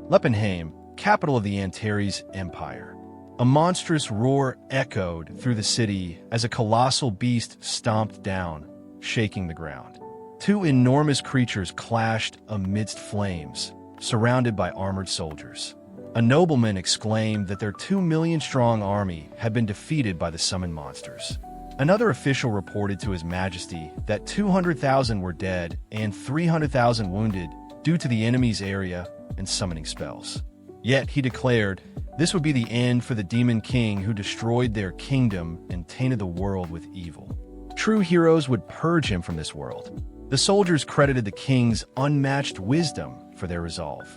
Laefenhart, capital of the Antares Empire. A monstrous roar echoed through the city as a colossal beast stomped down, shaking the ground. Two enormous creatures clashed amidst flames, surrounded by armored soldiers. A nobleman exclaimed that their 2 million-strong army had been defeated by the summoned monsters. Another official reported to His Majesty that 200,000 were dead and 300,000 wounded due to the enemy's area and summoning spells. Yet, he declared, this would be the end for the demon king who destroyed their kingdom and tainted the world with evil. True heroes would purge him from this world. The soldiers credited the king's unmatched wisdom for their resolve.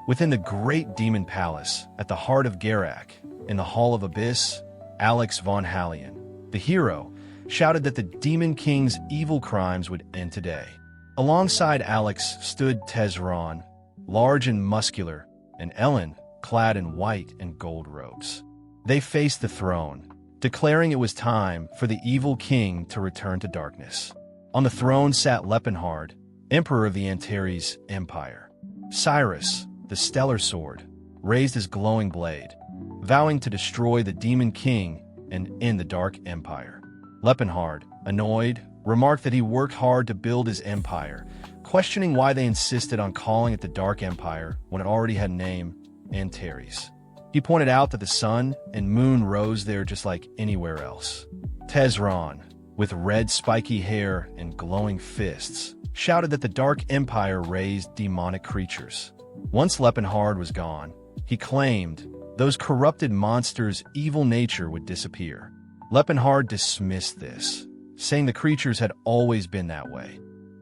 Within the great demon palace, at the heart of Garak, in the Hall of Abyss, Alex von Hallion, the hero, shouted that the demon king's evil crimes would end today. Alongside Alex stood Tesron, large and muscular, and Ellen, clad in white and gold robes. They faced the throne, declaring it was time for the evil king to return to darkness. On the throne sat Laefenhart, emperor of the Antares Empire. Cyrus, the stellar sword, raised his glowing blade, vowing to destroy the demon king and end the dark empire. Laefenhart, annoyed, remarked that he worked hard to build his empire, questioning why they insisted on calling it the Dark Empire when it already had a name, Antares. He pointed out that the sun and moon rose there just like anywhere else. Tesron, with red spiky hair and glowing fists, shouted that the Dark Empire raised demonic creatures. Once Laefenhart was gone, he claimed those corrupted monsters' evil nature would disappear. Laefenhart dismissed this, saying the creatures had always been that way.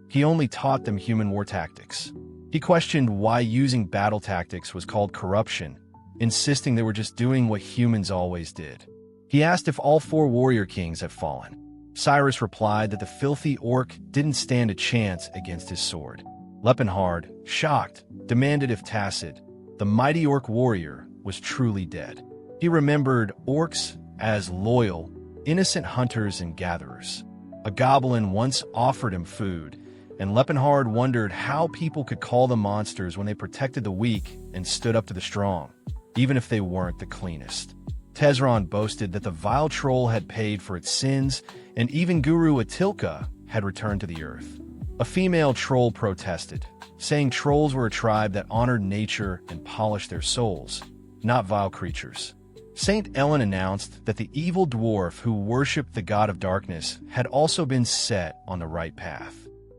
He only taught them human war tactics. He questioned why using battle tactics was called corruption, insisting they were just doing what humans always did. He asked if all 4 warrior kings had fallen. Cyrus replied that the filthy orc didn't stand a chance against his sword. Laefenhart, shocked, demanded if Tacit, the mighty orc warrior, was truly dead. He remembered orcs as loyal, innocent hunters and gatherers. A goblin once offered him food, and Laefenhart wondered how people could call them monsters when they protected the weak and stood up to the strong, even if they weren't the cleanest. Tesron boasted that the vile troll had paid for its sins, and even Guru Atilka had returned to the earth. A female troll protested, saying trolls were a tribe that honored nature and polished their souls, not vile creatures. Saint Ellen announced that the evil dwarf who worshipped the god of darkness had also been set on the right path.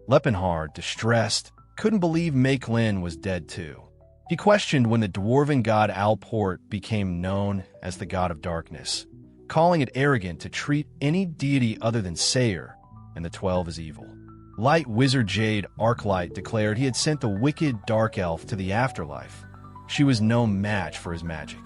Laefenhart, distressed, couldn't believe Make-Lin was dead too. He questioned when the dwarven god Alport became known as the god of darkness, calling it arrogant to treat any deity other than Sayer and the 12 as evil. Light wizard Jade Arclight declared he had sent the wicked dark elf to the afterlife. She was no match for his magic.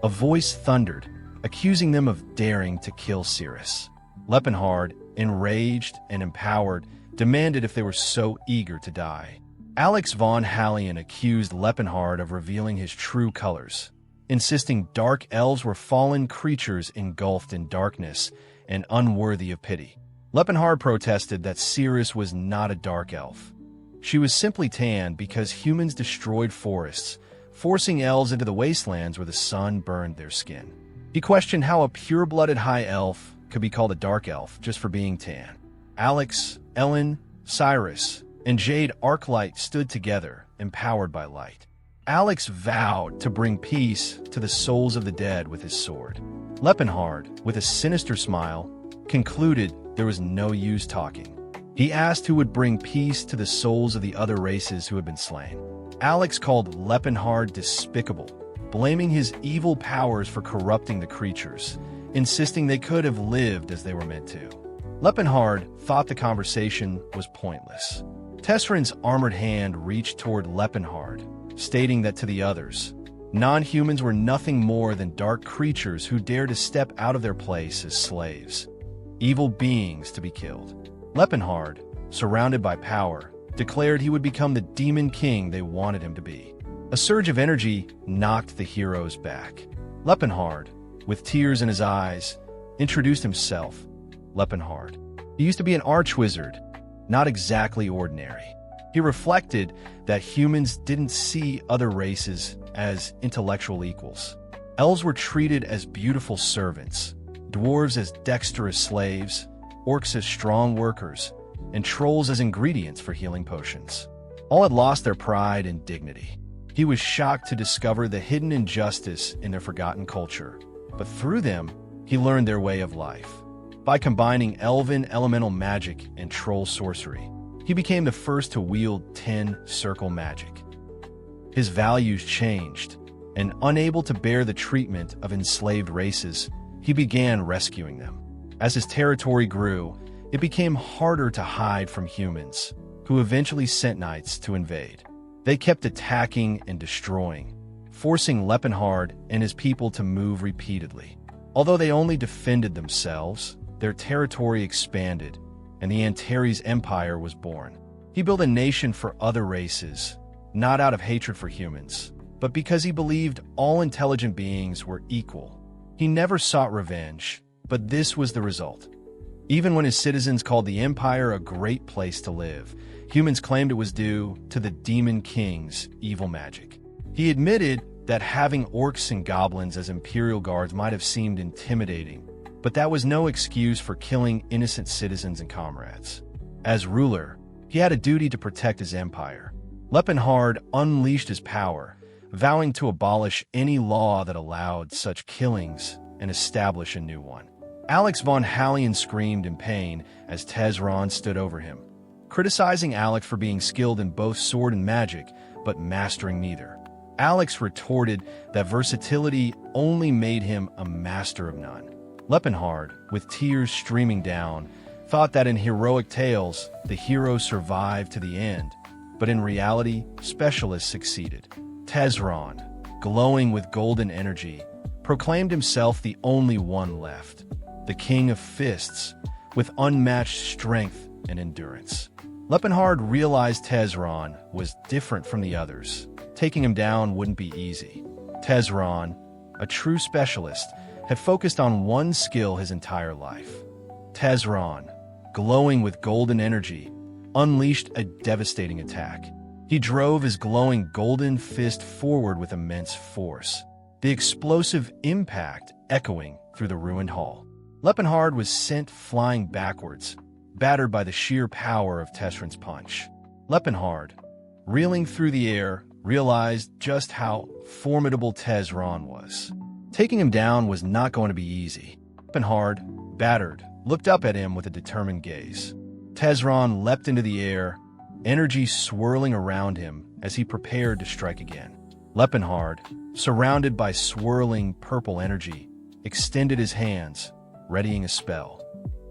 A voice thundered, accusing them of daring to kill Cirrus. Laefenhart, enraged and empowered, demanded if they were so eager to die. Alex von Hallion accused Laefenhart of revealing his true colors, insisting dark elves were fallen creatures engulfed in darkness and unworthy of pity. Laefenhart protested that Cirrus was not a dark elf. She was simply tan because humans destroyed forests, forcing elves into the wastelands where the sun burned their skin. He questioned how a pure-blooded high elf could be called a dark elf just for being tan. Alex, Ellen, Cyrus, and Jade Arclight stood together, empowered by light. Alex vowed to bring peace to the souls of the dead with his sword. Laefenhart, with a sinister smile, concluded there was no use talking. He asked who would bring peace to the souls of the other races who had been slain. Alex called Laefenhart despicable, blaming his evil powers for corrupting the creatures, insisting they could have lived as they were meant to. Laefenhart thought the conversation was pointless. Tesron's armored hand reached toward Laefenhart, stating that to the others, non-humans were nothing more than dark creatures who dared to step out of their place as slaves, evil beings to be killed. Laefenhart, surrounded by power, declared he would become the demon king they wanted him to be. A surge of energy knocked the heroes back. Laefenhart, with tears in his eyes, introduced himself. Laefenhart. He used to be an archwizard, not exactly ordinary. He reflected that humans didn't see other races as intellectual equals. Elves were treated as beautiful servants, dwarves as dexterous slaves, orcs as strong workers, and trolls as ingredients for healing potions. All had lost their pride and dignity. He was shocked to discover the hidden injustice in their forgotten culture, but through them, he learned their way of life. By combining elven elemental magic and troll sorcery, he became the first to wield 10-circle magic. His values changed, and unable to bear the treatment of enslaved races, he began rescuing them. As his territory grew, it became harder to hide from humans, who eventually sent knights to invade. They kept attacking and destroying, forcing Laefenhart and his people to move repeatedly. Although they only defended themselves, their territory expanded, and the Antares Empire was born. He built a nation for other races, not out of hatred for humans, but because he believed all intelligent beings were equal. He never sought revenge, but this was the result. Even when his citizens called the Empire a great place to live, humans claimed it was due to the Demon King's evil magic. He admitted that having orcs and goblins as imperial guards might have seemed intimidating, but that was no excuse for killing innocent citizens and comrades. As ruler, he had a duty to protect his empire. Laefenhart unleashed his power, vowing to abolish any law that allowed such killings and establish a new one. Alex von Hallion screamed in pain as Tesron stood over him, criticizing Alex for being skilled in both sword and magic, but mastering neither. Alex retorted that versatility only made him a master of none. Laefenhart, with tears streaming down, thought that in heroic tales, the hero survived to the end, but in reality, specialists succeeded. Tesron, glowing with golden energy, proclaimed himself the only one left, the king of fists, with unmatched strength and endurance. Laefenhart realized Tesron was different from the others. Taking him down wouldn't be easy. Tesron, a true specialist, had focused on one skill his entire life. Tesron, glowing with golden energy, unleashed a devastating attack. He drove his glowing golden fist forward with immense force, the explosive impact echoing through the ruined hall. Laefenhart was sent flying backwards, battered by the sheer power of Tesron's punch. Laefenhart, reeling through the air, realized just how formidable Tesron was. Taking him down was not going to be easy. Laefenhart, battered, looked up at him with a determined gaze. Tesron leapt into the air, energy swirling around him as he prepared to strike again. Laefenhart, surrounded by swirling purple energy, extended his hands, readying a spell.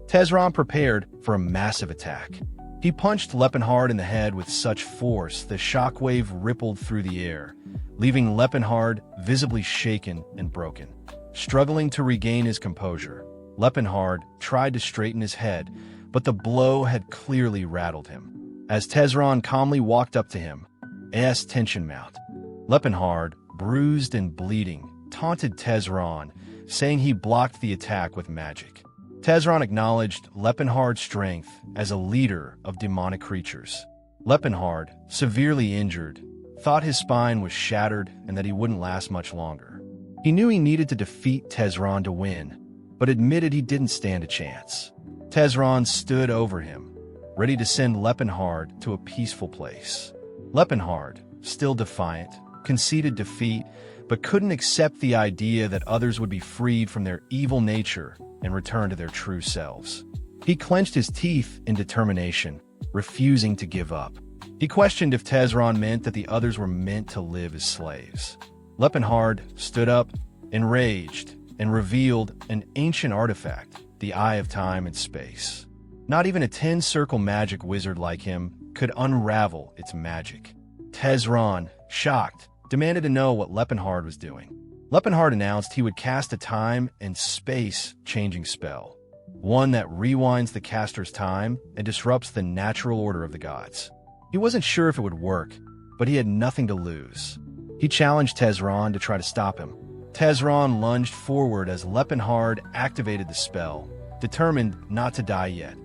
Tesron prepared for a massive attack. He punched Laefenhart in the head with such force the shockwave rippled through the air, leaving Laefenhart visibly shaken and broken. Struggling to regain his composure, Laefenhart tried to straighten his head, but the blow had clearly rattled him. As Tesron calmly walked up to him, as tension mounted, Laefenhart, bruised and bleeding, taunted Tesron, saying he blocked the attack with magic. Tesron acknowledged Laefenhart's strength as a leader of demonic creatures. Laefenhart, severely injured, thought his spine was shattered and that he wouldn't last much longer. He knew he needed to defeat Tesron to win, but admitted he didn't stand a chance. Tesron stood over him, ready to send Laefenhart to a peaceful place. Laefenhart, still defiant, conceded defeat, but couldn't accept the idea that others would be freed from their evil nature and return to their true selves. He clenched his teeth in determination, refusing to give up. He questioned if Tesron meant that the others were meant to live as slaves. Laefenhart stood up, enraged, and revealed an ancient artifact, the Eye of Time and Space. Not even a 10-circle magic wizard like him could unravel its magic. Tesron, shocked, demanded to know what Laefenhart was doing. Laefenhart announced he would cast a time and space-changing spell, one that rewinds the caster's time and disrupts the natural order of the gods. He wasn't sure if it would work, but he had nothing to lose. He challenged Tesron to try to stop him. Tesron lunged forward as Laefenhart activated the spell, determined not to die yet.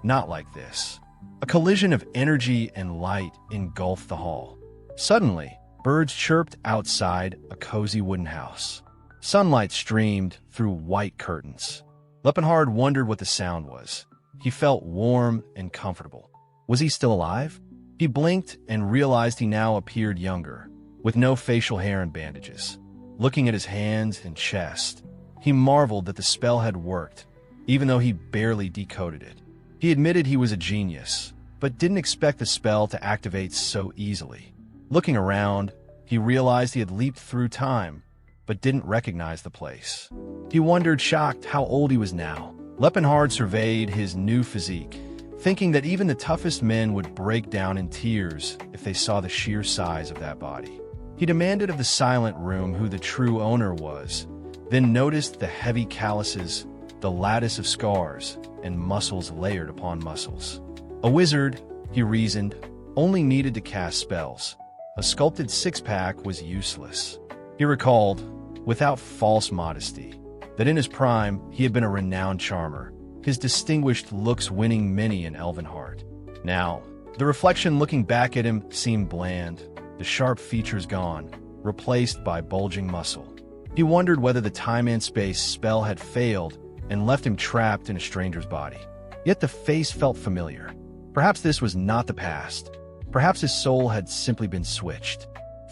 Not like this. A collision of energy and light engulfed the hall. Suddenly, Birds chirped outside a cozy wooden house. Sunlight streamed through white curtains. Laefenhart wondered what the sound was. He felt warm and comfortable. Was he still alive? He blinked and realized he now appeared younger, with no facial hair and bandages. Looking at his hands and chest, he marveled that the spell had worked, even though he barely decoded it. He admitted he was a genius, but didn't expect the spell to activate so easily. Looking around, he realized he had leaped through time, but didn't recognize the place. He wondered, shocked, how old he was now. Laefenhart surveyed his new physique, thinking that even the toughest men would break down in tears if they saw the sheer size of that body. He demanded of the silent room who the true owner was, then noticed the heavy calluses, the lattice of scars, and muscles layered upon muscles. A wizard, he reasoned, only needed to cast spells. A sculpted six-pack was useless. He recalled, without false modesty, that in his prime he had been a renowned charmer, his distinguished looks winning many an elven heart. Now, the reflection looking back at him seemed bland, the sharp features gone, replaced by bulging muscle. He wondered whether the time and space spell had failed and left him trapped in a stranger's body. Yet the face felt familiar. Perhaps this was not the past. Perhaps his soul had simply been switched.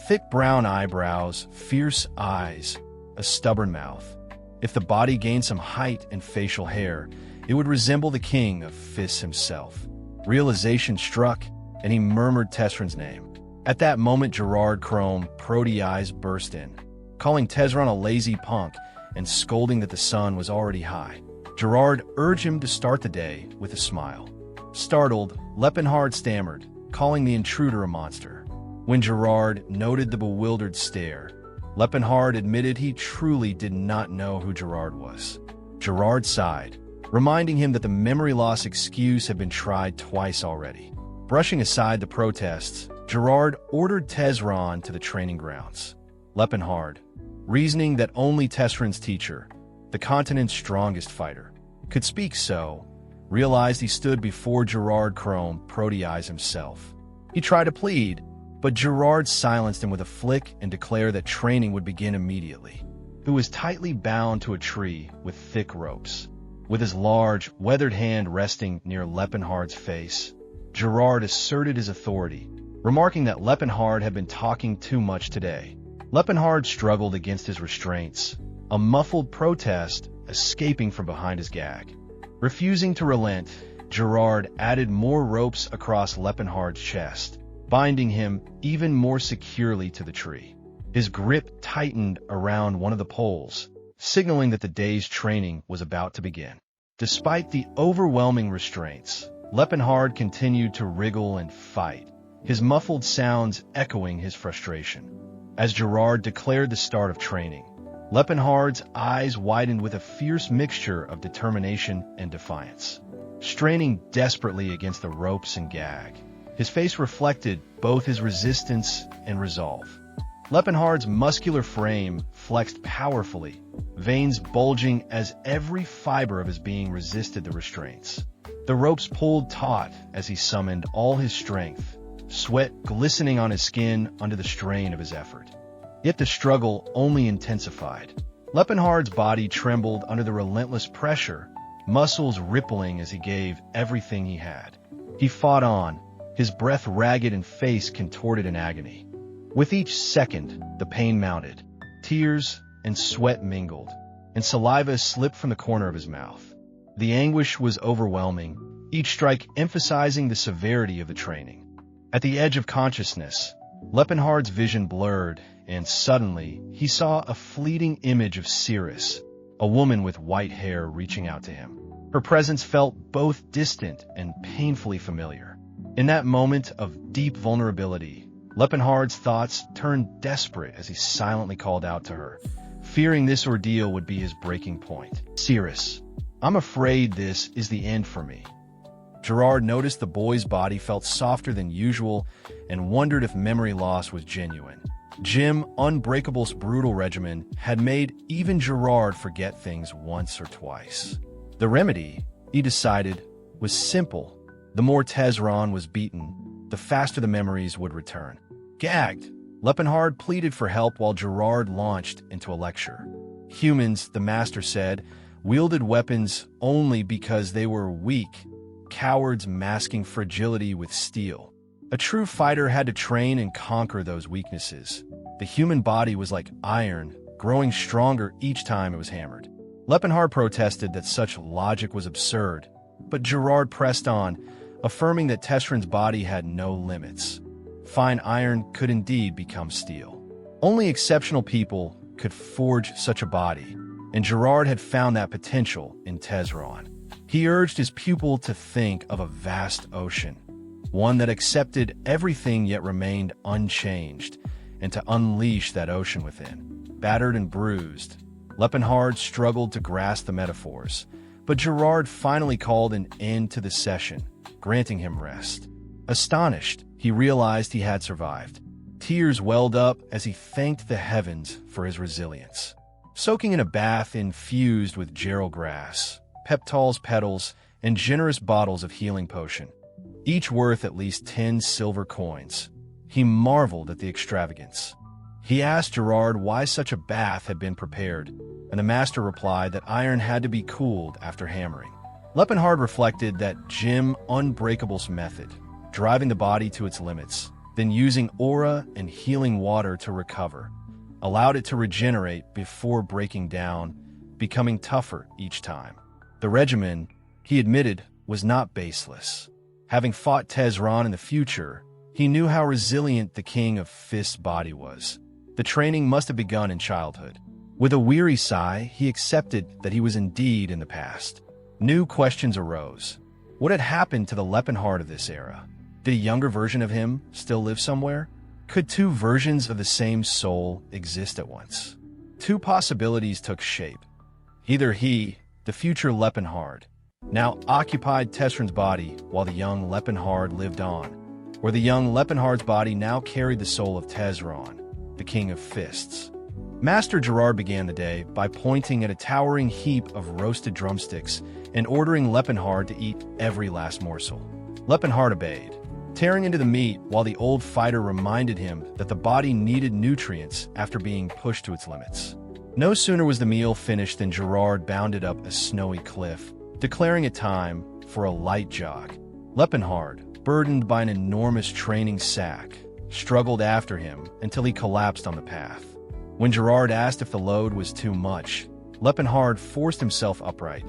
Thick brown eyebrows, fierce eyes, a stubborn mouth. If the body gained some height and facial hair, it would resemble the king of Fis himself. Realization struck, and he murmured Tesron's name. At that moment, Gerard Crome, Prody eyes burst in, calling Tesron a lazy punk and scolding that the sun was already high. Gerard urged him to start the day with a smile. Startled, Laefenhart stammered, calling the intruder a monster. When Gerard noted the bewildered stare, Laefenhart admitted he truly did not know who Gerard was. Gerard sighed, reminding him that the memory loss excuse had been tried twice already. Brushing aside the protests, Gerard ordered Tesron to the training grounds. Laefenhart, reasoning that only Tesron's teacher, the continent's strongest fighter, could speak so, realized he stood before Gerard Crome, Prody eyes himself. He tried to plead, but Gerard silenced him with a flick and declared that training would begin immediately. He was tightly bound to a tree with thick ropes. With his large, weathered hand resting near Laefenhart's face, Gerard asserted his authority, remarking that Laefenhart had been talking too much today. Laefenhart struggled against his restraints, a muffled protest escaping from behind his gag. Refusing to relent, Gerard added more ropes across Laefenhart's chest, binding him even more securely to the tree. His grip tightened around one of the poles, signaling that the day's training was about to begin. Despite the overwhelming restraints, Laefenhart continued to wriggle and fight, his muffled sounds echoing his frustration. As Gerard declared the start of training, Laefenhart's eyes widened with a fierce mixture of determination and defiance. Straining desperately against the ropes and gag, his face reflected both his resistance and resolve. Laefenhart's muscular frame flexed powerfully, veins bulging as every fiber of his being resisted the restraints. The ropes pulled taut as he summoned all his strength, sweat glistening on his skin under the strain of his effort. Yet the struggle only intensified. Laefenhart's body trembled under the relentless pressure, muscles rippling as he gave everything he had. He fought on, his breath ragged and face contorted in agony. With each second, the pain mounted. Tears and sweat mingled, and saliva slipped from the corner of his mouth. The anguish was overwhelming, each strike emphasizing the severity of the training. At the edge of consciousness, Laefenhart's vision blurred, and suddenly he saw a fleeting image of Cirrus, a woman with white hair reaching out to him. Her presence felt both distant and painfully familiar. In that moment of deep vulnerability, Laefenhart's thoughts turned desperate as he silently called out to her, fearing this ordeal would be his breaking point. "Cirrus, I'm afraid this is the end for me." Gerard noticed the boy's body felt softer than usual and wondered if memory loss was genuine. Jim Unbreakable's brutal regimen had made even Gerard forget things once or twice. The remedy, he decided, was simple. The more Tesron was beaten, the faster the memories would return. Gagged, Laefenhart pleaded for help while Gerard launched into a lecture. Humans, the master said, wielded weapons only because they were weak, cowards masking fragility with steel. A true fighter had to train and conquer those weaknesses. The human body was like iron, growing stronger each time it was hammered. Laefenhart protested that such logic was absurd, but Gerard pressed on, affirming that Tesron's body had no limits. Fine iron could indeed become steel. Only exceptional people could forge such a body, and Gerard had found that potential in Tesron. He urged his pupil to think of a vast ocean, one that accepted everything yet remained unchanged, and to unleash that ocean within. Battered and bruised, Laefenhart struggled to grasp the metaphors, but Gerard finally called an end to the session, granting him rest. Astonished, he realized he had survived. Tears welled up as he thanked the heavens for his resilience. Soaking in a bath infused with gerald grass, peptal's petals, and generous bottles of healing potion, each worth at least 10 silver coins, he marveled at the extravagance. He asked Gerard why such a bath had been prepared, and the master replied that iron had to be cooled after hammering. Laefenhart reflected that Jim Unbreakable's method, driving the body to its limits, then using aura and healing water to recover, allowed it to regenerate before breaking down, becoming tougher each time. The regimen, he admitted, was not baseless. Having fought Tesron in the future, he knew how resilient the King of Fists' body was. The training must have begun in childhood. With a weary sigh, he accepted that he was indeed in the past. New questions arose. What had happened to the Laefenhart of this era? Did a younger version of him still live somewhere? Could two versions of the same soul exist at once? Two possibilities took shape. Either he, the future Laefenhart, now occupied Tesron's body while the young Laefenhart lived on, or the young Laefenhart's body now carried the soul of Tesron, the King of Fists. Master Gerard began the day by pointing at a towering heap of roasted drumsticks and ordering Laefenhart to eat every last morsel. Laefenhart obeyed, tearing into the meat while the old fighter reminded him that the body needed nutrients after being pushed to its limits. No sooner was the meal finished than Gerard bounded up a snowy cliff, declaring it time for a light jog. Laefenhart, burdened by an enormous training sack, struggled after him until he collapsed on the path. When Gerard asked if the load was too much, Laefenhart forced himself upright,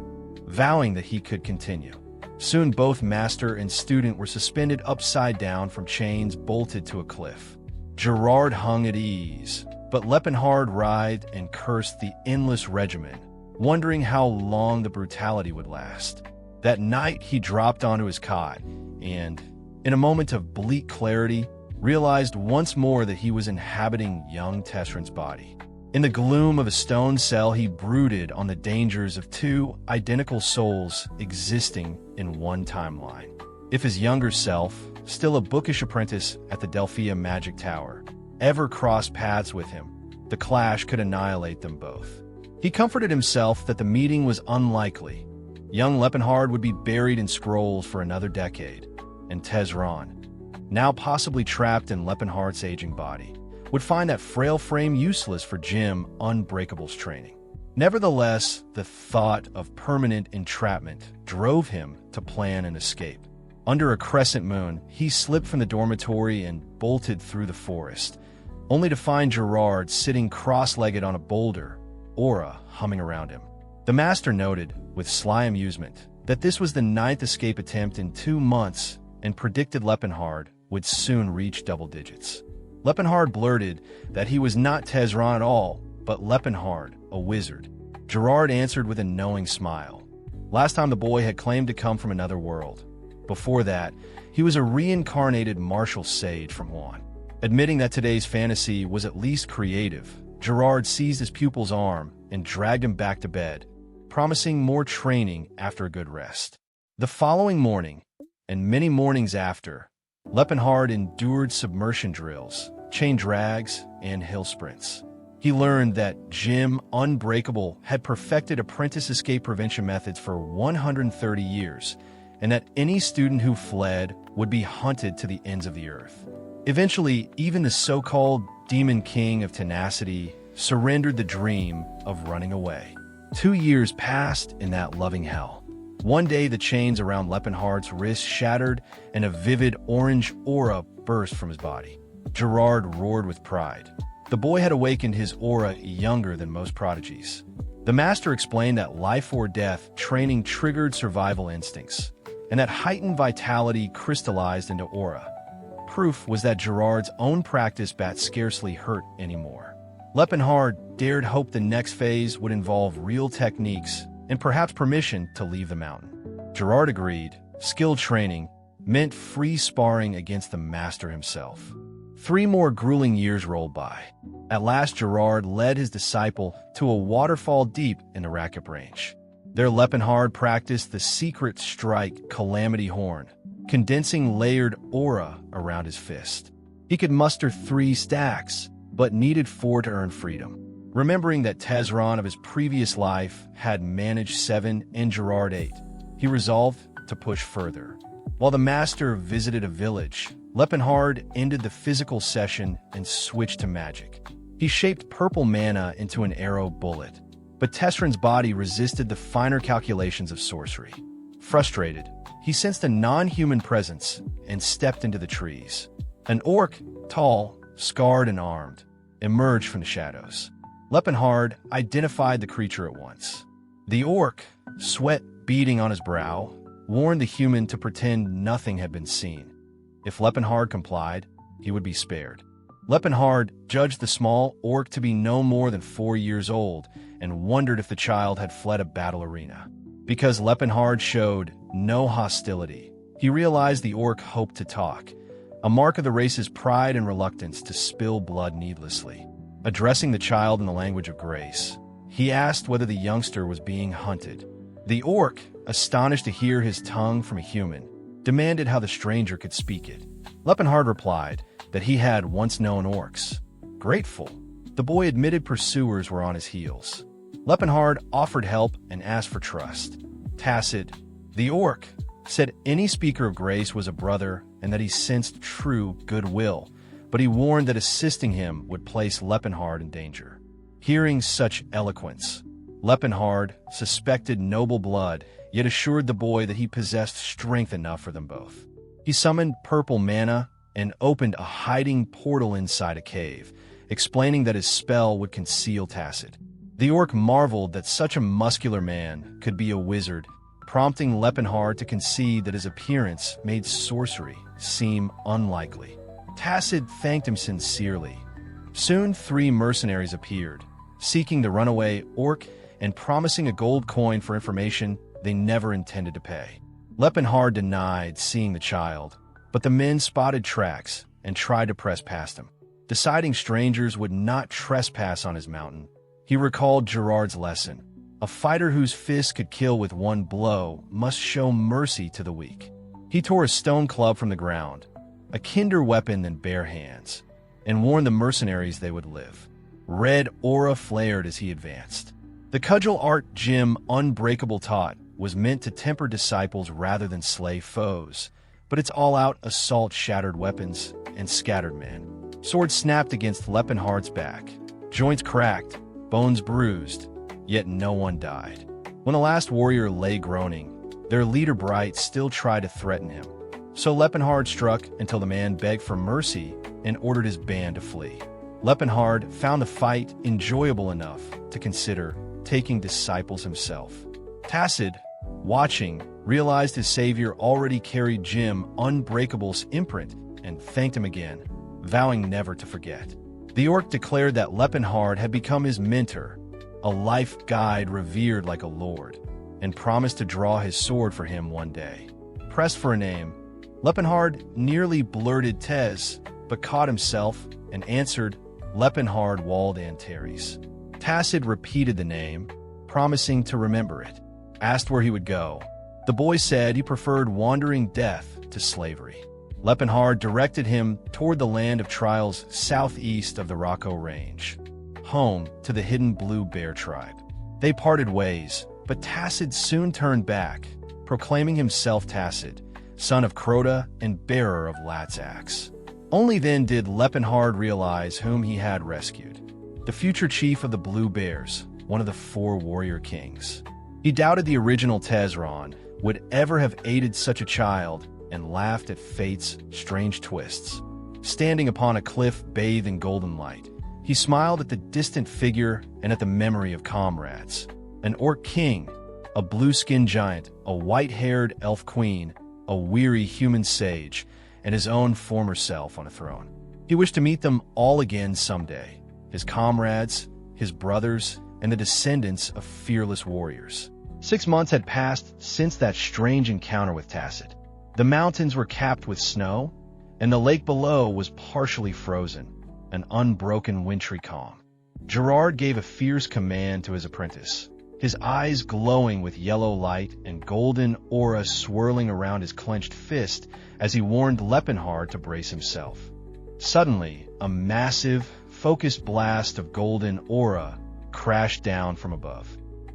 vowing that he could continue. Soon both master and student were suspended upside down from chains bolted to a cliff. Gerard hung at ease, but Laefenhart writhed and cursed the endless regimen, wondering how long the brutality would last. That night he dropped onto his cot and, in a moment of bleak clarity, realized once more that he was inhabiting young Tesron's body. In the gloom of a stone cell, he brooded on the dangers of two identical souls existing in one timeline. If his younger self, still a bookish apprentice at the Delphia Magic Tower, ever crossed paths with him, the clash could annihilate them both. He comforted himself that the meeting was unlikely. Young Laefenhart would be buried in scrolls for another decade, and Tesron, now possibly trapped in Laefenhart's aging body, would find that frail frame useless for Jim Unbreakable's training. Nevertheless, the thought of permanent entrapment drove him to plan an escape. Under a crescent moon, he slipped from the dormitory and bolted through the forest, only to find Gerard sitting cross-legged on a boulder, aura humming around him. The master noted, with sly amusement, that this was the 9th escape attempt in 2 months and predicted Laefenhart would soon reach double digits. Laefenhart blurted that he was not Tesron at all, but Laefenhart, a wizard. Gerard answered with a knowing smile. Last time the boy had claimed to come from another world. Before that, he was a reincarnated martial sage from Juan. Admitting that today's fantasy was at least creative, Gerard seized his pupil's arm and dragged him back to bed, promising more training after a good rest. The following morning, and many mornings after, Laefenhart endured submersion drills, chain drags, and hill sprints. He learned that Jim Unbreakable had perfected apprentice escape prevention methods for 130 years, and that any student who fled would be hunted to the ends of the earth. Eventually, even the so-called Demon King of Tenacity surrendered the dream of running away. 2 years passed in that loving hell. One day, the chains around Laefenhart's wrists shattered, and a vivid orange aura burst from his body. Gerard roared with pride. The boy had awakened his aura younger than most prodigies. The master explained that life or death training triggered survival instincts, and that heightened vitality crystallized into aura. Proof was that Gerard's own practice bat scarcely hurt anymore. Laefenhart dared hope the next phase would involve real techniques and perhaps permission to leave the mountain. Gerard agreed. Skill training meant free sparring against the master himself. 3 more grueling years rolled by. At last, Gerard led his disciple to a waterfall deep in the Rakip Range. There, Laefenhart practiced the secret strike Calamity Horn, condensing layered aura around his fist. He could muster 3 stacks, but needed 4 to earn freedom. Remembering that Tesron of his previous life had managed 7 and Gerard 8, he resolved to push further. While the master visited a village, Laefenhart ended the physical session and switched to magic. He shaped purple mana into an arrow bullet, but Tesron's body resisted the finer calculations of sorcery. Frustrated, he sensed a non-human presence and stepped into the trees. An orc, tall, scarred and armed, emerged from the shadows. Laefenhart identified the creature at once. The orc, sweat beading on his brow, warned the human to pretend nothing had been seen. If Laefenhart complied, he would be spared. Laefenhart judged the small orc to be no more than 4 years old and wondered if the child had fled a battle arena. Because Laefenhart showed no hostility, he realized the orc hoped to talk, a mark of the race's pride and reluctance to spill blood needlessly. Addressing the child in the language of grace, he asked whether the youngster was being hunted. The orc, astonished to hear his tongue from a human, demanded how the stranger could speak it. Laefenhart replied that he had once known orcs. Grateful, the boy admitted pursuers were on his heels. Laefenhart offered help and asked for trust. Tacit, the orc, said any speaker of grace was a brother and that he sensed true goodwill, but he warned that assisting him would place Laefenhart in danger. Hearing such eloquence, Laefenhart suspected noble blood, yet assured the boy that he possessed strength enough for them both. He summoned purple mana and opened a hiding portal inside a cave, explaining that his spell would conceal Tacit. The orc marveled that such a muscular man could be a wizard, prompting Laefenhart to concede that his appearance made sorcery seem unlikely. Tacit thanked him sincerely. Soon 3 mercenaries appeared, seeking the runaway orc and promising a gold coin for information they never intended to pay. Laefenhart denied seeing the child, but the men spotted tracks and tried to press past him. Deciding strangers would not trespass on his mountain, he recalled Gerard's lesson. A fighter whose fist could kill with 1 blow must show mercy to the weak. He tore a stone club from the ground, a kinder weapon than bare hands, and warned the mercenaries they would live. Red aura flared as he advanced. The cudgel art Jim Unbreakable taught was meant to temper disciples rather than slay foes, but its all-out assault shattered weapons and scattered men. Swords snapped against Laefenhart's back, joints cracked, bones bruised, yet no one died. When the last warrior lay groaning, their leader Bright still tried to threaten him. So Laefenhart struck until the man begged for mercy and ordered his band to flee. Laefenhart found the fight enjoyable enough to consider taking disciples himself. Tacit, watching, realized his savior already carried Jim Unbreakable's imprint and thanked him again, vowing never to forget. The orc declared that Laefenhart had become his mentor, a life guide revered like a lord, and promised to draw his sword for him one day. Pressed for a name, Laefenhart nearly blurted Tez, but caught himself and answered Laefenhart Wald Antares. Tacit repeated the name, promising to remember it. Asked where he would go, the boy said he preferred wandering death to slavery. Laefenhart directed him toward the land of trials southeast of the Rocco Range, home to the hidden Blue Bear tribe. They parted ways, but Tacit soon turned back, proclaiming himself Tacit, son of Crota and bearer of Lat's axe. Only then did Laefenhart realize whom he had rescued. The future chief of the Blue Bears, one of the 4 warrior kings. He doubted the original Tesron would ever have aided such a child and laughed at fate's strange twists. Standing upon a cliff bathed in golden light, he smiled at the distant figure and at the memory of comrades. An orc king, a blue-skinned giant, a white-haired elf queen, a weary human sage, and his own former self on a throne. He wished to meet them all again someday, his comrades, his brothers, and the descendants of fearless warriors. 6 months had passed since that strange encounter with Tacit. The mountains were capped with snow, and the lake below was partially frozen, an unbroken wintry calm. Gerard gave a fierce command to his apprentice, his eyes glowing with yellow light and golden aura swirling around his clenched fist as he warned Laefenhart to brace himself. Suddenly, a massive, focused blast of golden aura crashed down from above.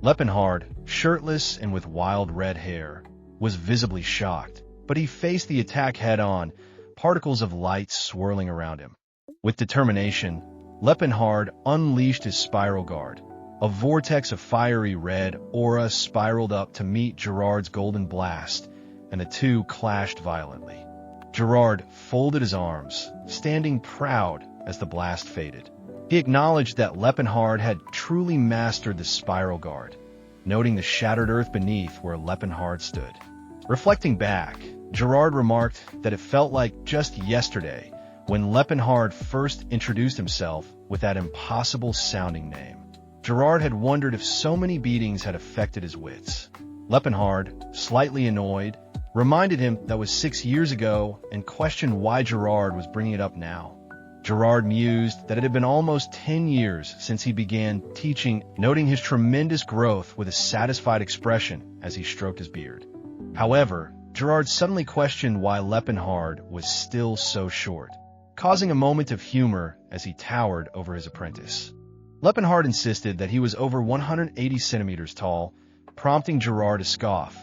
Laefenhart, shirtless and with wild red hair, was visibly shocked, but he faced the attack head-on, particles of light swirling around him. With determination, Laefenhart unleashed his spiral guard. A vortex of fiery red aura spiraled up to meet Gerard's golden blast, and the two clashed violently. Gerard folded his arms, standing proud as the blast faded. He acknowledged that Laefenhart had truly mastered the spiral guard, noting the shattered earth beneath where Laefenhart stood. Reflecting back, Gerard remarked that it felt like just yesterday when Laefenhart first introduced himself with that impossible-sounding name. Gerard had wondered if so many beatings had affected his wits. Laefenhart, slightly annoyed, reminded him that was 6 years ago and questioned why Gerard was bringing it up now. Gerard mused that it had been almost 10 years since he began teaching, noting his tremendous growth with a satisfied expression as he stroked his beard. However, Gerard suddenly questioned why Laefenhart was still so short, causing a moment of humor as he towered over his apprentice. Laefenhart insisted that he was over 180 centimeters tall, prompting Gerard to scoff,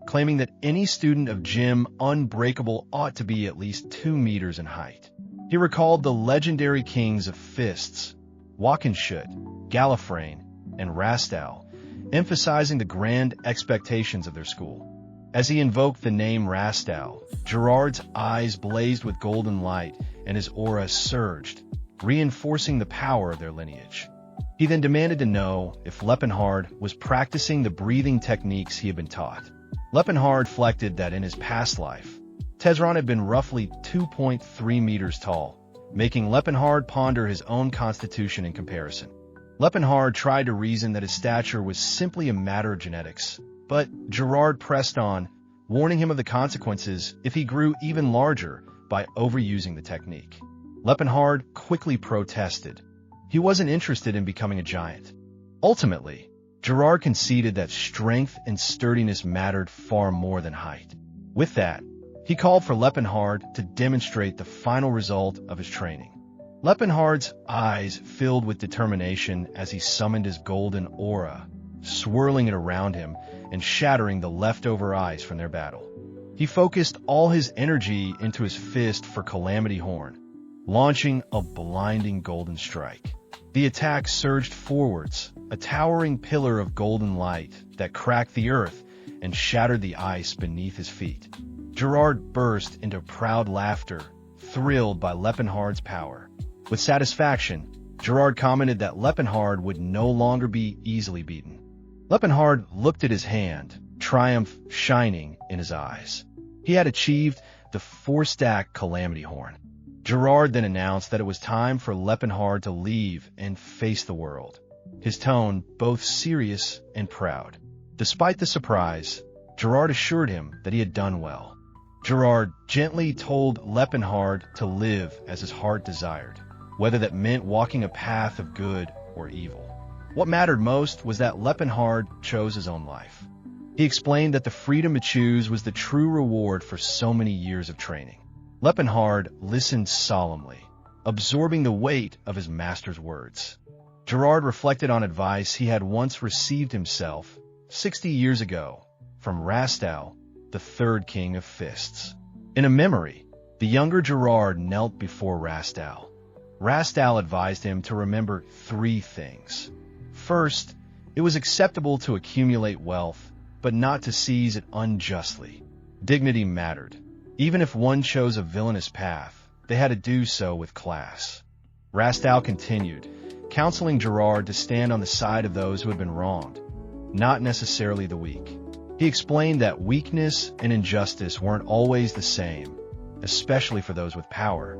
claiming that any student of Gym Unbreakable ought to be at least 2 meters in height. He recalled the legendary kings of fists, Walkenshut, Gallifreyn, and Rastal, emphasizing the grand expectations of their school. As he invoked the name Rastal, Gerard's eyes blazed with golden light and his aura surged, reinforcing the power of their lineage. He then demanded to know if Laefenhart was practicing the breathing techniques he had been taught. Laefenhart reflected that in his past life, Tesron had been roughly 2.3 meters tall, making Laefenhart ponder his own constitution in comparison. Laefenhart tried to reason that his stature was simply a matter of genetics, but Gerard pressed on, warning him of the consequences if he grew even larger by overusing the technique. Laefenhart quickly protested. He wasn't interested in becoming a giant. Ultimately, Gerard conceded that strength and sturdiness mattered far more than height. With that, he called for Laefenhart to demonstrate the final result of his training. Laefenhart's eyes filled with determination as he summoned his golden aura, swirling it around him and shattering the leftover ice from their battle. He focused all his energy into his fist for Calamity Horn, launching a blinding golden strike. The attack surged forwards, a towering pillar of golden light that cracked the earth and shattered the ice beneath his feet. Gerard burst into proud laughter, thrilled by Laefenhart's power. With satisfaction, Gerard commented that Laefenhart would no longer be easily beaten. Laefenhart looked at his hand, triumph shining in his eyes. He had achieved the 4-stack Calamity Horn. Gerard then announced that it was time for Laefenhart to leave and face the world, his tone both serious and proud. Despite the surprise, Gerard assured him that he had done well. Gerard gently told Laefenhart to live as his heart desired, whether that meant walking a path of good or evil. What mattered most was that Laefenhart chose his own life. He explained that the freedom to choose was the true reward for so many years of training. Laefenhart listened solemnly, absorbing the weight of his master's words. Gerard reflected on advice he had once received himself, 60 years ago, from Rastal, the third king of fists. In a memory, The younger Gerard knelt before Rastal. Rastal advised him to remember 3 things. First, it was acceptable to accumulate wealth, but not to seize it unjustly. Dignity mattered. Even if one chose a villainous path, they had to do so with class. Rastal continued, counseling Gerard to stand on the side of those who had been wronged, not necessarily the weak. He explained that weakness and injustice weren't always the same, especially for those with power.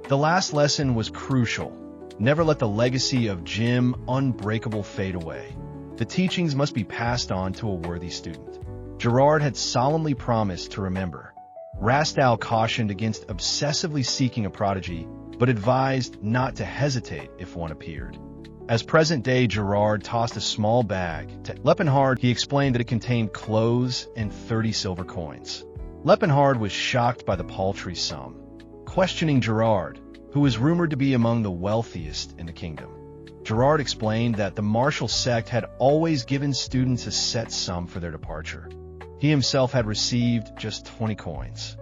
The last lesson was crucial. Never let the legacy of Jim Unbreakable fade away. The teachings must be passed on to a worthy student. Gerard had solemnly promised to remember. Rastal cautioned against obsessively seeking a prodigy, but advised not to hesitate if one appeared. As present-day Gerard tossed a small bag to Laefenhart, he explained that it contained clothes and 30 silver coins. Laefenhart was shocked by the paltry sum, questioning Gerard, who was rumored to be among the wealthiest in the kingdom. Gerard explained that the martial sect had always given students a set sum for their departure. He himself had received just 20 coins.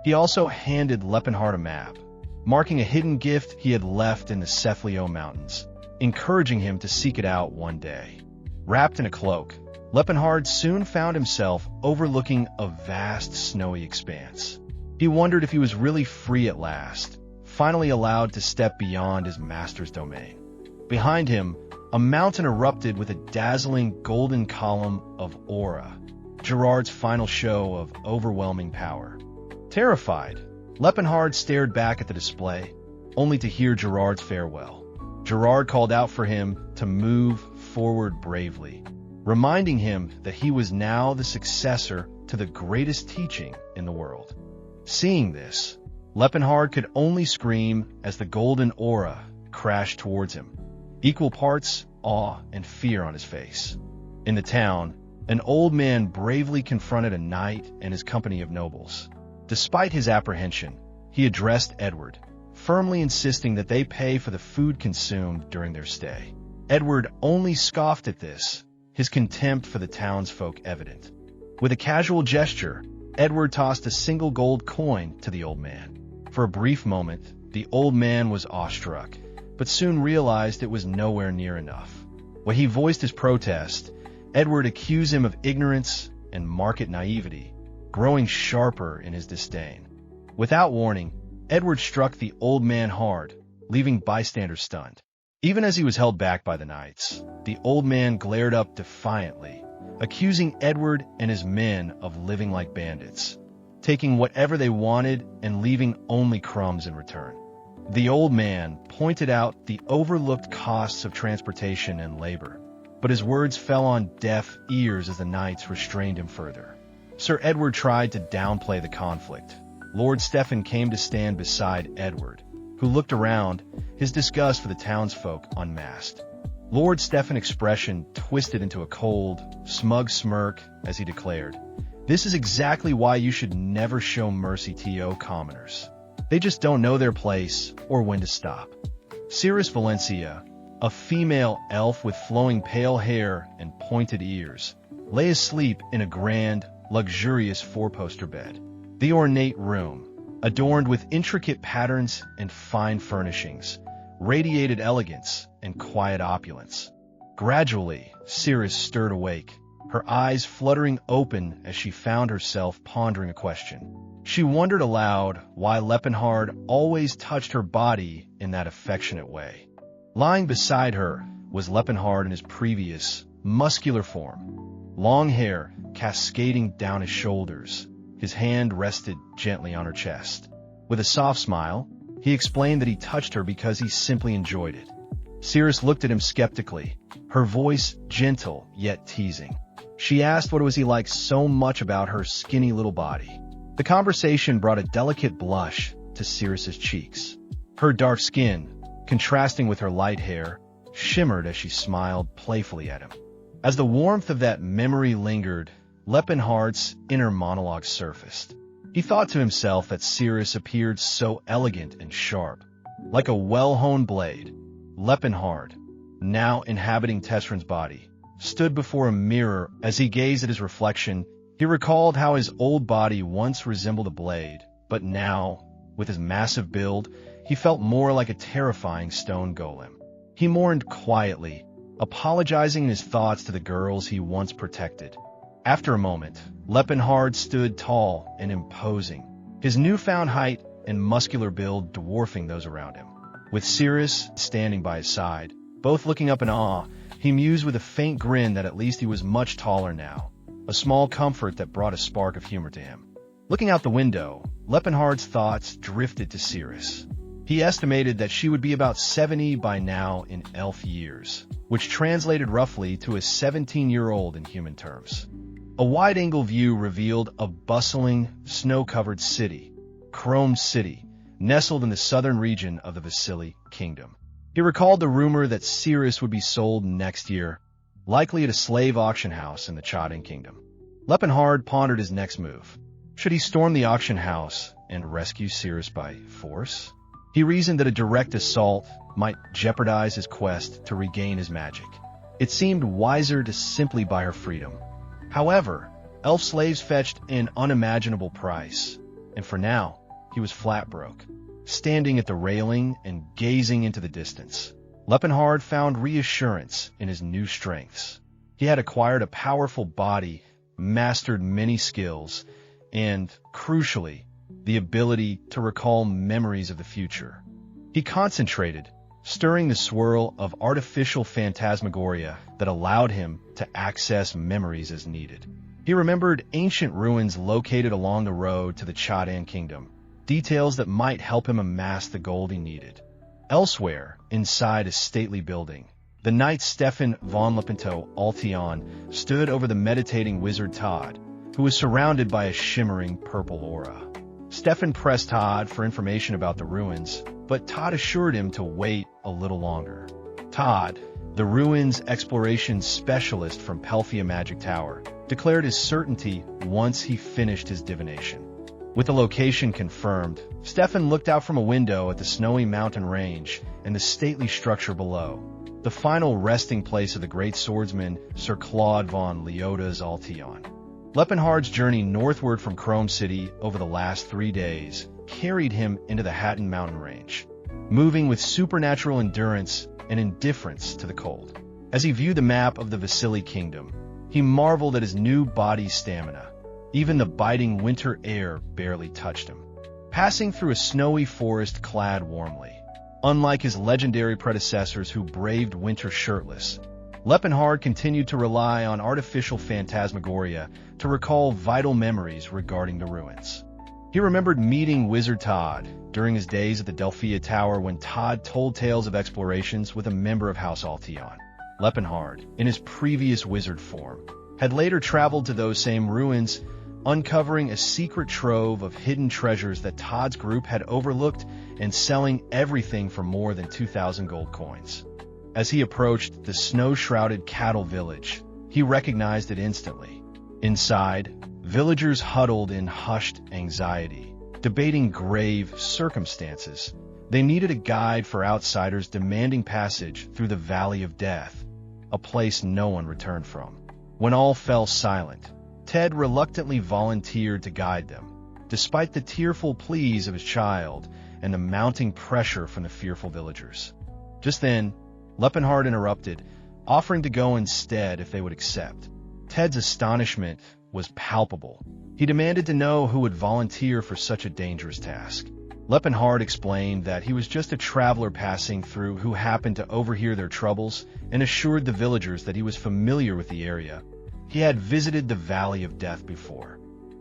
He also handed Laefenhart a map, marking a hidden gift he had left in the Cephleo Mountains, encouraging him to seek it out one day. Wrapped in a cloak, Laefenhart soon found himself overlooking a vast snowy expanse. He wondered if he was really free at last, finally allowed to step beyond his master's domain. Behind him, a mountain erupted with a dazzling golden column of aura, Gerard's final show of overwhelming power. Terrified, Laefenhart stared back at the display, only to hear Gerard's farewell. Gerard called out for him to move forward bravely, reminding him that he was now the successor to the greatest teaching in the world. Seeing this, Laefenhart could only scream as the golden aura crashed towards him, equal parts awe and fear on his face. In the town, an old man bravely confronted a knight and his company of nobles. Despite his apprehension, he addressed Edward, firmly insisting that they pay for the food consumed during their stay. Edward only scoffed at this, his contempt for the townsfolk evident. With a casual gesture, Edward tossed a single gold coin to the old man. For a brief moment, the old man was awestruck, but soon realized it was nowhere near enough. When he voiced his protest, Edward accused him of ignorance and market naivety, growing sharper in his disdain. Without warning, Edward struck the old man hard, leaving bystanders stunned. Even as he was held back by the knights, the old man glared up defiantly, accusing Edward and his men of living like bandits, taking whatever they wanted and leaving only crumbs in return. The old man pointed out the overlooked costs of transportation and labor, but his words fell on deaf ears as the knights restrained him further. Sir Edward tried to downplay the conflict. Lord Stephen came to stand beside Edward, who looked around, his disgust for the townsfolk unmasked. Lord Stephen's expression twisted into a cold, smug smirk as he declared, "This is exactly why you should never show mercy to commoners. They just don't know their place or when to stop." Cirrus Valencia, a female elf with flowing pale hair and pointed ears, lay asleep in a grand, luxurious four-poster bed. The ornate room, adorned with intricate patterns and fine furnishings, radiated elegance and quiet opulence. Gradually, Cirrus stirred awake, her eyes fluttering open as she found herself pondering a question. She wondered aloud why Laefenhart always touched her body in that affectionate way. Lying beside her was Laefenhart in his previous, muscular form. Long hair cascading down his shoulders, his hand rested gently on her chest. With a soft smile, he explained that he touched her because he simply enjoyed it. Cirrus looked at him skeptically, her voice gentle yet teasing. She asked what was he liked so much about her skinny little body. The conversation brought a delicate blush to Cirrus's cheeks. Her dark skin, contrasting with her light hair, shimmered as she smiled playfully at him. As the warmth of that memory lingered, Laefenhart's inner monologue surfaced. He thought to himself that Cirrus appeared so elegant and sharp, like a well-honed blade. Laefenhart, now inhabiting Tesron's body, stood before a mirror. As he gazed at his reflection, he recalled how his old body once resembled a blade, but now With his massive build, he felt more like a terrifying stone golem. He mourned quietly, apologizing in his thoughts to the girls he once protected. After a moment, Laefenhart stood tall and imposing, his newfound height and muscular build dwarfing those around him. With Cirrus standing by his side, both looking up in awe, he mused with a faint grin that at least he was much taller now, a small comfort that brought a spark of humor to him. Looking out the window, Laefenhart's thoughts drifted to Cirrus. He estimated that she would be about 70 by now in elf years, which translated roughly to a 17-year-old in human terms. A wide-angle view revealed a bustling, snow-covered city, Chrome City, nestled in the southern region of the Vasily Kingdom. He recalled the rumor that Cirrus would be sold next year, likely at a slave auction house in the Chap Kingdom. Laefenhart pondered his next move. Should he storm the auction house and rescue Cirrus by force? He reasoned that a direct assault might jeopardize his quest to regain his magic. It seemed wiser to simply buy her freedom. However, elf slaves fetched an unimaginable price, and for now, he was flat broke. Standing at the railing and gazing into the distance, Laefenhart found reassurance in his new strengths. He had acquired a powerful body, mastered many skills, and, crucially, the ability to recall memories of the future. He concentrated, stirring the swirl of artificial phantasmagoria that allowed him to access memories as needed. He remembered ancient ruins located along the road to the Chap Kingdom, details that might help him amass the gold he needed. Elsewhere, inside a stately building, the knight Stefan von Altion stood over the meditating wizard Todd, who was surrounded by a shimmering purple aura. Stefan pressed Todd for information about the ruins, but Todd assured him to wait a little longer. Todd, the ruins exploration specialist from Pelphia Magic Tower, declared his certainty once he finished his divination. With the location confirmed, Stefan looked out from a window at the snowy mountain range and the stately structure below, the final resting place of the great swordsman Sir Claude von Altion. Laefenhart's journey northward from Chrome City over the last 3 days carried him into the Hatton mountain range, moving with supernatural endurance and indifference to the cold. As he viewed the map of the Vasily Kingdom, he marveled at his new body's stamina. Even the biting winter air barely touched him. Passing through a snowy forest clad warmly, unlike his legendary predecessors who braved winter shirtless, Laefenhart continued to rely on artificial phantasmagoria to recall vital memories regarding the ruins. He remembered meeting Wizard Todd during his days at the Delphia Tower when Todd told tales of explorations with a member of House Altion. Laefenhart, in his previous wizard form, had later traveled to those same ruins, uncovering a secret trove of hidden treasures that Todd's group had overlooked and selling everything for more than 2,000 gold coins. As he approached the snow-shrouded cattle village, he recognized it instantly. Inside, villagers huddled in hushed anxiety, debating grave circumstances. They needed a guide for outsiders demanding passage through the Valley of Death, a place no one returned from. When all fell silent, Ted reluctantly volunteered to guide them, despite the tearful pleas of his child and the mounting pressure from the fearful villagers. Just then, Laefenhart interrupted, offering to go instead if they would accept. Ted's astonishment was palpable. He demanded to know who would volunteer for such a dangerous task. Laefenhart explained that he was just a traveler passing through who happened to overhear their troubles and assured the villagers that he was familiar with the area. He had visited the Valley of Death before,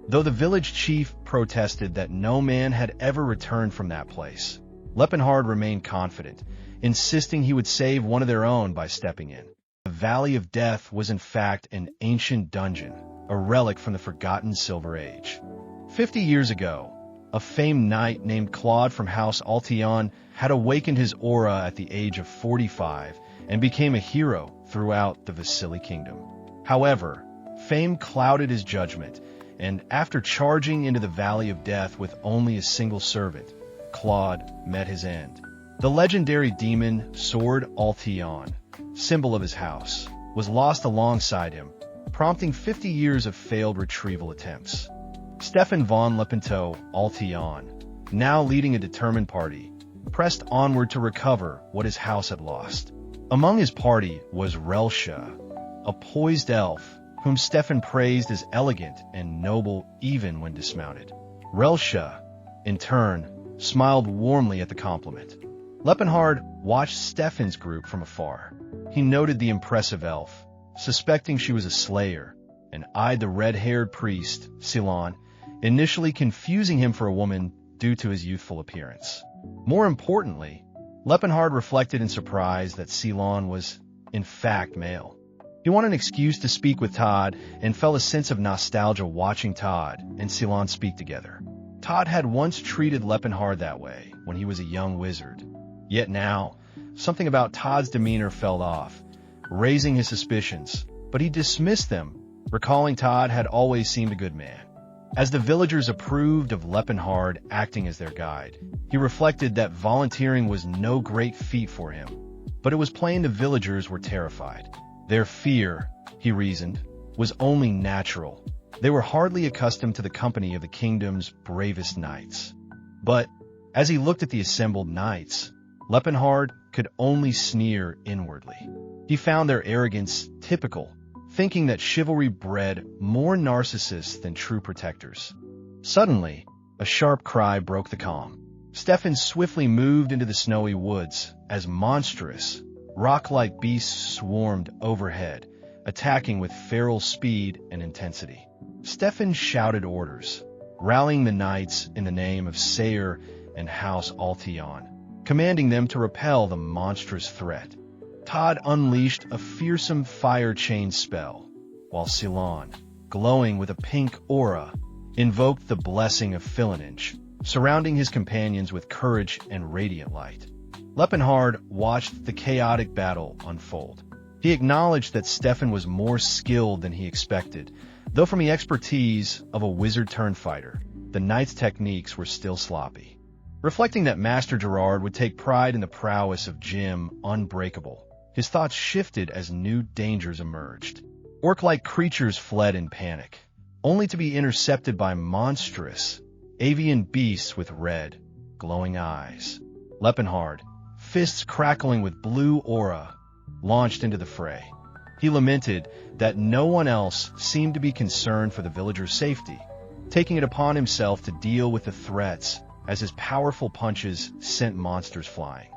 though the village chief protested that no man had ever returned from that place. Laefenhart remained confident, insisting he would save one of their own by stepping in. The Valley of Death was in fact an ancient dungeon, a relic from the forgotten Silver Age. 50 years ago, a famed knight named Claude from House Altion had awakened his aura at the age of 45 and became a hero throughout the Vasily Kingdom. However, fame clouded his judgment, and after charging into the Valley of Death with only a single servant, Claude met his end. The legendary demon Sword Altion, symbol of his house, was lost alongside him, prompting 50 years of failed retrieval attempts. Stefan von Altion, now leading a determined party, pressed onward to recover what his house had lost. Among his party was Relsha, a poised elf whom Stefan praised as elegant and noble even when dismounted. Relsha, in turn, smiled warmly at the compliment. Laefenhart watched Stefan's group from afar. He noted the impressive elf, suspecting she was a slayer, and eyed the red-haired priest, Ceylon, initially confusing him for a woman due to his youthful appearance. More importantly, Laefenhart reflected in surprise that Ceylon was, in fact, male. He wanted an excuse to speak with Todd and felt a sense of nostalgia watching Todd and Ceylon speak together. Todd had once treated Laefenhart that way when he was a young wizard. Yet now, something about Todd's demeanor fell off, raising his suspicions, but he dismissed them, recalling Todd had always seemed a good man. As the villagers approved of Laefenhart acting as their guide, he reflected that volunteering was no great feat for him, but it was plain the villagers were terrified. Their fear, he reasoned, was only natural. They were hardly accustomed to the company of the kingdom's bravest knights. But as he looked at the assembled knights, Laefenhart could only sneer inwardly. He found their arrogance typical, thinking that chivalry bred more narcissists than true protectors. Suddenly, a sharp cry broke the calm. Stefan swiftly moved into the snowy woods as monstrous, rock-like beasts swarmed overhead, attacking with feral speed and intensity. Stefan shouted orders, rallying the knights in the name of Sayer and House Altion, commanding them to repel the monstrous threat. Todd unleashed a fearsome fire chain spell, while Ceylon, glowing with a pink aura, invoked the blessing of Philinage, surrounding his companions with courage and radiant light. Laefenhart watched the chaotic battle unfold. He acknowledged that Stefan was more skilled than he expected, though from the expertise of a wizard-turned-fighter, the knight's techniques were still sloppy. Reflecting that Master Gerard would take pride in the prowess of Jim Unbreakable, his thoughts shifted as new dangers emerged. Orc-like creatures fled in panic, only to be intercepted by monstrous, avian beasts with red, glowing eyes. Laefenhart, fists crackling with blue aura, launched into the fray. He lamented that no one else seemed to be concerned for the villagers' safety, taking it upon himself to deal with the threats as his powerful punches sent monsters flying.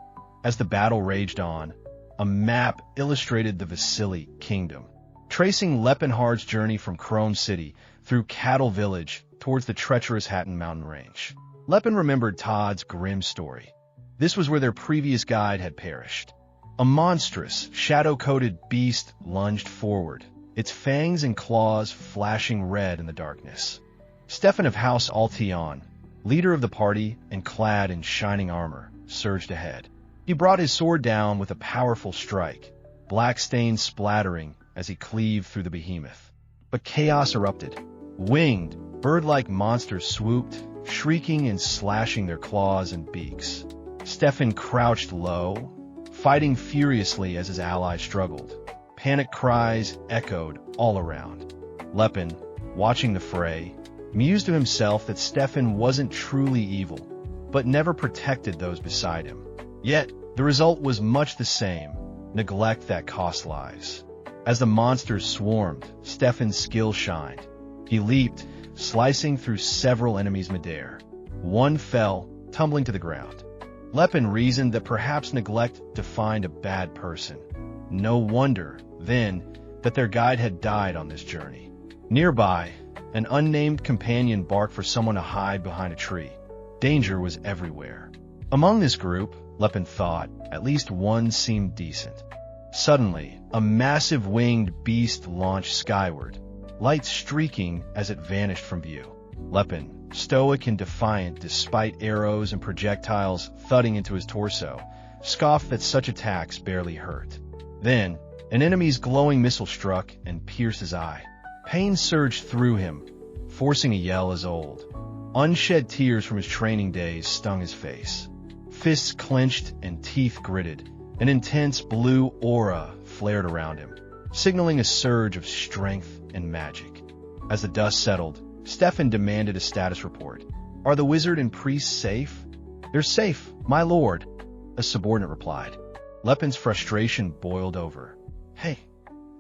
As the battle raged on, a map illustrated the Vasily kingdom, tracing Laefenhart's journey from Chrome City through Cattle Village towards the treacherous Hatton Mountain Range. Laefenhart remembered Todd's grim story. This was where their previous guide had perished. A monstrous, shadow-coated beast lunged forward, its fangs and claws flashing red in the darkness. Stefan of House Altion, leader of the party and clad in shining armor, surged ahead. He brought his sword down with a powerful strike, black stains splattering as he cleaved through the behemoth. But chaos erupted. Winged, bird-like monsters swooped, shrieking and slashing their claws and beaks. Stefan crouched low, fighting furiously as his allies struggled. Panic cries echoed all around. Laefenhart, watching the fray, mused to himself that Stefan wasn't truly evil, but never protected those beside him. Yet, the result was much the same, neglect that cost lives. As the monsters swarmed, Stefan's skill shined. He leaped, slicing through several enemies midair. One fell, tumbling to the ground. Laefenhart reasoned that perhaps neglect defined a bad person. No wonder, then, that their guide had died on this journey. Nearby, an unnamed companion barked for someone to hide behind a tree. Danger was everywhere. Among this group, Laefenhart thought, at least one seemed decent. Suddenly, a massive winged beast launched skyward, light streaking as it vanished from view. Laefenhart, stoic and defiant despite arrows and projectiles thudding into his torso, scoffed that such attacks barely hurt. Then, an enemy's glowing missile struck and pierced his eye. Pain surged through him, forcing a yell as old. Unshed tears from his training days stung his face. Fists clenched and teeth gritted. An intense blue aura flared around him, signaling a surge of strength and magic. As the dust settled, Stefan demanded a status report. Are the wizard and priest safe? They're safe, my lord, a subordinate replied. Lepen's frustration boiled over. Hey,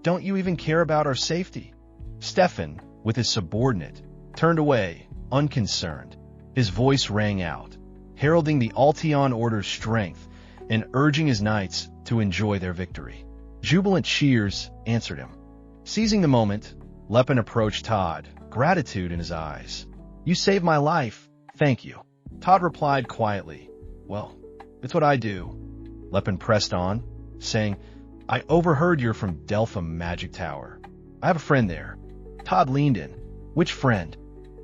don't you even care about our safety? Stefan, with his subordinate, turned away, unconcerned. His voice rang out, heralding the Altion Order's strength and urging his knights to enjoy their victory. Jubilant cheers answered him. Seizing the moment, Lepen approached Todd, gratitude in his eyes. You saved my life, thank you. Todd replied quietly. Well, it's what I do. Lepen pressed on, saying, I overheard you're from Delpha Magic Tower. I have a friend there. Todd leaned in. Which friend?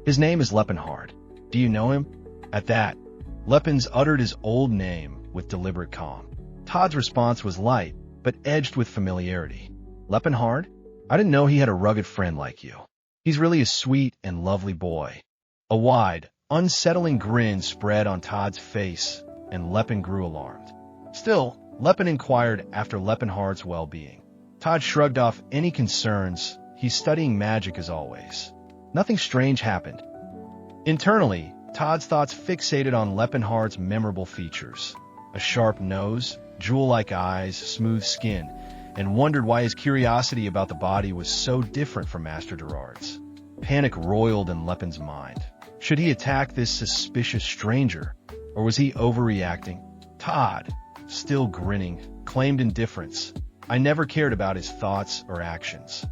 His name is Laefenhart. Do you know him? At that, Lepens uttered his old name with deliberate calm. Todd's response was light, but edged with familiarity. Laefenhart? I didn't know he had a rugged friend like you. He's really a sweet and lovely boy. A wide, unsettling grin spread on Todd's face, and Lepen grew alarmed. Still, Lepen inquired after Laefenhart's well-being. Todd shrugged off any concerns. He's studying magic as always. Nothing strange happened. Internally, Todd's thoughts fixated on Laefenhart's memorable features. A sharp nose, jewel-like eyes, smooth skin, and wondered why his curiosity about the body was so different from Master Gerard's. Panic roiled in Lepen's mind. Should he attack this suspicious stranger, or was he overreacting? Todd, still grinning, claimed indifference. I never cared about his thoughts or actions.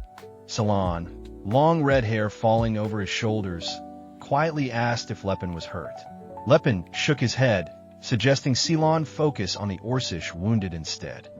Salon, long red hair falling over his shoulders, quietly asked if Lepen was hurt. Lepen shook his head, suggesting Ceylon focus on the Orcish wounded instead.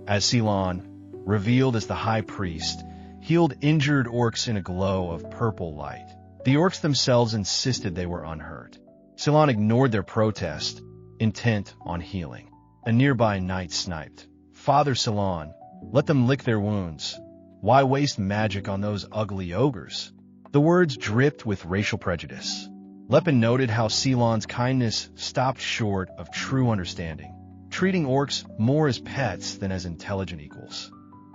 As Ceylon, revealed as the high priest, healed injured orcs in a glow of purple light, the orcs themselves insisted they were unhurt. Ceylon ignored their protest, intent on healing. A nearby knight sniped. Father Ceylon, let them lick their wounds. Why waste magic on those ugly ogres? The words dripped with racial prejudice. Lepen noted how Ceylon's kindness stopped short of true understanding, treating orcs more as pets than as intelligent equals.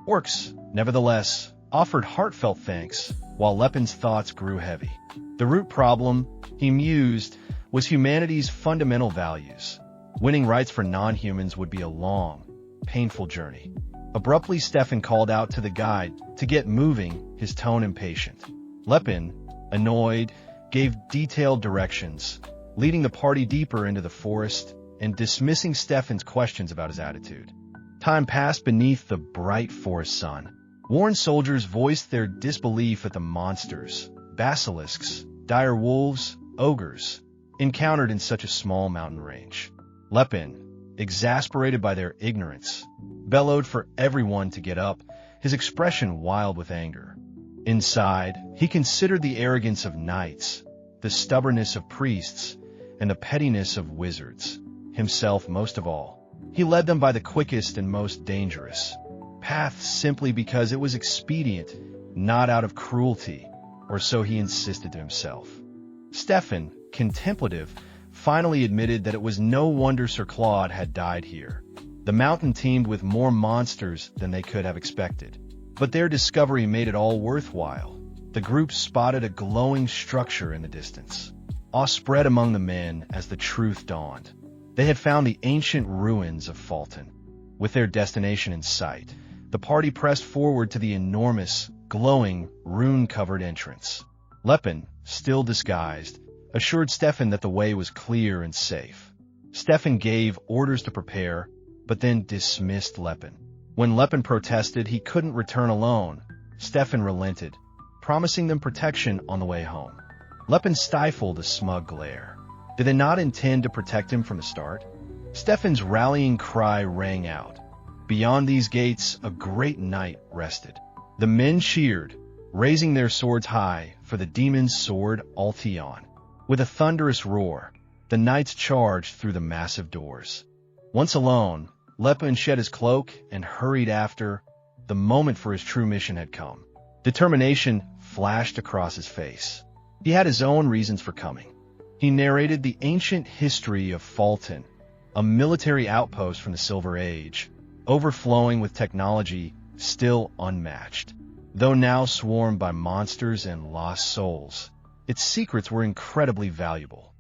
Orcs, nevertheless, offered heartfelt thanks, while Lepen's thoughts grew heavy. The root problem, he mused, was humanity's fundamental values. Winning rights for non-humans would be a long, painful journey. Abruptly, Stefan called out to the guide to get moving, his tone impatient. Lepen, annoyed, gave detailed directions, leading the party deeper into the forest and dismissing Stefan's questions about his attitude. Time passed beneath the bright forest sun. Worn soldiers voiced their disbelief at the monsters, basilisks, dire wolves, ogres, encountered in such a small mountain range. Lepen, exasperated by their ignorance, bellowed for everyone to get up, his expression wild with anger. Inside, he considered the arrogance of knights, the stubbornness of priests, and the pettiness of wizards, himself most of all. He led them by the quickest and most dangerous path simply because it was expedient, not out of cruelty, or so he insisted to himself. Stefan, contemplative, finally admitted that it was no wonder Sir Claude had died here. The mountain teemed with more monsters than they could have expected. But their discovery made it all worthwhile. The group spotted a glowing structure in the distance. Awe spread among the men as the truth dawned. They had found the ancient ruins of Fulton. With their destination in sight, the party pressed forward to the enormous, glowing, rune-covered entrance. Lepen, still disguised, assured Stefan that the way was clear and safe. Stefan gave orders to prepare, but then dismissed Lepen. When Lepen protested he couldn't return alone, Stefan relented, promising them protection on the way home. Lepen stifled a smug glare. Did they not intend to protect him from the start? Stefan's rallying cry rang out. Beyond these gates, a great night rested. The men cheered, raising their swords high for the demon's sword Altion. With a thunderous roar, the knights charged through the massive doors. Once alone, Lepen shed his cloak and hurried after. The moment for his true mission had come. Determination flashed across his face. He had his own reasons for coming. He narrated the ancient history of Fulton, a military outpost from the Silver Age, overflowing with technology still unmatched. Though now swarmed by monsters and lost souls, its secrets were incredibly valuable.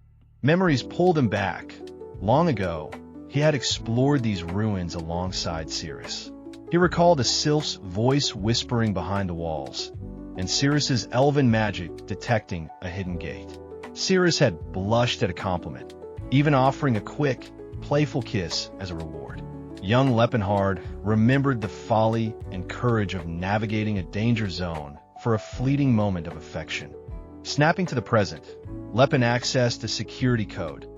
Memories pulled him back. Long ago, he had explored these ruins alongside Cirrus. He recalled a sylph's voice whispering behind the walls, and Cirrus's elven magic detecting a hidden gate. Cirrus had blushed at a compliment, even offering a quick, playful kiss as a reward. Young Laefenhart remembered the folly and courage of navigating a danger zone for a fleeting moment of affection. Snapping to the present, Lepen accessed a security code,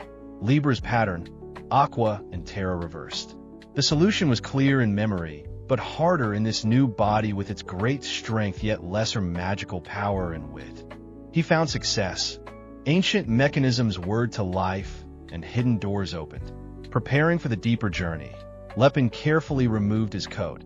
Libra's pattern, Aqua and Terra reversed. The solution was clear in memory, but harder in this new body with its great strength yet lesser magical power and wit. He found success. Ancient mechanisms whirred to life, and hidden doors opened. Preparing for the deeper journey, Lepen carefully removed his coat,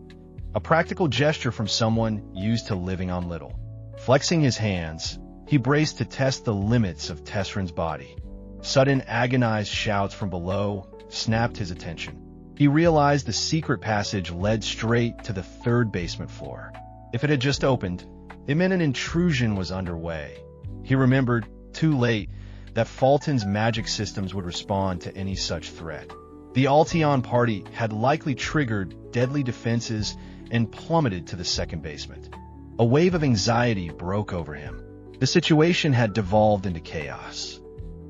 a practical gesture from someone used to living on little. Flexing his hands, he braced to test the limits of Tesron's body. Sudden agonized shouts from below snapped his attention. He realized the secret passage led straight to the third basement floor. If it had just opened, it meant an intrusion was underway. He remembered, too late, that Fulton's magic systems would respond to any such threat. The Altion party had likely triggered deadly defenses and plummeted to the second basement. A wave of anxiety broke over him. The situation had devolved into chaos.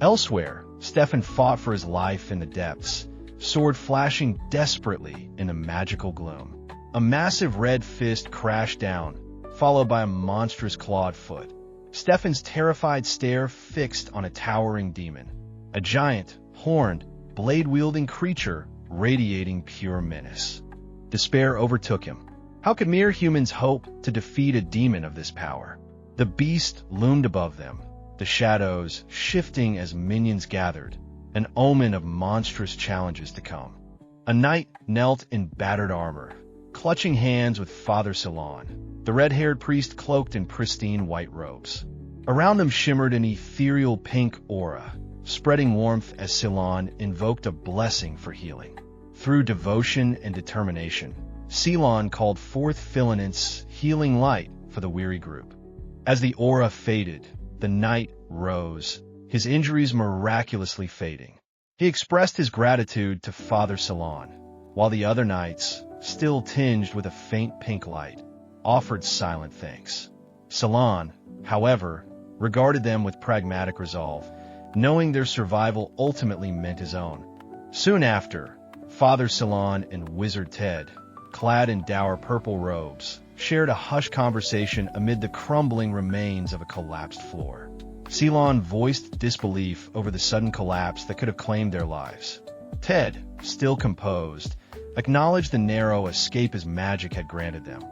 Elsewhere, Stefan fought for his life in the depths, sword flashing desperately in the magical gloom. A massive red fist crashed down, followed by a monstrous clawed foot. Stefan's terrified stare fixed on a towering demon, a giant, horned, blade-wielding creature radiating pure menace. Despair overtook him. How could mere humans hope to defeat a demon of this power? The beast loomed above them, the shadows shifting as minions gathered, an omen of monstrous challenges to come. A knight knelt in battered armor, clutching hands with Father Salon, the red-haired priest cloaked in pristine white robes. Around him shimmered an ethereal pink aura, spreading warmth as Ceylon invoked a blessing for healing. Through devotion and determination, Ceylon called forth Philinant's healing light for the weary group. As the aura faded, the knight rose, his injuries miraculously fading. He expressed his gratitude to Father Ceylon, while the other knights, still tinged with a faint pink light, offered silent thanks. Ceylon, however, regarded them with pragmatic resolve, knowing their survival ultimately meant his own. Soon after, Father Ceylon and Wizard Ted, clad in dour purple robes, shared a hushed conversation amid the crumbling remains of a collapsed floor. Ceylon voiced disbelief over the sudden collapse that could have claimed their lives. Ted, still composed, acknowledged the narrow escape his magic had granted them,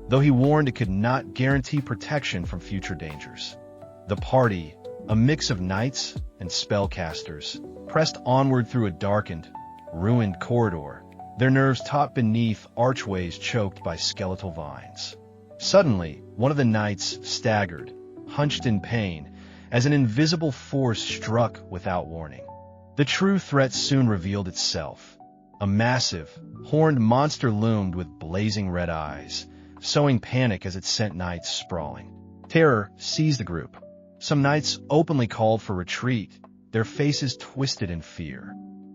though he warned it could not guarantee protection from future dangers. The party, a mix of knights and spellcasters, pressed onward through a darkened, ruined corridor, their nerves taut beneath archways choked by skeletal vines. Suddenly, one of the knights staggered, hunched in pain, as an invisible force struck without warning. The true threat soon revealed itself. A massive, horned monster loomed with blazing red eyes, sowing panic as it sent knights sprawling. Terror seized the group. Some knights openly called for retreat, their faces twisted in fear.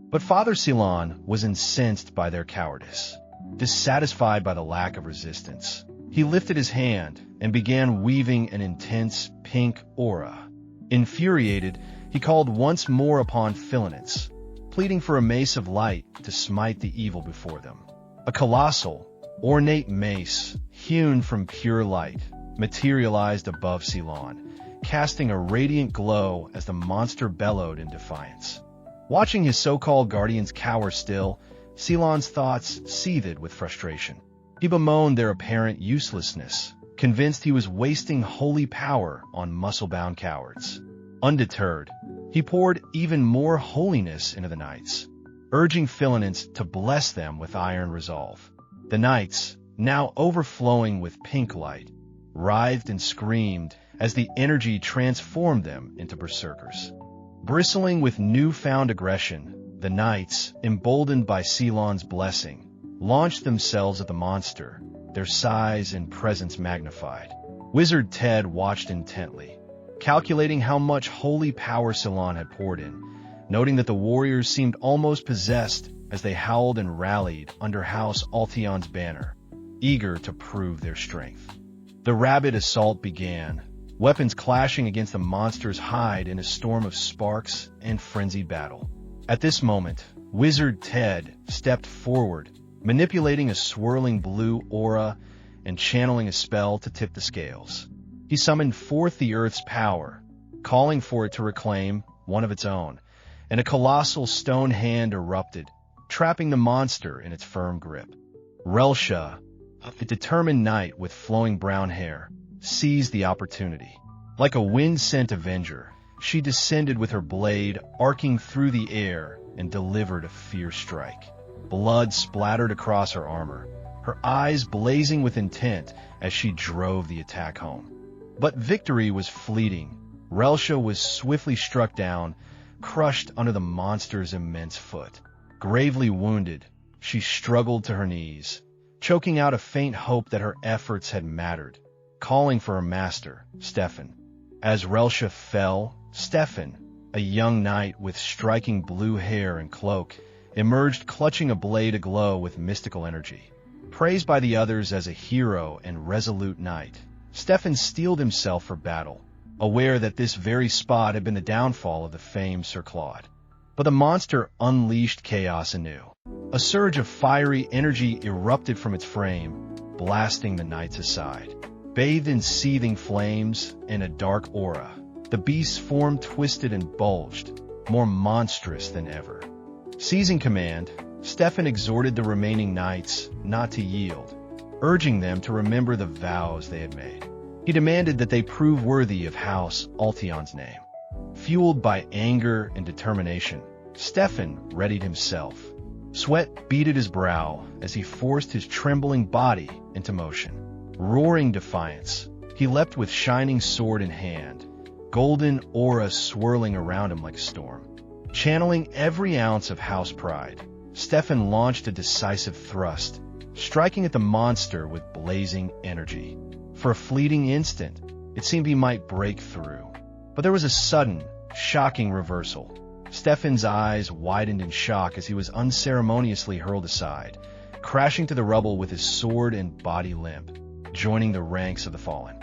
But Father Ceylon was incensed by their cowardice. Dissatisfied by the lack of resistance, he lifted his hand and began weaving an intense pink aura. Infuriated, he called once more upon Philinants, pleading for a mace of light to smite the evil before them. A colossal, ornate mace, hewn from pure light, materialized above Ceylon, casting a radiant glow as the monster bellowed in defiance. Watching his so-called guardians cower still, Ceylon's thoughts seethed with frustration. He bemoaned their apparent uselessness, convinced he was wasting holy power on muscle-bound cowards. Undeterred, he poured even more holiness into the knights, urging Philinants to bless them with iron resolve. The knights, now overflowing with pink light, writhed and screamed as the energy transformed them into berserkers. Bristling with newfound aggression, the knights, emboldened by Ceylon's blessing, launched themselves at the monster, their size and presence magnified. Wizard Ted watched intently, calculating how much holy power Ceylon had poured in, noting that the warriors seemed almost possessed as they howled and rallied under House Altion's banner, eager to prove their strength. The rabid assault began, weapons clashing against the monster's hide in a storm of sparks and frenzied battle. At this moment, Wizard Ted stepped forward, manipulating a swirling blue aura and channeling a spell to tip the scales. He summoned forth the Earth's power, calling for it to reclaim one of its own, and a colossal stone hand erupted, trapping the monster in its firm grip. Relsha, a determined knight with flowing brown hair, seized the opportunity. Like a wind-sent avenger, she descended with her blade arcing through the air and delivered a fierce strike. Blood splattered across her armor, her eyes blazing with intent as she drove the attack home. But victory was fleeting. Relsha was swiftly struck down, crushed under the monster's immense foot. Gravely wounded, she struggled to her knees, choking out a faint hope that her efforts had mattered, calling for her master, Stefan. As Relsha fell, Stefan, a young knight with striking blue hair and cloak, emerged clutching a blade aglow with mystical energy. Praised by the others as a hero and resolute knight, Stefan steeled himself for battle, aware that this very spot had been the downfall of the famed Sir Claude. But the monster unleashed chaos anew. A surge of fiery energy erupted from its frame, blasting the knights aside. Bathed in seething flames and a dark aura, the beast's form twisted and bulged, more monstrous than ever. Seizing command, Stefan exhorted the remaining knights not to yield, urging them to remember the vows they had made. He demanded that they prove worthy of House Altion's name. Fueled by anger and determination, Stefan readied himself. Sweat beaded his brow as he forced his trembling body into motion. Roaring defiance, he leapt with shining sword in hand, golden aura swirling around him like a storm. Channeling every ounce of house pride, Stefan launched a decisive thrust, striking at the monster with blazing energy. For a fleeting instant, it seemed he might break through. But there was a sudden, shocking reversal. Stefan's eyes widened in shock as he was unceremoniously hurled aside, crashing to the rubble with his sword and body limp, joining the ranks of the fallen.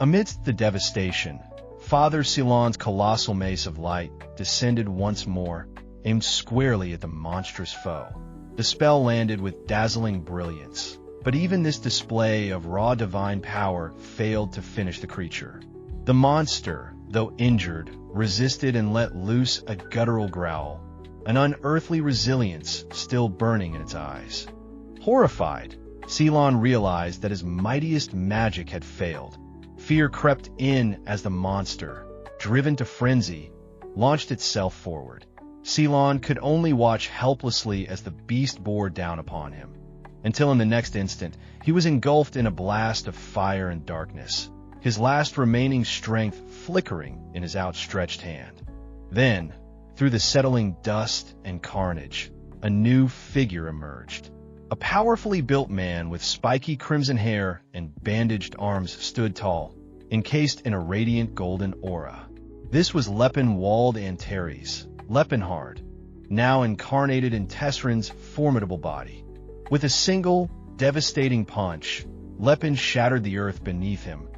Amidst the devastation, Father Ceylon's colossal mace of light descended once more, aimed squarely at the monstrous foe. The spell landed with dazzling brilliance, but even this display of raw divine power failed to finish the creature. The monster, though injured, resisted and let loose a guttural growl, an unearthly resilience still burning in its eyes. Horrified, Ceylon realized that his mightiest magic had failed. Fear crept in as the monster, driven to frenzy, launched itself forward. Ceylon could only watch helplessly as the beast bore down upon him, until in the next instant he was engulfed in a blast of fire and darkness, his last remaining strength flickering in his outstretched hand. Then, through the settling dust and carnage, a new figure emerged. A powerfully built man with spiky crimson hair and bandaged arms stood tall, encased in a radiant golden aura. This was Laefenhart, now incarnated in Tesron's formidable body. With a single, devastating punch, Lepen shattered the earth beneath him,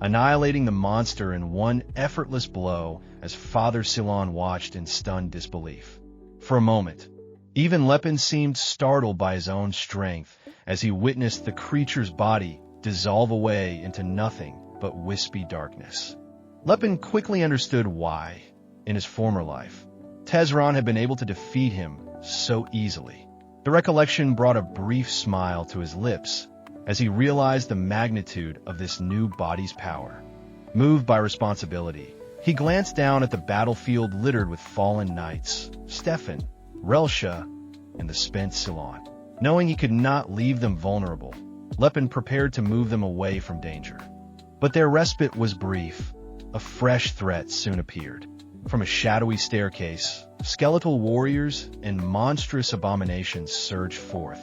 annihilating the monster in one effortless blow as Father Ceylon watched in stunned disbelief. For a moment, even Lepen seemed startled by his own strength as he witnessed the creature's body dissolve away into nothing but wispy darkness. Lepen quickly understood why, in his former life, Tesron had been able to defeat him so easily. The recollection brought a brief smile to his lips as he realized the magnitude of this new body's power. Moved by responsibility, he glanced down at the battlefield littered with fallen knights, Stefan, Relsha, and the spent Ceylon. Knowing he could not leave them vulnerable, Lepen prepared to move them away from danger. But their respite was brief. A fresh threat soon appeared. From a shadowy staircase, skeletal warriors and monstrous abominations surged forth,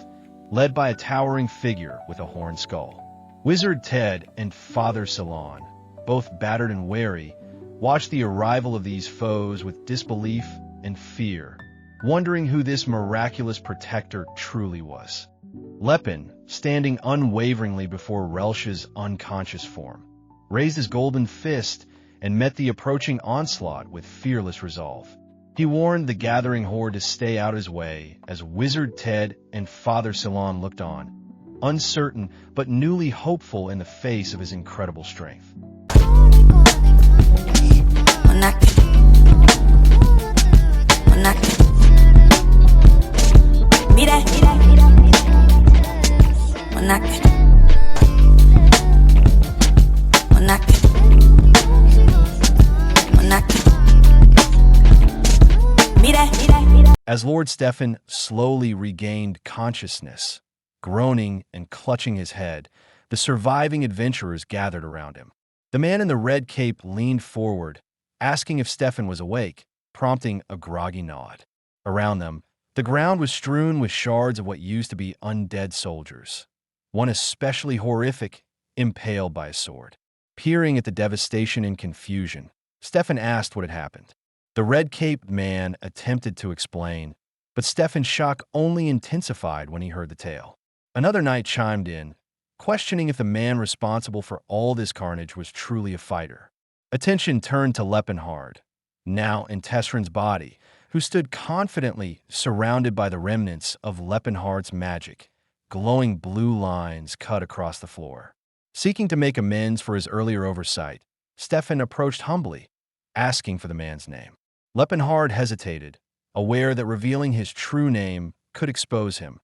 led by a towering figure with a horned skull. Wizard Ted and Father Ceylon, both battered and wary, watched the arrival of these foes with disbelief and fear, wondering who this miraculous protector truly was. Lepin, standing unwaveringly before Relsh's unconscious form, raised his golden fist and met the approaching onslaught with fearless resolve. He warned the gathering horde to stay out of his way as Wizard Ted and Father Ceylon looked on, uncertain but newly hopeful in the face of his incredible strength. As Lord Stefan slowly regained consciousness, groaning and clutching his head, the surviving adventurers gathered around him. The man in the red cape leaned forward, asking if Stefan was awake, prompting a groggy nod. Around them, the ground was strewn with shards of what used to be undead soldiers, one especially horrific, impaled by a sword. Peering at the devastation and confusion, Stefan asked what had happened. The red-caped man attempted to explain, but Stefan's shock only intensified when he heard the tale. Another knight chimed in, questioning if the man responsible for all this carnage was truly a fighter. Attention turned to Laefenhart, now in Tesron's body, who stood confidently surrounded by the remnants of Laefenhart's magic, glowing blue lines cut across the floor. Seeking to make amends for his earlier oversight, Stefan approached humbly, asking for the man's name. Laefenhart hesitated, aware that revealing his true name could expose him,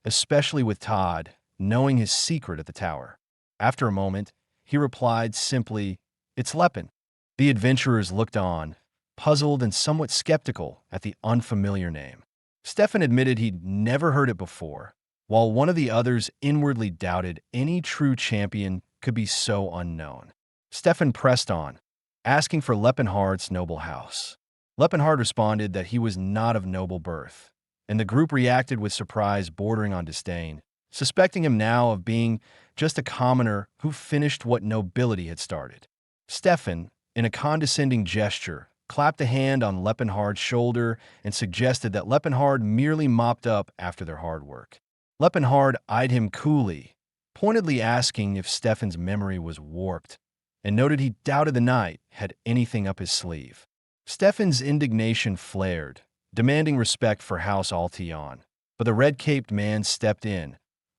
especially with Todd knowing his secret at the tower. After a moment, he replied simply, "It's Lepin." The adventurers looked on, puzzled and somewhat skeptical at the unfamiliar name. Stefan admitted he'd never heard it before, while one of the others inwardly doubted any true champion could be so unknown. Stefan pressed on, asking for Laefenhart's noble house. Laefenhart responded that he was not of noble birth, and the group reacted with surprise bordering on disdain, suspecting him now of being just a commoner who finished what nobility had started. Stefan, in a condescending gesture, clapped a hand on Laefenhart's shoulder and suggested that Laefenhart merely mopped up after their hard work. Laefenhart eyed him coolly, pointedly asking if Stefan's memory was warped, and noted he doubted the knight had anything up his sleeve. Stefan's indignation flared, demanding respect for House Altion, but the red-caped man stepped in,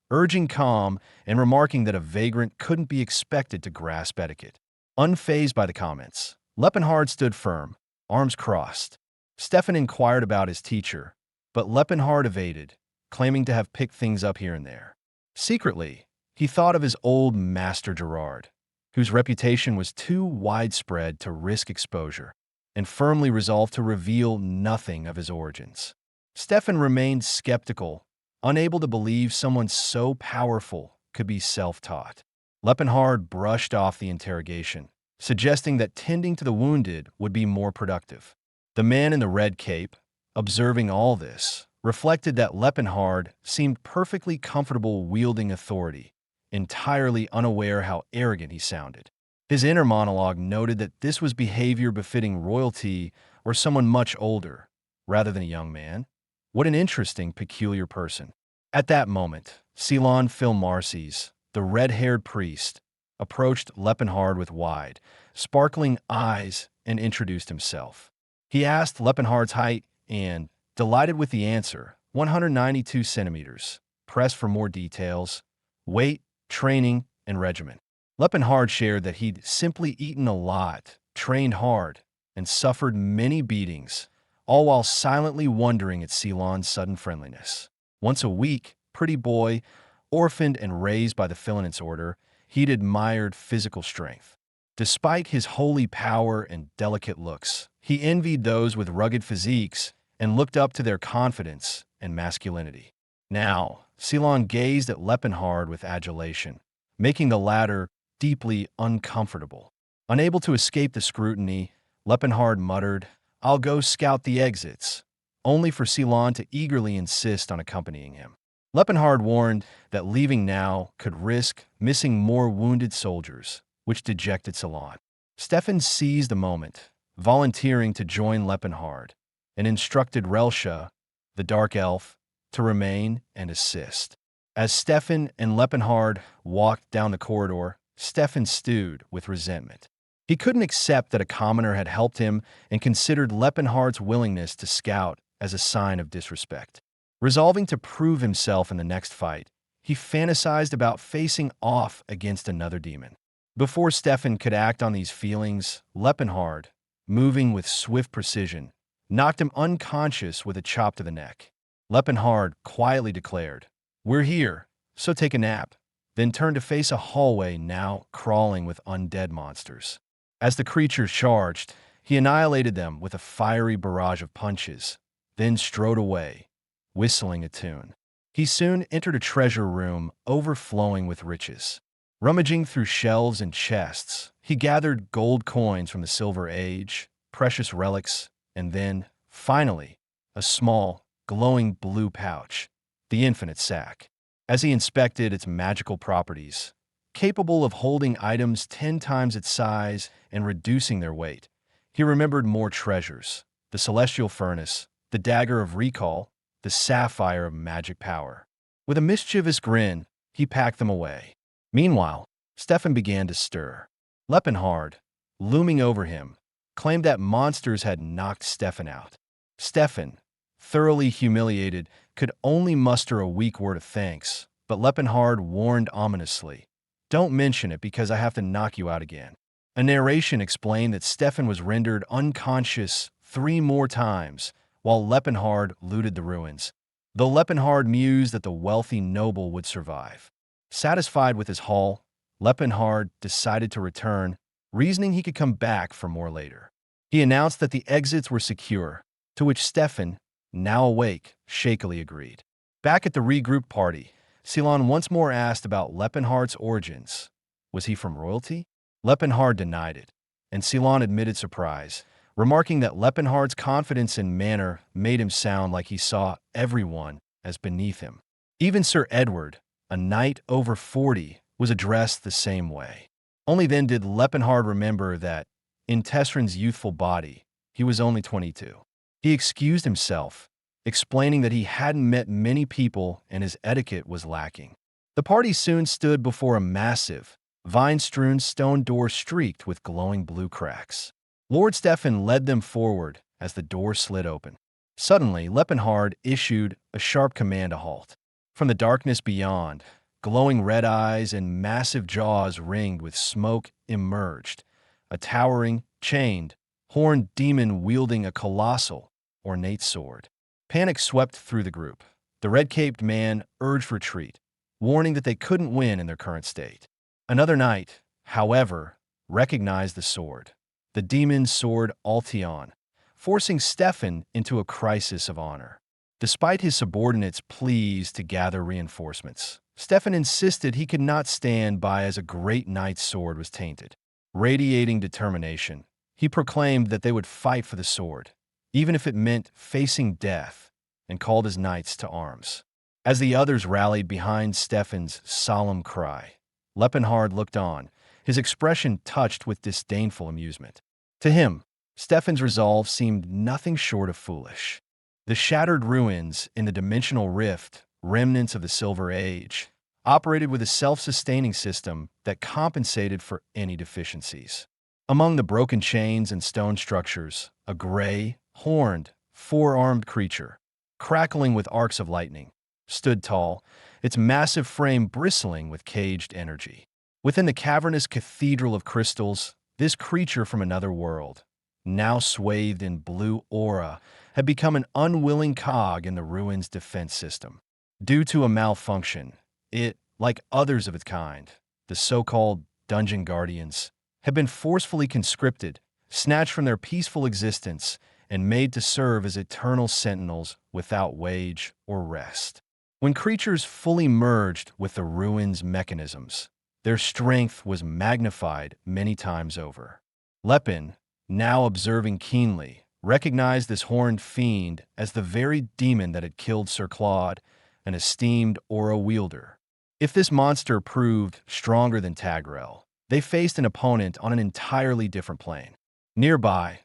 urging calm and remarking that a vagrant couldn't be expected to grasp etiquette. Unfazed by the comments, Laefenhart stood firm, arms crossed. Stefan inquired about his teacher, but Laefenhart evaded, claiming to have picked things up here and there. Secretly, he thought of his old master Gerard, whose reputation was too widespread to risk exposure, and firmly resolved to reveal nothing of his origins. Stefan remained skeptical, unable to believe someone so powerful could be self-taught. Laefenhart brushed off the interrogation, suggesting that tending to the wounded would be more productive. The man in the red cape, observing all this, reflected that Laefenhart seemed perfectly comfortable wielding authority, entirely unaware how arrogant he sounded. His inner monologue noted that this was behavior befitting royalty or someone much older, rather than a young man. What an interesting, peculiar person. At that moment, Ceylon Philmarces, the red-haired priest, approached Laefenhart with wide, sparkling eyes and introduced himself. He asked Laefenhart's height and, delighted with the answer, 192 centimeters, pressed for more details, weight, training, and regimen. Laefenhart shared that he'd simply eaten a lot, trained hard, and suffered many beatings, all while silently wondering at Ceylon's sudden friendliness. Once a week, pretty boy, orphaned and raised by the Philinance Order, he'd admired physical strength. Despite his holy power and delicate looks, he envied those with rugged physiques and looked up to their confidence and masculinity. Now, Ceylon gazed at Laefenhart with adulation, making the latter deeply uncomfortable. Unable to escape the scrutiny, Laefenhart muttered, "I'll go scout the exits," only for Ceylon to eagerly insist on accompanying him. Laefenhart warned that leaving now could risk missing more wounded soldiers, which dejected Ceylon. Stefan seized the moment, volunteering to join Laefenhart, and instructed Relsha, the dark elf, to remain and assist. As Stefan and Laefenhart walked down the corridor, Stefan stewed with resentment. He couldn't accept that a commoner had helped him and considered Laefenhart's willingness to scout as a sign of disrespect. Resolving to prove himself in the next fight, he fantasized about facing off against another demon. Before Stefan could act on these feelings, Laefenhart, moving with swift precision, knocked him unconscious with a chop to the neck. Laefenhart quietly declared, "We're here, so take a nap," then turned to face a hallway now crawling with undead monsters. As the creatures charged, he annihilated them with a fiery barrage of punches, then strode away, whistling a tune. He soon entered a treasure room overflowing with riches. Rummaging through shelves and chests, he gathered gold coins from the Silver Age, precious relics, and then, finally, a small, glowing blue pouch, the Infinite Sack. As he inspected its magical properties, capable of holding items 10 times its size and reducing their weight, he remembered more treasures: the Celestial Furnace, the Dagger of Recall, the Sapphire of Magic Power. With a mischievous grin, he packed them away. Meanwhile, Stefan began to stir. Laefenhart, looming over him, claimed that monsters had knocked Stefan out. Stefan, thoroughly humiliated, could only muster a weak word of thanks, but Laefenhart warned ominously, "Don't mention it because I have to knock you out again." A narration explained that Stefan was rendered unconscious 3 more times while Laefenhart looted the ruins, though Laefenhart mused that the wealthy noble would survive. Satisfied with his haul, Laefenhart decided to return, reasoning he could come back for more later. He announced that the exits were secure, to which Stefan, now awake, shakily agreed. Back at the regrouped party, Ceylon once more asked about Laefenhart's origins. Was he from royalty? Laefenhart denied it, and Ceylon admitted surprise, remarking that Laefenhart's confidence and manner made him sound like he saw everyone as beneath him. Even Sir Edward, a knight over 40, was addressed the same way. Only then did Laefenhart remember that, in Tesron's youthful body, he was only 22. He excused himself, explaining that he hadn't met many people and his etiquette was lacking. The party soon stood before a massive, vine-strewn stone door streaked with glowing blue cracks. Lord Stefan led them forward as the door slid open. Suddenly, Laefenhart issued a sharp command to halt. From the darkness beyond, glowing red eyes and massive jaws ringed with smoke emerged, a towering, chained, horned demon wielding a colossal, ornate sword. Panic swept through the group. The red-caped man urged retreat, warning that they couldn't win in their current state. Another knight, however, recognized the sword, the demon's sword Altion, forcing Stefan into a crisis of honor. Despite his subordinates' pleas to gather reinforcements, Stefan insisted he could not stand by as a great knight's sword was tainted. Radiating determination, he proclaimed that they would fight for the sword, even if it meant facing death, and called his knights to arms. As the others rallied behind Stefan's solemn cry, Laefenhart looked on, his expression touched with disdainful amusement. To him, Stefan's resolve seemed nothing short of foolish. The shattered ruins in the dimensional rift, remnants of the Silver Age, operated with a self-sustaining system that compensated for any deficiencies. Among the broken chains and stone structures, a gray, horned, 4-armed creature, crackling with arcs of lightning, stood tall, its massive frame bristling with caged energy. Within the cavernous cathedral of crystals, this creature from another world, now swathed in blue aura, had become an unwilling cog in the ruins' defense system. Due to a malfunction, it, like others of its kind, the so-called dungeon guardians, had been forcefully conscripted, snatched from their peaceful existence, and made to serve as eternal sentinels without wage or rest. When creatures fully merged with the ruins' mechanisms, their strength was magnified many times over. Lepin, now observing keenly, recognized this horned fiend as the very demon that had killed Sir Claude, an esteemed aura wielder. If this monster proved stronger than Tagrel, they faced an opponent on an entirely different plane. Nearby,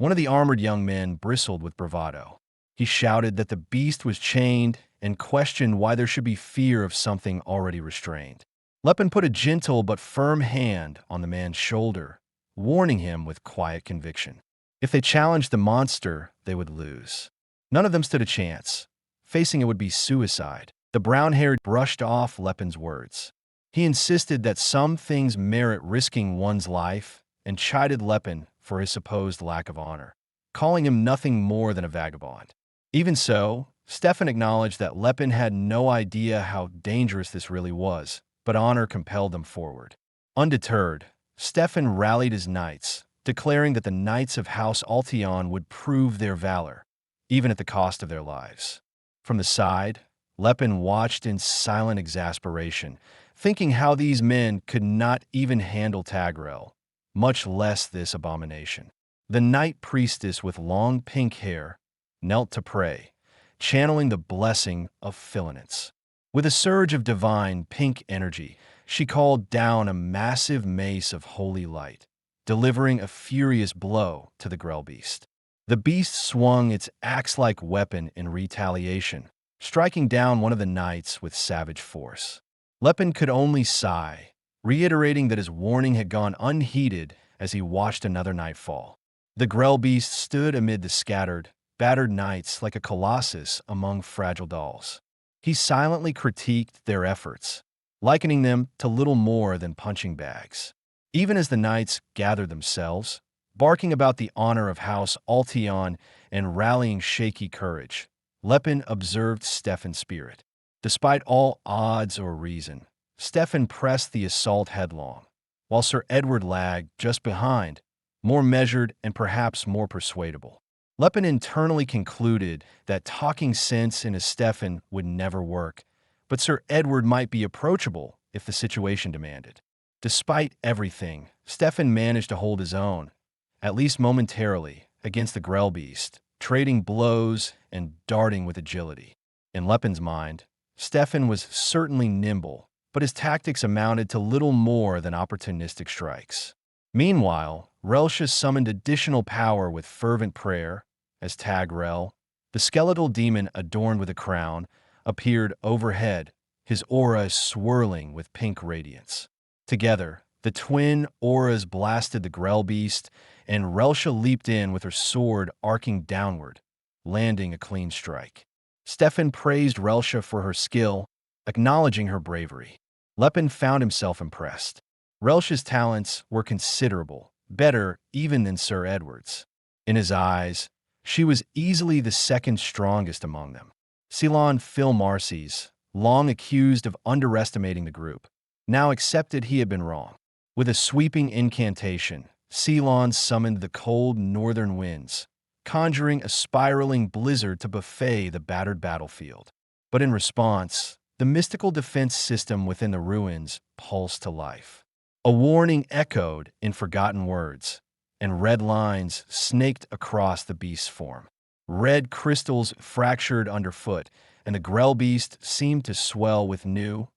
One of the armored young men bristled with bravado. He shouted that the beast was chained and questioned why there should be fear of something already restrained. Lepin put a gentle but firm hand on the man's shoulder, warning him with quiet conviction. If they challenged the monster, they would lose. None of them stood a chance. Facing it would be suicide. The brown-haired brushed off Lepin's words. He insisted that some things merit risking one's life and chided Lepin for his supposed lack of honor, calling him nothing more than a vagabond. Even so, Stefan acknowledged that Lepin had no idea how dangerous this really was, but honor compelled them forward. Undeterred, Stefan rallied his knights, declaring that the knights of House Altion would prove their valor, even at the cost of their lives. From the side, Lepin watched in silent exasperation, thinking how these men could not even handle Tagrel, much less this abomination. The knight priestess with long pink hair knelt to pray, channeling the blessing of Philinance. With a surge of divine pink energy, she called down a massive mace of holy light, delivering a furious blow to the Grell beast. The beast swung its axe-like weapon in retaliation, striking down one of the knights with savage force. Lepin could only sigh, reiterating that his warning had gone unheeded as he watched another knight fall. The Grell beast stood amid the scattered, battered knights like a colossus among fragile dolls. He silently critiqued their efforts, likening them to little more than punching bags. Even as the knights gathered themselves, barking about the honor of House Altion and rallying shaky courage, Lepin observed Stefan's spirit. Despite all odds or reason, Stefan pressed the assault headlong, while Sir Edward lagged just behind, more measured and perhaps more persuadable. Lepin internally concluded that talking sense into Stefan would never work, but Sir Edward might be approachable if the situation demanded. Despite everything, Stefan managed to hold his own, at least momentarily, against the Grell beast, trading blows and darting with agility. In Lepin's mind, Stefan was certainly nimble, but his tactics amounted to little more than opportunistic strikes. Meanwhile, Reltia summoned additional power with fervent prayer, as Tagrel, the skeletal demon adorned with a crown, appeared overhead, his aura swirling with pink radiance. Together, the twin auras blasted the Grell beast, and Reltia leaped in with her sword arcing downward, landing a clean strike. Stefan praised Reltia for her skill, acknowledging her bravery. Lepin found himself impressed. Reltia's talents were considerable, better even than Sir Edward's. In his eyes, she was easily the second strongest among them. Ceylon Phil Marcy's, long accused of underestimating the group, now accepted he had been wrong. With a sweeping incantation, Ceylon summoned the cold northern winds, conjuring a spiraling blizzard to buffet the battered battlefield. But in response, the mystical defense system within the ruins pulsed to life. A warning echoed in forgotten words, and red lines snaked across the beast's form. Red crystals fractured underfoot, and the Grell beast seemed to swell with new,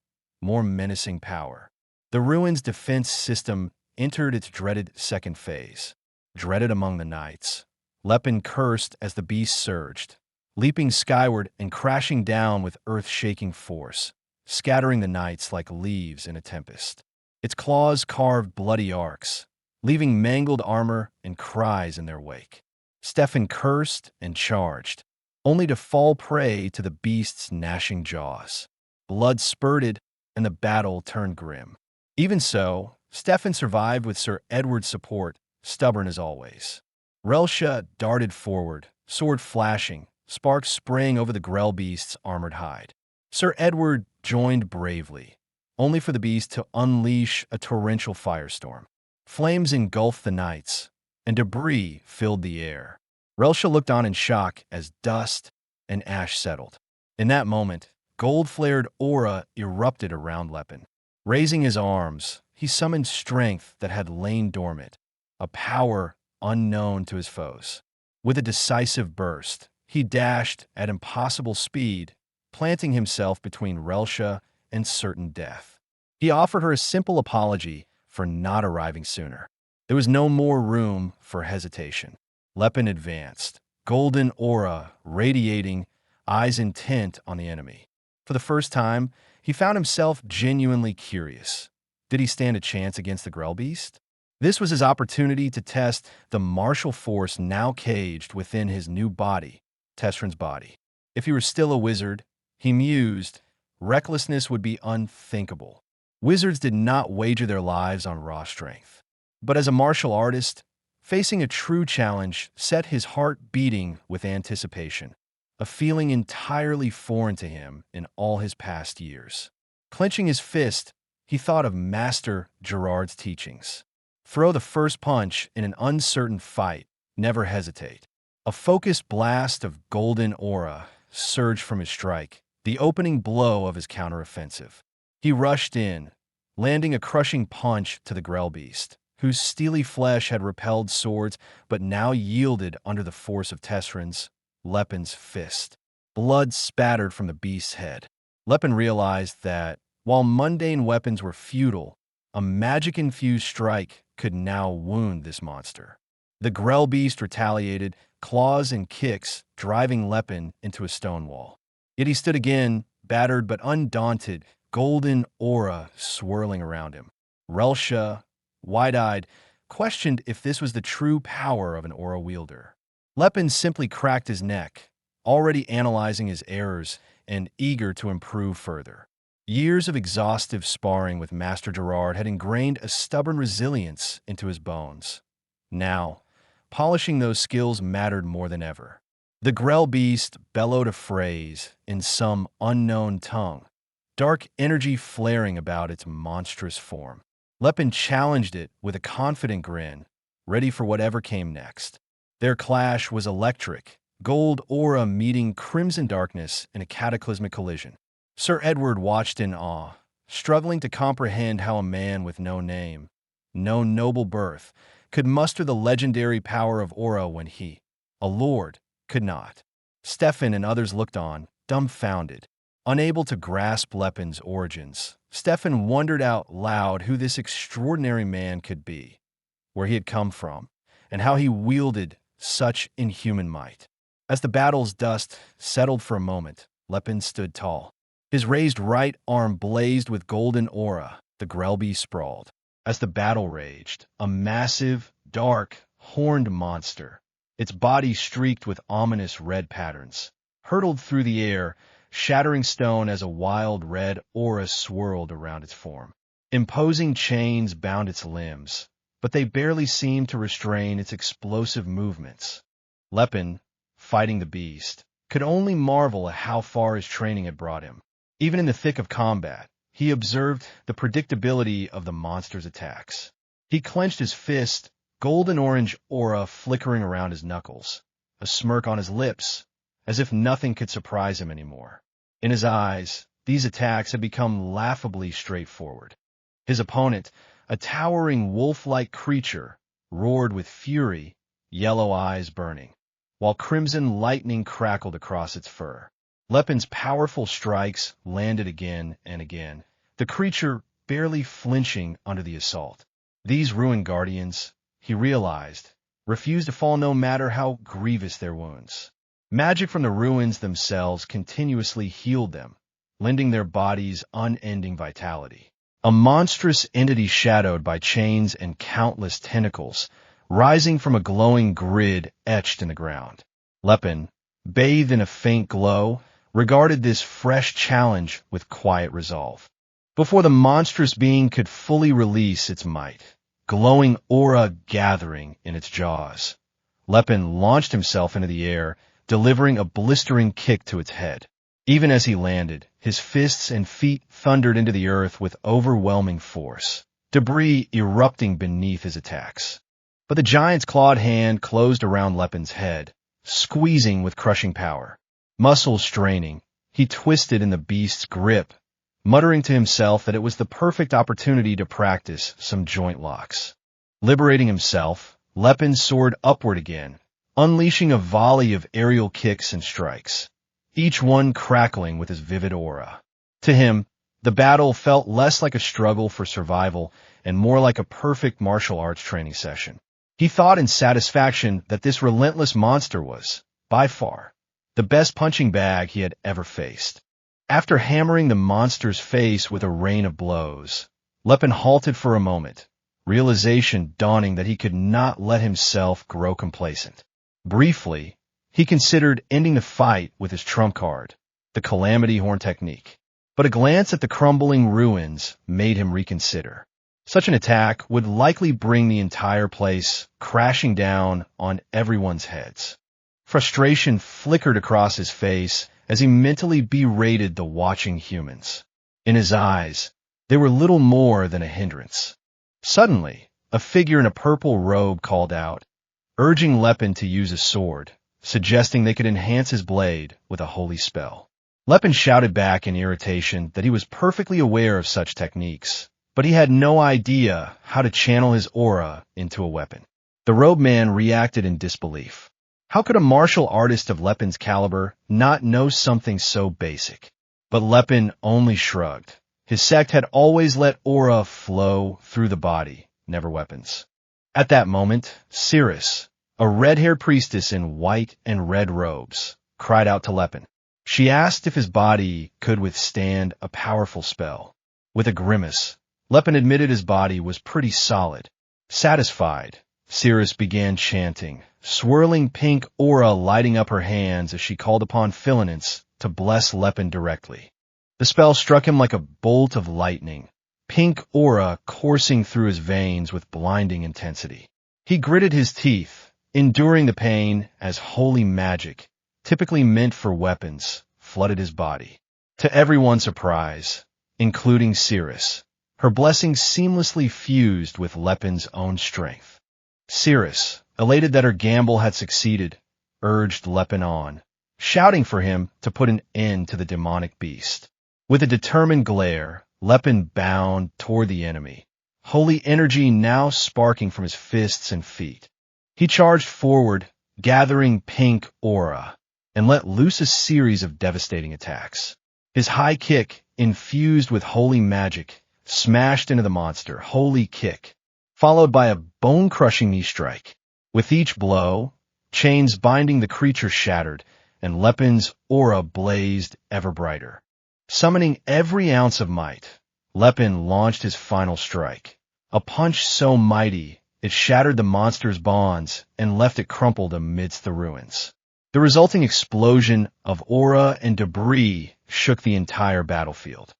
more menacing power. The ruins' defense system entered its dreaded second phase. Dreaded among the knights, Lepin cursed as the beast surged, leaping skyward and crashing down with earth-shaking force, scattering the knights like leaves in a tempest. Its claws carved bloody arcs, leaving mangled armor and cries in their wake. Stefan cursed and charged, only to fall prey to the beast's gnashing jaws. Blood spurted, and the battle turned grim. Even so, Stefan survived with Sir Edward's support, stubborn as always. Reltia darted forward, sword flashing, sparks spraying over the Grell beast's armored hide. Sir Edward joined bravely, only for the beast to unleash a torrential firestorm. Flames engulfed the knights, and debris filled the air. Reltia looked on in shock as dust and ash settled. In that moment, gold-flared aura erupted around Lepin. Raising his arms, he summoned strength that had lain dormant, a power unknown to his foes. With a decisive burst, he dashed at impossible speed, planting himself between Reltia and certain death. He offered her a simple apology for not arriving sooner. There was no more room for hesitation. Lepin advanced, golden aura radiating, eyes intent on the enemy. For the first time, he found himself genuinely curious. Did he stand a chance against the Grell Beast? This was his opportunity to test the martial force now caged within his new body, Tesron's body. If he were still a wizard, he mused, recklessness would be unthinkable. Wizards did not wager their lives on raw strength. But as a martial artist, facing a true challenge set his heart beating with anticipation, a feeling entirely foreign to him in all his past years. Clenching his fist, he thought of Master Gerard's teachings. Throw the first punch in an uncertain fight, never hesitate. A focused blast of golden aura surged from his strike, the opening blow of his counteroffensive. He rushed in, landing a crushing punch to the Grell Beast, whose steely flesh had repelled swords but now yielded under the force of Tesron's, Lepin's fist. Blood spattered from the beast's head. Lepin realized that, while mundane weapons were futile, a magic-infused strike could now wound this monster. The Grell Beast retaliated, claws and kicks driving Lepin into a stone wall. Yet he stood again, battered but undaunted, golden aura swirling around him. Relsha, wide-eyed, questioned if this was the true power of an aura wielder. Lepin simply cracked his neck, already analyzing his errors and eager to improve further. Years of exhaustive sparring with Master Gerard had ingrained a stubborn resilience into his bones. Now, polishing those skills mattered more than ever. The Grell Beast bellowed a phrase in some unknown tongue, dark energy flaring about its monstrous form. Lepin challenged it with a confident grin, ready for whatever came next. Their clash was electric, gold aura meeting crimson darkness in a cataclysmic collision. Sir Edward watched in awe, struggling to comprehend how a man with no name, no noble birth, could muster the legendary power of aura when he, a lord, could not. Stefan and others looked on, dumbfounded. Unable to grasp Lepin's origins, Stefan wondered out loud who this extraordinary man could be, where he had come from, and how he wielded such inhuman might. As the battle's dust settled for a moment, Lepin stood tall. His raised right arm blazed with golden aura. The Grell Beast sprawled. As the battle raged, a massive, dark, horned monster, its body streaked with ominous red patterns, hurtled through the air, shattering stone as a wild red aura swirled around its form. Imposing chains bound its limbs, but they barely seemed to restrain its explosive movements. Lepin, fighting the beast, could only marvel at how far his training had brought him. Even in the thick of combat, he observed the predictability of the monster's attacks. He clenched his fist, golden-orange aura flickering around his knuckles, a smirk on his lips, as if nothing could surprise him anymore. In his eyes, these attacks had become laughably straightforward. His opponent, a towering wolf-like creature, roared with fury, yellow eyes burning, while crimson lightning crackled across its fur. Lepin's powerful strikes landed again and again, the creature barely flinching under the assault. These ruined guardians, he realized, refused to fall no matter how grievous their wounds. Magic from the ruins themselves continuously healed them, lending their bodies unending vitality. A monstrous entity shadowed by chains and countless tentacles, rising from a glowing grid etched in the ground. Lepin, bathed in a faint glow, regarded this fresh challenge with quiet resolve. Before the monstrous being could fully release its might, glowing aura gathering in its jaws, Lepin launched himself into the air, delivering a blistering kick to its head. Even as he landed, his fists and feet thundered into the earth with overwhelming force, debris erupting beneath his attacks. But the giant's clawed hand closed around Lepin's head, squeezing with crushing power. Muscles straining, he twisted in the beast's grip, muttering to himself that it was the perfect opportunity to practice some joint locks. Liberating himself, Lepin soared upward again, unleashing a volley of aerial kicks and strikes, each one crackling with his vivid aura. To him, the battle felt less like a struggle for survival and more like a perfect martial arts training session. He thought in satisfaction that this relentless monster was, by far, the best punching bag he had ever faced. After hammering the monster's face with a rain of blows, Lepin halted for a moment, realization dawning that he could not let himself grow complacent. Briefly, he considered ending the fight with his trump card, the Calamity Horn technique. But a glance at the crumbling ruins made him reconsider. Such an attack would likely bring the entire place crashing down on everyone's heads. Frustration flickered across his face as he mentally berated the watching humans. In his eyes, they were little more than a hindrance. Suddenly, a figure in a purple robe called out, urging Lepin to use a sword, suggesting they could enhance his blade with a holy spell. Lepin shouted back in irritation that he was perfectly aware of such techniques, but he had no idea how to channel his aura into a weapon. The robe man reacted in disbelief. How could a martial artist of Lepin's caliber not know something so basic? But Lepin only shrugged. His sect had always let aura flow through the body, never weapons. At that moment, Cirrus, a red-haired priestess in white and red robes, cried out to Lepin. She asked if his body could withstand a powerful spell. With a grimace, Lepin admitted his body was pretty solid. Satisfied, Cirrus began chanting, swirling pink aura lighting up her hands as she called upon Philinance to bless Lepin directly. The spell struck him like a bolt of lightning, pink aura coursing through his veins with blinding intensity. He gritted his teeth, enduring the pain as holy magic, typically meant for weapons, flooded his body. To everyone's surprise, including Cirrus, her blessing seamlessly fused with Lepin's own strength. Cirrus, elated that her gamble had succeeded, urged Lepin on, shouting for him to put an end to the demonic beast. With a determined glare, Lepin bounded toward the enemy, holy energy now sparking from his fists and feet. He charged forward, gathering pink aura, and let loose a series of devastating attacks. His high kick, infused with holy magic, smashed into the monster, holy kick, followed by a bone-crushing knee strike. With each blow, chains binding the creature shattered, and Lepin's aura blazed ever brighter. Summoning every ounce of might, Lepin launched his final strike, a punch so mighty it shattered the monster's bonds and left it crumpled amidst the ruins. The resulting explosion of aura and debris shook the entire battlefield.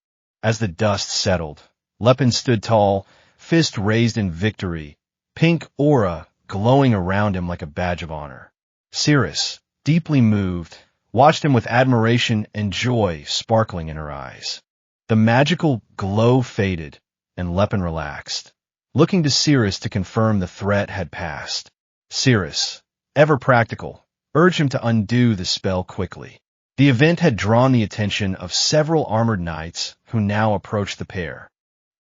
As the dust settled, Lepin stood tall, fist raised in victory, pink aura glowing around him like a badge of honor. Cirrus, deeply moved, watched him with admiration and joy sparkling in her eyes. The magical glow faded, and Lepin relaxed, looking to Cirrus to confirm the threat had passed. Cirrus, ever practical, urged him to undo the spell quickly. The event had drawn the attention of several armored knights who now approached the pair.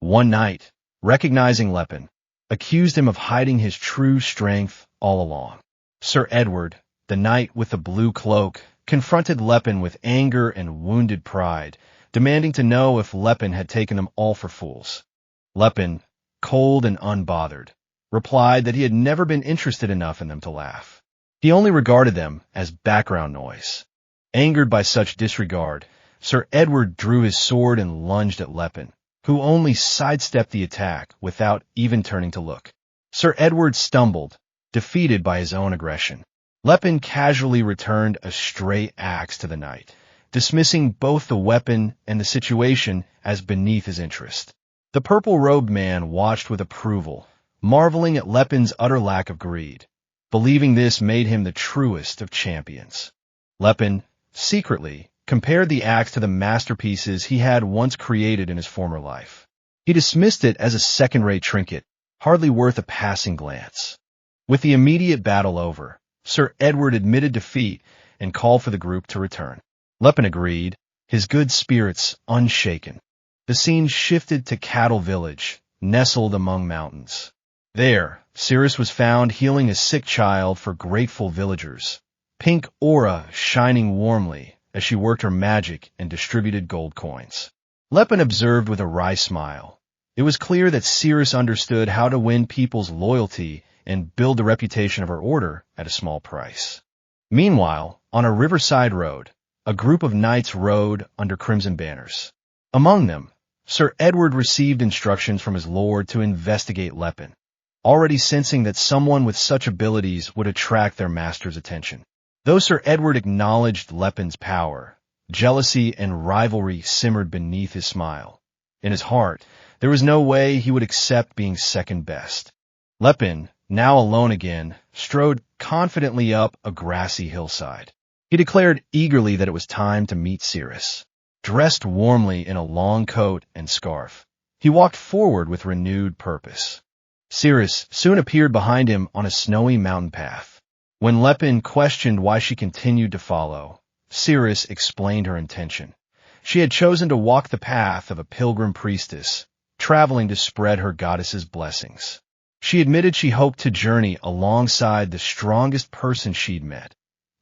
One knight, recognizing Lepin, accused him of hiding his true strength all along. Sir Edward, the knight with the blue cloak, confronted Lepin with anger and wounded pride, demanding to know if Lepin had taken them all for fools. Lepin, cold and unbothered, replied that he had never been interested enough in them to laugh. He only regarded them as background noise. Angered by such disregard, Sir Edward drew his sword and lunged at Lepin, who only sidestepped the attack without even turning to look. Sir Edward stumbled, defeated by his own aggression. Lepin casually returned a stray axe to the knight, dismissing both the weapon and the situation as beneath his interest. The purple-robed man watched with approval, marveling at Lepin's utter lack of greed, believing this made him the truest of champions. Lepin, secretly, compared the axe to the masterpieces he had once created in his former life. He dismissed it as a second-rate trinket, hardly worth a passing glance. With the immediate battle over, Sir Edward admitted defeat and called for the group to return. Lepin agreed, his good spirits unshaken. The scene shifted to Cattle Village, nestled among mountains. There, Cirrus was found healing a sick child for grateful villagers, pink aura shining warmly as she worked her magic and distributed gold coins. Lepin observed with a wry smile. It was clear that Cirrus understood how to win people's loyalty and build the reputation of her order at a small price. Meanwhile, on a riverside road, a group of knights rode under crimson banners. Among them, Sir Edward received instructions from his lord to investigate Laefenhart, already sensing that someone with such abilities would attract their master's attention. Though Sir Edward acknowledged Laefenhart's power, jealousy and rivalry simmered beneath his smile. In his heart, there was no way he would accept being second best. Laefenhart, now alone again, strode confidently up a grassy hillside. He declared eagerly that it was time to meet Cirrus. Dressed warmly in a long coat and scarf, he walked forward with renewed purpose. Cirrus soon appeared behind him on a snowy mountain path. When Laefenhart questioned why she continued to follow, Cirrus explained her intention. She had chosen to walk the path of a pilgrim priestess, traveling to spread her goddess's blessings. She admitted she hoped to journey alongside the strongest person she'd met,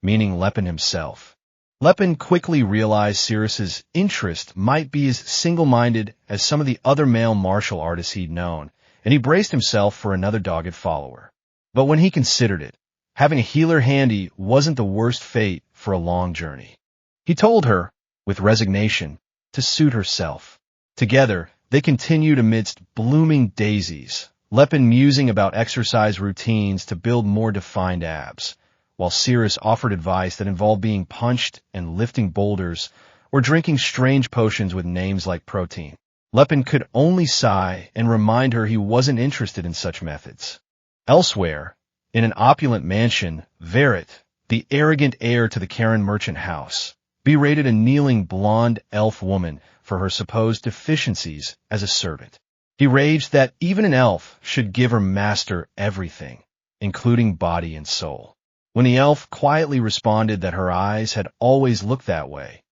meaning Laefenhart himself. Laefenhart quickly realized Cirrus's interest might be as single-minded as some of the other male martial artists he'd known, and he braced himself for another dogged follower. But when he considered it, having a healer handy wasn't the worst fate for a long journey. He told her, with resignation, to suit herself. Together, they continued amidst blooming daisies, Laefenhart musing about exercise routines to build more defined abs, while Cirrus offered advice that involved being punched and lifting boulders or drinking strange potions with names like protein. Laefenhart could only sigh and remind her he wasn't interested in such methods. Elsewhere, in an opulent mansion, Verret, the arrogant heir to the Karen merchant house, berated a kneeling blonde elf woman for her supposed deficiencies as a servant. He raged that even an elf should give her master everything, including body and soul. When the elf quietly responded that her eyes had always looked that way,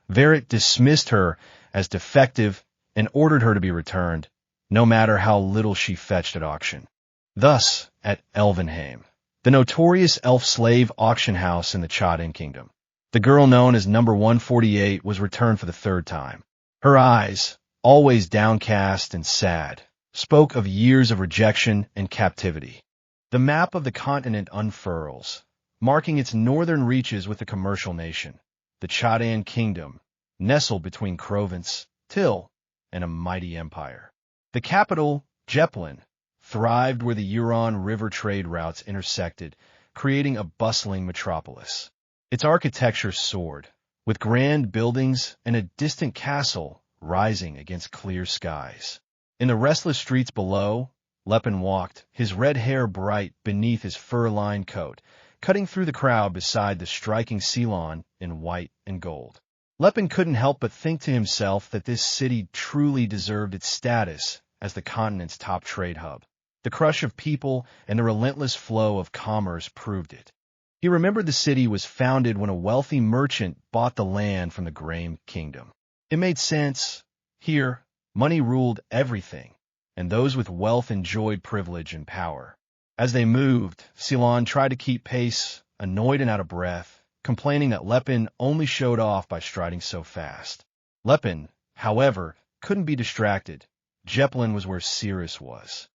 Verret dismissed her as defective and ordered her to be returned, no matter how little she fetched at auction. Thus, at Elvenheim, the notorious elf-slave auction house in the Chap kingdom, the girl known as Number 148 was returned for the third time. Her eyes, always downcast and sad, spoke of years of rejection and captivity. The map of the continent unfurls, marking its northern reaches with the commercial nation, the Chap kingdom, nestled between Crovence, Till, and a mighty empire. The capital, Jeplin, thrived where the Huron River trade routes intersected, creating a bustling metropolis. Its architecture soared, with grand buildings and a distant castle rising against clear skies. In the restless streets below, Laefenhart walked, his red hair bright beneath his fur-lined coat, cutting through the crowd beside the striking Ceylon in white and gold. Laefenhart couldn't help but think to himself that this city truly deserved its status as the continent's top trade hub. The crush of people and the relentless flow of commerce proved it. He remembered the city was founded when a wealthy merchant bought the land from the Graham kingdom. It made sense. Here, money ruled everything, and those with wealth enjoyed privilege and power. As they moved, Ceylon tried to keep pace, annoyed and out of breath, complaining that Laefenhart only showed off by striding so fast. Laefenhart, however, couldn't be distracted. Jeplin was where Cirrus was.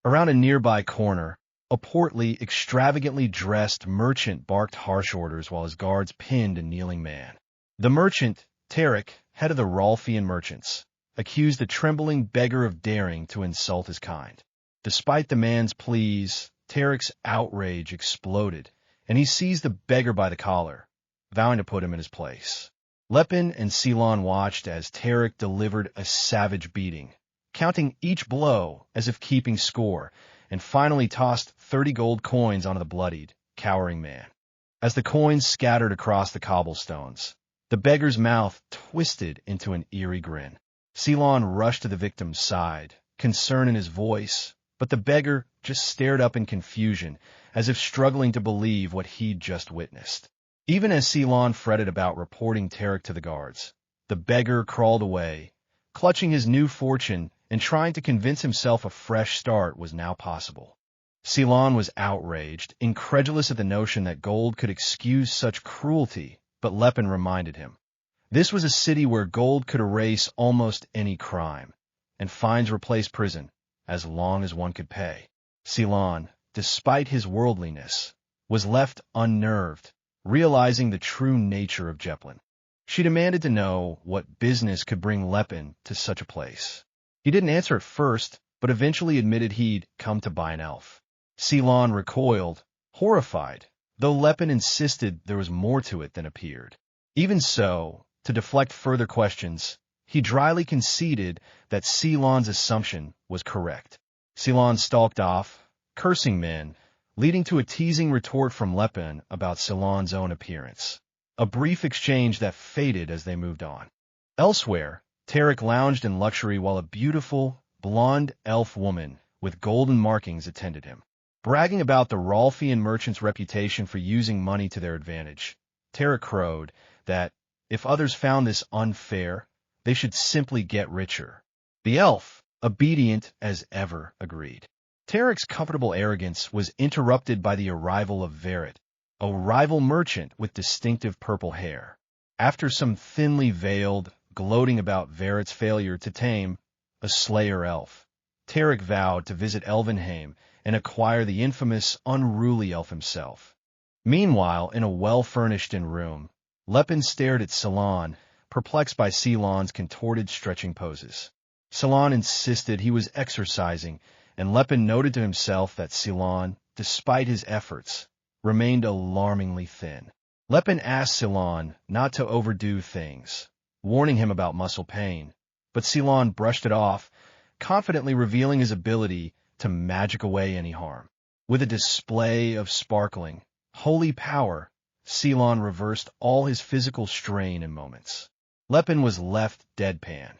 Around a nearby corner, a portly, extravagantly dressed merchant barked harsh orders while his guards pinned a kneeling man. The merchant, Tarek, head of the Rolfian merchants, accused the trembling beggar of daring to insult his kind. Despite the man's pleas, Tarek's outrage exploded, and he seized the beggar by the collar, vowing to put him in his place. Laefenhart and Ceylon watched as Tarek delivered a savage beating, counting each blow as if keeping score, and finally tossed 30 gold coins onto the bloodied, cowering man. As the coins scattered across the cobblestones, the beggar's mouth twisted into an eerie grin. Ceylon rushed to the victim's side, concern in his voice, but the beggar just stared up in confusion, as if struggling to believe what he'd just witnessed. Even as Ceylon fretted about reporting Tarek to the guards, the beggar crawled away, clutching his new fortune and trying to convince himself a fresh start was now possible. Ceylon was outraged, incredulous at the notion that gold could excuse such cruelty, but Laefenhart reminded him. This was a city where gold could erase almost any crime, and fines replaced prison, as long as one could pay. Ceylon, despite his worldliness, was left unnerved, realizing the true nature of Jeplin. She demanded to know what business could bring Lepin to such a place. He didn't answer at first, but eventually admitted he'd come to buy an elf. Ceylon recoiled, horrified, though Lepin insisted there was more to it than appeared. Even so, to deflect further questions, he dryly conceded that Ceylon's assumption was correct. Ceylon stalked off, cursing men, leading to a teasing retort from Lepin about Ceylon's own appearance. A brief exchange that faded as they moved on. Elsewhere, Tarek lounged in luxury while a beautiful, blonde elf woman with golden markings attended him. Bragging about the Rolfian merchant's reputation for using money to their advantage, Tarek crowed that, if others found this unfair, they should simply get richer. The elf, obedient as ever, agreed. Tarek's comfortable arrogance was interrupted by the arrival of Verret, a rival merchant with distinctive purple hair. After some thinly veiled, gloating about Verret's failure to tame a slayer elf, Tarek vowed to visit Elvenheim and acquire the infamous, unruly elf himself. Meanwhile, in a well-furnished inn room, Lepin stared at Ceylon, perplexed by Ceylon's contorted stretching poses. Ceylon insisted he was exercising, and Lepin noted to himself that Ceylon, despite his efforts, remained alarmingly thin. Lepin asked Ceylon not to overdo things, warning him about muscle pain, but Ceylon brushed it off, confidently revealing his ability to magic away any harm. With a display of sparkling, holy power, Ceylon reversed all his physical strain in moments. Lepin was left deadpan.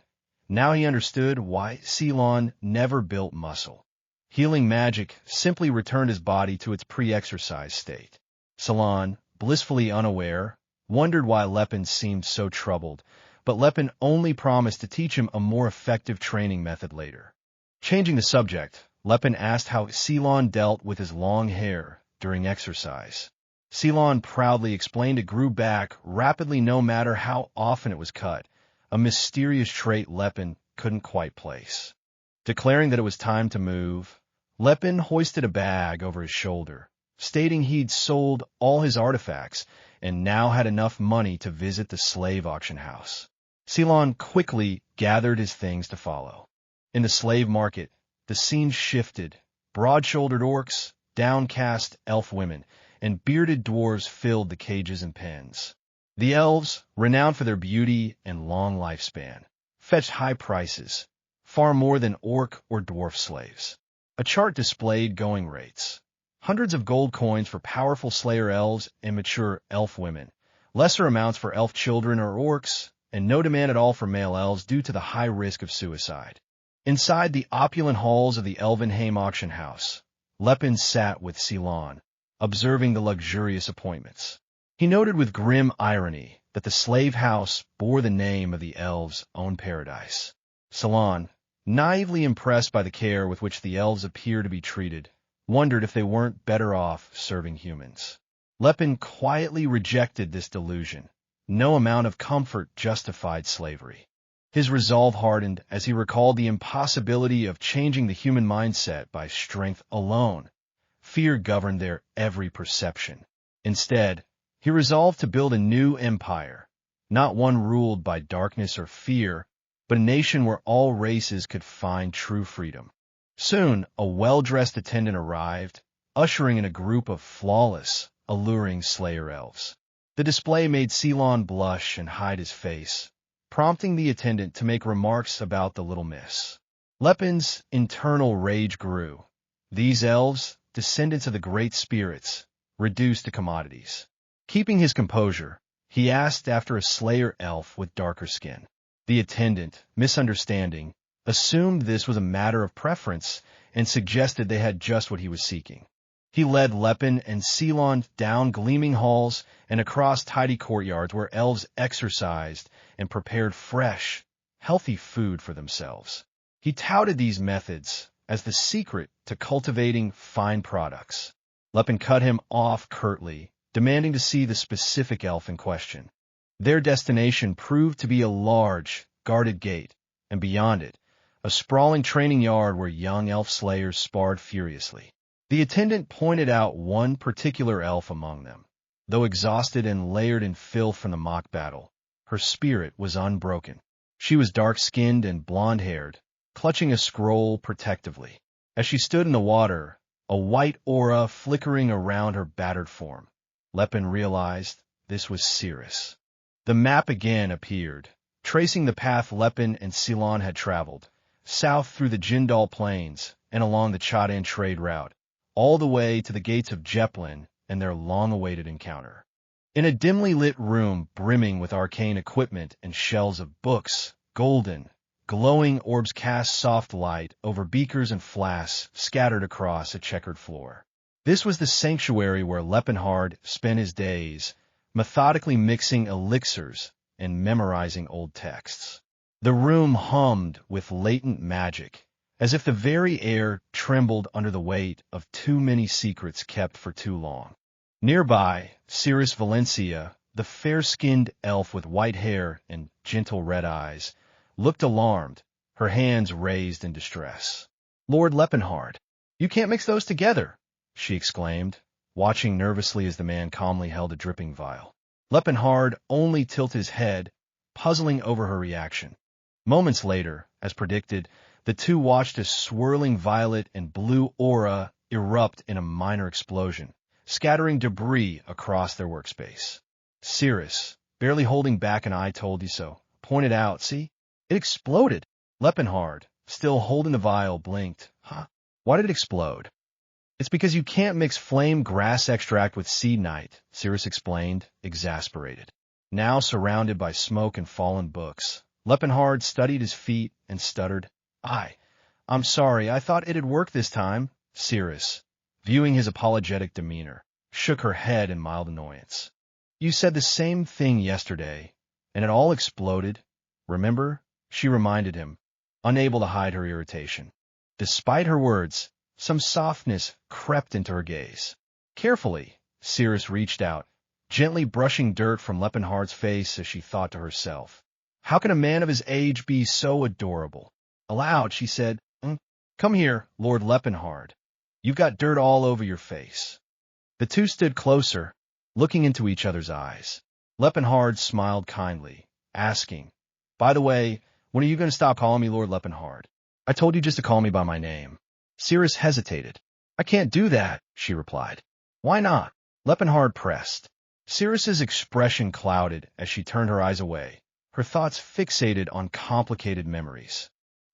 Now he understood why Ceylon never built muscle. Healing magic simply returned his body to its pre-exercise state. Ceylon, blissfully unaware, wondered why Lepin seemed so troubled, but Lepin only promised to teach him a more effective training method later. Changing the subject, Lepin asked how Ceylon dealt with his long hair during exercise. Ceylon proudly explained it grew back rapidly no matter how often it was cut, a mysterious trait Lepin couldn't quite place. Declaring that it was time to move, Lepin hoisted a bag over his shoulder, stating he'd sold all his artifacts and now had enough money to visit the slave auction house. Ceylon quickly gathered his things to follow. In the slave market, the scene shifted. Broad-shouldered orcs, downcast elf women, and bearded dwarves filled the cages and pens. The elves, renowned for their beauty and long lifespan, fetched high prices, far more than orc or dwarf slaves. A chart displayed going rates. Hundreds of gold coins for powerful slayer elves and mature elf women, lesser amounts for elf children or orcs, and no demand at all for male elves due to the high risk of suicide. Inside the opulent halls of the Elvenheim auction house, Lepin sat with Ceylon, observing the luxurious appointments. He noted with grim irony that the slave house bore the name of the elves' own paradise. Ceylon, naively impressed by the care with which the elves appear to be treated, wondered if they weren't better off serving humans. Lepin quietly rejected this delusion. No amount of comfort justified slavery. His resolve hardened as he recalled the impossibility of changing the human mindset by strength alone. Fear governed their every perception. Instead, he resolved to build a new empire, not one ruled by darkness or fear, but a nation where all races could find true freedom. Soon, a well-dressed attendant arrived, ushering in a group of flawless, alluring slayer elves. The display made Ceylon blush and hide his face, prompting the attendant to make remarks about the little miss. Lepin's internal rage grew. These elves, descendants of the great spirits, reduced to commodities. Keeping his composure, he asked after a slayer elf with darker skin. The attendant, misunderstanding, assumed this was a matter of preference and suggested they had just what he was seeking. He led Lepin and Ceylon down gleaming halls and across tidy courtyards where elves exercised and prepared fresh, healthy food for themselves. He touted these methods as the secret to cultivating fine products. Lepin cut him off curtly, demanding to see the specific elf in question. Their destination proved to be a large, guarded gate, and beyond it, a sprawling training yard where young elf slayers sparred furiously. The attendant pointed out one particular elf among them. Though exhausted and layered in filth from the mock battle, her spirit was unbroken. She was dark-skinned and blonde-haired, clutching a scroll protectively. As she stood in the water, a white aura flickering around her battered form, Lepin realized this was Cirrus. The map again appeared, tracing the path Lepin and Ceylon had traveled, south through the Jindal Plains and along the Chadan trade route, all the way to the gates of Jeplin and their long-awaited encounter. In a dimly lit room brimming with arcane equipment and shelves of books, golden, glowing orbs cast soft light over beakers and flasks scattered across a checkered floor. This was the sanctuary where Laefenhart spent his days, methodically mixing elixirs and memorizing old texts. The room hummed with latent magic, as if the very air trembled under the weight of too many secrets kept for too long. Nearby, Cirrus Valencia, the fair-skinned elf with white hair and gentle red eyes, looked alarmed, her hands raised in distress. "Lord Laefenhart, you can't mix those together," she exclaimed, watching nervously as the man calmly held a dripping vial. Laefenhart only tilted his head, puzzling over her reaction. Moments later, as predicted, the two watched a swirling violet and blue aura erupt in a minor explosion, scattering debris across their workspace. Cirrus, barely holding back an "I told you so," pointed out, "See? It exploded." Laefenhart, still holding the vial, blinked. "Huh? Why did it explode?" "It's because you can't mix flame grass extract with seed night," Cirrus explained, exasperated. Now surrounded by smoke and fallen books, Laefenhart studied his feet and stuttered, I'm sorry, I thought it'd work this time." Cirrus, viewing his apologetic demeanor, shook her head in mild annoyance. "You said the same thing yesterday, and it all exploded. Remember?" she reminded him, unable to hide her irritation. Despite her words, some softness crept into her gaze. Carefully, Cirrus reached out, gently brushing dirt from Laefenhart's face as she thought to herself, "How can a man of his age be so adorable?" Aloud, she said, "Come here, Lord Laefenhart. You've got dirt all over your face." The two stood closer, looking into each other's eyes. Laefenhart smiled kindly, asking, "By the way, when are you going to stop calling me Lord Laefenhart? I told you just to call me by my name." Cirrus hesitated. "I can't do that," she replied. "Why not?" Laefenhart pressed. Cirrus's expression clouded as she turned her eyes away, her thoughts fixated on complicated memories.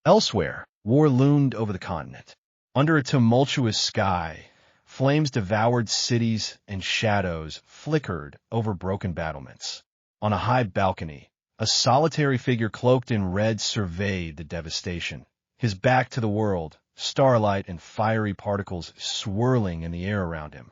Elsewhere, war loomed over the continent. Under a tumultuous sky, flames devoured cities and shadows flickered over broken battlements. On a high balcony, a solitary figure cloaked in red surveyed the devastation, his back to the world, starlight and fiery particles swirling in the air around him.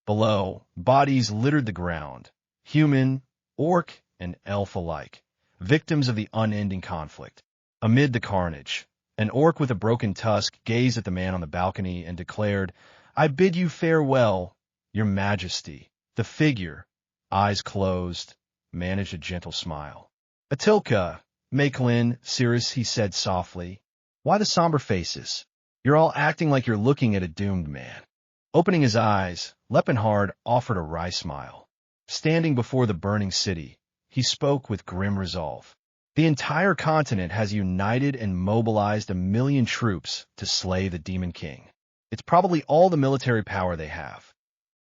Below, bodies littered the ground, human, orc, and elf alike, victims of the unending conflict. Amid the carnage, an orc with a broken tusk gazed at the man on the balcony and declared, "I bid you farewell, your majesty." The figure, eyes closed, managed a gentle smile. "Atilka, Makelin, Cirrus," he said softly. "Why the somber faces? You're all acting like you're looking at a doomed man." Opening his eyes, Laefenhart offered a wry smile. Standing before the burning city, he spoke with grim resolve. "The entire continent has united and mobilized 1,000,000 troops to slay the Demon King. It's probably all the military power they have."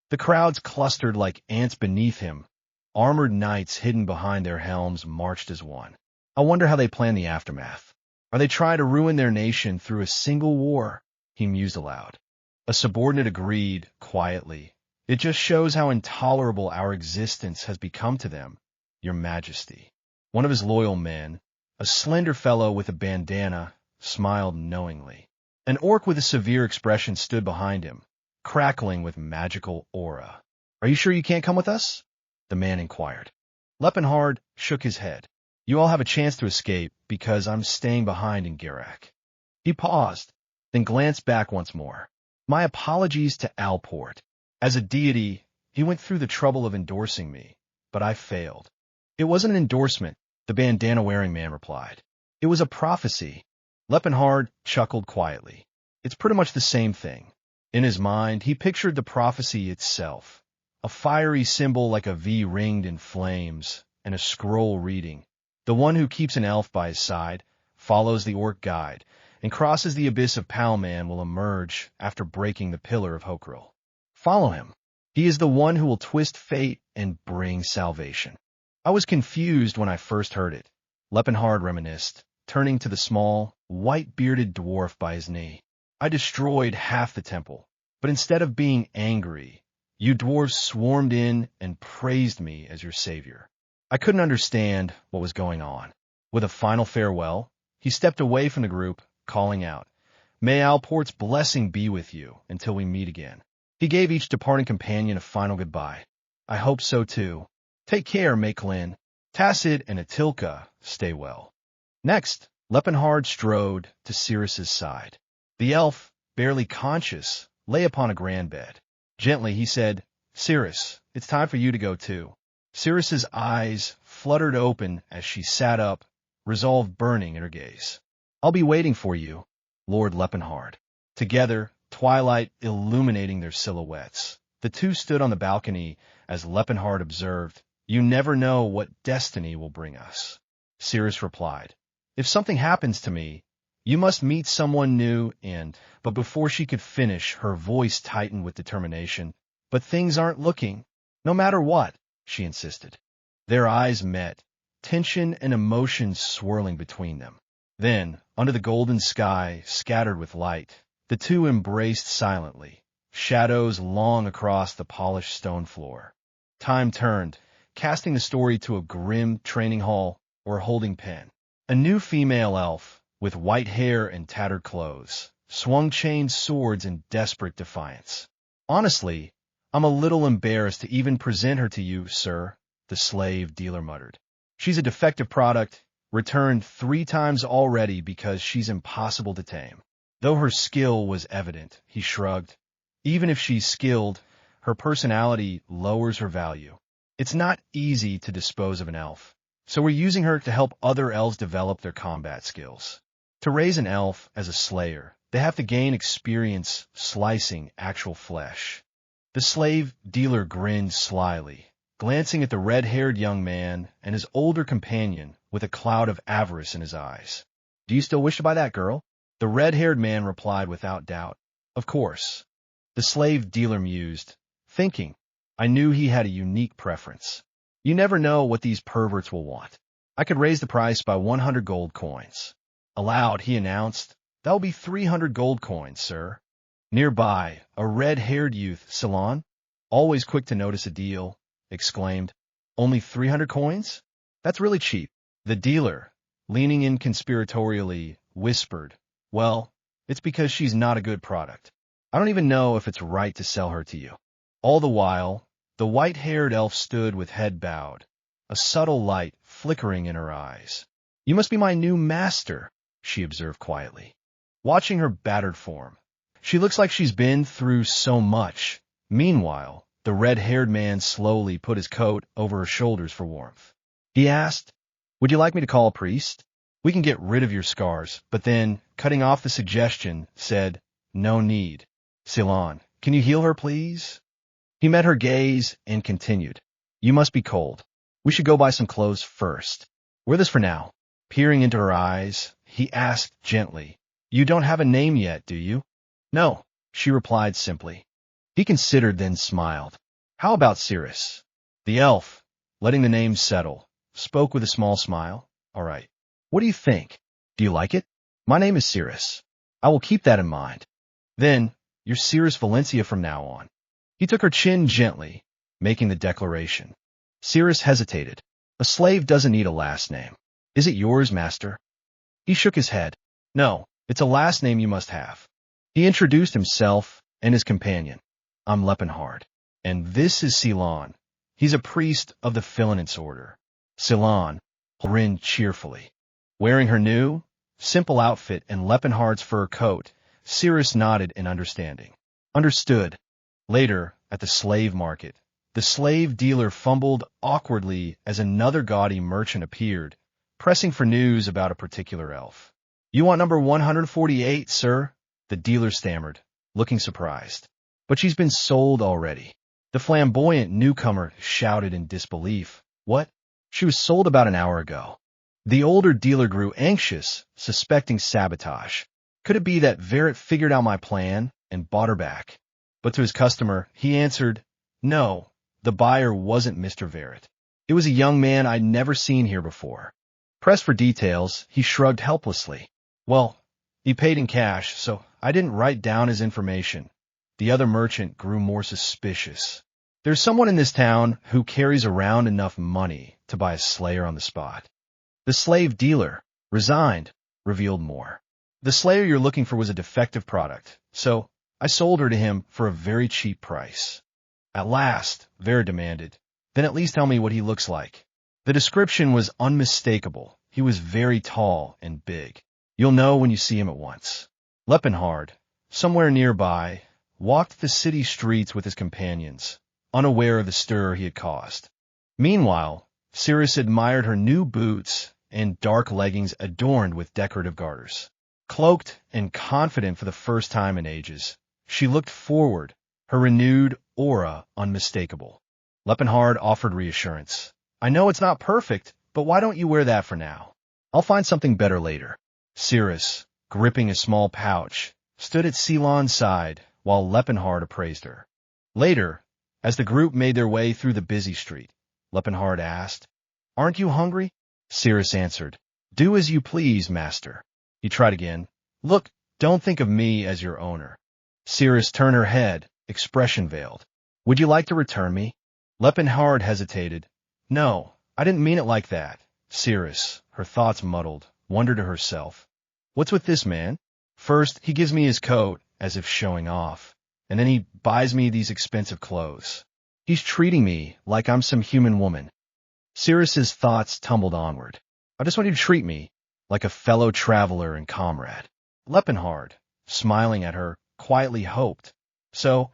The crowds clustered like ants beneath him. Armored knights hidden behind their helms marched as one. "I wonder how they plan the aftermath. Are they trying to ruin their nation through a single war?" he mused aloud. A subordinate agreed, quietly. "It just shows how intolerable our existence has become to them, your majesty." One of his loyal men, a slender fellow with a bandana, smiled knowingly. An orc with a severe expression stood behind him, crackling with magical aura. "Are you sure you can't come with us?" the man inquired. Laefenhart shook his head. "You all have a chance to escape, because I'm staying behind in Girak." He paused, then glanced back once more. "My apologies to Alport. As a deity, he went through the trouble of endorsing me, but I failed." "It wasn't an endorsement," the bandana-wearing man replied. "It was a prophecy." Laefenhart chuckled quietly. "It's pretty much the same thing. In his mind, he pictured the prophecy itself, a fiery symbol like a V ringed in flames, and a scroll reading, "The one who keeps an elf by his side, follows the orc guide, and crosses the abyss of Palman will emerge after breaking the pillar of Hokril. Follow him. He is the one who will twist fate and bring salvation." I was confused when I first heard it, Laefenhart reminisced, turning to the small, white-bearded dwarf by his knee. "I destroyed half the temple, but instead of being angry, you dwarves swarmed in and praised me as your savior." I couldn't understand what was going on. With a final farewell, he stepped away from the group, calling out, "May Alport's blessing be with you until we meet again." He gave each departing companion a final goodbye. "I hope so too. Take care, Makelin. Tacit and Atilka, stay well." Next, Laefenhart strode to Cirrus's side. The elf, barely conscious, lay upon a grand bed. Gently, he said, "Cirrus, it's time for you to go too." Cirrus's eyes fluttered open as she sat up, resolve burning in her gaze. "I'll be waiting for you, Lord Laefenhart." Together, twilight illuminating their silhouettes, the two stood on the balcony as Laefenhart observed, "You never know what destiny will bring us." Cirrus replied, "If something happens to me, you must meet someone new and—" But before she could finish, her voice tightened with determination. "But things aren't looking. No matter what," she insisted. Their eyes met, tension and emotion swirling between them. Then, under the golden sky scattered with light, the two embraced silently, shadows long across the polished stone floor. Time turned, casting the story to a grim training hall or a holding pen. A new female elf, with white hair and tattered clothes, swung chained swords in desperate defiance. "Honestly, I'm a little embarrassed to even present her to you, sir," the slave dealer muttered. "She's a defective product, returned 3 times already because she's impossible to tame." Though her skill was evident, he shrugged. "Even if she's skilled, her personality lowers her value. It's not easy to dispose of an elf, so we're using her to help other elves develop their combat skills. To raise an elf as a slayer, they have to gain experience slicing actual flesh." The slave dealer grinned slyly, glancing at the red-haired young man and his older companion with a cloud of avarice in his eyes. "Do you still wish to buy that girl?" The red-haired man replied without doubt, "Of course." The slave dealer mused, thinking, I knew he had a unique preference. You never know what these perverts will want. "I could raise the price by 100 gold coins." Aloud, he announced, "That will be 300 gold coins, sir." Nearby, a red-haired youth, Ceylon, always quick to notice a deal, exclaimed, "Only 300 coins? That's really cheap." The dealer, leaning in conspiratorially, whispered, "Well, it's because she's not a good product. I don't even know if it's right to sell her to you." All the while, the white-haired elf stood with head bowed, a subtle light flickering in her eyes. "You must be my new master," she observed quietly, watching her battered form. "She looks like she's been through so much." Meanwhile, the red-haired man slowly put his coat over her shoulders for warmth. He asked, "Would you like me to call a priest? We can get rid of your scars," but then, cutting off the suggestion, said, "No need. Ceylon, can you heal her, please?" He met her gaze and continued, "You must be cold. We should go buy some clothes first. Wear this for now." Peering into her eyes, he asked gently, "You don't have a name yet, do you?" "No," she replied simply. He considered, then smiled. "How about Cirrus?" The elf, letting the name settle, spoke with a small smile. "All right. What do you think? Do you like it? My name is Cirrus. I will keep that in mind." "Then, you're Cirrus Valencia from now on." He took her chin gently, making the declaration. Cirrus hesitated. "A slave doesn't need a last name. Is it yours, master?" He shook his head. "No, it's a last name you must have." He introduced himself and his companion. "I'm Laefenhart, and this is Ceylon. He's a priest of the Filanence order." Ceylon grinned cheerfully. Wearing her new, simple outfit and Laefenhart's fur coat, Cirrus nodded in understanding. "Understood." Later, at the slave market, the slave dealer fumbled awkwardly as another gaudy merchant appeared, pressing for news about a particular elf. "You want number 148, sir?" the dealer stammered, looking surprised. But she's been sold already. The flamboyant newcomer shouted in disbelief. What? She was sold about an hour ago. The older dealer grew anxious, suspecting sabotage. Could it be that Verret figured out my plan and bought her back? But to his customer, he answered, no, the buyer wasn't Mr. Verret. It was a young man I'd never seen here before. Pressed for details, he shrugged helplessly. Well, he paid in cash, so I didn't write down his information. The other merchant grew more suspicious. There's someone in this town who carries around enough money to buy a slayer on the spot. The slave dealer, resigned, revealed more. The slayer you're looking for was a defective product, so I sold her to him for a very cheap price. At last, Verret demanded, then at least tell me what he looks like. The description was unmistakable. He was very tall and big. You'll know when you see him at once. Laefenhart, somewhere nearby, walked the city streets with his companions, unaware of the stir he had caused. Meanwhile, Cirrus admired her new boots and dark leggings adorned with decorative garters. Cloaked and confident for the first time in ages, she looked forward, her renewed aura unmistakable. Laefenhart offered reassurance. I know it's not perfect, but why don't you wear that for now? I'll find something better later. Cirrus, gripping a small pouch, stood at Ceylon's side while Laefenhart appraised her. Later, as the group made their way through the busy street, Laefenhart asked, Aren't you hungry? Cirrus answered, Do as you please, master. He tried again. Look, don't think of me as your owner. Cirrus turned her head, expression veiled. Would you like to return me? Laefenhart hesitated. No, I didn't mean it like that. Cirrus, her thoughts muddled, wondered to herself. What's with this man? First, he gives me his coat, as if showing off, and then he buys me these expensive clothes. He's treating me like I'm some human woman. Cirrus's thoughts tumbled onward. I just want you to treat me like a fellow traveler and comrade. Laefenhart, smiling at her, quietly hoped. So,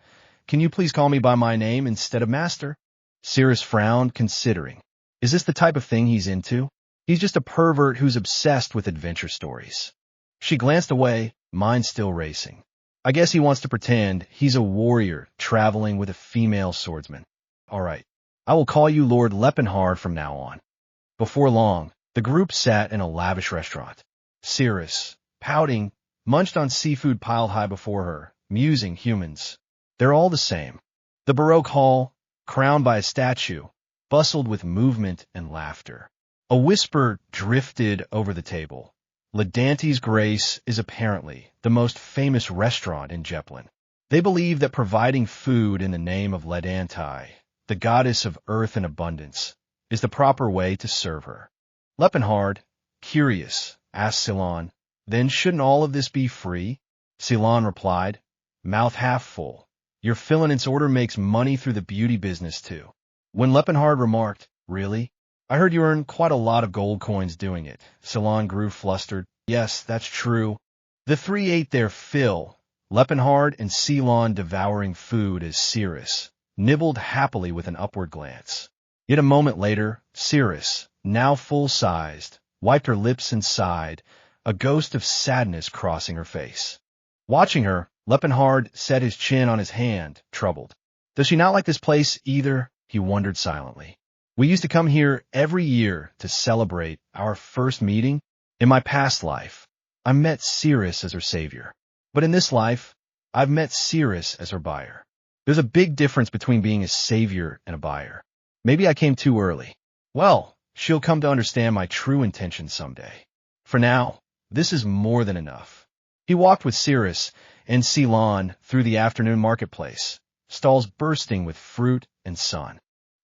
can you please call me by my name instead of master? Cirrus frowned, considering. Is this the type of thing he's into? He's just a pervert who's obsessed with adventure stories. She glanced away, mind still racing. I guess he wants to pretend he's a warrior traveling with a female swordsman. All right, I will call you Lord Laefenhart from now on. Before long, the group sat in a lavish restaurant. Cirrus, pouting, munched on seafood piled high before her, musing humans. They're all the same. The Baroque hall, crowned by a statue, bustled with movement and laughter. A whisper drifted over the table. Ladante's Grace is apparently the most famous restaurant in Jeplin. They believe that providing food in the name of Ladante, the goddess of earth and abundance, is the proper way to serve her. Laefenhart, curious, asked Ceylon, then shouldn't all of this be free? Ceylon replied, mouth half full. Your Philinant's order makes money through the beauty business too. When Laefenhart remarked, really? I heard you earn quite a lot of gold coins doing it. Ceylon grew flustered. Yes, that's true. The three ate their fill, Laefenhart and Ceylon devouring food as Cirrus nibbled happily with an upward glance. Yet a moment later, Cirrus, now full-sized, wiped her lips and sighed, a ghost of sadness crossing her face. Watching her, Laefenhart set his chin on his hand, troubled. Does she not like this place either? He wondered silently. We used to come here every year to celebrate our first meeting. In my past life, I met Cirrus as her savior. But in this life, I've met Cirrus as her buyer. There's a big difference between being a savior and a buyer. Maybe I came too early. Well, she'll come to understand my true intentions someday. For now, this is more than enough. He walked with Cirrus and Ceylon through the afternoon marketplace, stalls bursting with fruit and sun.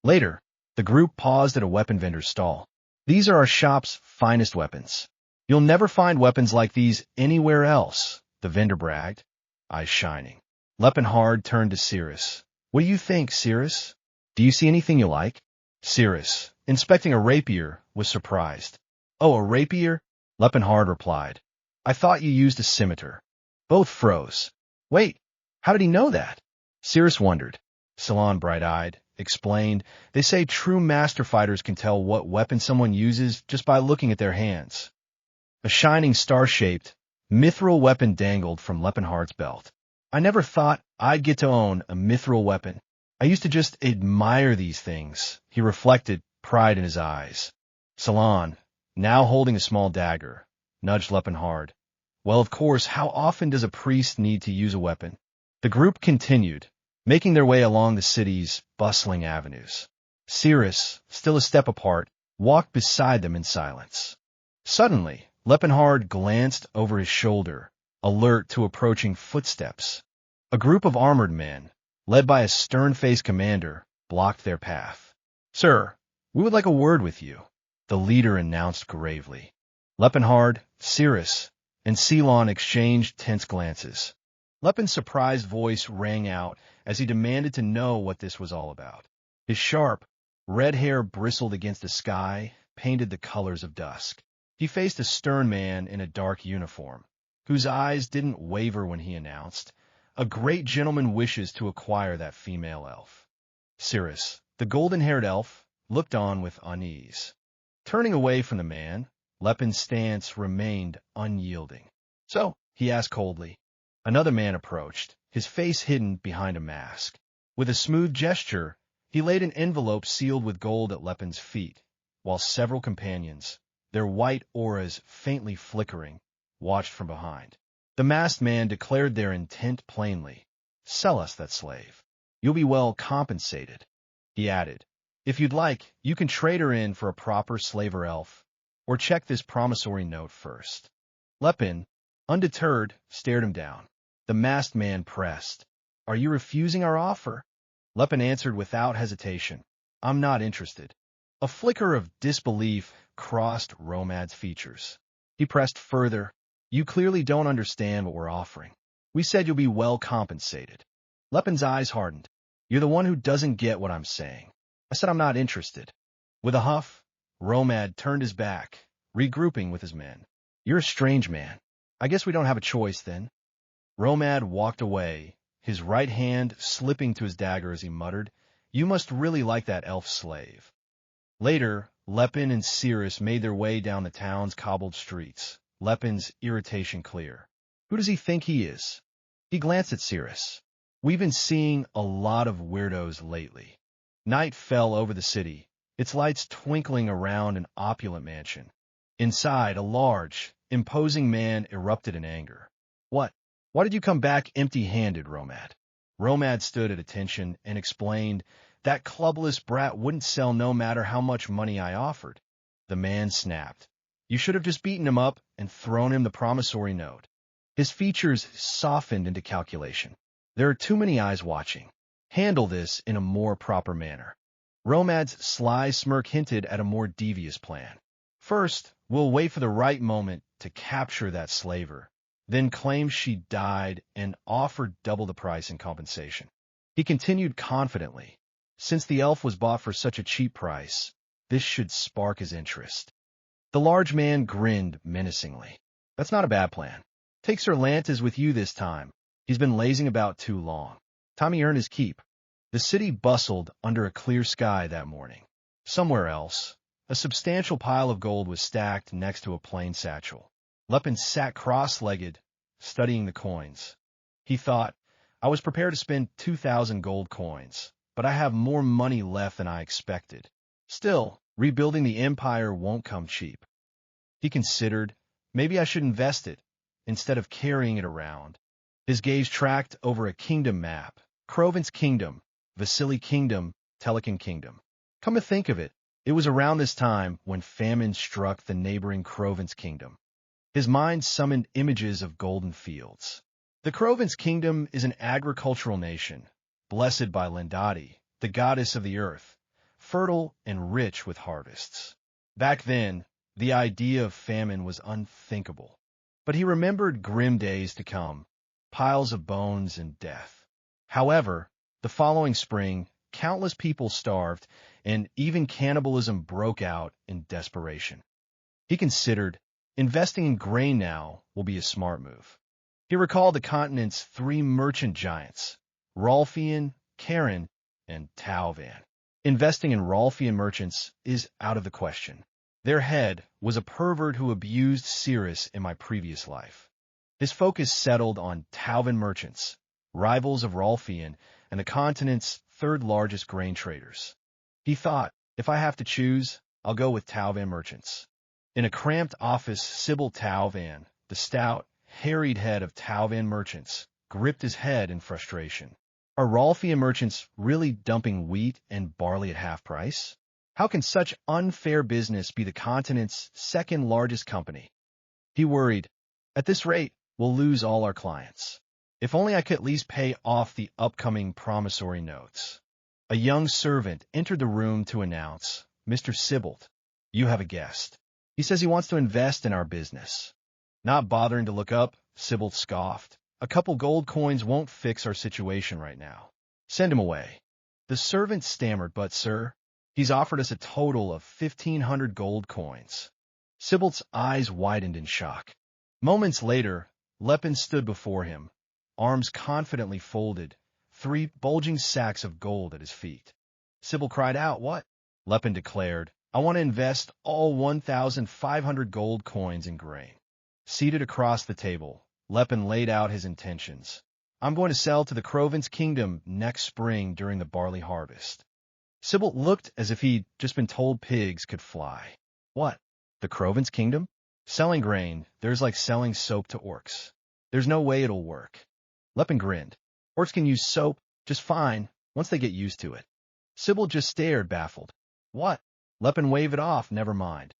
Later, the group paused at a weapon vendor's stall. These are our shop's finest weapons. You'll never find weapons like these anywhere else, the vendor bragged, eyes shining. Laefenhart turned to Cirrus. What do you think, Cirrus? Do you see anything you like? Cirrus, inspecting a rapier, was surprised. Oh, a rapier? Laefenhart replied. I thought you used a scimitar. Both froze. Wait, how did he know that? Cirrus wondered. Ceylon, bright-eyed, explained, they say true master fighters can tell what weapon someone uses just by looking at their hands. A shining star-shaped, mithril weapon dangled from Laefenhart's belt. I never thought I'd get to own a mithril weapon. I used to just admire these things, he reflected, pride in his eyes. Salon, now holding a small dagger, nudged Laefenhart. Well, of course, how often does a priest need to use a weapon? The group continued, making their way along the city's bustling avenues. Cirrus, still a step apart, walked beside them in silence. Suddenly, Laefenhart glanced over his shoulder, alert to approaching footsteps. A group of armored men, led by a stern-faced commander, blocked their path. "Sir, we would like a word with you," the leader announced gravely. Laefenhart, Cirrus, and Ceylon exchanged tense glances. Lepen's surprised voice rang out as he demanded to know what this was all about. His sharp, red hair bristled against the sky, painted the colors of dusk. He faced a stern man in a dark uniform, whose eyes didn't waver when he announced, "A great gentleman wishes to acquire that female elf." Cirrus, the golden-haired elf, looked on with unease. Turning away from the man, Lepen's stance remained unyielding. "So," he asked coldly. Another man approached, his face hidden behind a mask. With a smooth gesture, he laid an envelope sealed with gold at Lepen's feet, while several companions, their white auras faintly flickering, watched from behind. The masked man declared their intent plainly. "Sell us that slave. You'll be well compensated." He added, "If you'd like, you can trade her in for a proper slaver elf, or check this promissory note first." Lepen, undeterred, stared him down. The masked man pressed, "Are you refusing our offer?" Lepen answered without hesitation, "I'm not interested." A flicker of disbelief crossed Romad's features. He pressed further, "You clearly don't understand what we're offering. We said you'll be well compensated." Lepen's eyes hardened. "You're the one who doesn't get what I'm saying. I said I'm not interested." With a huff, Romad turned his back, regrouping with his men. "You're a strange man. I guess we don't have a choice then." Romad walked away, his right hand slipping to his dagger as he muttered, "You must really like that elf slave." Later, Lepen and Cirrus made their way down the town's cobbled streets, Lepen's irritation clear. "Who does he think he is?" He glanced at Cirrus. "We've been seeing a lot of weirdos lately." Night fell over the city, its lights twinkling around an opulent mansion. Inside, a large, imposing man erupted in anger. "What? Why did you come back empty-handed, Romad?" Romad stood at attention and explained, "That clubless brat wouldn't sell no matter how much money I offered." The man snapped, "You should have just beaten him up and thrown him the promissory note." His features softened into calculation. "There are too many eyes watching. Handle this in a more proper manner." Romad's sly smirk hinted at a more devious plan. "First, we'll wait for the right moment to capture that slaver, then claim she died and offer double the price in compensation." He continued confidently, "Since the elf was bought for such a cheap price, this should spark his interest." The large man grinned menacingly. "That's not a bad plan. Take Sir Lantas with you this time. He's been lazing about too long. Time he earned his keep." The city bustled under a clear sky that morning. Somewhere else, a substantial pile of gold was stacked next to a plain satchel. Lepen sat cross-legged, studying the coins. He thought, "I was prepared to spend 2,000 gold coins, but I have more money left than I expected. Still, rebuilding the empire won't come cheap." He considered, maybe I should invest it, instead of carrying it around. His gaze tracked over a kingdom map: Crovin's Kingdom, Vasily Kingdom, Telekin Kingdom. Come to think of it, it was around this time when famine struck the neighboring Crovin's Kingdom. His mind summoned images of golden fields. The Crovin's Kingdom is an agricultural nation, blessed by Lendati, the goddess of the earth, fertile and rich with harvests. Back then, the idea of famine was unthinkable. But he remembered grim days to come, piles of bones and death. However, the following spring, countless people starved, and even cannibalism broke out in desperation. He considered, investing in grain now will be a smart move. He recalled the continent's 3 merchant giants, Rolfian, Karen, and Tauvan. Investing in Rolfian merchants is out of the question. Their head was a pervert who abused Cirrus in my previous life. His focus settled on Tauvan merchants, rivals of Rolfian and the continent's third-largest grain traders. He thought, if I have to choose, I'll go with Tauvan merchants. In a cramped office, Sybil Tauvan, the stout, harried head of Tauvan merchants, gripped his head in frustration. Are Rolfian merchants really dumping wheat and barley at half price? How can such unfair business be the continent's second-largest company? He worried, at this rate, we'll lose all our clients. If only I could at least pay off the upcoming promissory notes. A young servant entered the room to announce, Mr. Sybilt, you have a guest. He says he wants to invest in our business. Not bothering to look up, Sybilt scoffed. A couple gold coins won't fix our situation right now. Send him away. The servant stammered, but sir, he's offered us a total of 1,500 gold coins. Sybilt's eyes widened in shock. Moments later, Lepin stood before him, arms confidently folded, 3 bulging sacks of gold at his feet. Sybil cried out, what? Lepin declared, I want to invest all 1,500 gold coins in grain. Seated across the table, Lepin laid out his intentions. I'm going to sell to the Crovin's kingdom next spring during the barley harvest. Sybil looked as if he'd just been told pigs could fly. What? The Crovin's kingdom? Selling grain, there's like selling soap to orcs. There's no way it'll work. Lepin grinned. Orcs can use soap just fine once they get used to it. Sybil just stared, baffled. What? Lepin waved it off, never mind.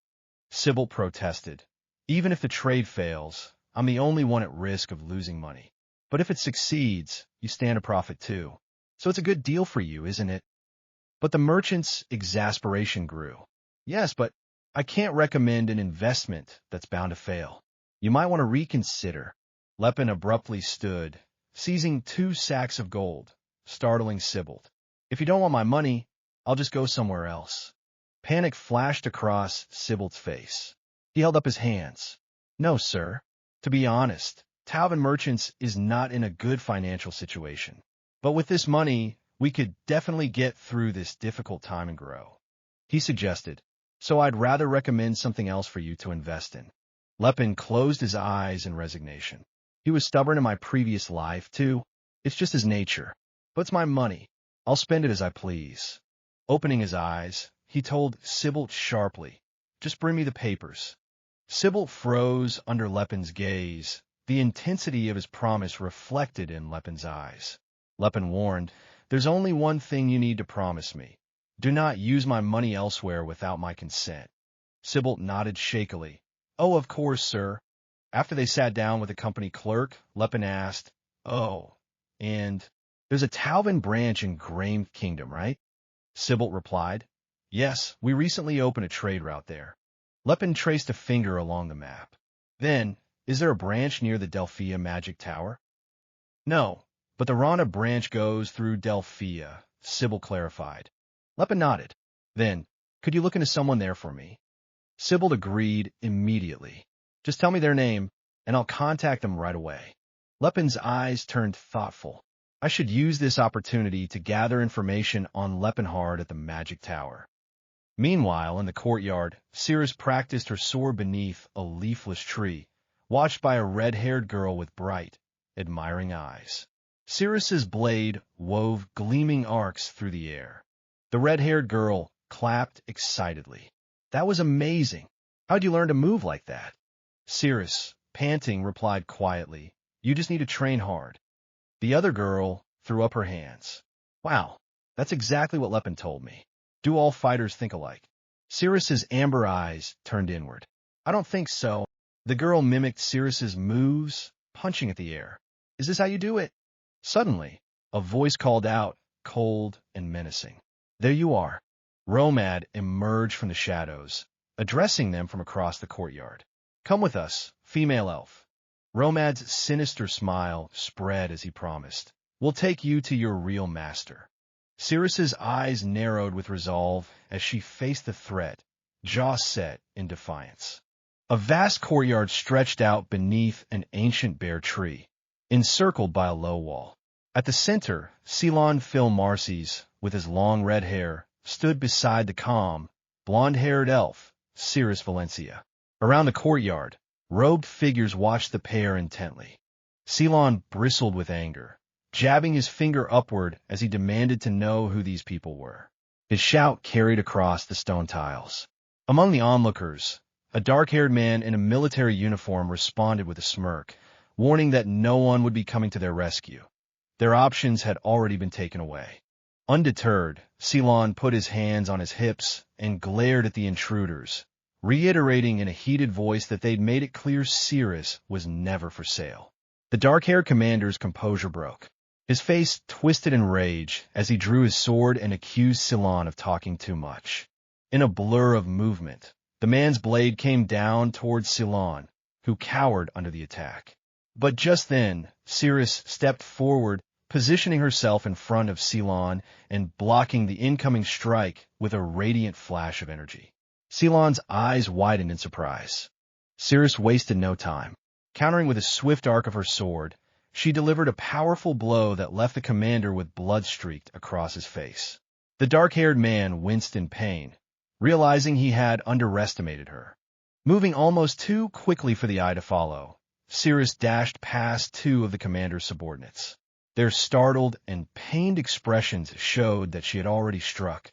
Sybil protested. Even if the trade fails, I'm the only one at risk of losing money. But if it succeeds, you stand to profit too. So it's a good deal for you, isn't it? But the merchant's exasperation grew. Yes, but I can't recommend an investment that's bound to fail. You might want to reconsider. Lepin abruptly stood, seizing 2 sacks of gold, startling Sybilt. If you don't want my money, I'll just go somewhere else. Panic flashed across Sybilt's face. He held up his hands. No, sir. To be honest, Tauvan Merchants is not in a good financial situation. But with this money, we could definitely get through this difficult time and grow. He suggested, so I'd rather recommend something else for you to invest in. Lepin closed his eyes in resignation. He was stubborn in my previous life, too. It's just his nature. But it's my money. I'll spend it as I please. Opening his eyes, he told Sybilt sharply, just bring me the papers. Sybilt froze under Lepin's gaze, the intensity of his promise reflected in Lepin's eyes. Lepin warned, there's only one thing you need to promise me. Do not use my money elsewhere without my consent. Sybilt nodded shakily. Oh, of course, sir. After they sat down with the company clerk, Lepin asked, oh, and there's a Tauvan branch in Grain Kingdom, right? Sybilt replied, yes, we recently opened a trade route there. Lepin traced a finger along the map. Then, is there a branch near the Delphia magic tower? No, but the Rana branch goes through Delphia, Sybil clarified. Lepin nodded. Then, could you look into someone there for me? Sybil agreed immediately. Just tell me their name, and I'll contact them right away. Lepin's eyes turned thoughtful. I should use this opportunity to gather information on Laefenhart at the magic tower. Meanwhile, in the courtyard, Cirrus practiced her sword beneath a leafless tree, watched by a red-haired girl with bright, admiring eyes. Cirrus's blade wove gleaming arcs through the air. The red-haired girl clapped excitedly. That was amazing. How'd you learn to move like that? Cirrus, panting, replied quietly, you just need to train hard. The other girl threw up her hands. Wow, that's exactly what Lepin told me. Do all fighters think alike? Cirrus's amber eyes turned inward. I don't think so. The girl mimicked Cirrus's moves, punching at the air. Is this how you do it? Suddenly, a voice called out, cold and menacing. There you are. Romad emerged from the shadows, addressing them from across the courtyard. Come with us, female elf. Romad's sinister smile spread as he promised. We'll take you to your real master. Cirrus's eyes narrowed with resolve as she faced the threat, jaw set in defiance. A vast courtyard stretched out beneath an ancient bare tree, encircled by a low wall. At the center, Ceylon Phil Marcy's, with his long red hair, stood beside the calm, blonde-haired elf, Cirrus Valencia. Around the courtyard, robed figures watched the pair intently. Ceylon bristled with anger, jabbing his finger upward as he demanded to know who these people were. His shout carried across the stone tiles. Among the onlookers, a dark-haired man in a military uniform responded with a smirk, warning that no one would be coming to their rescue. Their options had already been taken away. Undeterred, Ceylon put his hands on his hips and glared at the intruders, reiterating in a heated voice that they'd made it clear Cirrus was never for sale. The dark-haired commander's composure broke. His face twisted in rage as he drew his sword and accused Ceylon of talking too much. In a blur of movement, the man's blade came down towards Ceylon, who cowered under the attack. But just then, Cirrus stepped forward, positioning herself in front of Ceylon and blocking the incoming strike with a radiant flash of energy. Ceylon's eyes widened in surprise. Cirrus wasted no time. Countering with a swift arc of her sword, she delivered a powerful blow that left the commander with blood streaked across his face. The dark-haired man winced in pain, realizing he had underestimated her. Moving almost too quickly for the eye to follow, Cirrus dashed past two of the commander's subordinates. Their startled and pained expressions showed that she had already struck.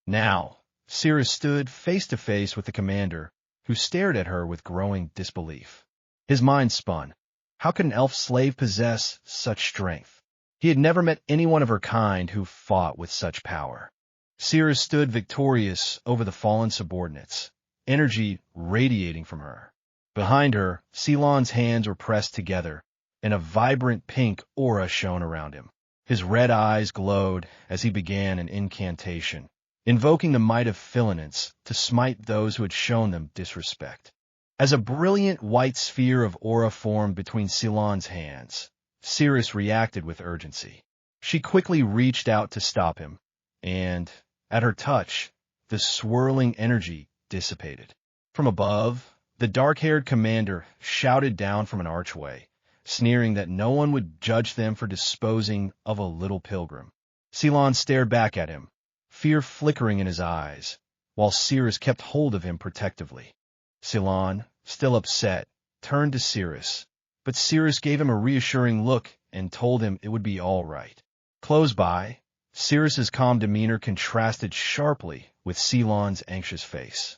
Now, Cirrus stood face to face with the commander, who stared at her with growing disbelief. His mind spun. How could an elf slave possess such strength? He had never met anyone of her kind who fought with such power. Cirrus stood victorious over the fallen subordinates, energy radiating from her. Behind her, Ceylon's hands were pressed together, and a vibrant pink aura shone around him. His red eyes glowed as he began an incantation, invoking the might of Philinance to smite those who had shown them disrespect. As a brilliant white sphere of aura formed between Ceylon's hands, Cirrus reacted with urgency. She quickly reached out to stop him, and, at her touch, the swirling energy dissipated. From above, the dark-haired commander shouted down from an archway, sneering that no one would judge them for disposing of a little pilgrim. Ceylon stared back at him, fear flickering in his eyes, while Cirrus kept hold of him protectively. Ceylon, still upset, turned to Cirrus, but Cirrus gave him a reassuring look and told him it would be all right. Close by, Cirrus's calm demeanor contrasted sharply with Ceylon's anxious face.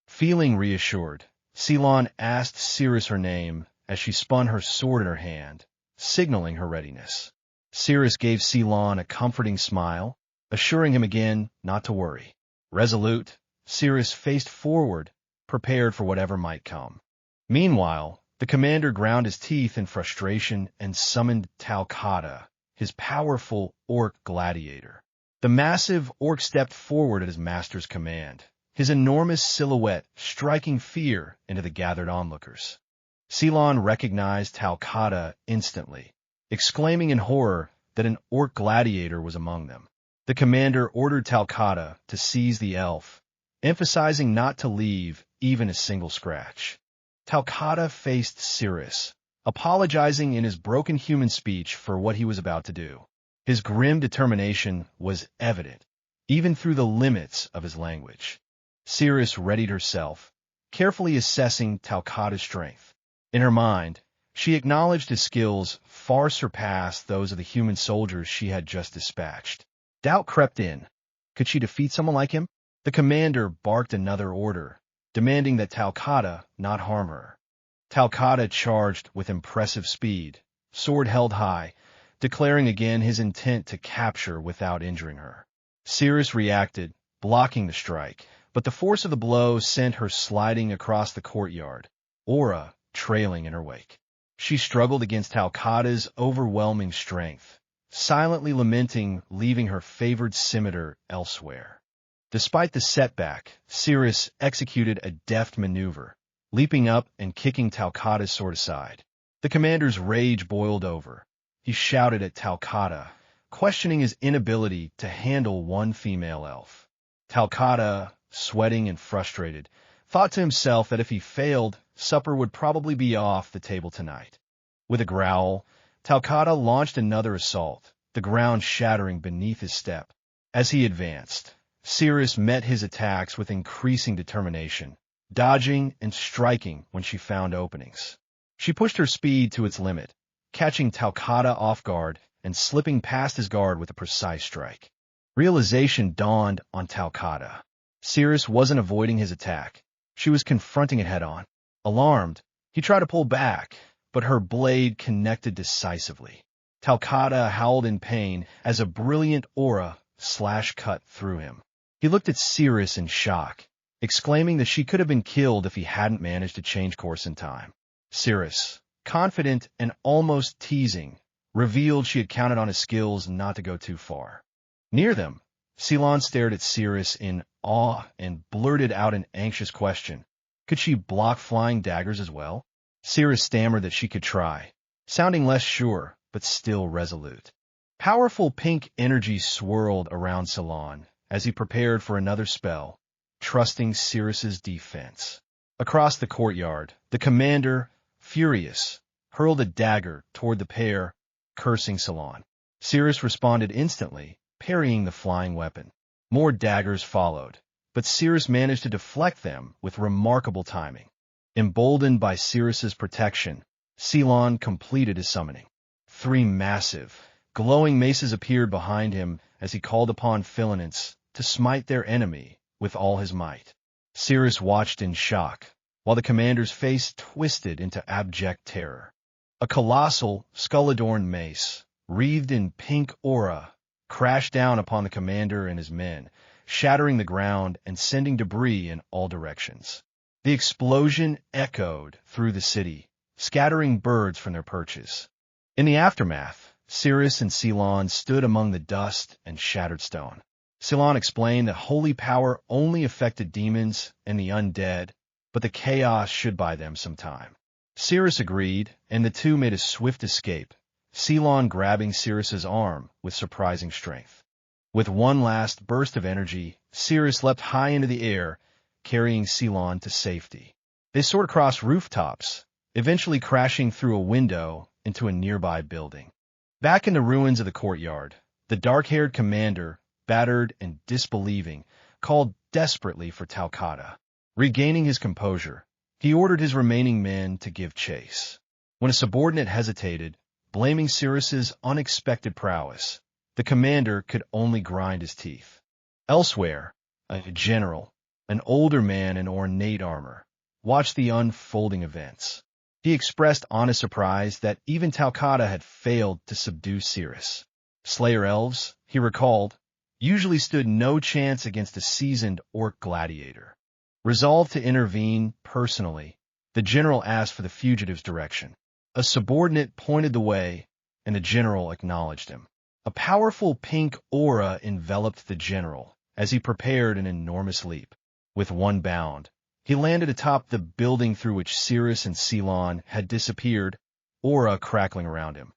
Feeling reassured, Ceylon asked Cirrus her name as she spun her sword in her hand, signaling her readiness. Cirrus gave Ceylon a comforting smile, assuring him again not to worry. Resolute, Cirrus faced forward, prepared for whatever might come. Meanwhile, the commander ground his teeth in frustration and summoned Talcata, his powerful orc gladiator. The massive orc stepped forward at his master's command, his enormous silhouette striking fear into the gathered onlookers. Ceylon recognized Talcata instantly, exclaiming in horror that an orc gladiator was among them. The commander ordered Talcata to seize the elf, emphasizing not to leave even a single scratch. Talcata faced Cirrus, apologizing in his broken human speech for what he was about to do. His grim determination was evident, even through the limits of his language. Cirrus readied herself, carefully assessing Talcata's strength. In her mind, she acknowledged his skills far surpassed those of the human soldiers she had just dispatched. Doubt crept in. Could she defeat someone like him? The commander barked another order, demanding that Talcata not harm her. Talcata charged with impressive speed, sword held high, declaring again his intent to capture without injuring her. Cirrus reacted, blocking the strike, but the force of the blow sent her sliding across the courtyard, aura trailing in her wake. She struggled against Talcata's overwhelming strength, silently lamenting leaving her favored scimitar elsewhere. Despite the setback, Cirrus executed a deft maneuver, leaping up and kicking Talcata's sword aside. The commander's rage boiled over. He shouted at Talcata, questioning his inability to handle one female elf. Talcata, sweating and frustrated, thought to himself that if he failed, supper would probably be off the table tonight. With a growl, Talcata launched another assault, the ground shattering beneath his step. As he advanced, Cirrus met his attacks with increasing determination, dodging and striking when she found openings. She pushed her speed to its limit, catching Talcata off guard and slipping past his guard with a precise strike. Realization dawned on Talcata. Cirrus wasn't avoiding his attack. She was confronting it head-on. Alarmed, he tried to pull back, but her blade connected decisively. Talcata howled in pain as a brilliant aura slash-cut through him. He looked at Cirrus in shock, exclaiming that she could have been killed if he hadn't managed to change course in time. Cirrus, confident and almost teasing, revealed she had counted on his skills not to go too far. Near them, Ceylon stared at Cirrus in awe and blurted out an anxious question. Could she block flying daggers as well? Cirrus stammered that she could try, sounding less sure, but still resolute. Powerful pink energy swirled around Ceylon as he prepared for another spell, trusting Cirrus's defense. Across the courtyard, the commander, furious, hurled a dagger toward the pair, cursing Ceylon. Cirrus responded instantly, parrying the flying weapon. More daggers followed, but Cirrus managed to deflect them with remarkable timing. Emboldened by Cirrus's protection, Ceylon completed his summoning. 3 massive, glowing maces appeared behind him as he called upon Philinance to smite their enemy with all his might. Cirrus watched in shock, while the commander's face twisted into abject terror. A colossal, skull-adorned mace, wreathed in pink aura, crashed down upon the commander and his men, shattering the ground and sending debris in all directions. The explosion echoed through the city, scattering birds from their perches. In the aftermath, Cirrus and Ceylon stood among the dust and shattered stone. Ceylon explained that holy power only affected demons and the undead, but the chaos should buy them some time. Cirrus agreed, and the two made a swift escape, Ceylon grabbing Cirrus's arm with surprising strength. With one last burst of energy, Cirrus leapt high into the air, carrying Ceylon to safety. They soared across rooftops, eventually crashing through a window into a nearby building. Back in the ruins of the courtyard, the dark-haired commander, battered and disbelieving, called desperately for Talcata. Regaining his composure, he ordered his remaining men to give chase. When a subordinate hesitated, blaming Cirrus's unexpected prowess, the commander could only grind his teeth. Elsewhere, a general, an older man in ornate armor, watched the unfolding events. He expressed honest surprise that even Talcata had failed to subdue Cirrus. Slayer elves, he recalled, usually stood no chance against a seasoned orc gladiator. Resolved to intervene personally, the general asked for the fugitive's direction. A subordinate pointed the way, and the general acknowledged him. A powerful pink aura enveloped the general as he prepared an enormous leap. With one bound, he landed atop the building through which Cirrus and Ceylon had disappeared, aura crackling around him.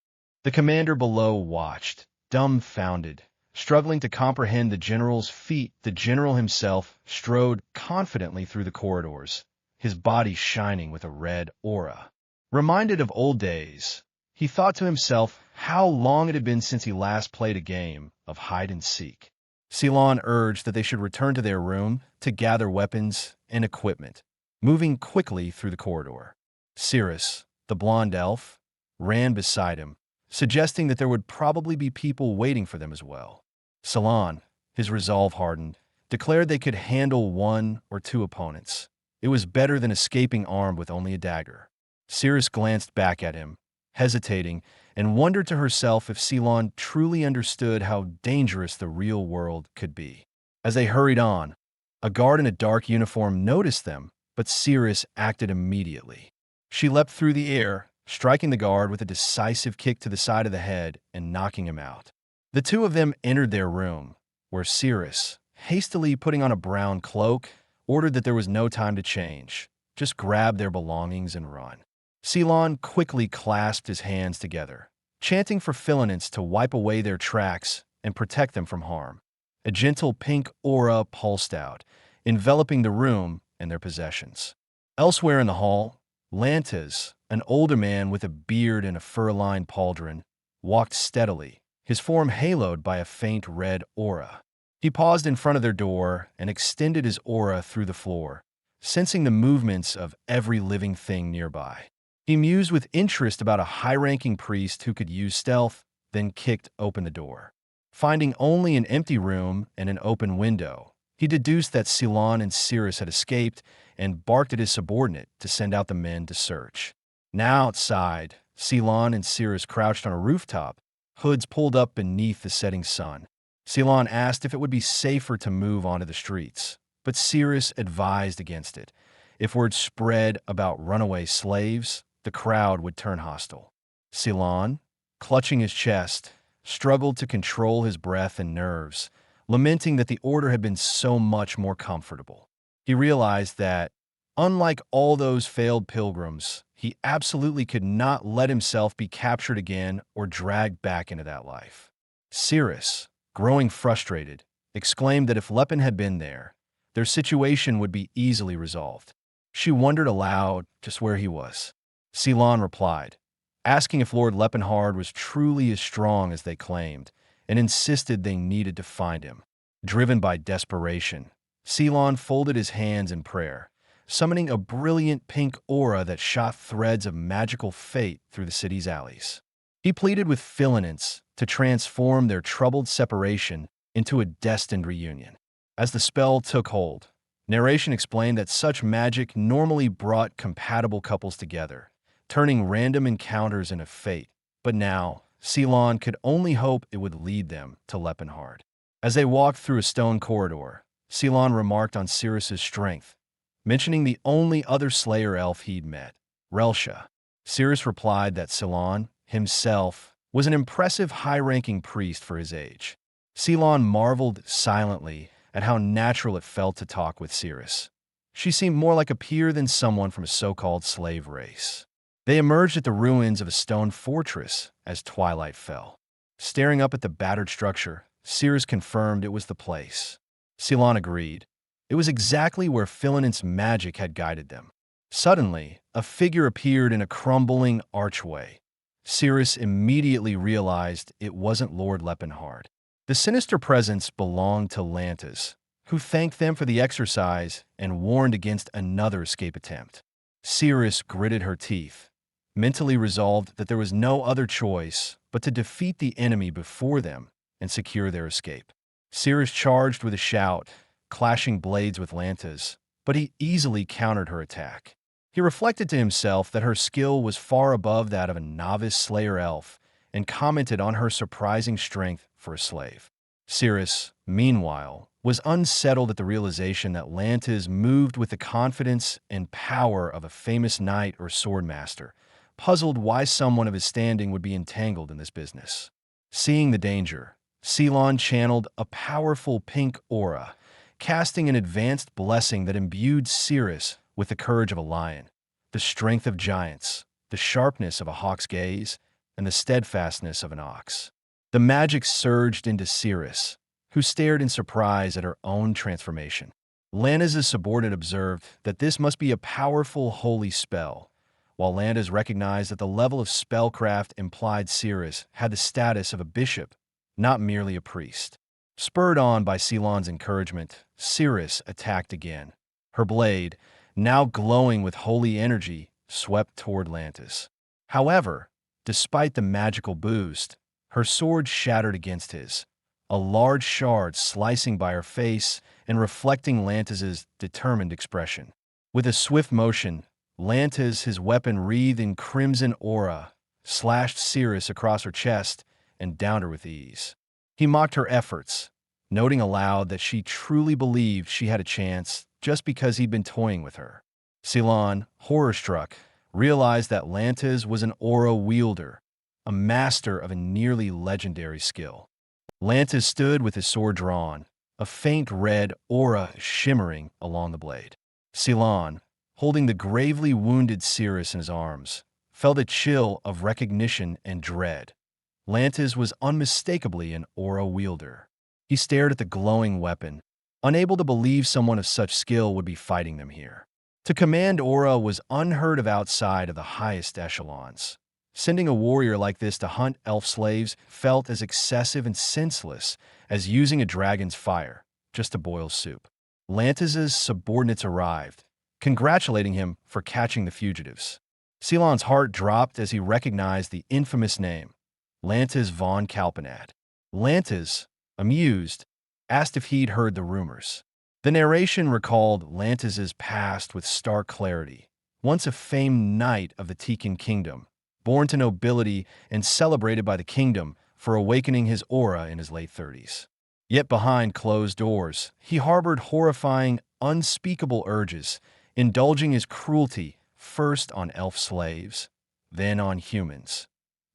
The commander below watched, dumbfounded, struggling to comprehend the general's feat. The general himself strode confidently through the corridors, his body shining with a red aura. Reminded of old days, he thought to himself how long it had been since he last played a game of hide-and-seek. Ceylon urged that they should return to their room to gather weapons and equipment, moving quickly through the corridor. Cirrus, the blonde elf, ran beside him, suggesting that there would probably be people waiting for them as well. Ceylon, his resolve hardened, declared they could handle 1 or 2 opponents. It was better than escaping armed with only a dagger. Cirrus glanced back at him, hesitating, and wondered to herself if Ceylon truly understood how dangerous the real world could be. As they hurried on, a guard in a dark uniform noticed them, but Cirrus acted immediately. She leapt through the air, striking the guard with a decisive kick to the side of the head and knocking him out. The two of them entered their room, where Cirrus, hastily putting on a brown cloak, ordered that there was no time to change. Just grab their belongings and run. Ceylon quickly clasped his hands together, chanting for Philinance to wipe away their tracks and protect them from harm. A gentle pink aura pulsed out, enveloping the room and their possessions. Elsewhere in the hall, Lantes, an older man with a beard and a fur-lined pauldron, walked steadily, his form haloed by a faint red aura. He paused in front of their door and extended his aura through the floor, sensing the movements of every living thing nearby. He mused with interest about a high-ranking priest who could use stealth, then kicked open the door. Finding only an empty room and an open window, he deduced that Ceylon and Cirrus had escaped and barked at his subordinate to send out the men to search. Now outside, Ceylon and Cirrus crouched on a rooftop, hoods pulled up beneath the setting sun. Ceylon asked if it would be safer to move onto the streets, but Cirrus advised against it. If word spread about runaway slaves, the crowd would turn hostile. Ceylon, clutching his chest, struggled to control his breath and nerves, lamenting that the order had been so much more comfortable. He realized that, unlike all those failed pilgrims, he absolutely could not let himself be captured again or dragged back into that life. Cirrus, growing frustrated, exclaimed that if Lepin had been there, their situation would be easily resolved. She wondered aloud just where he was. Ceylon replied, asking if Lord Laefenhart was truly as strong as they claimed, and insisted they needed to find him. Driven by desperation, Ceylon folded his hands in prayer, summoning a brilliant pink aura that shot threads of magical fate through the city's alleys. He pleaded with Philinance to transform their troubled separation into a destined reunion. As the spell took hold, narration explained that such magic normally brought compatible couples together, turning random encounters into fate. But now, Ceylon could only hope it would lead them to Laefenhart. As they walked through a stone corridor, Ceylon remarked on Cirrus's strength, mentioning the only other Slayer elf he'd met, Relsha. Cirrus replied that Ceylon, himself, was an impressive high-ranking priest for his age. Ceylon marveled silently at how natural it felt to talk with Cirrus. She seemed more like a peer than someone from a so-called slave race. They emerged at the ruins of a stone fortress as twilight fell. Staring up at the battered structure, Cirrus confirmed it was the place. Ceylon agreed. It was exactly where Philinance's magic had guided them. Suddenly, a figure appeared in a crumbling archway. Cirrus immediately realized it wasn't Lord Laefenhart. The sinister presence belonged to Lantis, who thanked them for the exercise and warned against another escape attempt. Cirrus gritted her teeth, mentally resolved that there was no other choice but to defeat the enemy before them and secure their escape. Cirrus charged with a shout, clashing blades with Lantis, but he easily countered her attack. He reflected to himself that her skill was far above that of a novice Slayer elf and commented on her surprising strength for a slave. Cirrus, meanwhile, was unsettled at the realization that Lantis moved with the confidence and power of a famous knight or swordmaster, puzzled why someone of his standing would be entangled in this business. Seeing the danger, Ceylon channeled a powerful pink aura, casting an advanced blessing that imbued Cirrus with the courage of a lion, the strength of giants, the sharpness of a hawk's gaze, and the steadfastness of an ox. The magic surged into Cirrus, who stared in surprise at her own transformation. Lantis' subordinate observed that this must be a powerful holy spell, while Lantis recognized that the level of spellcraft implied Cirrus had the status of a bishop, not merely a priest. Spurred on by Ceylon's encouragement, Cirrus attacked again. Her blade, now glowing with holy energy, swept toward Lantis. However, despite the magical boost, her sword shattered against his, a large shard slicing by her face and reflecting Lantis' determined expression. With a swift motion, Lantis, his weapon wreathed in crimson aura, slashed Cirrus across her chest and downed her with ease. He mocked her efforts, noting aloud that she truly believed she had a chance just because he'd been toying with her. Ceylon, horror-struck, realized that Lantis was an aura wielder, a master of a nearly legendary skill. Lantis stood with his sword drawn, a faint red aura shimmering along the blade. Ceylon, holding the gravely wounded Cirrus in his arms, felt a chill of recognition and dread. Lantis was unmistakably an aura wielder. He stared at the glowing weapon, unable to believe someone of such skill would be fighting them here. To command aura was unheard of outside of the highest echelons. Sending a warrior like this to hunt elf slaves felt as excessive and senseless as using a dragon's fire just to boil soup. Lantis' subordinates arrived, congratulating him for catching the fugitives. Ceylon's heart dropped as he recognized the infamous name, Lantis von Kalpenat. Lantis, amused, asked if he'd heard the rumors. The narration recalled Lantis's past with stark clarity. Once a famed knight of the Tekin kingdom, born to nobility and celebrated by the kingdom for awakening his aura in his late 30s. Yet behind closed doors, he harbored horrifying, unspeakable urges, indulging his cruelty first on elf slaves, then on humans,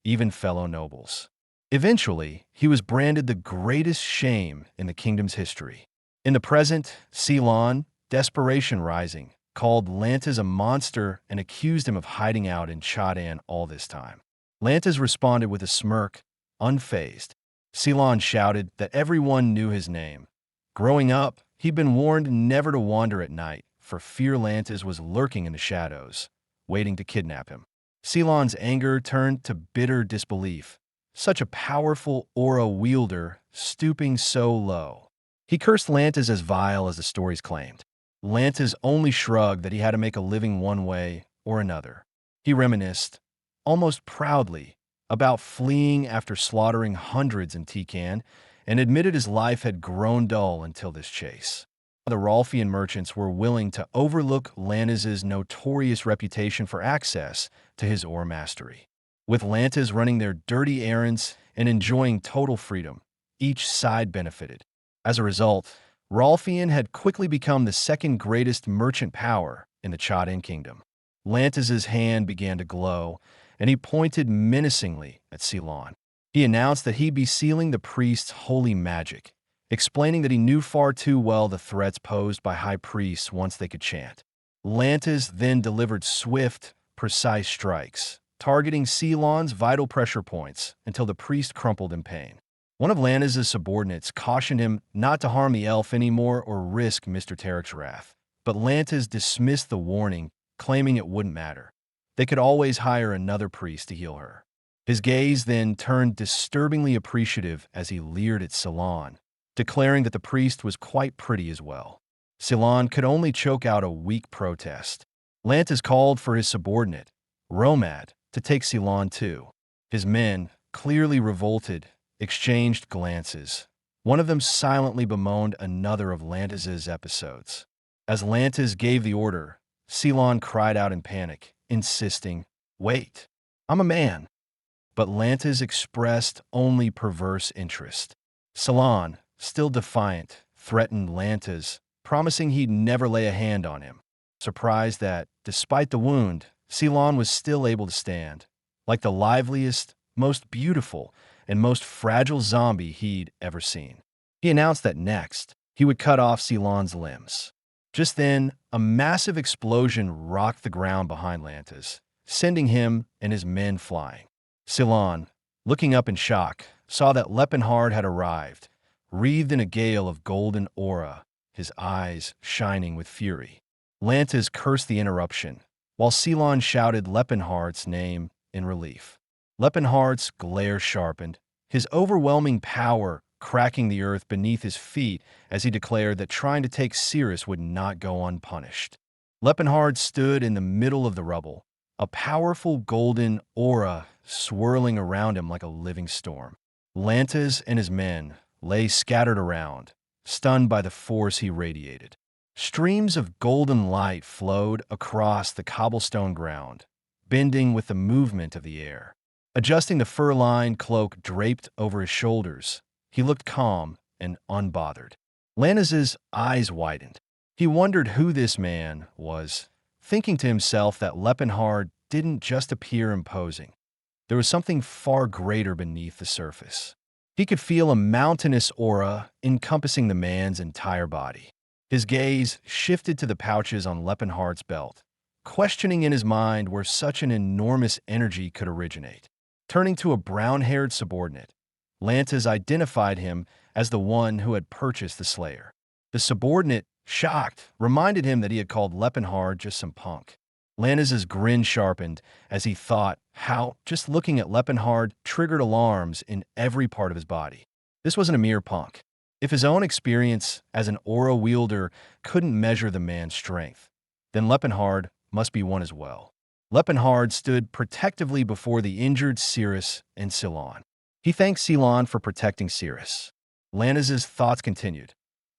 even fellow nobles. Eventually, he was branded the greatest shame in the kingdom's history. In the present, Ceylon, desperation rising, called Lantis a monster and accused him of hiding out in Chadan all this time. Lantis responded with a smirk, unfazed. Ceylon shouted that everyone knew his name. Growing up, he'd been warned never to wander at night, for fear Lantis was lurking in the shadows, waiting to kidnap him. Ceylon's anger turned to bitter disbelief. Such a powerful aura wielder, stooping so low. He cursed Lantis as vile as the stories claimed. Lantis only shrugged that he had to make a living one way or another. He reminisced, almost proudly, about fleeing after slaughtering hundreds in Tekan, and admitted his life had grown dull until this chase. The Rolfian merchants were willing to overlook Lantis's notorious reputation for access to his ore mastery. With Lantis running their dirty errands and enjoying total freedom, each side benefited. As a result, Rolfian had quickly become the second greatest merchant power in the Chadan kingdom. Lantis's hand began to glow, and he pointed menacingly at Ceylon. He announced that he'd be sealing the priest's holy magic, explaining that he knew far too well the threats posed by high priests once they could chant. Lantis then delivered swift, precise strikes, targeting Ceylon's vital pressure points until the priest crumpled in pain. One of Lantis's subordinates cautioned him not to harm the elf anymore or risk Mr. Tarek's wrath, but Lantis dismissed the warning, claiming it wouldn't matter. They could always hire another priest to heal her. His gaze then turned disturbingly appreciative as he leered at Ceylon, declaring that the priest was quite pretty as well. Ceylon could only choke out a weak protest. Lantis called for his subordinate, Romad, to take Ceylon too. His men, clearly revolted, exchanged glances. One of them silently bemoaned another of Lantis's episodes. As Lantis gave the order, Ceylon cried out in panic, insisting, "Wait, I'm a man." But Lantis expressed only perverse interest. Ceylon, still defiant, threatened Lantis, promising he'd never lay a hand on him. Surprised that, despite the wound, Ceylon was still able to stand, like the liveliest, most beautiful, and most fragile zombie he'd ever seen. He announced that next, he would cut off Ceylon's limbs. Just then, a massive explosion rocked the ground behind Lantis, sending him and his men flying. Ceylon, looking up in shock, saw that Laefenhart had arrived, wreathed in a gale of golden aura, his eyes shining with fury. Lantis cursed the interruption, while Ceylon shouted Laefenhart's name in relief. Laefenhart's glare sharpened, his overwhelming power cracking the earth beneath his feet as he declared that trying to take Cirrus would not go unpunished. Laefenhart stood in the middle of the rubble, a powerful golden aura swirling around him like a living storm. Lantis and his men lay scattered around, stunned by the force he radiated. Streams of golden light flowed across the cobblestone ground, bending with the movement of the air. Adjusting the fur-lined cloak draped over his shoulders, he looked calm and unbothered. Lantis's eyes widened. He wondered who this man was, thinking to himself that Laefenhart didn't just appear imposing. There was something far greater beneath the surface. He could feel a mountainous aura encompassing the man's entire body. His gaze shifted to the pouches on Laefenhart's belt, questioning in his mind where such an enormous energy could originate. Turning to a brown-haired subordinate, Lantis identified him as the one who had purchased the Slayer. The subordinate, shocked, reminded him that he had called Laefenhart just some punk. Lantis's grin sharpened as he thought how just looking at Laefenhart triggered alarms in every part of his body. This wasn't a mere punk. If his own experience as an aura wielder couldn't measure the man's strength, then Laefenhart must be one as well. Laefenhart stood protectively before the injured Cirrus and Ceylon. He thanked Ceylon for protecting Cirrus. Lantis's thoughts continued.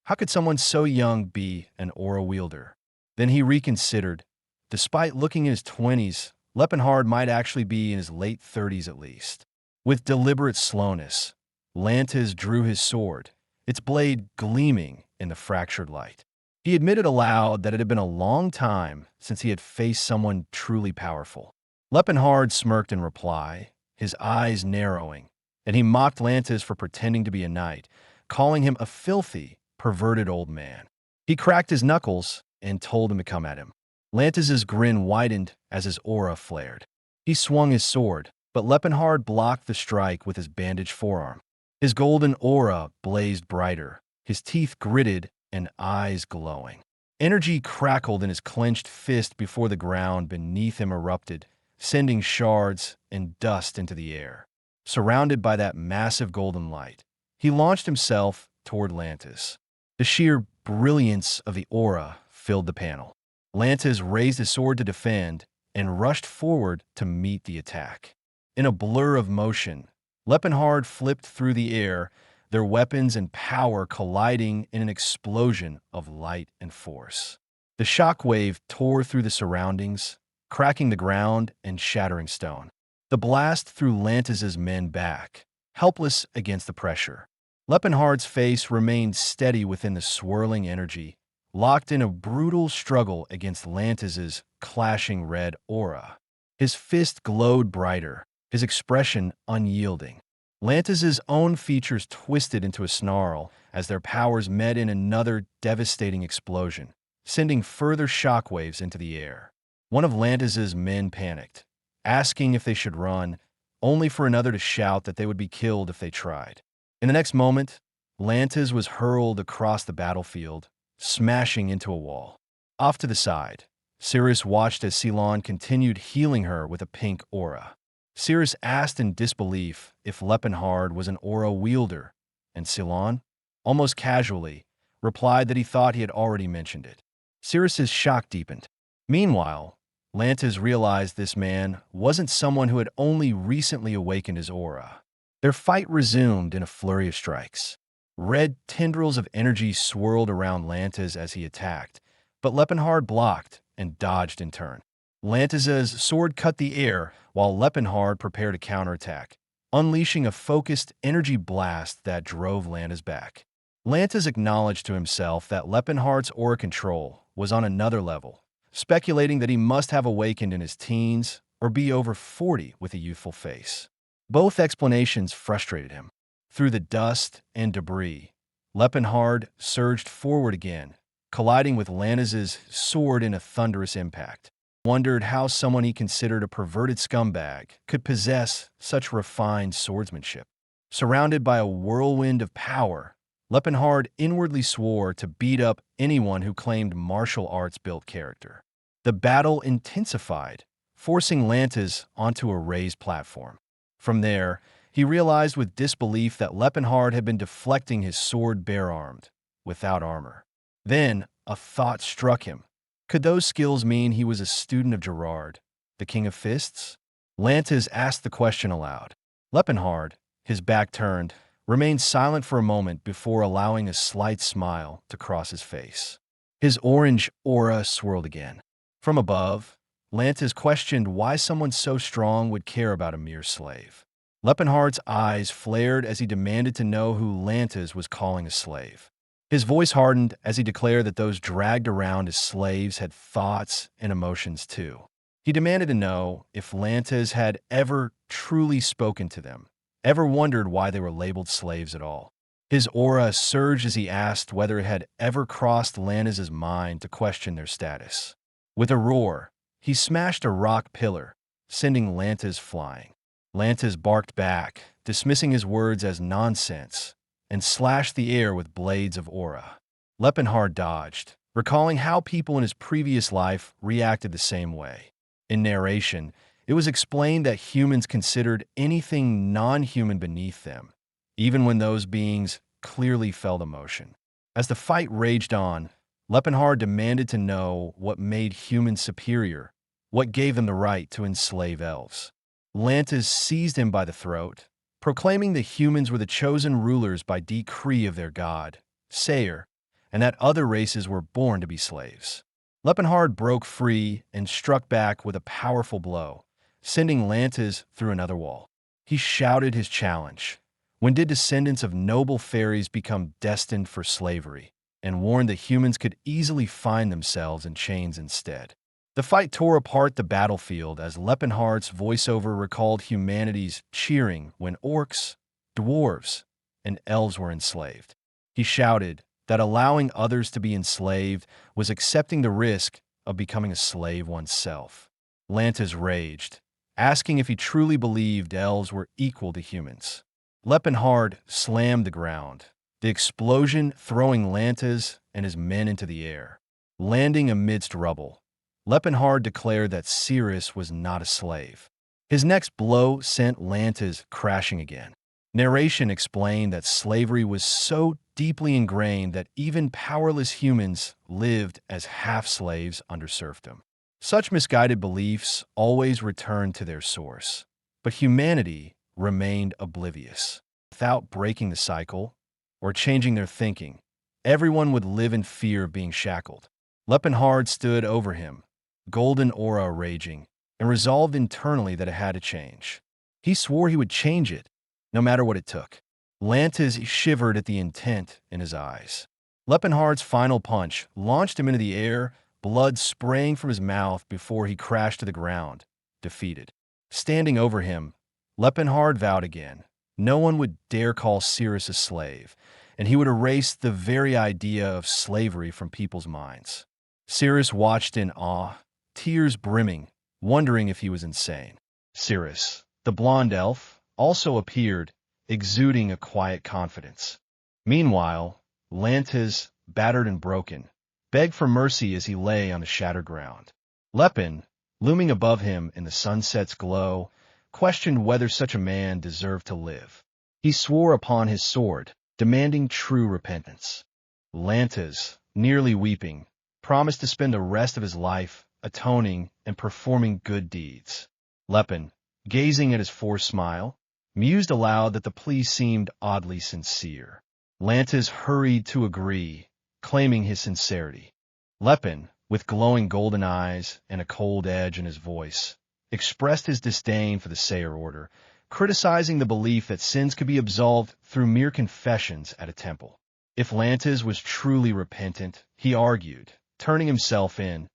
How could someone so young be an aura wielder? Then he reconsidered. Despite looking in his 20s, Laefenhart might actually be in his late 30s at least. With deliberate slowness, Lantis drew his sword, its blade gleaming in the fractured light. He admitted aloud that it had been a long time since he had faced someone truly powerful. Laefenhart smirked in reply, his eyes narrowing, and he mocked Lantis for pretending to be a knight, calling him a filthy, perverted old man. He cracked his knuckles and told him to come at him. Lantis's grin widened as his aura flared. He swung his sword, but Laefenhart blocked the strike with his bandaged forearm. His golden aura blazed brighter, his teeth gritted and eyes glowing. Energy crackled in his clenched fist before the ground beneath him erupted, sending shards and dust into the air. Surrounded by that massive golden light, he launched himself toward Lantis. The sheer brilliance of the aura filled the panel. Lantis raised his sword to defend and rushed forward to meet the attack. In a blur of motion, Laefenhart flipped through the air, their weapons and power colliding in an explosion of light and force. The shockwave tore through the surroundings, cracking the ground and shattering stone. The blast threw Lantis's men back, helpless against the pressure. Laefenhart's face remained steady within the swirling energy, locked in a brutal struggle against Lantis's clashing red aura. His fist glowed brighter, his expression unyielding. Lantis's own features twisted into a snarl as their powers met in another devastating explosion, sending further shockwaves into the air. One of Lantis's men panicked, asking if they should run, only for another to shout that they would be killed if they tried. In the next moment, Lantis was hurled across the battlefield, smashing into a wall. Off to the side, Cirrus watched as Ceylon continued healing her with a pink aura. Cirrus asked in disbelief if Laefenhart was an aura wielder, and Ceylon, almost casually, replied that he thought he had already mentioned it. Cirrus's shock deepened. Meanwhile, Lantis realized this man wasn't someone who had only recently awakened his aura. Their fight resumed in a flurry of strikes. Red tendrils of energy swirled around Lantis as he attacked, but Laefenhart blocked and dodged in turn. Lantis's sword cut the air while Laefenhart prepared a counterattack, unleashing a focused energy blast that drove Lantis back. Lantis acknowledged to himself that Laefenhart's aura control was on another level, speculating that he must have awakened in his teens or be over 40 with a youthful face. Both explanations frustrated him. Through the dust and debris, Laefenhart surged forward again, colliding with Lantis's sword in a thunderous impact. Wondered how someone he considered a perverted scumbag could possess such refined swordsmanship. Surrounded by a whirlwind of power, Laefenhart inwardly swore to beat up anyone who claimed martial arts-built character. The battle intensified, forcing Lantis onto a raised platform. From there, he realized with disbelief that Laefenhart had been deflecting his sword bare-armed, without armor. Then, a thought struck him. Could those skills mean he was a student of Gerard, the King of Fists? Lantis asked the question aloud. Laefenhart, his back turned, remained silent for a moment before allowing a slight smile to cross his face. His orange aura swirled again. From above, Lantis questioned why someone so strong would care about a mere slave. Laefenhart's eyes flared as he demanded to know who Lantis was calling a slave. His voice hardened as he declared that those dragged around as slaves had thoughts and emotions too. He demanded to know if Lantis had ever truly spoken to them, ever wondered why they were labeled slaves at all. His aura surged as he asked whether it had ever crossed Lantis's mind to question their status. With a roar, he smashed a rock pillar, sending Lantis flying. Lantis barked back, dismissing his words as nonsense, and slashed the air with blades of aura. Laefenhart dodged, recalling how people in his previous life reacted the same way. In narration, it was explained that humans considered anything non-human beneath them, even when those beings clearly felt emotion. As the fight raged on, Laefenhart demanded to know what made humans superior, what gave them the right to enslave elves. Lantis seized him by the throat, proclaiming the humans were the chosen rulers by decree of their god, Sayer, and that other races were born to be slaves. Laefenhart broke free and struck back with a powerful blow, sending Lantes through another wall. He shouted his challenge. When did descendants of noble fairies become destined for slavery? And warned that humans could easily find themselves in chains instead. The fight tore apart the battlefield as Laefenhart's voiceover recalled humanity's cheering when orcs, dwarves, and elves were enslaved. He shouted that allowing others to be enslaved was accepting the risk of becoming a slave oneself. Lantes raged, asking if he truly believed elves were equal to humans. Laefenhart slammed the ground, the explosion throwing Lantes and his men into the air. Landing amidst rubble, Laefenhart declared that Cirrus was not a slave. His next blow sent Lantes crashing again. Narration explained that slavery was so deeply ingrained that even powerless humans lived as half-slaves under serfdom. Such misguided beliefs always returned to their source, but humanity remained oblivious. Without breaking the cycle or changing their thinking, everyone would live in fear of being shackled. Laefenhart stood over him, golden aura raging, and resolved internally that it had to change. He swore he would change it, no matter what it took. Lantes shivered at the intent in his eyes. Laefenhart's final punch launched him into the air, blood spraying from his mouth before he crashed to the ground, defeated. Standing over him, Laefenhart vowed again, no one would dare call Cirrus a slave, and he would erase the very idea of slavery from people's minds. Cirrus watched in awe, tears brimming, wondering if he was insane. Cirrus, the blonde elf, also appeared, exuding a quiet confidence. Meanwhile, Lantes, battered and broken, begged for mercy as he lay on the shattered ground. Laefenhart, looming above him in the sunset's glow, questioned whether such a man deserved to live. He swore upon his sword, demanding true repentance. Lantes, nearly weeping, promised to spend the rest of his life atoning and performing good deeds. Laefenhart, gazing at his forced smile, mused aloud that the plea seemed oddly sincere. Lantes hurried to agree, claiming his sincerity. Laefenhart, with glowing golden eyes and a cold edge in his voice, expressed his disdain for the Sayer order, criticizing the belief that sins could be absolved through mere confessions at a temple. If Lantes was truly repentant, he argued, turning himself in,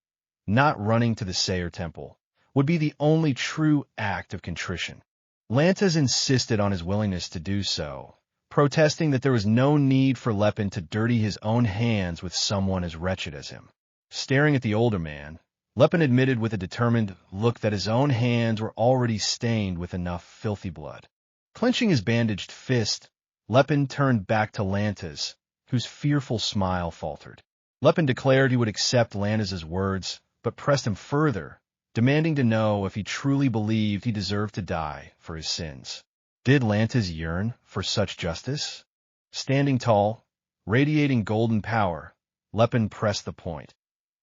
not running to the Sayer temple, would be the only true act of contrition. Lantes insisted on his willingness to do so, protesting that there was no need for Laefenhart to dirty his own hands with someone as wretched as him. Staring at the older man, Laefenhart admitted with a determined look that his own hands were already stained with enough filthy blood. Clenching his bandaged fist, Laefenhart turned back to Lantes, whose fearful smile faltered. Laefenhart declared he would accept Lantes' words, but pressed him further, demanding to know if he truly believed he deserved to die for his sins. Did Lantes yearn for such justice? Standing tall, radiating golden power, Laefenhart pressed the point.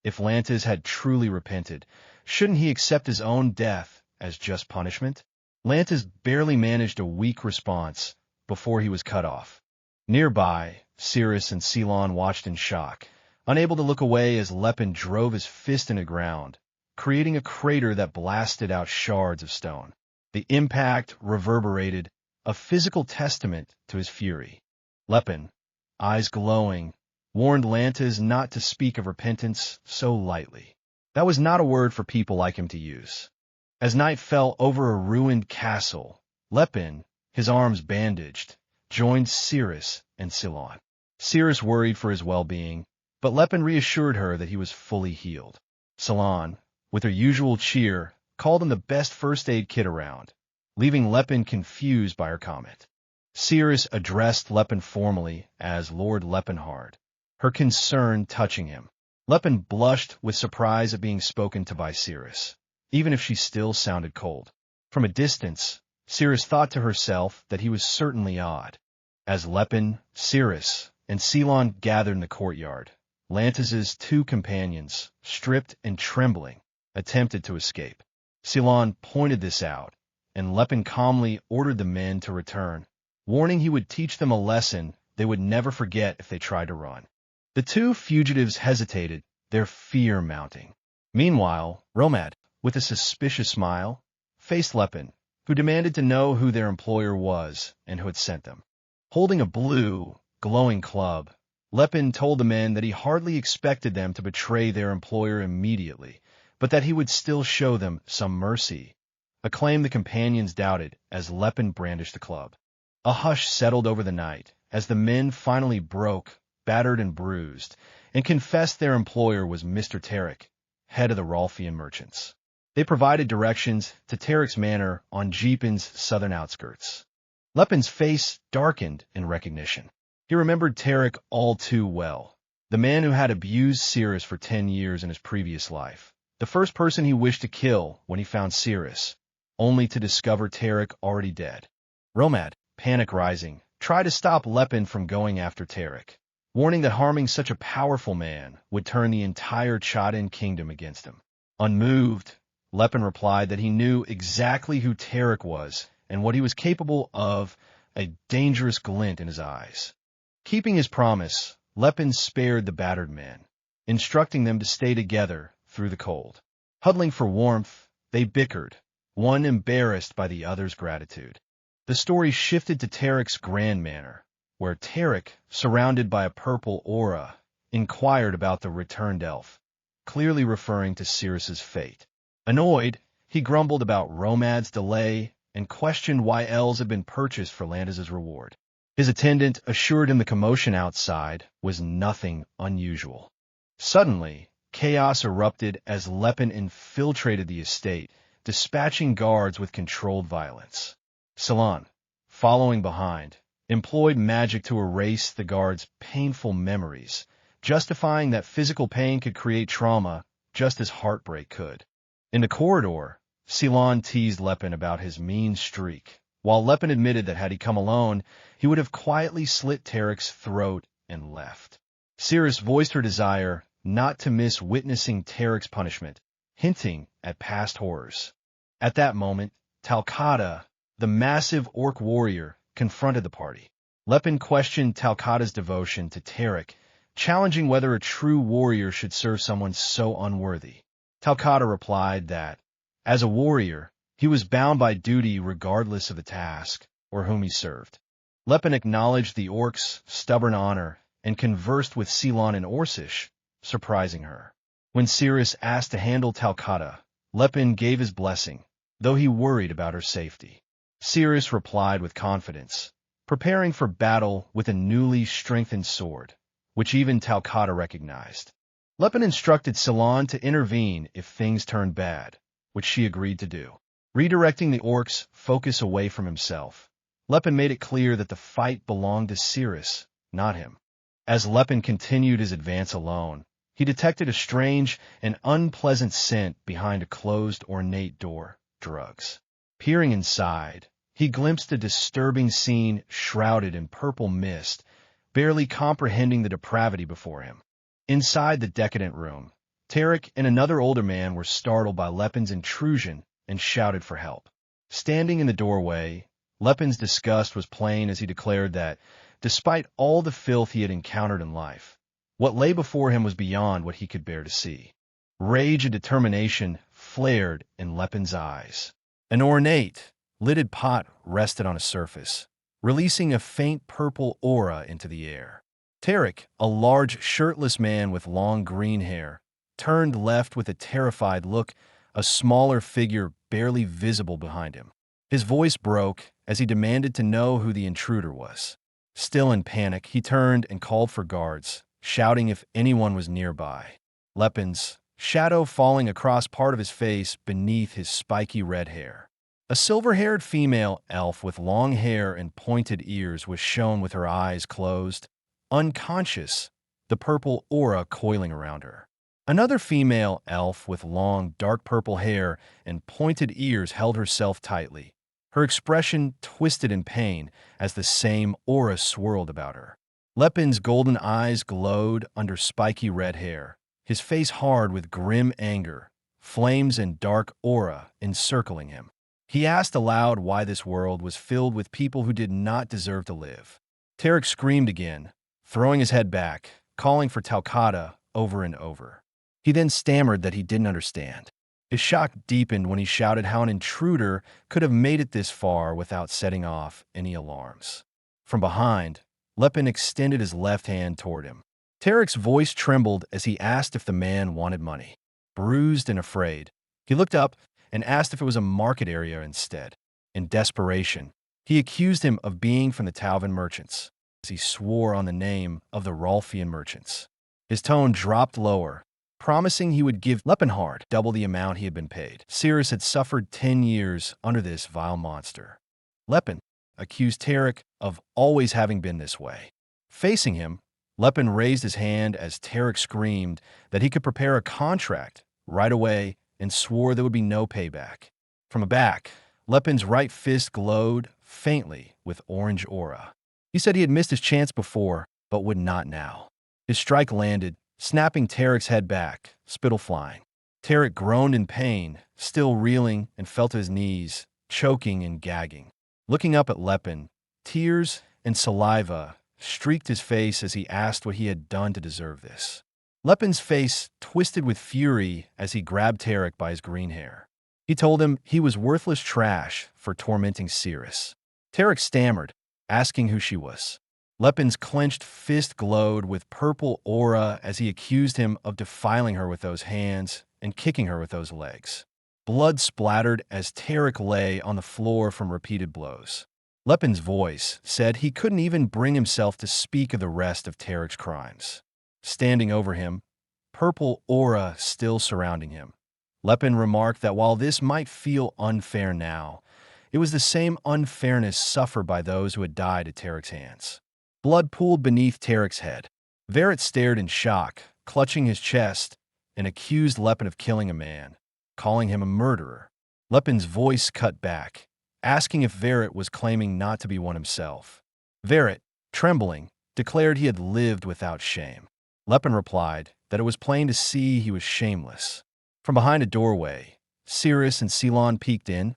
If Lantes had truly repented, shouldn't he accept his own death as just punishment? Lantes barely managed a weak response before he was cut off. Nearby, Cirrus and Celon watched in shock, unable to look away as Laefenhart drove his fist into the ground, creating a crater that blasted out shards of stone. The impact reverberated, a physical testament to his fury. Laefenhart, eyes glowing, warned Lantes not to speak of repentance so lightly. That was not a word for people like him to use. As night fell over a ruined castle, Laefenhart, his arms bandaged, joined Cirrus and Celon. Cirrus worried for his well-being, but Laefenhart reassured her that he was fully healed. Celon, with her usual cheer, called him the best first aid kit around, leaving Laefenhart confused by her comment. Cirrus addressed Laefenhart formally as Lord Laefenhart, her concern touching him. Laefenhart blushed with surprise at being spoken to by Cirrus, even if she still sounded cold. From a distance, Cirrus thought to herself that he was certainly odd. As Laefenhart, Cirrus, and Celon gathered in the courtyard, Lantes' two companions, stripped and trembling, attempted to escape. Celon pointed this out, and Lepin calmly ordered the men to return, warning he would teach them a lesson they would never forget if they tried to run. The two fugitives hesitated, their fear mounting. Meanwhile, Romad, with a suspicious smile, faced Lepin, who demanded to know who their employer was and who had sent them. Holding a blue, glowing club, Lepin told the men that he hardly expected them to betray their employer immediately, but that he would still show them some mercy, a claim the companions doubted as Lepin brandished the club. A hush settled over the night as the men finally broke, battered and bruised, and confessed their employer was Mr. Tarek, head of the Rolfian merchants. They provided directions to Tarek's manor on Jeepin's southern outskirts. Lepin's face darkened in recognition. He remembered Tarek all too well, the man who had abused Cirrus for 10 years in his previous life, the first person he wished to kill when he found Cirrus, only to discover Tarek already dead. Romad, panic rising, tried to stop Lepin from going after Tarek, warning that harming such a powerful man would turn the entire Chadin kingdom against him. Unmoved, Lepin replied that he knew exactly who Tarek was and what he was capable of, a dangerous glint in his eyes. Keeping his promise, Lepin spared the battered men, instructing them to stay together through the cold. Huddling for warmth, they bickered, one embarrassed by the other's gratitude. The story shifted to Tarek's grand manor, where Tarek, surrounded by a purple aura, inquired about the returned elf, clearly referring to Cirrus's fate. Annoyed, he grumbled about Romad's delay and questioned why elves had been purchased for Landis's reward. His attendant assured him the commotion outside was nothing unusual. Suddenly, chaos erupted as Lepin infiltrated the estate, dispatching guards with controlled violence. Ceylon, following behind, employed magic to erase the guards' painful memories, justifying that physical pain could create trauma just as heartbreak could. In the corridor, Ceylon teased Lepin about his mean streak, while Lepin admitted that had he come alone, he would have quietly slit Tarek's throat and left. Cirrus voiced her desire not to miss witnessing Tarek's punishment, hinting at past horrors. At that moment, Talcata, the massive orc warrior, confronted the party. Lepin questioned Talcata's devotion to Tarek, challenging whether a true warrior should serve someone so unworthy. Talcata replied that, as a warrior, he was bound by duty regardless of the task or whom he served. Lepin acknowledged the orc's stubborn honor and conversed with Ceylon in Orcish, surprising her. When Cirrus asked to handle Talcata, Lepin gave his blessing, though he worried about her safety. Cirrus replied with confidence, preparing for battle with a newly strengthened sword, which even Talcata recognized. Lepin instructed Ceylon to intervene if things turned bad, which she agreed to do. Redirecting the orc's focus away from himself, Lepin made it clear that the fight belonged to Cirrus, not him. As Lepin continued his advance alone, he detected a strange and unpleasant scent behind a closed ornate door, drugs. Peering inside, he glimpsed a disturbing scene shrouded in purple mist, barely comprehending the depravity before him. Inside the decadent room, Tarek and another older man were startled by Lepin's intrusion and shouted for help. Standing in the doorway, Lepin's disgust was plain as he declared that, despite all the filth he had encountered in life, what lay before him was beyond what he could bear to see. Rage and determination flared in Lepin's eyes. An ornate, lidded pot rested on a surface, releasing a faint purple aura into the air. Tarek, a large, shirtless man with long green hair, turned left with a terrified look, a smaller figure barely visible behind him. His voice broke as he demanded to know who the intruder was. Still in panic, he turned and called for guards, shouting if anyone was nearby. Lepin's shadow falling across part of his face beneath his spiky red hair. A silver-haired female elf with long hair and pointed ears was shown with her eyes closed, unconscious, the purple aura coiling around her. Another female elf with long, dark purple hair and pointed ears held herself tightly, her expression twisted in pain as the same aura swirled about her. Lepin's golden eyes glowed under spiky red hair, his face hard with grim anger, flames and dark aura encircling him. He asked aloud why this world was filled with people who did not deserve to live. Tarek screamed again, throwing his head back, calling for Talcata over and over. He then stammered that he didn't understand. His shock deepened when he shouted how an intruder could have made it this far without setting off any alarms. From behind, Lepin extended his left hand toward him. Tarek's voice trembled as he asked if the man wanted money. Bruised and afraid, he looked up and asked if it was a market area instead. In desperation, he accused him of being from the Tauvan merchants, as he swore on the name of the Rolfian merchants. His tone dropped lower, promising he would give Laefenhart double the amount he had been paid. Cyrus had suffered 10 years under this vile monster. Lepin accused Tarek of always having been this way. Facing him, Lepin raised his hand as Tarek screamed that he could prepare a contract right away and swore there would be no payback. From aback, Lepin's right fist glowed faintly with orange aura. He said he had missed his chance before, but would not now. His strike landed, snapping Tarek's head back, spittle flying. Tarek groaned in pain, still reeling, and fell to his knees, choking and gagging. Looking up at Lepin, tears and saliva streaked his face as he asked what he had done to deserve this. Lepin's face twisted with fury as he grabbed Tarek by his green hair. He told him he was worthless trash for tormenting Cyrus. Tarek stammered, asking who she was. Lepin's clenched fist glowed with purple aura as he accused him of defiling her with those hands and kicking her with those legs. Blood splattered as Tarek lay on the floor from repeated blows. Lepin's voice said he couldn't even bring himself to speak of the rest of Tarek's crimes. Standing over him, purple aura still surrounding him, Lepin remarked that while this might feel unfair now, it was the same unfairness suffered by those who had died at Tarek's hands. Blood pooled beneath Tarek's head. Verret stared in shock, clutching his chest, and accused Lepin of killing a man, calling him a murderer. Lepin's voice cut back, asking if Verret was claiming not to be one himself. Verret, trembling, declared he had lived without shame. Lepin replied that it was plain to see he was shameless. From behind a doorway, Cyrus and Ceylon peeked in,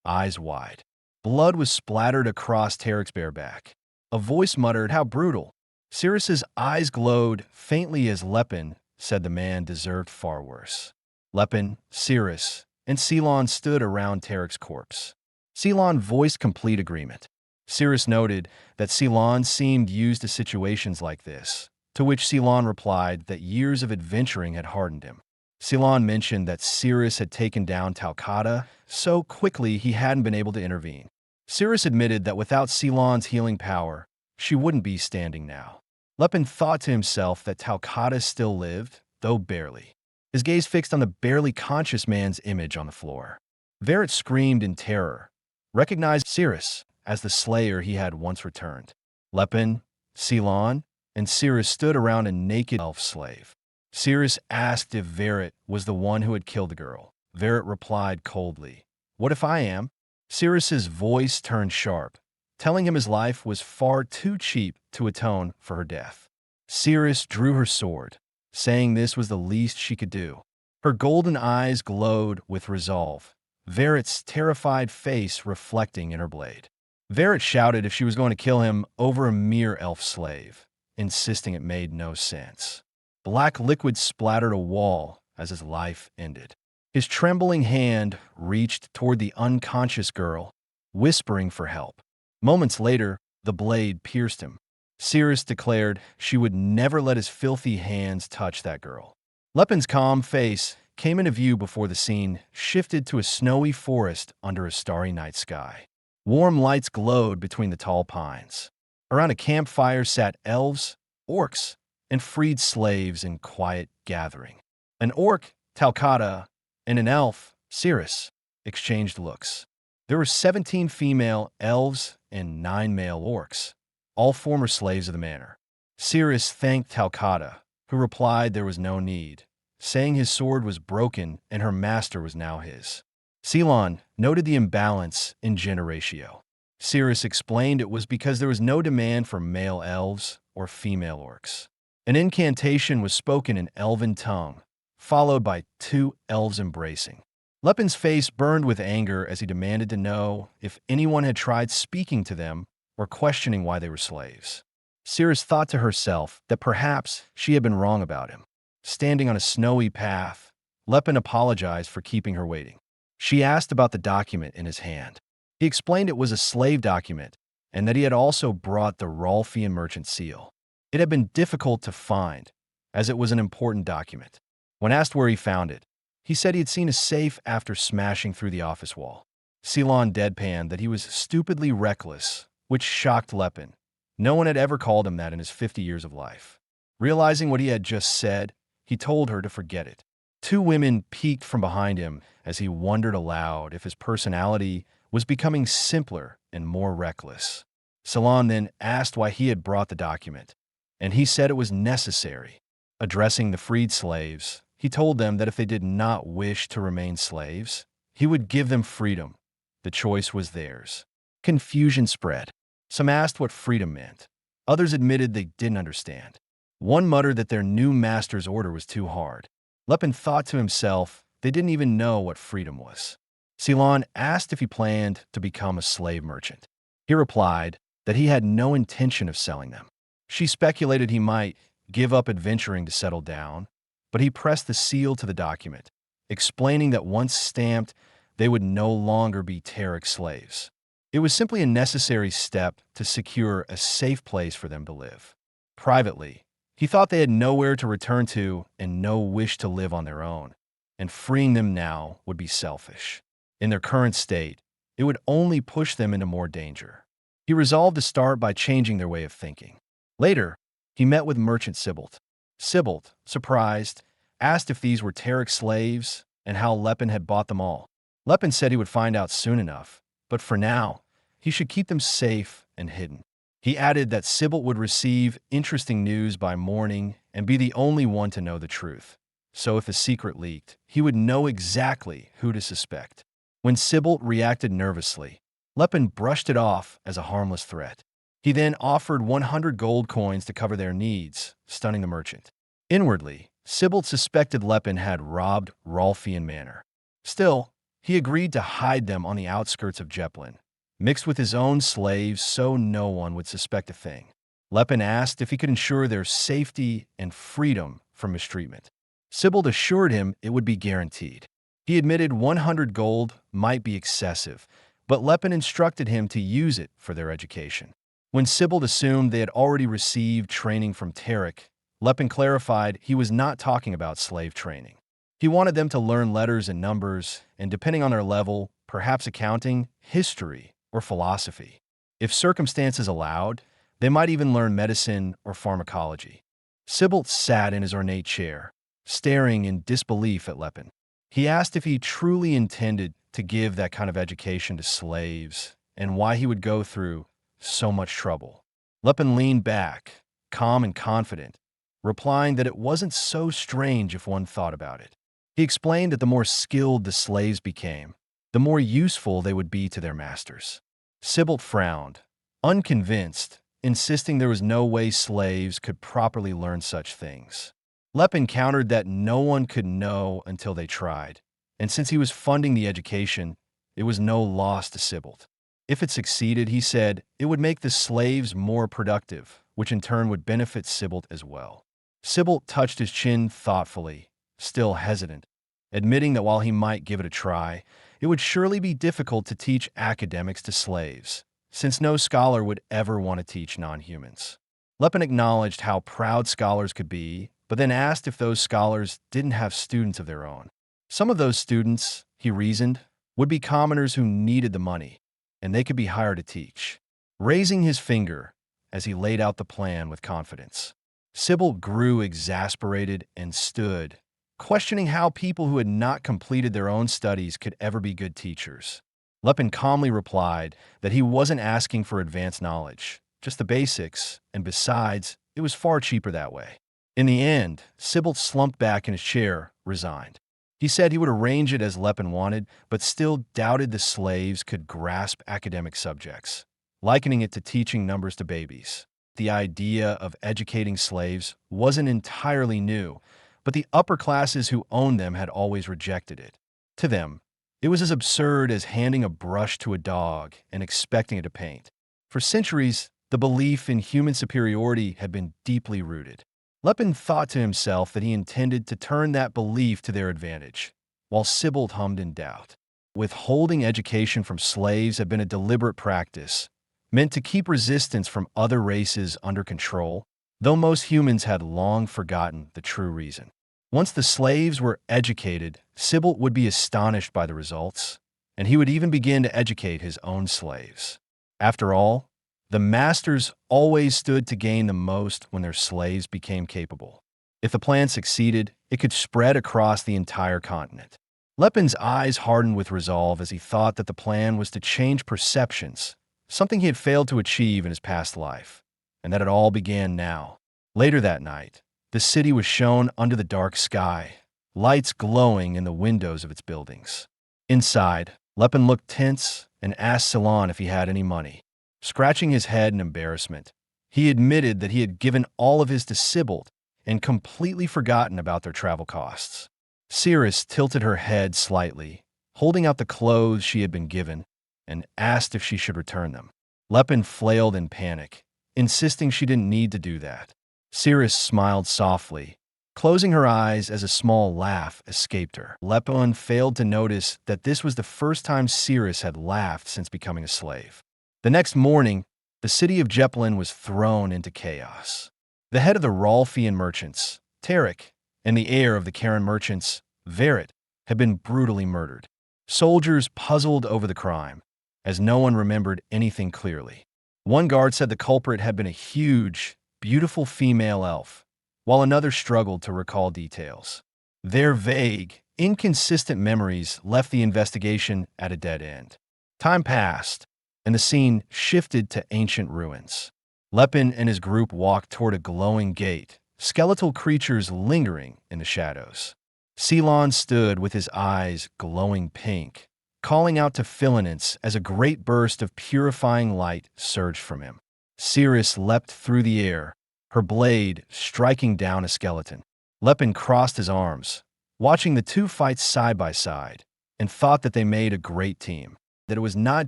eyes wide. Blood was splattered across Tarek's bare back. A voice muttered, "How brutal." Cyrus's eyes glowed faintly as Lepin said the man deserved far worse. Lepin, Cyrus, and Ceylon stood around Tarek's corpse. Ceylon voiced complete agreement. Cyrus noted that Ceylon seemed used to situations like this, to which Ceylon replied that years of adventuring had hardened him. Ceylon mentioned that Cyrus had taken down Talcata so quickly he hadn't been able to intervene. Cyrus admitted that without Ceylon's healing power, she wouldn't be standing now. Lepin thought to himself that Talcata still lived, though barely. His gaze fixed on the barely conscious man's image on the floor. Verret screamed in terror, recognized Cyrus as the slayer he had once returned. Lepin, Ceylon, and Cyrus stood around a naked elf slave. Cyrus asked if Verret was the one who had killed the girl. Verret replied coldly, "What if I am?" Cyrus's voice turned sharp, telling him his life was far too cheap to atone for her death. Cyrus drew her sword, saying this was the least she could do. Her golden eyes glowed with resolve, Verret's terrified face reflecting in her blade. Verret shouted if she was going to kill him over a mere elf slave, insisting it made no sense. Black liquid splattered a wall as his life ended. His trembling hand reached toward the unconscious girl, whispering for help. Moments later, the blade pierced him. Cyrus declared she would never let his filthy hands touch that girl. Lepin's calm face came into view before the scene shifted to a snowy forest under a starry night sky. Warm lights glowed between the tall pines. Around a campfire sat elves, orcs, and freed slaves in quiet gathering. An orc, Talcata, and an elf, Cyrus, exchanged looks. There were 17 female elves and 9 male orcs, all former slaves of the manor. Cyrus thanked Talcata, who replied there was no need, saying his sword was broken and her master was now his. Ceylon noted the imbalance in gender ratio. Cyrus explained it was because there was no demand for male elves or female orcs. An incantation was spoken in elven tongue, followed by 2 elves embracing. Lepin's face burned with anger as he demanded to know if anyone had tried speaking to them or questioning why they were slaves. Cirrus thought to herself that perhaps she had been wrong about him. Standing on a snowy path, Lepin apologized for keeping her waiting. She asked about the document in his hand. He explained it was a slave document and that he had also brought the Rolfian merchant seal. It had been difficult to find, as it was an important document. When asked where he found it, he said he had seen a safe after smashing through the office wall. Ceylon deadpanned that he was stupidly reckless, which shocked Lepin. No one had ever called him that in his 50 years of life. Realizing what he had just said, he told her to forget it. Two women peeked from behind him as he wondered aloud if his personality was becoming simpler and more reckless. Ceylon then asked why he had brought the document, and he said it was necessary. Addressing the freed slaves, he told them that if they did not wish to remain slaves, he would give them freedom. The choice was theirs. Confusion spread. Some asked what freedom meant. Others admitted they didn't understand. One muttered that their new master's order was too hard. Lepin thought to himself they didn't even know what freedom was. Ceylon asked if he planned to become a slave merchant. He replied that he had no intention of selling them. She speculated he might give up adventuring to settle down, but he pressed the seal to the document, explaining that once stamped, they would no longer be Terric slaves. It was simply a necessary step to secure a safe place for them to live. Privately, he thought they had nowhere to return to and no wish to live on their own, and freeing them now would be selfish. In their current state, it would only push them into more danger. He resolved to start by changing their way of thinking. Later, he met with merchant Sybilt. Sybilt, surprised, asked if these were Terric slaves and how Lepin had bought them all. Lepin said he would find out soon enough, but for now, he should keep them safe and hidden. He added that Sybilt would receive interesting news by morning and be the only one to know the truth. So if a secret leaked, he would know exactly who to suspect. When Sybilt reacted nervously, Lepin brushed it off as a harmless threat. He then offered 100 gold coins to cover their needs, stunning the merchant. Inwardly, Sybilt suspected Lepin had robbed Rolfian Manor. Still, he agreed to hide them on the outskirts of Jeplin, mixed with his own slaves so no one would suspect a thing. Lepin asked if he could ensure their safety and freedom from mistreatment. Sybilt assured him it would be guaranteed. He admitted 100 gold might be excessive, but Lepin instructed him to use it for their education. When Sybilt assumed they had already received training from Terric, Lepin clarified he was not talking about slave training. He wanted them to learn letters and numbers, and depending on their level, perhaps accounting, history, or philosophy. If circumstances allowed, they might even learn medicine or pharmacology. Sybilt sat in his ornate chair, staring in disbelief at Lepin. He asked if he truly intended to give that kind of education to slaves, and why he would go through so much trouble. Lepin leaned back, calm and confident, replying that it wasn't so strange if one thought about it. He explained that the more skilled the slaves became, the more useful they would be to their masters. Sybilt frowned, unconvinced, insisting there was no way slaves could properly learn such things. Lepin countered that no one could know until they tried, and since he was funding the education, it was no loss to Sybilt. If it succeeded, he said, it would make the slaves more productive, which in turn would benefit Sybilt as well. Sybilt touched his chin thoughtfully, still hesitant, admitting that while he might give it a try, it would surely be difficult to teach academics to slaves, since no scholar would ever want to teach non-humans. Lepin acknowledged how proud scholars could be, but then asked if those scholars didn't have students of their own. Some of those students, he reasoned, would be commoners who needed the money, and they could be hired to teach. Raising his finger as he laid out the plan with confidence, Sybilt grew exasperated and stood, questioning how people who had not completed their own studies could ever be good teachers. Lepin calmly replied that he wasn't asking for advanced knowledge, just the basics, and besides, it was far cheaper that way. In the end, Sybilt slumped back in his chair, resigned. He said he would arrange it as Lepin wanted, but still doubted the slaves could grasp academic subjects, likening it to teaching numbers to babies. The idea of educating slaves wasn't entirely new, but the upper classes who owned them had always rejected it. To them, It was as absurd as handing a brush to a dog and expecting it to paint. For centuries, the belief in human superiority had been deeply rooted. Lepin thought to himself that he intended to turn that belief to their advantage, while Sybil hummed in doubt. Withholding education from slaves had been a deliberate practice, meant to keep resistance from other races under control, though most humans had long forgotten the true reason. Once the slaves were educated, Sybil would be astonished by the results, and he would even begin to educate his own slaves. After all, the masters always stood to gain the most when their slaves became capable. If the plan succeeded, it could spread across the entire continent. Lepin's eyes hardened with resolve as he thought that the plan was to change perceptions, something he had failed to achieve in his past life, and that it all began now. Later that night, the city was shown under the dark sky, lights glowing in the windows of its buildings. Inside, Lepin looked tense and asked Ceylon if he had any money. Scratching his head in embarrassment, he admitted that he had given all of his to Sybil and completely forgotten about their travel costs. Cirrus tilted her head slightly, holding out the clothes she had been given, and asked if she should return them. Lepin flailed in panic, insisting she didn't need to do that. Cirrus smiled softly, closing her eyes as a small laugh escaped her. Lepin failed to notice that this was the first time Cirrus had laughed since becoming a slave. The next morning, the city of Jeppelin was thrown into chaos. The head of the Rolfian merchants, Tarek, and the heir of the Karen merchants, Verit, had been brutally murdered. Soldiers puzzled over the crime, as no one remembered anything clearly. One guard said the culprit had been a huge, beautiful female elf, while another struggled to recall details. Their vague, inconsistent memories left the investigation at a dead end. Time passed, and the scene shifted to ancient ruins. Lepin and his group walked toward a glowing gate, skeletal creatures lingering in the shadows. Ceylon stood with his eyes glowing pink, calling out to Philinance as a great burst of purifying light surged from him. Cirrus leapt through the air, her blade striking down a skeleton. Lepin crossed his arms, watching the two fight side by side, and thought that they made a great team. That it was not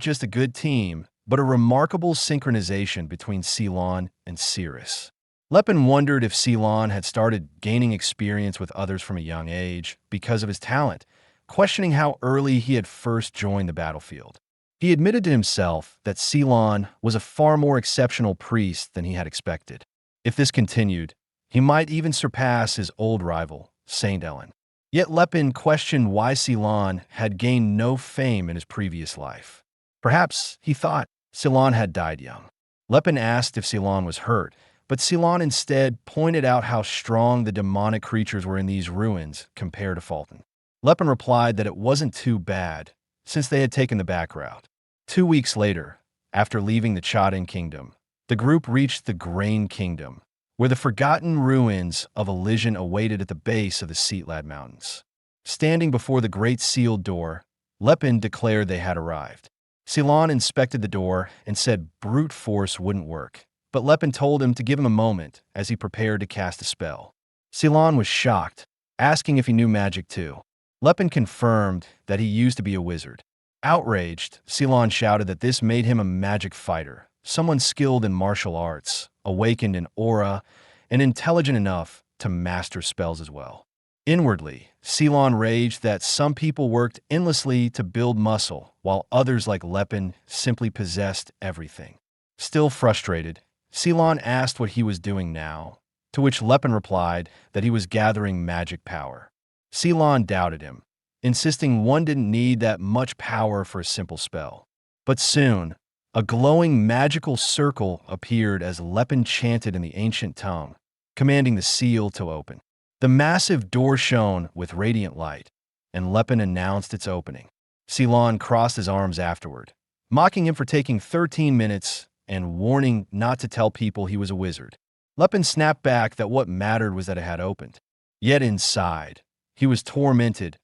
just a good team, but a remarkable synchronization between Ceylon and Cirrus. Lepin wondered if Ceylon had started gaining experience with others from a young age because of his talent, questioning how early he had first joined the battlefield. He admitted to himself that Ceylon was a far more exceptional priest than he had expected. If this continued, he might even surpass his old rival, Saint Ellen. Yet Lepin questioned why Ceylon had gained no fame in his previous life. Perhaps, he thought, Ceylon had died young. Lepin asked if Ceylon was hurt, but Ceylon instead pointed out how strong the demonic creatures were in these ruins compared to Fulton. Lepin replied that it wasn't too bad, since they had taken the back route. 2 weeks later, after leaving the Chadin Kingdom, the group reached the Grain Kingdom, where the forgotten ruins of Elysian awaited at the base of the Seatlad Mountains. Standing before the great sealed door, Lepin declared they had arrived. Ceylon inspected the door and said brute force wouldn't work, but Lepin told him to give him a moment as he prepared to cast a spell. Ceylon was shocked, asking if he knew magic too. Lepin confirmed that he used to be a wizard. Outraged, Ceylon shouted that this made him a magic fighter, someone skilled in martial arts, awakened in aura, and intelligent enough to master spells as well. Inwardly, Ceylon raged that some people worked endlessly to build muscle, while others like Lepin simply possessed everything. Still frustrated, Ceylon asked what he was doing now, to which Lepin replied that he was gathering magic power. Ceylon doubted him, insisting one didn't need that much power for a simple spell. But soon, a glowing magical circle appeared as Lepin chanted in the ancient tongue, commanding the seal to open. The massive door shone with radiant light, and Lepin announced its opening. Ceylon crossed his arms afterward, mocking him for taking 13 minutes and warning not to tell people he was a wizard. Lepin snapped back that what mattered was that it had opened. Yet inside, he was tormented,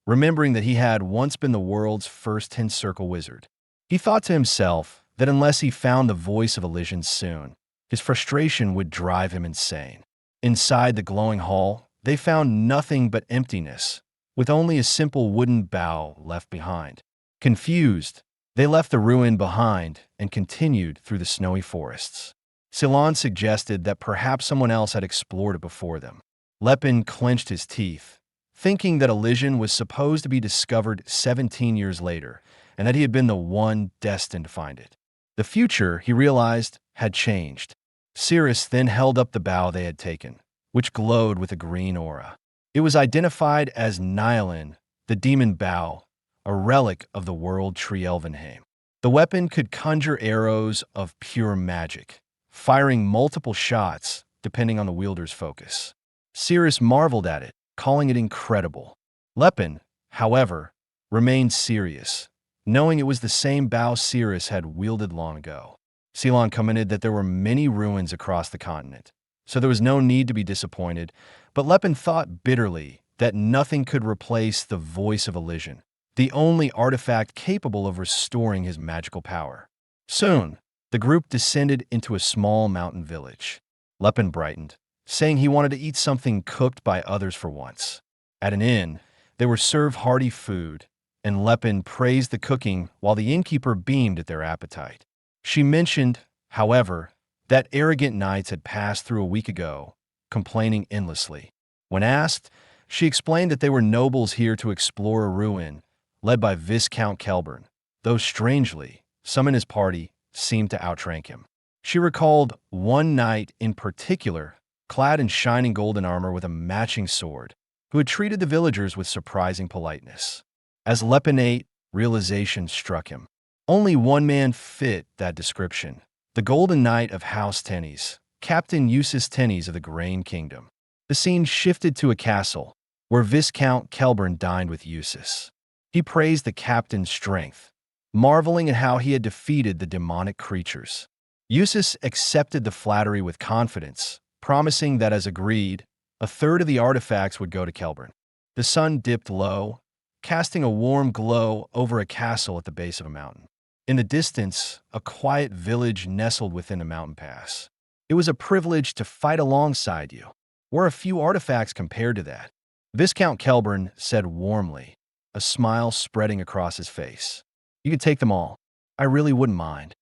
remembering that he had once been the world's first 10-circle wizard. He thought to himself that unless he found the voice of Elysian soon, his frustration would drive him insane. Inside the glowing hall, they found nothing but emptiness, with only a simple wooden bow left behind. Confused, they left the ruin behind and continued through the snowy forests. Ceylon suggested that perhaps someone else had explored it before them. Lepin clenched his teeth, thinking that Elysian was supposed to be discovered 17 years later, and that he had been the one destined to find it. The future, he realized, had changed. Cirrus then held up the bow they had taken, which glowed with a green aura. It was identified as Nylon, the demon bow, a relic of the world tree Elvenheim. The weapon could conjure arrows of pure magic, firing multiple shots depending on the wielder's focus. Cirrus marveled at it, calling it incredible. Lepin, however, remained serious, knowing it was the same bow Cirrus had wielded long ago. Ceylon commented that there were many ruins across the continent, so there was no need to be disappointed, but Lepin thought bitterly that nothing could replace the voice of Elysian, the only artifact capable of restoring his magical power. Soon, the group descended into a small mountain village. Lepin brightened, saying he wanted to eat something cooked by others for once. At an inn, they were served hearty food, and Lepin praised the cooking while the innkeeper beamed at their appetite. She mentioned, however, that arrogant knights had passed through a week ago, complaining endlessly. When asked, she explained that they were nobles here to explore a ruin, led by Viscount Kelburn, though strangely, some in his party seemed to outrank him. She recalled one knight in particular, clad in shining golden armor with a matching sword, who had treated the villagers with surprising politeness. As Lepin ate, realization struck him. Only one man fit that description, the Golden Knight of House Tennies, Captain Eustace Tennies of the Grain Kingdom. The scene shifted to a castle, where Viscount Kelburn dined with Eustace. He praised the captain's strength, marveling at how he had defeated the demonic creatures. Eustace accepted the flattery with confidence, promising that as agreed, a third of the artifacts would go to Kelburn. The sun dipped low, casting a warm glow over a castle at the base of a mountain. In the distance, a quiet village nestled within a mountain pass. It was a privilege to fight alongside you. We're a few artifacts compared to that, Viscount Kelburn said warmly, a smile spreading across his face. You can take them all. I really wouldn't mind.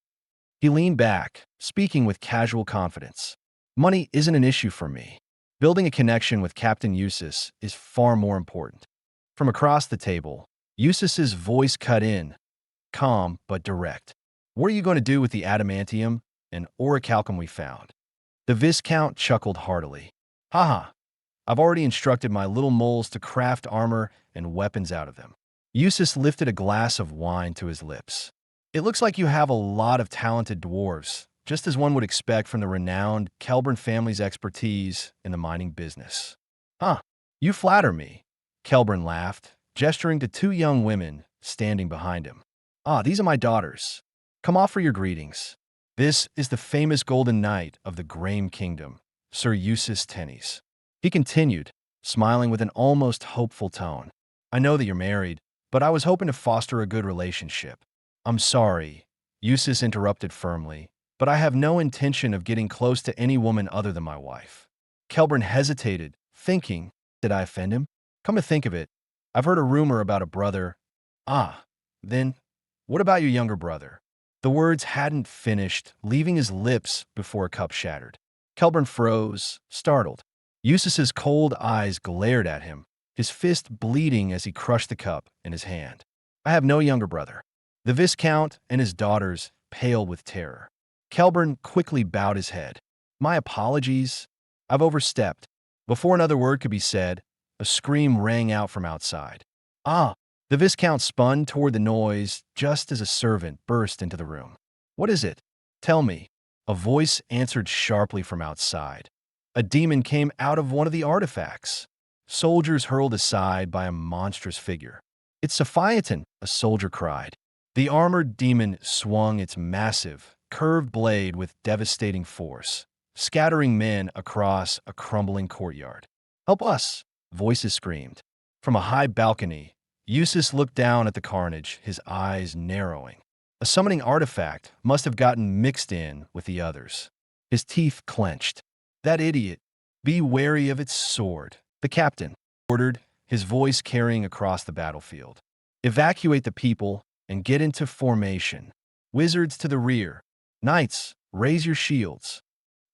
He leaned back, speaking with casual confidence. Money isn't an issue for me. Building a connection with Captain Eustace is far more important. From across the table, Eustace's voice cut in, calm but direct. What are you going to do with the adamantium and orichalcum we found? The Viscount chuckled heartily. Haha, I've already instructed my little moles to craft armor and weapons out of them. Eustace lifted a glass of wine to his lips. It looks like you have a lot of talented dwarves, just as one would expect from the renowned Kelburn family's expertise in the mining business. Huh, you flatter me, Kelburn laughed, gesturing to two young women standing behind him. Ah, these are my daughters. Come offer your greetings. This is the famous Golden Knight of the Grain Kingdom, Sir Eustace Tennies. He continued, smiling with an almost hopeful tone. I know that you're married, but I was hoping to foster a good relationship. I'm sorry, Eustace interrupted firmly, but I have no intention of getting close to any woman other than my wife. Kelburn hesitated, thinking, did I offend him? Come to think of it, I've heard a rumor about a brother. Ah, then, what about your younger brother? The words hadn't finished, leaving his lips before a cup shattered. Kelburn froze, startled. Eustace's cold eyes glared at him, his fist bleeding as he crushed the cup in his hand. I have no younger brother. The Viscount and his daughters paled with terror. Kelburn quickly bowed his head. My apologies. I've overstepped. Before another word could be said, a scream rang out from outside. Ah! The Viscount spun toward the noise just as a servant burst into the room. What is it? Tell me. A voice answered sharply from outside. A demon came out of one of the artifacts. Soldiers hurled aside by a monstrous figure. It's Sophiaton, a soldier cried. The armored demon swung its massive, curved blade with devastating force, scattering men across a crumbling courtyard. Help us! Voices screamed. From a high balcony, Eustace looked down at the carnage, his eyes narrowing. A summoning artifact must have gotten mixed in with the others. His teeth clenched. That idiot! Be wary of its sword, the captain ordered, his voice carrying across the battlefield. Evacuate the people and get into formation. Wizards to the rear. Knights, raise your shields.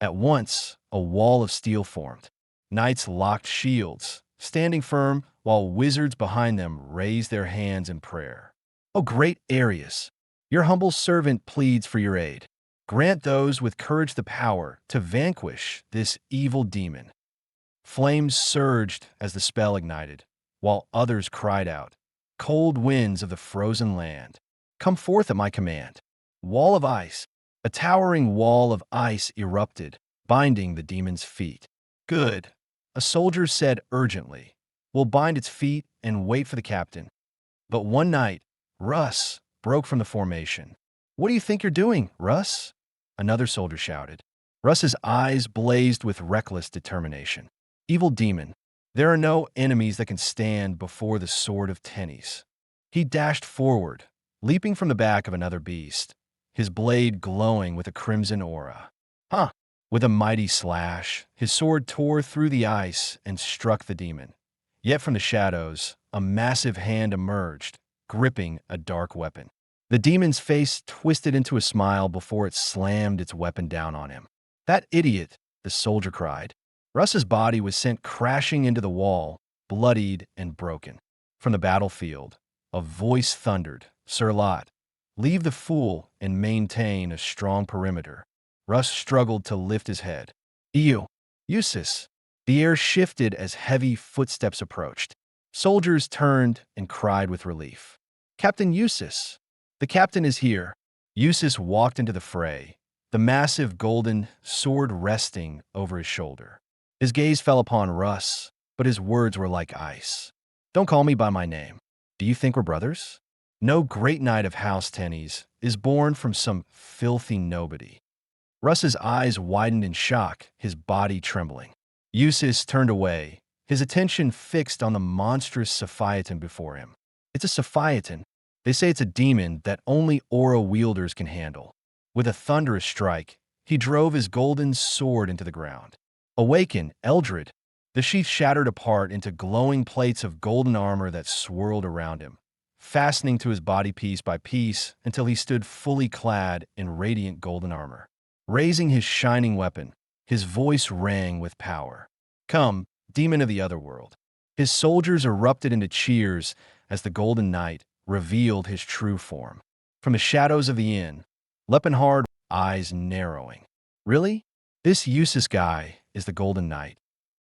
At once, a wall of steel formed. Knights locked shields, standing firm while wizards behind them raised their hands in prayer. O great Arius, your humble servant pleads for your aid. Grant those with courage the power to vanquish this evil demon. Flames surged as the spell ignited, while others cried out, "Cold winds of the frozen land, come forth at my command." Wall of ice. A towering wall of ice erupted, binding the demon's feet. "Good," a soldier said urgently. "We'll bind its feet and wait for the captain." But one night, Russ broke from the formation. "What do you think you're doing, Russ?" another soldier shouted. Russ's eyes blazed with reckless determination. "Evil demon, there are no enemies that can stand before the sword of Tennies." He dashed forward, leaping from the back of another beast, his blade glowing with a crimson aura. "Huh!" With a mighty slash, his sword tore through the ice and struck the demon. Yet from the shadows, a massive hand emerged, gripping a dark weapon. The demon's face twisted into a smile before it slammed its weapon down on him. "That idiot!" the soldier cried. Russ's body was sent crashing into the wall, bloodied and broken. From the battlefield, a voice thundered, "Sir Lot, leave the fool and maintain a strong perimeter." Russ struggled to lift his head. Eustace. The air shifted as heavy footsteps approached. Soldiers turned and cried with relief. "Captain Eustace! The captain is here." Eustace walked into the fray, the massive golden sword resting over his shoulder. His gaze fell upon Russ, but his words were like ice. "Don't call me by my name. Do you think we're brothers? No great knight of House Tennies is born from some filthy nobody." Russ's eyes widened in shock, his body trembling. Eustace turned away, his attention fixed on the monstrous Sophiaton before him. "It's a Sophiaton. They say it's a demon that only aura wielders can handle." With a thunderous strike, he drove his golden sword into the ground. "Awaken, Eldred!" The sheath shattered apart into glowing plates of golden armor that swirled around him, fastening to his body piece by piece until he stood fully clad in radiant golden armor. Raising his shining weapon, his voice rang with power. "Come, demon of the otherworld." His soldiers erupted into cheers as the Golden Knight revealed his true form. From the shadows of the inn, Laefenhart, eyes narrowing. "Really? This Eustace guy is the Golden Knight?"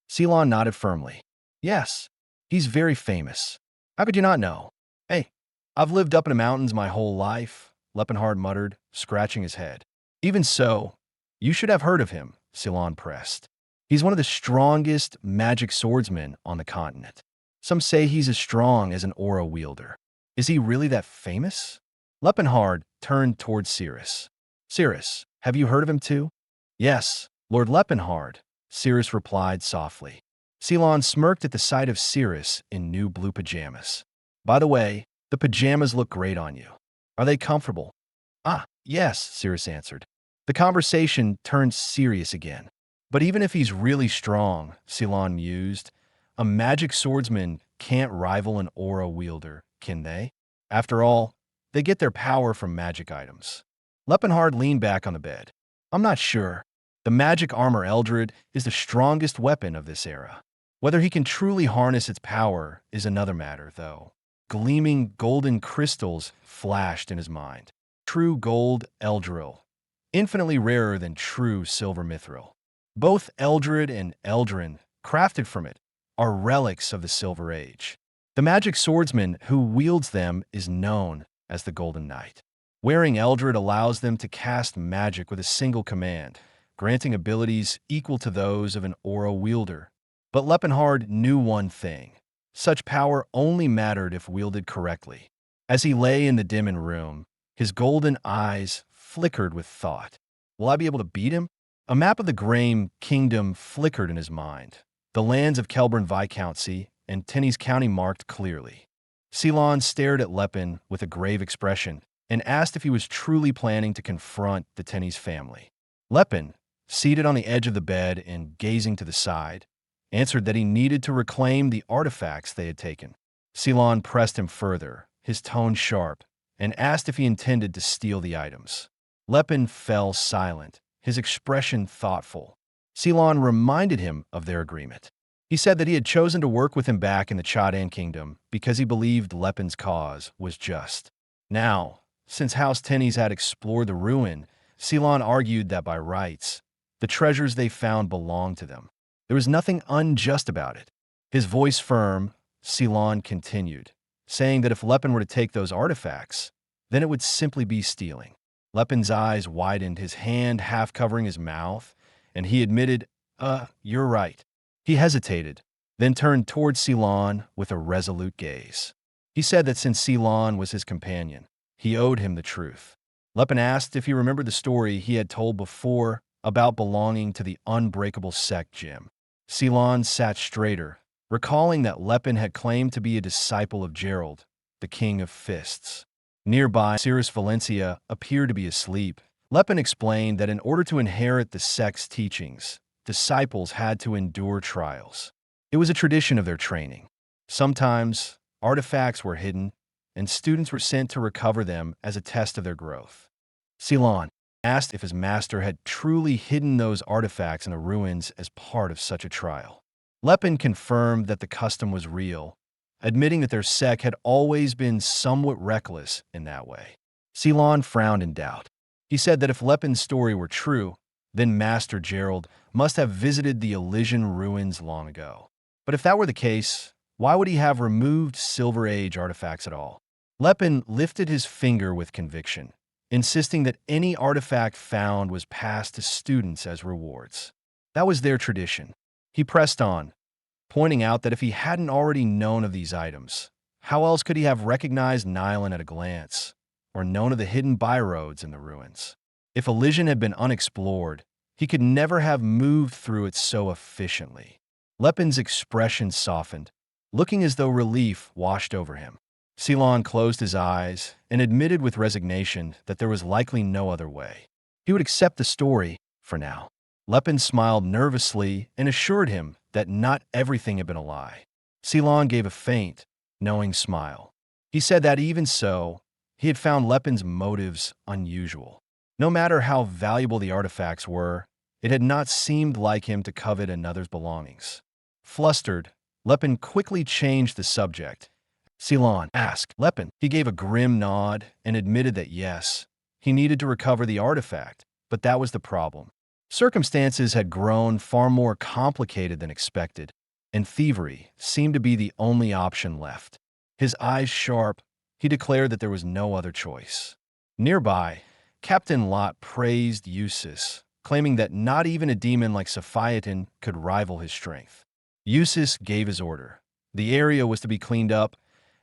Ceylon nodded firmly. "Yes, he's very famous. How could you not know?" "Hey, I've lived up in the mountains my whole life," Laefenhart muttered, scratching his head. "Even so, you should have heard of him," Ceylon pressed. "He's one of the strongest magic swordsmen on the continent. Some say he's as strong as an aura wielder. Is he really that famous?" Laefenhart turned towards Cirrus. "Cirrus, have you heard of him too?" "Yes, Lord Laefenhart," Cirrus replied softly. Ceylon smirked at the sight of Cirrus in new blue pajamas. "By the way, the pajamas look great on you. Are they comfortable?" "Ah, yes," Cirrus answered. The conversation turned serious again. "But even if he's really strong," Ceylon mused, "a magic swordsman can't rival an aura wielder, can they? After all, they get their power from magic items." Laefenhart leaned back on the bed. "I'm not sure. The magic armor Eldred is the strongest weapon of this era. Whether he can truly harness its power is another matter, though." Gleaming golden crystals flashed in his mind. True gold Eldril, infinitely rarer than true silver mithril. Both Eldred and Eldrin, crafted from it, are relics of the Silver Age. The magic swordsman who wields them is known as the Golden Knight. Wearing Eldred allows them to cast magic with a single command, granting abilities equal to those of an aura wielder. But Laefenhart knew one thing. Such power only mattered if wielded correctly. As he lay in the dim room, his golden eyes flickered with thought. Will I be able to beat him? A map of the Graham Kingdom flickered in his mind, the lands of Kelburn Viscountcy and Tennies County marked clearly. Ceylon stared at Lepen with a grave expression and asked if he was truly planning to confront the Tennies family. Lepen, seated on the edge of the bed and gazing to the side, answered that he needed to reclaim the artifacts they had taken. Ceylon pressed him further, his tone sharp, and asked if he intended to steal the items. Lepin fell silent, his expression thoughtful. Ceylon reminded him of their agreement. He said that he had chosen to work with him back in the Chadan kingdom because he believed Lepin's cause was just. Now, since House Tennies had explored the ruin, Ceylon argued that by rights, the treasures they found belonged to them. There was nothing unjust about it. His voice firm, Ceylon continued, saying that if Lepin were to take those artifacts, then it would simply be stealing. Lepin's eyes widened, his hand half covering his mouth, and he admitted, you're right. He hesitated, then turned toward Ceylon with a resolute gaze. He said that since Ceylon was his companion, he owed him the truth. Lepin asked if he remembered the story he had told before about belonging to the unbreakable sect gym. Ceylon sat straighter, recalling that Lepin had claimed to be a disciple of Gerald, the King of Fists. Nearby, Cirrus Valencia appeared to be asleep. Lepin explained that in order to inherit the sect's teachings, disciples had to endure trials. It was a tradition of their training. Sometimes, artifacts were hidden, and students were sent to recover them as a test of their growth. Ceylon asked if his master had truly hidden those artifacts in the ruins as part of such a trial. Lepin confirmed that the custom was real, admitting that their sect had always been somewhat reckless in that way. Ceylon frowned in doubt. He said that if Lepin's story were true, then Master Gerald must have visited the Elysian ruins long ago. But if that were the case, why would he have removed Silver Age artifacts at all? Lepin lifted his finger with conviction, insisting that any artifact found was passed to students as rewards. That was their tradition. He pressed on, pointing out that if he hadn't already known of these items, how else could he have recognized Nylon at a glance, or known of the hidden byroads in the ruins? If Elysian had been unexplored, he could never have moved through it so efficiently. Lepin's expression softened, looking as though relief washed over him. Ceylon closed his eyes and admitted with resignation that there was likely no other way. He would accept the story for now. Lepin smiled nervously and assured him that not everything had been a lie. Ceylon gave a faint, knowing smile. He said that even so, he had found Lepin's motives unusual. No matter how valuable the artifacts were, it had not seemed like him to covet another's belongings. Flustered, Lepin quickly changed the subject. Ceylon asked Lepin. He gave a grim nod and admitted that yes, he needed to recover the artifact, but that was the problem. Circumstances had grown far more complicated than expected, and thievery seemed to be the only option left. His eyes sharp, he declared that there was no other choice. Nearby, Captain Lot praised Eustace, claiming that not even a demon like Sophiatin could rival his strength. Eustace gave his order. The area was to be cleaned up,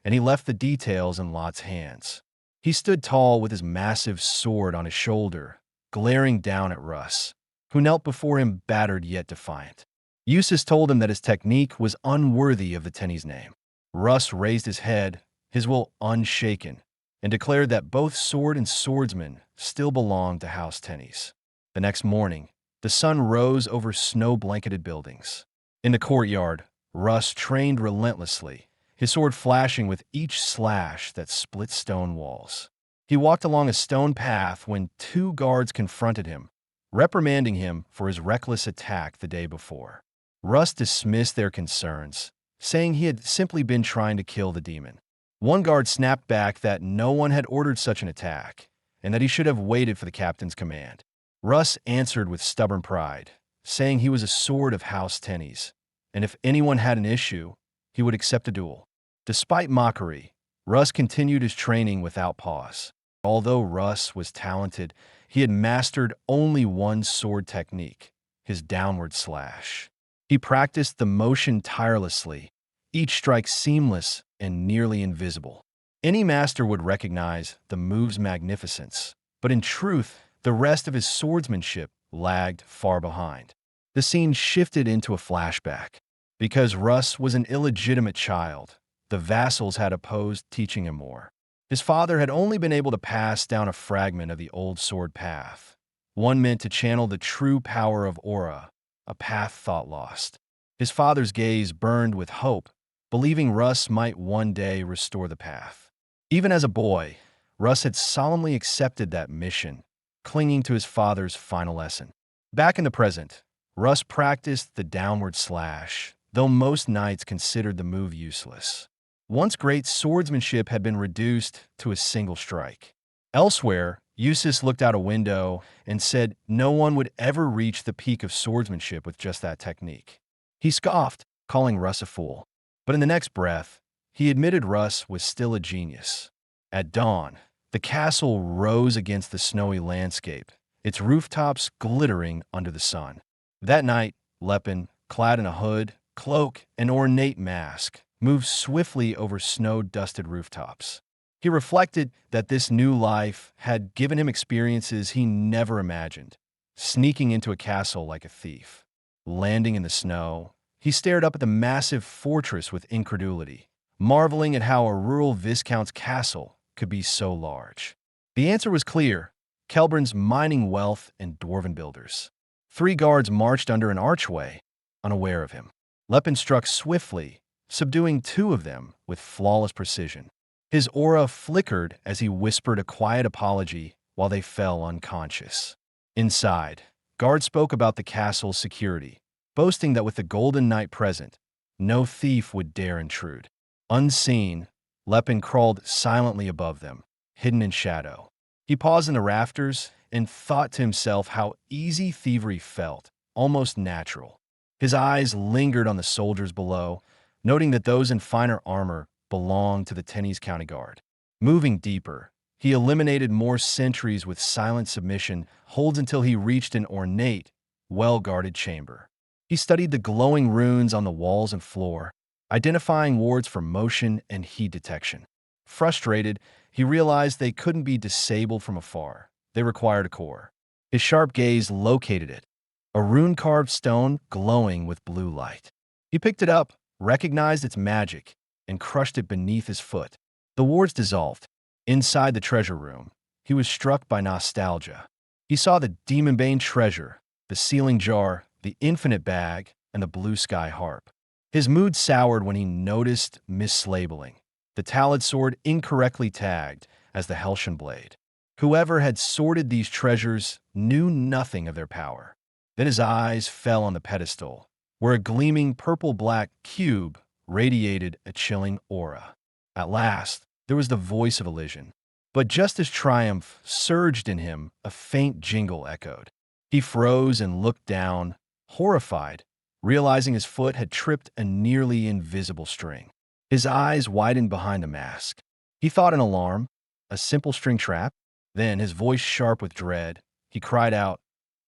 and he left the details in Lot's hands. He stood tall with his massive sword on his shoulder, glaring down at Russ, who knelt before him battered yet defiant. Eustace told him that his technique was unworthy of the Tenny's name. Russ raised his head, his will unshaken, and declared that both sword and swordsman still belonged to House Tenny's. The next morning, the sun rose over snow-blanketed buildings. In the courtyard, Russ trained relentlessly, his sword flashing with each slash that split stone walls. He walked along a stone path when 2 guards confronted him, reprimanding him for his reckless attack the day before. Russ dismissed their concerns, saying he had simply been trying to kill the demon. One guard snapped back that no one had ordered such an attack, and that he should have waited for the captain's command. Russ answered with stubborn pride, saying he was a sword of House Tenny's, and if anyone had an issue, he would accept a duel. Despite mockery, Russ continued his training without pause. Although Russ was talented, he had mastered only one sword technique, his downward slash. He practiced the motion tirelessly, each strike seamless and nearly invisible. Any master would recognize the move's magnificence, but in truth, the rest of his swordsmanship lagged far behind. The scene shifted into a flashback. Because Russ was an illegitimate child, the vassals had opposed teaching him more. His father had only been able to pass down a fragment of the old sword path, one meant to channel the true power of aura, a path thought lost. His father's gaze burned with hope, believing Russ might one day restore the path. Even as a boy, Russ had solemnly accepted that mission, clinging to his father's final lesson. Back in the present, Russ practiced the downward slash, though most knights considered the move useless. Once great swordsmanship had been reduced to a single strike. Elsewhere, Eustace looked out a window and said no one would ever reach the peak of swordsmanship with just that technique. He scoffed, calling Russ a fool. But in the next breath, he admitted Russ was still a genius. At dawn, the castle rose against the snowy landscape, its rooftops glittering under the sun. That night, Laefenhart, clad in a hood, cloak, and ornate mask, moved swiftly over snow-dusted rooftops. He reflected that this new life had given him experiences he never imagined, sneaking into a castle like a thief. Landing in the snow, he stared up at the massive fortress with incredulity, marveling at how a rural viscount's castle could be so large. The answer was clear: Celbran's mining wealth and dwarven builders. 3 guards marched under an archway, unaware of him. Laefenhart struck swiftly, subduing 2 of them with flawless precision. His aura flickered as he whispered a quiet apology while they fell unconscious. Inside, guards spoke about the castle's security, boasting that with the Golden Knight present, no thief would dare intrude. Unseen, Laefenhart crawled silently above them, hidden in shadow. He paused in the rafters and thought to himself how easy thievery felt, almost natural. His eyes lingered on the soldiers below, noting that those in finer armor belonged to the Tennies County Guard. Moving deeper, he eliminated more sentries with silent submission, holds until he reached an ornate, well-guarded chamber. He studied the glowing runes on the walls and floor, identifying wards for motion and heat detection. Frustrated, he realized they couldn't be disabled from afar. They required a core. His sharp gaze located it, a rune-carved stone glowing with blue light. He picked it up, recognized its magic, and crushed it beneath his foot. The wards dissolved. Inside the treasure room, he was struck by nostalgia. He saw the demon-bane treasure, the sealing jar, the infinite bag, and the blue sky harp. His mood soured when he noticed mislabeling, the taled sword incorrectly tagged as the Helshan blade. Whoever had sorted these treasures knew nothing of their power. Then his eyes fell on the pedestal, where a gleaming purple-black cube radiated a chilling aura. At last, there was the voice of Elysian. But just as triumph surged in him, a faint jingle echoed. He froze and looked down, horrified, realizing his foot had tripped a nearly invisible string. His eyes widened behind the mask. He thought an alarm, a simple string trap. Then, his voice sharp with dread, he cried out,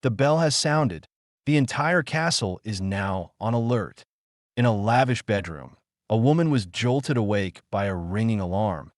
"The bell has sounded. The entire castle is now on alert." In a lavish bedroom, a woman was jolted awake by a ringing alarm,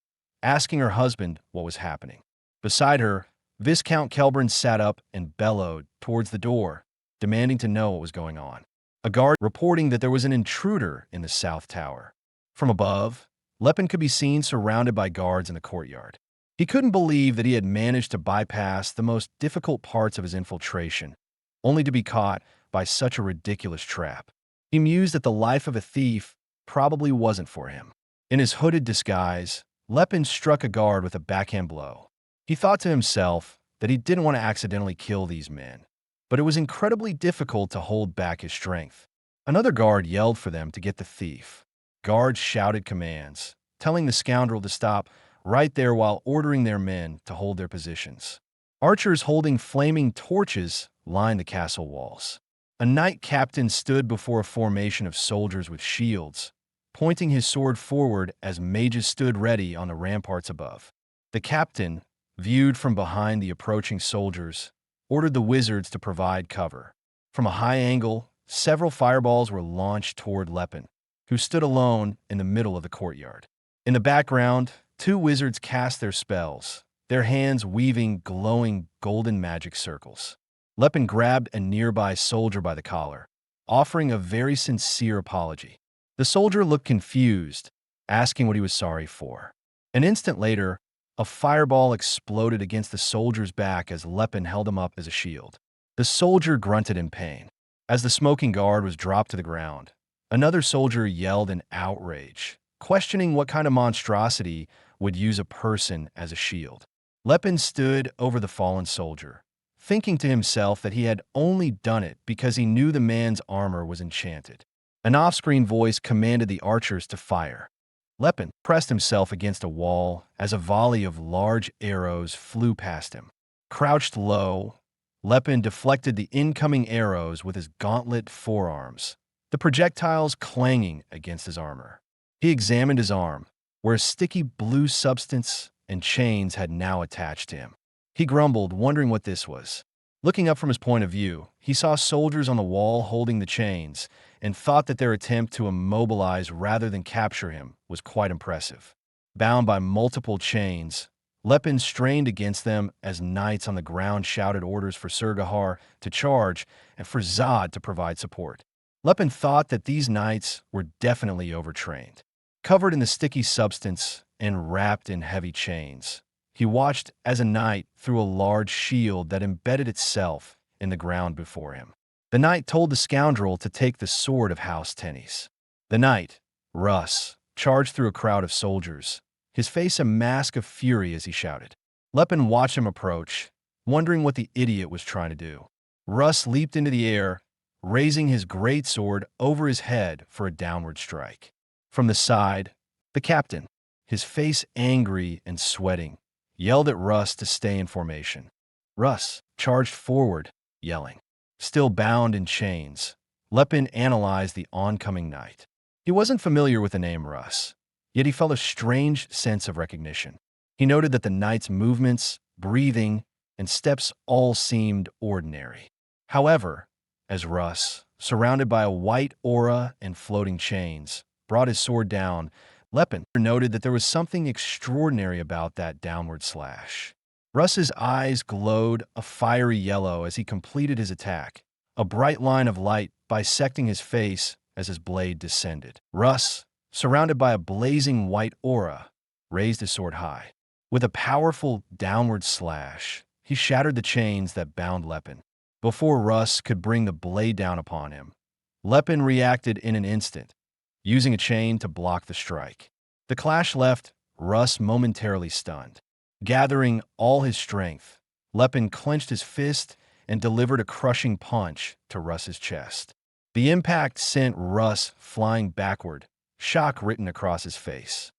asking her husband what was happening. Beside her, Viscount Celbran sat up and bellowed towards the door, demanding to know what was going on. A guard reporting that there was an intruder in the south tower. From above, Laefenhart could be seen surrounded by guards in the courtyard. He couldn't believe that he had managed to bypass the most difficult parts of his infiltration, only to be caught by such a ridiculous trap. He mused that the life of a thief probably wasn't for him. In his hooded disguise, Laefenhart struck a guard with a backhand blow. He thought to himself that he didn't want to accidentally kill these men, but it was incredibly difficult to hold back his strength. Another guard yelled for them to get the thief. Guards shouted commands, telling the scoundrel to stop right there while ordering their men to hold their positions. Archers holding flaming torches lined the castle walls. A knight captain stood before a formation of soldiers with shields, pointing his sword forward as mages stood ready on the ramparts above. The captain, viewed from behind the approaching soldiers, ordered the wizards to provide cover. From a high angle, several fireballs were launched toward Laefenhart, who stood alone in the middle of the courtyard. In the background, 2 wizards cast their spells, their hands weaving glowing golden magic circles. Laefenhart grabbed a nearby soldier by the collar, offering a very sincere apology. The soldier looked confused, asking what he was sorry for. An instant later, a fireball exploded against the soldier's back as Laefenhart held him up as a shield. The soldier grunted in pain. As the smoking guard was dropped to the ground, Another soldier yelled in outrage, questioning what kind of monstrosity would use a person as a shield. Lepin stood over the fallen soldier, thinking to himself that he had only done it because he knew the man's armor was enchanted. An off-screen voice commanded the archers to fire. Lepin pressed himself against a wall as a volley of large arrows flew past him. Crouched low, Lepin deflected the incoming arrows with his gauntlet forearms, the projectiles clanging against his armor. He examined his arm, where a sticky blue substance and chains had now attached to him. He grumbled, wondering what this was. Looking up from his point of view, he saw soldiers on the wall holding the chains and thought that their attempt to immobilize rather than capture him was quite impressive. Bound by multiple chains, Lepin strained against them as knights on the ground shouted orders for Surgahar to charge and for Zod to provide support. Lepin thought that these knights were definitely overtrained. Covered in the sticky substance and wrapped in heavy chains, he watched as a knight threw a large shield that embedded itself in the ground before him. The knight told the scoundrel to take the sword of House Tennis. The knight, Russ, charged through a crowd of soldiers, his face a mask of fury as he shouted. Lepin watched him approach, wondering what the idiot was trying to do. Russ leaped into the air, raising his greatsword over his head for a downward strike. From the side, the captain, his face angry and sweating, yelled at Russ to stay in formation. Russ charged forward, yelling. Still bound in chains, Lepin analyzed the oncoming knight. He wasn't familiar with the name Russ, yet he felt a strange sense of recognition. He noted that the knight's movements, breathing, and steps all seemed ordinary. However, as Russ, surrounded by a white aura and floating chains, brought his sword down, Lepin noted that there was something extraordinary about that downward slash. Russ's eyes glowed a fiery yellow as he completed his attack, a bright line of light bisecting his face as his blade descended. Russ, surrounded by a blazing white aura, raised his sword high. With a powerful downward slash, he shattered the chains that bound Lepin. Before Russ could bring the blade down upon him, Lepin reacted in an instant, using a chain to block the strike. The clash left Russ momentarily stunned. Gathering all his strength, Lepin clenched his fist and delivered a crushing punch to Russ's chest. The impact sent Russ flying backward, shock written across his face.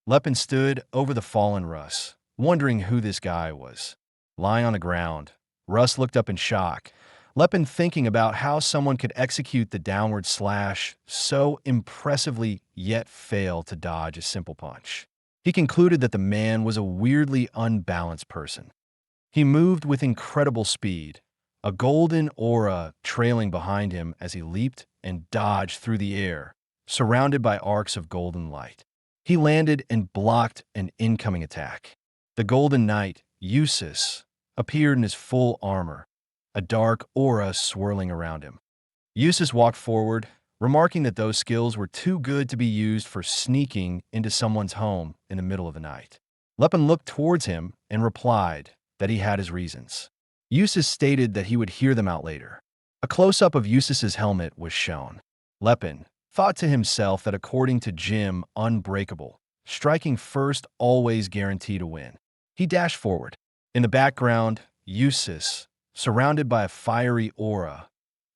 Lepin stood over the fallen Russ, wondering who this guy was. Lying on the ground, Russ looked up in shock, Lepin thinking about how someone could execute the downward slash so impressively yet fail to dodge a simple punch. He concluded that the man was a weirdly unbalanced person. He moved with incredible speed, a golden aura trailing behind him as he leaped and dodged through the air, surrounded by arcs of golden light. He landed and blocked an incoming attack. The Golden Knight, Eustace, appeared in his full armor, a dark aura swirling around him. Eustace walked forward, remarking that those skills were too good to be used for sneaking into someone's home in the middle of the night. Lepin looked towards him and replied that he had his reasons. Eustace stated that he would hear them out later. A close-up of Eustace's helmet was shown. Lepin thought to himself that according to Jim Unbreakable, striking first always guaranteed a win. He dashed forward. In the background, Eustace, surrounded by a fiery aura,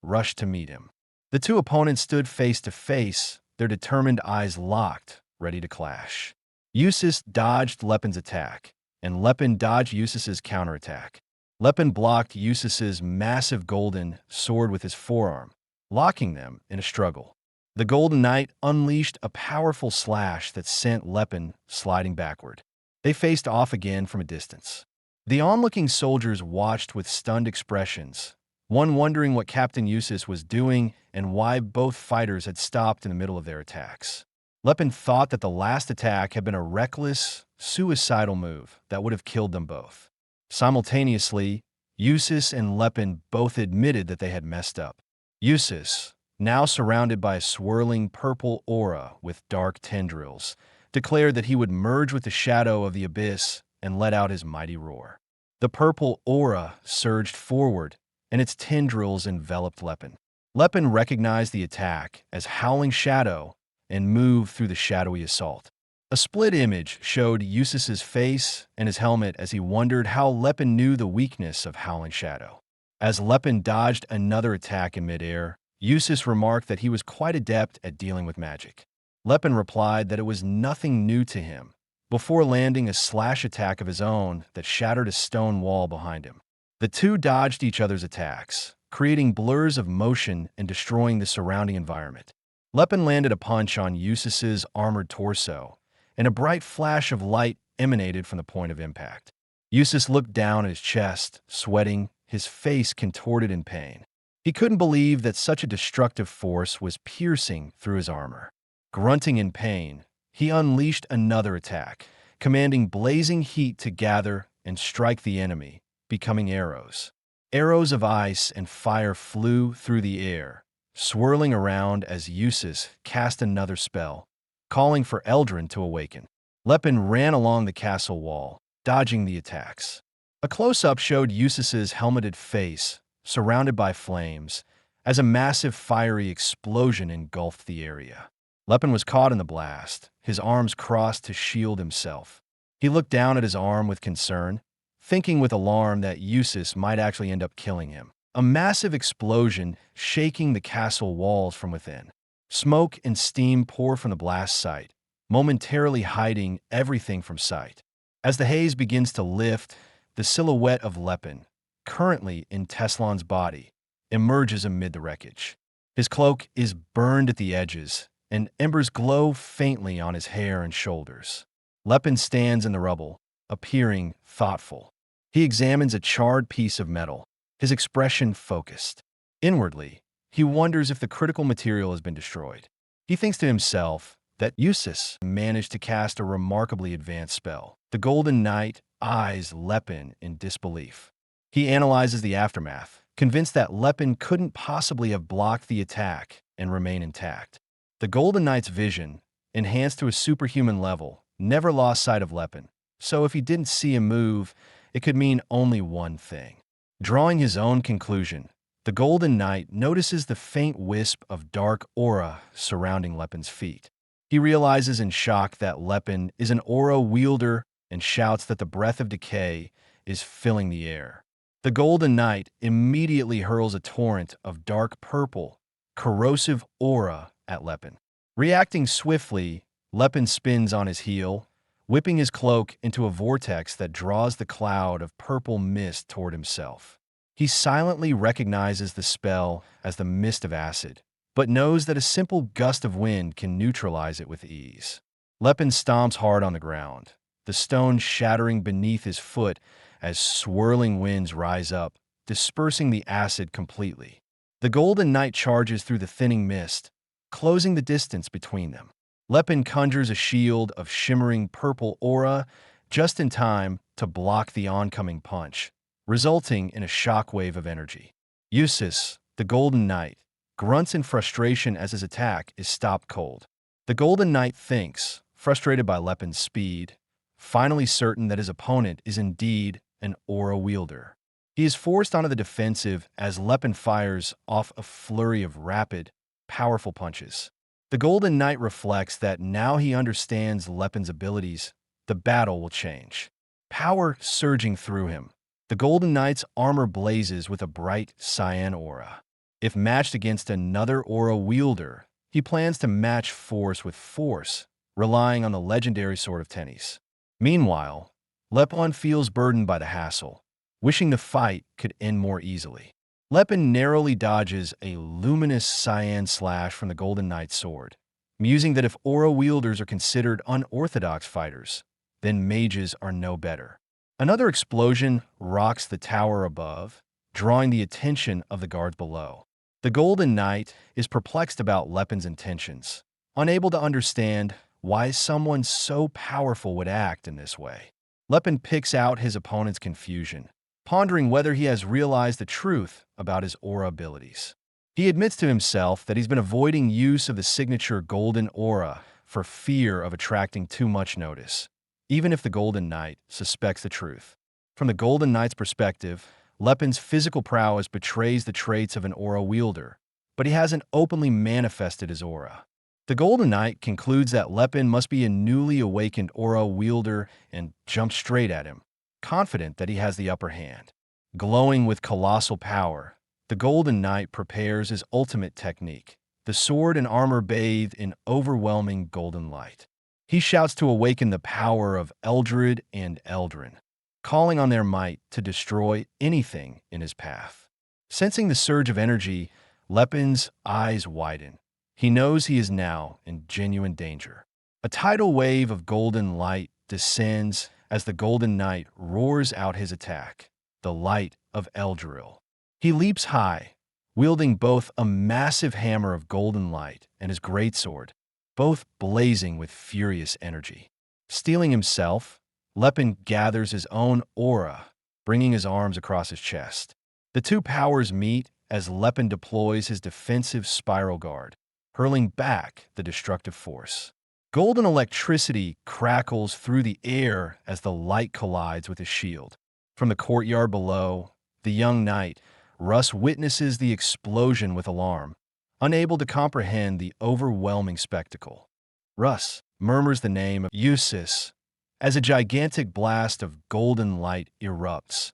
rushed to meet him. The two opponents stood face to face, their determined eyes locked, ready to clash. Eustace dodged Lepin's attack, and Lepin dodged Eustace's counterattack. Lepin blocked Eustace's massive golden sword with his forearm, locking them in a struggle. The Golden Knight unleashed a powerful slash that sent Lepin sliding backward. They faced off again from a distance. The onlooking soldiers watched with stunned expressions, one wondering what Captain Eustace was doing and why both fighters had stopped in the middle of their attacks. Lepin thought that the last attack had been a reckless, suicidal move that would have killed them both. Simultaneously, Eustace and Lepin both admitted that they had messed up. Eustace, now surrounded by a swirling purple aura with dark tendrils, declared that he would merge with the shadow of the abyss and let out his mighty roar. The purple aura surged forward, and its tendrils enveloped Lepin. Lepen recognized the attack as Howling Shadow and moved through the shadowy assault. A split image showed Eustace's face and his helmet as he wondered how Lepen knew the weakness of Howling Shadow. As Lepen dodged another attack in midair, Eustace remarked that he was quite adept at dealing with magic. Lepen replied that it was nothing new to him, before landing a slash attack of his own that shattered a stone wall behind him. The two dodged each other's attacks, creating blurs of motion and destroying the surrounding environment. Lepen landed a punch on Eustace's armored torso, and a bright flash of light emanated from the point of impact. Eustace looked down at his chest, sweating, his face contorted in pain. He couldn't believe that such a destructive force was piercing through his armor. Grunting in pain, he unleashed another attack, commanding blazing heat to gather and strike the enemy, becoming arrows. Arrows of ice and fire flew through the air, swirling around as Eustace cast another spell, calling for Eldrin to awaken. Lepen ran along the castle wall, dodging the attacks. A close-up showed Eustace's helmeted face, surrounded by flames, as a massive fiery explosion engulfed the area. Lepen was caught in the blast, his arms crossed to shield himself. He looked down at his arm with concern, thinking with alarm that Eustace might actually end up killing him. A massive explosion shaking the castle walls from within. Smoke and steam pour from the blast site, momentarily hiding everything from sight. As the haze begins to lift, the silhouette of Lepen, currently in Tesron's body, emerges amid the wreckage. His cloak is burned at the edges, and embers glow faintly on his hair and shoulders. Lepen stands in the rubble, appearing thoughtful. He examines a charred piece of metal, his expression focused. Inwardly, he wonders if the critical material has been destroyed. He thinks to himself that Eustace managed to cast a remarkably advanced spell. The Golden Knight eyes Lepen in disbelief. He analyzes the aftermath, convinced that Lepen couldn't possibly have blocked the attack and remain intact. The Golden Knight's vision, enhanced to a superhuman level, never lost sight of Lepen, so if he didn't see him move, it could mean only one thing. Drawing his own conclusion, the Golden Knight notices the faint wisp of dark aura surrounding Lepen's feet. He realizes in shock that Lepen is an aura wielder and shouts that the breath of decay is filling the air. The Golden Knight immediately hurls a torrent of dark purple, corrosive aura at Lepen. Reacting swiftly, Lepen spins on his heel, whipping his cloak into a vortex that draws the cloud of purple mist toward himself. He silently recognizes the spell as the mist of acid, but knows that a simple gust of wind can neutralize it with ease. Lepen stomps hard on the ground, the stone shattering beneath his foot as swirling winds rise up, dispersing the acid completely. The Golden Knight charges through the thinning mist, closing the distance between them. Lepen conjures a shield of shimmering purple aura just in time to block the oncoming punch, resulting in a shockwave of energy. Eustace, the Golden Knight, grunts in frustration as his attack is stopped cold. The Golden Knight thinks, frustrated by Lepen's speed, finally certain that his opponent is indeed an aura wielder. He is forced onto the defensive as Lepen fires off a flurry of rapid, powerful punches. The Golden Knight reflects that now he understands Lepen's abilities, the battle will change. Power surging through him, the Golden Knight's armor blazes with a bright cyan aura. If matched against another aura wielder, he plans to match force with force, relying on the legendary Sword of Tennis. Meanwhile, Lepen feels burdened by the hassle, wishing the fight could end more easily. Lepen narrowly dodges a luminous cyan slash from the Golden Knight's sword, musing that if aura wielders are considered unorthodox fighters, then mages are no better. Another explosion rocks the tower above, drawing the attention of the guards below. The Golden Knight is perplexed about Lepen's intentions, unable to understand why someone so powerful would act in this way. Lepen picks out his opponent's confusion, pondering whether he has realized the truth about his aura abilities. He admits to himself that he's been avoiding use of the signature golden aura for fear of attracting too much notice, even if the Golden Knight suspects the truth. From the Golden Knight's perspective, Lepen's physical prowess betrays the traits of an aura wielder, but he hasn't openly manifested his aura. The Golden Knight concludes that Lepin must be a newly awakened aura wielder and jumps straight at him, confident that he has the upper hand. Glowing with colossal power, the Golden Knight prepares his ultimate technique, the sword and armor bathed in overwhelming golden light. He shouts to awaken the power of Eldred and Eldrin, calling on their might to destroy anything in his path. Sensing the surge of energy, Lepin's eyes widen. He knows he is now in genuine danger. A tidal wave of golden light descends as the Golden Knight roars out his attack, the Light of Eldril. He leaps high, wielding both a massive hammer of golden light and his greatsword, both blazing with furious energy. Steeling himself, Lepin gathers his own aura, bringing his arms across his chest. The two powers meet as Lepin deploys his defensive spiral guard, hurling back the destructive force. Golden electricity crackles through the air as the light collides with his shield. From the courtyard below, the young knight, Russ, witnesses the explosion with alarm, unable to comprehend the overwhelming spectacle. Russ murmurs the name of Eustace as a gigantic blast of golden light erupts,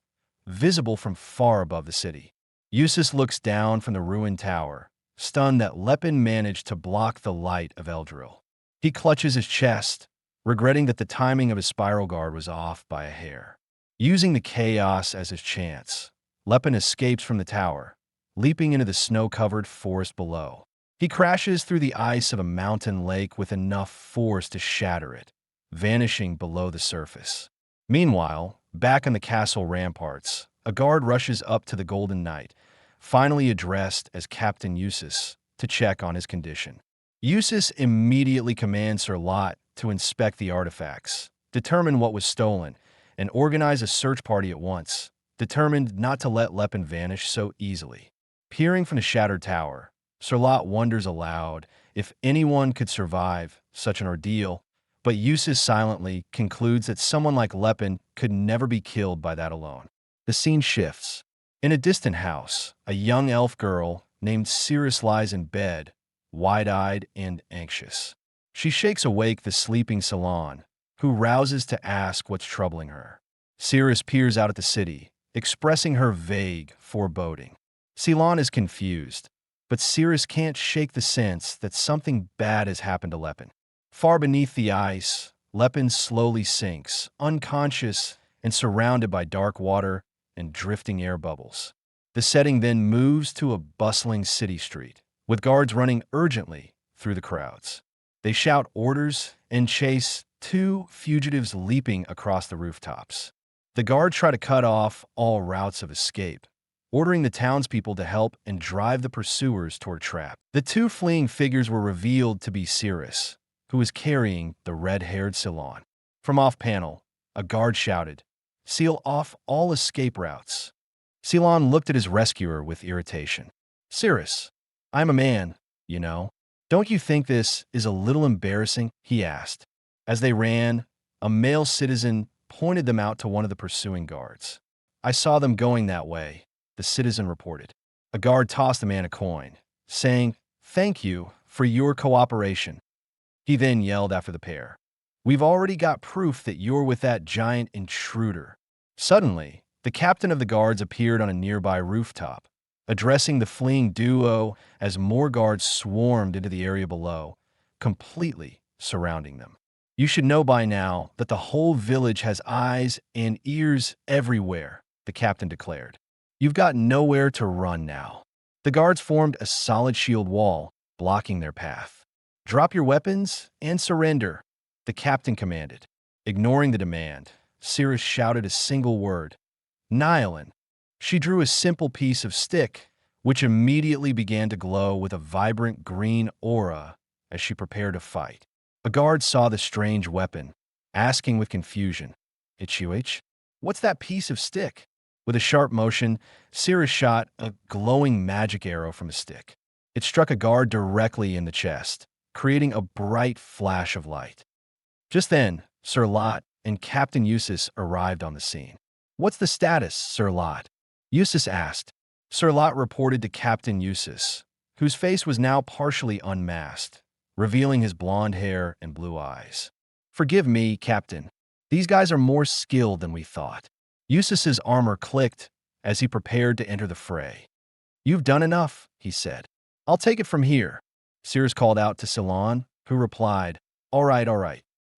visible from far above the city. Eustace looks down from the ruined tower, stunned that Lepin managed to block the light of Eldril. He clutches his chest, regretting that the timing of his spiral guard was off by a hair. Using the chaos as his chance, Lepin escapes from the tower, leaping into the snow-covered forest below. He crashes through the ice of a mountain lake with enough force to shatter it, vanishing below the surface. Meanwhile, back on the castle ramparts, a guard rushes up to the Golden Knight, finally addressed as Captain Eustace, to check on his condition. Eustace immediately commands Sir Lot to inspect the artifacts, determine what was stolen, and organize a search party at once, determined not to let Lepin vanish so easily. Peering from the shattered tower, Sir Lot wonders aloud if anyone could survive such an ordeal, but Eustace silently concludes that someone like Lepin could never be killed by that alone. The scene shifts. In a distant house, a young elf girl named Cirrus lies in bed, wide-eyed and anxious. She shakes awake the sleeping Ceylon, who rouses to ask what's troubling her. Cirrus peers out at the city, expressing her vague foreboding. Ceylon is confused, but Cirrus can't shake the sense that something bad has happened to Lepin. Far beneath the ice, Lepin slowly sinks, unconscious and surrounded by dark water and drifting air bubbles. The setting then moves to a bustling city street, with guards running urgently through the crowds. They shout orders and chase two fugitives leaping across the rooftops. The guards try to cut off all routes of escape, ordering the townspeople to help and drive the pursuers toward Chap. The two fleeing figures were revealed to be Cirrus, who was carrying the red-haired Ceylon. From off-panel, a guard shouted, "Seal off all escape routes." Ceylon looked at his rescuer with irritation. "Cirrus, I'm a man, you know. Don't you think this is a little embarrassing?" he asked. As they ran, a male citizen pointed them out to one of the pursuing guards. "I saw them going that way," the citizen reported. A guard tossed the man a coin, saying, "Thank you for your cooperation." He then yelled after the pair, "We've already got proof that you're with that giant intruder." Suddenly, the captain of the guards appeared on a nearby rooftop, addressing the fleeing duo as more guards swarmed into the area below, completely surrounding them. "You should know by now that the whole village has eyes and ears everywhere," the captain declared. "You've got nowhere to run now." The guards formed a solid shield wall, blocking their path. "Drop your weapons and surrender," the captain commanded. Ignoring the demand, Cirrus shouted a single word, "Nihilin." She drew a simple piece of stick, which immediately began to glow with a vibrant green aura as she prepared to fight. A guard saw the strange weapon, asking with confusion, "Ichuh, what's that piece of stick?" With a sharp motion, Cirrus shot a glowing magic arrow from the stick. It struck a guard directly in the chest, creating a bright flash of light. Just then, Sir Lot and Captain Eustace arrived on the scene. "What's the status, Sir Lot?" Eustace asked. Sir Lot reported to Captain Eustace, whose face was now partially unmasked, revealing his blonde hair and blue eyes. "Forgive me, Captain. These guys are more skilled than we thought." Eustace's armor clicked as he prepared to enter the fray. "You've done enough," he said. "I'll take it from here." Cirrus called out to Ceylon, who replied, all right.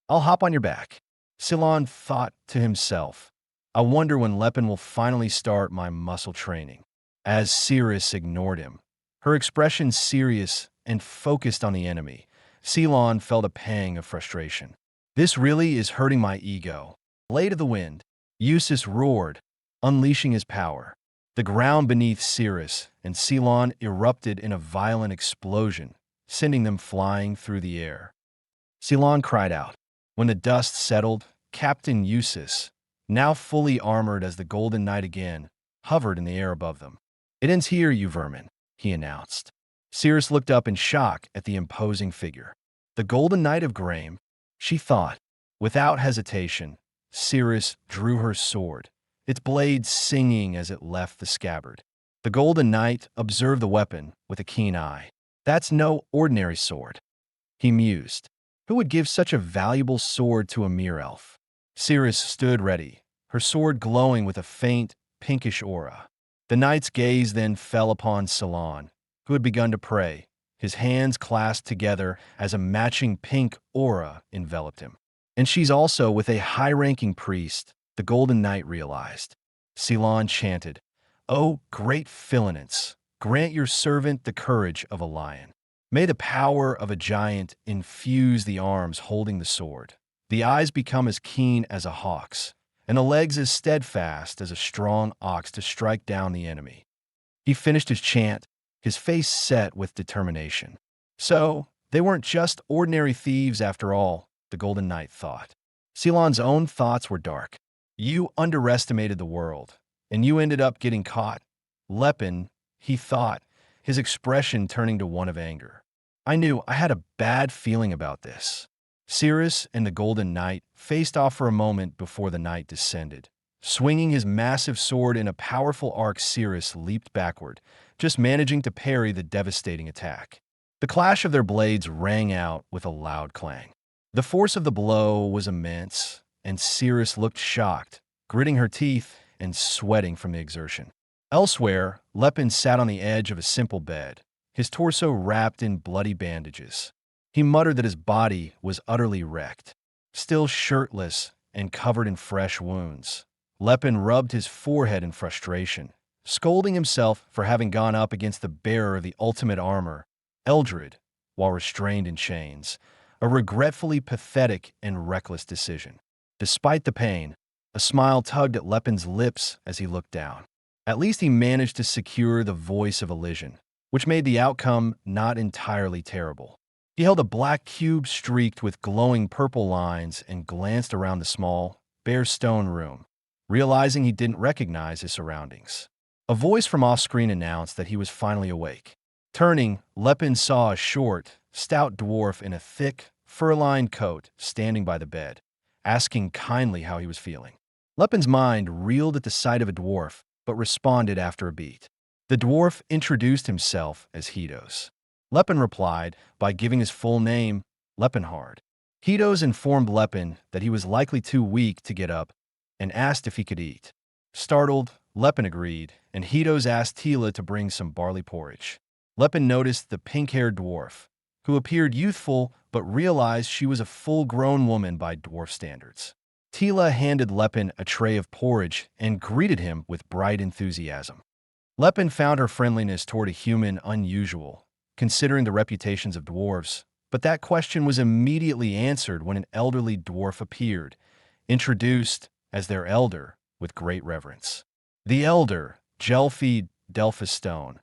I'll hop on your back." Ceylon thought to himself, "I wonder when Lepin will finally start my muscle training." As Cirrus ignored him, her expression serious and focused on the enemy, Ceylon felt a pang of frustration. "This really is hurting my ego." Blade of the Wind, Eustace roared, unleashing his power. The ground beneath Cirrus and Ceylon erupted in a violent explosion, sending them flying through the air. Ceylon cried out. When the dust settled, Captain Eustace, now fully armored as the Golden Knight again, hovered in the air above them. "It ends here, you vermin," he announced. Cirrus looked up in shock at the imposing figure. The Golden Knight of Graham, she thought. Without hesitation, Cirrus drew her sword, its blade singing as it left the scabbard. The Golden Knight observed the weapon with a keen eye. "That's no ordinary sword," he mused. "Who would give such a valuable sword to a mere elf?" Cirrus stood ready, her sword glowing with a faint, pinkish aura. The knight's gaze then fell upon Ceylon, who had begun to pray, his hands clasped together as a matching pink aura enveloped him. "And she's also with a high-ranking priest," the Golden Knight realized. Ceylon chanted, "O great Philinance, grant your servant the courage of a lion. May the power of a giant infuse the arms holding the sword, the eyes become as keen as a hawk's, and the legs as steadfast as a strong ox to strike down the enemy." He finished his chant, his face set with determination. So, they weren't just ordinary thieves after all, the Golden Knight thought. Ceylon's own thoughts were dark. "You underestimated the world, and you ended up getting caught. Lepin," he thought, his expression turning to one of anger. "I had a bad feeling about this." Cirrus and the Golden Knight faced off for a moment before the knight descended. Swinging his massive sword in a powerful arc, Cirrus leaped backward, just managing to parry the devastating attack. The clash of their blades rang out with a loud clang. The force of the blow was immense, and Cirrus looked shocked, gritting her teeth and sweating from the exertion. Elsewhere, Lepin sat on the edge of a simple bed, his torso wrapped in bloody bandages. He muttered that his body was utterly wrecked. Still shirtless and covered in fresh wounds, Lepin rubbed his forehead in frustration, scolding himself for having gone up against the bearer of the ultimate armor, Eldred, while restrained in chains, a regretfully pathetic and reckless decision. Despite the pain, a smile tugged at Lepin's lips as he looked down. At least he managed to secure the voice of Elysian, which made the outcome not entirely terrible. He held a black cube streaked with glowing purple lines and glanced around the small, bare stone room, realizing he didn't recognize his surroundings. A voice from off-screen announced that he was finally awake. Turning, Lepin saw a short, stout dwarf in a thick, fur-lined coat standing by the bed, asking kindly how he was feeling. Lepin's mind reeled at the sight of a dwarf, but responded after a beat. The dwarf introduced himself as Hedos. Lepin replied by giving his full name, Laefenhart. Hedos informed Lepin that he was likely too weak to get up and asked if he could eat. Startled, Lepin agreed, and Hedos asked Tila to bring some barley porridge. Lepin noticed the pink-haired dwarf, who appeared youthful but realized she was a full-grown woman by dwarf standards. Tila handed Lepin a tray of porridge and greeted him with bright enthusiasm. Lepin found her friendliness toward a human unusual, considering the reputations of dwarves, but that question was immediately answered when an elderly dwarf appeared, introduced as their elder with great reverence. The elder, Jelfi Delphistone,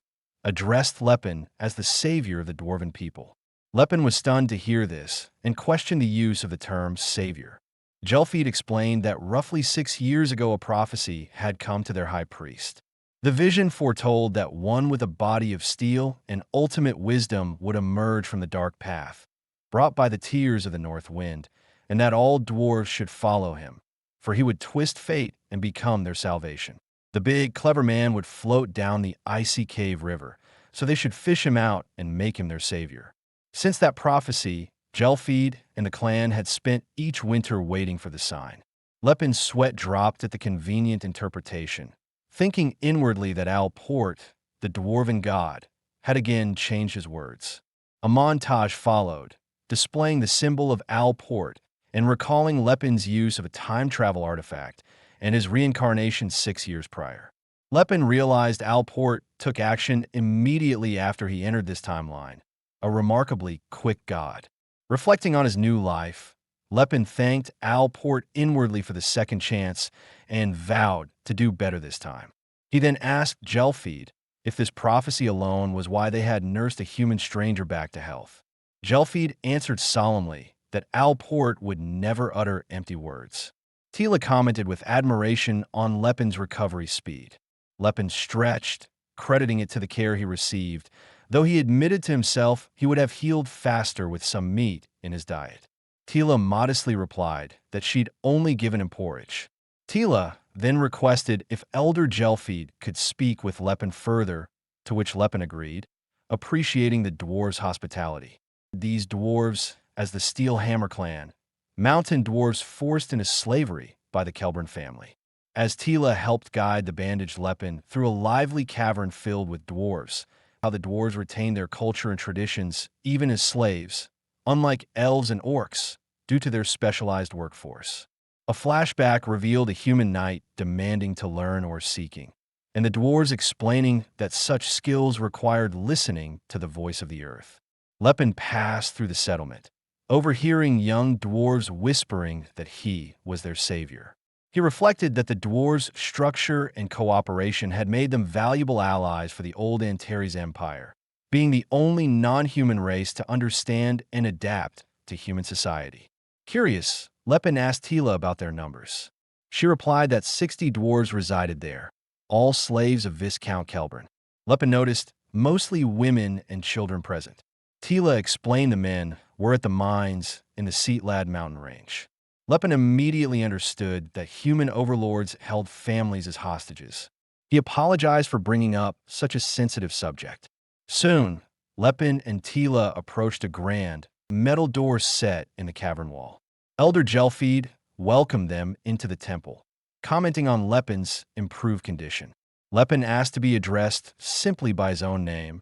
addressed Lepin as the savior of the dwarven people. Lepin was stunned to hear this and questioned the use of the term savior. Jelfi explained that roughly 6 years ago a prophecy had come to their high priest. The vision foretold that one with a body of steel and ultimate wisdom would emerge from the dark path, brought by the tears of the north wind, and that all dwarves should follow him, for he would twist fate and become their salvation. The big, clever man would float down the icy cave river, so they should fish him out and make him their savior. Since that prophecy, Gelfeed and the clan had spent each winter waiting for the sign. Lepin's sweat dropped at the convenient interpretation, thinking inwardly that Alport, the dwarven god, had again changed his words. A montage followed, displaying the symbol of Alport and recalling Lepin's use of a time travel artifact and his reincarnation 6 years prior. Lepin realized Alport took action immediately after he entered this timeline, a remarkably quick god. Reflecting on his new life, Lepin thanked Alport inwardly for the second chance and vowed to do better this time. He then asked Gelfeed if this prophecy alone was why they had nursed a human stranger back to health. Gelfeed answered solemnly that Alport would never utter empty words. Tila commented with admiration on Lepin's recovery speed. Lepin stretched, crediting it to the care he received, though he admitted to himself he would have healed faster with some meat in his diet. Tila modestly replied that she'd only given him porridge. Tila then requested if Elder Gelfeed could speak with Lepin further, to which Lepin agreed, appreciating the dwarves' hospitality. These dwarves, as the Steel Hammer clan, mountain dwarves forced into slavery by the Kelburn family. As Tila helped guide the bandaged Lepin through a lively cavern filled with dwarves, how the dwarves retained their culture and traditions even as slaves, unlike elves and orcs, due to their specialized workforce. A flashback revealed a human knight demanding to learn or seeking, and the dwarves explaining that such skills required listening to the voice of the earth. Lepin passed through the settlement, overhearing young dwarves whispering that he was their savior. He reflected that the dwarves' structure and cooperation had made them valuable allies for the old Antares Empire, being the only non-human race to understand and adapt to human society. Curious, Lepin asked Tila about their numbers. She replied that 60 dwarves resided there, all slaves of Viscount Kelburn. Lepin noticed mostly women and children present. Tila explained the men were at the mines in the Seatlad mountain range. Lepin immediately understood that human overlords held families as hostages. He apologized for bringing up such a sensitive subject. Soon, Lepin and Tila approached a grand, metal door set in the cavern wall. Elder Gelfeed welcomed them into the temple, commenting on Lepin's improved condition. Lepin asked to be addressed simply by his own name,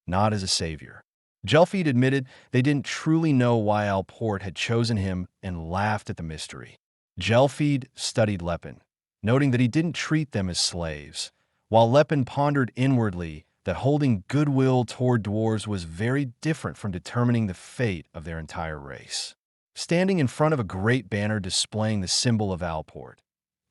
not as a savior. Gelfeed admitted they didn't truly know why Alport had chosen him and laughed at the mystery. Gelfeed studied Lepin, noting that he didn't treat them as slaves, while Lepin pondered inwardly that holding goodwill toward dwarves was very different from determining the fate of their entire race. Standing in front of a great banner displaying the symbol of Alport,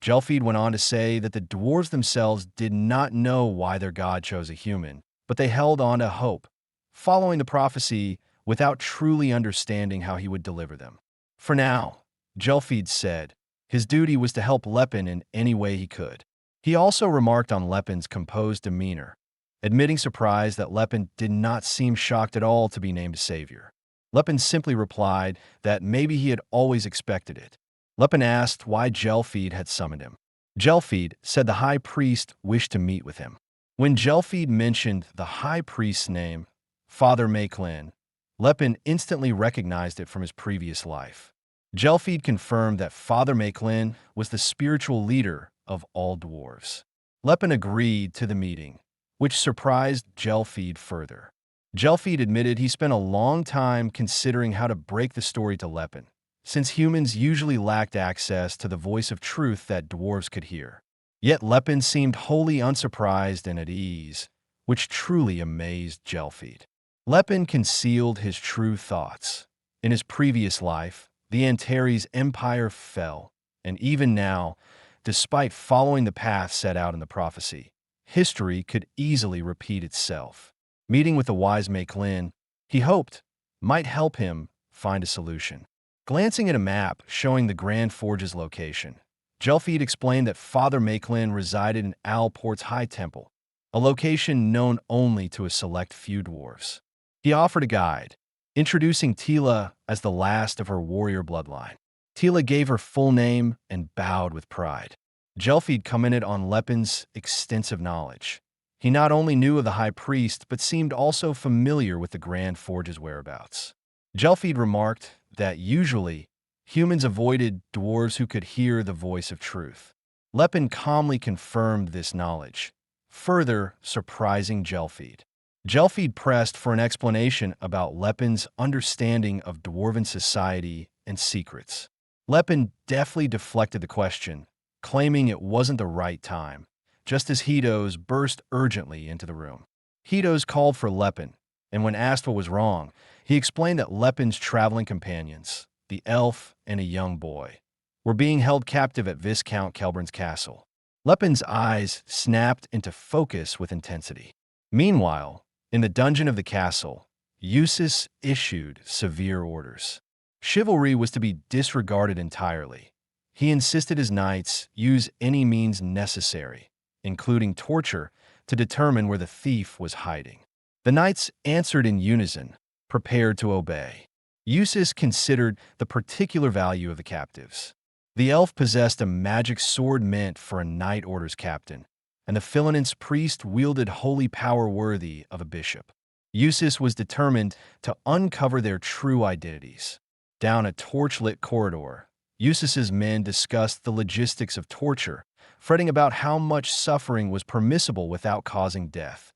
Gelfeed went on to say that the dwarves themselves did not know why their god chose a human, but they held on to hope, following the prophecy without truly understanding how he would deliver them. For now, Gelfeed said, his duty was to help Lepin in any way he could. He also remarked on Lepin's composed demeanor, admitting surprise that Lepin did not seem shocked at all to be named savior. Lepin simply replied that maybe he had always expected it. Lepin asked why Gelfeed had summoned him. Gelfeed said the high priest wished to meet with him. When Gelfeed mentioned the high priest's name, Father Maeklin, Lepin instantly recognized it from his previous life. Gelfeed confirmed that Father Maeklin was the spiritual leader of all dwarves. Lepin agreed to the meeting, which surprised Gelfeed further. Gelfeed admitted he spent a long time considering how to break the story to Lepin, since humans usually lacked access to the voice of truth that dwarves could hear. Yet Lepin seemed wholly unsurprised and at ease, which truly amazed Gelfeed. Lepin concealed his true thoughts. In his previous life, the Antares Empire fell, and even now, despite following the path set out in the prophecy, history could easily repeat itself. Meeting with the wise Maeklin, he hoped, might help him find a solution. Glancing at a map showing the Grand Forge's location, Gelfeed explained that Father Maeklin resided in Alport's High Temple, a location known only to a select few dwarves. He offered a guide, introducing Tila as the last of her warrior bloodline. Tila gave her full name and bowed with pride. Gelfeed commented on Lepin's extensive knowledge. He not only knew of the high priest, but seemed also familiar with the Grand Forge's whereabouts. Gelfid remarked that usually humans avoided dwarves who could hear the voice of truth. Lepin calmly confirmed this knowledge, further surprising Gelfid. Gelfid pressed for an explanation about Lepin's understanding of dwarven society and secrets. Lepin deftly deflected the question, claiming it wasn't the right time, just as Hidos burst urgently into the room. Hidos called for Lepin, and when asked what was wrong, he explained that Lepin's traveling companions, the elf and a young boy, were being held captive at Viscount Kelburn's castle. Lepin's eyes snapped into focus with intensity. Meanwhile, in the dungeon of the castle, Eustace issued severe orders. Chivalry was to be disregarded entirely. He insisted his knights use any means necessary, including torture, to determine where the thief was hiding. The knights answered in unison, prepared to obey. Eustace considered the particular value of the captives. The elf possessed a magic sword meant for a knight order's captain, and the Philinen's priest wielded holy power worthy of a bishop. Eustace was determined to uncover their true identities. Down a torch-lit corridor, Eustace's men discussed the logistics of torture, fretting about how much suffering was permissible without causing death,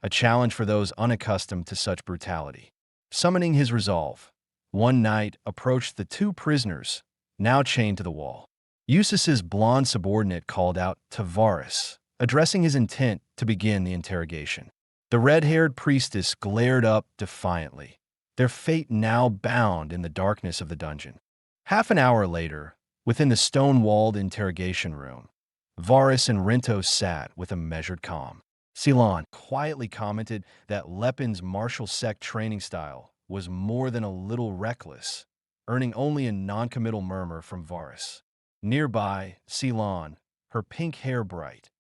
a challenge for those unaccustomed to such brutality. Summoning his resolve, one knight approached the two prisoners, now chained to the wall. Eustace's blonde subordinate called out to Varus, addressing his intent to begin the interrogation. The red-haired priestess glared up defiantly, their fate now bound in the darkness of the dungeon. Half an hour later, within the stone-walled interrogation room, Varus and Rinto sat with a measured calm. Ceylon quietly commented that Lepin's martial sect training style was more than a little reckless, earning only a noncommittal murmur from Varus. Nearby, Ceylon, her pink hair bright,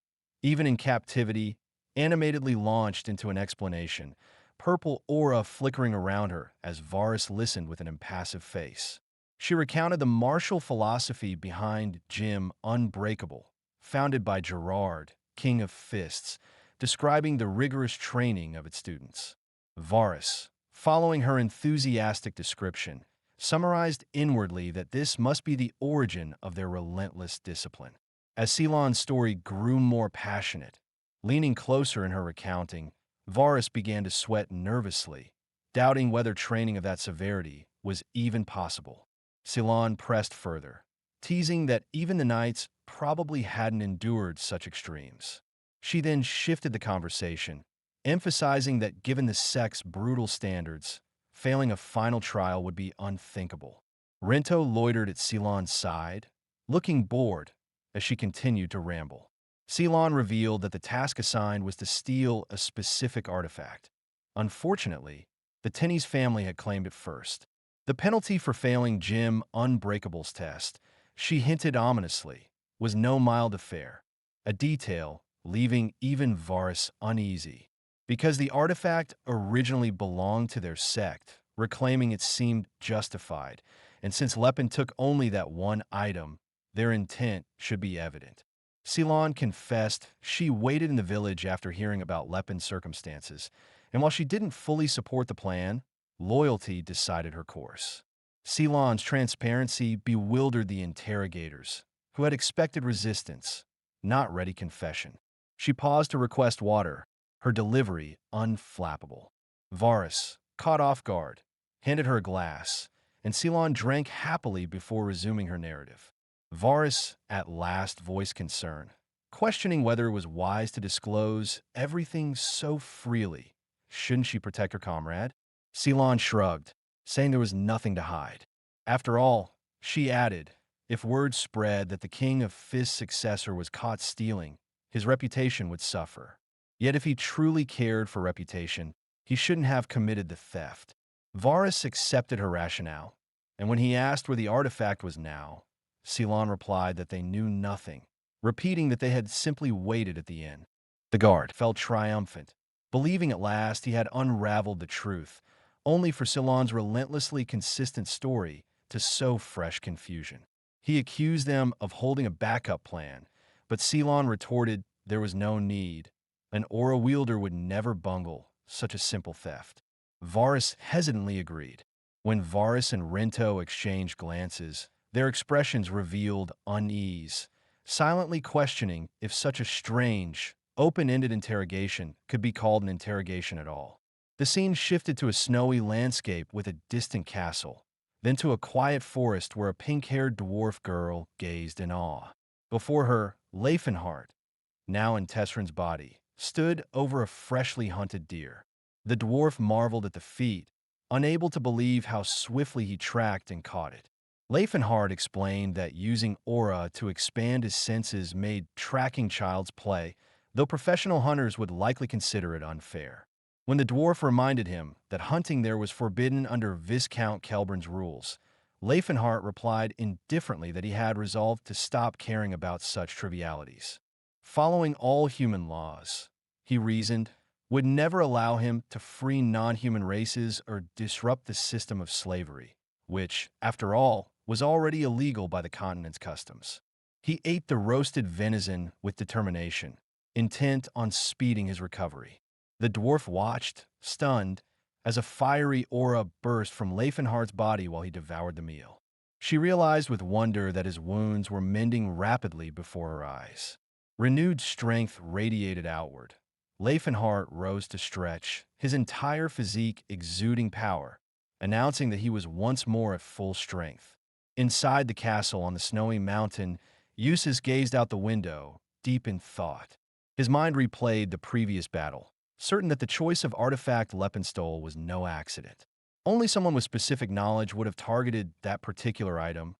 even in captivity, animatedly launched into an explanation, purple aura flickering around her as Varus listened with an impassive face. She recounted the martial philosophy behind Gym Unbreakable, founded by Gerard, King of Fists, describing the rigorous training of its students. Varus, following her enthusiastic description, summarized inwardly that this must be the origin of their relentless discipline. As Ceylon's story grew more passionate, leaning closer in her recounting, Varus began to sweat nervously, doubting whether training of that severity was even possible. Ceylon pressed further, teasing that even the knights probably hadn't endured such extremes. She then shifted the conversation, emphasizing that given the sect's brutal standards, failing a final trial would be unthinkable. Rinto loitered at Ceylon's side, looking bored as she continued to ramble. Ceylon revealed that the task assigned was to steal a specific artifact. Unfortunately, the Tenny's family had claimed it first. The penalty for failing Gym Unbreakable's test, she hinted ominously, was no mild affair, a detail leaving even Varus uneasy. Because the artifact originally belonged to their sect, reclaiming it seemed justified, and since Lepin took only that one item, their intent should be evident. Ceylon confessed she waited in the village after hearing about Lepin's circumstances, and while she didn't fully support the plan, loyalty decided her course. Ceylon's transparency bewildered the interrogators, who had expected resistance, not ready confession. She paused to request water, her delivery unflappable. Varus, caught off guard, handed her a glass, and Ceylon drank happily before resuming her narrative. Varus at last voiced concern, questioning whether it was wise to disclose everything so freely. Shouldn't she protect her comrade? Ceylon shrugged, saying there was nothing to hide. After all, she added, if word spread that the King of Fist's successor was caught stealing, his reputation would suffer. Yet if he truly cared for reputation, he shouldn't have committed the theft. Varus accepted her rationale, and when he asked where the artifact was now, Ceylon replied that they knew nothing, repeating that they had simply waited at the inn. The guard felt triumphant, believing at last he had unraveled the truth, only for Ceylon's relentlessly consistent story to sow fresh confusion. He accused them of holding a backup plan, but Ceylon retorted there was no need, An aura wielder would never bungle such a simple theft. Varus hesitantly agreed. When Varus and Rinto exchanged glances, their expressions revealed unease, silently questioning if such a strange, open-ended interrogation could be called an interrogation at all. The scene shifted to a snowy landscape with a distant castle, then to a quiet forest where a pink-haired dwarf girl gazed in awe. Before her, Laefenhart, now in Tesron's body, stood over a freshly hunted deer. The dwarf marveled at the feat, unable to believe how swiftly he tracked and caught it. Laefenhart explained that using aura to expand his senses made tracking child's play, though professional hunters would likely consider it unfair. When the dwarf reminded him that hunting there was forbidden under Viscount Kelburn's rules, Laefenhart replied indifferently that he had resolved to stop caring about such trivialities. Following all human laws, he reasoned, would never allow him to free non-human races or disrupt the system of slavery, which, after all, was already illegal by the continent's customs. He ate the roasted venison with determination, intent on speeding his recovery. The dwarf watched, stunned, as a fiery aura burst from Laefenhart's body while he devoured the meal. She realized with wonder that his wounds were mending rapidly before her eyes. Renewed strength radiated outward. Laefenhart rose to stretch, his entire physique exuding power, announcing that he was once more at full strength. Inside the castle on the snowy mountain, Eustace gazed out the window, deep in thought. His mind replayed the previous battle, certain that the choice of artifact Leppenstol was no accident. Only someone with specific knowledge would have targeted that particular item.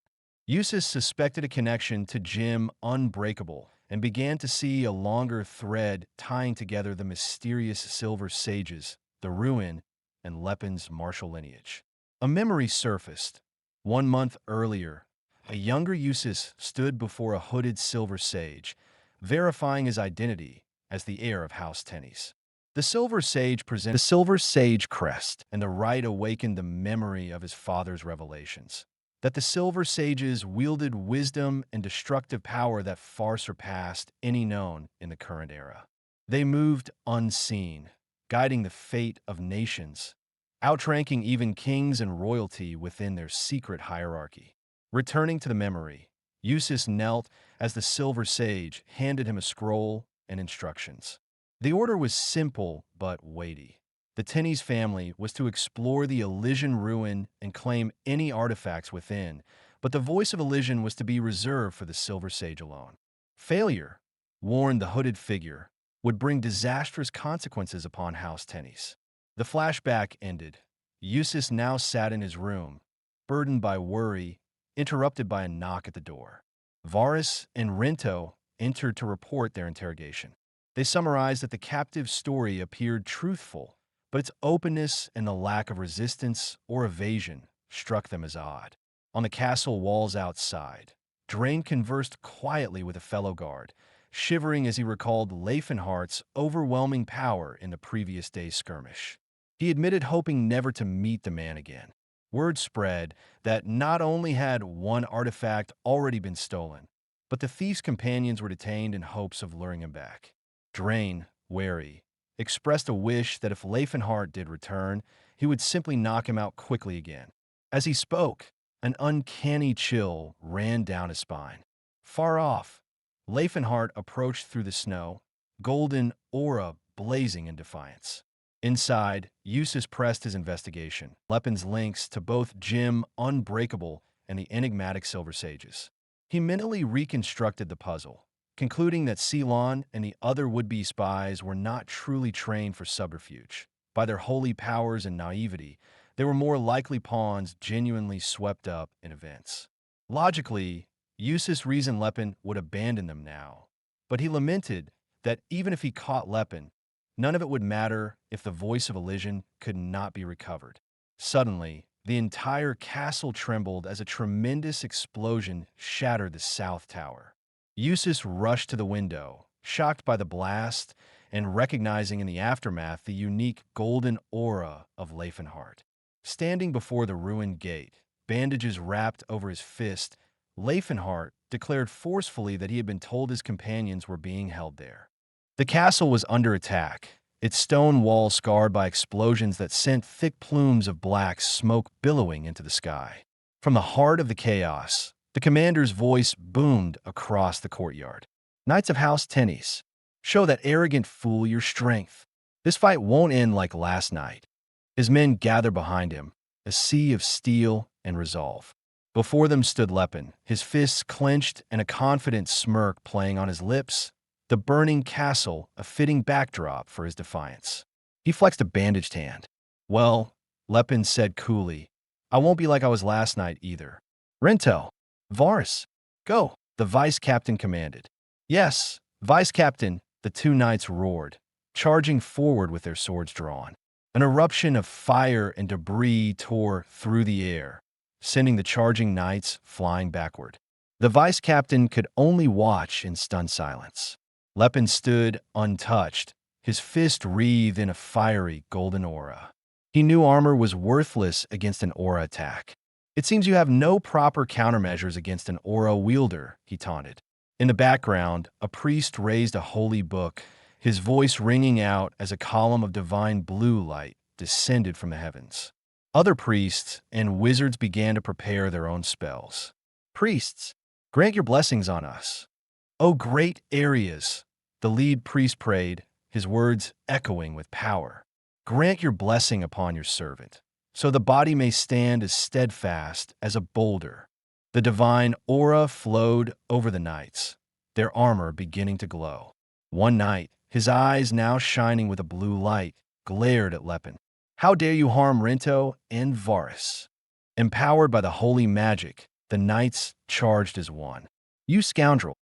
Eustace suspected a connection to Gem Unbreakable and began to see a longer thread tying together the mysterious Silver Sages, the Ruin, and Leppen's martial lineage. A memory surfaced. 1 month earlier, a younger Eustace stood before a hooded Silver Sage, verifying his identity as the heir of House Tennies. The Silver Sage presented the Silver Sage crest, and the rite awakened the memory of his father's revelations. That the Silver Sages wielded wisdom and destructive power that far surpassed any known in the current era. They moved unseen, guiding the fate of nations, outranking even kings and royalty within their secret hierarchy. Returning to the memory, Eustace knelt as the Silver Sage handed him a scroll and instructions. The order was simple but weighty. The Tennies family was to explore the Elysian ruin and claim any artifacts within, but the voice of Elysian was to be reserved for the Silver Sage alone. Failure, warned the hooded figure, would bring disastrous consequences upon House Tennies. The flashback ended. Eustace now sat in his room, burdened by worry, interrupted by a knock at the door. Varus and Rinto entered to report their interrogation. They summarized that the captive's story appeared truthful, but its openness and the lack of resistance or evasion struck them as odd. On the castle walls outside, Drain conversed quietly with a fellow guard, shivering as he recalled Laefenhart's overwhelming power in the previous day's skirmish. He admitted hoping never to meet the man again. Word spread that not only had one artifact already been stolen, but the thief's companions were detained in hopes of luring him back. Drain, wary, expressed a wish that if Laefenhart did return, he would simply knock him out quickly again. As he spoke, an uncanny chill ran down his spine. Far off, Laefenhart approached through the snow, golden aura blazing in defiance. Inside, Eustace pressed his investigation, Leppen's links to both Gem Unbreakable and the enigmatic Silver Sages. He mentally reconstructed the puzzle, concluding that Ceylon and the other would-be spies were not truly trained for subterfuge. By their holy powers and naivety, they were more likely pawns genuinely swept up in events. Logically, Eustace reasoned Leppen would abandon them now, but he lamented that even if he caught Leppen, none of it would matter if the voice of Elysian could not be recovered. Suddenly, the entire castle trembled as a tremendous explosion shattered the south tower. Eustace rushed to the window, shocked by the blast and recognizing in the aftermath the unique golden aura of Laefenhart. Standing before the ruined gate, bandages wrapped over his fist, Laefenhart declared forcefully that he had been told his companions were being held there. The castle was under attack, its stone walls scarred by explosions that sent thick plumes of black smoke billowing into the sky. From the heart of the chaos, the commander's voice boomed across the courtyard. Knights of House Tennis, show that arrogant fool your strength. This fight won't end like last night. His men gathered behind him, a sea of steel and resolve. Before them stood Lepin, his fists clenched and a confident smirk playing on his lips, the burning castle a fitting backdrop for his defiance. He flexed a bandaged hand. Well, Lepin said coolly, I won't be like I was last night either. Rinto, Varus, go, the vice-captain commanded. Yes, vice-captain, the two knights roared, charging forward with their swords drawn. An eruption of fire and debris tore through the air, sending the charging knights flying backward. The vice-captain could only watch in stunned silence. Lepin stood untouched, his fist wreathed in a fiery golden aura. He knew armor was worthless against an aura attack. It seems you have no proper countermeasures against an aura wielder, he taunted. In the background, a priest raised a holy book, his voice ringing out as a column of divine blue light descended from the heavens. Other priests and wizards began to prepare their own spells. Priests, grant your blessings on us. O great Ares, the lead priest prayed, his words echoing with power. Grant your blessing upon your servant, so the body may stand as steadfast as a boulder. The divine aura flowed over the knights, their armor beginning to glow. One knight, his eyes now shining with a blue light, glared at Lepin. How dare you harm Rinto and Varus? Empowered by the holy magic, the knights charged as one. You scoundrel!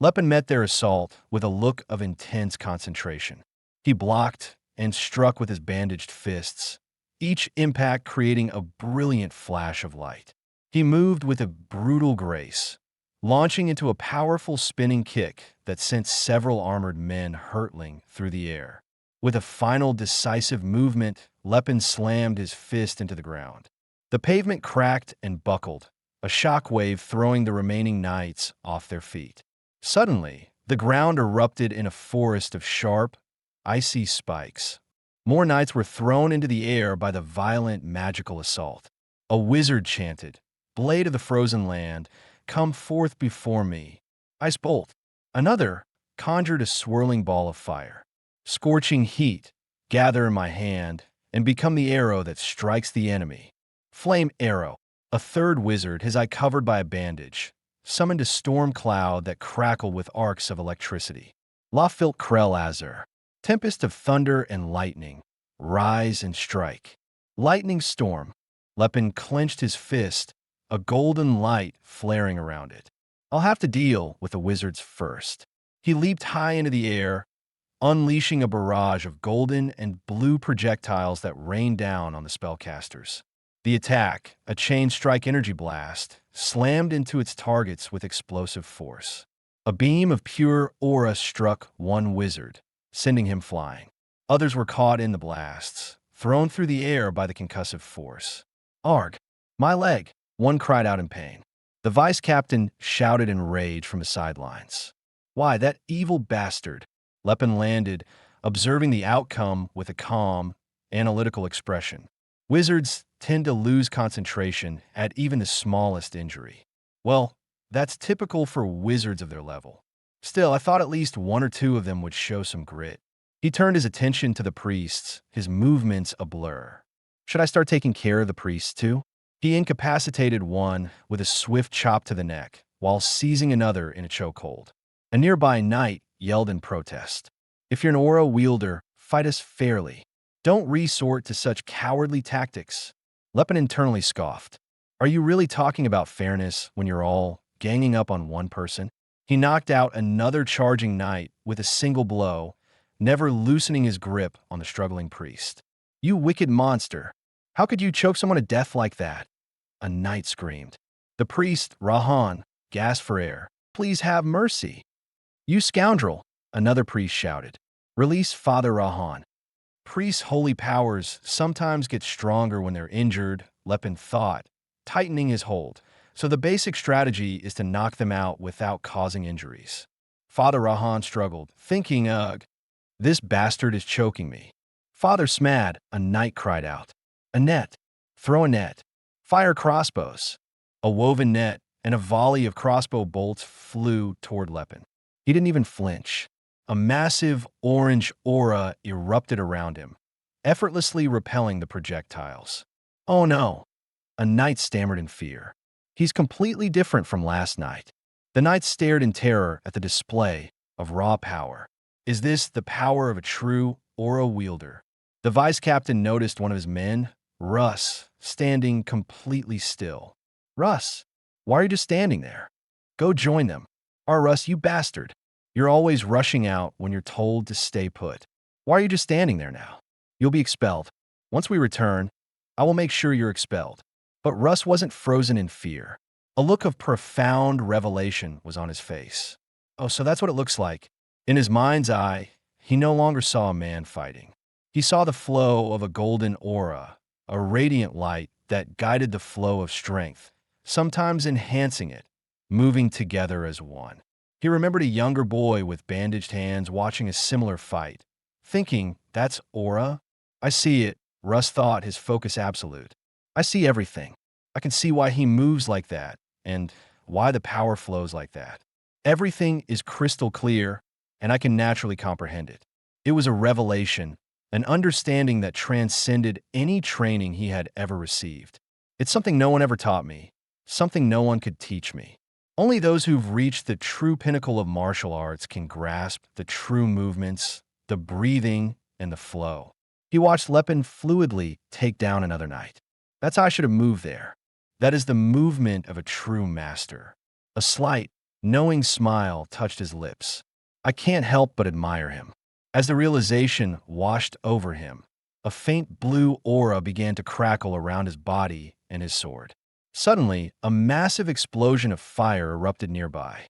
Lepin met their assault with a look of intense concentration. He blocked and struck with his bandaged fists, each impact creating a brilliant flash of light. He moved with a brutal grace, launching into a powerful spinning kick that sent several armored men hurtling through the air. With a final decisive movement, Lepin slammed his fist into the ground. The pavement cracked and buckled, a shockwave throwing the remaining knights off their feet. Suddenly, the ground erupted in a forest of sharp, icy spikes. More knights were thrown into the air by the violent magical assault. A wizard chanted, Blade of the frozen land, come forth before me. Ice bolt. Another conjured a swirling ball of fire. Scorching heat, gather in my hand and become the arrow that strikes the enemy. Flame arrow. A third wizard, his eye covered by a bandage, summoned a storm cloud that crackled with arcs of electricity. Lafilt Krell Azur. Tempest of thunder and lightning, rise and strike. Lightning storm. Lepin clenched his fist, a golden light flaring around it. I'll have to deal with the wizards first. He leaped high into the air, unleashing a barrage of golden and blue projectiles that rained down on the spellcasters. The attack, a chain strike energy blast, slammed into its targets with explosive force. A beam of pure aura struck one wizard, sending him flying. Others were caught in the blasts, thrown through the air by the concussive force. Arg, my leg, one cried out in pain. The vice-captain shouted in rage from the sidelines. Why, that evil bastard! Lepin landed, observing the outcome with a calm, analytical expression. Wizards tend to lose concentration at even the smallest injury. Well, that's typical for wizards of their level. Still, I thought at least one or two of them would show some grit. He turned his attention to the priests, his movements a blur. Should I start taking care of the priests too? He incapacitated one with a swift chop to the neck, while seizing another in a chokehold. A nearby knight yelled in protest. If you're an aura wielder, fight us fairly. Don't resort to such cowardly tactics. Lepin internally scoffed. Are you really talking about fairness when you're all ganging up on one person? He knocked out another charging knight with a single blow, never loosening his grip on the struggling priest. You wicked monster! How could you choke someone to death like that? A knight screamed. The priest, Rahan, gasped for air. Please have mercy. You scoundrel! Another priest shouted. Release Father Rahan. Priests' holy powers sometimes get stronger when they're injured, Lepin thought, tightening his hold. So the basic strategy is to knock them out without causing injuries. Father Rahan struggled, thinking, ugh, This bastard is choking me. Father Smad, a knight cried out. A net. Throw a net. Fire crossbows. A woven net and a volley of crossbow bolts flew toward Lepin. He didn't even flinch. A massive orange aura erupted around him, effortlessly repelling the projectiles. Oh no! A knight stammered in fear. He's completely different from last night. The knight stared in terror at the display of raw power. Is this the power of a true aura wielder? The vice captain noticed one of his men, Russ, standing completely still. Russ, why are you just standing there? Go join them. Russ, you bastard. You're always rushing out when you're told to stay put. Why are you just standing there now? You'll be expelled. Once we return, I will make sure you're expelled. But Russ wasn't frozen in fear. A look of profound revelation was on his face. Oh, so that's what it looks like. In his mind's eye, he no longer saw a man fighting. He saw the flow of a golden aura, a radiant light that guided the flow of strength, sometimes enhancing it, moving together as one. He remembered a younger boy with bandaged hands watching a similar fight, thinking, that's aura? I see it, Russ thought, his focus absolute. I see everything. I can see why he moves like that, and why the power flows like that. Everything is crystal clear, and I can naturally comprehend it. It was a revelation, an understanding that transcended any training he had ever received. It's something no one ever taught me, something no one could teach me. Only those who've reached the true pinnacle of martial arts can grasp the true movements, the breathing, and the flow. He watched Lepin fluidly take down another knight. That's how I should have moved there. That is the movement of a true master. A slight, knowing smile touched his lips. I can't help but admire him. As the realization washed over him, a faint blue aura began to crackle around his body and his sword. Suddenly, a massive explosion of fire erupted nearby.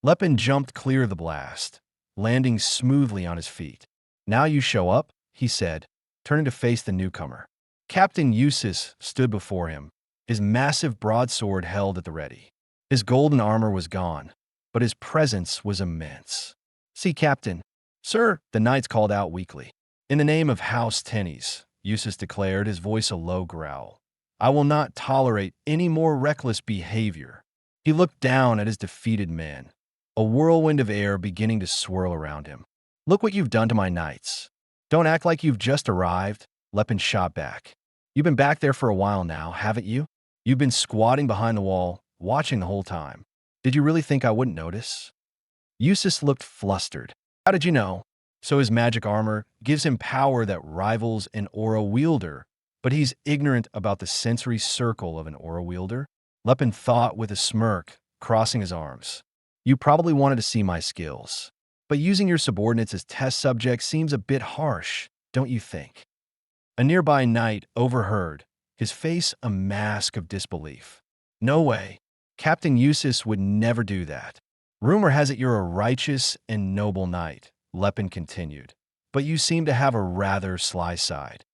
Lepin jumped clear of the blast, landing smoothly on his feet. Now you show up, he said, turning to face the newcomer. Captain Eustace stood before him, his massive broadsword held at the ready. His golden armor was gone, but his presence was immense. See, Captain. Sir, the knights called out weakly. In the name of House Tennies, Eustace declared, his voice a low growl. I will not tolerate any more reckless behavior. He looked down at his defeated men, a whirlwind of air beginning to swirl around him. Look what you've done to my knights. Don't act like you've just arrived, Lepin shot back. You've been back there for a while now, haven't you? You've been squatting behind the wall, watching the whole time. Did you really think I wouldn't notice? Eustace looked flustered. How did you know? So his magic armor gives him power that rivals an aura wielder, but he's ignorant about the sensory circle of an aura wielder? Lepin thought with a smirk, crossing his arms. You probably wanted to see my skills, but using your subordinates as test subjects seems a bit harsh, don't you think? A nearby knight overheard, his face a mask of disbelief. No way. Captain Eustace would never do that. Rumor has it you're a righteous and noble knight, Lepin continued, but you seem to have a rather sly side.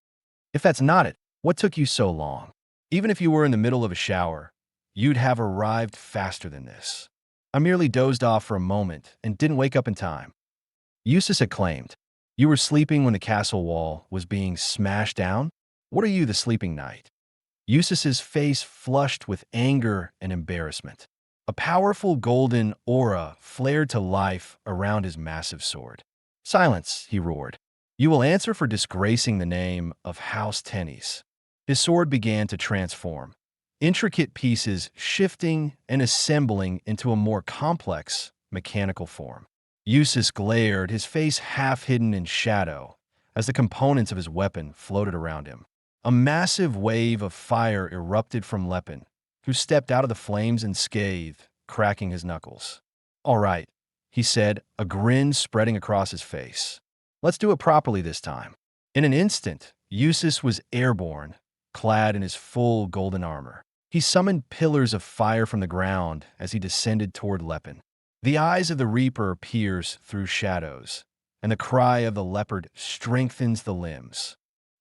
If that's not it, what took you so long? Even if you were in the middle of a shower, you'd have arrived faster than this. I merely dozed off for a moment and didn't wake up in time. Eustace acclaimed. You were sleeping when the castle wall was being smashed down? What are you, the sleeping knight? Eustace's face flushed with anger and embarrassment. A powerful golden aura flared to life around his massive sword. Silence, he roared. You will answer for disgracing the name of House Tennies. His sword began to transform, intricate pieces shifting and assembling into a more complex, mechanical form. Eustace glared, his face half hidden in shadow, as the components of his weapon floated around him. A massive wave of fire erupted from Lepin, who stepped out of the flames unscathed, cracking his knuckles. All right, he said, a grin spreading across his face. Let's do it properly this time. In an instant, Eustace was airborne, clad in his full golden armor. He summoned pillars of fire from the ground as he descended toward Lepin. The eyes of the Reaper pierce through shadows, and the cry of the leopard strengthens the limbs.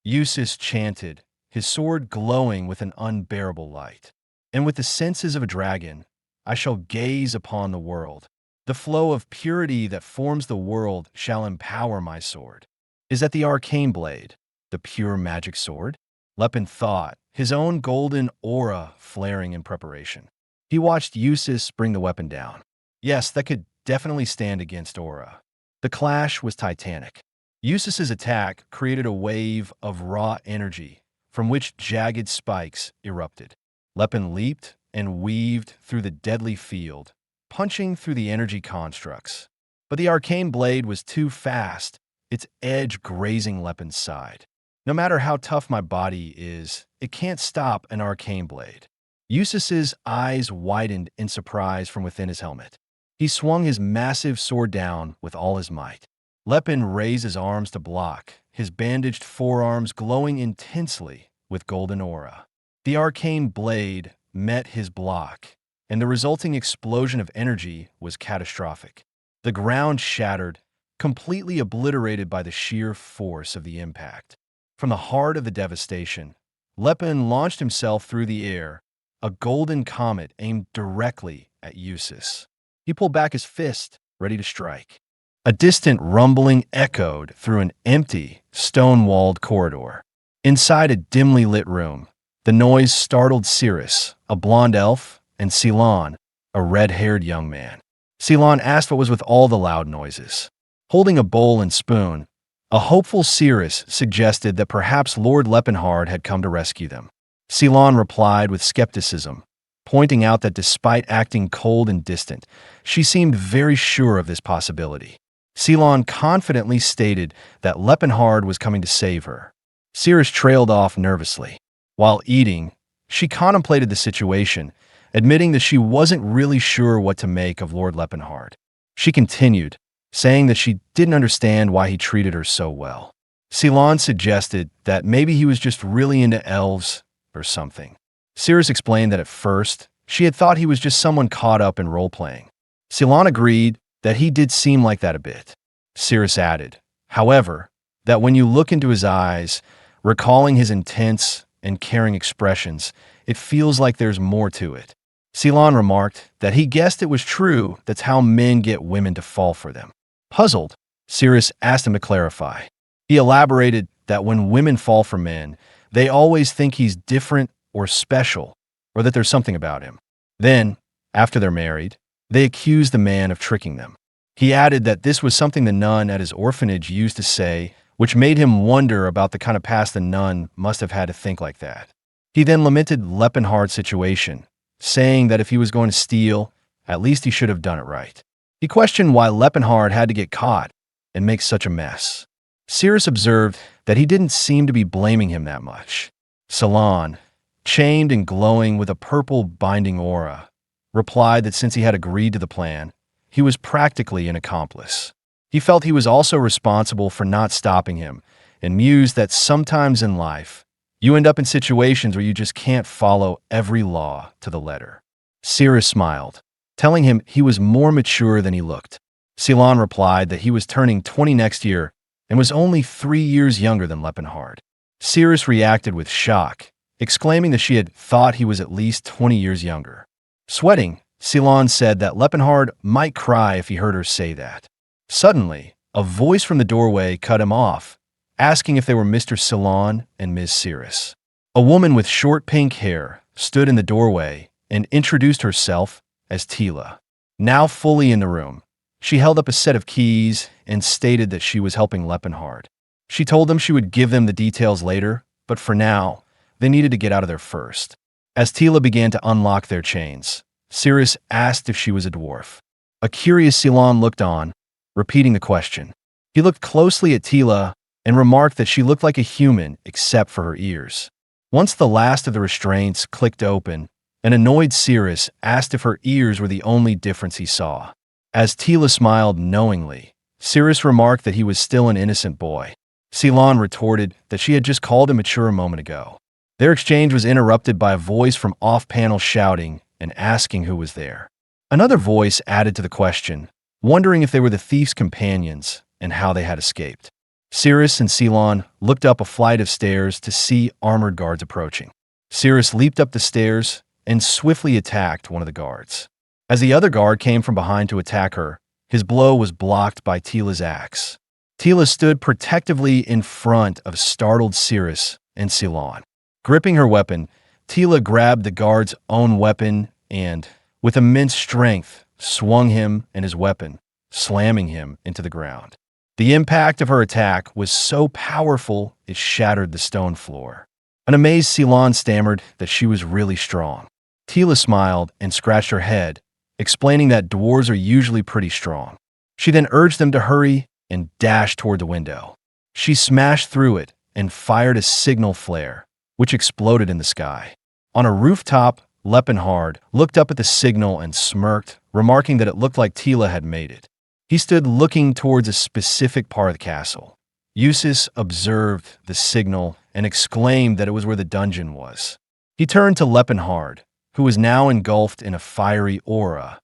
Eustace chanted, his sword glowing with an unbearable light. And with the senses of a dragon, I shall gaze upon the world. The flow of purity that forms the world shall empower my sword. Is that the arcane blade, the pure magic sword? Lepin thought, his own golden aura flaring in preparation. He watched Eustace bring the weapon down. Yes, that could definitely stand against aura. The clash was titanic. Eustace's attack created a wave of raw energy from which jagged spikes erupted. Lepin leaped and weaved through the deadly field, punching through the energy constructs. But the arcane blade was too fast, its edge grazing Lepin's side. No matter how tough my body is, it can't stop an arcane blade. Eustace's eyes widened in surprise from within his helmet. He swung his massive sword down with all his might. Lepin raised his arms to block, his bandaged forearms glowing intensely with golden aura. The arcane blade met his block, and the resulting explosion of energy was catastrophic. The ground shattered, completely obliterated by the sheer force of the impact. From the heart of the devastation, Lepin launched himself through the air, a golden comet aimed directly at Eustace. He pulled back his fist, ready to strike. A distant rumbling echoed through an empty, stone-walled corridor. Inside a dimly lit room, the noise startled Cirrus, a blonde elf, and Ceylon, a red-haired young man. Ceylon asked what was with all the loud noises. Holding a bowl and spoon, a hopeful Cirrus suggested that perhaps Lord Laefenhart had come to rescue them. Ceylon replied with skepticism, pointing out that despite acting cold and distant, she seemed very sure of this possibility. Ceylon confidently stated that Laefenhart was coming to save her. Cirrus trailed off nervously. While eating, she contemplated the situation, admitting that she wasn't really sure what to make of Lord Laefenhart. She continued, saying that she didn't understand why he treated her so well. Ceylon suggested that maybe he was just really into elves or something. Cirrus explained that at first, she had thought he was just someone caught up in role-playing. Ceylon agreed that he did seem like that a bit. Cirrus added, however, that when you look into his eyes, recalling his intense and caring expressions, it feels like there's more to it. Ceylon remarked that he guessed it was true that's how men get women to fall for them. Puzzled, Cirrus asked him to clarify. He elaborated that when women fall for men, they always think he's different or special, or that there's something about him. Then, after they're married, they accuse the man of tricking them. He added that this was something the nun at his orphanage used to say, which made him wonder about the kind of past the nun must have had to think like that. He then lamented Laefenhart's situation, saying that if he was going to steal, at least he should have done it right. He questioned why Laefenhart had to get caught and make such a mess. Cirrus observed that he didn't seem to be blaming him that much. Ceylon, chained and glowing with a purple binding aura, replied that since he had agreed to the plan, he was practically an accomplice. He felt he was also responsible for not stopping him, and mused that sometimes in life, you end up in situations where you just can't follow every law to the letter. Cirrus smiled, telling him he was more mature than he looked. Ceylon replied that he was turning 20 next year and was only 3 years younger than Laefenhart. Cirrus reacted with shock, exclaiming that she had thought he was at least 20 years younger. Sweating, Ceylon said that Laefenhart might cry if he heard her say that. Suddenly, a voice from the doorway cut him off, asking if they were Mr. Ceylon and Ms. Cirrus. A woman with short pink hair stood in the doorway and introduced herself as Tila. Now fully in the room, she held up a set of keys and stated that she was helping Laefenhart. She told them she would give them the details later, but for now, they needed to get out of there first. As Tila began to unlock their chains, Cirrus asked if she was a dwarf. A curious Ceylon looked on, repeating the question. He looked closely at Tila and remarked that she looked like a human except for her ears. Once the last of the restraints clicked open, an annoyed Cirrus asked if her ears were the only difference he saw. As Tila smiled knowingly, Cirrus remarked that he was still an innocent boy. Ceylon retorted that she had just called him mature a moment ago. Their exchange was interrupted by a voice from off-panel shouting and asking who was there. Another voice added to the question, wondering if they were the thief's companions and how they had escaped. Cirrus and Ceylon looked up a flight of stairs to see armored guards approaching. Cirrus leaped up the stairs and swiftly attacked one of the guards. As the other guard came from behind to attack her, his blow was blocked by Tila's axe. Tila stood protectively in front of startled Cirrus and Ceylon. Gripping her weapon, Tila grabbed the guard's own weapon and, with immense strength, swung him and his weapon, slamming him into the ground. The impact of her attack was so powerful it shattered the stone floor. An amazed Ceylon stammered that she was really strong. Tila smiled and scratched her head, explaining that dwarves are usually pretty strong. She then urged them to hurry and dashed toward the window. She smashed through it and fired a signal flare, which exploded in the sky. On a rooftop, Laefenhart looked up at the signal and smirked, remarking that it looked like Tila had made it. He stood looking towards a specific part of the castle. Eustace observed the signal and exclaimed that it was where the dungeon was. He turned to Laefenhart, who was now engulfed in a fiery aura,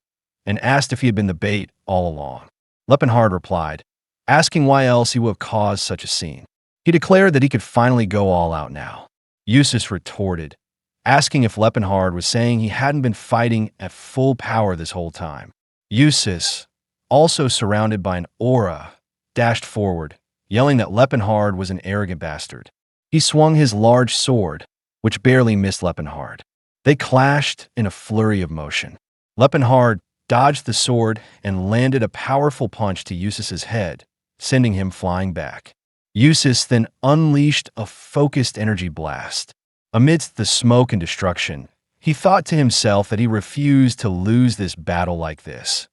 and asked if he had been the bait all along. Laefenhart replied, asking why else he would have caused such a scene. He declared that he could finally go all out now. Eustace retorted, asking if Laefenhart was saying he hadn't been fighting at full power this whole time. Eustace, also surrounded by an aura, dashed forward, yelling that Laefenhart was an arrogant bastard. He swung his large sword, which barely missed Laefenhart. They clashed in a flurry of motion. Laefenhart dodged the sword and landed a powerful punch to Eustace's head, sending him flying back. Eustace then unleashed a focused energy blast. Amidst the smoke and destruction, he thought to himself that he refused to lose this battle like this.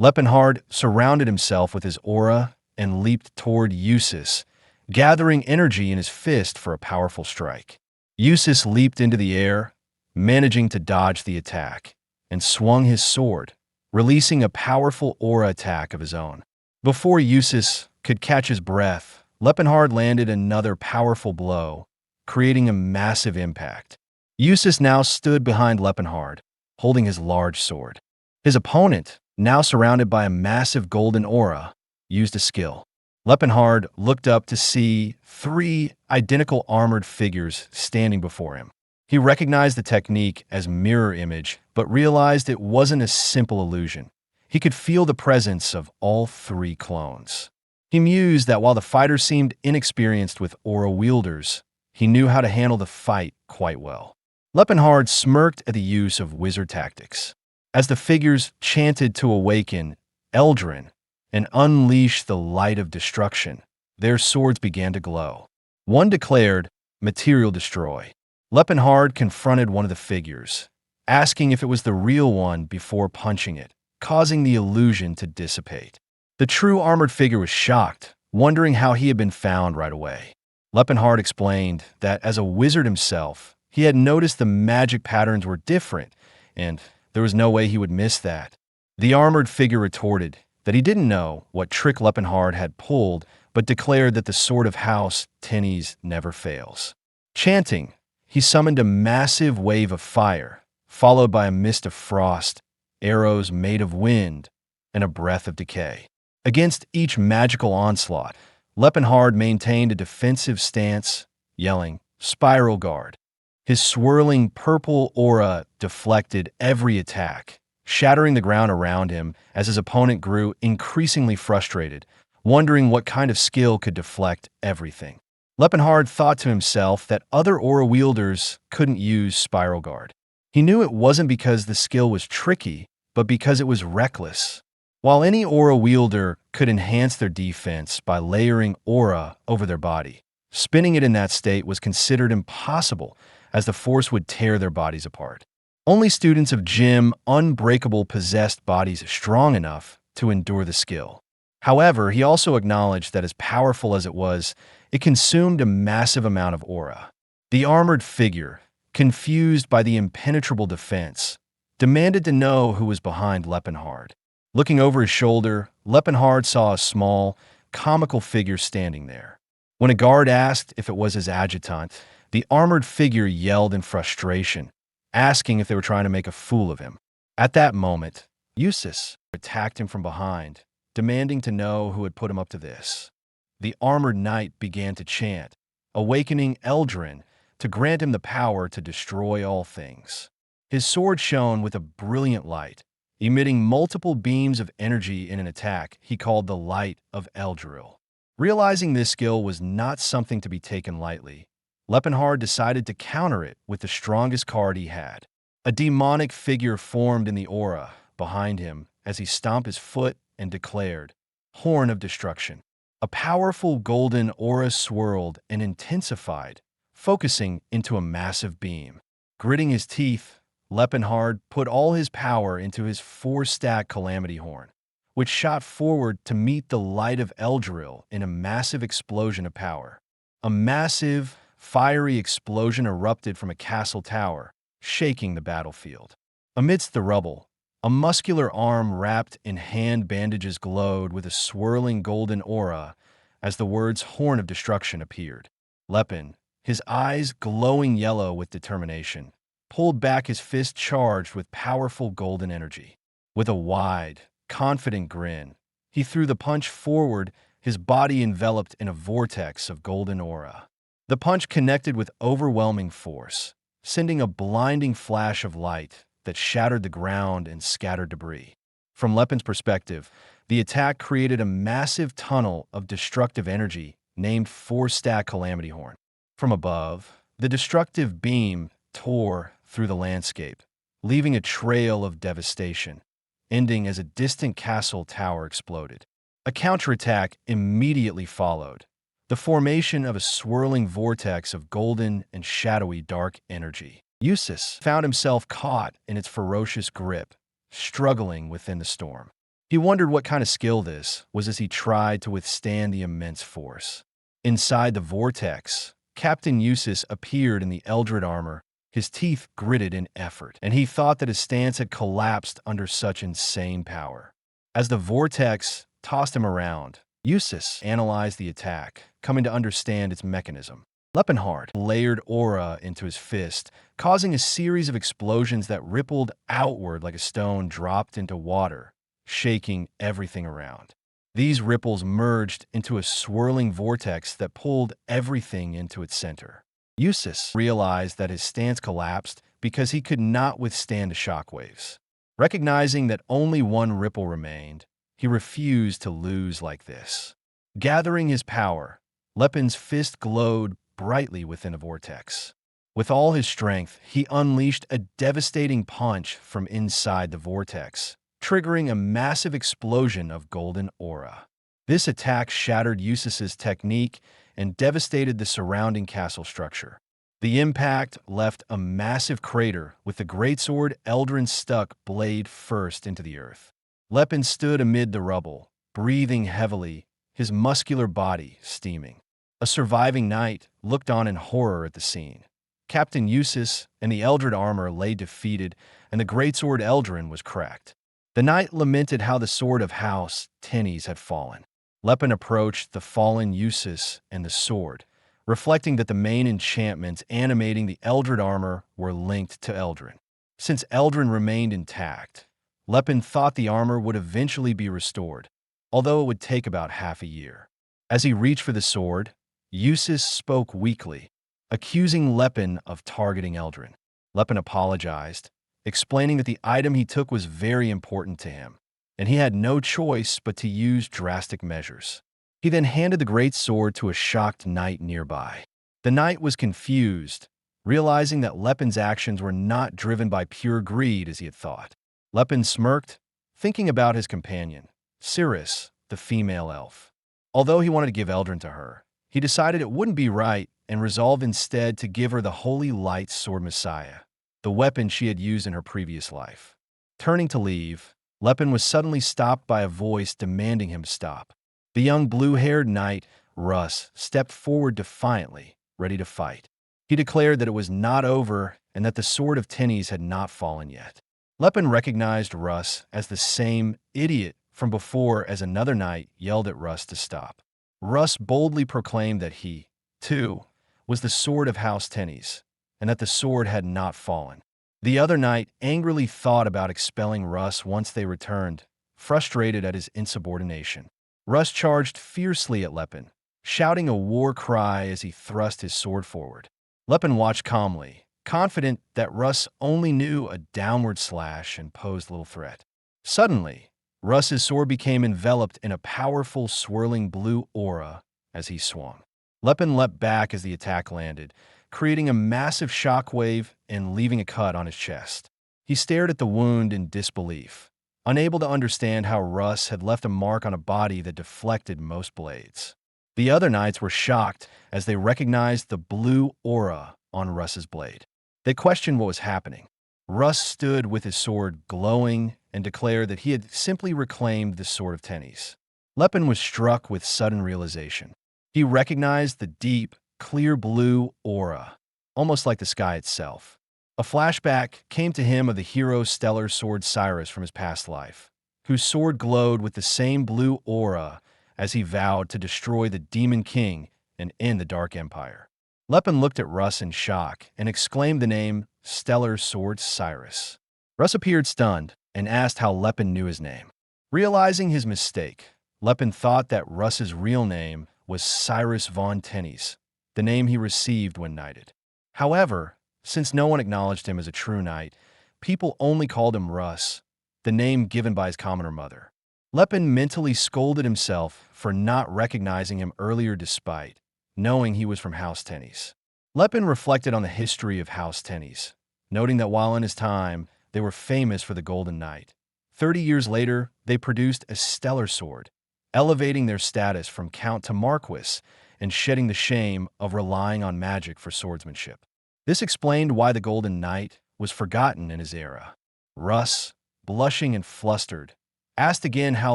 Laefenhart surrounded himself with his aura and leaped toward Eustace, gathering energy in his fist for a powerful strike. Eustace leaped into the air, managing to dodge the attack, and swung his sword, releasing a powerful aura attack of his own. Before Eustace could catch his breath, Laefenhart landed another powerful blow, creating a massive impact. Eustace now stood behind Laefenhart, holding his large sword. His opponent, now surrounded by a massive golden aura, used a skill. Laefenhart looked up to see 3 identical armored figures standing before him. He recognized the technique as mirror image, but realized it wasn't a simple illusion. He could feel the presence of all 3 clones. He mused that while the fighter seemed inexperienced with aura wielders, he knew how to handle the fight quite well. Laefenhart smirked at the use of wizard tactics. As the figures chanted to awaken Eldrin and unleash the light of destruction, their swords began to glow. One declared, "Material destroy." Laefenhart confronted one of the figures, asking if it was the real one before punching it, causing the illusion to dissipate. The true armored figure was shocked, wondering how he had been found right away. Laefenhart explained that as a wizard himself, he had noticed the magic patterns were different, and there was no way he would miss that. The armored figure retorted that he didn't know what trick Laefenhart had pulled, but declared that the sword of House Tennies never fails. Chanting, he summoned a massive wave of fire, followed by a mist of frost, arrows made of wind, and a breath of decay. Against each magical onslaught, Laefenhart maintained a defensive stance, yelling, "Spiral Guard." His swirling purple aura deflected every attack, shattering the ground around him as his opponent grew increasingly frustrated, wondering what kind of skill could deflect everything. Laefenhart thought to himself that other aura wielders couldn't use Spiral Guard. He knew it wasn't because the skill was tricky, but because it was reckless. While any aura wielder could enhance their defense by layering aura over their body, spinning it in that state was considered impossible, as the force would tear their bodies apart. Only students of Gym Unbreakable possessed bodies strong enough to endure the skill. However, he also acknowledged that as powerful as it was, it consumed a massive amount of aura. The armored figure, confused by the impenetrable defense, demanded to know who was behind Laefenhart. Looking over his shoulder, Laefenhart saw a small, comical figure standing there. When a guard asked if it was his adjutant, the armored figure yelled in frustration, asking if they were trying to make a fool of him. At that moment, Eustace attacked him from behind, demanding to know who had put him up to this. The armored knight began to chant, awakening Eldrin to grant him the power to destroy all things. His sword shone with a brilliant light, emitting multiple beams of energy in an attack he called the Light of Eldril. Realizing this skill was not something to be taken lightly, Laefenhart decided to counter it with the strongest card he had. A demonic figure formed in the aura behind him as he stomped his foot and declared, "Horn of Destruction." A powerful golden aura swirled and intensified, focusing into a massive beam. Gritting his teeth, Laefenhart put all his power into his 4-stack Calamity Horn, which shot forward to meet the Light of Eldril in a massive explosion of power. A massive, fiery explosion erupted from a castle tower, shaking the battlefield. Amidst the rubble, a muscular arm wrapped in hand bandages glowed with a swirling golden aura as the words Horn of Destruction appeared. Laefenhart, his eyes glowing yellow with determination, pulled back his fist charged with powerful golden energy. With a wide, confident grin, he threw the punch forward, his body enveloped in a vortex of golden aura. The punch connected with overwhelming force, sending a blinding flash of light that shattered the ground and scattered debris. From Laefenhart's perspective, the attack created a massive tunnel of destructive energy named 4-stack Calamity Horn. From above, the destructive beam tore through the landscape, leaving a trail of devastation, ending as a distant castle tower exploded. A counterattack immediately followed, the formation of a swirling vortex of golden and shadowy dark energy. Eustace found himself caught in its ferocious grip, struggling within the storm. He wondered what kind of skill this was as he tried to withstand the immense force. Inside the vortex, Captain Eustace appeared in the Eldred armor, his teeth gritted in effort, and he thought that his stance had collapsed under such insane power. As the vortex tossed him around, Eustace analyzed the attack, coming to understand its mechanism. Laefenhart layered aura into his fist, causing a series of explosions that rippled outward like a stone dropped into water, shaking everything around. These ripples merged into a swirling vortex that pulled everything into its center. Eustace realized that his stance collapsed because he could not withstand the shockwaves. Recognizing that only one ripple remained, he refused to lose like this. Gathering his power, Laefenhart's fist glowed brightly within a vortex. With all his strength, he unleashed a devastating punch from inside the vortex, triggering a massive explosion of golden aura. This attack shattered Eustace's technique and devastated the surrounding castle structure. The impact left a massive crater with the greatsword Eldrin stuck blade first into the earth. Laefenhart stood amid the rubble, breathing heavily, his muscular body steaming. A surviving knight looked on in horror at the scene. Captain Eustace and the Eldred armor lay defeated, and the greatsword Eldrin was cracked. The knight lamented how the sword of House Tennies had fallen. Laefenhart approached the fallen Eustace and the sword, reflecting that the main enchantments animating the Eldred armor were linked to Eldrin. Since Eldrin remained intact, Laefenhart thought the armor would eventually be restored, although it would take about half a year. As he reached for the sword, Eustace spoke weakly, accusing Laefenhart of targeting Eldrin. Laefenhart apologized, explaining that the item he took was very important to him, and he had no choice but to use drastic measures. He then handed the great sword to a shocked knight nearby. The knight was confused, realizing that Laefenhart's actions were not driven by pure greed as he had thought. Laefenhart smirked, thinking about his companion, Cirrus, the female elf. Although he wanted to give Eldrin to her, he decided it wouldn't be right and resolved instead to give her the Holy Light Sword Messiah, the weapon she had used in her previous life. Turning to leave, Laefenhart was suddenly stopped by a voice demanding him to stop. The young blue-haired knight, Russ, stepped forward defiantly, ready to fight. He declared that it was not over and that the sword of Tennies had not fallen yet. Laefenhart recognized Russ as the same idiot from before as another knight yelled at Russ to stop. Russ boldly proclaimed that he, too, was the sword of House Tennies, and that the sword had not fallen. The other knight angrily thought about expelling Russ once they returned, frustrated at his insubordination. Russ charged fiercely at Laefenhart, shouting a war cry as he thrust his sword forward. Laefenhart watched calmly, confident that Russ only knew a downward slash and posed little threat. Suddenly, Russ's sword became enveloped in a powerful, swirling blue aura as he swung. Lepin leapt back as the attack landed, creating a massive shockwave and leaving a cut on his chest. He stared at the wound in disbelief, unable to understand how Russ had left a mark on a body that deflected most blades. The other knights were shocked as they recognized the blue aura on Russ's blade. They questioned what was happening. Russ stood with his sword glowing and declared that he had simply reclaimed the Sword of Tennis. Lepin was struck with sudden realization. He recognized the deep, clear blue aura, almost like the sky itself. A flashback came to him of the hero stellar sword Cyrus from his past life, whose sword glowed with the same blue aura as he vowed to destroy the Demon King and end the Dark Empire. Lepin looked at Russ in shock and exclaimed the name Stellar Sword Cyrus. Russ appeared stunned and asked how Lepin knew his name. Realizing his mistake, Lepin thought that Russ's real name was Cyrus von Tennis, the name he received when knighted. However, since no one acknowledged him as a true knight, people only called him Russ, the name given by his commoner mother. Lepin mentally scolded himself for not recognizing him earlier despite knowing he was from House Tennis. Lepin reflected on the history of House Tennis, noting that while in his time, they were famous for the Golden Knight. 30 years later, they produced a stellar sword, elevating their status from count to marquis and shedding the shame of relying on magic for swordsmanship. This explained why the Golden Knight was forgotten in his era. Russ, blushing and flustered, asked again how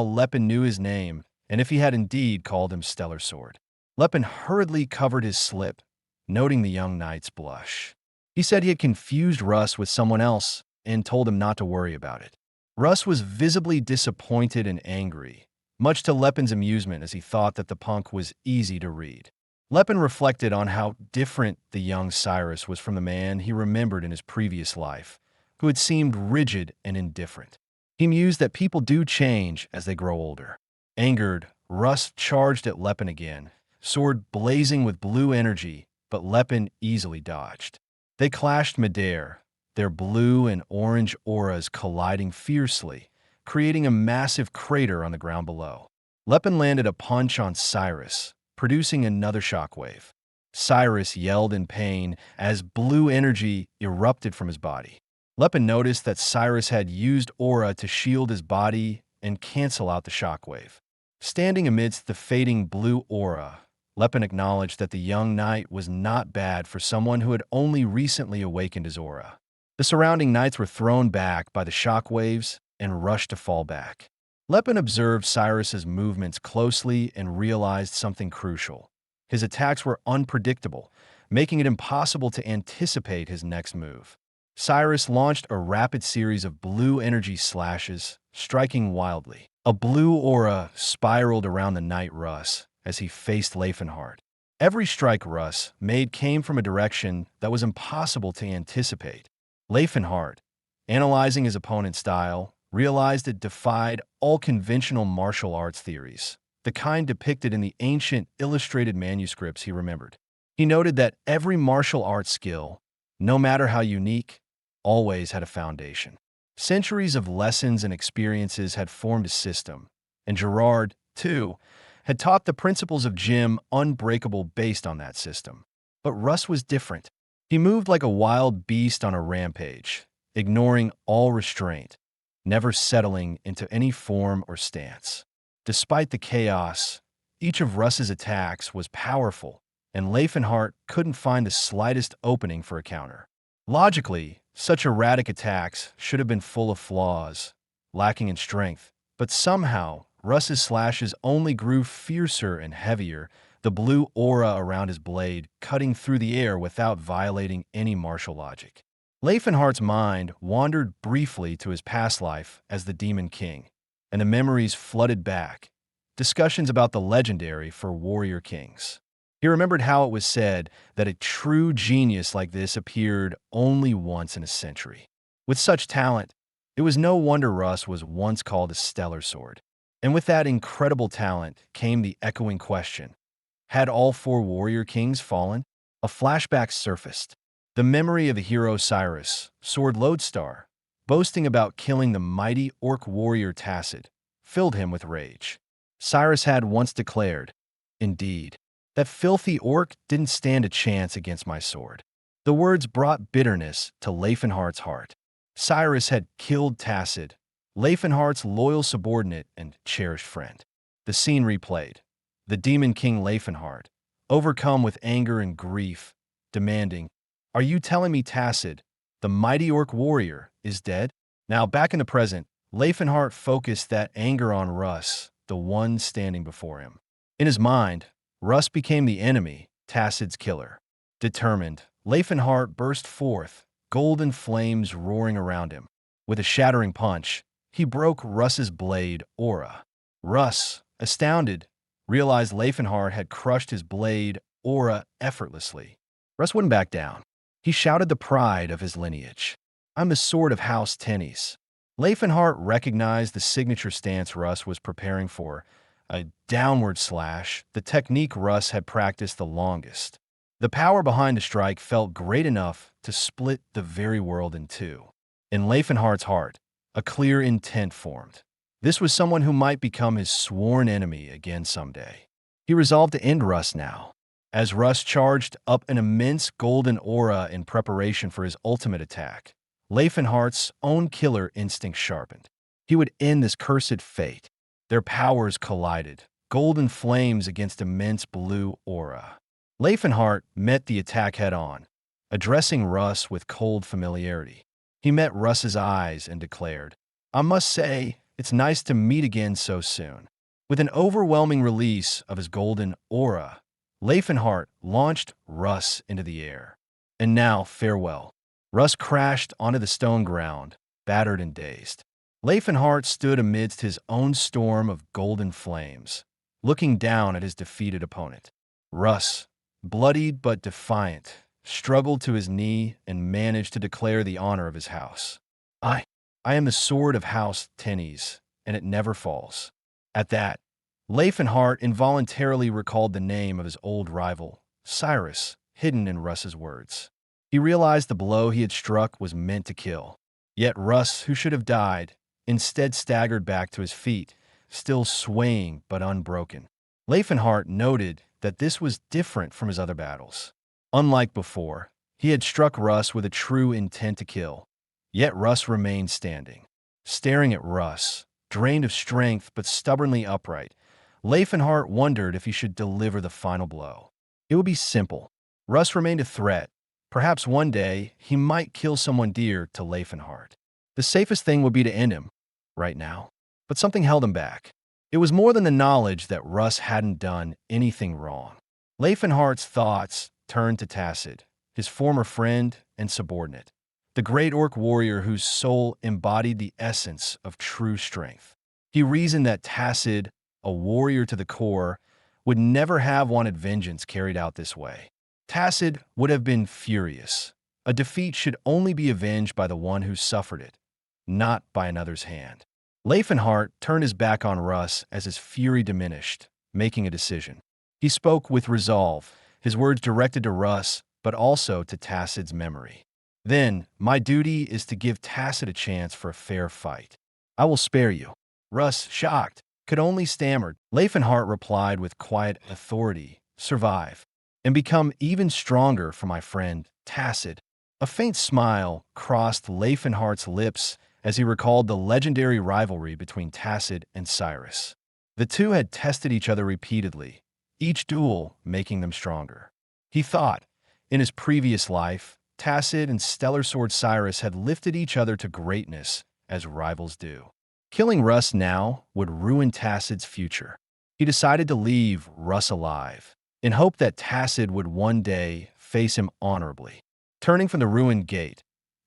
Lepin knew his name and if he had indeed called him Stellar Sword. Lepin hurriedly covered his slip, noting the young knight's blush. He said he had confused Russ with someone else and told him not to worry about it. Russ was visibly disappointed and angry, much to Lepin's amusement as he thought that the punk was easy to read. Lepin reflected on how different the young Cyrus was from the man he remembered in his previous life, who had seemed rigid and indifferent. He mused that people do change as they grow older. Angered, Russ charged at Lepin again, sword blazing with blue energy, but Lepin easily dodged. They clashed midair, their blue and orange auras colliding fiercely, creating a massive crater on the ground below. Lepin landed a punch on Cyrus, producing another shockwave. Cyrus yelled in pain as blue energy erupted from his body. Lepin noticed that Cyrus had used aura to shield his body and cancel out the shockwave. Standing amidst the fading blue aura, Lepin acknowledged that the young knight was not bad for someone who had only recently awakened his aura. The surrounding knights were thrown back by the shockwaves and rushed to fall back. Lepin observed Cyrus's movements closely and realized something crucial. His attacks were unpredictable, making it impossible to anticipate his next move. Cyrus launched a rapid series of blue energy slashes, striking wildly. A blue aura spiraled around the knight Russ as he faced Laefenhart. Every strike Russ made came from a direction that was impossible to anticipate. Laefenhart, analyzing his opponent's style, realized it defied all conventional martial arts theories, the kind depicted in the ancient illustrated manuscripts he remembered. He noted that every martial arts skill, no matter how unique, always had a foundation. Centuries of lessons and experiences had formed a system, and Gerard, too, had taught the principles of Jim unbreakable based on that system. But Russ was different. He moved like a wild beast on a rampage, ignoring all restraint, never settling into any form or stance. Despite the chaos, each of Russ's attacks was powerful, and Laefenhart couldn't find the slightest opening for a counter. Logically, such erratic attacks should have been full of flaws, lacking in strength, but somehow Russ's slashes only grew fiercer and heavier, the blue aura around his blade cutting through the air without violating any martial logic. Laefenhart's mind wandered briefly to his past life as the Demon King, and the memories flooded back, discussions about the legendary for warrior kings. He remembered how it was said that a true genius like this appeared only once in a century. With such talent, it was no wonder Russ was once called a stellar sword. And with that incredible talent came the echoing question: had all four warrior kings fallen? A flashback surfaced. The memory of the hero Cyrus, Sword Lodestar, boasting about killing the mighty orc warrior Tacit, filled him with rage. Cyrus had once declared, "Indeed, that filthy orc didn't stand a chance against my sword." The words brought bitterness to Laefenhart's heart. Cyrus had killed Tacit, Laefenhart's loyal subordinate and cherished friend. The scene replayed. The demon king Laefenhart, overcome with anger and grief, demanding, "Are you telling me Tacit, the mighty orc warrior, is dead?" Now, back in the present, Laefenhart focused that anger on Russ, the one standing before him. In his mind, Russ became the enemy, Tacit's killer. Determined, Laefenhart burst forth, golden flames roaring around him. With a shattering punch, he broke Russ's blade aura. Russ, astounded, realized Laefenhart had crushed his blade aura effortlessly. Russ wouldn't back down. He shouted the pride of his lineage. "I'm the sword of House Tennies." Laefenhart recognized the signature stance Russ was preparing for, a downward slash, the technique Russ had practiced the longest. The power behind the strike felt great enough to split the very world in two. In Laefenhart's heart, a clear intent formed. This was someone who might become his sworn enemy again someday. He resolved to end Russ now. As Russ charged up an immense golden aura in preparation for his ultimate attack, Laefenhart's own killer instinct sharpened. He would end this cursed fate. Their powers collided, golden flames against immense blue aura. Laefenhart met the attack head-on, addressing Russ with cold familiarity. He met Russ's eyes and declared, "I must say, it's nice to meet again so soon." With an overwhelming release of his golden aura, Laefenhart launched Russ into the air. And now, farewell. Russ crashed onto the stone ground, battered and dazed. Laefenhart stood amidst his own storm of golden flames, looking down at his defeated opponent. Russ, bloodied but defiant, struggled to his knee and managed to declare the honor of his house. I am the sword of House Tennies, and it never falls." At that, Laefenhart involuntarily recalled the name of his old rival, Cyrus, hidden in Russ's words. He realized the blow he had struck was meant to kill. Yet Russ, who should have died, instead staggered back to his feet, still swaying but unbroken. Laefenhart noted that this was different from his other battles. Unlike before, he had struck Russ with a true intent to kill. Yet Russ remained standing. Staring at Russ, drained of strength but stubbornly upright, Laefenhart wondered if he should deliver the final blow. It would be simple. Russ remained a threat. Perhaps one day he might kill someone dear to Laefenhart. The safest thing would be to end him, right now. But something held him back. It was more than the knowledge that Russ hadn't done anything wrong. Laefenhart's thoughts turned to Tacit, his former friend and subordinate, the great orc warrior whose soul embodied the essence of true strength. He reasoned that Tacit, a warrior to the core, would never have wanted vengeance carried out this way. Tacit would have been furious. A defeat should only be avenged by the one who suffered it, not by another's hand. Laefenhart turned his back on Russ as his fury diminished, making a decision. He spoke with resolve, his words directed to Russ, but also to Tacit's memory. "Then, my duty is to give Tacit a chance for a fair fight. I will spare you." Russ, shocked, could only stammer. Laefenhart replied with quiet authority, "Survive, and become even stronger for my friend, Tacit." A faint smile crossed Laefenhart's lips as he recalled the legendary rivalry between Tacit and Cyrus. The two had tested each other repeatedly, each duel making them stronger. He thought, in his previous life, Tacit and Stellar Sword Cyrus had lifted each other to greatness, as rivals do. Killing Russ now would ruin Tacit's future. He decided to leave Russ alive, in hope that Tacit would one day face him honorably. Turning from the ruined gate,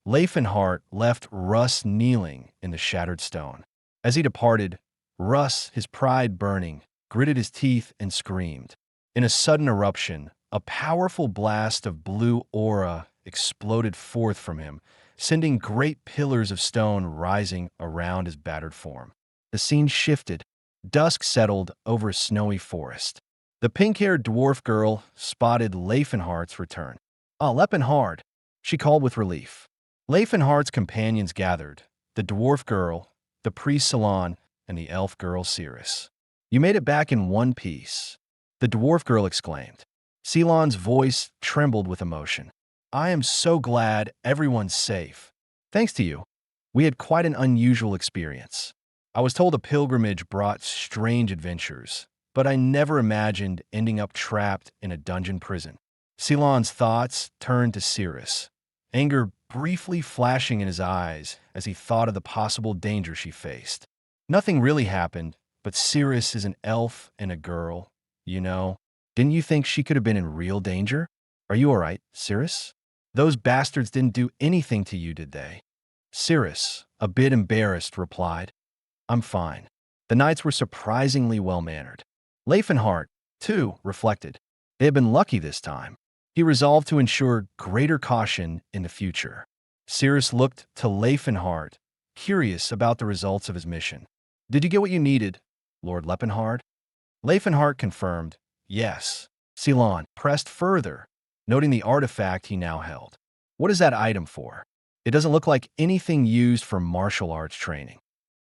Laefenhart left Russ kneeling in the shattered stone. As he departed, Russ, his pride burning, gritted his teeth and screamed. In a sudden eruption, a powerful blast of blue aura exploded forth from him, sending great pillars of stone rising around his battered form. The scene shifted. Dusk settled over a snowy forest. The pink-haired dwarf girl spotted Laefenhart's return. "Ah, Laefenhart," she called with relief. Laefenhart's companions gathered, the dwarf girl, the priest Salon, and the elf girl Cirrus. You made it back in one piece, the dwarf girl exclaimed. Ceylon's voice trembled with emotion. I am so glad everyone's safe. Thanks to you. We had quite an unusual experience. I was told a pilgrimage brought strange adventures, but I never imagined ending up trapped in a dungeon prison. Ceylon's thoughts turned to Cirrus, anger briefly flashing in his eyes as he thought of the possible danger she faced. Nothing really happened, but Cirrus is an elf and a girl, you know. Didn't you think she could have been in real danger? Are you all right, Cirrus? Those bastards didn't do anything to you, did they? Cirrus, a bit embarrassed, replied, I'm fine. The knights were surprisingly well-mannered. Laefenhart, too, reflected. They had been lucky this time. He resolved to ensure greater caution in the future. Cirrus looked to Laefenhart, curious about the results of his mission. Did you get what you needed, Lord Laefenhart? Laefenhart confirmed, yes. Ceylon pressed further, noting the artifact he now held. What is that item for? It doesn't look like anything used for martial arts training.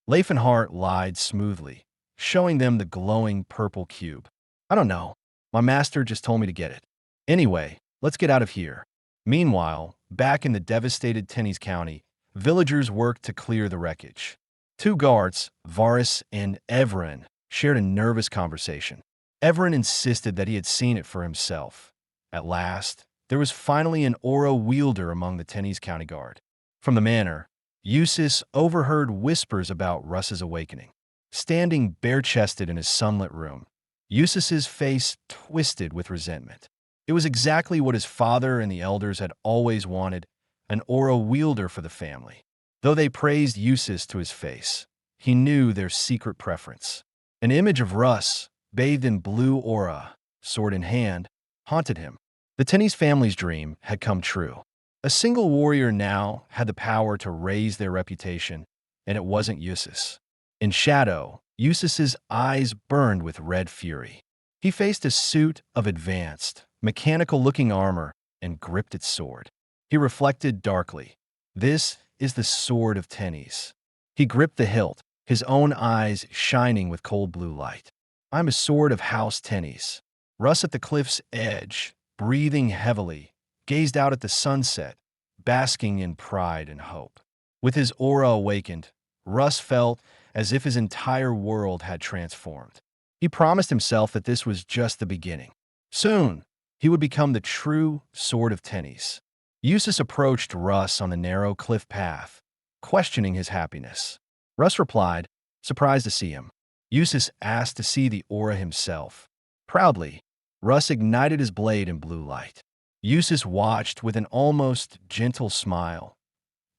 Laefenhart lied smoothly, showing them the glowing purple cube. I don't know. My master just told me to get it. Anyway, let's get out of here. Meanwhile, back in the devastated Tennis County, villagers worked to clear the wreckage. Two guards, Varus and Everin, shared a nervous conversation. Everin insisted that he had seen it for himself. At last, there was finally an aura wielder among the Tennis County Guard. From the manor, Eustace overheard whispers about Russ's awakening. Standing bare-chested in his sunlit room, Eustace's face twisted with resentment. It was exactly what his father and the elders had always wanted, an aura wielder for the family. Though they praised Eustace to his face, he knew their secret preference. An image of Russ, bathed in blue aura, sword in hand, haunted him. The Tennis family's dream had come true. A single warrior now had the power to raise their reputation, and it wasn't Eustace. In shadow, Eustace's eyes burned with red fury. He faced a suit of advanced, mechanical-looking armor and gripped its sword. He reflected darkly. This is the sword of Tennis. He gripped the hilt, his own eyes shining with cold blue light. I'm a sword of House Tennis. Russ at the cliff's edge, breathing heavily, gazed out at the sunset, basking in pride and hope. With his aura awakened, Russ felt as if his entire world had transformed. He promised himself that this was just the beginning. Soon, he would become the true sword of Tennis. Eustace approached Russ on the narrow cliff path, questioning his happiness. Russ replied, surprised to see him. Eustace asked to see the aura himself. Proudly, Russ ignited his blade in blue light. Eustace watched with an almost gentle smile,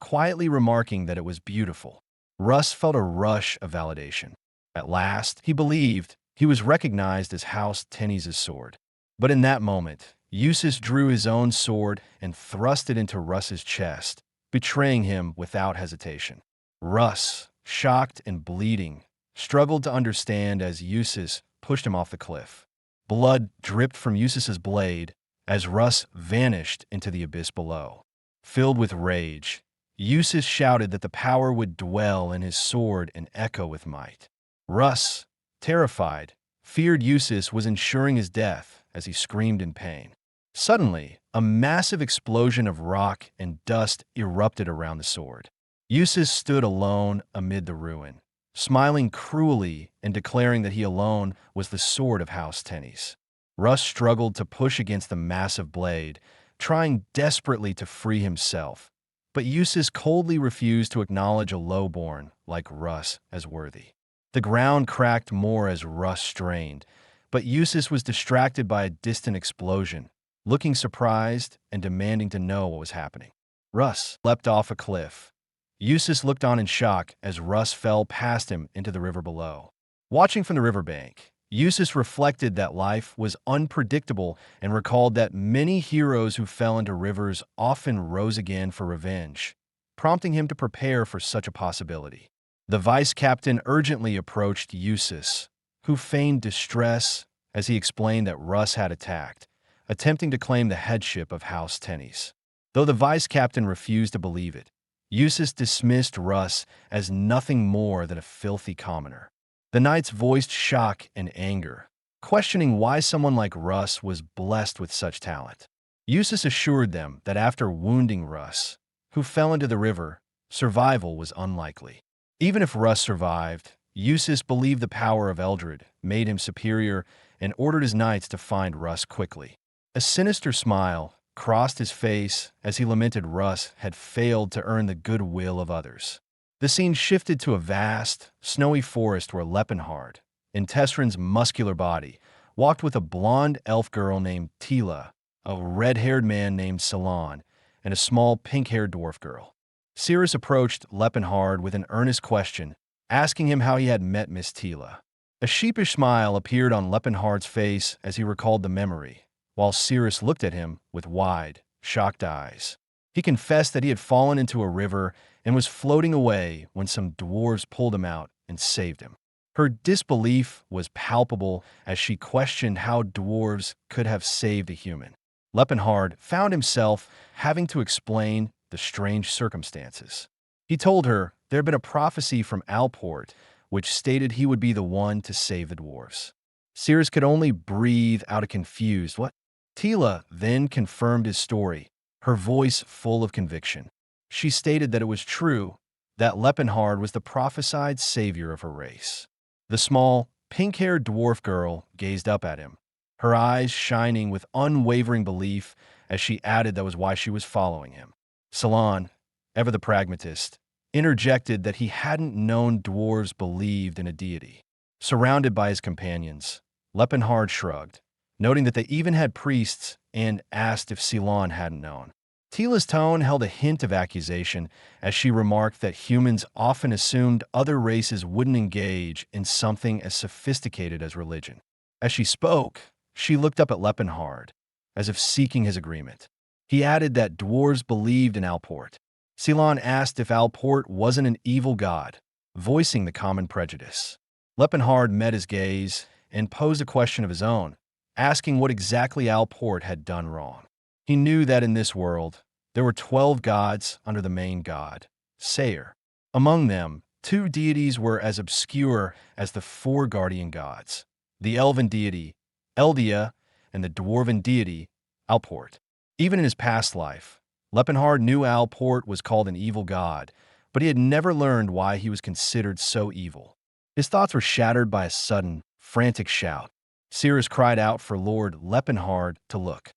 quietly remarking that it was beautiful. Russ felt a rush of validation. At last, he believed he was recognized as House Tennis' sword. But in that moment, Eustace drew his own sword and thrust it into Russ's chest, betraying him without hesitation. Russ, shocked and bleeding, struggled to understand as Eustace pushed him off the cliff. Blood dripped from Eustace's blade as Russ vanished into the abyss below. Filled with rage, Eustace shouted that the power would dwell in his sword and echo with might. Russ, terrified, feared Eustace was ensuring his death as he screamed in pain. Suddenly, a massive explosion of rock and dust erupted around the sword. Eustace stood alone amid the ruin, smiling cruelly and declaring that he alone was the sword of House Tennis. Russ struggled to push against the massive blade, trying desperately to free himself, but Eustace coldly refused to acknowledge a lowborn like Russ as worthy. The ground cracked more as Russ strained, but Eustace was distracted by a distant explosion, looking surprised and demanding to know what was happening. Russ leapt off a cliff. Eustace looked on in shock as Russ fell past him into the river below. Watching from the riverbank, Eustace reflected that life was unpredictable and recalled that many heroes who fell into rivers often rose again for revenge, prompting him to prepare for such a possibility. The vice captain urgently approached Eustace, who feigned distress as he explained that Russ had attacked, attempting to claim the headship of House Tennis. Though the vice captain refused to believe it, Eustace dismissed Russ as nothing more than a filthy commoner. The knights voiced shock and anger, questioning why someone like Russ was blessed with such talent. Eustace assured them that after wounding Russ, who fell into the river, survival was unlikely. Even if Russ survived, Eustace believed the power of Eldred made him superior and ordered his knights to find Russ quickly. A sinister smile crossed his face as he lamented Russ had failed to earn the goodwill of others. The scene shifted to a vast, snowy forest where Laefenhart, in Tesron's muscular body, walked with a blonde elf girl named Tila, a red-haired man named Salon, and a small pink-haired dwarf girl. Cyrus approached Laefenhart with an earnest question, asking him how he had met Miss Tila. A sheepish smile appeared on Laefenhart's face as he recalled the memory, while Cyrus looked at him with wide, shocked eyes. He confessed that he had fallen into a river and was floating away when some dwarves pulled him out and saved him. Her disbelief was palpable as she questioned how dwarves could have saved a human. Laefenhart found himself having to explain the strange circumstances. He told her there had been a prophecy from Alport which stated he would be the one to save the dwarves. Cyrus could only breathe out a confused, "What?" Tila then confirmed his story, her voice full of conviction. She stated that it was true, that Laefenhart was the prophesied savior of her race. The small, pink-haired dwarf girl gazed up at him, her eyes shining with unwavering belief as she added that was why she was following him. Salon, ever the pragmatist, interjected that he hadn't known dwarves believed in a deity. Surrounded by his companions, Laefenhart shrugged, noting that they even had priests, and asked if Salon hadn't known. Tila's tone held a hint of accusation as she remarked that humans often assumed other races wouldn't engage in something as sophisticated as religion. As she spoke, she looked up at Laefenhart, as if seeking his agreement. He added that dwarves believed in Alport. Salon asked if Alport wasn't an evil god, voicing the common prejudice. Laefenhart met his gaze and posed a question of his own, asking what exactly Alport had done wrong. He knew that in this world, there were 12 gods under the main god, Sayer. Among them, 2 deities were as obscure as the 4 guardian gods, the elven deity, Eldia, and the dwarven deity, Alport. Even in his past life, Laefenhart knew Alport was called an evil god, but he had never learned why he was considered so evil. His thoughts were shattered by a sudden, frantic shout. Cyrus cried out for Lord Laefenhart to look.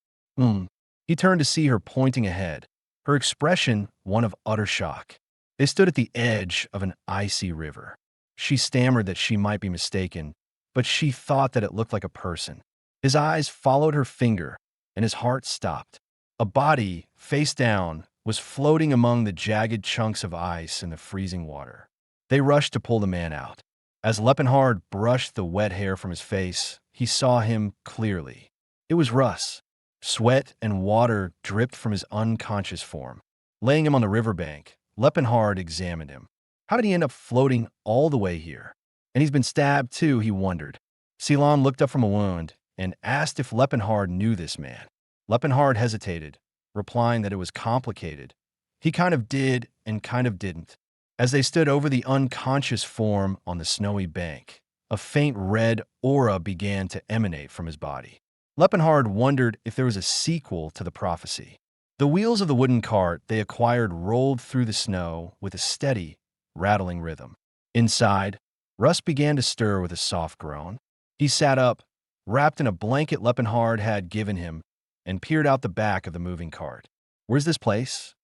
He turned to see her pointing ahead, her expression one of utter shock. They stood at the edge of an icy river. She stammered that she might be mistaken, but she thought that it looked like a person. His eyes followed her finger, and his heart stopped. A body, face down, was floating among the jagged chunks of ice in the freezing water. They rushed to pull the man out. As Laefenhart brushed the wet hair from his face, he saw him clearly. It was Russ. Sweat and water dripped from his unconscious form. Laying him on the riverbank, Laefenhart examined him. How did he end up floating all the way here? And he's been stabbed too, he wondered. Salon looked up from a wound and asked if Laefenhart knew this man. Laefenhart hesitated, replying that it was complicated. He kind of did and kind of didn't. As they stood over the unconscious form on the snowy bank, a faint red aura began to emanate from his body. Laefenhart wondered if there was a sequel to the prophecy. The wheels of the wooden cart they acquired rolled through the snow with a steady, rattling rhythm. Inside, Russ began to stir with a soft groan. He sat up, wrapped in a blanket Laefenhart had given him, and peered out the back of the moving cart. "Where's this place?"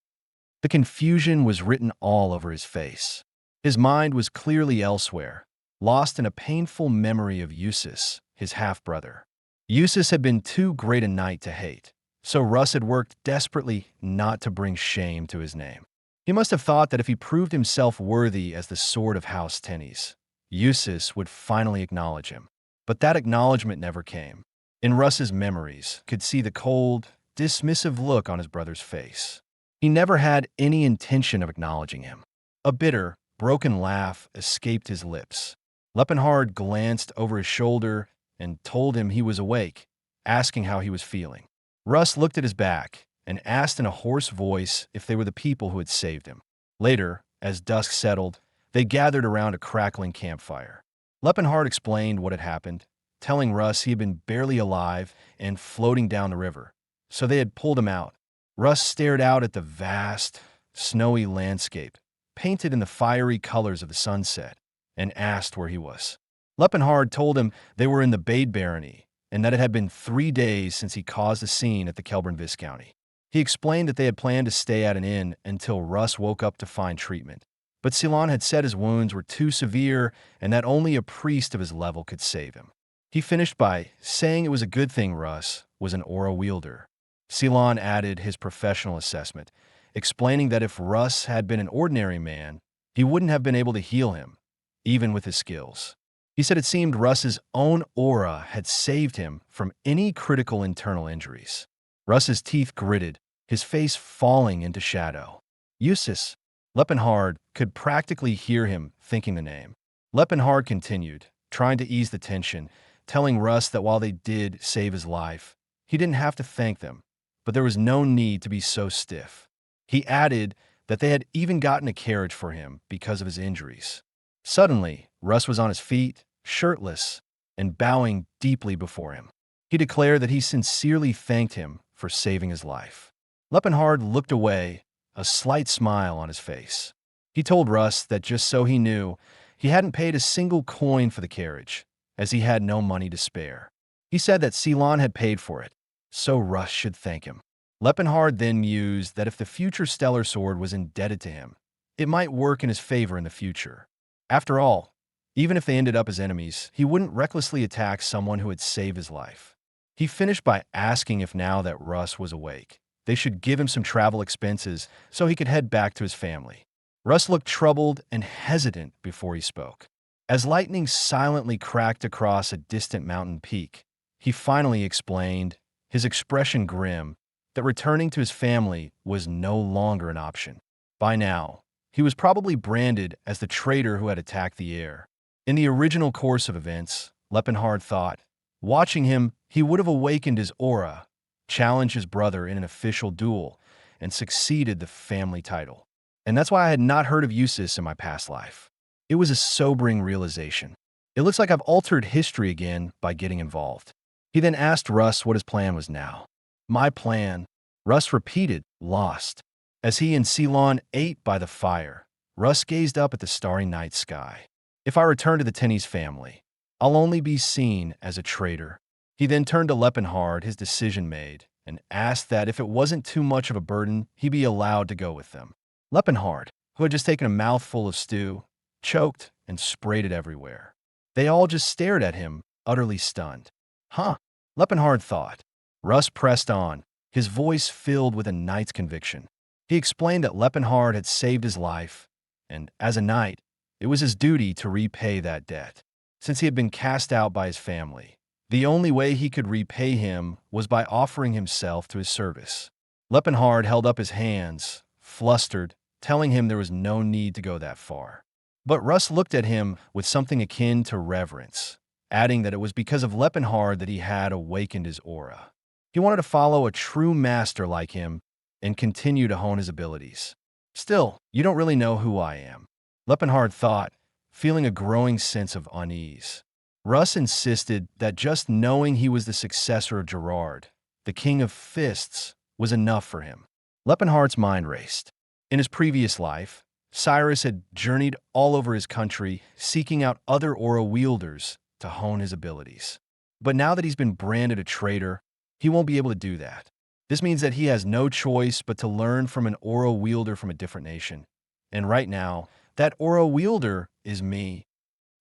The confusion was written all over his face. His mind was clearly elsewhere, lost in a painful memory of Eustace, his half-brother. Eustace had been too great a knight to hate, so Russ had worked desperately not to bring shame to his name. He must have thought that if he proved himself worthy as the sword of House Tennies, Eustace would finally acknowledge him. But that acknowledgement never came. In Russ's memories, could see the cold, dismissive look on his brother's face. He never had any intention of acknowledging him. A bitter, broken laugh escaped his lips. Laefenhart glanced over his shoulder and told him he was awake, asking how he was feeling. Russ looked at his back and asked in a hoarse voice if they were the people who had saved him. Later, as dusk settled, they gathered around a crackling campfire. Laefenhart explained what had happened, telling Russ he had been barely alive and floating down the river, so they had pulled him out. Russ stared out at the vast, snowy landscape, painted in the fiery colors of the sunset, and asked where he was. Laefenhart told him they were in the Bade Barony, and that it had been 3 days since he caused a scene at the Kelburn Viscounty. He explained that they had planned to stay at an inn until Russ woke up to find treatment, but Ceylon had said his wounds were too severe and that only a priest of his level could save him. He finished by saying it was a good thing Russ was an aura wielder. Ceylon added his professional assessment, explaining that if Russ had been an ordinary man, he wouldn't have been able to heal him, even with his skills. He said it seemed Russ's own aura had saved him from any critical internal injuries. Russ's teeth gritted, his face falling into shadow. Eustace. Laefenhart could practically hear him thinking the name. Laefenhart continued, trying to ease the tension, telling Russ that while they did save his life, he didn't have to thank them, but there was no need to be so stiff. He added that they had even gotten a carriage for him because of his injuries. Suddenly, Russ was on his feet, shirtless, and bowing deeply before him. He declared that he sincerely thanked him for saving his life. Laefenhart looked away, a slight smile on his face. He told Russ that just so he knew, he hadn't paid a single coin for the carriage, as he had no money to spare. He said that Ceylon had paid for it, so Russ should thank him. Laefenhart then mused that if the future Stellar Sword was indebted to him, it might work in his favor in the future. After all, even if they ended up as enemies, he wouldn't recklessly attack someone who had saved his life. He finished by asking if now that Russ was awake, they should give him some travel expenses so he could head back to his family. Russ looked troubled and hesitant before he spoke. As lightning silently cracked across a distant mountain peak, he finally explained, his expression grim, that returning to his family was no longer an option. By now, he was probably branded as the traitor who had attacked the heir. In the original course of events, Laefenhart thought, watching him, he would have awakened his aura, challenged his brother in an official duel, and succeeded the family title. And that's why I had not heard of Eustace in my past life. It was a sobering realization. It looks like I've altered history again by getting involved. He then asked Russ what his plan was now. My plan, Russ repeated, lost. As he and Ceylon ate by the fire, Russ gazed up at the starry night sky. If I return to the Tenney's family, I'll only be seen as a traitor. He then turned to Laefenhart, his decision made, and asked that if it wasn't too much of a burden, he be allowed to go with them. Laefenhart, who had just taken a mouthful of stew, choked and sprayed it everywhere. They all just stared at him, utterly stunned. Huh, Laefenhart thought. Russ pressed on, his voice filled with a knight's conviction. He explained that Laefenhart had saved his life, and as a knight, it was his duty to repay that debt. Since he had been cast out by his family, the only way he could repay him was by offering himself to his service. Laefenhart held up his hands, flustered, telling him there was no need to go that far. But Russ looked at him with something akin to reverence, adding that it was because of Laefenhart that he had awakened his aura. He wanted to follow a true master like him and continue to hone his abilities. Still, you don't really know who I am, Laefenhart thought, feeling a growing sense of unease. Russ insisted that just knowing he was the successor of Gerard, the King of Fists, was enough for him. Laefenhart's mind raced. In his previous life, Cyrus had journeyed all over his country, seeking out other aura wielders to hone his abilities. But now that he's been branded a traitor, he won't be able to do that. This means that he has no choice but to learn from an aura wielder from a different nation. And right now, that aura wielder is me.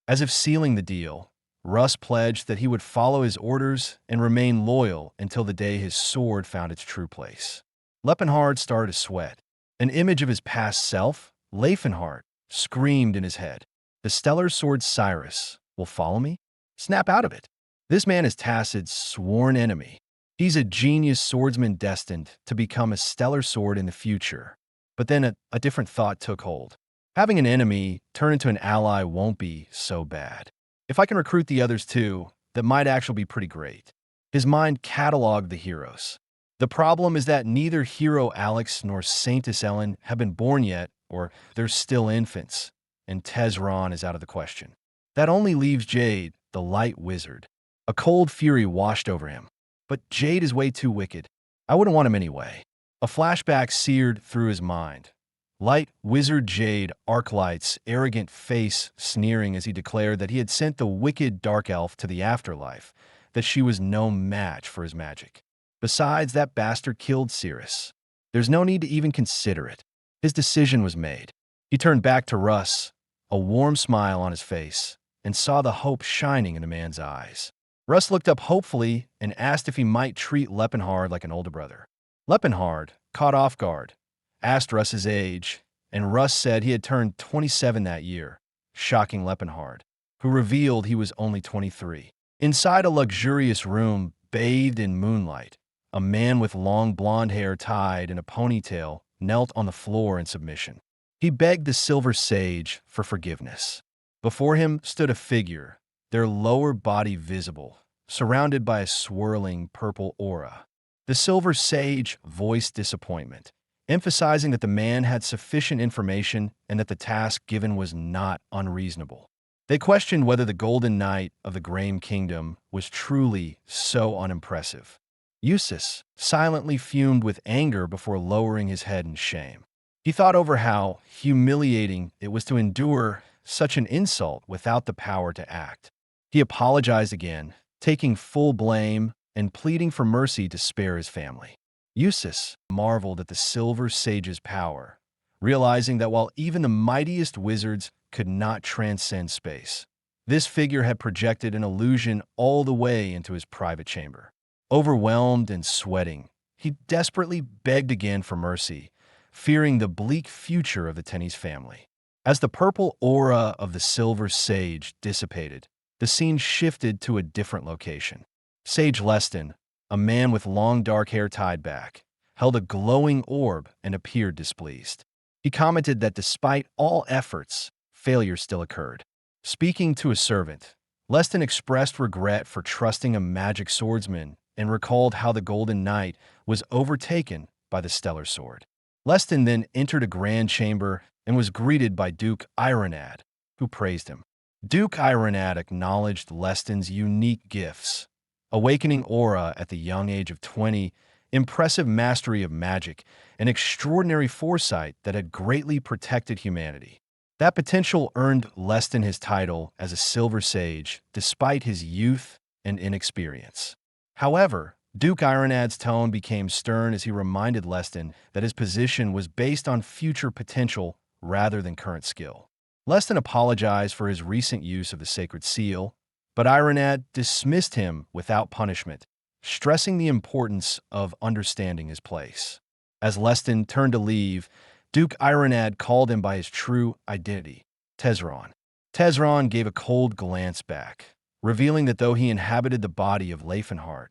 As if sealing the deal, Russ pledged that he would follow his orders and remain loyal until the day his sword found its true place. Laefenhart started to sweat. An image of his past self, Laefenhart, screamed in his head. The Stellar Sword Cyrus will follow me? Snap out of it. This man is Tacid's sworn enemy. He's a genius swordsman destined to become a Stellar Sword in the future. But then a different thought took hold. Having an enemy turn into an ally won't be so bad. If I can recruit the others too, that might actually be pretty great. His mind cataloged the heroes. The problem is that neither Hero Alex nor Saintess Ellen have been born yet or they're still infants, and Tesron is out of the question. That only leaves Jade, the light wizard. A cold fury washed over him. But Jade is way too wicked. I wouldn't want him anyway. A flashback seared through his mind. Light wizard Jade, Arclight's arrogant face sneering as he declared that he had sent the wicked dark elf to the afterlife, that she was no match for his magic. Besides, that bastard killed Cirrus. There's no need to even consider it. His decision was made. He turned back to Russ, a warm smile on his face, and saw the hope shining in the man's eyes. Russ looked up hopefully and asked if he might treat Laefenhart like an older brother. Laefenhart, caught off guard, asked Russ his age, and Russ said he had turned 27 that year, shocking Laefenhart, who revealed he was only 23. Inside a luxurious room bathed in moonlight, a man with long blonde hair tied in a ponytail knelt on the floor in submission. He begged the Silver Sage for forgiveness. Before him stood a figure, their lower body visible, surrounded by a swirling purple aura. The Silver Sage voiced disappointment, emphasizing that the man had sufficient information and that the task given was not unreasonable. They questioned whether the Golden Knight of the Graham Kingdom was truly so unimpressive. Eustace silently fumed with anger before lowering his head in shame. He thought over how humiliating it was to endure such an insult without the power to act. He apologized again, taking full blame and pleading for mercy to spare his family. Eustace marveled at the Silver Sage's power, realizing that while even the mightiest wizards could not transcend space, this figure had projected an illusion all the way into his private chamber. Overwhelmed and sweating, he desperately begged again for mercy, fearing the bleak future of the Tenny's family. As the purple aura of the Silver Sage dissipated, the scene shifted to a different location. Sage Leston, a man with long dark hair tied back, held a glowing orb and appeared displeased. He commented that despite all efforts, failure still occurred. Speaking to a servant, Leston expressed regret for trusting a magic swordsman and recalled how the Golden Knight was overtaken by the Stellar Sword. Leston then entered a grand chamber and was greeted by Duke Ironad, who praised him. Duke Ironad acknowledged Leston's unique gifts, awakening aura at the young age of 20, impressive mastery of magic, and extraordinary foresight that had greatly protected humanity. That potential earned Leston his title as a Silver Sage despite his youth and inexperience. However, Duke Ironad's tone became stern as he reminded Leston that his position was based on future potential rather than current skill. Leston apologized for his recent use of the Sacred Seal, but Ironad dismissed him without punishment, stressing the importance of understanding his place. As Leston turned to leave, Duke Ironad called him by his true identity, Tesron. Tesron gave a cold glance back, revealing that though he inhabited the body of Laefenhart,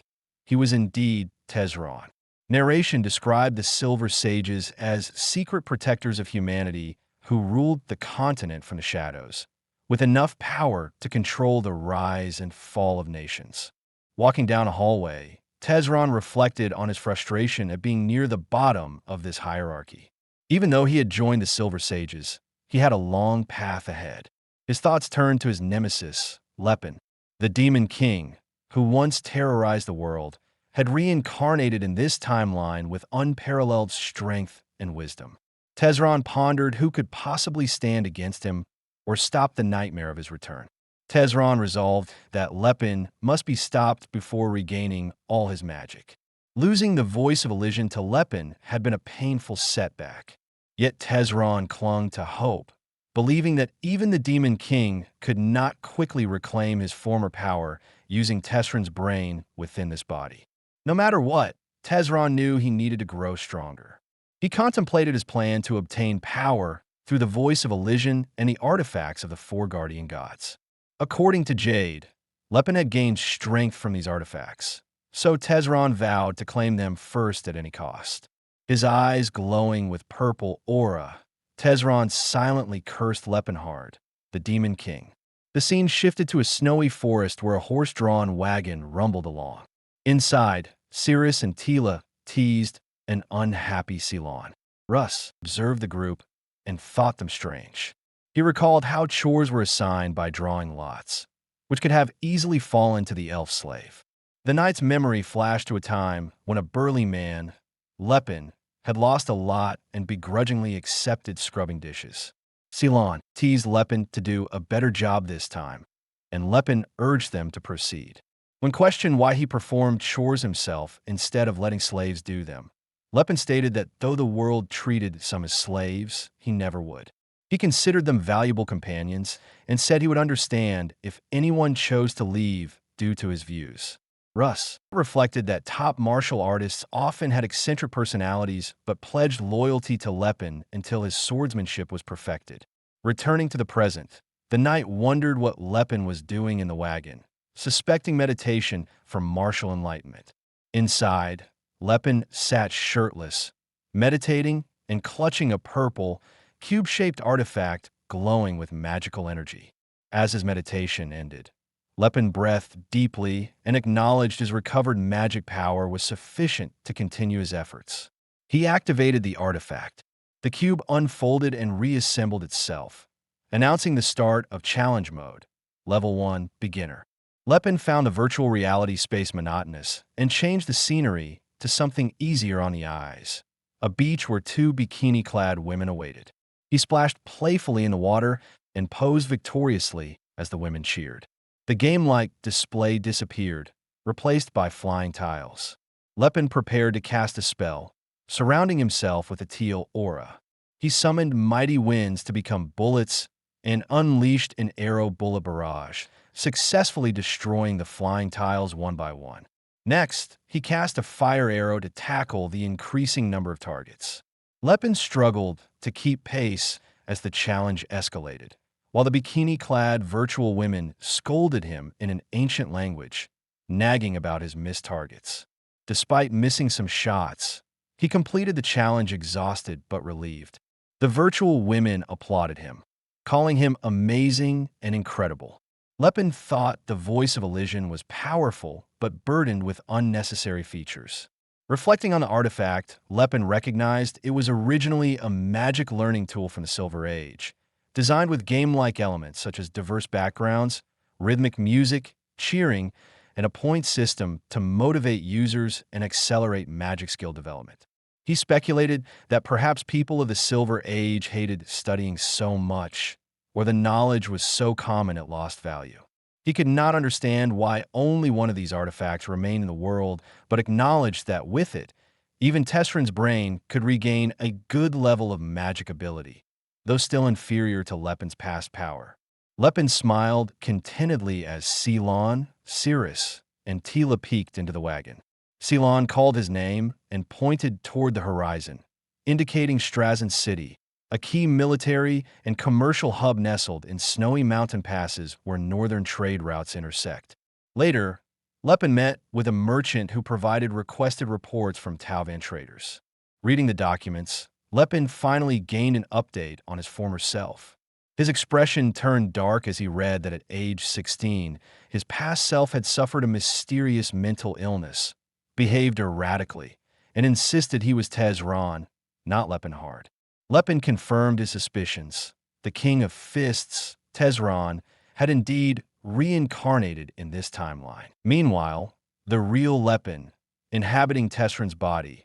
he was indeed Tesron. Narration described the Silver Sages as secret protectors of humanity who ruled the continent from the shadows, with enough power to control the rise and fall of nations. Walking down a hallway, Tesron reflected on his frustration at being near the bottom of this hierarchy. Even though he had joined the Silver Sages, he had a long path ahead. His thoughts turned to his nemesis, Lepin, the Demon King, who once terrorized the world, had reincarnated in this timeline with unparalleled strength and wisdom. Tesron pondered who could possibly stand against him or stop the nightmare of his return. Tesron resolved that Lepin must be stopped before regaining all his magic. Losing the voice of Elysian to Lepin had been a painful setback. Yet Tesron clung to hope, believing that even the Demon King could not quickly reclaim his former power using Tesron's brain within this body. No matter what, Tesron knew he needed to grow stronger. He contemplated his plan to obtain power through the voice of Elysian and the artifacts of the four guardian gods. According to Jade, Lepin had gained strength from these artifacts, so Tesron vowed to claim them first at any cost. His eyes glowing with purple aura, Tesron silently cursed Laefenhart, the Demon King. The scene shifted to a snowy forest where a horse-drawn wagon rumbled along. Inside, Cirrus and Tila teased an unhappy Ceylon. Russ observed the group, and thought them strange. He recalled how chores were assigned by drawing lots, which could have easily fallen to the elf slave. The knight's memory flashed to a time when a burly man, Lepin, had lost a lot and begrudgingly accepted scrubbing dishes. Ceylon teased Lepin to do a better job this time, and Lepin urged them to proceed. When questioned why he performed chores himself instead of letting slaves do them, Lepin stated that though the world treated some as slaves, he never would. He considered them valuable companions and said he would understand if anyone chose to leave due to his views. Russ reflected that top martial artists often had eccentric personalities but pledged loyalty to Lepin until his swordsmanship was perfected. Returning to the present, the knight wondered what Lepin was doing in the wagon, suspecting meditation for martial enlightenment. Inside, Lepin sat shirtless, meditating and clutching a purple, cube-shaped artifact glowing with magical energy. As his meditation ended, Lepin breathed deeply and acknowledged his recovered magic power was sufficient to continue his efforts. He activated the artifact. The cube unfolded and reassembled itself, announcing the start of Challenge Mode, Level 1, Beginner. Lepin found the virtual reality space monotonous and changed the scenery to something easier on the eyes, a beach where two bikini-clad women awaited. He splashed playfully in the water and posed victoriously as the women cheered. The game-like display disappeared, replaced by flying tiles. Lepin prepared to cast a spell, surrounding himself with a teal aura. He summoned mighty winds to become bullets and unleashed an arrow bullet barrage, successfully destroying the flying tiles one by one. Next, he cast a fire arrow to tackle the increasing number of targets. Lepin struggled to keep pace as the challenge escalated, while the bikini-clad virtual women scolded him in an ancient language, nagging about his missed targets. Despite missing some shots, he completed the challenge exhausted but relieved. The virtual women applauded him, calling him amazing and incredible. Lepin thought the voice of Elysian was powerful but burdened with unnecessary features. Reflecting on the artifact, Lepin recognized it was originally a magic learning tool from the Silver Age, designed with game-like elements such as diverse backgrounds, rhythmic music, cheering, and a point system to motivate users and accelerate magic skill development. He speculated that perhaps people of the Silver Age hated studying so much, or the knowledge was so common it lost value. He could not understand why only one of these artifacts remained in the world, but acknowledged that with it, even Tesron's brain could regain a good level of magic ability, though still inferior to Lepin's past power. Lepin smiled contentedly as Ceylon, Cirrus, and Tila peeked into the wagon. Ceylon called his name and pointed toward the horizon, indicating Strazen City, a key military and commercial hub nestled in snowy mountain passes where northern trade routes intersect. Later, Lepin met with a merchant who provided requested reports from Tauvan traders. Reading the documents, Lepin finally gained an update on his former self. His expression turned dark as he read that at age 16, his past self had suffered a mysterious mental illness, behaved erratically, and insisted he was Tesron, not Laefenhart. Lepin confirmed his suspicions. The King of Fists, Tesron, had indeed reincarnated in this timeline. Meanwhile, the real Lepin, inhabiting Tesron's body,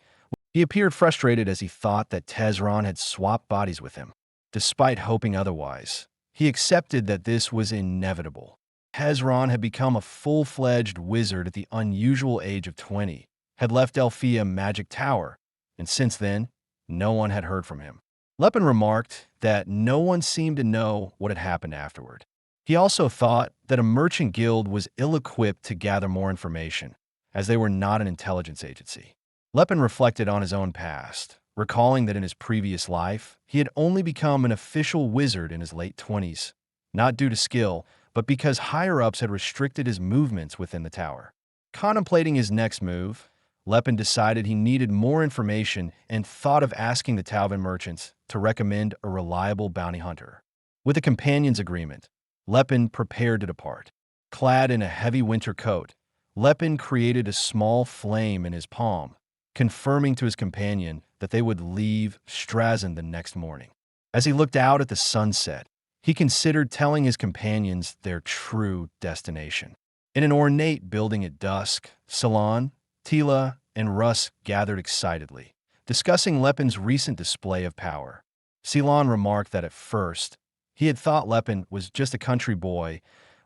he appeared frustrated as he thought that Tesron had swapped bodies with him. Despite hoping otherwise, he accepted that this was inevitable. Tesron had become a full-fledged wizard at the unusual age of 20, had left Elfia Magic Tower, and since then, no one had heard from him. Lepin remarked that no one seemed to know what had happened afterward. He also thought that a merchant guild was ill-equipped to gather more information, as they were not an intelligence agency. Lepin reflected on his own past, recalling that in his previous life, he had only become an official wizard in his late 20s, not due to skill, but because higher-ups had restricted his movements within the tower. Contemplating his next move, Lepin decided he needed more information and thought of asking the Tauvan merchants to recommend a reliable bounty hunter. With a companion's agreement, Lepin prepared to depart. Clad in a heavy winter coat, Lepin created a small flame in his palm, confirming to his companion that they would leave Strazen the next morning. As he looked out at the sunset, he considered telling his companions their true destination. In an ornate building at dusk, Salon, Tila, and Russ gathered excitedly, discussing Lepin's recent display of power. Ceylon remarked that at first, he had thought Lepin was just a country boy,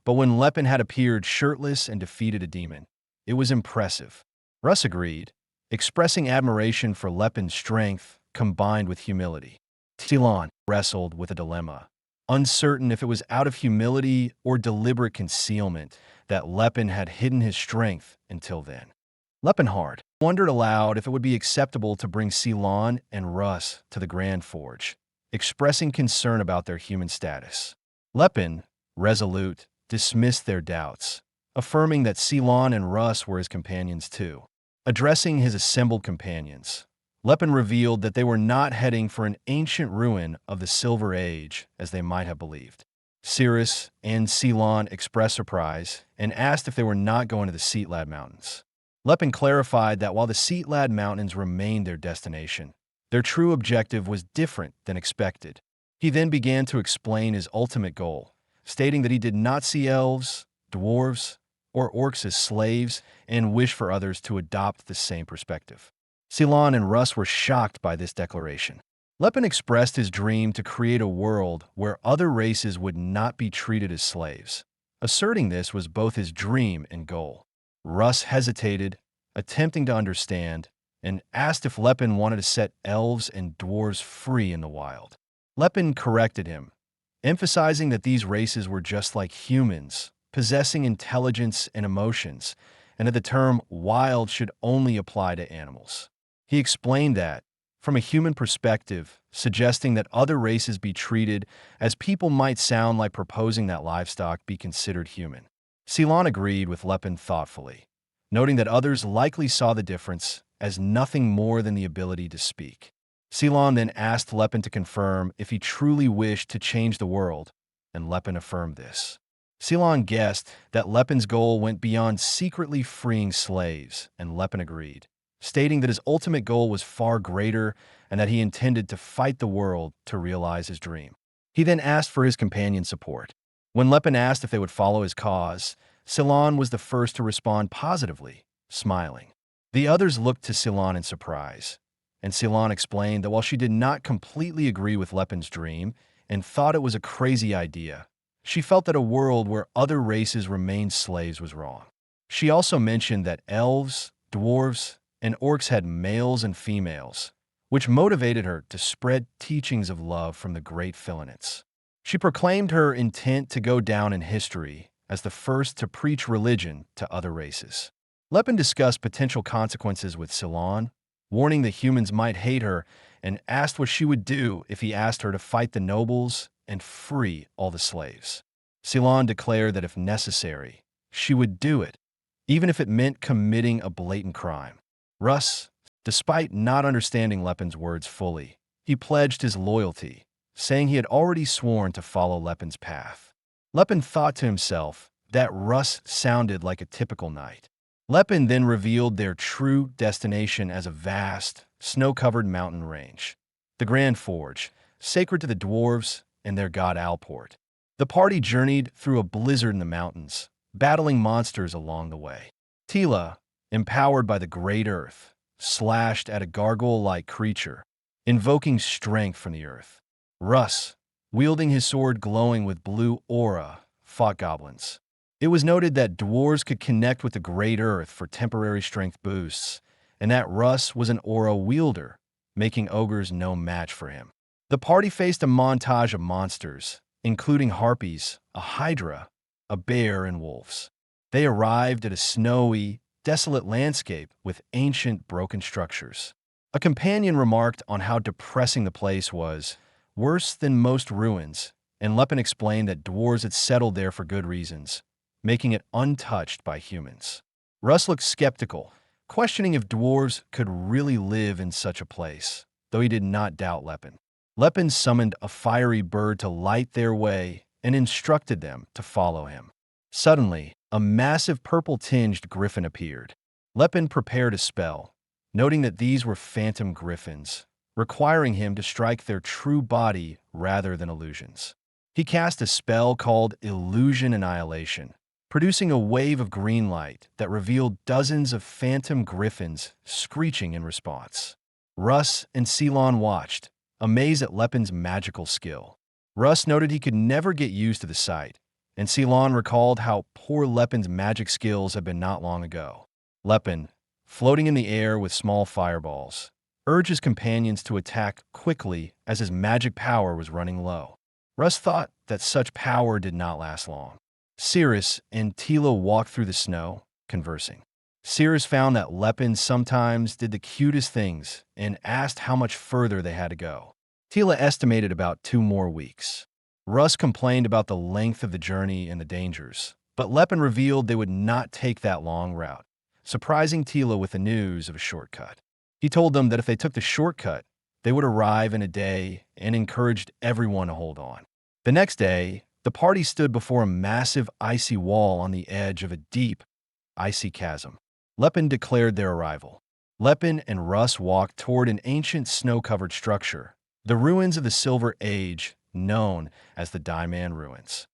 but when Lepin had appeared shirtless and defeated a demon, it was impressive. Russ agreed, expressing admiration for Lepin's strength combined with humility. Ceylon wrestled with a dilemma, uncertain if it was out of humility or deliberate concealment that Lepin had hidden his strength until then. Laefenhart wondered aloud if it would be acceptable to bring Ceylon and Russ to the Grand Forge, expressing concern about their human status. Lepin, resolute, dismissed their doubts, affirming that Ceylon and Russ were his companions too. Addressing his assembled companions, Lepin revealed that they were not heading for an ancient ruin of the Silver Age as they might have believed. Cirrus and Ceylon expressed surprise and asked if they were not going to the Seatlad Mountains. Lepin clarified that while the Seatlad Mountains remained their destination, their true objective was different than expected. He then began to explain his ultimate goal, stating that he did not see elves, dwarves, or orcs as slaves and wished for others to adopt the same perspective. Ceylon and Russ were shocked by this declaration. Lepin expressed his dream to create a world where other races would not be treated as slaves. Asserting this was both his dream and goal. Russ hesitated, attempting to understand, and asked if Lepin wanted to set elves and dwarves free in the wild. Lepin corrected him, emphasizing that these races were just like humans, possessing intelligence and emotions, and that the term wild should only apply to animals. He explained that, from a human perspective, suggesting that other races be treated as people might sound like proposing that livestock be considered human. Ceylon agreed with Lepin thoughtfully, noting that others likely saw the difference as nothing more than the ability to speak. Ceylon then asked Lepin to confirm if he truly wished to change the world, and Lepin affirmed this. Ceylon guessed that Lepin's goal went beyond secretly freeing slaves, and Lepin agreed, stating that his ultimate goal was far greater and that he intended to fight the world to realize his dream. He then asked for his companion's support. When Lepin asked if they would follow his cause, Ceylon was the first to respond positively, smiling. The others looked to Ceylon in surprise, and Ceylon explained that while she did not completely agree with Lepin's dream and thought it was a crazy idea, she felt that a world where other races remained slaves was wrong. She also mentioned that elves, dwarves, and orcs had males and females, which motivated her to spread teachings of love from the great Philinates. She proclaimed her intent to go down in history as the first to preach religion to other races. Lepin discussed potential consequences with Ceylon, warning that humans might hate her, and asked what she would do if he asked her to fight the nobles and free all the slaves. Ceylon declared that if necessary, she would do it, even if it meant committing a blatant crime. Russ, despite not understanding Lepin's words fully, he pledged his loyalty, saying he had already sworn to follow Lepin's path. Lepin thought to himself that Russ sounded like a typical knight. Lepin then revealed their true destination as a vast, snow-covered mountain range, the Grand Forge, sacred to the dwarves and their god Alport. The party journeyed through a blizzard in the mountains, battling monsters along the way. Tila, empowered by the Great Earth, slashed at a gargoyle-like creature, invoking strength from the earth. Russ, wielding his sword glowing with blue aura, fought goblins. It was noted that dwarves could connect with the Great Earth for temporary strength boosts, and that Russ was an aura wielder, making ogres no match for him. The party faced a montage of monsters, including harpies, a hydra, a bear, and wolves. They arrived at a snowy, desolate landscape with ancient, broken structures. A companion remarked on how depressing the place was, worse than most ruins, and Lepin explained that dwarves had settled there for good reasons, making it untouched by humans. Russ looked skeptical, questioning if dwarves could really live in such a place, though he did not doubt Lepin. Lepin summoned a fiery bird to light their way and instructed them to follow him. Suddenly, a massive purple-tinged griffin appeared. Lepin prepared a spell, noting that these were phantom griffins, requiring him to strike their true body rather than illusions. He cast a spell called Illusion Annihilation, producing a wave of green light that revealed dozens of phantom griffins screeching in response. Russ and Ceylon watched, amazed at Lepin's magical skill. Russ noted he could never get used to the sight, and Ceylon recalled how poor Lepin's magic skills had been not long ago. Lepin, floating in the air with small fireballs, urged his companions to attack quickly as his magic power was running low. Russ thought that such power did not last long. Cirrus and Tila walked through the snow, conversing. Cirrus found that Lepin sometimes did the cutest things and asked how much further they had to go. Tila estimated about 2 more weeks. Russ complained about the length of the journey and the dangers, but Lepin revealed they would not take that long route, surprising Tila with the news of a shortcut. He told them that if they took the shortcut, they would arrive in a day and encouraged everyone to hold on. The next day, the party stood before a massive icy wall on the edge of a deep, icy chasm. Lepin declared their arrival. Lepin and Russ walked toward an ancient snow-covered structure, the ruins of the Silver Age, known as the Daiman Ruins.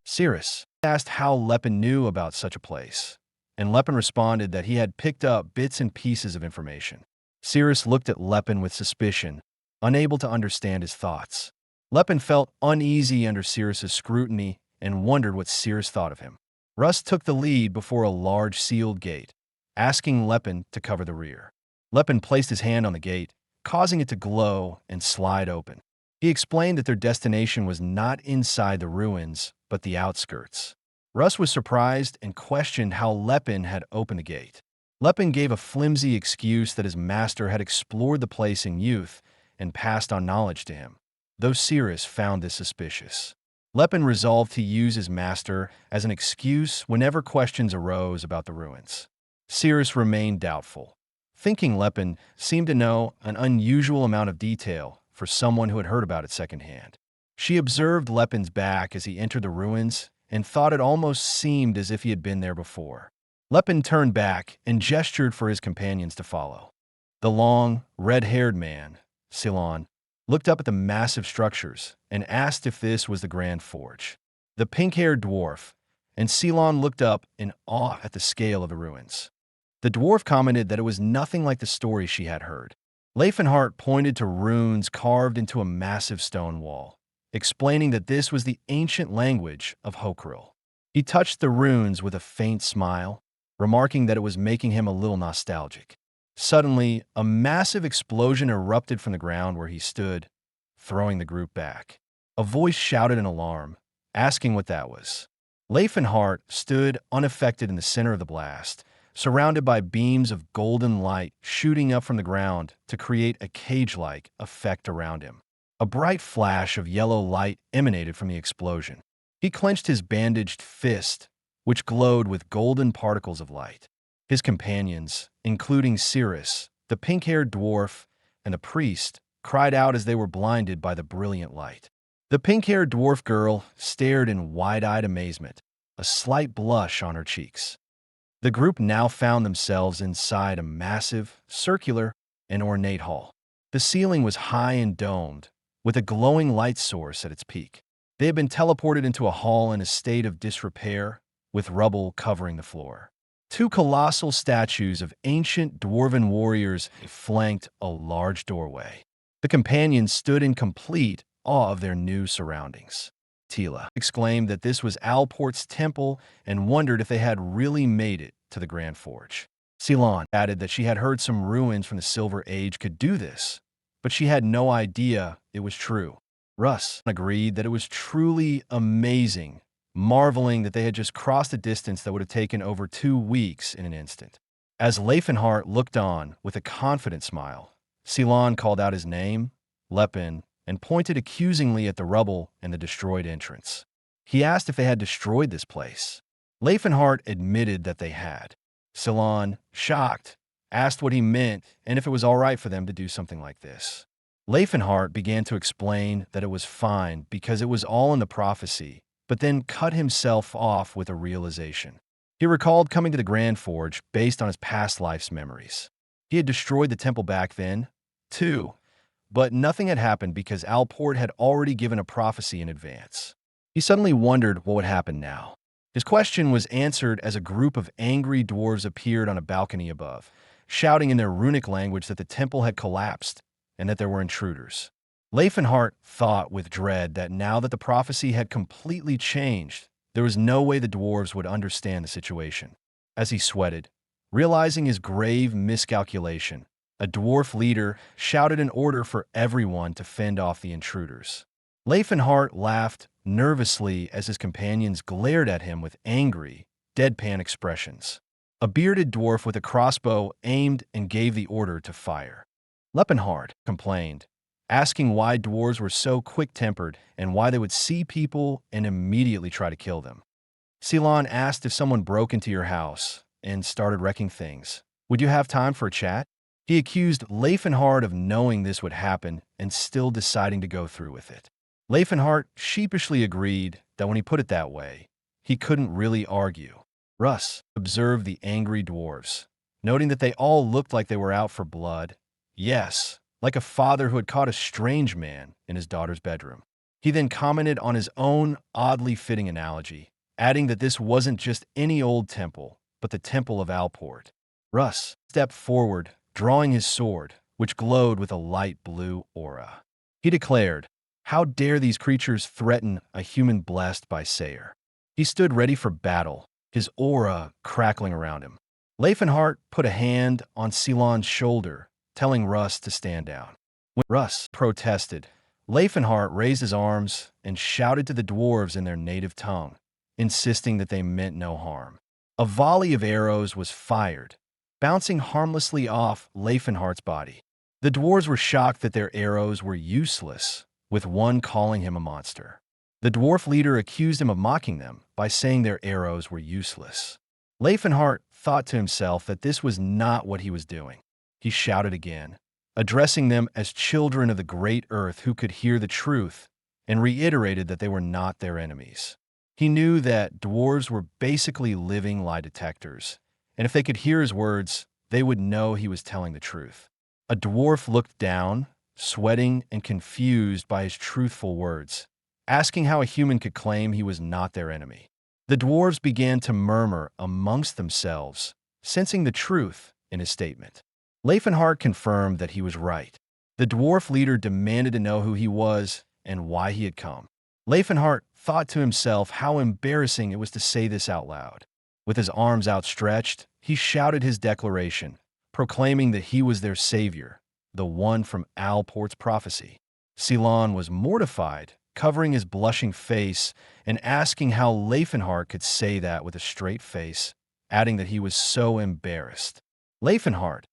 Cirrus asked how Lepin knew about such a place, and Lepin responded that he had picked up bits and pieces of information. Cirrus looked at Lepin with suspicion, unable to understand his thoughts. Lepin felt uneasy under Cirrus's scrutiny and wondered what Cirrus thought of him. Russ took the lead before a large sealed gate, asking Lepin to cover the rear. Lepin placed his hand on the gate, causing it to glow and slide open. He explained that their destination was not inside the ruins, but the outskirts. Russ was surprised and questioned how Lepin had opened the gate. Lepin gave a flimsy excuse that his master had explored the place in youth and passed on knowledge to him, though Cirrus found this suspicious. Lepin resolved to use his master as an excuse whenever questions arose about the ruins. Cirrus remained doubtful, thinking Lepin seemed to know an unusual amount of detail for someone who had heard about it secondhand. She observed Lepin's back as he entered the ruins and thought it almost seemed as if he had been there before. Lepin turned back and gestured for his companions to follow. The long, red-haired man, Ceylon, looked up at the massive structures and asked if this was the Grand Forge. The pink-haired dwarf and Ceylon looked up in awe at the scale of the ruins. The dwarf commented that it was nothing like the story she had heard. Laefenhart pointed to runes carved into a massive stone wall, explaining that this was the ancient language of Hokril. He touched the runes with a faint smile, remarking that it was making him a little nostalgic. Suddenly, a massive explosion erupted from the ground where he stood, throwing the group back. A voice shouted in alarm, asking what that was. Laefenhart stood unaffected in the center of the blast, surrounded by beams of golden light shooting up from the ground to create a cage-like effect around him. A bright flash of yellow light emanated from the explosion. He clenched his bandaged fist, which glowed with golden particles of light. His companions, including Cirrus, the pink-haired dwarf, and the priest, cried out as they were blinded by the brilliant light. The pink-haired dwarf girl stared in wide-eyed amazement, a slight blush on her cheeks. The group now found themselves inside a massive, circular, and ornate hall. The ceiling was high and domed, with a glowing light source at its peak. They had been teleported into a hall in a state of disrepair, with rubble covering the floor. 2 colossal statues of ancient dwarven warriors flanked a large doorway. The companions stood in complete awe of their new surroundings. Tila exclaimed that this was Alport's temple and wondered if they had really made it to the Grand Forge. Ceylon added that she had heard some ruins from the Silver Age could do this, but she had no idea it was true. Russ agreed that it was truly amazing, marveling that they had just crossed a distance that would have taken over 2 weeks in an instant. As Laefenhart looked on with a confident smile, Ceylon called out his name, Lepin, and pointed accusingly at the rubble and the destroyed entrance. He asked if they had destroyed this place. Laefenhart admitted that they had. Ceylon, shocked, asked what he meant and if it was all right for them to do something like this. Laefenhart began to explain that it was fine because it was all in the prophecy, but then cut himself off with a realization. He recalled coming to the Grand Forge based on his past life's memories. He had destroyed the temple back then, too, But nothing had happened because Alport had already given a prophecy in advance. He suddenly wondered what would happen now. His question was answered as a group of angry dwarves appeared on a balcony above, shouting in their runic language that the temple had collapsed and that there were intruders. Laefenhart thought with dread that now that the prophecy had completely changed, there was no way the dwarves would understand the situation. As he sweated, realizing his grave miscalculation, a dwarf leader shouted an order for everyone to fend off the intruders. Laefenhart laughed nervously as his companions glared at him with angry, deadpan expressions. A bearded dwarf with a crossbow aimed and gave the order to fire. Laefenhart complained, asking why dwarves were so quick-tempered and why they would see people and immediately try to kill them. Ceylon asked if someone broke into your house and started wrecking things. Would you have time for a chat? He accused Laefenhart of knowing this would happen and still deciding to go through with it. Laefenhart sheepishly agreed that when he put it that way, he couldn't really argue. Russ observed the angry dwarves, noting that they all looked like they were out for blood. Yes, like a father who had caught a strange man in his daughter's bedroom. He then commented on his own oddly fitting analogy, adding that this wasn't just any old temple, but the Temple of Alport. Russ stepped forward, drawing his sword, which glowed with a light blue aura. He declared, "How dare these creatures threaten a human blessed by Sayer?" He stood ready for battle, his aura crackling around him. Laefenhart put a hand on Ceylon's shoulder, telling Russ to stand down. When Russ protested, Laefenhart raised his arms and shouted to the dwarves in their native tongue, insisting that they meant no harm. A volley of arrows was fired, bouncing harmlessly off Laefenhart's body. The dwarves were shocked that their arrows were useless, with one calling him a monster. The dwarf leader accused him of mocking them by saying their arrows were useless. Laefenhart thought to himself that this was not what he was doing. He shouted again, addressing them as children of the great earth who could hear the truth, and reiterated that they were not their enemies. He knew that dwarves were basically living lie detectors, and if they could hear his words, they would know he was telling the truth. A dwarf looked down, sweating and confused by his truthful words, asking how a human could claim he was not their enemy. The dwarves began to murmur amongst themselves, sensing the truth in his statement. Laefenhart confirmed that he was right. The dwarf leader demanded to know who he was and why he had come. Laefenhart thought to himself how embarrassing it was to say this out loud. With his arms outstretched, he shouted his declaration, proclaiming that he was their savior, the one from Alport's prophecy. Ceylon was mortified, covering his blushing face and asking how Laefenhart could say that with a straight face, adding that he was so embarrassed. Laefenhart,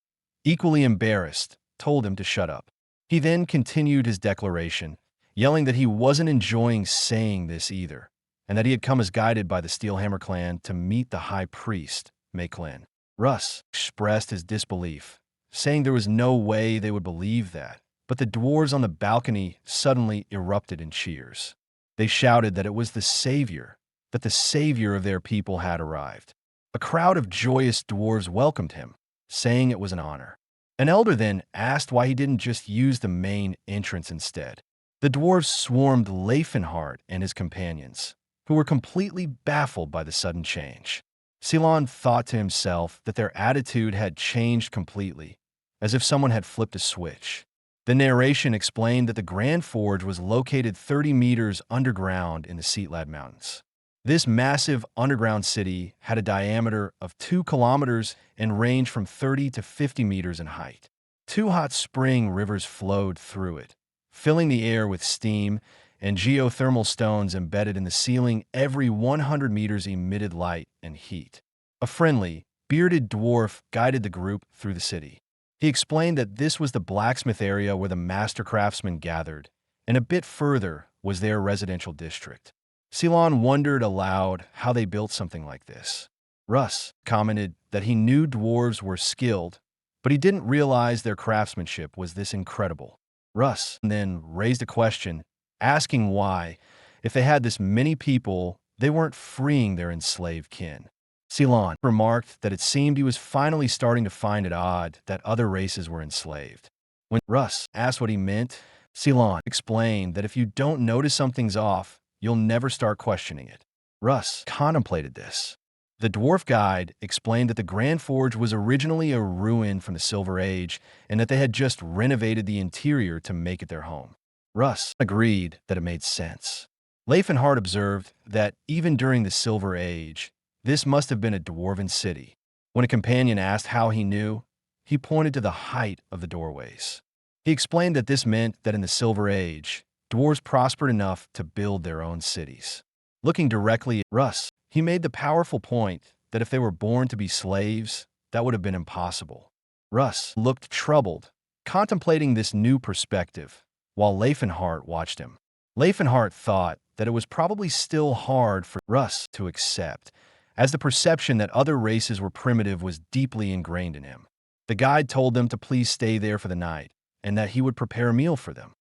equally embarrassed, told him to shut up. He then continued his declaration, yelling that he wasn't enjoying saying this either, and that he had come as guided by the Steelhammer clan to meet the high priest, Maeklin. Russ expressed his disbelief, saying there was no way they would believe that, but the dwarves on the balcony suddenly erupted in cheers. They shouted that it was the savior, that the savior of their people had arrived. A crowd of joyous dwarves welcomed him, saying it was an honor. An elder then asked why he didn't just use the main entrance instead. The dwarves swarmed Laefenhart and his companions, who were completely baffled by the sudden change. Ceylon thought to himself that their attitude had changed completely, as if someone had flipped a switch. The narration explained that the Grand Forge was located 30 meters underground in the Seatlad Mountains. This massive underground city had a diameter of 2 kilometers and ranged from 30 to 50 meters in height. 2 hot spring rivers flowed through it, filling the air with steam, and geothermal stones embedded in the ceiling every 100 meters emitted light and heat. A friendly, bearded dwarf guided the group through the city. He explained that this was the blacksmith area where the master craftsmen gathered, and a bit further was their residential district. Ceylon wondered aloud how they built something like this. Russ commented that he knew dwarves were skilled, but he didn't realize their craftsmanship was this incredible. Russ then raised a question, asking why, if they had this many people, they weren't freeing their enslaved kin. Ceylon remarked that it seemed he was finally starting to find it odd that other races were enslaved. When Russ asked what he meant, Ceylon explained that if you don't notice something's off, you'll never start questioning it. Russ contemplated this. The dwarf guide explained that the Grand Forge was originally a ruin from the Silver Age and that they had just renovated the interior to make it their home. Russ agreed that it made sense. Laefenhart observed that even during the Silver Age, this must have been a dwarven city. When a companion asked how he knew, he pointed to the height of the doorways. He explained that this meant that in the Silver Age, dwarves prospered enough to build their own cities. Looking directly at Russ, he made the powerful point that if they were born to be slaves, that would have been impossible. Russ looked troubled, contemplating this new perspective, while Laefenhart watched him. Laefenhart thought that it was probably still hard for Russ to accept, as the perception that other races were primitive was deeply ingrained in him. The guide told them to please stay there for the night, and that he would prepare a meal for them.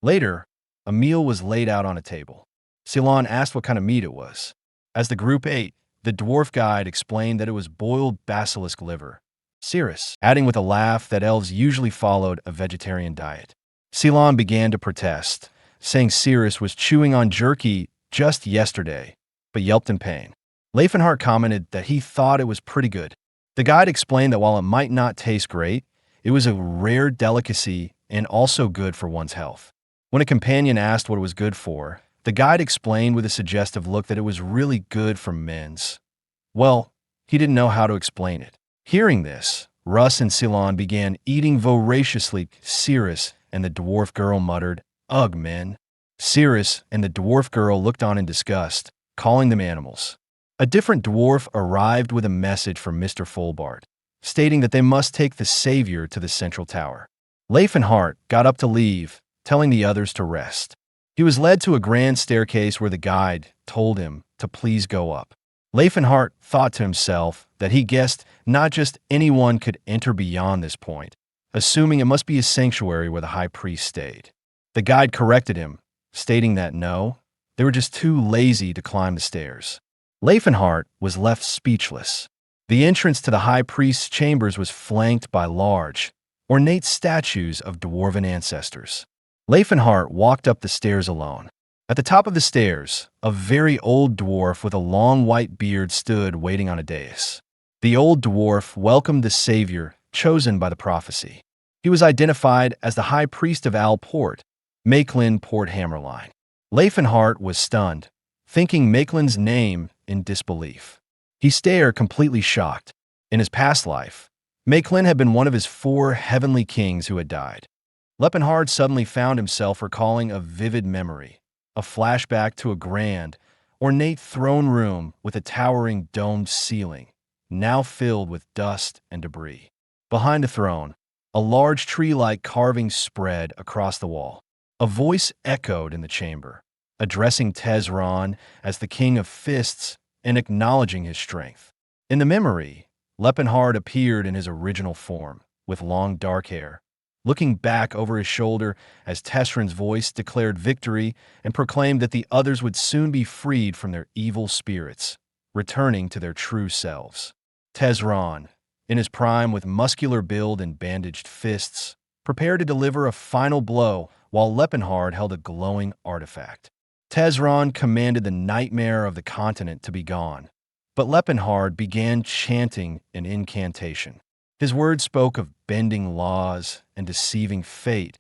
Later, a meal was laid out on a table. Ceylon asked what kind of meat it was. As the group ate, the dwarf guide explained that it was boiled basilisk liver. Cirrus, adding with a laugh that elves usually followed a vegetarian diet. Ceylon began to protest, saying Cirrus was chewing on jerky just yesterday, but yelped in pain. Laefenhart commented that he thought it was pretty good. The guide explained that while it might not taste great, it was a rare delicacy and also good for one's health. When a companion asked what it was good for, the guide explained with a suggestive look that it was really good for men's. Well, he didn't know how to explain it. Hearing this, Russ and Ceylon began eating voraciously. Cirrus and the dwarf girl muttered, "Ugh, men." Cirrus and the dwarf girl looked on in disgust, calling them animals. A different dwarf arrived with a message from Mr. Folbart, stating that they must take the savior to the central tower. Laefenhart got up to leave, telling the others to rest. He was led to a grand staircase where the guide told him to please go up. Laefenhart thought to himself that he guessed not just anyone could enter beyond this point, assuming it must be a sanctuary where the high priest stayed. The guide corrected him, stating that no, they were just too lazy to climb the stairs. Laefenhart was left speechless. The entrance to the high priest's chambers was flanked by large, ornate statues of dwarven ancestors. Laefenhart walked up the stairs alone. At the top of the stairs, a very old dwarf with a long white beard stood waiting on a dais. The old dwarf welcomed the savior chosen by the prophecy. He was identified as the high priest of Alport, Makelin Port Hammerline. Laefenhart was stunned, thinking Makelin's name in disbelief. He stared completely shocked. In his past life, Makelin had been one of his 4 heavenly kings who had died. Laefenhart suddenly found himself recalling a vivid memory, a flashback to a grand, ornate throne room with a towering domed ceiling, now filled with dust and debris. Behind the throne, a large tree-like carving spread across the wall. A voice echoed in the chamber, addressing Tesron as the king of fists and acknowledging his strength. In the memory, Laefenhart appeared in his original form, with long dark hair, looking back over his shoulder as Tesron's voice declared victory and proclaimed that the others would soon be freed from their evil spirits, returning to their true selves. Tesron, in his prime with muscular build and bandaged fists, prepared to deliver a final blow while Laefenhart held a glowing artifact. Tesron commanded the nightmare of the continent to be gone, but Laefenhart began chanting an incantation. His words spoke of bending laws and deceiving fate,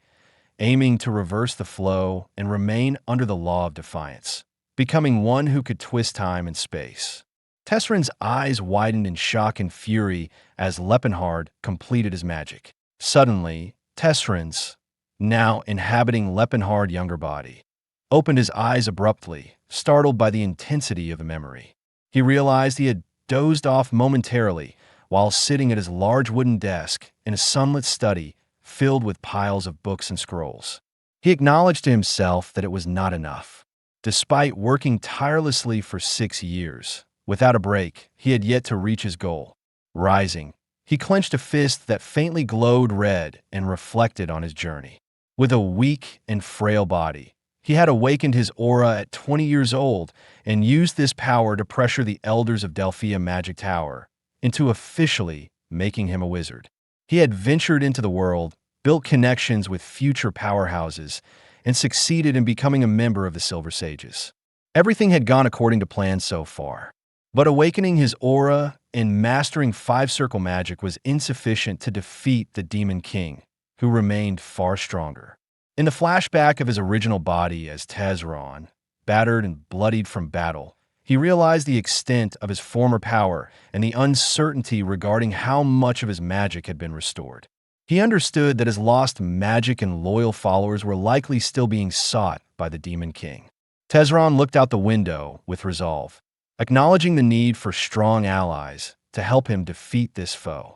aiming to reverse the flow and remain under the law of defiance, becoming one who could twist time and space. Tesron's eyes widened in shock and fury as Laefenhart completed his magic. Suddenly, Tesron's, now inhabiting Laefenhart's younger body, opened his eyes abruptly, startled by the intensity of the memory. He realized he had dozed off momentarily while sitting at his large wooden desk in a sunlit study filled with piles of books and scrolls. He acknowledged to himself that it was not enough. Despite working tirelessly for 6 years, without a break, he had yet to reach his goal. Rising, he clenched a fist that faintly glowed red and reflected on his journey. With a weak and frail body, he had awakened his aura at 20 years old and used this power to pressure the elders of Delphia Magic Tower into officially making him a wizard. He had ventured into the world, built connections with future powerhouses, and succeeded in becoming a member of the Silver Sages. Everything had gone according to plan so far. But awakening his aura and mastering five-circle magic was insufficient to defeat the Demon King, who remained far stronger. In the flashback of his original body as Tesron, battered and bloodied from battle, he realized the extent of his former power and the uncertainty regarding how much of his magic had been restored. He understood that his lost magic and loyal followers were likely still being sought by the Demon King. Tesron looked out the window with resolve, acknowledging the need for strong allies to help him defeat this foe.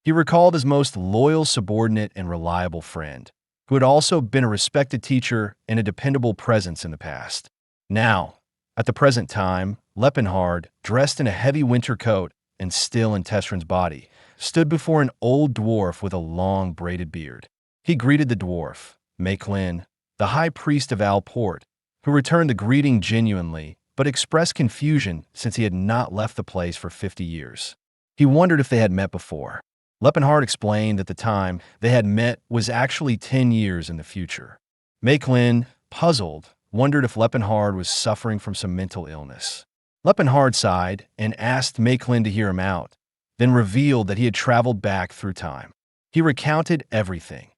He recalled his most loyal subordinate and reliable friend, who had also been a respected teacher and a dependable presence in the past. Now, at the present time, Laefenhart, dressed in a heavy winter coat and still in Tesron's body, stood before an old dwarf with a long braided beard. He greeted the dwarf, Maeklin, the high priest of Alport, who returned the greeting genuinely, but expressed confusion since he had not left the place for 50 years. He wondered if they had met before. Laefenhart explained that the time they had met was actually 10 years in the future. Maeklin, puzzled, wondered if Laefenhart was suffering from some mental illness. Laefenhart sighed and asked Maeklin to hear him out, then revealed that he had traveled back through time. He recounted everything: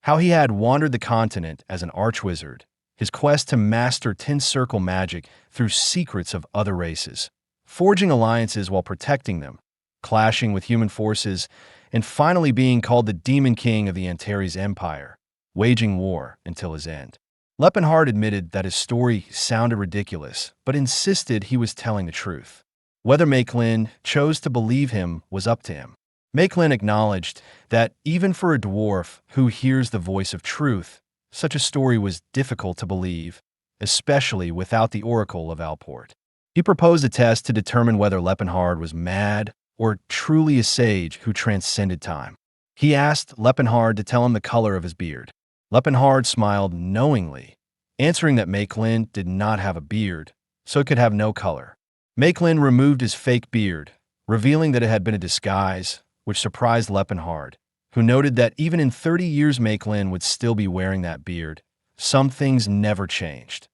how he had wandered the continent as an archwizard, his quest to master 10-circle magic through secrets of other races, forging alliances while protecting them, clashing with human forces, and finally being called the Demon King of the Antares Empire, waging war until his end. Laefenhart admitted that his story sounded ridiculous, but insisted he was telling the truth. Whether Maeklin chose to believe him was up to him. Maeklin acknowledged that even for a dwarf who hears the voice of truth, such a story was difficult to believe, especially without the Oracle of Alport. He proposed a test to determine whether Laefenhart was mad or truly a sage who transcended time. He asked Laefenhart to tell him the color of his beard. Laefenhart smiled knowingly, answering that Maeklin did not have a beard, so it could have no color. Maeklin removed his fake beard, revealing that it had been a disguise, which surprised Laefenhart, who noted that even in 30 years Maeklin would still be wearing that beard. Some things never changed,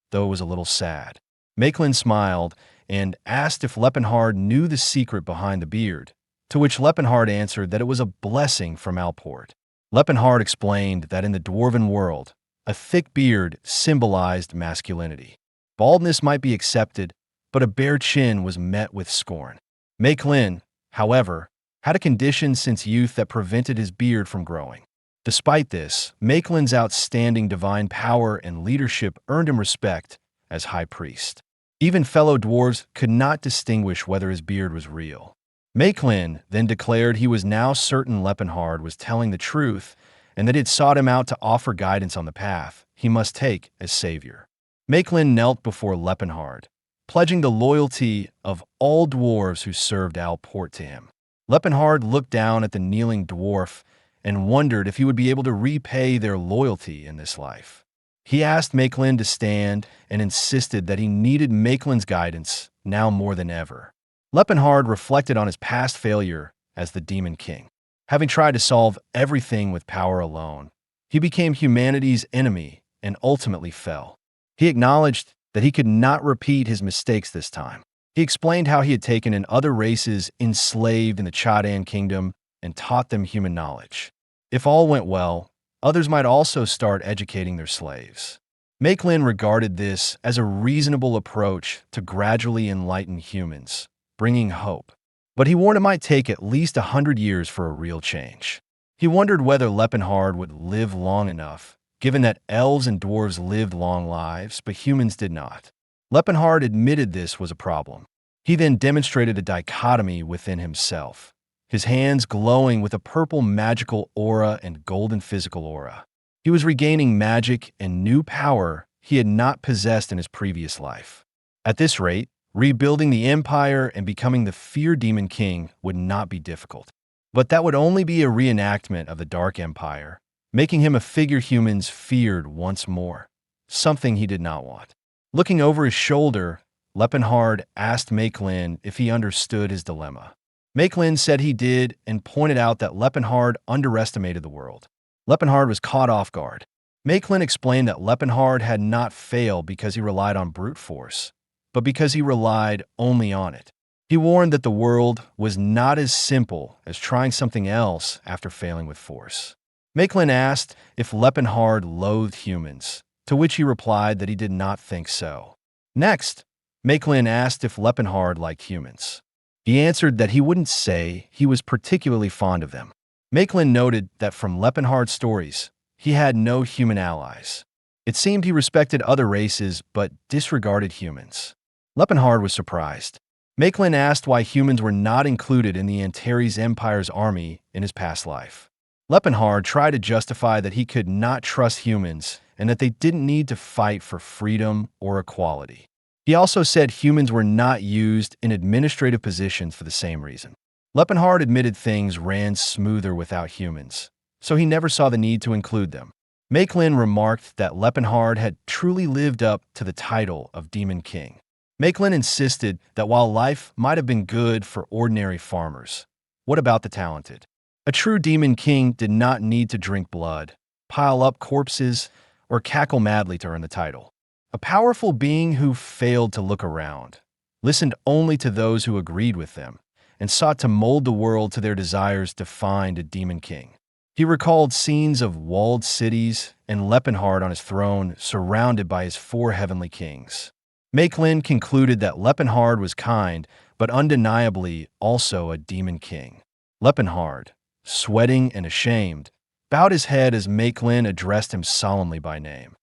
though it was a little sad. Maeklin smiled and asked if Laefenhart knew the secret behind the beard, to which Laefenhart answered that it was a blessing from Alport. Laefenhart explained that in the dwarven world, a thick beard symbolized masculinity. Baldness might be accepted, but a bare chin was met with scorn. Maeklin, however, had a condition since youth that prevented his beard from growing. Despite this, Maeklin's outstanding divine power and leadership earned him respect as high priest. Even fellow dwarves could not distinguish whether his beard was real. Maeklin then declared he was now certain Laefenhart was telling the truth and that he had sought him out to offer guidance on the path he must take as savior. Maeklin knelt before Laefenhart, pledging the loyalty of all dwarves who served Alport to him. Laefenhart looked down at the kneeling dwarf and wondered if he would be able to repay their loyalty in this life. He asked Maeklin to stand and insisted that he needed Maeklin's guidance now more than ever. Laefenhart reflected on his past failure as the Demon King. Having tried to solve everything with power alone, he became humanity's enemy and ultimately fell. He acknowledged that he could not repeat his mistakes this time. He explained how he had taken in other races enslaved in the Chadan kingdom and taught them human knowledge. If all went well, others might also start educating their slaves. Maeklin regarded this as a reasonable approach to gradually enlighten humans, bringing hope. But he warned it might take at least 100 years for a real change. He wondered whether Laefenhart would live long enough, given that elves and dwarves lived long lives, but humans did not. Laefenhart admitted this was a problem. He then demonstrated a dichotomy within himself, his hands glowing with a purple magical aura and golden physical aura. He was regaining magic and new power he had not possessed in his previous life. At this rate, rebuilding the empire and becoming the Fear Demon King would not be difficult. But that would only be a reenactment of the Dark Empire, making him a figure humans feared once more, something he did not want. Looking over his shoulder, Laefenhart asked Maeklin if he understood his dilemma. Maeklin said he did and pointed out that Laefenhart underestimated the world. Laefenhart was caught off guard. Makelin explained that Laefenhart had not failed because he relied on brute force, but because he relied only on it. He warned that the world was not as simple as trying something else after failing with force. Makelin asked if Laefenhart loathed humans, to which he replied that he did not think so. Next, Makelin asked if Laefenhart liked humans. He answered that he wouldn't say he was particularly fond of them. Makelin noted that from Laefenhart's stories, he had no human allies. It seemed he respected other races but disregarded humans. Laefenhart was surprised. Makelin asked why humans were not included in the Antares Empire's army in his past life. Laefenhart tried to justify that he could not trust humans and that they didn't need to fight for freedom or equality. He also said humans were not used in administrative positions for the same reason. Laefenhart admitted things ran smoother without humans, so he never saw the need to include them. Makelin remarked that Laefenhart had truly lived up to the title of Demon King. Makelin insisted that while life might have been good for ordinary farmers, what about the talented? A true Demon King did not need to drink blood, pile up corpses, or cackle madly to earn the title. A powerful being who failed to look around, listened only to those who agreed with them, and sought to mold the world to their desires defined a Demon King. He recalled scenes of walled cities and Laefenhart on his throne surrounded by his 4 heavenly kings. Makelin concluded that Laefenhart was kind, but undeniably also a Demon King. Laefenhart, sweating and ashamed, bowed his head as Makelin addressed him solemnly by name.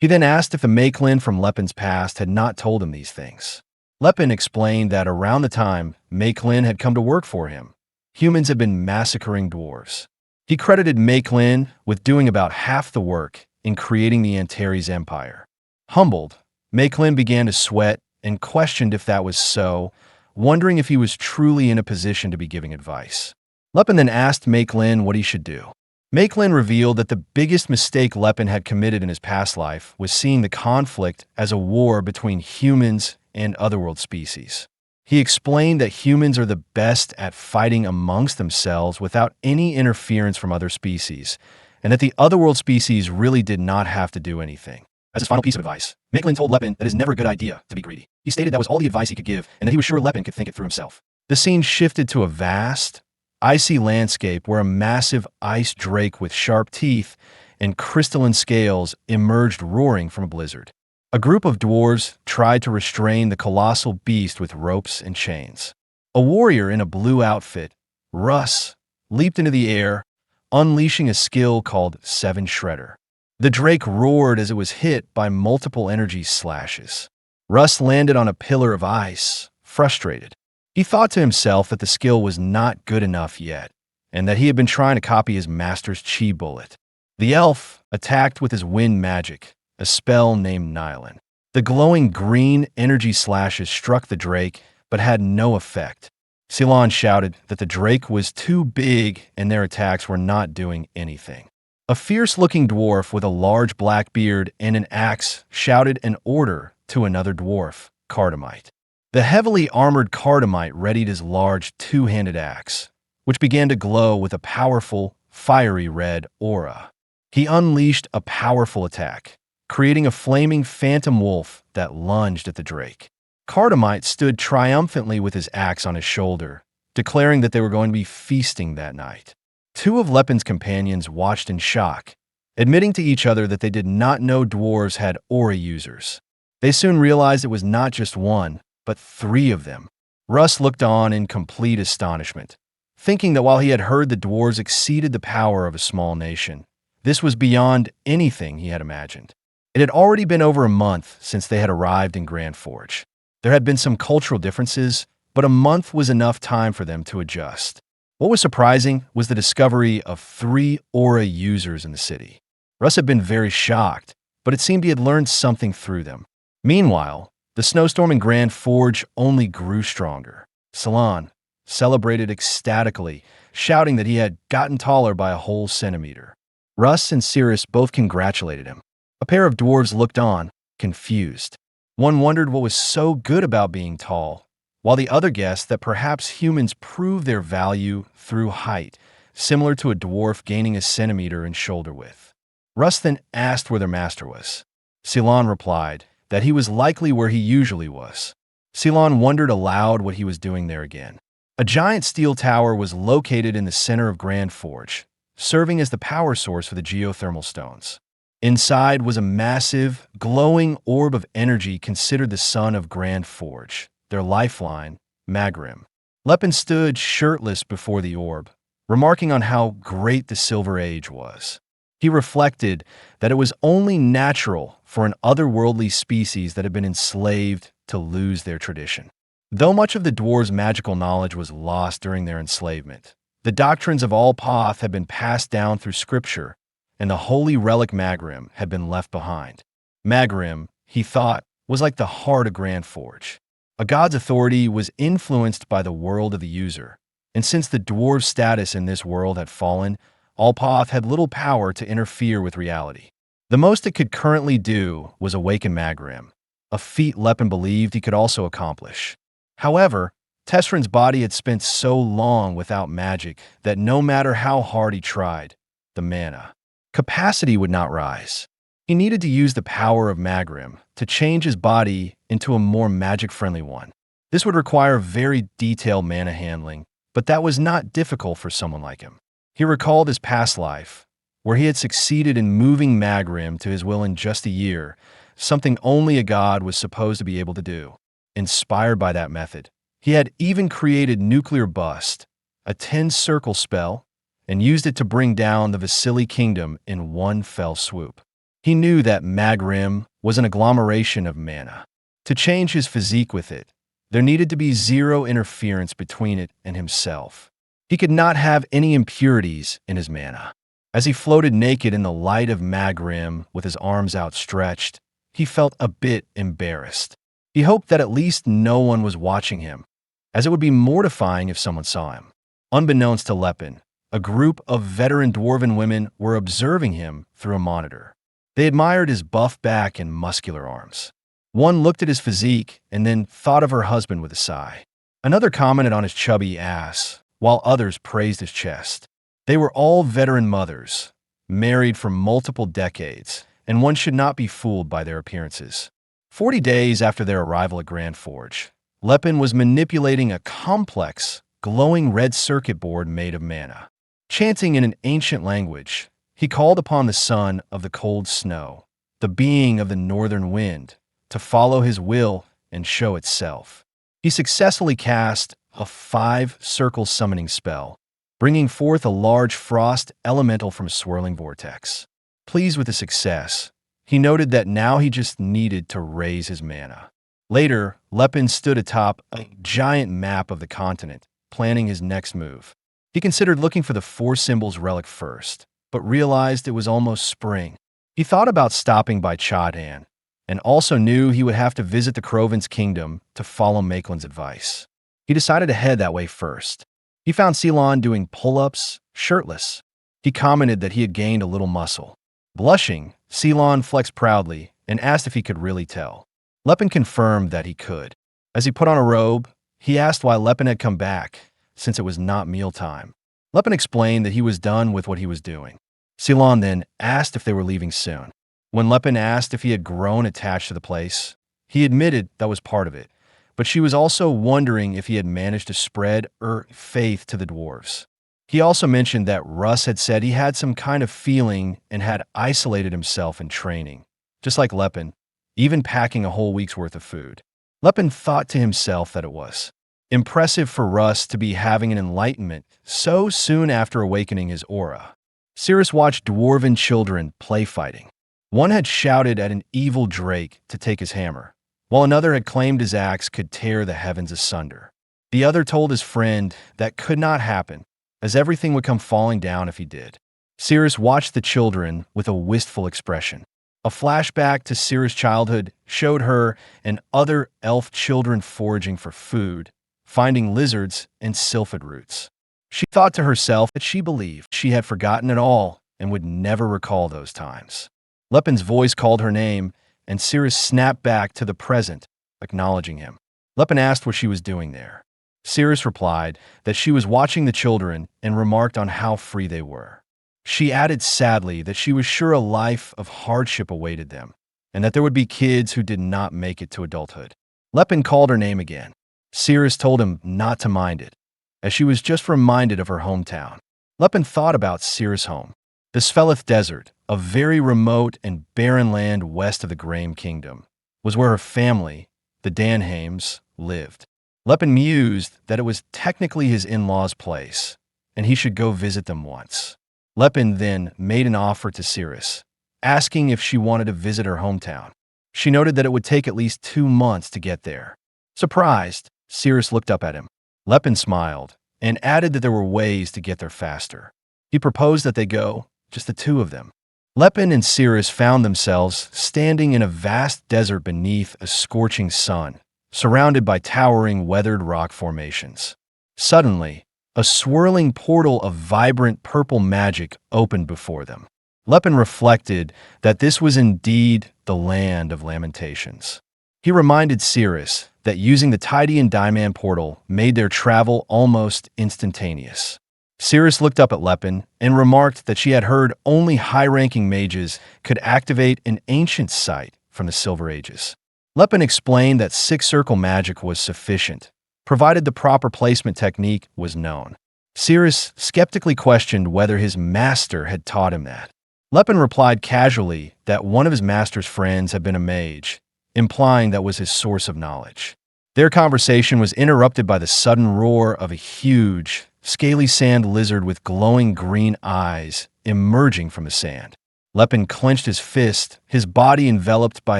He then asked if the Makelin from Lepin's past had not told him these things. Lepin explained that around the time Makelin had come to work for him, humans had been massacring dwarves. He credited Makelin with doing about half the work in creating the Antares Empire. Humbled, Makelin began to sweat and questioned if that was so, wondering if he was truly in a position to be giving advice. Lepin then asked Makelin what he should do. Makelin revealed that the biggest mistake Lepin had committed in his past life was seeing the conflict as a war between humans and otherworld species. He explained that humans are the best at fighting amongst themselves without any interference from other species, and that the otherworld species really did not have to do anything. As his final piece of advice, Makelin told Lepin that it is never a good idea to be greedy. He stated that was all the advice he could give, and that he was sure Lepin could think it through himself. The scene shifted to a vast, icy landscape where a massive ice drake with sharp teeth and crystalline scales emerged roaring from a blizzard. A group of dwarves tried to restrain the colossal beast with ropes and chains. A warrior in a blue outfit, Russ, leaped into the air, unleashing a skill called Seven Shredder. The drake roared as it was hit by multiple energy slashes. Russ landed on a pillar of ice, frustrated. He thought to himself that the skill was not good enough yet, and that he had been trying to copy his master's chi bullet. The elf attacked with his wind magic, a spell named Nylon. The glowing green energy slashes struck the drake, but had no effect. Ceylon shouted that the drake was too big and their attacks were not doing anything. A fierce-looking dwarf with a large black beard and an axe shouted an order to another dwarf, Cardamite. The heavily armored Cardamite readied his large two-handed axe, which began to glow with a powerful, fiery red aura. He unleashed a powerful attack, creating a flaming phantom wolf that lunged at the drake. Cardamite stood triumphantly with his axe on his shoulder, declaring that they were going to be feasting that night. 2 of Lepin's companions watched in shock, admitting to each other that they did not know dwarves had aura users. They soon realized it was not just one, but 3 of them. Russ looked on in complete astonishment, thinking that while he had heard the dwarves exceeded the power of a small nation, this was beyond anything he had imagined. It had already been over a month since they had arrived in Grand Forge. There had been some cultural differences, but a month was enough time for them to adjust. What was surprising was the discovery of 3 aura users in the city. Russ had been very shocked, but it seemed he had learned something through them. Meanwhile, the snowstorm in Grand Forge only grew stronger. Ceylon celebrated ecstatically, shouting that he had gotten taller by a whole centimeter. Russ and Cirrus both congratulated him. A pair of dwarves looked on, confused. One wondered what was so good about being tall, while the other guessed that perhaps humans prove their value through height, similar to a dwarf gaining a centimeter in shoulder width. Russ then asked where their master was. Ceylon replied that he was likely where he usually was. Ceylon wondered aloud what he was doing there again. A giant steel tower was located in the center of Grand Forge, serving as the power source for the geothermal stones. Inside was a massive, glowing orb of energy considered the sun of Grand Forge, their lifeline, Magrim. Lepin stood shirtless before the orb, remarking on how great the Silver Age was. He reflected that it was only natural for an otherworldly species that had been enslaved to lose their tradition. Though much of the dwarves' magical knowledge was lost during their enslavement, the doctrines of Alpoth had been passed down through scripture, and the holy relic Magrim had been left behind. Magrim, he thought, was like the heart of Grand Forge. A god's authority was influenced by the world of the user, and since the dwarves' status in this world had fallen, Alpoth had little power to interfere with reality. The most it could currently do was awaken Magrim, a feat Lepin believed he could also accomplish. However, Tesron's body had spent so long without magic that no matter how hard he tried, the mana capacity would not rise. He needed to use the power of Magrim to change his body into a more magic-friendly one. This would require very detailed mana handling, but that was not difficult for someone like him. He recalled his past life, where he had succeeded in moving Magrim to his will in just a year, something only a god was supposed to be able to do. Inspired by that method, he had even created Nuclear Bust, a 10-circle spell, and used it to bring down the Vasili kingdom in one fell swoop. He knew that Magrim was an agglomeration of mana. To change his physique with it, there needed to be zero interference between it and himself. He could not have any impurities in his mana. As he floated naked in the light of Magrim with his arms outstretched, he felt a bit embarrassed. He hoped that at least no one was watching him, as it would be mortifying if someone saw him. Unbeknownst to Lepin, a group of veteran dwarven women were observing him through a monitor. They admired his buff back and muscular arms. One looked at his physique and then thought of her husband with a sigh. Another commented on his chubby ass, while others praised his chest. They were all veteran mothers, married for multiple decades, and one should not be fooled by their appearances. 40 days after their arrival at Grand Forge, Lepin was manipulating a complex, glowing red circuit board made of mana. Chanting in an ancient language, he called upon the son of the cold snow, the being of the northern wind, to follow his will and show itself. He successfully cast a 5-circle summoning spell, bringing forth a large frost elemental from a swirling vortex. Pleased with the success, he noted that now he just needed to raise his mana. Later, Lepin stood atop a giant map of the continent, planning his next move. He considered looking for the Four Symbols relic first, but realized it was almost spring. He thought about stopping by Chadan, and also knew he would have to visit the Crovin's kingdom to follow Maitland's advice. He decided to head that way first. He found Ceylon doing pull-ups, shirtless. He commented that he had gained a little muscle. Blushing, Ceylon flexed proudly and asked if he could really tell. Lepin confirmed that he could. As he put on a robe, he asked why Lepin had come back, since it was not mealtime. Lepin explained that he was done with what he was doing. Ceylon then asked if they were leaving soon. When Lepin asked if he had grown attached to the place, he admitted that was part of it, but she was also wondering if he had managed to spread her faith to the dwarves. He also mentioned that Russ had said he had some kind of feeling and had isolated himself in training, just like Lepin, even packing a whole week's worth of food. Lepin thought to himself that it was impressive for Russ to be having an enlightenment so soon after awakening his aura. Cirrus watched dwarven children play fighting. One had shouted at an evil drake to take his hammer, while another had claimed his axe could tear the heavens asunder. The other told his friend that could not happen, as everything would come falling down if he did. Cirrus watched the children with a wistful expression. A flashback to Cirrus' childhood showed her and other elf children foraging for food, finding lizards and sylphid roots. She thought to herself that she believed she had forgotten it all and would never recall those times. Lepin's voice called her name, and Cirrus snapped back to the present, acknowledging him. Lepin asked what she was doing there. Cirrus replied that she was watching the children and remarked on how free they were. She added sadly that she was sure a life of hardship awaited them, and that there would be kids who did not make it to adulthood. Lepin called her name again. Cirrus told him not to mind it, as she was just reminded of her hometown. Lepin thought about Cirrus' home, the Svelith Desert, a very remote and barren land west of the Graham Kingdom, was where her family, the Danheims, lived. Lepin mused that it was technically his in-laws' place, and he should go visit them once. Lepin then made an offer to Cirrus, asking if she wanted to visit her hometown. She noted that it would take at least 2 months to get there. Surprised, Cirrus looked up at him. Lepin smiled and added that there were ways to get there faster. He proposed that they go, just the two of them. Lepin and Cirrus found themselves standing in a vast desert beneath a scorching sun, surrounded by towering weathered rock formations. Suddenly, a swirling portal of vibrant purple magic opened before them. Lepin reflected that this was indeed the land of lamentations. He reminded Cirrus that using the Tidy Diamond portal made their travel almost instantaneous. Cirrus looked up at Lepin and remarked that she had heard only high-ranking mages could activate an ancient site from the Silver Ages. Lepin explained that six-circle magic was sufficient, provided the proper placement technique was known. Cirrus skeptically questioned whether his master had taught him that. Lepin replied casually that one of his master's friends had been a mage, implying that was his source of knowledge. Their conversation was interrupted by the sudden roar of a huge, scaly sand lizard with glowing green eyes emerging from the sand. Lepin clenched his fist, his body enveloped by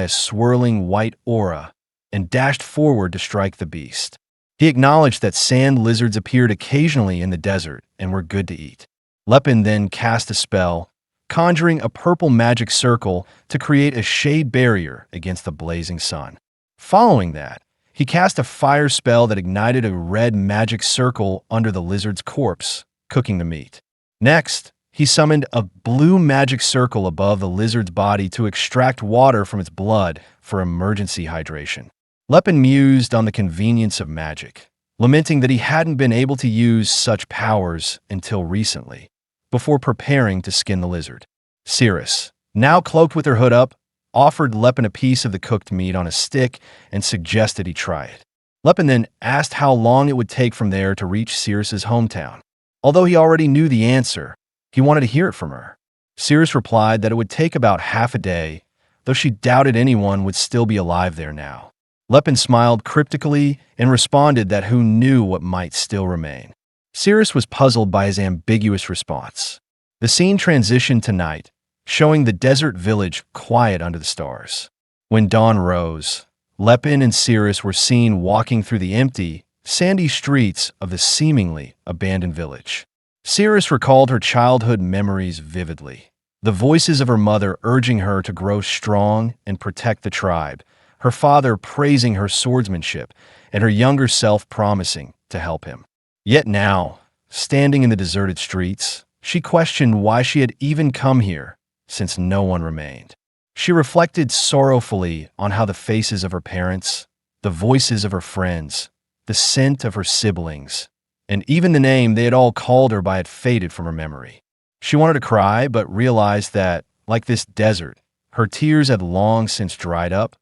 a swirling white aura, and dashed forward to strike the beast. He acknowledged that sand lizards appeared occasionally in the desert and were good to eat. Lepin then cast a spell, conjuring a purple magic circle to create a shade barrier against the blazing sun. Following that, he cast a fire spell that ignited a red magic circle under the lizard's corpse, cooking the meat. Next, he summoned a blue magic circle above the lizard's body to extract water from its blood for emergency hydration. Lepin mused on the convenience of magic, lamenting that he hadn't been able to use such powers until recently, before preparing to skin the lizard. Cirrus, now cloaked with her hood up, offered Lepin a piece of the cooked meat on a stick and suggested he try it. Lepin then asked how long it would take from there to reach Cirrus's hometown. Although he already knew the answer, he wanted to hear it from her. Cirrus replied that it would take about half a day, though she doubted anyone would still be alive there now. Lepin smiled cryptically and responded that who knew what might still remain. Cirrus was puzzled by his ambiguous response. The scene transitioned to night, showing the desert village quiet under the stars. When dawn rose, Lepin and Cirrus were seen walking through the empty, sandy streets of the seemingly abandoned village. Cirrus recalled her childhood memories vividly, the voices of her mother urging her to grow strong and protect the tribe, her father praising her swordsmanship, and her younger self promising to help him. Yet now, standing in the deserted streets, she questioned why she had even come here, since no one remained. She reflected sorrowfully on how the faces of her parents, the voices of her friends, the scent of her siblings, and even the name they had all called her by had faded from her memory. She wanted to cry, but realized that, like this desert, her tears had long since dried up.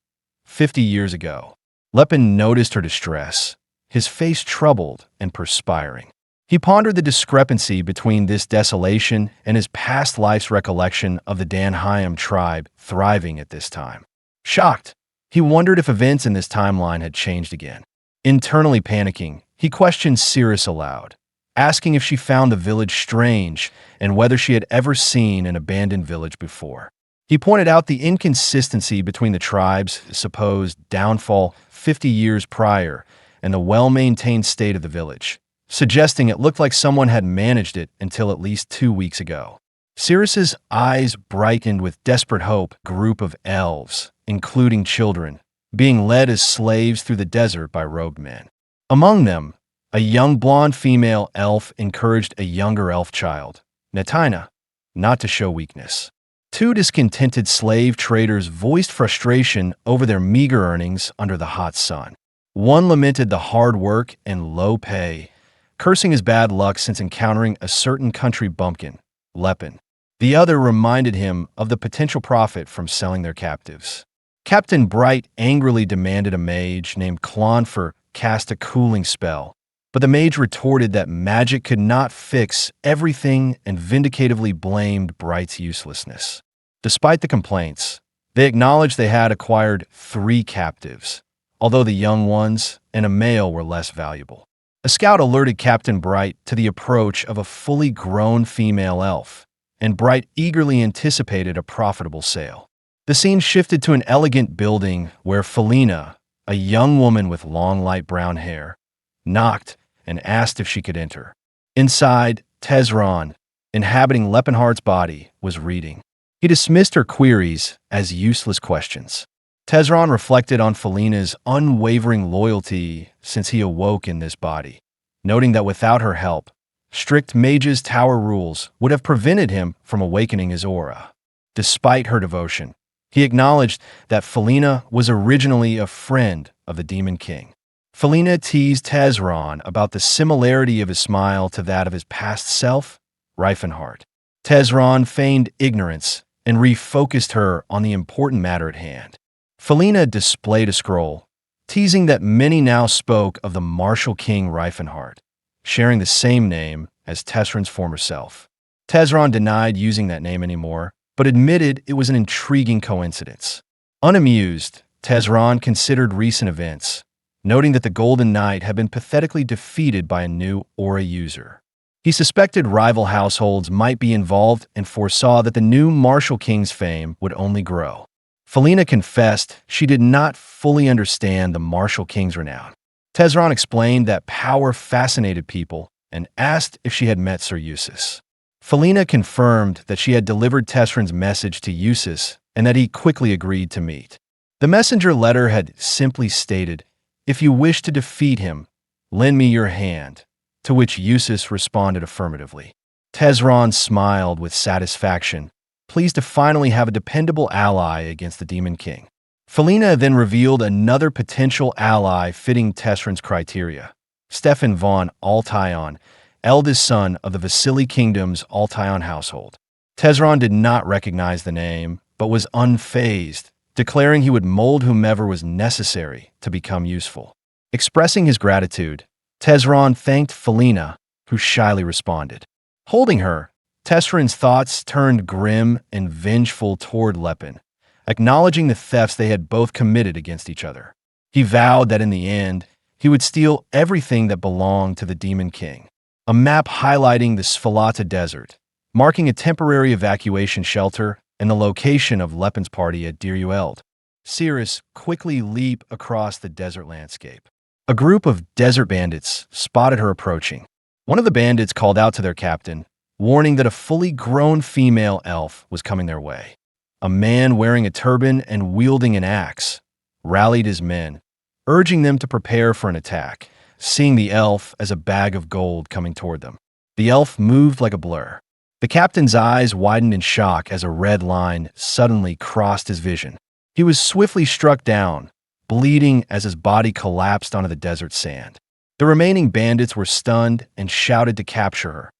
50 years ago, Lepin noticed her distress, his face troubled and perspiring. He pondered the discrepancy between this desolation and his past life's recollection of the Danheim tribe thriving at this time. Shocked, he wondered if events in this timeline had changed again. Internally panicking, he questioned Cirrus aloud, asking if she found the village strange and whether she had ever seen an abandoned village before. He pointed out the inconsistency between the tribe's supposed downfall 50 years prior and the well-maintained state of the village, suggesting it looked like someone had managed it until at least 2 weeks ago. Cirrus's eyes brightened with desperate hope. A group of elves, including children, being led as slaves through the desert by robed men. Among them, a young blonde female elf encouraged a younger elf child, Natina, not to show weakness. Two discontented slave traders voiced frustration over their meager earnings under the hot sun. One lamented the hard work and low pay, cursing his bad luck since encountering a certain country bumpkin, Lepin. The other reminded him of the potential profit from selling their captives. Captain Bright angrily demanded a mage named Clonfer cast a cooling spell, but the mage retorted that magic could not fix everything and vindicatively blamed Bright's uselessness. Despite the complaints, they acknowledged they had acquired 3 captives, although the young ones and a male were less valuable. A scout alerted Captain Bright to the approach of a fully grown female elf, and Bright eagerly anticipated a profitable sale. The scene shifted to an elegant building where Felina, a young woman with long light brown hair, knocked and asked if she could enter. Inside, Tesron, inhabiting Laefenhart's body, was reading. He dismissed her queries as useless questions. Tesron reflected on Felina's unwavering loyalty since he awoke in this body, noting that without her help, strict mage's tower rules would have prevented him from awakening his aura. Despite her devotion, he acknowledged that Felina was originally a friend of the Demon King. Felina teased Tesron about the similarity of his smile to that of his past self, Reifenhart. Tesron feigned ignorance and refocused her on the important matter at hand. Felina displayed a scroll, teasing that many now spoke of the martial king Reifenhart, sharing the same name as Tesron's former self. Tesron denied using that name anymore, but admitted it was an intriguing coincidence. Unamused, Tesron considered recent events, noting that the Golden Knight had been pathetically defeated by a new aura user. He suspected rival households might be involved and foresaw that the new martial king's fame would only grow. Felina confessed she did not fully understand the martial king's renown. Tesron explained that power fascinated people and asked if she had met Sir Eustace. Felina confirmed that she had delivered Tesron's message to Eustace and that he quickly agreed to meet. The messenger letter had simply stated, "If you wish to defeat him, lend me your hand," to which Eustace responded affirmatively. Tesron smiled with satisfaction, pleased to finally have a dependable ally against the Demon King. Felina then revealed another potential ally fitting Tesron's criteria, Stefan von Altion, eldest son of the Vasily Kingdom's Altion household. Tesron did not recognize the name, but was unfazed, declaring he would mold whomever was necessary to become useful. Expressing his gratitude, Tesron thanked Felina, who shyly responded. Holding her, Tesron's thoughts turned grim and vengeful toward Lepin, acknowledging the thefts they had both committed against each other. He vowed that in the end, he would steal everything that belonged to the Demon King. A map highlighting the Svalata Desert, marking a temporary evacuation shelter and the location of Lepin's party at Dirueld. Cirrus quickly leaped across the desert landscape. A group of desert bandits spotted her approaching. One of the bandits called out to their captain, warning that a fully grown female elf was coming their way. A man wearing a turban and wielding an axe rallied his men, urging them to prepare for an attack, seeing the elf as a bag of gold coming toward them. The elf moved like a blur. The captain's eyes widened in shock as a red line suddenly crossed his vision. He was swiftly struck down, bleeding as his body collapsed onto the desert sand. The remaining bandits were stunned and shouted to capture her,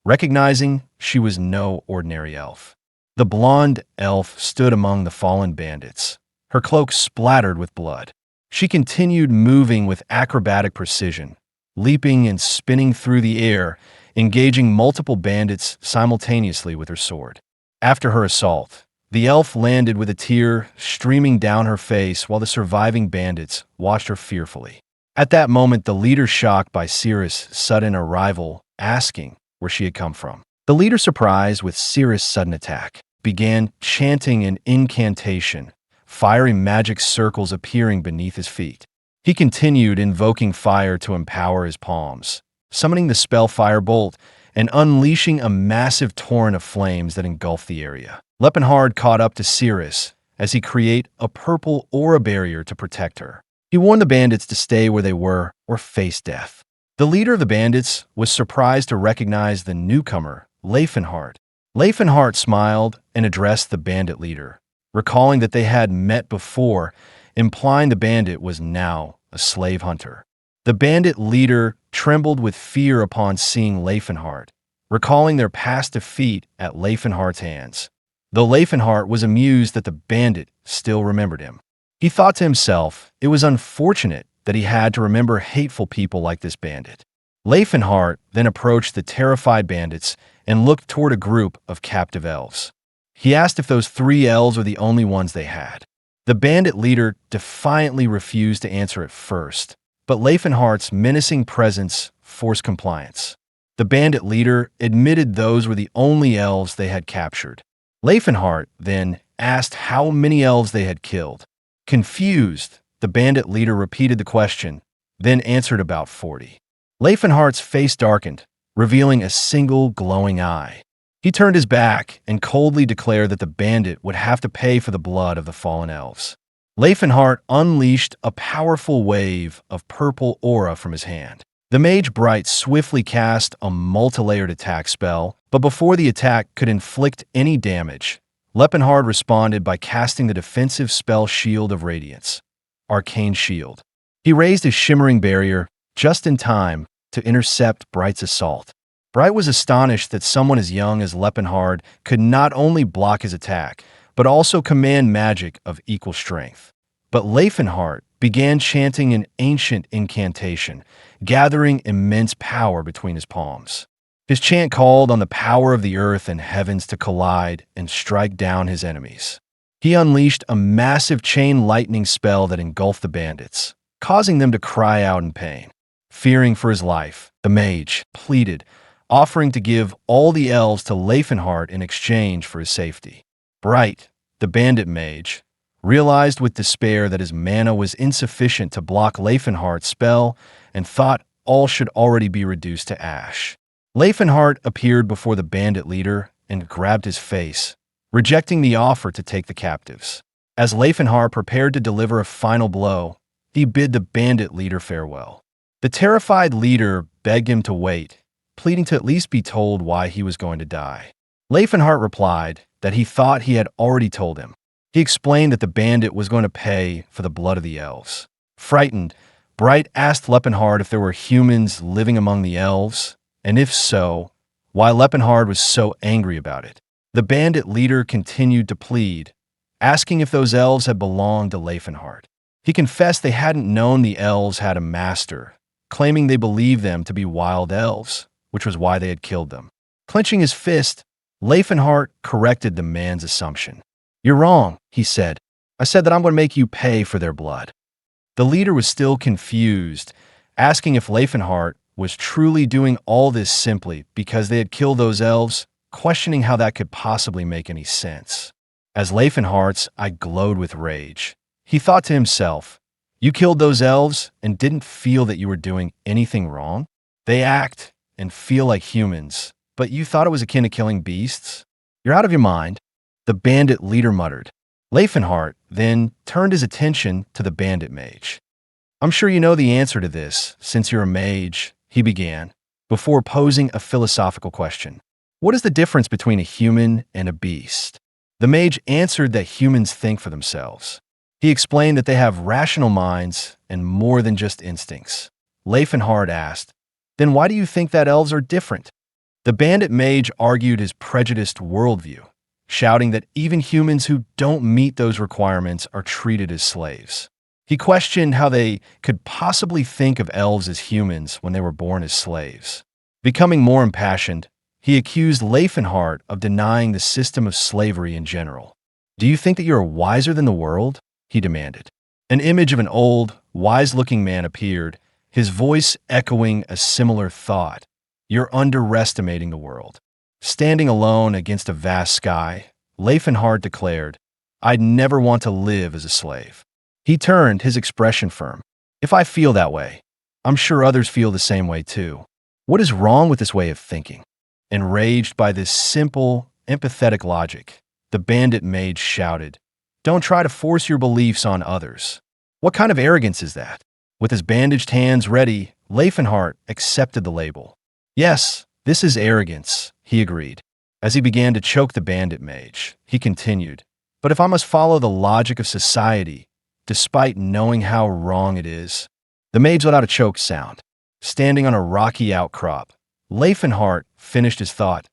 recognizing she was no ordinary elf. The blonde elf stood among the fallen bandits, her cloak splattered with blood. She continued moving with acrobatic precision, leaping and spinning through the air, engaging multiple bandits simultaneously with her sword. After her assault, the elf landed with a tear streaming down her face while the surviving bandits watched her fearfully. At that moment, the leader, shocked by Cirrus' sudden arrival, asking where she had come from. The leader, surprised with Cirrus' sudden attack, began chanting an incantation, fiery magic circles appearing beneath his feet. He continued invoking fire to empower his palms, summoning the spell Fire Bolt and unleashing a massive torrent of flames that engulfed the area. Laefenhart caught up to Cirrus as he created a purple aura barrier to protect her. He warned the bandits to stay where they were or face death. The leader of the bandits was surprised to recognize the newcomer, Laefenhart. Laefenhart smiled and addressed the bandit leader, recalling that they had met before, implying the bandit was now a slave hunter. The bandit leader trembled with fear upon seeing Laefenhart, recalling their past defeat at Laefenhart's hands. Though Laefenhart was amused that the bandit still remembered him. He thought to himself it was unfortunate that he had to remember hateful people like this bandit. Laefenhart then approached the terrified bandits and looked toward a group of captive elves. He asked if those 3 elves were the only ones they had. The bandit leader defiantly refused to answer at first, but Laefenhart's menacing presence forced compliance. The bandit leader admitted those were the only elves they had captured. Laefenhart then asked how many elves they had killed. Confused, the bandit leader repeated the question, then answered about 40. Laefenhart's face darkened, revealing a single glowing eye. He turned his back and coldly declared that the bandit would have to pay for the blood of the fallen elves. Laefenhart unleashed a powerful wave of purple aura from his hand. The mage Bright swiftly cast a multi-layered attack spell, but before the attack could inflict any damage, Laefenhart responded by casting the defensive spell Shield of Radiance, Arcane Shield. He raised his shimmering barrier just in time to intercept Bright's assault. Bright was astonished that someone as young as Laefenhart could not only block his attack, but also command magic of equal strength. But Laefenhart began chanting an ancient incantation, gathering immense power between his palms. His chant called on the power of the earth and heavens to collide and strike down his enemies. He unleashed a massive chain lightning spell that engulfed the bandits, causing them to cry out in pain. Fearing for his life, the mage pleaded, offering to give all the elves to Laefenhart in exchange for his safety. Bright, the bandit mage, realized with despair that his mana was insufficient to block Laefenhart's spell and thought all should already be reduced to ash. Laefenhart appeared before the bandit leader and grabbed his face, rejecting the offer to take the captives. As Laefenhart prepared to deliver a final blow, he bid the bandit leader farewell. The terrified leader begged him to wait, pleading to at least be told why he was going to die. Laefenhart replied that he thought he had already told him. He explained that the bandit was going to pay for the blood of the elves. Frightened, Bright asked Laefenhart if there were humans living among the elves, and if so, why Laefenhart was so angry about it. The bandit leader continued to plead, asking if those elves had belonged to Laefenhart. He confessed they hadn't known the elves had a master, claiming they believed them to be wild elves, which was why they had killed them. Clenching his fist, Laefenhart corrected the man's assumption. "You're wrong," he said. "I said that I'm going to make you pay for their blood." The leader was still confused, asking if Laefenhart was truly doing all this simply because they had killed those elves, questioning how that could possibly make any sense. As Laefenhart's eye glowed with rage, he thought to himself, "You killed those elves and didn't feel that you were doing anything wrong? They act and feel like humans, but you thought it was akin to killing beasts? You're out of your mind," the bandit leader muttered. Laefenhart then turned his attention to the bandit mage. "I'm sure you know the answer to this, since you're a mage," he began, before posing a philosophical question. "What is the difference between a human and a beast?" The mage answered that humans think for themselves. He explained that they have rational minds and more than just instincts. Laefenhart asked, "Then why do you think that elves are different?" The bandit mage argued his prejudiced worldview, shouting that even humans who don't meet those requirements are treated as slaves. He questioned how they could possibly think of elves as humans when they were born as slaves. Becoming more impassioned, he accused Laefenhart of denying the system of slavery in general. "Do you think that you are wiser than the world?" he demanded. An image of an old, wise-looking man appeared, his voice echoing a similar thought. "You're underestimating the world." Standing alone against a vast sky, Laefenhart declared, "I'd never want to live as a slave." He turned, his expression firm. "If I feel that way, I'm sure others feel the same way too. What is wrong with this way of thinking?" Enraged by this simple, empathetic logic, the bandit mage shouted, "Don't try to force your beliefs on others. What kind of arrogance is that?" With his bandaged hands ready, Laefenhart accepted the label. "Yes, this is arrogance," he agreed. As he began to choke the bandit mage, he continued, "But if I must follow the logic of society, despite knowing how wrong it is, The mage let out a choked sound. Standing on a rocky outcrop, Laefenhart finished his thought.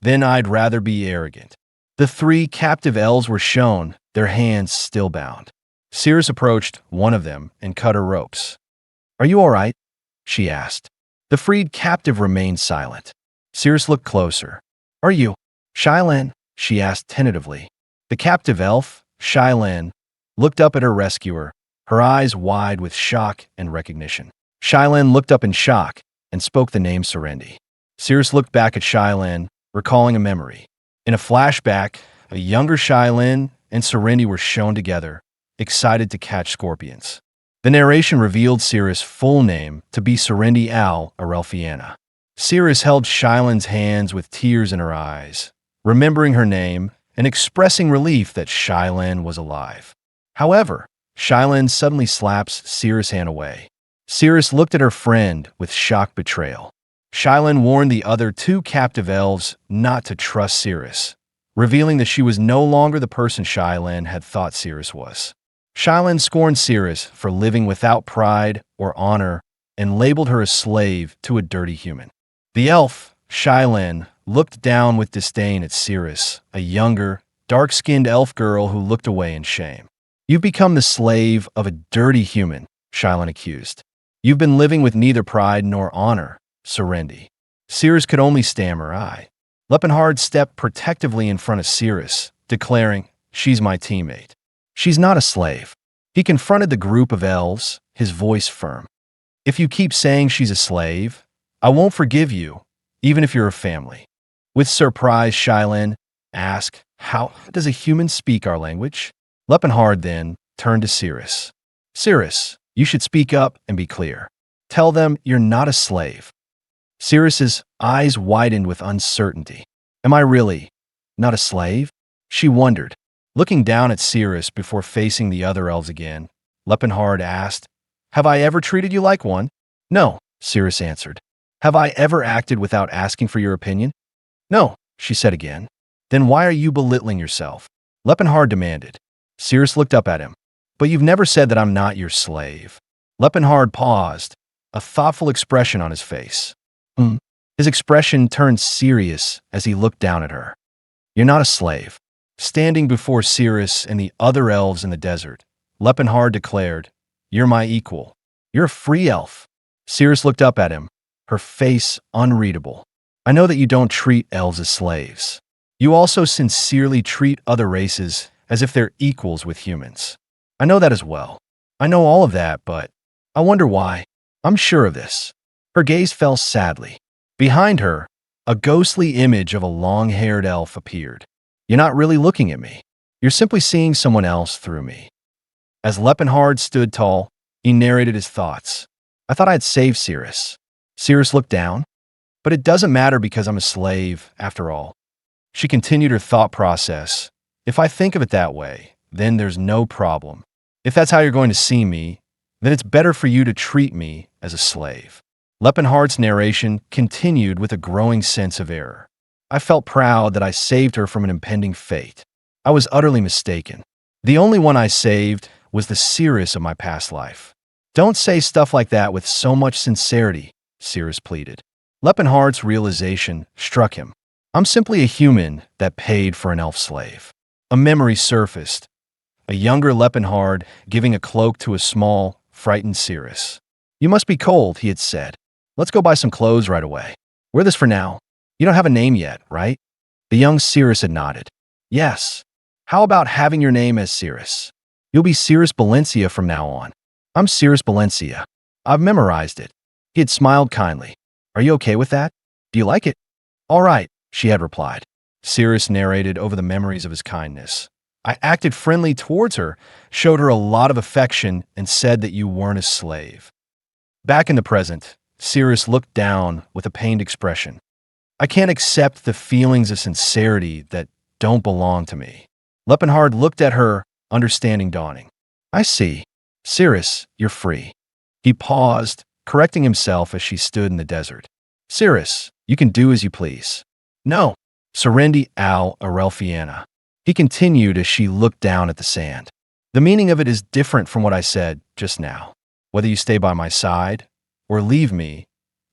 Then I'd rather be arrogant. The 3 captive elves were shown, their hands still bound. Cirrus approached one of them and cut her ropes. "Are you all right?" she asked. The freed captive remained silent. Cirrus looked closer. "Are you Shylan?" she asked tentatively. The captive elf, Shylan, looked up at her rescuer, her eyes wide with shock and recognition. Shylan looked up in shock and spoke the name Serendi. Cirrus looked back at Shylan, recalling a memory. In a flashback, a younger Shylan and Serendi were shown together, excited to catch scorpions. The narration revealed Cirrus' full name to be Serendi Al Arelfiana. Cirrus held Shylan's hands with tears in her eyes, remembering her name and expressing relief that Shylan was alive. However, Shylan suddenly slaps Cirrus' hand away. Cirrus looked at her friend with shocked betrayal. Shylan warned the other 2 captive elves not to trust Cirrus, revealing that she was no longer the person Shylan had thought Cirrus was. Shylan scorned Cirrus for living without pride or honor and labeled her a slave to a dirty human. The elf, Shylan, looked down with disdain at Cirrus, a younger, dark-skinned elf girl who looked away in shame. "You've become the slave of a dirty human," Shylan accused. "You've been living with neither pride nor honor, Serendi." Cirrus could only stammer, "I." Laefenhart stepped protectively in front of Cirrus, declaring, "She's my teammate. She's not a slave." He confronted the group of elves, his voice firm. "If you keep saying she's a slave, I won't forgive you, even if you're a family." With surprise, Shylan asked, "How does a human speak our language?" Laefenhart then turned to Cirrus. "Cirrus, you should speak up and be clear. Tell them you're not a slave." Cirrus's eyes widened with uncertainty. "Am I really not a slave?" she wondered. Looking down at Cirrus before facing the other elves again, Laefenhart asked, "Have I ever treated you like one?" "No," Cirrus answered. "Have I ever acted without asking for your opinion?" "No," she said again. "Then why are you belittling yourself?" Laefenhart demanded. Cirrus looked up at him. "But you've never said that I'm not your slave." Laefenhart paused, a thoughtful expression on his face. His expression turned serious as he looked down at her. "You're not a slave." Standing before Cirrus and the other elves in the desert, Laefenhart declared, "You're my equal. You're a free elf." Cirrus looked up at him, her face unreadable. "I know that you don't treat elves as slaves. You also sincerely treat other races as if they're equals with humans. I know that as well. I know all of that, but I wonder why. I'm sure of this." Her gaze fell sadly. Behind her, a ghostly image of a long-haired elf appeared. "You're not really looking at me. You're simply seeing someone else through me." As Laefenhart stood tall, he narrated his thoughts. "I thought I'd save Cirrus." Cirrus looked down. "But it doesn't matter because I'm a slave, after all." She continued her thought process. "If I think of it that way, then there's no problem. If that's how you're going to see me, then it's better for you to treat me as a slave." Laefenhart's narration continued with a growing sense of error. "I felt proud that I saved her from an impending fate. I was utterly mistaken. The only one I saved was the Cirrus of my past life." "Don't say stuff like that with so much sincerity," Cirrus pleaded. Laefenhart's realization struck him. "I'm simply a human that paid for an elf slave." A memory surfaced. A younger Laefenhart giving a cloak to a small, frightened Cirrus. "You must be cold," he had said. "Let's go buy some clothes right away. Wear this for now. You don't have a name yet, right?" The young Cirrus had nodded. "Yes. How about having your name as Cirrus? You'll be Cirrus Balencia from now on." "I'm Cirrus Balencia. I've memorized it." He had smiled kindly. "Are you okay with that? Do you like it?" "All right," she had replied. Cirrus narrated over the memories of his kindness. "I acted friendly towards her, showed her a lot of affection, and said that you weren't a slave." Back in the present, Cirrus looked down with a pained expression. "I can't accept the feelings of sincerity that don't belong to me." Laefenhart looked at her, understanding dawning. "I see. Cirrus, you're free." He paused, correcting himself as she stood in the desert. "Cirrus, you can do as you please." "No, Serendi Al Arelfiana," he continued as she looked down at the sand. "The meaning of it is different from what I said just now. Whether you stay by my side or leave me,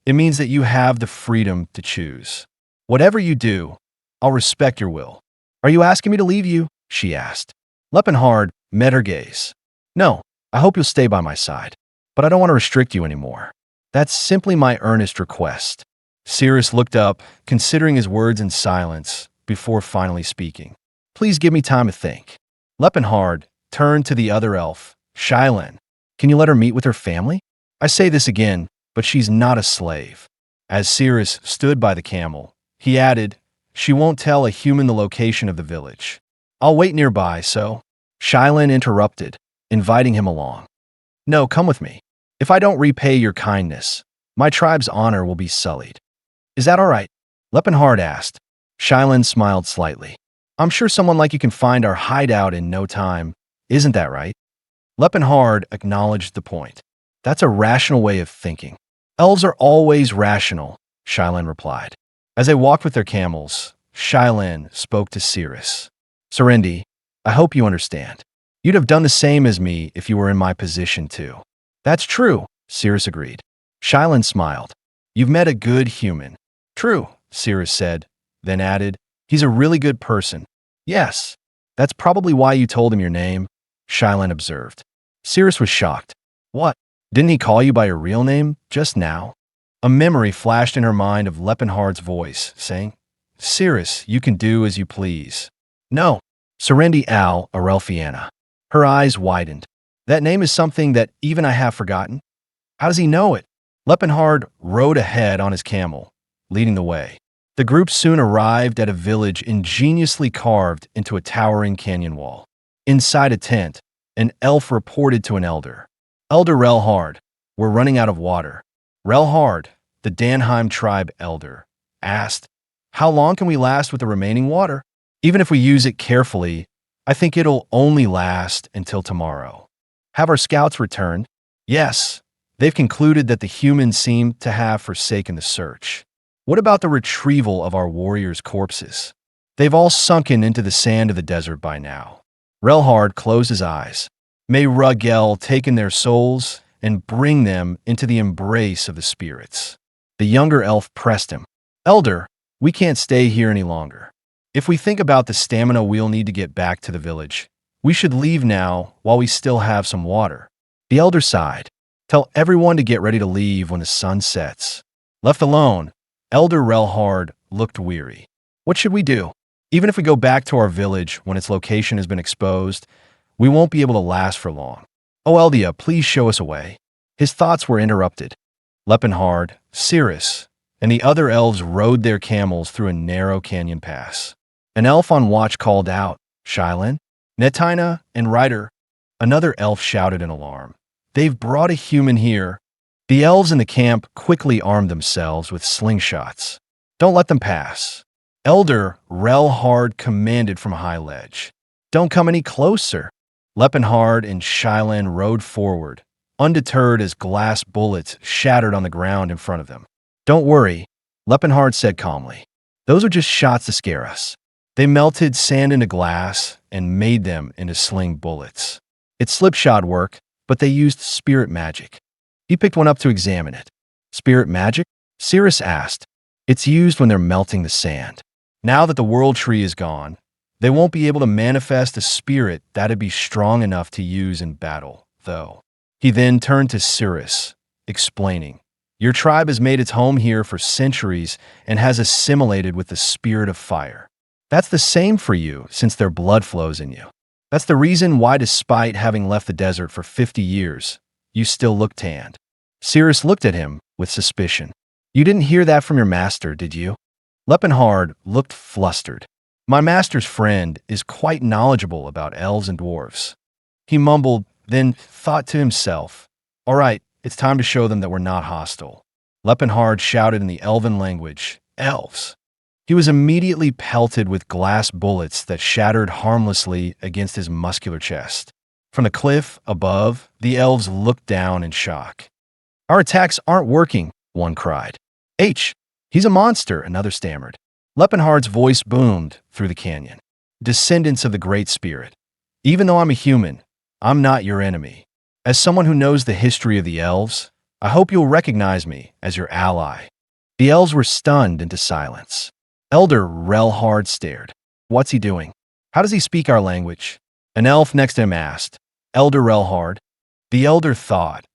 it means that you have the freedom to choose. Whatever you do, I'll respect your will. Are you asking me to leave you? She asked. Laefenhart met her gaze. No, I hope you'll stay by my side, but I don't want to restrict you anymore. That's simply my earnest request. Sirius looked up, considering his words in silence before finally speaking. Please give me time to think. Laefenhart turned to the other elf, Shailen. Can you let her meet with her family? I say this again, but she's not a slave. As Sirius stood by the camel, he added, she won't tell a human the location of the village. I'll wait nearby, so... Shailen interrupted, inviting him along. No, come with me. If I don't repay your kindness, my tribe's honor will be sullied. Is that all right? Laefenhart asked. Shailen smiled slightly. I'm sure someone like you can find our hideout in no time. Isn't that right? Laefenhart acknowledged the point. That's a rational way of thinking. Elves are always rational, Shailen replied. As they walked with their camels, Shailen spoke to Sirius. Serendi, I hope you understand. You'd have done the same as me if you were in my position too. That's true, Sirius agreed. Shailen smiled. You've met a good human. True, Sirius said, then added, he's a really good person. Yes, that's probably why you told him your name, Shailen observed. Sirius was shocked. What? Didn't he call you by your real name just now? A memory flashed in her mind of Laefenhart's voice, saying, Sirius, you can do as you please. No, Serendi Al Arelfiana. Her eyes widened. That name is something that even I have forgotten. How does he know it? Laefenhart rode ahead on his camel, leading the way. The group soon arrived at a village ingeniously carved into a towering canyon wall. Inside a tent, an elf reported to an elder. Elder Relhard, we're running out of water. Relhard, the Danheim tribe elder, asked, how long can we last with the remaining water? Even if we use it carefully, I think it'll only last until tomorrow. Have our scouts returned? Yes. They've concluded that the humans seem to have forsaken the search. What about the retrieval of our warriors' corpses? They've all sunken into the sand of the desert by now. Relhard closed his eyes. May Rugel take in their souls and bring them into the embrace of the spirits. The younger elf pressed him. Elder, we can't stay here any longer. If we think about the stamina we'll need to get back to the village, we should leave now while we still have some water. The elder sighed. Tell everyone to get ready to leave when the sun sets. Left alone, Elder Relhard looked weary. What should we do? Even if we go back to our village when its location has been exposed, we won't be able to last for long. Oh, Eldia, please show us a way. His thoughts were interrupted. Laefenhart, Sirius, and the other elves rode their camels through a narrow canyon pass. An elf on watch called out, Shailen, Netina, and Ryder. Another elf shouted in alarm. They've brought a human here. The elves in the camp quickly armed themselves with slingshots. Don't let them pass. Elder Relhard commanded from a high ledge. Don't come any closer. Laefenhart and Shailen rode forward, undeterred as glass bullets shattered on the ground in front of them. Don't worry, Laefenhart said calmly. Those are just shots to scare us. They melted sand into glass and made them into sling bullets. It's slipshod work, but they used spirit magic. He picked one up to examine it. Spirit magic? Sirius asked. It's used when they're melting the sand. Now that the world tree is gone, they won't be able to manifest a spirit that'd be strong enough to use in battle, though. He then turned to Sirius, explaining, your tribe has made its home here for centuries and has assimilated with the spirit of fire. That's the same for you since their blood flows in you. That's the reason why, despite having left the desert for 50 years, you still look tanned. Sirius looked at him with suspicion. You didn't hear that from your master, did you? Laefenhart looked flustered. My master's friend is quite knowledgeable about elves and dwarves. He mumbled, then thought to himself, all right, it's time to show them that we're not hostile. Laefenhart shouted in the elven language, elves. He was immediately pelted with glass bullets that shattered harmlessly against his muscular chest. From the cliff above, the elves looked down in shock. Our attacks aren't working, one cried. He's a monster, another stammered. Laefenhart's voice boomed through the canyon. Descendants of the Great Spirit. Even though I'm a human, I'm not your enemy. As someone who knows the history of the elves, I hope you'll recognize me as your ally." The elves were stunned into silence. Elder Relhard stared. "What's he doing? How does he speak our language?" An elf next to him asked. "Elder Relhard." The elder thought,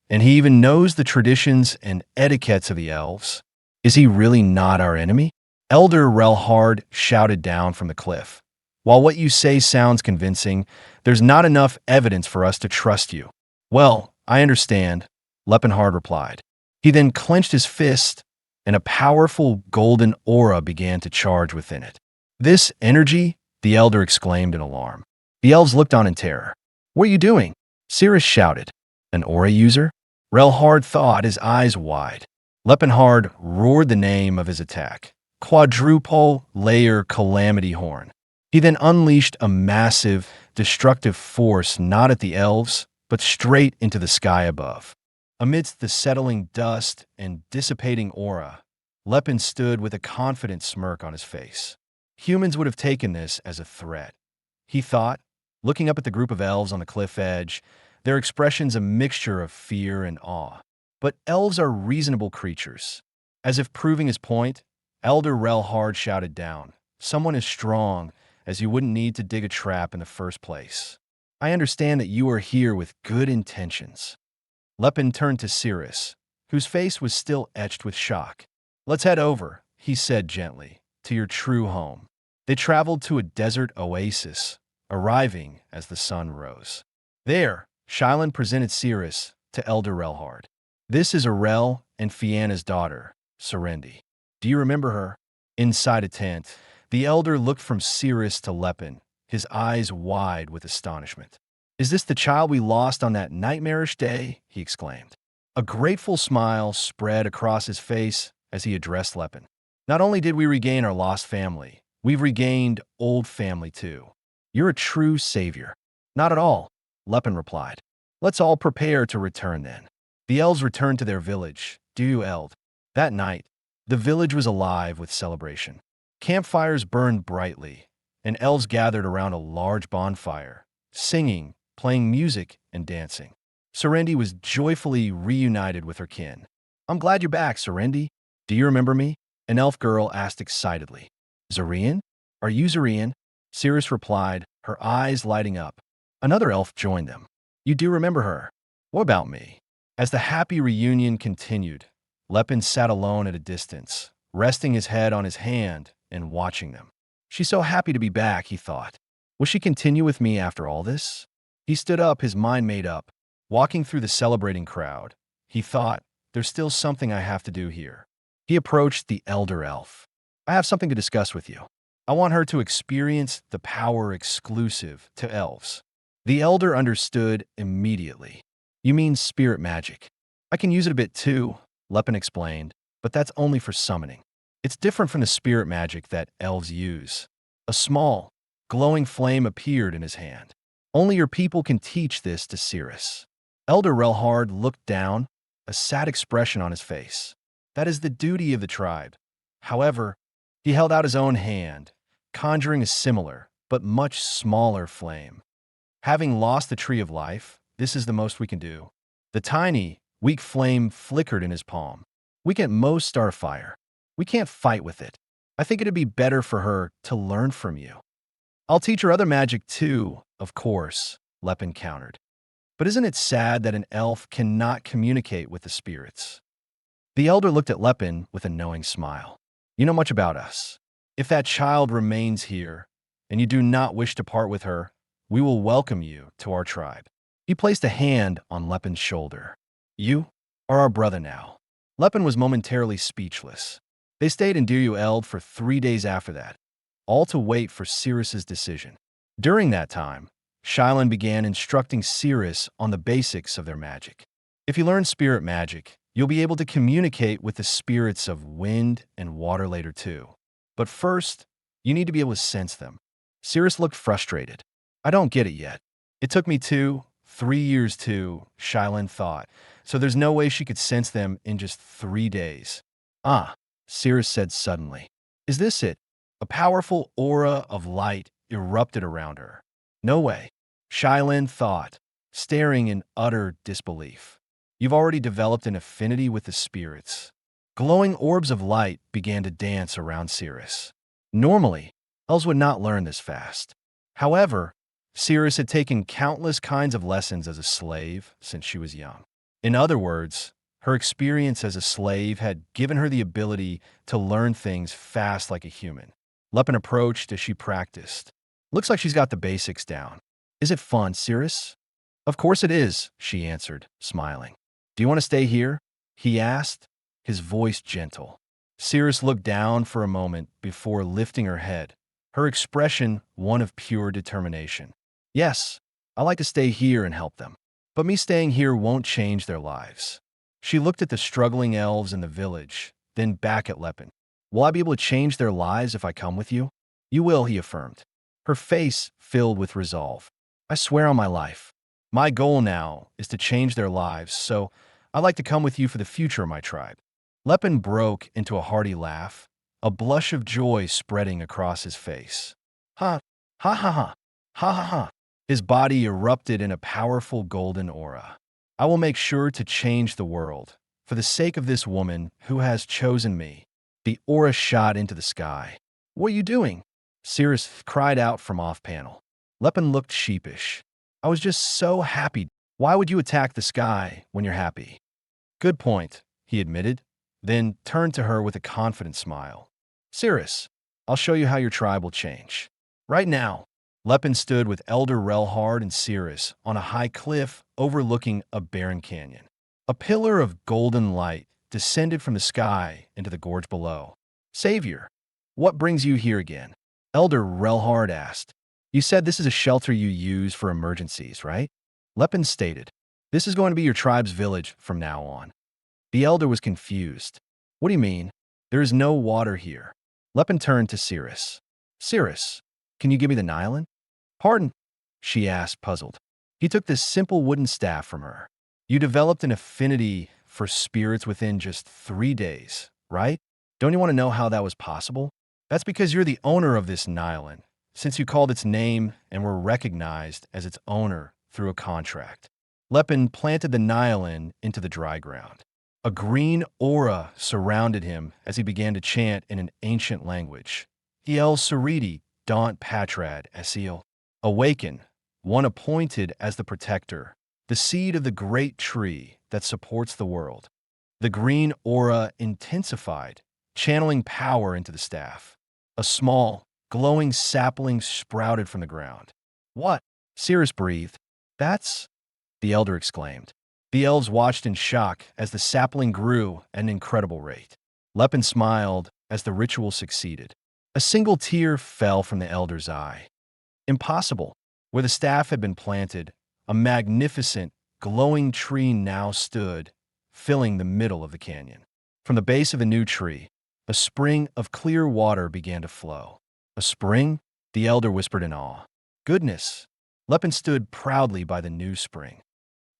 "And he even knows the traditions and etiquettes of the elves. Is he really not our enemy?" Elder Relhard shouted down from the cliff. "While what you say sounds convincing, there's not enough evidence for us to trust you." "Well, I understand," Laefenhart replied. He then clenched his fist, and a powerful golden aura began to charge within it. "This energy?" the elder exclaimed in alarm. The elves looked on in terror. "What are you doing?" Cirrus shouted. "An aura user?" Relhard thought, his eyes wide. Laefenhart roared the name of his attack. Quadruple Layer Calamity Horn. He then unleashed a massive, destructive force not at the elves, but straight into the sky above. Amidst the settling dust and dissipating aura, Lepin stood with a confident smirk on his face. Humans would have taken this as a threat. He thought, looking up at the group of elves on the cliff edge, their expressions a mixture of fear and awe. But elves are reasonable creatures. As if proving his point, Elder Relhard shouted down, "Someone as strong as you wouldn't need to dig a trap in the first place. I understand that you are here with good intentions." Lepin turned to Cirrus, whose face was still etched with shock. "Let's head over," he said gently, "to your true home." They traveled to a desert oasis, arriving as the sun rose. There, Shylin presented Cirrus to Elder Relhard. "This is Arel and Fianna's daughter, Serendi. Do you remember her?" Inside a tent, the elder looked from Cirrus to Lepin, his eyes wide with astonishment. "Is this the child we lost on that nightmarish day?" he exclaimed. A grateful smile spread across his face as he addressed Lepin. "Not only did we regain our lost family, we've regained old family too. You're a true savior." "Not at all," Lepin replied. "Let's all prepare to return then." The elves returned to their village, Du Eld. That night, the village was alive with celebration. Campfires burned brightly, and elves gathered around a large bonfire, singing, playing music, and dancing. Serendi was joyfully reunited with her kin. "I'm glad you're back, Serendi. Do you remember me?" An elf girl asked excitedly. "Zarian? Are you Zarian?" Cirrus replied, her eyes lighting up. Another elf joined them. "You do remember her. What about me?" As the happy reunion continued, Lepin sat alone at a distance, resting his head on his hand and watching them. "She's so happy to be back," he thought. "Will she continue with me after all this?" He stood up, his mind made up. Walking through the celebrating crowd, he thought, "There's still something I have to do here." He approached the elder elf. "I have something to discuss with you. I want her to experience the power exclusive to elves." The elder understood immediately. "You mean spirit magic?" "I can use it a bit too," Lepin explained, "but that's only for summoning. It's different from the spirit magic that elves use." A small, glowing flame appeared in his hand. "Only your people can teach this to Cirrus." Elder Relhard looked down, a sad expression on his face. "That is the duty of the tribe." However, he held out his own hand, conjuring a similar, but much smaller flame. "Having lost the Tree of Life, this is the most we can do." The tiny, weak flame flickered in his palm. "We can at most start a fire. We can't fight with it. I think it'd be better for her to learn from you." "I'll teach her other magic too, of course," Lepin countered. "But isn't it sad that an elf cannot communicate with the spirits?" The elder looked at Lepin with a knowing smile. "You know much about us. If that child remains here, and you do not wish to part with her, we will welcome you to our tribe." He placed a hand on Lepin's shoulder. "You are our brother now." Lepin was momentarily speechless. They stayed in Du Eld for 3 days after that, all to wait for Cirrus's decision. During that time, Shylin began instructing Cirrus on the basics of their magic. "If you learn spirit magic, you'll be able to communicate with the spirits of wind and water later too. But first, you need to be able to sense them." Cirrus looked frustrated. "I don't get it yet. It took me 3 years to," Shylin thought, "so there's no way she could sense them in just 3 days." "Ah," Cirrus said suddenly. "Is this it?" A powerful aura of light erupted around her. "No way," Shylin thought. staring in utter disbelief. You've already developed an affinity with the spirits. Glowing orbs of light began to dance around Cirrus. Normally, elves would not learn this fast. However, Cirrus had taken countless kinds of lessons as a slave since she was young. In other words, her experience as a slave had given her the ability to learn things fast like a human. Lepen approached as she practiced. Looks like she's got the basics down. Is it fun, Cirrus? Of course it is, she answered, smiling. Do you want to stay here? He asked, his voice gentle. Cirrus looked down for a moment before lifting her head, her expression one of pure determination. Yes, I like to stay here and help them, but me staying here won't change their lives. She looked at the struggling elves in the village, then back at Lepen. Will I be able to change their lives if I come with you? You will, he affirmed, her face filled with resolve. I swear on my life. My goal now is to change their lives, so I'd like to come with you for the future of my tribe. Lepen broke into a hearty laugh, a blush of joy spreading across his face. Ha, ha ha ha, ha ha ha. His body erupted in a powerful golden aura. I will make sure to change the world, for the sake of this woman who has chosen me. The aura shot into the sky. What are you doing? Cirrus cried out from off-panel. Lepen looked sheepish. I was just so happy. Why would you attack the sky when you're happy? Good point, he admitted, then turned to her with a confident smile. Cirrus, I'll show you how your tribe will change. Right now, Lepen stood with Elder Reborn and Cirrus on a high cliff overlooking a barren canyon. A pillar of golden light descended from the sky into the gorge below. Savior, what brings you here again? Elder Reborn asked. You said this is a shelter you use for emergencies, right? Lepen stated, this is going to be your tribe's village from now on. The elder was confused. What do you mean? There is no water here. Lepen turned to Cirrus. Cirrus, can you give me the nylon? Pardon? She asked, puzzled. He took this simple wooden staff from her. You developed an affinity for spirits within just 3 days, right? Don't you want to know how that was possible? That's because you're the owner of this nylon, since you called its name and were recognized as its owner through a contract. Lepen planted the nylon into the dry ground. A green aura surrounded him as he began to chant in an ancient language. El Sariti, Daunt Patrad, Asil. Awaken, one appointed as the protector, the seed of the great tree that supports the world. The green aura intensified, channeling power into the staff. A small, glowing sapling sprouted from the ground. What? Cirrus breathed. That's... the elder exclaimed. The elves watched in shock as the sapling grew at an incredible rate. Lepen smiled as the ritual succeeded. A single tear fell from the elder's eye. Impossible. Where the staff had been planted, a magnificent, glowing tree now stood, filling the middle of the canyon. From the base of the new tree, a spring of clear water began to flow. A spring? The elder whispered in awe. Goodness! Lepen stood proudly by the new spring.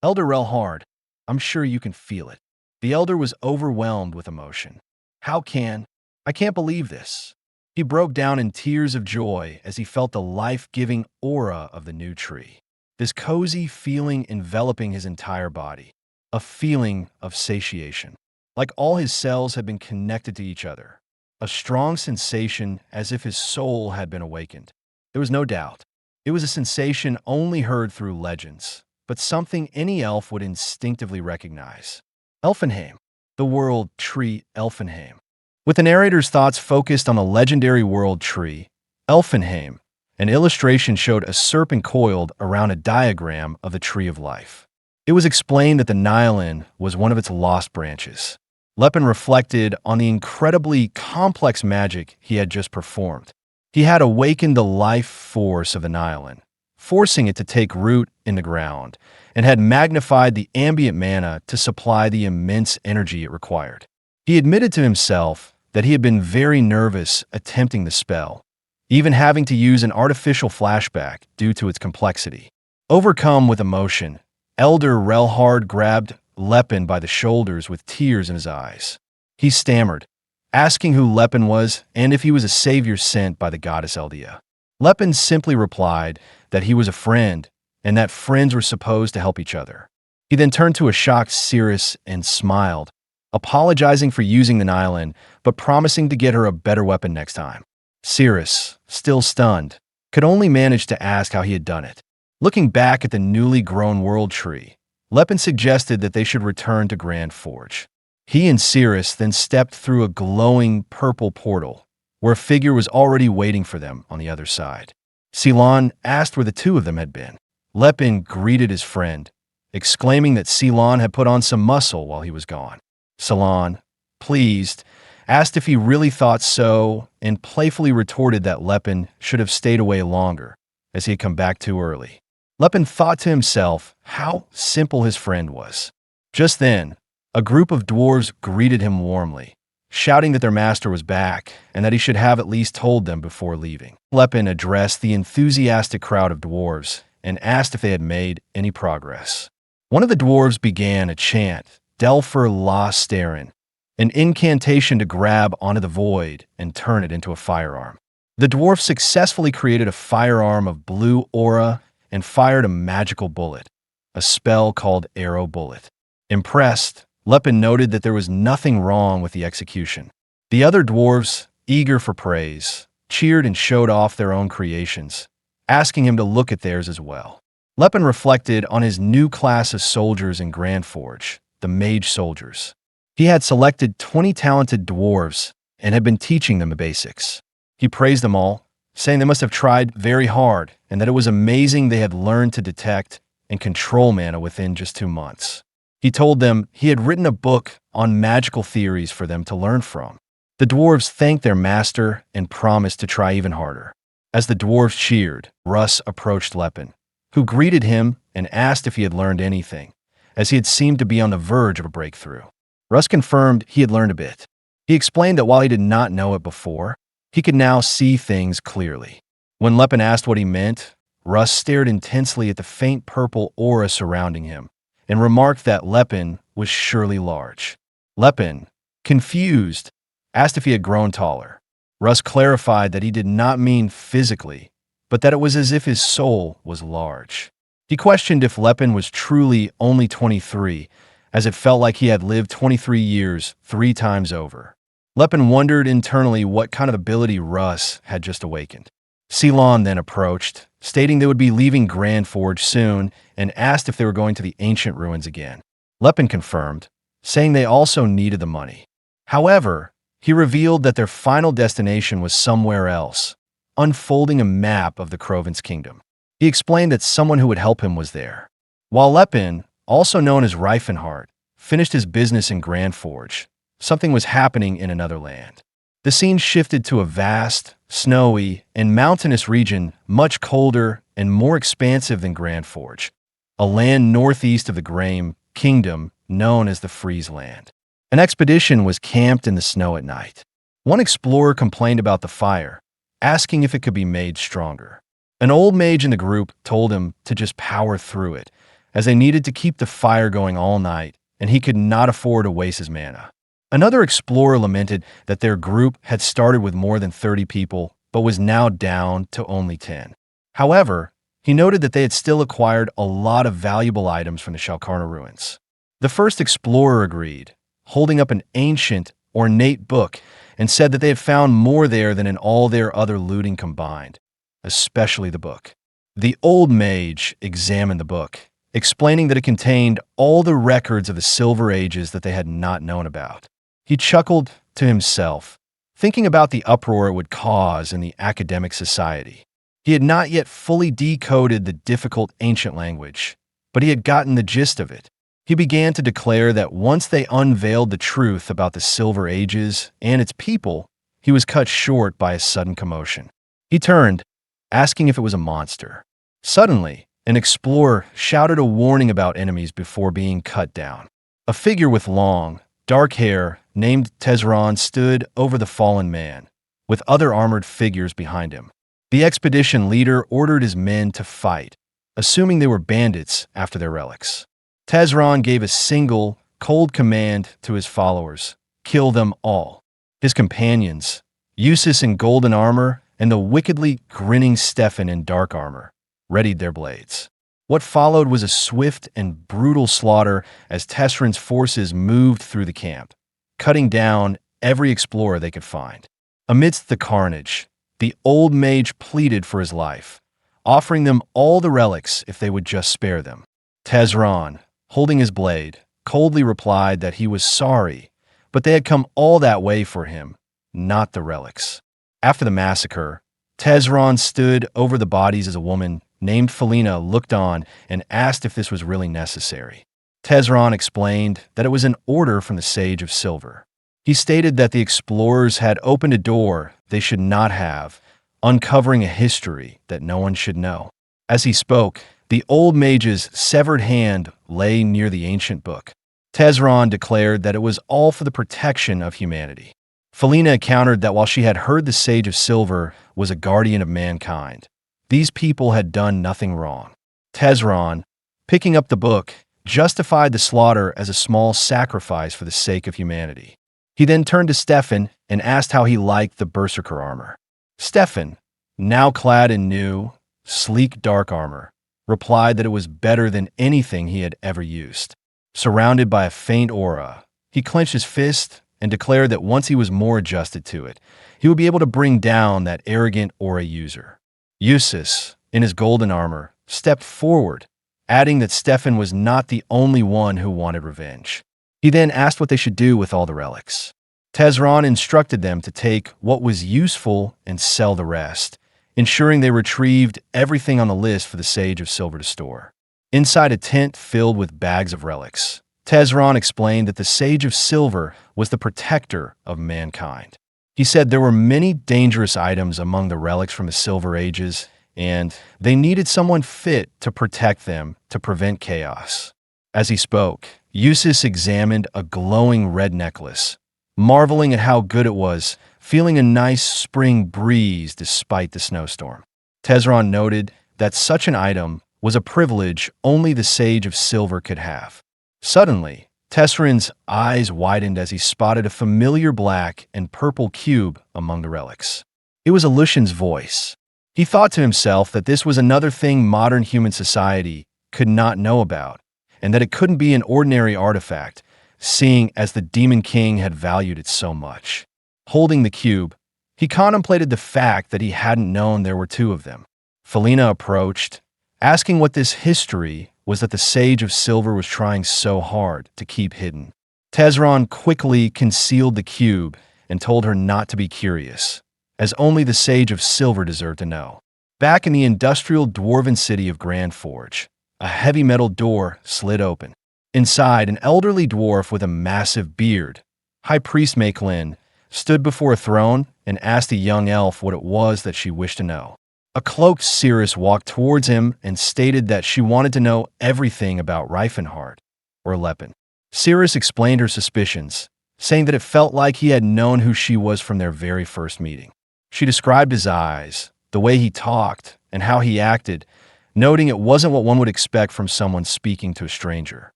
Elder Reborn, I'm sure you can feel it. The elder was overwhelmed with emotion. I can't believe this. He broke down in tears of joy as he felt the life-giving aura of the new tree. This cozy feeling enveloping his entire body. A feeling of satiation. Like all his cells had been connected to each other. A strong sensation as if his soul had been awakened. There was no doubt. It was a sensation only heard through legends, but something any elf would instinctively recognize. Elfenheim, the world tree Elfenheim. With the narrator's thoughts focused on the legendary world tree, Elfenheim, an illustration showed a serpent coiled around a diagram of the tree of life. It was explained that the nylon was one of its lost branches. Lepen reflected on the incredibly complex magic he had just performed. He had awakened the life force of the nylon, forcing it to take root in the ground, and had magnified the ambient mana to supply the immense energy it required. He admitted to himself that he had been very nervous attempting the spell, even having to use an artificial flashback due to its complexity. Overcome with emotion, Elder Reborn grabbed Lepen by the shoulders with tears in his eyes. He stammered, asking who Lepen was and if he was a savior sent by the goddess Eldia. Lepen simply replied that he was a friend and that friends were supposed to help each other. He then turned to a shocked Cirrus and smiled, apologizing for using the island, but promising to get her a better weapon next time. Cirrus, still stunned, could only manage to ask how he had done it. Looking back at the newly grown world tree, Lepin suggested that they should return to Grand Forge. He and Cirrus then stepped through a glowing purple portal, where a figure was already waiting for them on the other side. Ceylon asked where the two of them had been. Lepin greeted his friend, exclaiming that Ceylon had put on some muscle while he was gone. Ceylon, pleased, asked if he really thought so, and playfully retorted that Lepin should have stayed away longer, as he had come back too early. Lepin thought to himself how simple his friend was. Just then, a group of dwarves greeted him warmly, shouting that their master was back and that he should have at least told them before leaving. Lepin addressed the enthusiastic crowd of dwarves and asked if they had made any progress. One of the dwarves began a chant, Delfer La Sterin, an incantation to grab onto the void and turn it into a firearm. The dwarf successfully created a firearm of blue aura and fired a magical bullet, a spell called Arrow Bullet. Impressed, Lepin noted that there was nothing wrong with the execution. The other dwarves, eager for praise, cheered and showed off their own creations, asking him to look at theirs as well. Lepin reflected on his new class of soldiers in Grand Forge, the Mage Soldiers. He had selected 20 talented dwarves and had been teaching them the basics. He praised them all, saying they must have tried very hard and that it was amazing they had learned to detect and control mana within just 2 months. He told them he had written a book on magical theories for them to learn from. The dwarves thanked their master and promised to try even harder. As the dwarves cheered, Russ approached Lepin, who greeted him and asked if he had learned anything, as he had seemed to be on the verge of a breakthrough. Russ confirmed he had learned a bit. He explained that while he did not know it before, he could now see things clearly. When Lepin asked what he meant, Russ stared intensely at the faint purple aura surrounding him and remarked that Lepin was surely large. Lepin, confused, asked if he had grown taller. Russ clarified that he did not mean physically, but that it was as if his soul was large. He questioned if Lepin was truly only 23, as it felt like he had lived 23 years 3 times over. Lepin wondered internally what kind of ability Russ had just awakened. Ceylon then approached, stating they would be leaving Grand Forge soon, and asked if they were going to the ancient ruins again. Lepin confirmed, saying they also needed the money. However, he revealed that their final destination was somewhere else, unfolding a map of the Crovin's kingdom. He explained that someone who would help him was there. While Lepin, also known as Laefenhart, finished his business in Grand Forge, something was happening in another land. The scene shifted to a vast, snowy, and mountainous region much colder and more expansive than Grand Forge, a land northeast of the Graham Kingdom known as the Freeze Land. An expedition was camped in the snow at night. One explorer complained about the fire, asking if it could be made stronger. An old mage in the group told him to just power through it, as they needed to keep the fire going all night, and he could not afford to waste his mana. Another explorer lamented that their group had started with more than 30 people, but was now down to only 10. However, he noted that they had still acquired a lot of valuable items from the Shalkarna ruins. The first explorer agreed, holding up an ancient, ornate book, and said that they had found more there than in all their other looting combined, especially the book. The old mage examined the book, explaining that it contained all the records of the Silver Ages that they had not known about. He chuckled to himself, thinking about the uproar it would cause in the academic society. He had not yet fully decoded the difficult ancient language, but he had gotten the gist of it. He began to declare that once they unveiled the truth about the Silver Ages and its people, he was cut short by a sudden commotion. He turned, asking if it was a monster. Suddenly, an explorer shouted a warning about enemies before being cut down. A figure with long, dark hair named Tesron stood over the fallen man, with other armored figures behind him. The expedition leader ordered his men to fight, assuming they were bandits after their relics. Tesron gave a single, cold command to his followers: kill them all. His companions, Eustace in golden armor and the wickedly grinning Stefan in dark armor, readied their blades. What followed was a swift and brutal slaughter as Tesron's forces moved through the camp, cutting down every explorer they could find. Amidst the carnage, the old mage pleaded for his life, offering them all the relics if they would just spare them. Tesron, holding his blade, coldly replied that he was sorry, but they had come all that way for him, not the relics. After the massacre, Tesron stood over the bodies as a woman named Felina looked on and asked if this was really necessary. Tesron explained that it was an order from the Sage of Silver. He stated that the explorers had opened a door they should not have, uncovering a history that no one should know. As he spoke, the old mage's severed hand lay near the ancient book. Tesron declared that it was all for the protection of humanity. Felina countered that while she had heard the Sage of Silver was a guardian of mankind, these people had done nothing wrong. Tesron, picking up the book, justified the slaughter as a small sacrifice for the sake of humanity. He then turned to Stefan and asked how he liked the berserker armor. Stefan, now clad in new, sleek dark armor, replied that it was better than anything he had ever used. Surrounded by a faint aura, he clenched his fist and declared that once he was more adjusted to it, he would be able to bring down that arrogant aura user. Eustace, in his golden armor, stepped forward, adding that Stefan was not the only one who wanted revenge. He then asked what they should do with all the relics. Tesron instructed them to take what was useful and sell the rest, ensuring they retrieved everything on the list for the Sage of Silver to store. Inside a tent filled with bags of relics, Tesron explained that the Sage of Silver was the protector of mankind. He said there were many dangerous items among the relics from the Silver Ages, and they needed someone fit to protect them to prevent chaos. As he spoke, Eustace examined a glowing red necklace, marveling at how good it was, feeling a nice spring breeze despite the snowstorm. Tesron noted that such an item was a privilege only the Sage of Silver could have. Suddenly, Tesron's eyes widened as he spotted a familiar black and purple cube among the relics. It was Lucian's voice. He thought to himself that this was another thing modern human society could not know about, and that it couldn't be an ordinary artifact, seeing as the Demon King had valued it so much. Holding the cube, he contemplated the fact that he hadn't known there were two of them. Felina approached, asking what this history was that the Sage of Silver was trying so hard to keep hidden. Tesron quickly concealed the cube and told her not to be curious, as only the Sage of Silver deserved to know. Back in the industrial dwarven city of Grand Forge, a heavy metal door slid open. Inside, an elderly dwarf with a massive beard, High Priest Maeklin, stood before a throne and asked the young elf what it was that she wished to know. A cloaked seeress walked towards him and stated that she wanted to know everything about Laefenhart, or Lepen. Seeress explained her suspicions, saying that it felt like he had known who she was from their very first meeting. She described his eyes, the way he talked, and how he acted, noting it wasn't what one would expect from someone speaking to a stranger.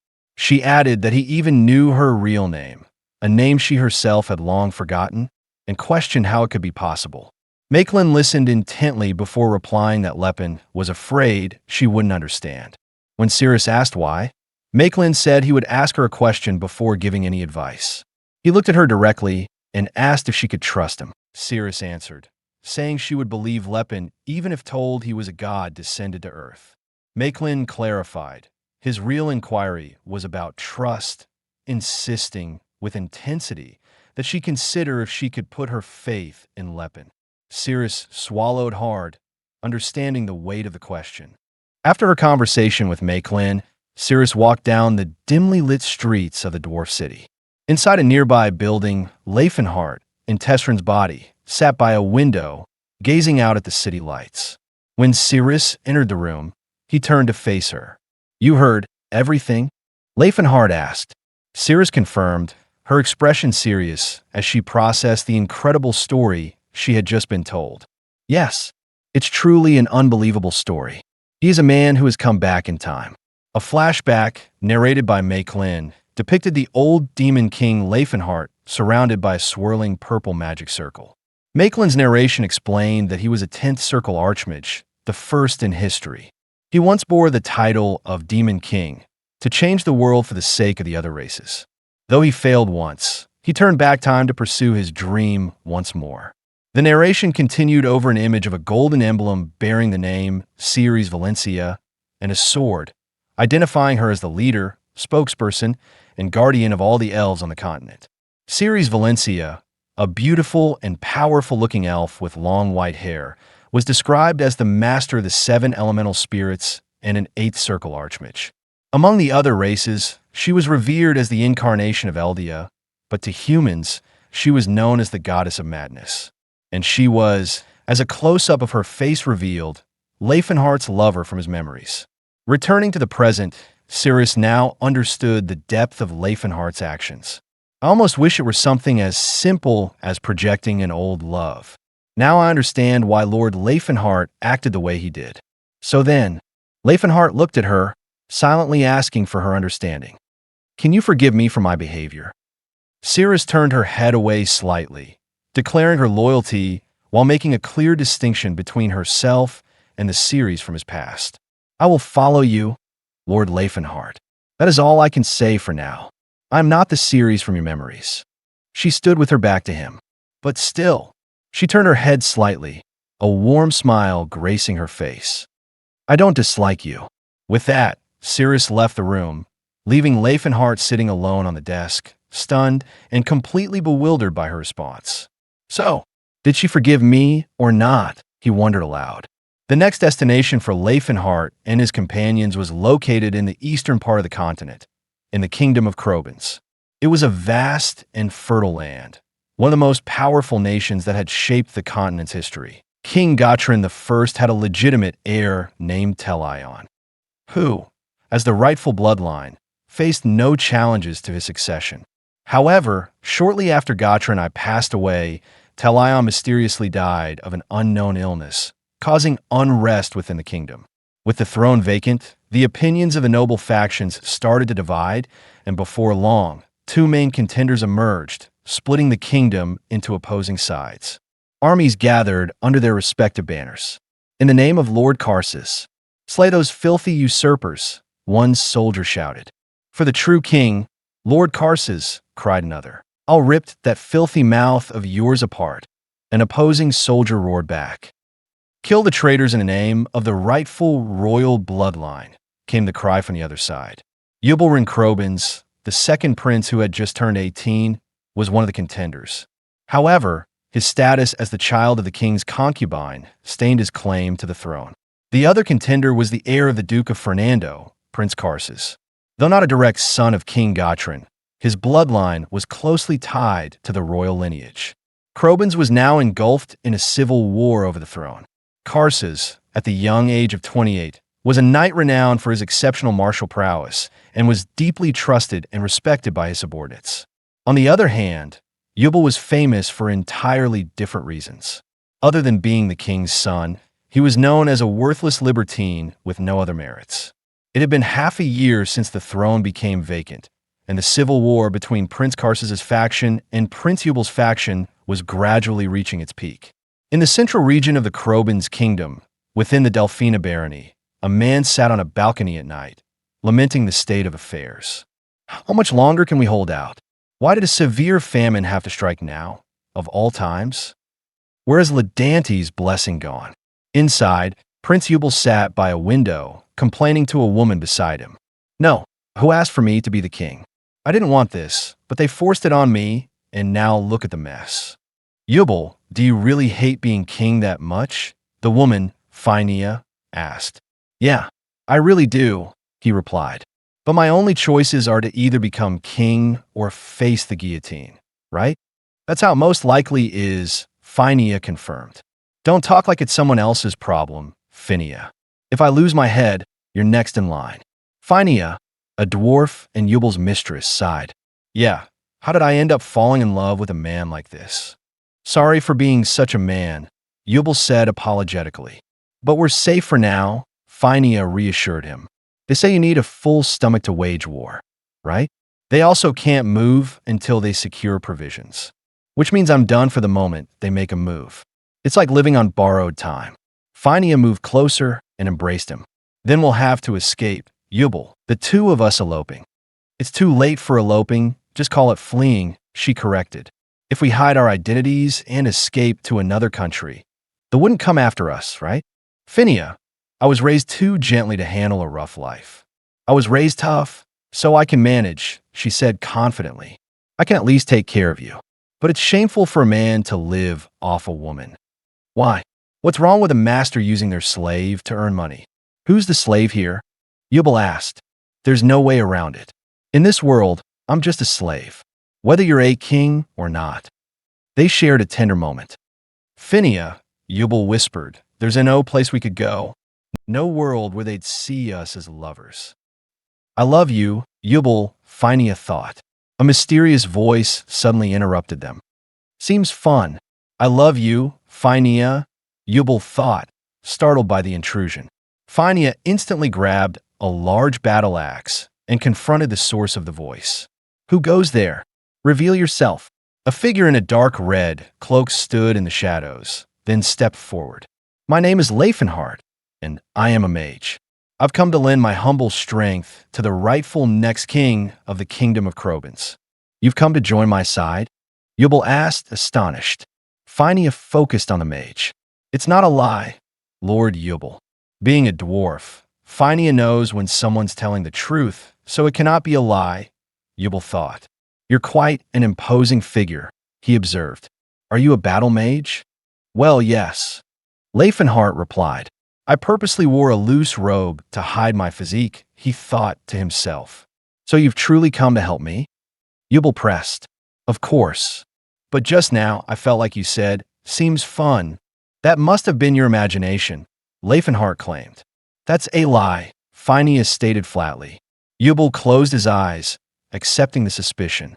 She added that he even knew her real name, a name she herself had long forgotten, and questioned how it could be possible. Maeklin listened intently before replying that Lepen was afraid she wouldn't understand. When Seeress asked why, Maeklin said he would ask her a question before giving any advice. He looked at her directly and asked if she could trust him. Seeress answered, saying she would believe Lepen even if told he was a god descended to Earth. Maeklin clarified. His real inquiry was about trust, insisting with intensity that she consider if she could put her faith in Lepen. Seeress swallowed hard, understanding the weight of the question. After her conversation with Maeklin, Seeress walked down the dimly lit streets of the dwarf city. Inside a nearby building, Laefenhart, in Tesron's body, sat by a window, gazing out at the city lights. When Seeress entered the room, he turned to face her. "You heard everything?" Laefenhart asked. Seeress confirmed, her expression serious as she processed the incredible story she had just been told. "Yes, it's truly an unbelievable story. He is a man who has come back in time." A flashback, narrated by Maeklin, depicted the old demon king Laefenhart surrounded by a swirling purple magic circle. Maeklin's narration explained that he was a 10th circle archmage, the first in history. He once bore the title of Demon King to change the world for the sake of the other races. Though he failed once, he turned back time to pursue his dream once more. The narration continued over an image of a golden emblem bearing the name Ceres Valencia and a sword, identifying her as the leader, spokesperson, and guardian of all the elves on the continent. Ceres Valencia, a beautiful and powerful-looking elf with long white hair, was described as the master of the 7 elemental spirits and an 8th circle archmage. Among the other races, she was revered as the incarnation of Eldia, but to humans, she was known as the goddess of madness. And she was, as a close-up of her face revealed, Laefenhart's lover from his memories. Returning to the present, Ceres now understood the depth of Laefenhart's actions. I almost wish it were something as simple as projecting an old love. Now I understand why Lord Laefenhart acted the way he did. So then, Laefenhart looked at her, silently asking for her understanding. Can you forgive me for my behavior? Ceres turned her head away slightly, declaring her loyalty while making a clear distinction between herself and the Ceres from his past. I will follow you, Lord Laefenhart. That is all I can say for now. I am not the Ceres from your memories. She stood with her back to him. But still, she turned her head slightly, a warm smile gracing her face. I don't dislike you. With that, Ceres left the room, leaving Laefenhart sitting alone on the desk, stunned and completely bewildered by her response. So, did she forgive me or not? He wondered aloud. The next destination for Laefenhart and his companions was located in the eastern part of the continent, in the kingdom of Krobans. It was a vast and fertile land, one of the most powerful nations that had shaped the continent's history. King Gotrin I had a legitimate heir named Tesron, who, as the rightful bloodline, faced no challenges to his succession. However, shortly after Gotrin I passed away, Tesron mysteriously died of an unknown illness, causing unrest within the kingdom. With the throne vacant, the opinions of the noble factions started to divide, and before long, 2 main contenders emerged, splitting the kingdom into opposing sides. Armies gathered under their respective banners. In the name of Lord Karsus, slay those filthy usurpers, one soldier shouted. For the true king, Lord Karsus, cried another. I'll rip that filthy mouth of yours apart. An opposing soldier roared back. Kill the traitors in the name of the rightful royal bloodline, came the cry from the other side. Reborn Krobans, the second prince who had just turned 18, was one of the contenders. However, his status as the child of the king's concubine stained his claim to the throne. The other contender was the heir of the Duke of Fernando, Prince Karsus. Though not a direct son of King Gotrin, his bloodline was closely tied to the royal lineage. Krobans was now engulfed in a civil war over the throne. Karsus, at the young age of 28, was a knight renowned for his exceptional martial prowess and was deeply trusted and respected by his subordinates. On the other hand, Reborn was famous for entirely different reasons. Other than being the king's son, he was known as a worthless libertine with no other merits. It had been half a year since the throne became vacant, and the civil war between Prince Karsus's faction and Prince Reborn's faction was gradually reaching its peak. In the central region of the Krobans' kingdom, within the Delphina barony, a man sat on a balcony at night, lamenting the state of affairs. How much longer can we hold out? Why did a severe famine have to strike now, of all times? Where is Ladante's blessing gone? Inside, Prince Reborn sat by a window, complaining to a woman beside him. No, who asked for me to be the king? I didn't want this, but they forced it on me, and now look at the mess. Reborn, do you really hate being king that much? The woman, Phainia, asked. Yeah, I really do, he replied. But my only choices are to either become king or face the guillotine, right? That's how it most likely is, Phainia confirmed. Don't talk like it's someone else's problem, Phinia. If I lose my head, you're next in line. Phainia, a dwarf and Reborn's mistress, sighed. Yeah, how did I end up falling in love with a man like this? Sorry for being such a man, Reborn said apologetically. But we're safe for now, Phainia reassured him. They say you need a full stomach to wage war, right? They also can't move until they secure provisions. Which means I'm done for the moment they make a move. It's like living on borrowed time. Phainia moved closer and embraced him. Then we'll have to escape. Yubel, the two of us eloping. It's too late for eloping, just call it fleeing, she corrected. If we hide our identities and escape to another country, they wouldn't come after us, right? Phinia, I was raised too gently to handle a rough life. I was raised tough, so I can manage, she said confidently. I can at least take care of you. But it's shameful for a man to live off a woman. Why? What's wrong with a master using their slave to earn money? Who's the slave here? Yubel asked. There's no way around it. In this world, I'm just a slave, whether you're a king or not. They shared a tender moment. Phinia, Yubel whispered, there's no place we could go. No world where they'd see us as lovers. I love you, Yubel, Phinia thought. A mysterious voice suddenly interrupted them. Seems fun. I love you, Phinia, Yubel thought, startled by the intrusion. Phinia instantly grabbed a large battle axe and confronted the source of the voice. Who goes there? Reveal yourself. A figure in a dark red cloak stood in the shadows, then stepped forward. My name is Laefenhart, and I am a mage. I've come to lend my humble strength to the rightful next king of the kingdom of Krobans. You've come to join my side? Yubel asked, astonished. Phinia focused on the mage. It's not a lie, Lord Yubel. Being a dwarf, Phinia knows when someone's telling the truth, so it cannot be a lie, Yubel thought. You're quite an imposing figure, he observed. Are you a battle mage? Well, yes. Laefenhart replied. I purposely wore a loose robe to hide my physique, he thought to himself. So you've truly come to help me? Yubel pressed. Of course. But just now, I felt like you said, seems fun. That must have been your imagination, Laefenhart claimed. That's a lie, Phinia stated flatly. Yubel closed his eyes, accepting the suspicion.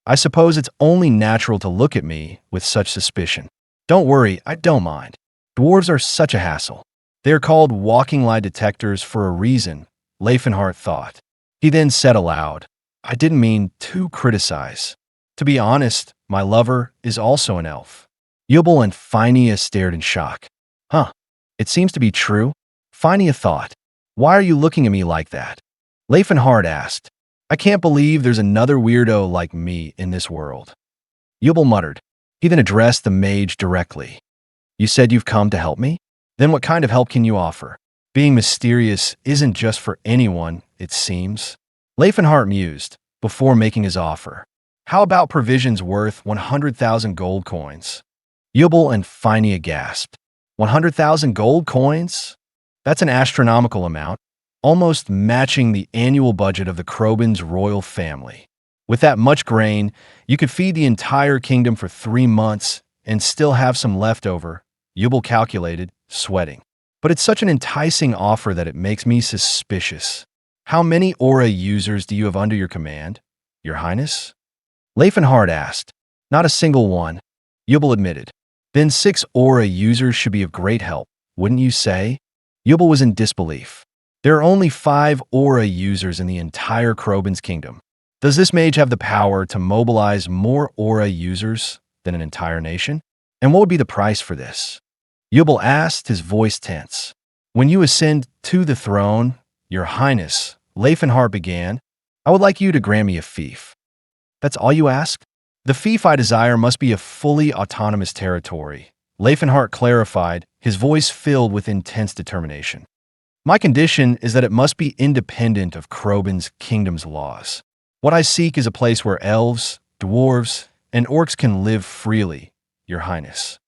I suppose it's only natural to look at me with such suspicion. Don't worry, I don't mind. Dwarves are such a hassle. They are called walking lie detectors for a reason, Laefenhart thought. He then said aloud, I didn't mean to criticize. To be honest, my lover is also an elf. Yubel and Phinia stared in shock. Huh, it seems to be true, Phinia thought. Why are you looking at me like that? Laefenhart asked. I can't believe there's another weirdo like me in this world. Yubel muttered. He then addressed the mage directly. You said you've come to help me? Then what kind of help can you offer? Being mysterious isn't just for anyone, it seems. Laefenhart mused, before making his offer. How about provisions worth 100,000 gold coins? Yubel and Phinia gasped. 100,000 gold coins? That's an astronomical amount, almost matching the annual budget of the Krobans royal family. With that much grain, you could feed the entire kingdom for 3 months and still have some left over, Yubel calculated, sweating. But it's such an enticing offer that it makes me suspicious. How many aura users do you have under your command, Your Highness? Laefenhart asked. Not a single one, Yubel admitted. Then 6 aura users should be of great help, wouldn't you say? Yubel was in disbelief. There are only 5 aura users in the entire Krobans kingdom. Does this mage have the power to mobilize more aura users than an entire nation? And what would be the price for this? Yubel asked, his voice tense. When you ascend to the throne, Your Highness, Laefenhart began, I would like you to grant me a fief. That's all you ask? The fief I desire must be a fully autonomous territory, Laefenhart clarified, his voice filled with intense determination. My condition is that it must be independent of Krobans' kingdom's laws. What I seek is a place where elves, dwarves, and orcs can live freely, Your Highness.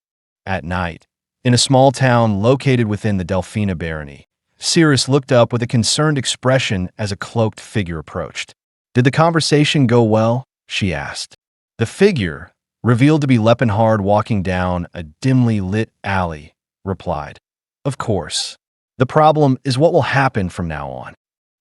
At night, in a small town located within the Delphina barony, Cirrus looked up with a concerned expression as a cloaked figure approached. Did the conversation go well? She asked. The figure, revealed to be Laefenhart walking down a dimly lit alley, replied. Of course. The problem is what will happen from now on.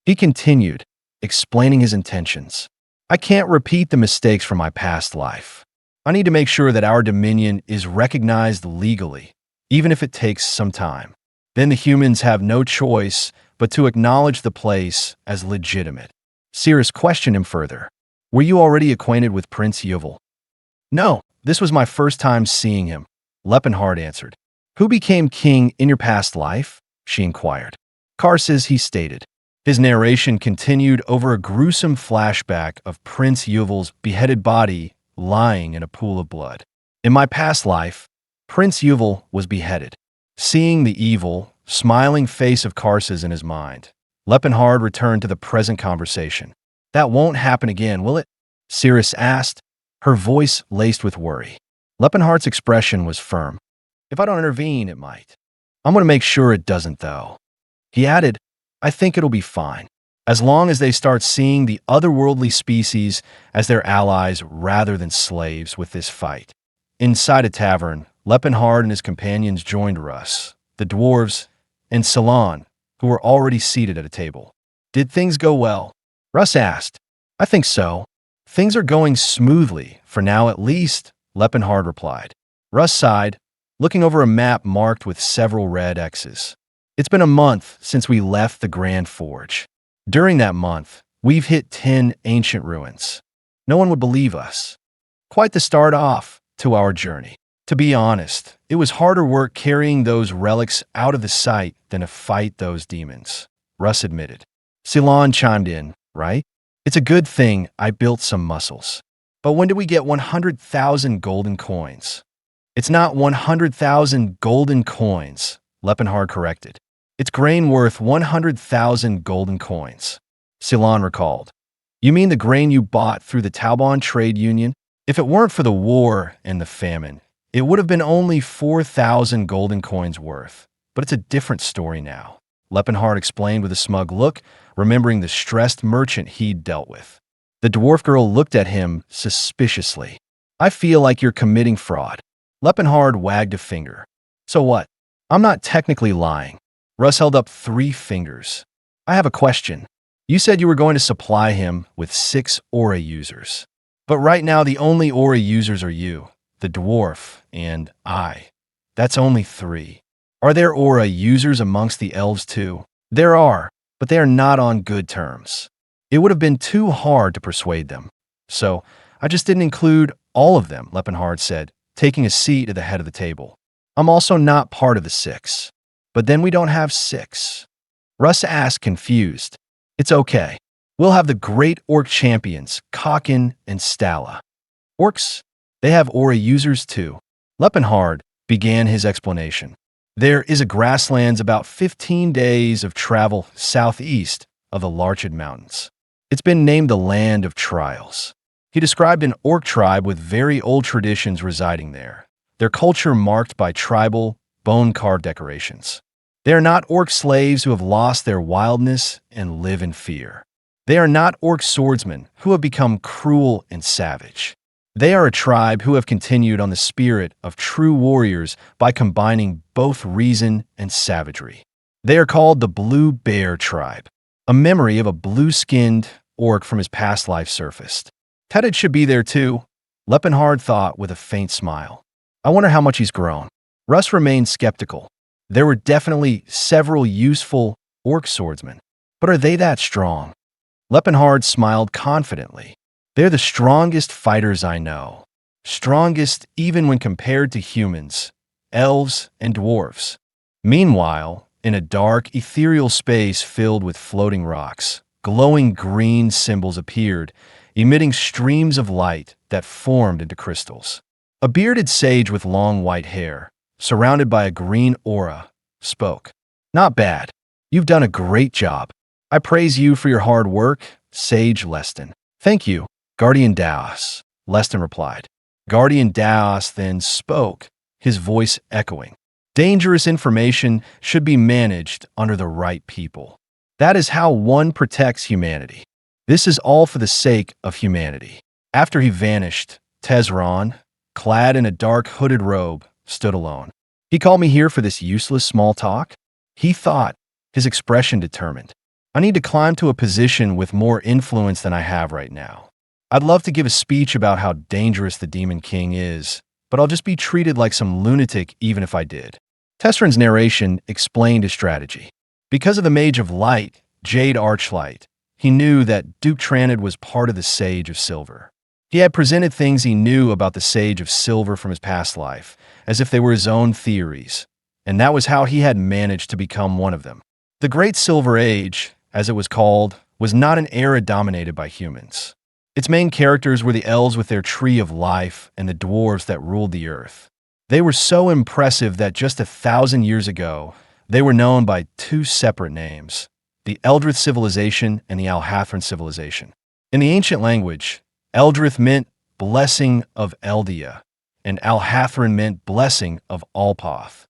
He continued, explaining his intentions. I can't repeat the mistakes from my past life. I need to make sure that our dominion is recognized legally, even if it takes some time. Then the humans have no choice but to acknowledge the place as legitimate. Cirrus questioned him further. Were you already acquainted with Prince Yubel? No, this was my first time seeing him, Laefenhart answered. Who became king in your past life? She inquired. Karses, he stated. His narration continued over a gruesome flashback of Prince Yuval's beheaded body lying in a pool of blood. In my past life, Prince Yuval was beheaded. Seeing the evil, smiling face of Karses in his mind, Laefenhart returned to the present conversation. That won't happen again, will it? Cirrus asked, her voice laced with worry. Laefenhart's expression was firm. If I don't intervene, it might. I'm going to make sure it doesn't, though. He added, I think it'll be fine, as long as they start seeing the otherworldly species as their allies rather than slaves with this fight. Inside a tavern, Laefenhart and his companions joined Russ, the dwarves, and Ceylon, who were already seated at a table. Did things go well? Russ asked. I think so. Things are going smoothly, for now at least, Laefenhart replied. Russ sighed, looking over a map marked with several red X's. It's been a month since we left the Grand Forge. During that month, we've hit 10 ancient ruins. No one would believe us. Quite the start off to our journey. To be honest, it was harder work carrying those relics out of the sight than to fight those demons, Russ admitted. Ceylon chimed in, right? It's a good thing I built some muscles. But when did we get 100,000 golden coins? It's not 100,000 golden coins, Laefenhart corrected. It's grain worth 100,000 golden coins. Ceylon recalled. You mean the grain you bought through the Taubon trade union? If it weren't for the war and the famine, it would have been only 4,000 golden coins worth. But it's a different story now, Laefenhart explained with a smug look, remembering the stressed merchant he'd dealt with. The dwarf girl looked at him suspiciously. I feel like you're committing fraud. Laefenhart wagged a finger. So what? I'm not technically lying. Russ held up 3 fingers. I have a question. You said you were going to supply him with 6 aura users. But right now the only aura users are you, the dwarf, and I. That's only 3. Are there aura users amongst the elves too? There are, but they are not on good terms. It would have been too hard to persuade them. So, I just didn't include all of them, Laefenhart said, taking a seat at the head of the table. I'm also not part of the 6. But then we don't have 6. Russ asked, confused. It's okay. We'll have the great orc champions, Kakin and Stala. Orcs? They have aura users too. Laefenhart began his explanation. There is a grasslands about 15 days of travel southeast of the Larchid Mountains. It's been named the Land of Trials. He described an orc tribe with very old traditions residing there, their culture marked by tribal, bone-carved decorations. They are not orc slaves who have lost their wildness and live in fear. They are not orc swordsmen who have become cruel and savage. They are a tribe who have continued on the spirit of true warriors by combining both reason and savagery. They are called the Blue Bear Tribe, a memory of a blue-skinned orc from his past life surfaced. Tedid should be there too, Laefenhart thought with a faint smile. I wonder how much he's grown. Russ remained skeptical. There were definitely several useful orc swordsmen, but are they that strong? Laefenhart smiled confidently. They're the strongest fighters I know. Strongest even when compared to humans, elves, and dwarves. Meanwhile, in a dark, ethereal space filled with floating rocks, glowing green symbols appeared, emitting streams of light that formed into crystals. A bearded sage with long white hair, surrounded by a green aura, spoke. Not bad. You've done a great job. I praise you for your hard work, Sage Leston. Thank you, Guardian Daos, Leston replied. Guardian Daos then spoke, his voice echoing. Dangerous information should be managed under the right people. That is how one protects humanity. This is all for the sake of humanity. After he vanished, Tesron, clad in a dark hooded robe, stood alone. He called me here for this useless small talk? He thought, his expression determined. I need to climb to a position with more influence than I have right now. I'd love to give a speech about how dangerous the Demon King is, but I'll just be treated like some lunatic even if I did. Tesron's narration explained his strategy. Because of the Mage of Light, Jade Archlight, he knew that Duke Tranid was part of the Sage of Silver. He had presented things he knew about the Sage of Silver from his past life, as if they were his own theories, and that was how he had managed to become one of them. The Great Silver Age, as it was called, was not an era dominated by humans. Its main characters were the elves with their tree of life and the dwarves that ruled the earth. They were so impressive that just 1,000 years ago, they were known by two separate names, the Eldrith civilization and the Alhathran civilization. In the ancient language, Eldrith meant blessing of Eldia, and Alhathran meant blessing of Alpoth.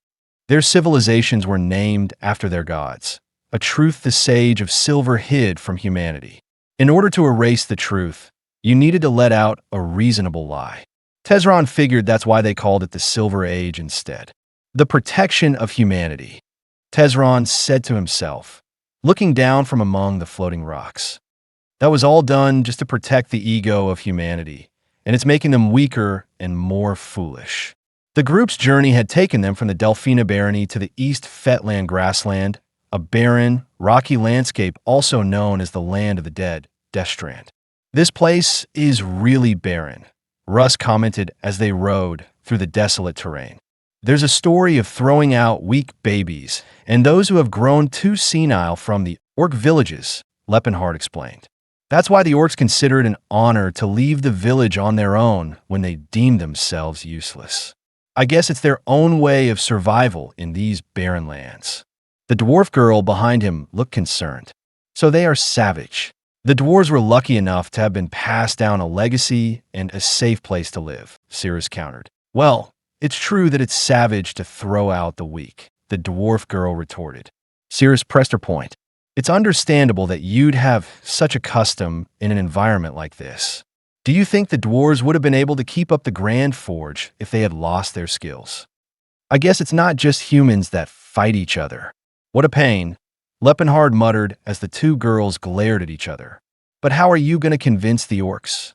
Their civilizations were named after their gods, a truth the Sage of Silver hid from humanity. In order to erase the truth, you needed to let out a reasonable lie. Tesron figured that's why they called it the Silver Age instead. The protection of humanity, Tesron said to himself, looking down from among the floating rocks. That was all done just to protect the ego of humanity, and it's making them weaker and more foolish. The group's journey had taken them from the Delphina Barony to the East Fetland grassland, a barren, rocky landscape also known as the Land of the Dead, Destrand. This place is really barren, Russ commented as they rode through the desolate terrain. There's a story of throwing out weak babies and those who have grown too senile from the orc villages, Laefenhart explained. That's why the orcs consider it an honor to leave the village on their own when they deem themselves useless. I guess it's their own way of survival in these barren lands. The dwarf girl behind him looked concerned. So they are savage. The dwarves were lucky enough to have been passed down a legacy and a safe place to live, Cirrus countered. Well, it's true that it's savage to throw out the weak, the dwarf girl retorted. Cirrus pressed her point. It's understandable that you'd have such a custom in an environment like this. Do you think the dwarves would have been able to keep up the Grand Forge if they had lost their skills? I guess it's not just humans that fight each other. What a pain, Laefenhart muttered as the two girls glared at each other. But how are you going to convince the orcs?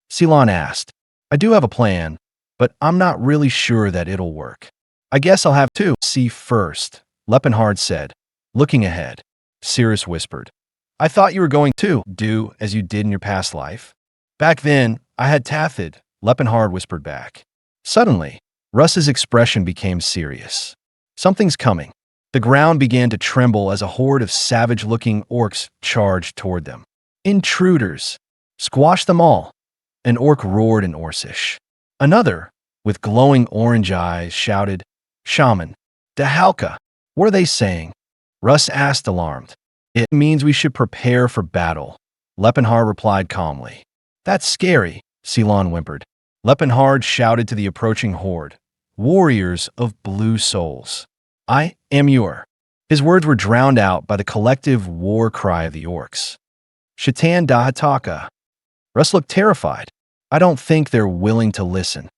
Ceylon asked. I do have a plan, but I'm not really sure that it'll work. I guess I'll have to see first, Laefenhart said, looking ahead. Cirrus whispered. I thought you were going to do as you did in your past life. Back then, I had Tathid, Laefenhart whispered back. Suddenly, Russ's expression became serious. Something's coming. The ground began to tremble as a horde of savage-looking orcs charged toward them. Intruders! Squash them all! An orc roared in Orcish. Another, with glowing orange eyes, shouted, Shaman, Dahalka! What are they saying? Russ asked, alarmed. It means we should prepare for battle, Laefenhart replied calmly. That's scary, Ceylon whimpered. Laefenhart shouted to the approaching horde, Warriors of Blue Souls. I am your. His words were drowned out by the collective war cry of the orcs. Shatan Dahataka. Russ looked terrified. I don't think they're willing to listen.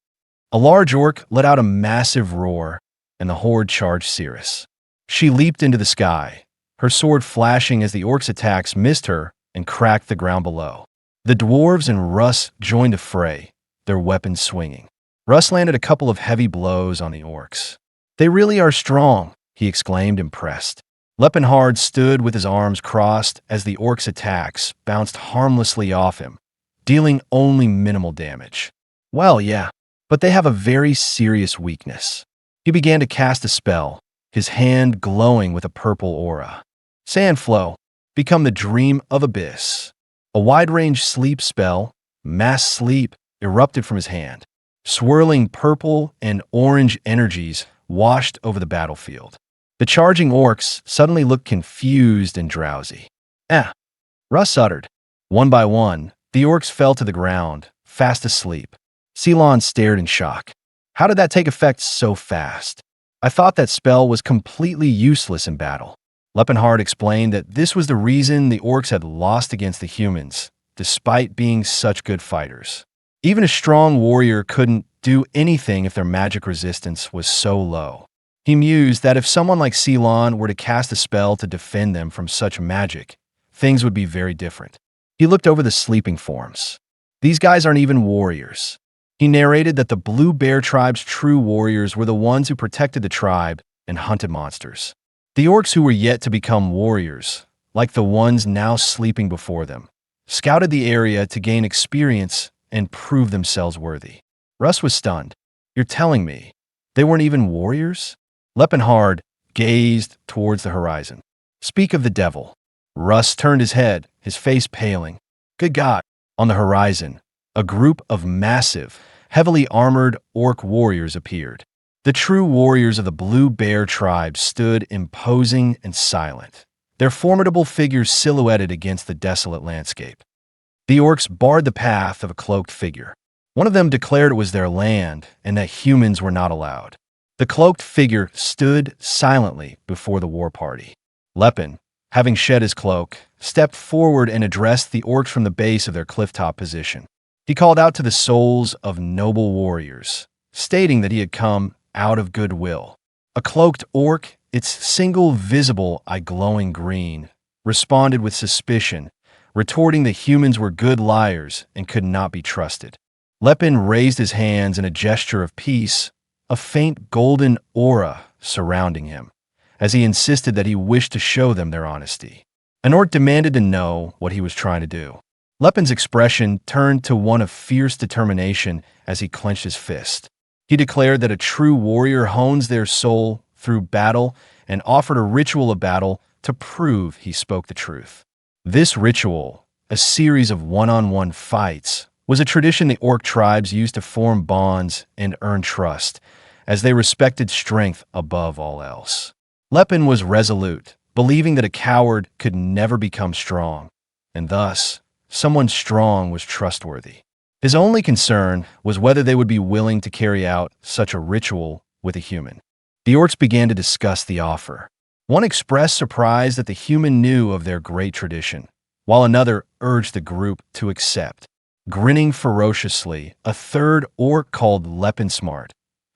A large orc let out a massive roar, and the horde charged Cirrus. She leaped into the sky, her sword flashing as the orcs' attacks missed her and cracked the ground below. The dwarves and Russ joined the fray, their weapons swinging. Russ landed a couple of heavy blows on the orcs. They really are strong, he exclaimed, impressed. Laefenhart stood with his arms crossed as the orcs' attacks bounced harmlessly off him, dealing only minimal damage. Well, yeah, but they have a very serious weakness. He began to cast a spell, his hand glowing with a purple aura. Sandflow, become the dream of Abyss. A wide-range sleep spell, mass sleep, erupted from his hand. Swirling purple and orange energies washed over the battlefield. The charging orcs suddenly looked confused and drowsy. Russ uttered. One by one, the orcs fell to the ground, fast asleep. Ceylon stared in shock. How did that take effect so fast? I thought that spell was completely useless in battle. Laefenhart explained that this was the reason the orcs had lost against the humans, despite being such good fighters. Even a strong warrior couldn't do anything if their magic resistance was so low. He mused that if someone like Ceylon were to cast a spell to defend them from such magic, things would be very different. He looked over the sleeping forms. These guys aren't even warriors. He narrated that the Blue Bear tribe's true warriors were the ones who protected the tribe and hunted monsters. The orcs who were yet to become warriors, like the ones now sleeping before them, scouted the area to gain experience and prove themselves worthy. Russ was stunned. You're telling me they weren't even warriors? Laefenhart gazed towards the horizon. Speak of the devil. Russ turned his head, his face paling. Good God! On the horizon, a group of massive, heavily armored orc warriors appeared. The true warriors of the Blue Bear tribe stood imposing and silent, their formidable figures silhouetted against the desolate landscape. The orcs barred the path of a cloaked figure. One of them declared it was their land and that humans were not allowed. The cloaked figure stood silently before the war party. Lepin, having shed his cloak, stepped forward and addressed the orcs from the base of their clifftop position. He called out to the souls of noble warriors, stating that he had come out of goodwill. A cloaked orc, its single visible eye glowing green, responded with suspicion, retorting that humans were good liars and could not be trusted. Lepin raised his hands in a gesture of peace, a faint golden aura surrounding him, as he insisted that he wished to show them their honesty. An orc demanded to know what he was trying to do. Lepin's expression turned to one of fierce determination as he clenched his fist. He declared that a true warrior hones their soul through battle and offered a ritual of battle to prove he spoke the truth. This ritual, a series of one-on-one fights, was a tradition the orc tribes used to form bonds and earn trust, as they respected strength above all else. Lepin was resolute, believing that a coward could never become strong, and thus, someone strong was trustworthy. His only concern was whether they would be willing to carry out such a ritual with a human. The orcs began to discuss the offer. One expressed surprise that the human knew of their great tradition, while another urged the group to accept. Grinning ferociously, a third orc called Leopensmart,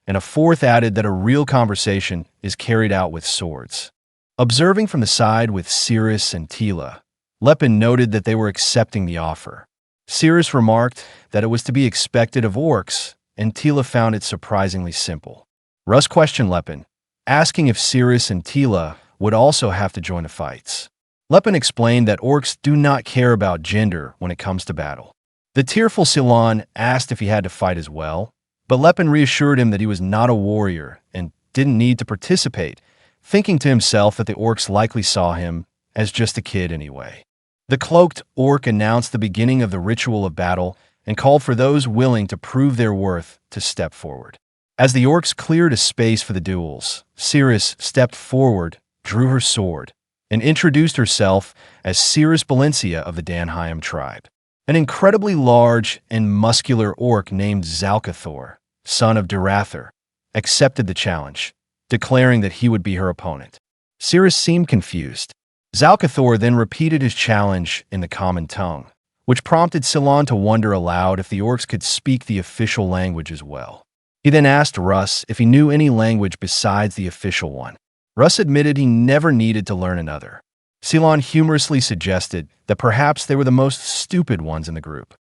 and a fourth added that a real conversation is carried out with swords. Observing from the side with Cirrus and Tila, Lepin noted that they were accepting the offer. Cirrus remarked that it was to be expected of orcs, and Tila found it surprisingly simple. Russ questioned Lepin, asking if Cirrus and Tila would also have to join the fights. Lepin explained that orcs do not care about gender when it comes to battle. The tearful Silon asked if he had to fight as well, but Lepin reassured him that he was not a warrior and didn't need to participate, thinking to himself that the orcs likely saw him as just a kid anyway. The cloaked orc announced the beginning of the ritual of battle and called for those willing to prove their worth to step forward. As the orcs cleared a space for the duels, Cirrus stepped forward, drew her sword, and introduced herself as Cirrus Valencia of the Danheim tribe. An incredibly large and muscular orc named Zalcathor, son of Durather, accepted the challenge, declaring that he would be her opponent. Cirrus seemed confused. Zalcathor then repeated his challenge in the common tongue, which prompted Silon to wonder aloud if the orcs could speak the official language as well. He then asked Russ if he knew any language besides the official one. Russ admitted he never needed to learn another. Silon humorously suggested that perhaps they were the most stupid ones in the group.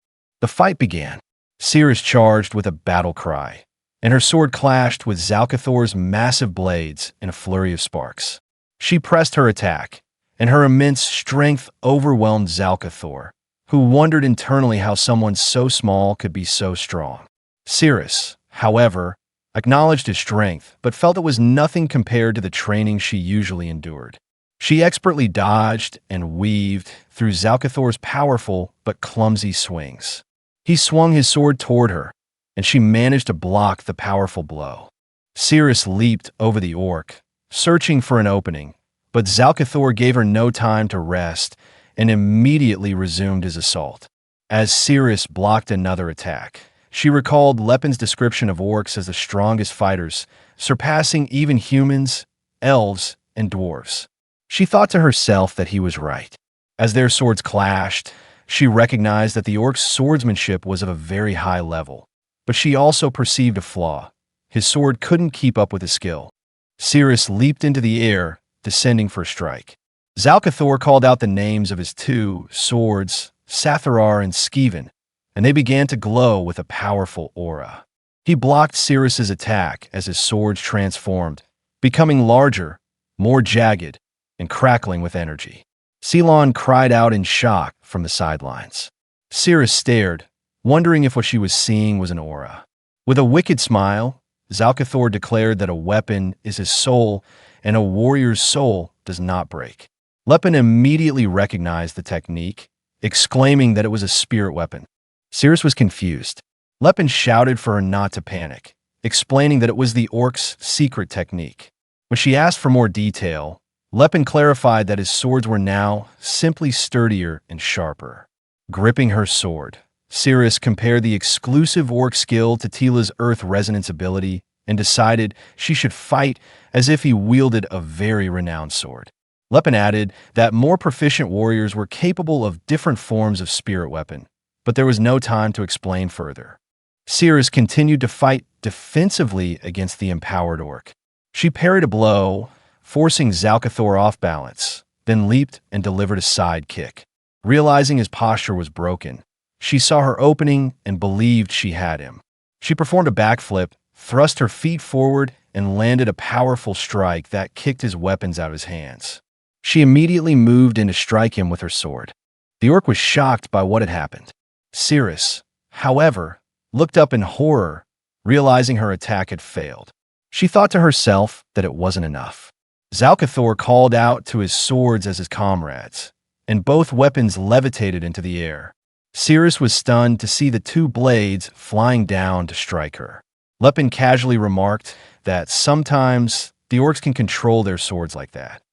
The fight began. Cirrus charged with a battle cry, and her sword clashed with Zalcathor's massive blades in a flurry of sparks. She pressed her attack, and her immense strength overwhelmed Zalcathor, who wondered internally how someone so small could be so strong. Cirrus, however, acknowledged his strength, but felt it was nothing compared to the training she usually endured. She expertly dodged and weaved through Zalcathor's powerful but clumsy swings. He swung his sword toward her, and she managed to block the powerful blow. Cirrus leaped over the orc, searching for an opening, but Zalcathor gave her no time to rest and immediately resumed his assault. As Cirrus blocked another attack, she recalled Lepin's description of orcs as the strongest fighters, surpassing even humans, elves, and dwarves. She thought to herself that he was right. As their swords clashed, she recognized that the orc's swordsmanship was of a very high level, but she also perceived a flaw. His sword couldn't keep up with his skill. Cirrus leaped into the air, descending for a strike. Zalcathor called out the names of his two swords, Satharar and Skeven, and they began to glow with a powerful aura. He blocked Cirrus's attack as his swords transformed, becoming larger, more jagged, and crackling with energy. Silon cried out in shock from the sidelines. Cirrus stared, wondering if what she was seeing was an aura. With a wicked smile, Zalcathor declared that a weapon is his soul, and a warrior's soul does not break. Lepin immediately recognized the technique, exclaiming that it was a spirit weapon. Cirrus was confused. Lepin shouted for her not to panic, explaining that it was the orc's secret technique. When she asked for more detail, Lepin clarified that his swords were now simply sturdier and sharper. Gripping her sword, Cirrus compared the exclusive orc skill to Tila's earth resonance ability and decided she should fight as if he wielded a very renowned sword. Lepin added that more proficient warriors were capable of different forms of spirit weapon, but there was no time to explain further. Cirrus continued to fight defensively against the empowered orc. She parried a blow, forcing Zalcathor off balance, then leaped and delivered a side kick. Realizing his posture was broken, she saw her opening and believed she had him. She performed a backflip, thrust her feet forward, and landed a powerful strike that kicked his weapons out of his hands. She immediately moved in to strike him with her sword. The orc was shocked by what had happened. Cirrus, however, looked up in horror, realizing her attack had failed. She thought to herself that it wasn't enough. Zalcathor called out to his swords as his comrades, and both weapons levitated into the air. Cirrus was stunned to see the two blades flying down to strike her. Lepin casually remarked that sometimes the orcs can control their swords like that.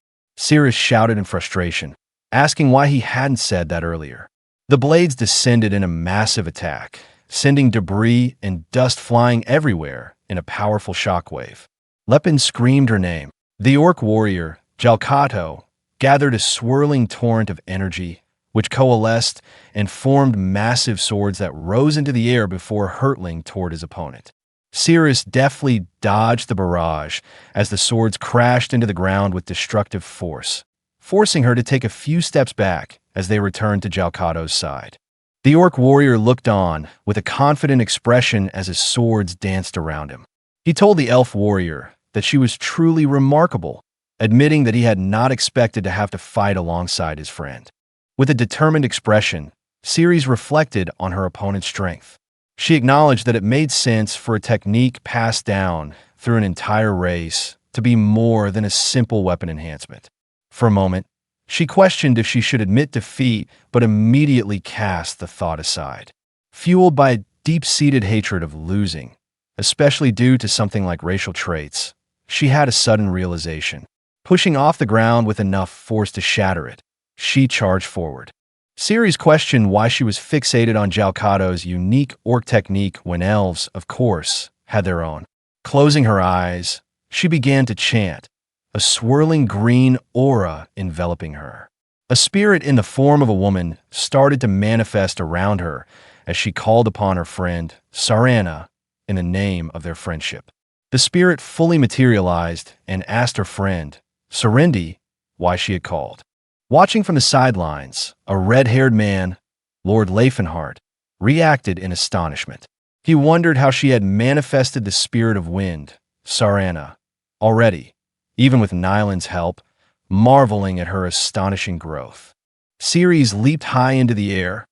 Cirrus shouted in frustration, asking why he hadn't said that earlier. The blades descended in a massive attack, sending debris and dust flying everywhere in a powerful shockwave. Lepin screamed her name. The orc warrior, Jalkato, gathered a swirling torrent of energy, which coalesced and formed massive swords that rose into the air before hurtling toward his opponent. Cirrus deftly dodged the barrage as the swords crashed into the ground with destructive force, forcing her to take a few steps back as they returned to Jalkato's side. The orc warrior looked on with a confident expression as his swords danced around him. He told the elf warrior that she was truly remarkable, admitting that he had not expected to have to fight alongside his friend. With a determined expression, Cirrus reflected on her opponent's strength. She acknowledged that it made sense for a technique passed down through an entire race to be more than a simple weapon enhancement. For a moment, she questioned if she should admit defeat, but immediately cast the thought aside. Fueled by a deep-seated hatred of losing, especially due to something like racial traits, she had a sudden realization. Pushing off the ground with enough force to shatter it, she charged forward. Cirrus questioned why she was fixated on Jalkato's unique orc technique when elves, of course, had their own. Closing her eyes, she began to chant, a swirling green aura enveloping her. A spirit in the form of a woman started to manifest around her as she called upon her friend, Sarana, in the name of their friendship. The spirit fully materialized and asked her friend, Serendi, why she had called. Watching from the sidelines, a red-haired man, Lord Laefenhart, reacted in astonishment. He wondered how she had manifested the spirit of wind, Sarana, already, even with Nyland's help, marveling at her astonishing growth. Cirrus leaped high into the air,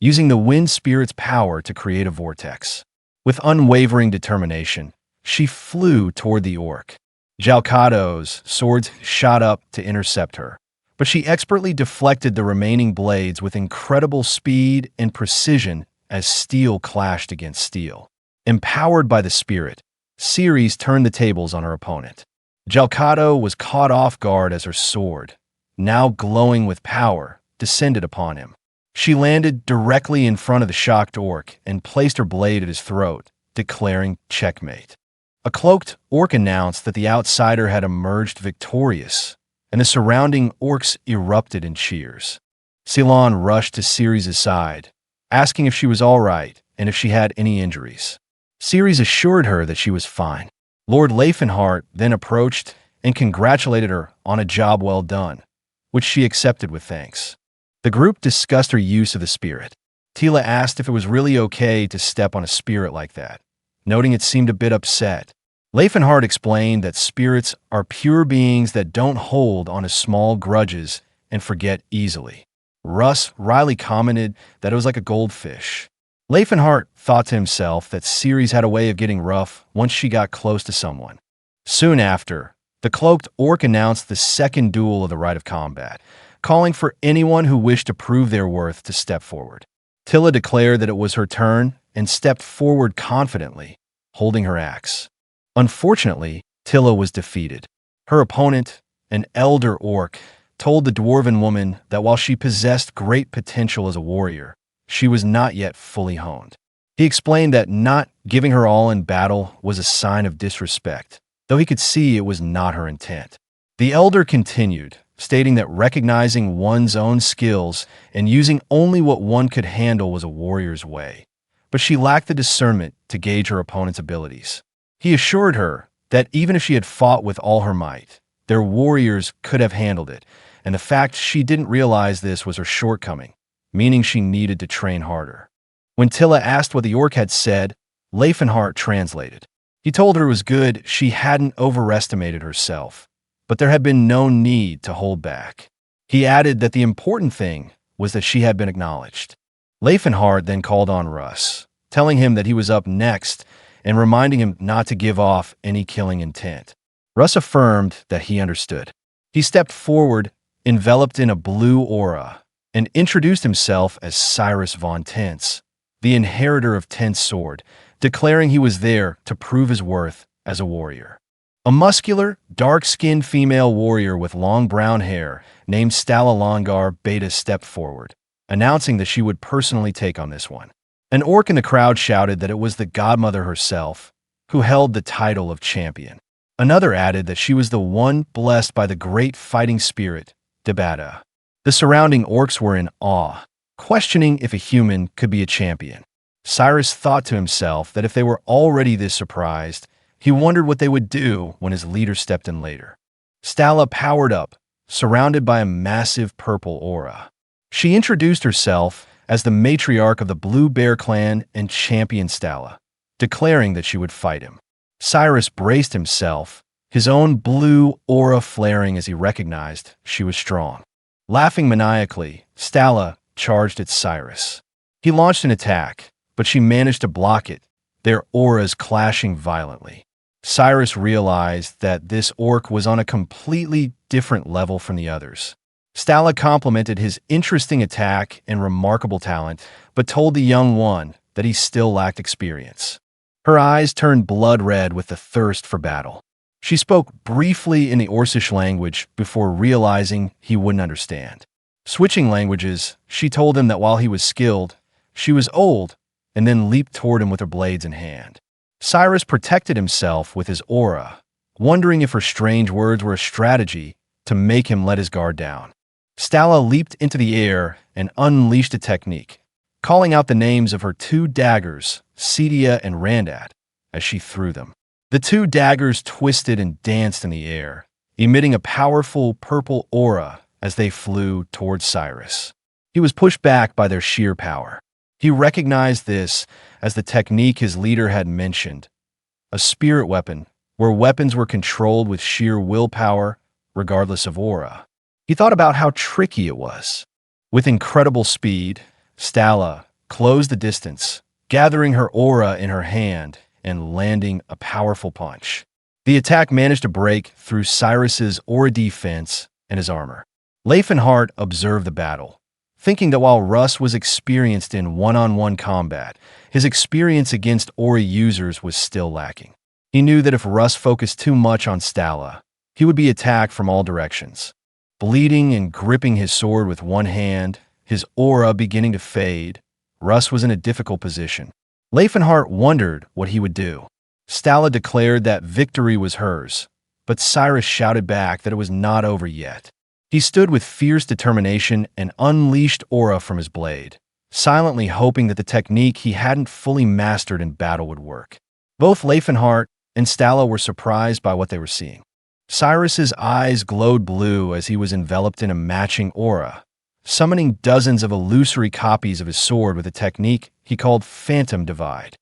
using the wind spirit's power to create a vortex. With unwavering determination, she flew toward the orc. Jalkato's swords shot up to intercept her, but she expertly deflected the remaining blades with incredible speed and precision as steel clashed against steel. Empowered by the spirit, Cirrus turned the tables on her opponent. Jalkato was caught off guard as her sword, now glowing with power, descended upon him. She landed directly in front of the shocked orc and placed her blade at his throat, declaring checkmate. A cloaked orc announced that the outsider had emerged victorious, and the surrounding orcs erupted in cheers. Ceylon rushed to Cirrus's side, asking if she was all right and if she had any injuries. Cirrus assured her that she was fine. Lord Laefenhart then approached and congratulated her on a job well done, which she accepted with thanks. The group discussed her use of the spirit. Tila asked if it was really okay to step on a spirit like that, noting it seemed a bit upset. Laefenhart explained that spirits are pure beings that don't hold on to small grudges and forget easily. Russ Riley commented that it was like a goldfish. Laefenhart thought to himself that Cirrus had a way of getting rough once she got close to someone. Soon after, the cloaked orc announced the second duel of the Rite of Combat, calling for anyone who wished to prove their worth to step forward. Tilla declared that it was her turn and stepped forward confidently, holding her axe. Unfortunately, Tilla was defeated. Her opponent, an elder orc, told the dwarven woman that while she possessed great potential as a warrior, she was not yet fully honed. He explained that not giving her all in battle was a sign of disrespect, though he could see it was not her intent. The elder continued, stating that recognizing one's own skills and using only what one could handle was a warrior's way, but she lacked the discernment to gauge her opponent's abilities. He assured her that even if she had fought with all her might, their warriors could have handled it, and the fact she didn't realize this was her shortcoming, meaning she needed to train harder. When Tilla asked what the orc had said, Laefenhart translated. He told her it was good she hadn't overestimated herself, but there had been no need to hold back. He added that the important thing was that she had been acknowledged. Laefenhart then called on Russ, telling him that he was up next and reminding him not to give off any killing intent. Russ affirmed that he understood. He stepped forward, enveloped in a blue aura, and introduced himself as Cyrus von Tense, the inheritor of Tense Sword, declaring he was there to prove his worth as a warrior. A muscular, dark-skinned female warrior with long brown hair named Stalla Longar Beta stepped forward, announcing that she would personally take on this one. An orc in the crowd shouted that it was the godmother herself, who held the title of champion. Another added that she was the one blessed by the great fighting spirit, Debata. The surrounding orcs were in awe, questioning if a human could be a champion. Cyrus thought to himself that if they were already this surprised, he wondered what they would do when his leader stepped in later. Stalla powered up, surrounded by a massive purple aura. She introduced herself as the matriarch of the Blue Bear clan and champion Stalla, declaring that she would fight him. Cyrus braced himself, his own blue aura flaring as he recognized she was strong. Laughing maniacally, Stalla charged at Cyrus. He launched an attack, but she managed to block it, their auras clashing violently. Cyrus realized that this orc was on a completely different level from the others. Stalla complimented his interesting attack and remarkable talent, but told the young one that he still lacked experience. Her eyes turned blood red with the thirst for battle. She spoke briefly in the Orcish language before realizing he wouldn't understand. Switching languages, she told him that while he was skilled, she was old, and then leaped toward him with her blades in hand. Cyrus protected himself with his aura, wondering if her strange words were a strategy to make him let his guard down. Stalla leaped into the air and unleashed a technique, calling out the names of her two daggers, Cedia and Randat, as she threw them. The two daggers twisted and danced in the air, emitting a powerful purple aura as they flew towards Cyrus. He was pushed back by their sheer power. He recognized this as the technique his leader had mentioned, a spirit weapon, where weapons were controlled with sheer willpower, regardless of aura. He thought about how tricky it was. With incredible speed, Stalla closed the distance, gathering her aura in her hand and landing a powerful punch. The attack managed to break through Cyrus's aura defense and his armor. Laefenhart observed the battle, thinking that while Russ was experienced in one-on-one combat, his experience against aura users was still lacking. He knew that if Russ focused too much on Stalla, he would be attacked from all directions. Bleeding and gripping his sword with one hand, his aura beginning to fade, Russ was in a difficult position. Laefenhart wondered what he would do. Stalla declared that victory was hers, but Cyrus shouted back that it was not over yet. He stood with fierce determination and unleashed aura from his blade, silently hoping that the technique he hadn't fully mastered in battle would work. Both Laefenhart and Stalla were surprised by what they were seeing. Cyrus's eyes glowed blue as he was enveloped in a matching aura, summoning dozens of illusory copies of his sword with a technique he called Phantom Divide.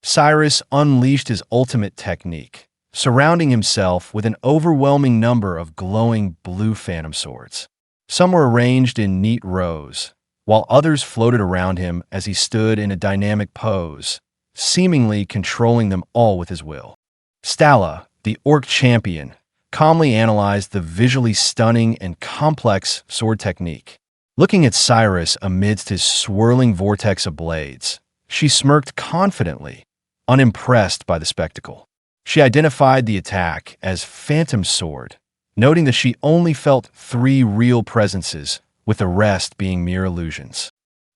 Cyrus unleashed his ultimate technique, surrounding himself with an overwhelming number of glowing blue phantom swords. Some were arranged in neat rows, while others floated around him as he stood in a dynamic pose, seemingly controlling them all with his will. Stalla, the orc champion, calmly analyzed the visually stunning and complex sword technique. Looking at Cyrus amidst his swirling vortex of blades, she smirked confidently, unimpressed by the spectacle. She identified the attack as Phantom Sword, noting that she only felt 3 real presences, with the rest being mere illusions.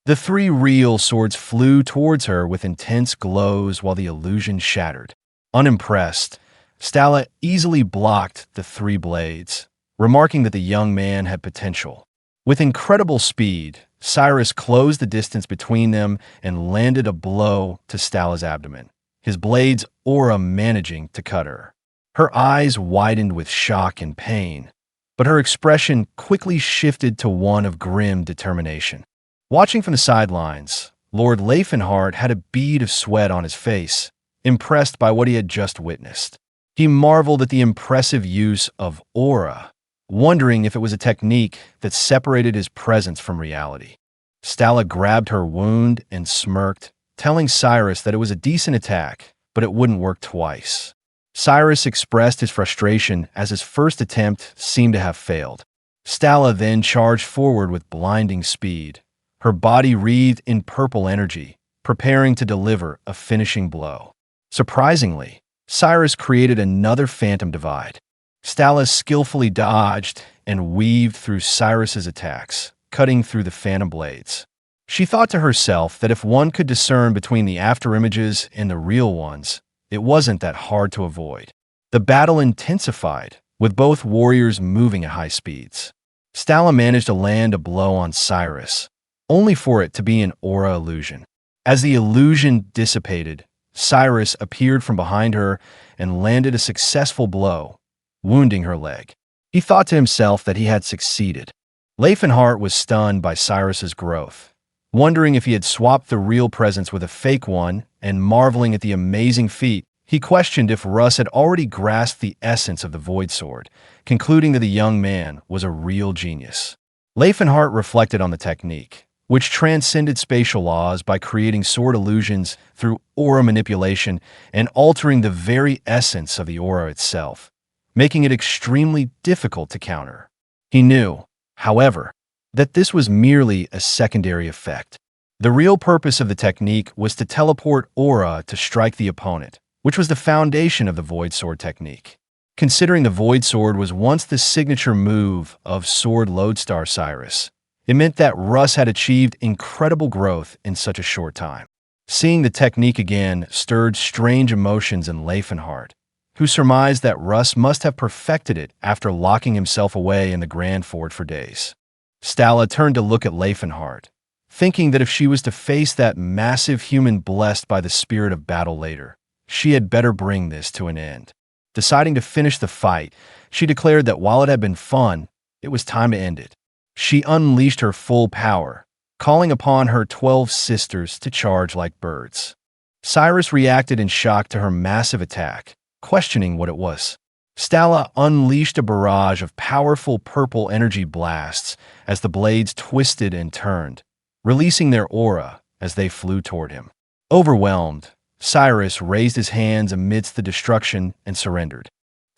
The 3 real swords flew towards her with intense glows while the illusion shattered. Unimpressed, Stella easily blocked the 3 blades, remarking that the young man had potential. With incredible speed, Cyrus closed the distance between them and landed a blow to Stella's abdomen, his blade's aura managing to cut her. Her eyes widened with shock and pain, but her expression quickly shifted to one of grim determination. Watching from the sidelines, Lord Laefenhart had a bead of sweat on his face, impressed by what he had just witnessed. He marveled at the impressive use of aura, wondering if it was a technique that separated his presence from reality. Stella grabbed her wound and smirked, telling Cyrus that it was a decent attack, but it wouldn't work twice. Cyrus expressed his frustration as his first attempt seemed to have failed. Stella then charged forward with blinding speed, her body wreathed in purple energy, preparing to deliver a finishing blow. Surprisingly, Cyrus created another phantom divide. Stella skillfully dodged and weaved through Cyrus's attacks, cutting through the phantom blades. She thought to herself that if one could discern between the afterimages and the real ones, it wasn't that hard to avoid. The battle intensified, with both warriors moving at high speeds. Stella managed to land a blow on Cyrus, only for it to be an aura illusion. As the illusion dissipated, Cyrus appeared from behind her and landed a successful blow, wounding her leg. He thought to himself that he had succeeded. Laefenhart was stunned by Cyrus's growth, wondering if he had swapped the real presence with a fake one, and marveling at the amazing feat, he questioned if Russ had already grasped the essence of the Void Sword, concluding that the young man was a real genius. Laefenhart reflected on the technique, which transcended spatial laws by creating sword illusions through aura manipulation and altering the very essence of the aura itself, making it extremely difficult to counter. He knew, however, that this was merely a secondary effect. The real purpose of the technique was to teleport aura to strike the opponent, which was the foundation of the Void Sword technique. Considering the Void Sword was once the signature move of Sword Lodestar Cyrus, it meant that Russ had achieved incredible growth in such a short time. Seeing the technique again stirred strange emotions in Laefenhart, who surmised that Russ must have perfected it after locking himself away in the Grand Fort for days. Stella turned to look at Laefenhart, thinking that if she was to face that massive human blessed by the spirit of battle later, she had better bring this to an end. Deciding to finish the fight, she declared that while it had been fun, it was time to end it. She unleashed her full power, calling upon her 12 sisters to charge like birds. Cyrus reacted in shock to her massive attack, questioning what it was. Stella unleashed a barrage of powerful purple energy blasts as the blades twisted and turned, releasing their aura as they flew toward him. Overwhelmed, Cyrus raised his hands amidst the destruction and surrendered.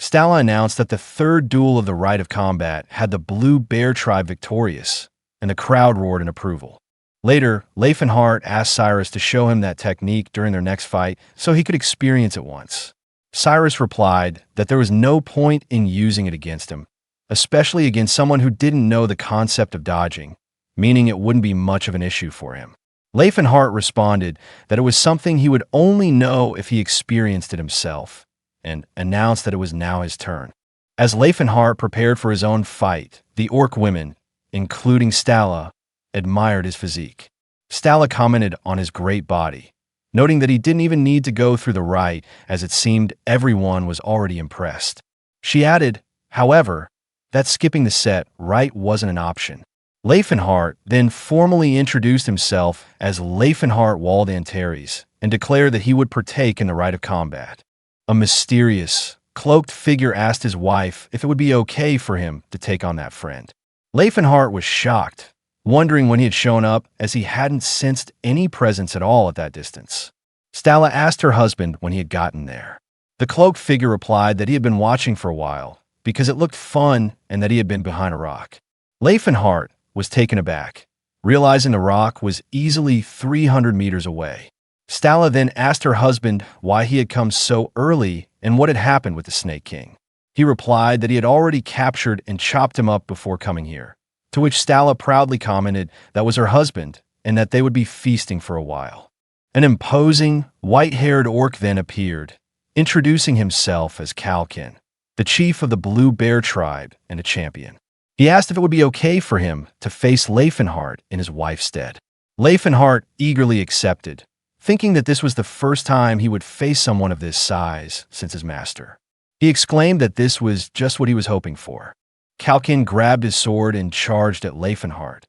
Stella announced that the third duel of the Rite of Combat had the Blue Bear tribe victorious, and the crowd roared in approval. Later, Laefenhart asked Cyrus to show him that technique during their next fight so he could experience it once. Cyrus replied that there was no point in using it against him, especially against someone who didn't know the concept of dodging, meaning it wouldn't be much of an issue for him. Laefenhart responded that it was something he would only know if he experienced it himself, and announced that it was now his turn. As Laefenhart prepared for his own fight, the orc women, including Stella, admired his physique. Stella commented on his great body, noting that he didn't even need to go through the rite, as it seemed everyone was already impressed. She added, however, that skipping the set rite wasn't an option. Laefenhart then formally introduced himself as Laefenhart Waldantares and declared that he would partake in the Rite of Combat. A mysterious, cloaked figure asked his wife if it would be okay for him to take on that friend. Laefenhart was shocked, wondering when he had shown up, as he hadn't sensed any presence at all at that distance. Stella asked her husband when he had gotten there. The cloaked figure replied that he had been watching for a while, because it looked fun and that he had been behind a rock. Laefenhart was taken aback, realizing the rock was easily 300 meters away. Stella then asked her husband why he had come so early and what had happened with the Snake King. He replied that he had already captured and chopped him up before coming here, to which Stella proudly commented that was her husband and that they would be feasting for a while. An imposing, white-haired orc then appeared, introducing himself as Kalkin, the chief of the Blue Bear tribe and a champion. He asked if it would be okay for him to face Laefenhart in his wife's stead. Laefenhart eagerly accepted, thinking that this was the first time he would face someone of this size since his master. He exclaimed that this was just what he was hoping for. Kalkin grabbed his sword and charged at Laefenhart,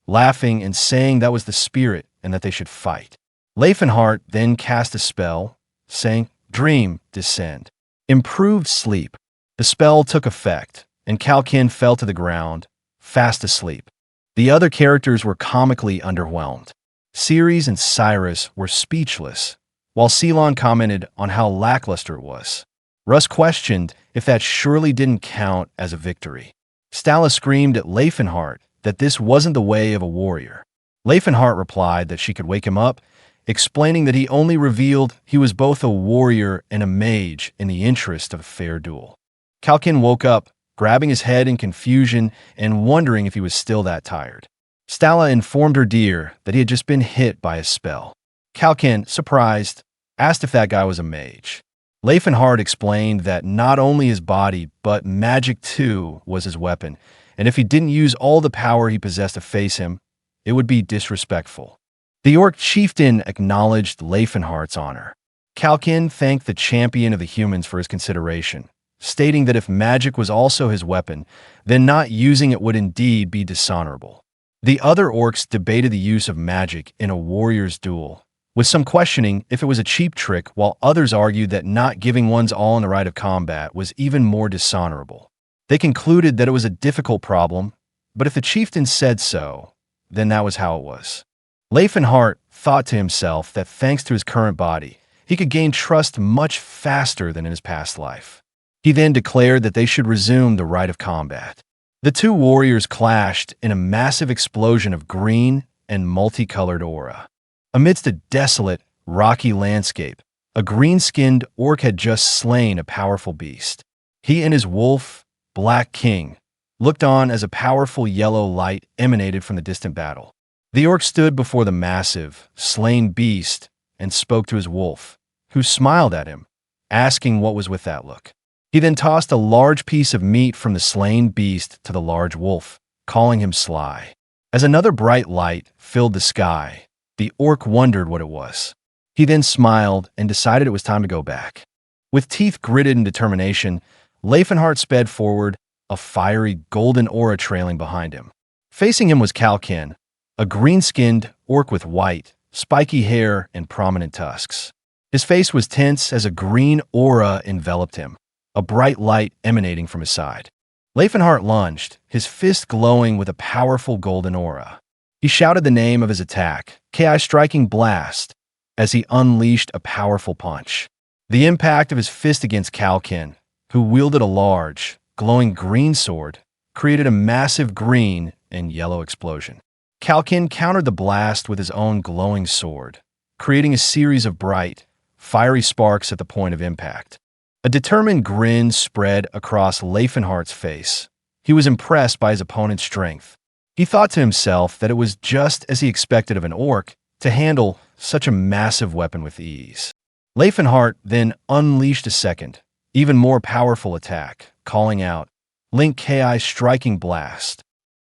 laughing and saying that was the spirit and that they should fight. Laefenhart then cast a spell, saying, "Dream, descend. Improved sleep." The spell took effect, and Kalkin fell to the ground, fast asleep. The other characters were comically underwhelmed. Ceres and Cyrus were speechless, while Ceylon commented on how lackluster it was. Russ questioned if that surely didn't count as a victory. Stella screamed at Laefenhart that this wasn't the way of a warrior. Laefenhart replied that she could wake him up, explaining that he only revealed he was both a warrior and a mage in the interest of a fair duel. Kalkin woke up, grabbing his head in confusion and wondering if he was still that tired. Stella informed her dear that he had just been hit by a spell. Kalkin, surprised, asked if that guy was a mage. Laefenhart explained that not only his body, but magic too was his weapon, and if he didn't use all the power he possessed to face him, it would be disrespectful. The orc chieftain acknowledged Laefenhart's honor. Kalkin thanked the champion of the humans for his consideration, stating that if magic was also his weapon, then not using it would indeed be dishonorable. The other orcs debated the use of magic in a warrior's duel, with some questioning if it was a cheap trick, while others argued that not giving one's all in the rite of combat was even more dishonorable. They concluded that it was a difficult problem, but if the chieftain said so, then that was how it was. Laefenhart thought to himself that thanks to his current body, he could gain trust much faster than in his past life. He then declared that they should resume the rite of combat. The two warriors clashed in a massive explosion of green and multicolored aura. Amidst a desolate, rocky landscape, a green-skinned orc had just slain a powerful beast. He and his wolf, Black King, looked on as a powerful yellow light emanated from the distant battle. The orc stood before the massive, slain beast and spoke to his wolf, who smiled at him, asking what was with that look. He then tossed a large piece of meat from the slain beast to the large wolf, calling him sly. As another bright light filled the sky, the orc wondered what it was. He then smiled and decided it was time to go back. With teeth gritted in determination, Laefenhart sped forward, a fiery golden aura trailing behind him. Facing him was Kalkin, a green-skinned orc with white, spiky hair and prominent tusks. His face was tense as a green aura enveloped him, a bright light emanating from his side. Laefenhart lunged, his fist glowing with a powerful golden aura. He shouted the name of his attack, Ki Striking Blast, as he unleashed a powerful punch. The impact of his fist against Kalkin, who wielded a large, glowing green sword, created a massive green and yellow explosion. Kalkin countered the blast with his own glowing sword, creating a series of bright, fiery sparks at the point of impact. A determined grin spread across Laefenhart's face. He was impressed by his opponent's strength. He thought to himself that it was just as he expected of an orc to handle such a massive weapon with ease. Laefenhart then unleashed a second, even more powerful attack, calling out, Link Ki Striking Blast.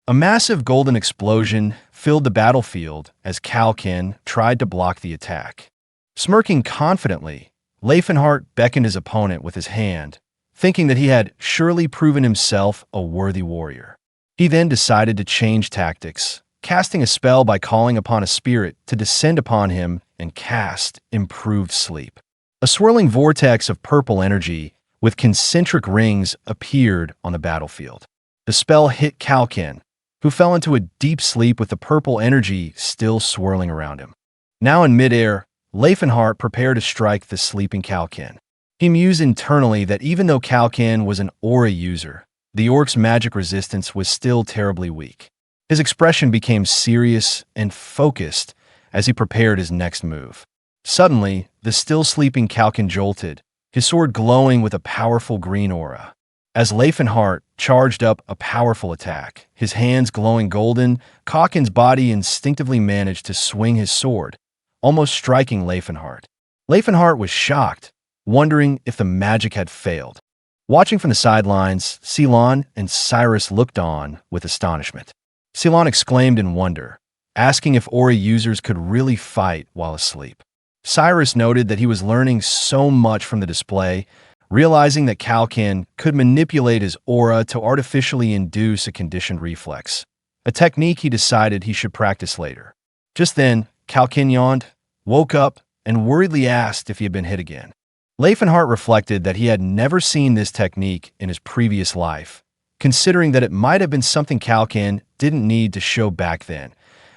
A massive golden explosion filled the battlefield as Kalkin tried to block the attack. Smirking confidently, Laefenhart beckoned his opponent with his hand, thinking that he had surely proven himself a worthy warrior. He then decided to change tactics, casting a spell by calling upon a spirit to descend upon him and cast Improved Sleep. A swirling vortex of purple energy with concentric rings appeared on the battlefield. The spell hit Kalkin, who fell into a deep sleep with the purple energy still swirling around him. Now in midair, Laefenhart prepared to strike the sleeping Kalkin. He mused internally that even though Kalkin was an aura user, the orc's magic resistance was still terribly weak. His expression became serious and focused as he prepared his next move. Suddenly, the still sleeping Kalkin jolted, his sword glowing with a powerful green aura. As Laefenhart charged up a powerful attack, his hands glowing golden, Kalkin's body instinctively managed to swing his sword, almost striking Laefenhart. Laefenhart was shocked, wondering if the magic had failed. Watching from the sidelines, Ceylon and Cyrus looked on with astonishment. Ceylon exclaimed in wonder, asking if aura users could really fight while asleep. Cyrus noted that he was learning so much from the display, realizing that Kalkin could manipulate his aura to artificially induce a conditioned reflex, a technique he decided he should practice later. Just then, Kalkin yawned, woke up, and worriedly asked if he had been hit again. Laefenhart reflected that he had never seen this technique in his previous life, considering that it might have been something Kalkin didn't need to show back then,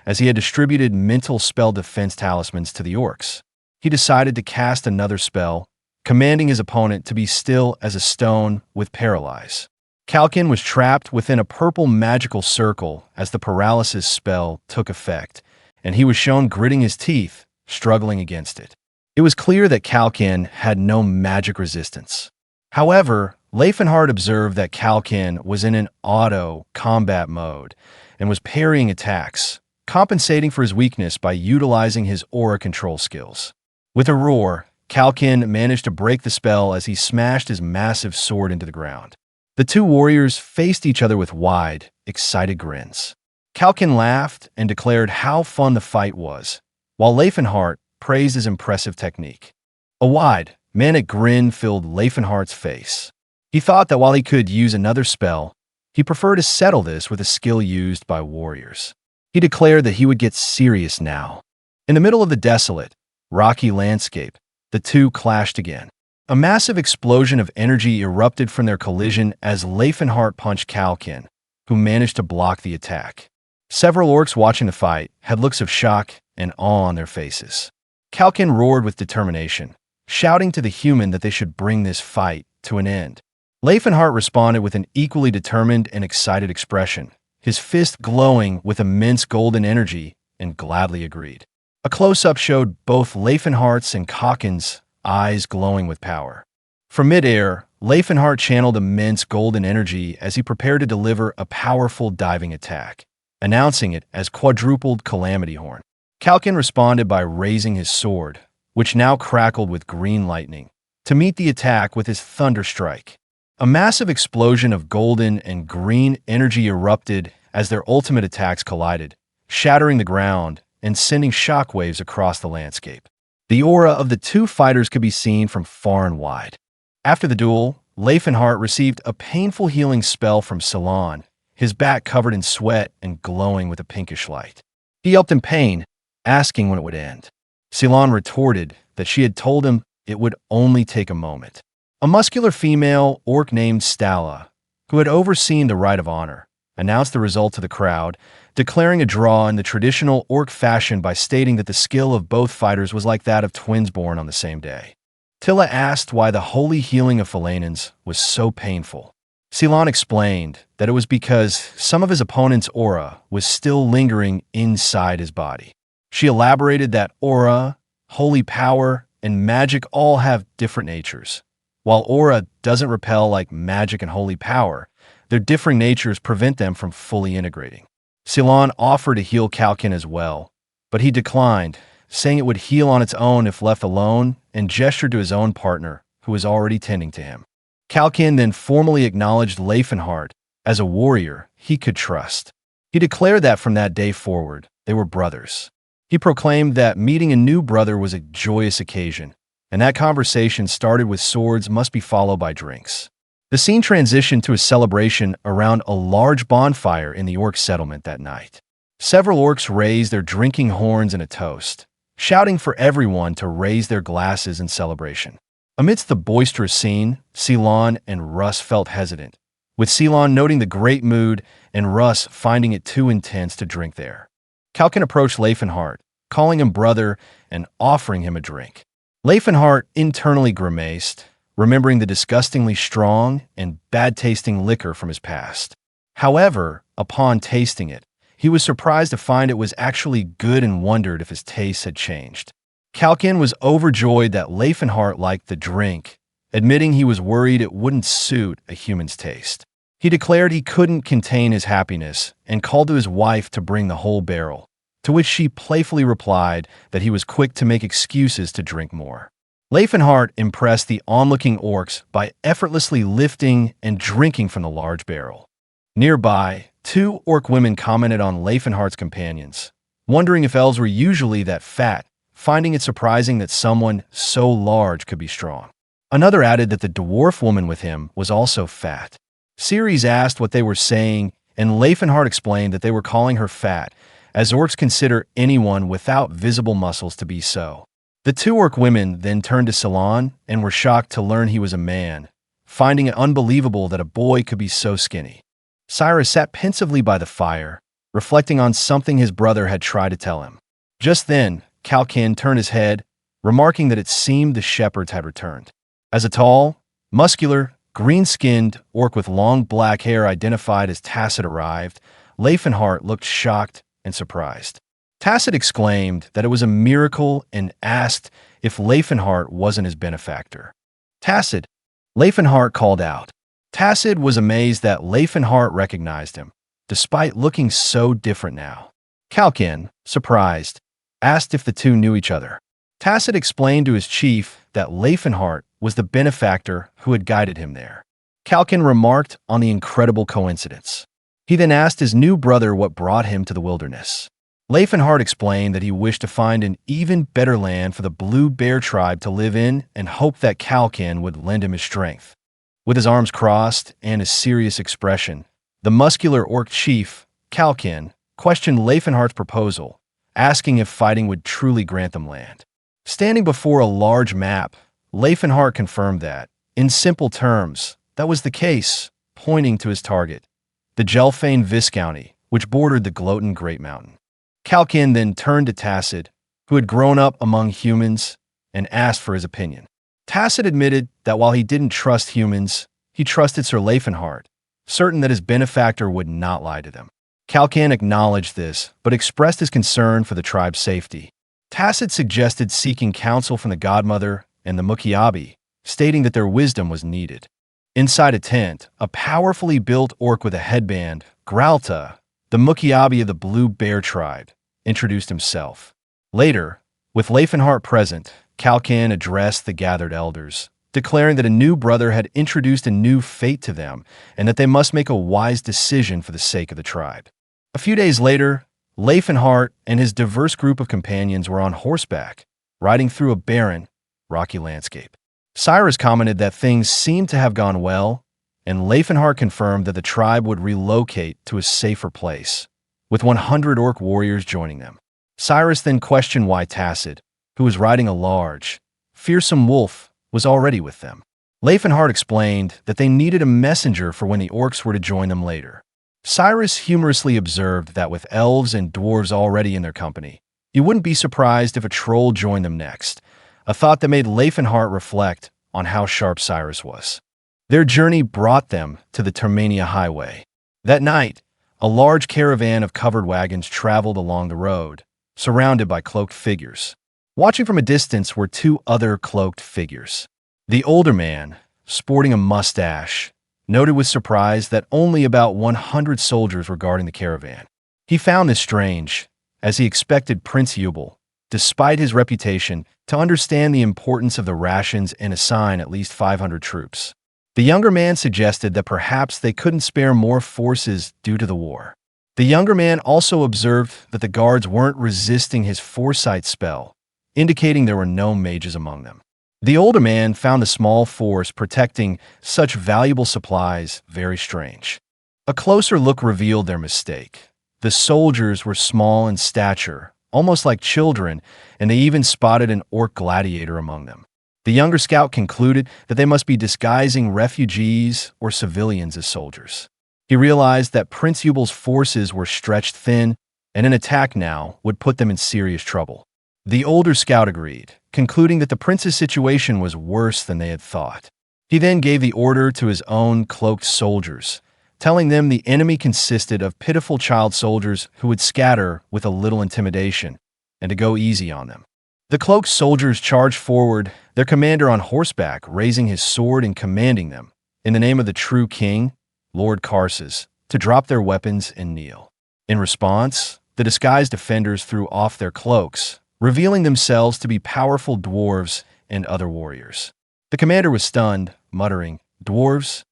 as he had distributed mental spell defense talismans to the orcs. He decided to cast another spell, commanding his opponent to be still as a stone with paralyze. Kalkin was trapped within a purple magical circle as the paralysis spell took effect, and he was shown gritting his teeth, struggling against it. It was clear that Kalkin had no magic resistance. However, Laefenhart observed that Kalkin was in an auto-combat mode and was parrying attacks, compensating for his weakness by utilizing his aura control skills. With a roar, Kalkin managed to break the spell as he smashed his massive sword into the ground. The two warriors faced each other with wide, excited grins. Kalkin laughed and declared how fun the fight was, while Laefenhart praised his impressive technique. A wide, manic grin filled Laefenhart's face. He thought that while he could use another spell, he preferred to settle this with a skill used by warriors. He declared that he would get serious now. In the middle of the desolate, rocky landscape, the two clashed again. A massive explosion of energy erupted from their collision as Laefenhart punched Kalkin, who managed to block the attack. Several orcs watching the fight had looks of shock and awe on their faces. Kalkin roared with determination, shouting to the human that they should bring this fight to an end. Laefenhart responded with an equally determined and excited expression, his fist glowing with immense golden energy, and gladly agreed. A close-up showed both Laefenhart's and Kalkin's eyes glowing with power. From midair, Laefenhart channeled immense golden energy as he prepared to deliver a powerful diving attack, announcing it as quadrupled Calamity Horn. Kalkin responded by raising his sword, which now crackled with green lightning, to meet the attack with his Thunder Strike. A massive explosion of golden and green energy erupted as their ultimate attacks collided, shattering the ground and sending shockwaves across the landscape. The aura of the two fighters could be seen from far and wide. After the duel, Laefenhart received a painful healing spell from Ceylon, his back covered in sweat and glowing with a pinkish light. He yelped in pain, asking when it would end. Ceylon retorted that she had told him it would only take a moment. A muscular female orc named Stala, who had overseen the rite of honor, announced the result to the crowd, declaring a draw in the traditional orc fashion by stating that the skill of both fighters was like that of twins born on the same day. Tilla asked why the holy healing of Philanans was so painful. Ceylon explained that it was because some of his opponent's aura was still lingering inside his body. She elaborated that aura, holy power, and magic all have different natures. While aura doesn't repel like magic and holy power, their differing natures prevent them from fully integrating. Ceylon offered to heal Kalkin as well, but he declined, saying it would heal on its own if left alone, and gestured to his own partner, who was already tending to him. Kalkin then formally acknowledged Laefenhart as a warrior he could trust. He declared that from that day forward, they were brothers. He proclaimed that meeting a new brother was a joyous occasion, and that conversation started with swords must be followed by drinks. The scene transitioned to a celebration around a large bonfire in the orc settlement that night. Several orcs raised their drinking horns in a toast, shouting for everyone to raise their glasses in celebration. Amidst the boisterous scene, Ceylon and Russ felt hesitant, with Ceylon noting the great mood and Russ finding it too intense to drink there. Kalkin approached Laefenhart, calling him brother and offering him a drink. Laefenhart internally grimaced, remembering the disgustingly strong and bad-tasting liquor from his past. However, upon tasting it, he was surprised to find it was actually good and wondered if his taste had changed. Kalkin was overjoyed that Laefenhart liked the drink, admitting he was worried it wouldn't suit a human's taste. He declared he couldn't contain his happiness and called to his wife to bring the whole barrel, to which she playfully replied that he was quick to make excuses to drink more. Laefenhart impressed the onlooking orcs by effortlessly lifting and drinking from the large barrel. Nearby, two orc women commented on Laefenhart's companions, wondering if elves were usually that fat, finding it surprising that someone so large could be strong. Another added that the dwarf woman with him was also fat. Ceres asked what they were saying, and Laefenhart explained that they were calling her fat, as orcs consider anyone without visible muscles to be so. The two orc women then turned to Salon and were shocked to learn he was a man, finding it unbelievable that a boy could be so skinny. Cyrus sat pensively by the fire, reflecting on something his brother had tried to tell him. Just then, Kalkin turned his head, remarking that it seemed the shepherds had returned. As a tall, muscular, green-skinned orc with long black hair identified as Tacit arrived, Laefenhart looked shocked and surprised. Tacit exclaimed that it was a miracle and asked if Laefenhart wasn't his benefactor. Tacit, Laefenhart called out. Tacit was amazed that Laefenhart recognized him, despite looking so different now. Kalkin, surprised, asked if the two knew each other. Tacit explained to his chief that Laefenhart was the benefactor who had guided him there. Kalkin remarked on the incredible coincidence. He then asked his new brother what brought him to the wilderness. Laefenhart explained that he wished to find an even better land for the Blue Bear tribe to live in and hoped that Kalkin would lend him his strength. With his arms crossed and a serious expression, the muscular orc chief, Kalkin, questioned Laefenhart's proposal, asking if fighting would truly grant them land. Standing before a large map, Laefenhart confirmed that, in simple terms, that was the case, pointing to his target, the Gelfane Viscounty, which bordered the Gloaten Great Mountain. Kalkin then turned to Tacit, who had grown up among humans, and asked for his opinion. Tacit admitted that while he didn't trust humans, he trusted Sir Laefenhart, certain that his benefactor would not lie to them. Kalkin acknowledged this, but expressed his concern for the tribe's safety. Tacit suggested seeking counsel from the Godmother and the Mukiabi, stating that their wisdom was needed. Inside a tent, a powerfully built orc with a headband, Gralta, the Mukiabi of the Blue Bear tribe, introduced himself. Later, with Laefenhart present, Kalkin addressed the gathered elders, declaring that a new brother had introduced a new fate to them and that they must make a wise decision for the sake of the tribe. A few days later, Laefenhart and his diverse group of companions were on horseback, riding through a barren, rocky landscape. Cyrus commented that things seemed to have gone well, and Laefenhart confirmed that the tribe would relocate to a safer place, with 100 orc warriors joining them. Cyrus then questioned why Tacit, who was riding a large, fearsome wolf, was already with them. Laefenhart explained that they needed a messenger for when the orcs were to join them later. Cyrus humorously observed that with elves and dwarves already in their company, he wouldn't be surprised if a troll joined them next, a thought that made Laefenhart reflect on how sharp Cyrus was. Their journey brought them to the Termania Highway. That night, a large caravan of covered wagons traveled along the road, surrounded by cloaked figures. Watching from a distance were two other cloaked figures. The older man, sporting a mustache, noted with surprise that only about 100 soldiers were guarding the caravan. He found this strange, as he expected Prince Eubal, despite his reputation, to understand the importance of the rations and assign at least 500 troops. The younger man suggested that perhaps they couldn't spare more forces due to the war. The younger man also observed that the guards weren't resisting his foresight spell, indicating there were no mages among them. The older man found the small force protecting such valuable supplies very strange. A closer look revealed their mistake. The soldiers were small in stature, almost like children, and they even spotted an orc gladiator among them. The younger scout concluded that they must be disguising refugees or civilians as soldiers. He realized that Prince Eubal's forces were stretched thin, and an attack now would put them in serious trouble. The older scout agreed, concluding that the prince's situation was worse than they had thought. He then gave the order to his own cloaked soldiers, telling them the enemy consisted of pitiful child soldiers who would scatter with a little intimidation, and to go easy on them. The cloaked soldiers charged forward, their commander on horseback raising his sword and commanding them, in the name of the true king, Lord Karsus, to drop their weapons and kneel. In response, the disguised defenders threw off their cloaks, revealing themselves to be powerful dwarves and other warriors. The commander was stunned, muttering, "Dwarves?"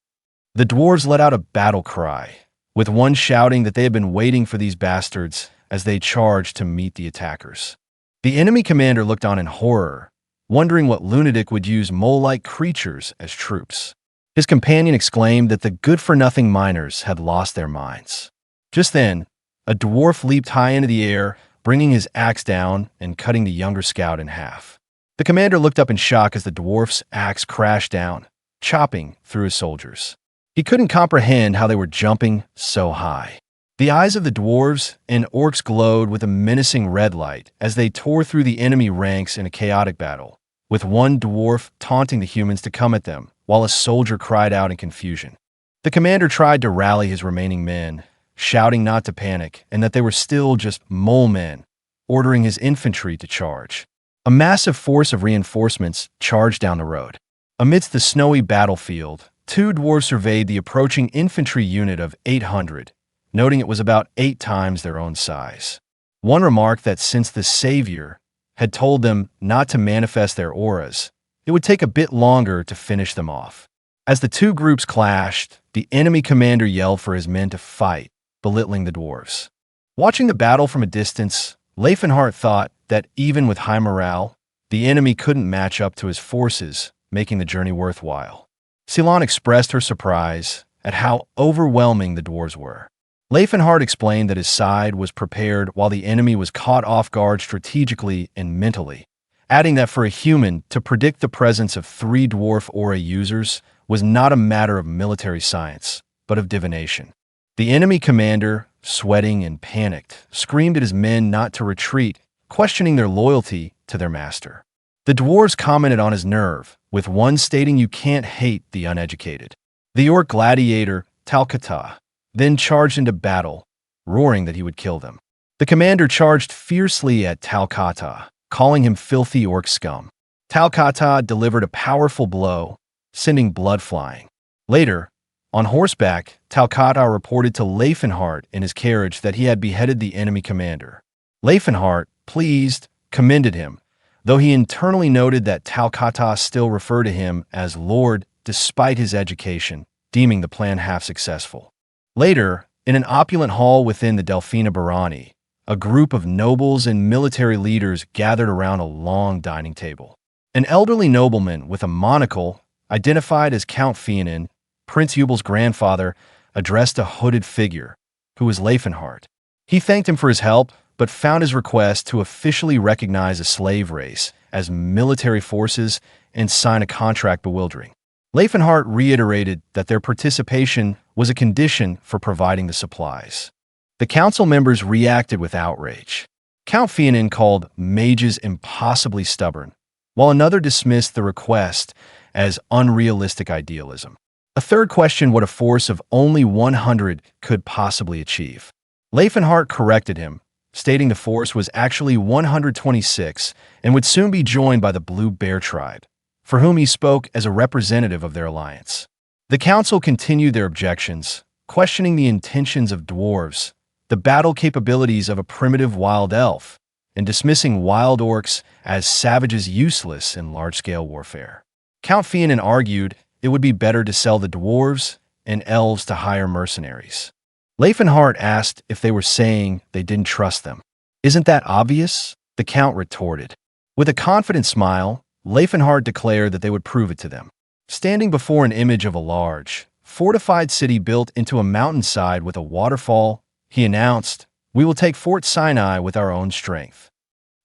The dwarves let out a battle cry, with one shouting that they had been waiting for these bastards as they charged to meet the attackers. The enemy commander looked on in horror, wondering what lunatic would use mole-like creatures as troops. His companion exclaimed that the good-for-nothing miners had lost their minds. Just then, a dwarf leaped high into the air, bringing his axe down and cutting the younger scout in half. The commander looked up in shock as the dwarf's axe crashed down, chopping through his soldiers. He couldn't comprehend how they were jumping so high. The eyes of the dwarves and orcs glowed with a menacing red light as they tore through the enemy ranks in a chaotic battle, with one dwarf taunting the humans to come at them, while a soldier cried out in confusion. The commander tried to rally his remaining men, shouting not to panic and that they were still just mole men, ordering his infantry to charge. A massive force of reinforcements charged down the road. Amidst the snowy battlefield, two dwarves surveyed the approaching infantry unit of 800, noting it was about 8 times their own size. One remarked that since the Savior had told them not to manifest their auras, it would take a bit longer to finish them off. As the two groups clashed, the enemy commander yelled for his men to fight, belittling the dwarves. Watching the battle from a distance, Laefenhart thought that even with high morale, the enemy couldn't match up to his forces, making the journey worthwhile. Ceylon expressed her surprise at how overwhelming the dwarves were. Laefenhart explained that his side was prepared while the enemy was caught off guard strategically and mentally, adding that for a human to predict the presence of 3 dwarf aura users was not a matter of military science, but of divination. The enemy commander, sweating and panicked, screamed at his men not to retreat, questioning their loyalty to their master. The dwarves commented on his nerve, with one stating you can't hate the uneducated. The orc gladiator, Talcata, then charged into battle, roaring that he would kill them. The commander charged fiercely at Talcata, calling him filthy orc scum. Talcata delivered a powerful blow, sending blood flying. Later, on horseback, Talcata reported to Laefenhart in his carriage that he had beheaded the enemy commander. Laefenhart, pleased, commended him, though he internally noted that Talcata still referred to him as Lord despite his education, deeming the plan half successful. Later, in an opulent hall within the Delphina Barani, a group of nobles and military leaders gathered around a long dining table. An elderly nobleman with a monocle, identified as Count Fianin, Prince Eubel's grandfather, addressed a hooded figure, who was Laefenhart. He thanked him for his help, but found his request to officially recognize a slave race as military forces and sign a contract bewildering. Laefenhart reiterated that their participation was a condition for providing the supplies. The council members reacted with outrage. Count Fianin called mages impossibly stubborn, while another dismissed the request as unrealistic idealism. A third questioned what a force of only 100 could possibly achieve. Laefenhart corrected him, stating the force was actually 126 and would soon be joined by the Blue Bear tribe, for whom he spoke as a representative of their alliance. The council continued their objections, questioning the intentions of dwarves, the battle capabilities of a primitive wild elf, and dismissing wild orcs as savages useless in large-scale warfare. Count Fianin argued it would be better to sell the dwarves and elves to hire mercenaries. Laefenhart asked if they were saying they didn't trust them. "Isn't that obvious?" the Count retorted. With a confident smile, Laefenhart declared that they would prove it to them. Standing before an image of a large, fortified city built into a mountainside with a waterfall, he announced, "We will take Fort Sinai with our own strength."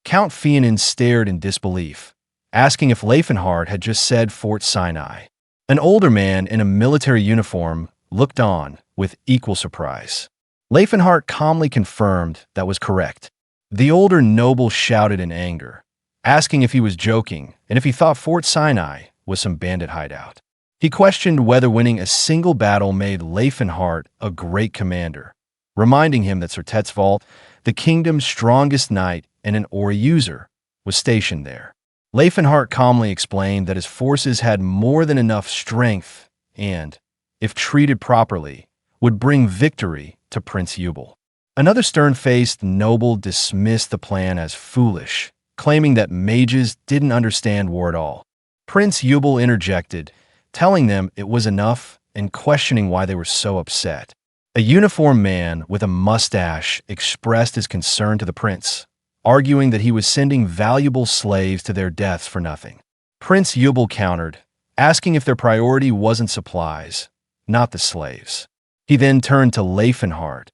Count Fianin stared in disbelief, asking if Laefenhart had just said Fort Sinai. An older man in a military uniform looked on with equal surprise. Laefenhart calmly confirmed that was correct. The older noble shouted in anger, asking if he was joking and if he thought Fort Sinai was some bandit hideout. He questioned whether winning a single battle made Laefenhart a great commander, reminding him that Sir Tetzvold, the kingdom's strongest knight and an aura user, was stationed there. Laefenhart calmly explained that his forces had more than enough strength and, if treated properly, would bring victory to Prince Eubel. Another stern-faced noble dismissed the plan as foolish, claiming that mages didn't understand war at all. Prince Eubel interjected, telling them it was enough and questioning why they were so upset. A uniformed man with a mustache expressed his concern to the prince, arguing that he was sending valuable slaves to their deaths for nothing. Prince Eubel countered, asking if their priority wasn't supplies, not the slaves. He then turned to Laefenhart,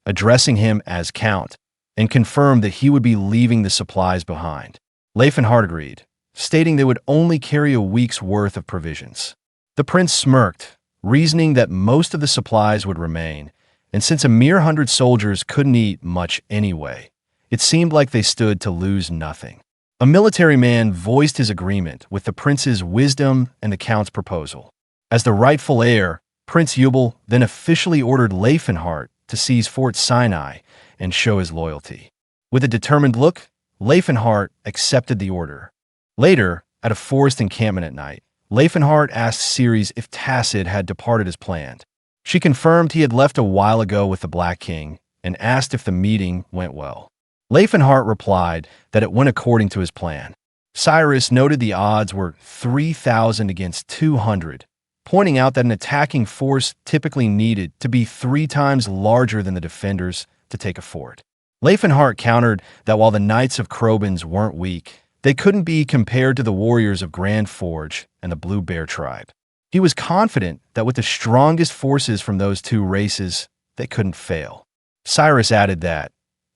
addressing him as Count, and confirmed that he would be leaving the supplies behind. Laefenhart agreed, stating they would only carry a week's worth of provisions. The prince smirked, reasoning that most of the supplies would remain, and since a mere 100 soldiers couldn't eat much anyway, it seemed like they stood to lose nothing. A military man voiced his agreement with the prince's wisdom and the count's proposal. As the rightful heir, Prince Eubel then officially ordered Laefenhart to seize Fort Sinai and show his loyalty. With a determined look, Laefenhart accepted the order. Later, at a forest encampment at night, Laefenhart asked Ceres if Tacit had departed as planned. She confirmed he had left a while ago with the Black King and asked if the meeting went well. Laefenhart replied that it went according to his plan. Cyrus noted the odds were 3,000 against 200, pointing out that an attacking force typically needed to be 3 times larger than the defenders to take a fort. Laefenhart countered that while the Knights of Krobans weren't weak, they couldn't be compared to the warriors of Grand Forge and the Blue Bear tribe. He was confident that with the strongest forces from those two races, they couldn't fail. Cyrus added that,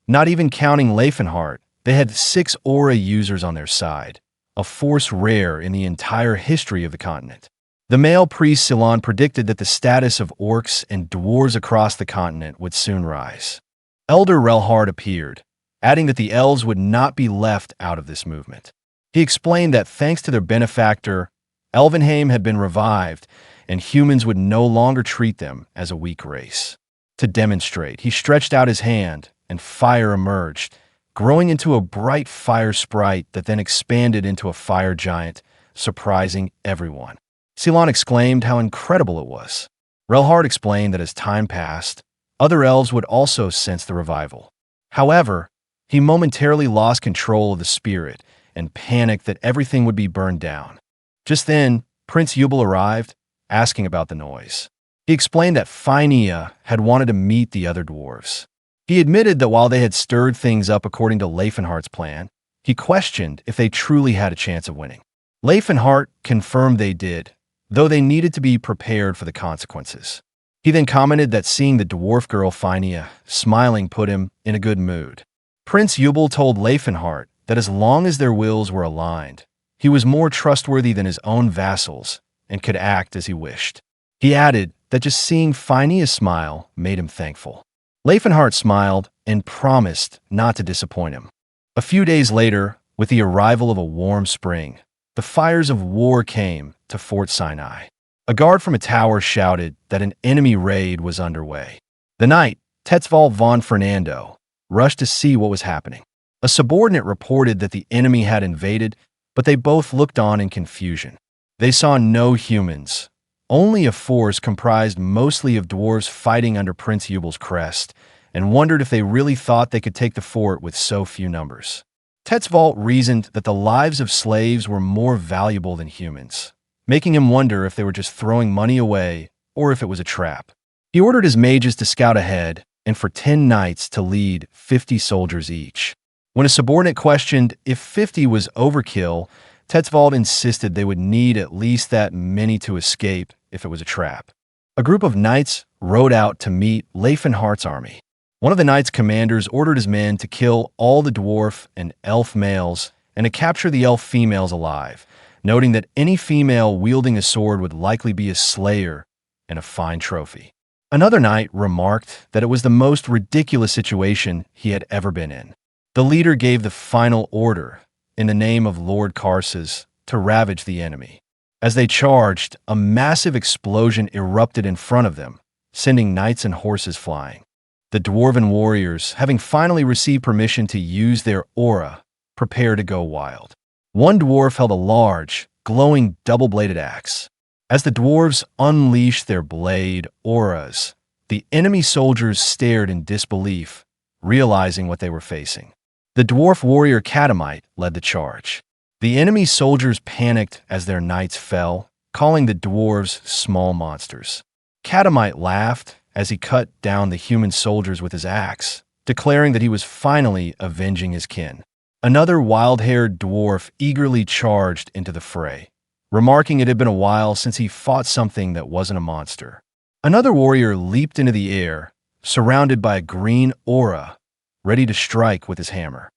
not even counting Laefenhart, they had 6 aura users on their side, a force rare in the entire history of the continent. The male priest Silon predicted that the status of orcs and dwarves across the continent would soon rise. Elder Relhard appeared, adding that the elves would not be left out of this movement. He explained that thanks to their benefactor, Elvenheim had been revived, and humans would no longer treat them as a weak race. To demonstrate, he stretched out his hand, and fire emerged, growing into a bright fire sprite that then expanded into a fire giant, surprising everyone. Silon exclaimed how incredible it was. Relhard explained that as time passed, other elves would also sense the revival. However, he momentarily lost control of the spirit and panicked that everything would be burned down. Just then, Prince Eubel arrived, asking about the noise. He explained that Phainia had wanted to meet the other dwarves. He admitted that while they had stirred things up according to Laefenhart's plan, he questioned if they truly had a chance of winning. Laefenhart confirmed they did, though they needed to be prepared for the consequences. He then commented that seeing the dwarf girl Phainia smiling put him in a good mood. Prince Eubel told Laefenhart that as long as their wills were aligned, he was more trustworthy than his own vassals and could act as he wished. He added that just seeing Phainia smile made him thankful. Laefenhart smiled and promised not to disappoint him. A few days later, with the arrival of a warm spring, the fires of war came to Fort Sinai. A guard from a tower shouted that an enemy raid was underway. The knight, Tetzvold von Fernando, rushed to see what was happening. A subordinate reported that the enemy had invaded, but they both looked on in confusion. They saw no humans, only a force comprised mostly of dwarves fighting under Prince Eubel's crest, and wondered if they really thought they could take the fort with so few numbers. Tetzvold reasoned that the lives of slaves were more valuable than humans, making him wonder if they were just throwing money away or if it was a trap. He ordered his mages to scout ahead and for 10 knights to lead 50 soldiers each. When a subordinate questioned if 50 was overkill, Tetzvold insisted they would need at least that many to escape if it was a trap. A group of knights rode out to meet Laefenhart's army. One of the knights' commanders ordered his men to kill all the dwarf and elf males and to capture the elf females alive, noting that any female wielding a sword would likely be a slayer and a fine trophy. Another knight remarked that it was the most ridiculous situation he had ever been in. The leader gave the final order, in the name of Lord Karsus, to ravage the enemy. As they charged, a massive explosion erupted in front of them, sending knights and horses flying. The dwarven warriors, having finally received permission to use their aura, prepared to go wild. One dwarf held a large, glowing double-bladed axe. As the dwarves unleashed their blade auras, the enemy soldiers stared in disbelief, realizing what they were facing. The dwarf warrior Catamite led the charge. The enemy soldiers panicked as their knights fell, calling the dwarves small monsters. Catamite laughed as he cut down the human soldiers with his axe, declaring that he was finally avenging his kin. Another wild-haired dwarf eagerly charged into the fray, remarking it had been a while since he fought something that wasn't a monster. Another warrior leaped into the air, surrounded by a green aura, ready to strike with his hammer.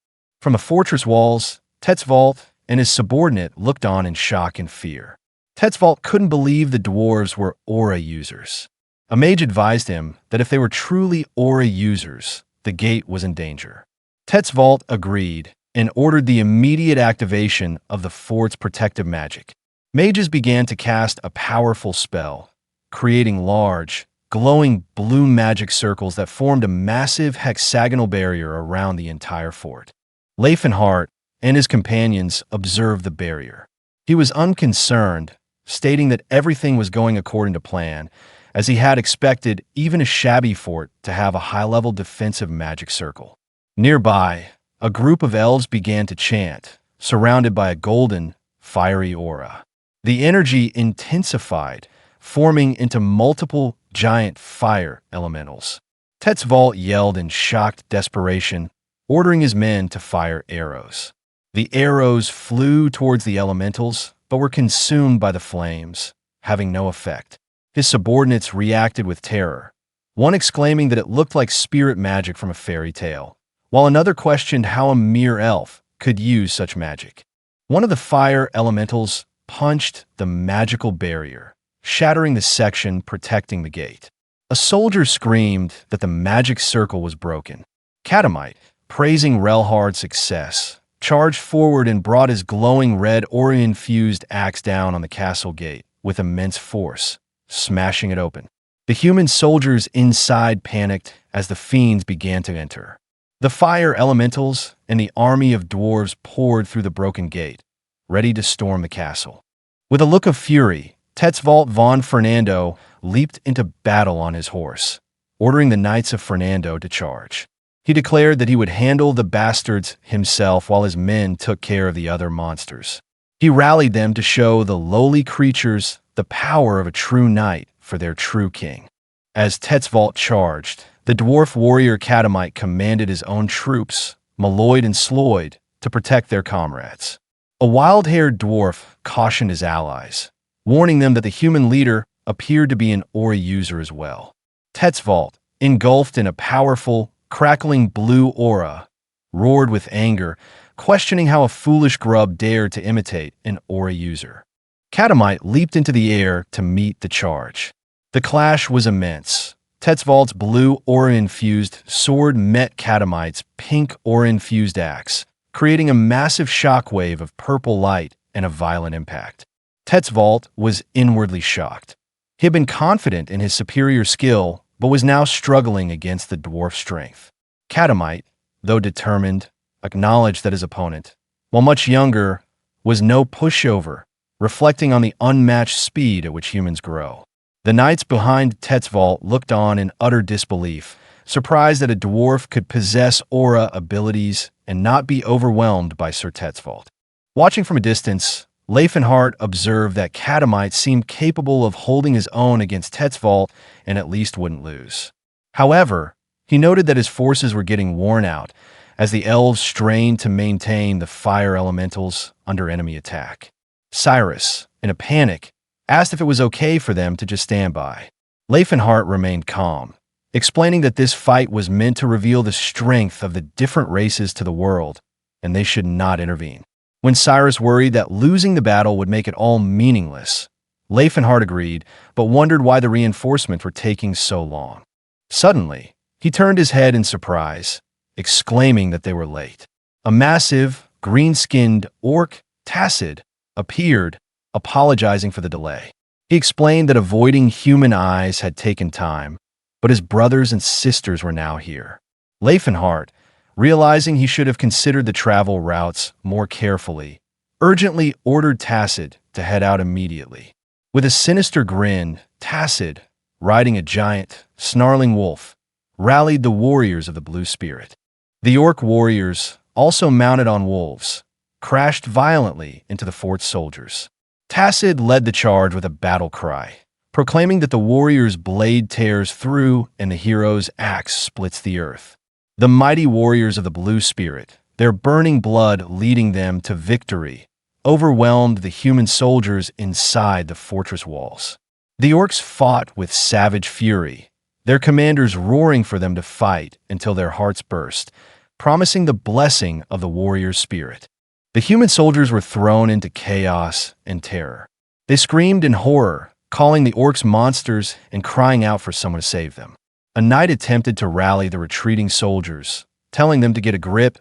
From the fortress walls, Tesron and his subordinate looked on in shock and fear. Tesron couldn't believe the dwarves were aura users. A mage advised him that if they were truly aura users, the gate was in danger. Tesron agreed and ordered the immediate activation of the fort's protective magic. Mages began to cast a powerful spell, creating large, glowing blue magic circles that formed a massive hexagonal barrier around the entire fort. Laefenhart and his companions observed the barrier. He was unconcerned, stating that everything was going according to plan, as he had expected even a shabby fort to have a high-level defensive magic circle. Nearby, a group of elves began to chant, surrounded by a golden, fiery aura. The energy intensified, forming into multiple giant fire elementals. Tesron yelled in shocked desperation, ordering his men to fire arrows. The arrows flew towards the elementals, but were consumed by the flames, having no effect. His subordinates reacted with terror, one exclaiming that it looked like spirit magic from a fairy tale, while another questioned how a mere elf could use such magic. One of the fire elementals punched the magical barrier, shattering the section protecting the gate. A soldier screamed that the magic circle was broken. Catamite, praising Relhard's success, charged forward and brought his glowing red aura-infused axe down on the castle gate with immense force, smashing it open. The human soldiers inside panicked as the fiends began to enter. The fire elementals and the army of dwarves poured through the broken gate, ready to storm the castle. With a look of fury, Tesron von Fernando leaped into battle on his horse, ordering the knights of Fernando to charge. He declared that he would handle the bastards himself while his men took care of the other monsters. He rallied them to show the lowly creatures the power of a true knight for their true king. As Tesron charged, the dwarf warrior Catamite commanded his own troops, Malloyd and Sloyd, to protect their comrades. A wild-haired dwarf cautioned his allies, warning them that the human leader appeared to be an aura user as well. Tesron, engulfed in a powerful, crackling blue aura, roared with anger, questioning how a foolish grub dared to imitate an aura user. Catamite leaped into the air to meet the charge. The clash was immense. Tesron's blue aura-infused sword met Catamite's pink aura-infused axe, creating a massive shockwave of purple light and a violent impact. Tesron was inwardly shocked. He had been confident in his superior skill, but was now struggling against the dwarf's strength. Catamite, though determined, acknowledged that his opponent, while much younger, was no pushover, reflecting on the unmatched speed at which humans grow. The knights behind Tesron looked on in utter disbelief, surprised that a dwarf could possess aura abilities and not be overwhelmed by Sir Tesron. Watching from a distance, Laefenhart observed that Catamite seemed capable of holding his own against Tesron and at least wouldn't lose. However, he noted that his forces were getting worn out as the elves strained to maintain the fire elementals under enemy attack. Cyrus, in a panic, asked if it was okay for them to just stand by. Laefenhart remained calm, explaining that this fight was meant to reveal the strength of the different races to the world, and they should not intervene. When Cyrus worried that losing the battle would make it all meaningless, Laefenhart agreed, but wondered why the reinforcements were taking so long. Suddenly, he turned his head in surprise, exclaiming that they were late. A massive, green-skinned orc, Tacid, appeared, apologizing for the delay. He explained that avoiding human eyes had taken time, but his brothers and sisters were now here. Laefenhart, realizing he should have considered the travel routes more carefully, urgently ordered Tacit to head out immediately. With a sinister grin, Tacit, riding a giant, snarling wolf, rallied the warriors of the Blue Spirit. The orc warriors, also mounted on wolves, crashed violently into the fort's soldiers. Tacit led the charge with a battle cry, proclaiming that the warrior's blade tears through and the hero's axe splits the earth. The mighty warriors of the Blue Spirit, their burning blood leading them to victory, overwhelmed the human soldiers inside the fortress walls. The orcs fought with savage fury, their commanders roaring for them to fight until their hearts burst, promising the blessing of the warrior's spirit. The human soldiers were thrown into chaos and terror. They screamed in horror, calling the orcs monsters and crying out for someone to save them. A knight attempted to rally the retreating soldiers, telling them to get a grip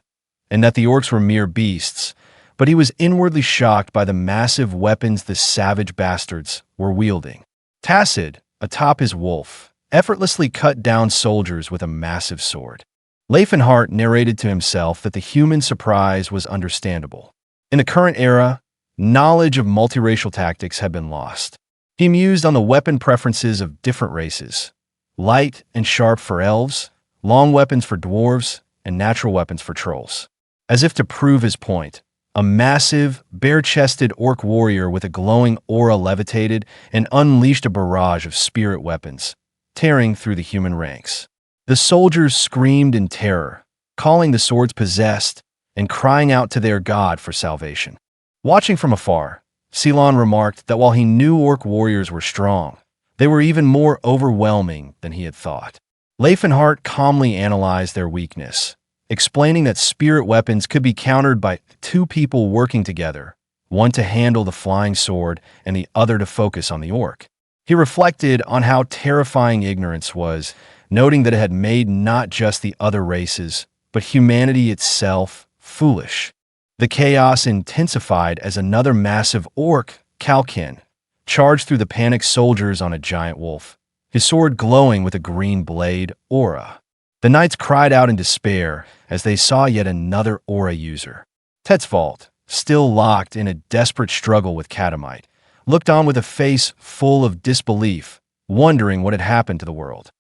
and that the orcs were mere beasts, but he was inwardly shocked by the massive weapons the savage bastards were wielding. Tacit, atop his wolf, effortlessly cut down soldiers with a massive sword. Laefenhart narrated to himself that the human surprise was understandable. In the current era, knowledge of multiracial tactics had been lost. He mused on the weapon preferences of different races: light and sharp for elves, long weapons for dwarves, and natural weapons for trolls. As if to prove his point, a massive, bare-chested orc warrior with a glowing aura levitated and unleashed a barrage of spirit weapons, tearing through the human ranks. The soldiers screamed in terror, calling the swords possessed and crying out to their god for salvation. Watching from afar, Ceylon remarked that while he knew orc warriors were strong, they were even more overwhelming than he had thought. Laefenhart calmly analyzed their weakness, explaining that spirit weapons could be countered by two people working together, one to handle the flying sword and the other to focus on the orc. He reflected on how terrifying ignorance was, noting that it had made not just the other races, but humanity itself foolish. The chaos intensified as another massive orc, Kalkin, charged through the panicked soldiers on a giant wolf, his sword glowing with a green blade aura. The knights cried out in despair as they saw yet another aura user. Tesron, still locked in a desperate struggle with Katamite, looked on with a face full of disbelief, wondering what had happened to the world.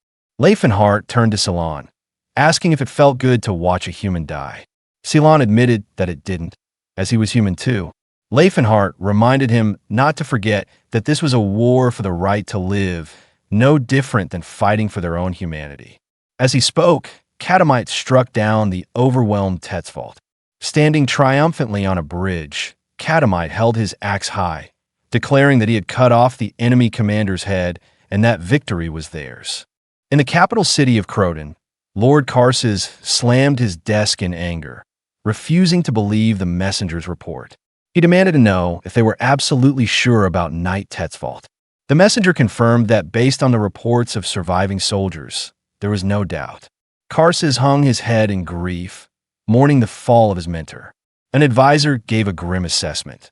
Laefenhart turned to Ceylon, asking if it felt good to watch a human die. Ceylon admitted that it didn't, as he was human too. Laefenhart reminded him not to forget that this was a war for the right to live, no different than fighting for their own humanity. As he spoke, Katamite struck down the overwhelmed Tesron. Standing triumphantly on a bridge, Katamite held his axe high, declaring that he had cut off the enemy commander's head and that victory was theirs. In the capital city of Croton, Lord Karses slammed his desk in anger, refusing to believe the messenger's report. He demanded to know if they were absolutely sure about Knight Tesron. The messenger confirmed that based on the reports of surviving soldiers, there was no doubt. Karses hung his head in grief, mourning the fall of his mentor. An advisor gave a grim assessment.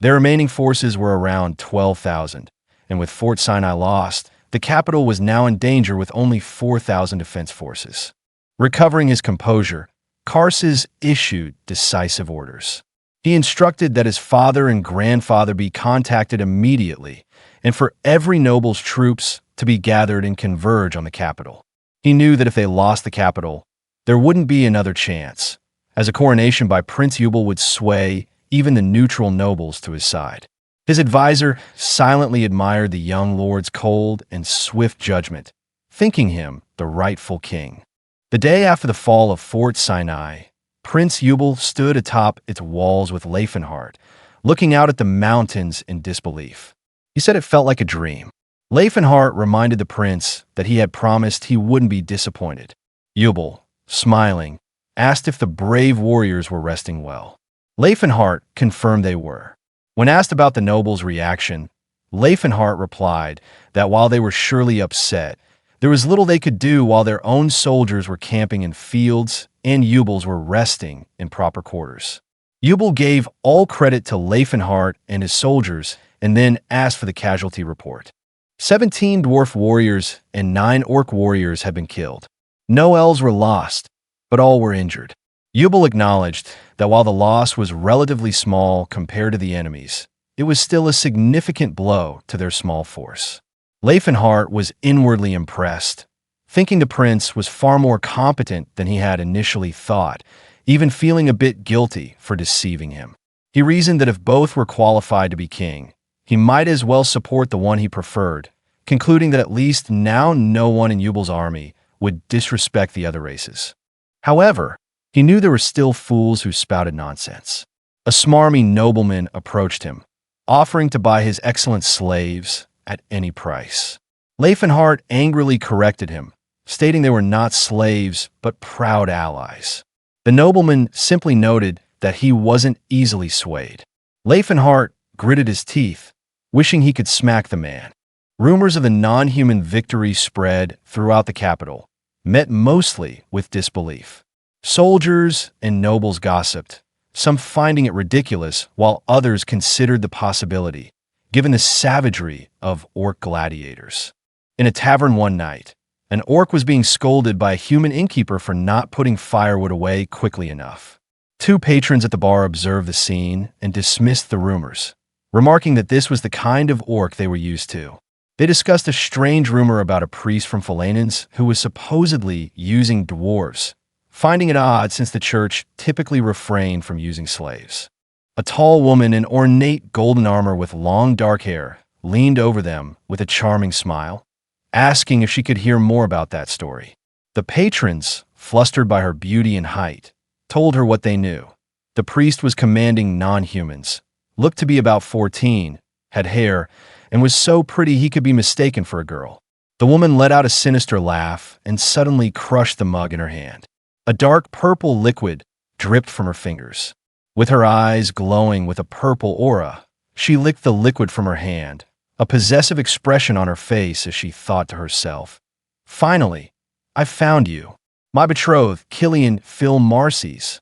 Their remaining forces were around 12,000, and with Fort Sinai lost, the capital was now in danger with only 4,000 defense forces. Recovering his composure, Karses issued decisive orders. He instructed that his father and grandfather be contacted immediately, and for every noble's troops to be gathered and converge on the capital. He knew that if they lost the capital, there wouldn't be another chance, as a coronation by Prince Eubal would sway even the neutral nobles to his side. His advisor silently admired the young lord's cold and swift judgment, thinking him the rightful king. The day after the fall of Fort Sinai, Prince Eubal stood atop its walls with Laefenhart, looking out at the mountains in disbelief. He said it felt like a dream. Laefenhart reminded the prince that he had promised he wouldn't be disappointed. Eubal, smiling, asked if the brave warriors were resting well. Laefenhart confirmed they were. When asked about the nobles' reaction, Laefenhart replied that while they were surely upset, there was little they could do while their own soldiers were camping in fields and Eubal's were resting in proper quarters. Eubal gave all credit to Laefenhart and his soldiers and then asked for the casualty report. 17 dwarf warriors and 9 orc warriors had been killed. No elves were lost, but all were injured. Yubel acknowledged that while the loss was relatively small compared to the enemies, it was still a significant blow to their small force. Laefenhart was inwardly impressed, thinking the prince was far more competent than he had initially thought, even feeling a bit guilty for deceiving him. He reasoned that if both were qualified to be king, he might as well support the one he preferred, concluding that at least now no one in Yubel's army would disrespect the other races. However, he knew there were still fools who spouted nonsense. A smarmy nobleman approached him, offering to buy his excellent slaves at any price. Laefenhart angrily corrected him, stating they were not slaves but proud allies. The nobleman simply noted that he wasn't easily swayed. Laefenhart gritted his teeth, wishing he could smack the man. Rumors of the non-human victory spread throughout the capital, met mostly with disbelief. Soldiers and nobles gossiped, some finding it ridiculous while others considered the possibility, given the savagery of orc gladiators. In a tavern one night, an orc was being scolded by a human innkeeper for not putting firewood away quickly enough. 2 patrons at the bar observed the scene and dismissed the rumors, remarking that this was the kind of orc they were used to. They discussed a strange rumor about a priest from Philanens who was supposedly using dwarves, finding it odd since the church typically refrained from using slaves. A tall woman in ornate golden armor with long dark hair leaned over them with a charming smile, asking if she could hear more about that story. The patrons, flustered by her beauty and height, told her what they knew. The priest was commanding non-humans, looked to be about 14, had hair, and was so pretty he could be mistaken for a girl. The woman let out a sinister laugh and suddenly crushed the mug in her hand. A dark purple liquid dripped from her fingers. With her eyes glowing with a purple aura, she licked the liquid from her hand, a possessive expression on her face as she thought to herself, "Finally, I've found you. My betrothed, Killian Phil Marcy's."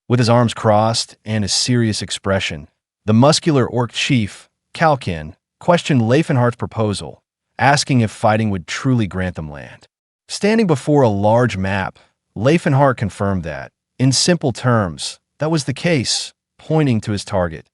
With his arms crossed and a serious expression, the muscular orc chief, Kalkin, questioned Laefenhart's proposal, asking if fighting would truly grant them land. Standing before a large map, Laefenhart confirmed that, in simple terms, that was the case, pointing to his target,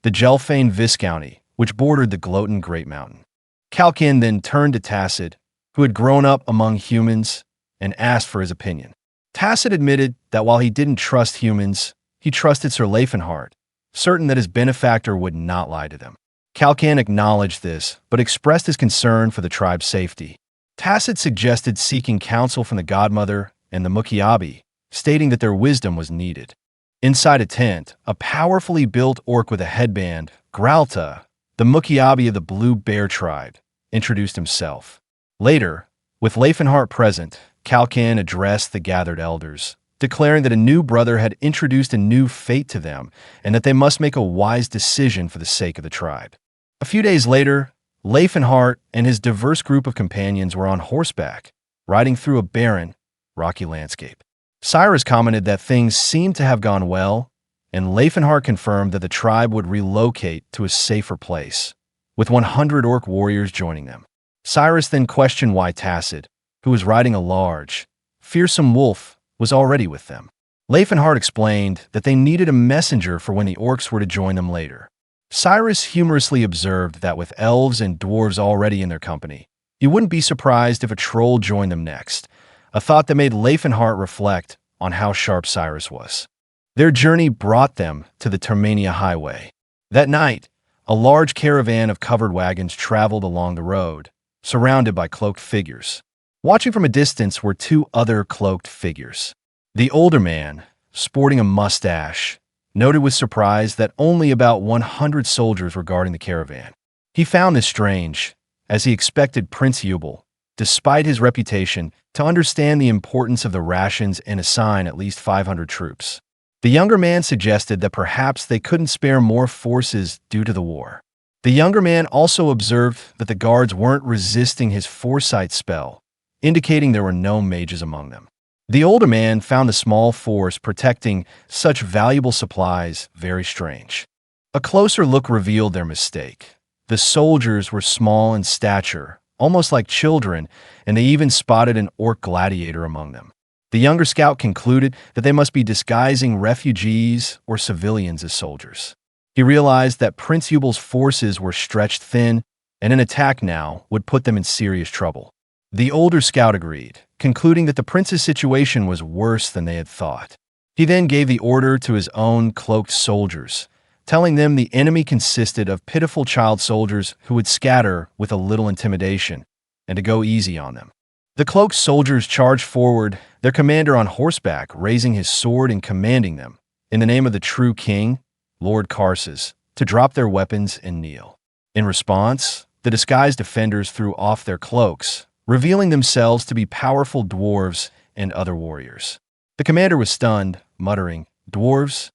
the Gelfane Viscounty, which bordered the Gloaten Great Mountain. Kalkin then turned to Tacit, who had grown up among humans, and asked for his opinion. Tacit admitted that while he didn't trust humans, he trusted Sir Laefenhart, certain that his benefactor would not lie to them. Kalkin acknowledged this, but expressed his concern for the tribe's safety. Tacit suggested seeking counsel from the Godmother and the Mukiabi, stating that their wisdom was needed. Inside a tent, a powerfully built orc with a headband, Gralta, the Mukiabi of the Blue Bear tribe, introduced himself. Later, with Laefenhart present, Kalkin addressed the gathered elders, declaring that a new brother had introduced a new fate to them and that they must make a wise decision for the sake of the tribe. A few days later, Laefenhart and his diverse group of companions were on horseback, riding through a barren, rocky landscape. Cyrus commented that things seemed to have gone well, and Laefenhart confirmed that the tribe would relocate to a safer place, with 100 orc warriors joining them. Cyrus then questioned why Tacit, who was riding a large, fearsome wolf, was already with them. Laefenhart explained that they needed a messenger for when the orcs were to join them later. Cyrus humorously observed that with elves and dwarves already in their company, he wouldn't be surprised if a troll joined them next, a thought that made Laefenhart reflect on how sharp Cyrus was. Their journey brought them to the Termania Highway. That night, a large caravan of covered wagons traveled along the road, surrounded by cloaked figures. Watching from a distance were 2 other cloaked figures. The older man, sporting a mustache, noted with surprise that only about 100 soldiers were guarding the caravan. He found this strange, as he expected Prince Yubel, despite his reputation, to understand the importance of the rations and assign at least 500 troops. The younger man suggested that perhaps they couldn't spare more forces due to the war. The younger man also observed that the guards weren't resisting his foresight spell, indicating there were no mages among them. The older man found the small force protecting such valuable supplies very strange. A closer look revealed their mistake. The soldiers were small in stature, almost like children, and they even spotted an orc gladiator among them. The younger scout concluded that they must be disguising refugees or civilians as soldiers. He realized that Prince Yubal's forces were stretched thin, and an attack now would put them in serious trouble. The older scout agreed, concluding that the prince's situation was worse than they had thought. He then gave the order to his own cloaked soldiers, telling them the enemy consisted of pitiful child soldiers who would scatter with a little intimidation, and to go easy on them. The cloaked soldiers charged forward, their commander on horseback raising his sword and commanding them, in the name of the true king, Lord Karsus, to drop their weapons and kneel. In response, the disguised defenders threw off their cloaks, revealing themselves to be powerful dwarves and other warriors. The commander was stunned, muttering, "Dwarves?"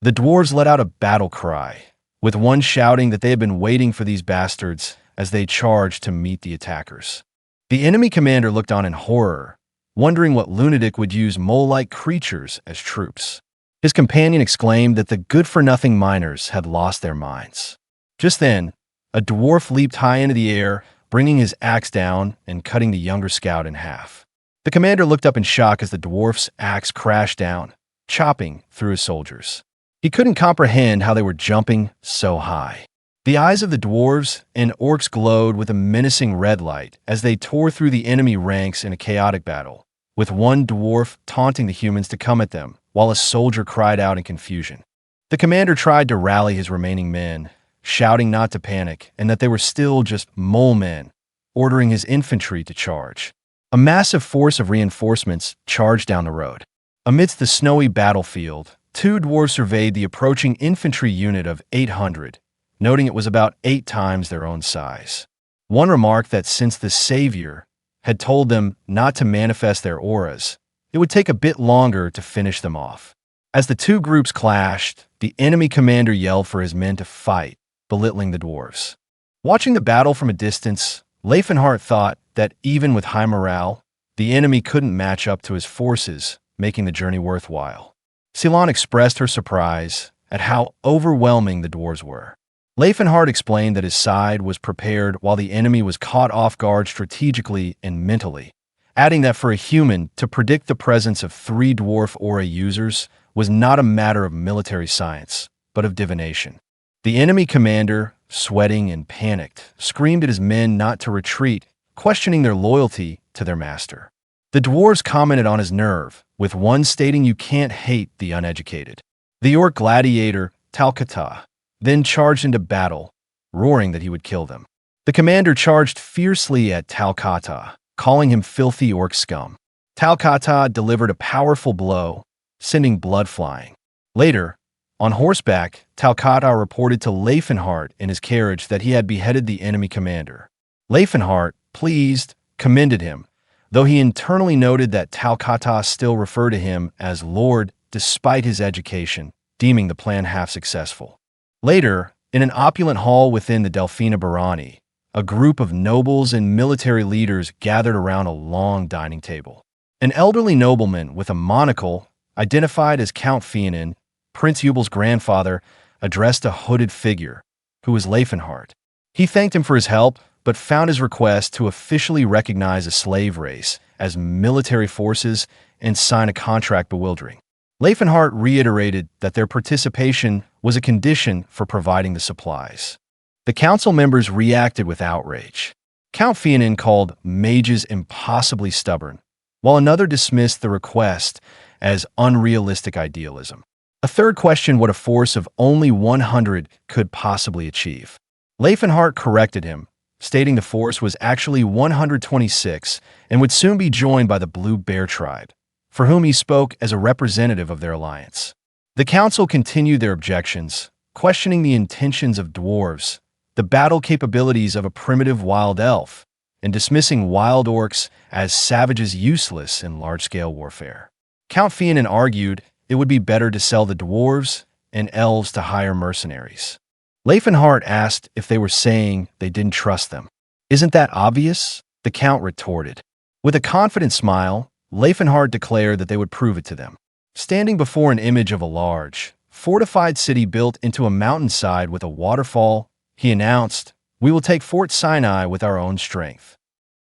The dwarves let out a battle cry, with one shouting that they had been waiting for these bastards as they charged to meet the attackers. The enemy commander looked on in horror, wondering what lunatic would use mole-like creatures as troops. His companion exclaimed that the good-for-nothing miners had lost their minds. Just then, a dwarf leaped high into the air, bringing his axe down and cutting the younger scout in half. The commander looked up in shock as the dwarf's axe crashed down, chopping through his soldiers. He couldn't comprehend how they were jumping so high. The eyes of the dwarves and orcs glowed with a menacing red light as they tore through the enemy ranks in a chaotic battle, with one dwarf taunting the humans to come at them, while a soldier cried out in confusion. The commander tried to rally his remaining men, shouting not to panic and that they were still just mole men, ordering his infantry to charge. A massive force of reinforcements charged down the road. Amidst the snowy battlefield, two dwarves surveyed the approaching infantry unit of 800, noting it was about 8 times their own size. One remarked that since the savior had told them not to manifest their auras, it would take a bit longer to finish them off. As the two groups clashed, the enemy commander yelled for his men to fight, belittling the dwarves. Watching the battle from a distance, Laefenhart thought that even with high morale, the enemy couldn't match up to his forces, making the journey worthwhile. Ceylon expressed her surprise at how overwhelming the dwarves were. Laefenhart explained that his side was prepared while the enemy was caught off guard strategically and mentally, adding that for a human to predict the presence of 3 dwarf aura users was not a matter of military science, but of divination. The enemy commander, sweating and panicked, screamed at his men not to retreat, questioning their loyalty to their master. The dwarves commented on his nerve, with one stating you can't hate the uneducated. The orc gladiator, Talcata, then charged into battle, roaring that he would kill them. The commander charged fiercely at Talcata, calling him filthy orc scum. Talcata delivered a powerful blow, sending blood flying. Later, on horseback, Talcata reported to Laefenhart in his carriage that he had beheaded the enemy commander. Laefenhart, pleased, commended him, though he internally noted that Talcata still referred to him as Lord despite his education, deeming the plan half successful. Later, in an opulent hall within the Delphina Barani, a group of nobles and military leaders gathered around a long dining table. An elderly nobleman with a monocle, identified as Count Fianin, Prince Yubal's grandfather, addressed a hooded figure, who was Laefenhart. He thanked him for his help, but found his request to officially recognize a slave race as military forces and sign a contract bewildering. Laefenhart reiterated that their participation was a condition for providing the supplies. The council members reacted with outrage. Count Fianin called mages impossibly stubborn, while another dismissed the request as unrealistic idealism. A third questioned what a force of only 100 could possibly achieve. Laefenhart corrected him, stating the force was actually 126 and would soon be joined by the Blue Bear tribe, for whom he spoke as a representative of their alliance. The council continued their objections, questioning the intentions of dwarves, the battle capabilities of a primitive wild elf, and dismissing wild orcs as savages useless in large-scale warfare. Count Fianin argued it would be better to sell the dwarves and elves to hire mercenaries. Laefenhart asked if they were saying they didn't trust them. "Isn't that obvious?" the Count retorted. With a confident smile, Laefenhart declared that they would prove it to them. Standing before an image of a large, fortified city built into a mountainside with a waterfall, he announced, We will take Fort Sinai with our own strength."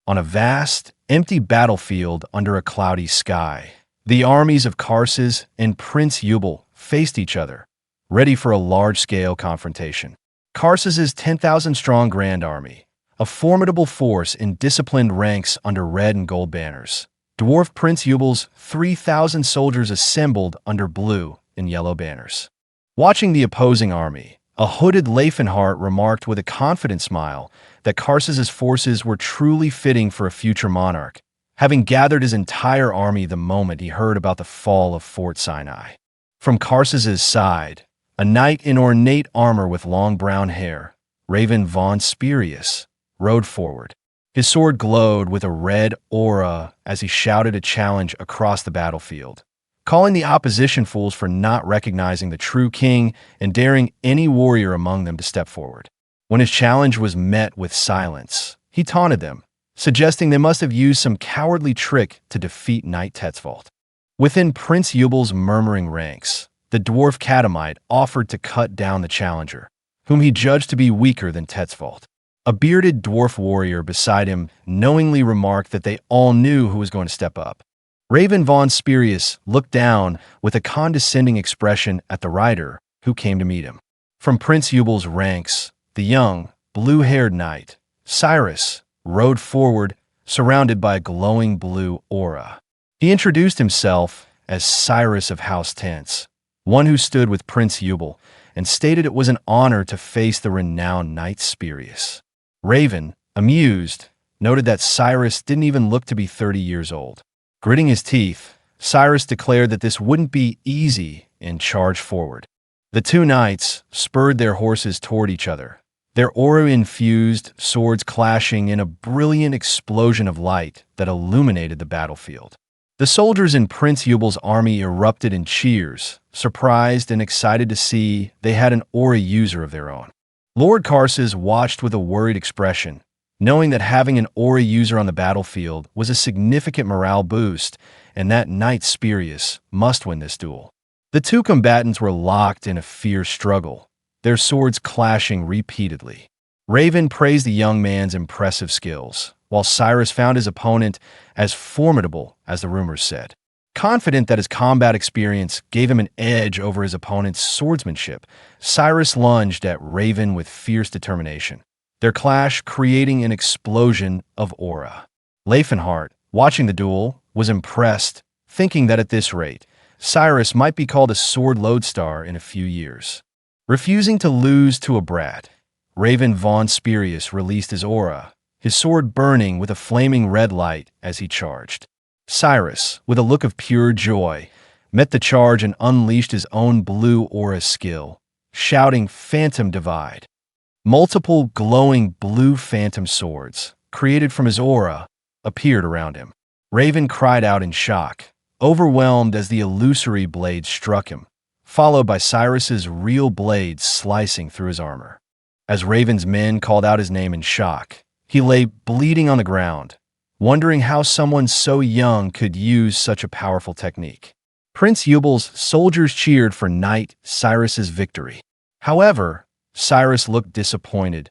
On a vast, empty battlefield under a cloudy sky, the armies of Karsus and Prince Eubal faced each other, ready for a large-scale confrontation. Karsus's 10,000-strong Grand Army, a formidable force in disciplined ranks under red and gold banners. Dwarf Prince Eubal's 3,000 soldiers assembled under blue and yellow banners. Watching the opposing army, a hooded Laefenhart remarked with a confident smile that Karsus's forces were truly fitting for a future monarch, having gathered his entire army the moment he heard about the fall of Fort Sinai. From Karsus's side, a knight in ornate armor with long brown hair, Raven von Spirius, rode forward. His sword glowed with a red aura as he shouted a challenge across the battlefield, calling the opposition fools for not recognizing the true king and daring any warrior among them to step forward. When his challenge was met with silence, he taunted them, suggesting they must have used some cowardly trick to defeat Knight Tetzvold. Within Prince Eubal's murmuring ranks, the dwarf Catamite offered to cut down the challenger, whom he judged to be weaker than Tetzvold. A bearded dwarf warrior beside him knowingly remarked that they all knew who was going to step up. Raven von Spirius looked down with a condescending expression at the rider who came to meet him. From Prince Eubal's ranks, the young, blue-haired knight, Cyrus, rode forward, surrounded by a glowing blue aura. He introduced himself as Cyrus of House Tense, one who stood with Prince Eubal, and stated it was an honor to face the renowned Knight Spirius. Raven, amused, noted that Cyrus didn't even look to be 30 years old. Gritting his teeth, Cyrus declared that this wouldn't be easy and charged forward. The two knights spurred their horses toward each other, their aura-infused swords clashing in a brilliant explosion of light that illuminated the battlefield. The soldiers in Prince Eubal's army erupted in cheers, surprised and excited to see they had an aura user of their own. Lord Karsus watched with a worried expression, knowing that having an aura user on the battlefield was a significant morale boost, and that Knight Spirius must win this duel. The two combatants were locked in a fierce struggle, their swords clashing repeatedly. Raven praised the young man's impressive skills, while Cyrus found his opponent as formidable as the rumors said. Confident that his combat experience gave him an edge over his opponent's swordsmanship, Cyrus lunged at Raven with fierce determination, their clash creating an explosion of aura. Laefenhart, watching the duel, was impressed, thinking that at this rate, Cyrus might be called a sword lodestar in a few years. Refusing to lose to a brat, Raven von Spirius released his aura, his sword burning with a flaming red light as he charged. Cyrus, with a look of pure joy, met the charge and unleashed his own blue aura skill, shouting Phantom Divide. Multiple glowing blue phantom swords, created from his aura, appeared around him. Raven cried out in shock, overwhelmed as the illusory blade struck him, followed by Cyrus's real blade slicing through his armor. As Raven's men called out his name in shock, he lay bleeding on the ground, wondering how someone so young could use such a powerful technique. Prince Eubal's soldiers cheered for Knight Cyrus's victory. However, Cyrus looked disappointed,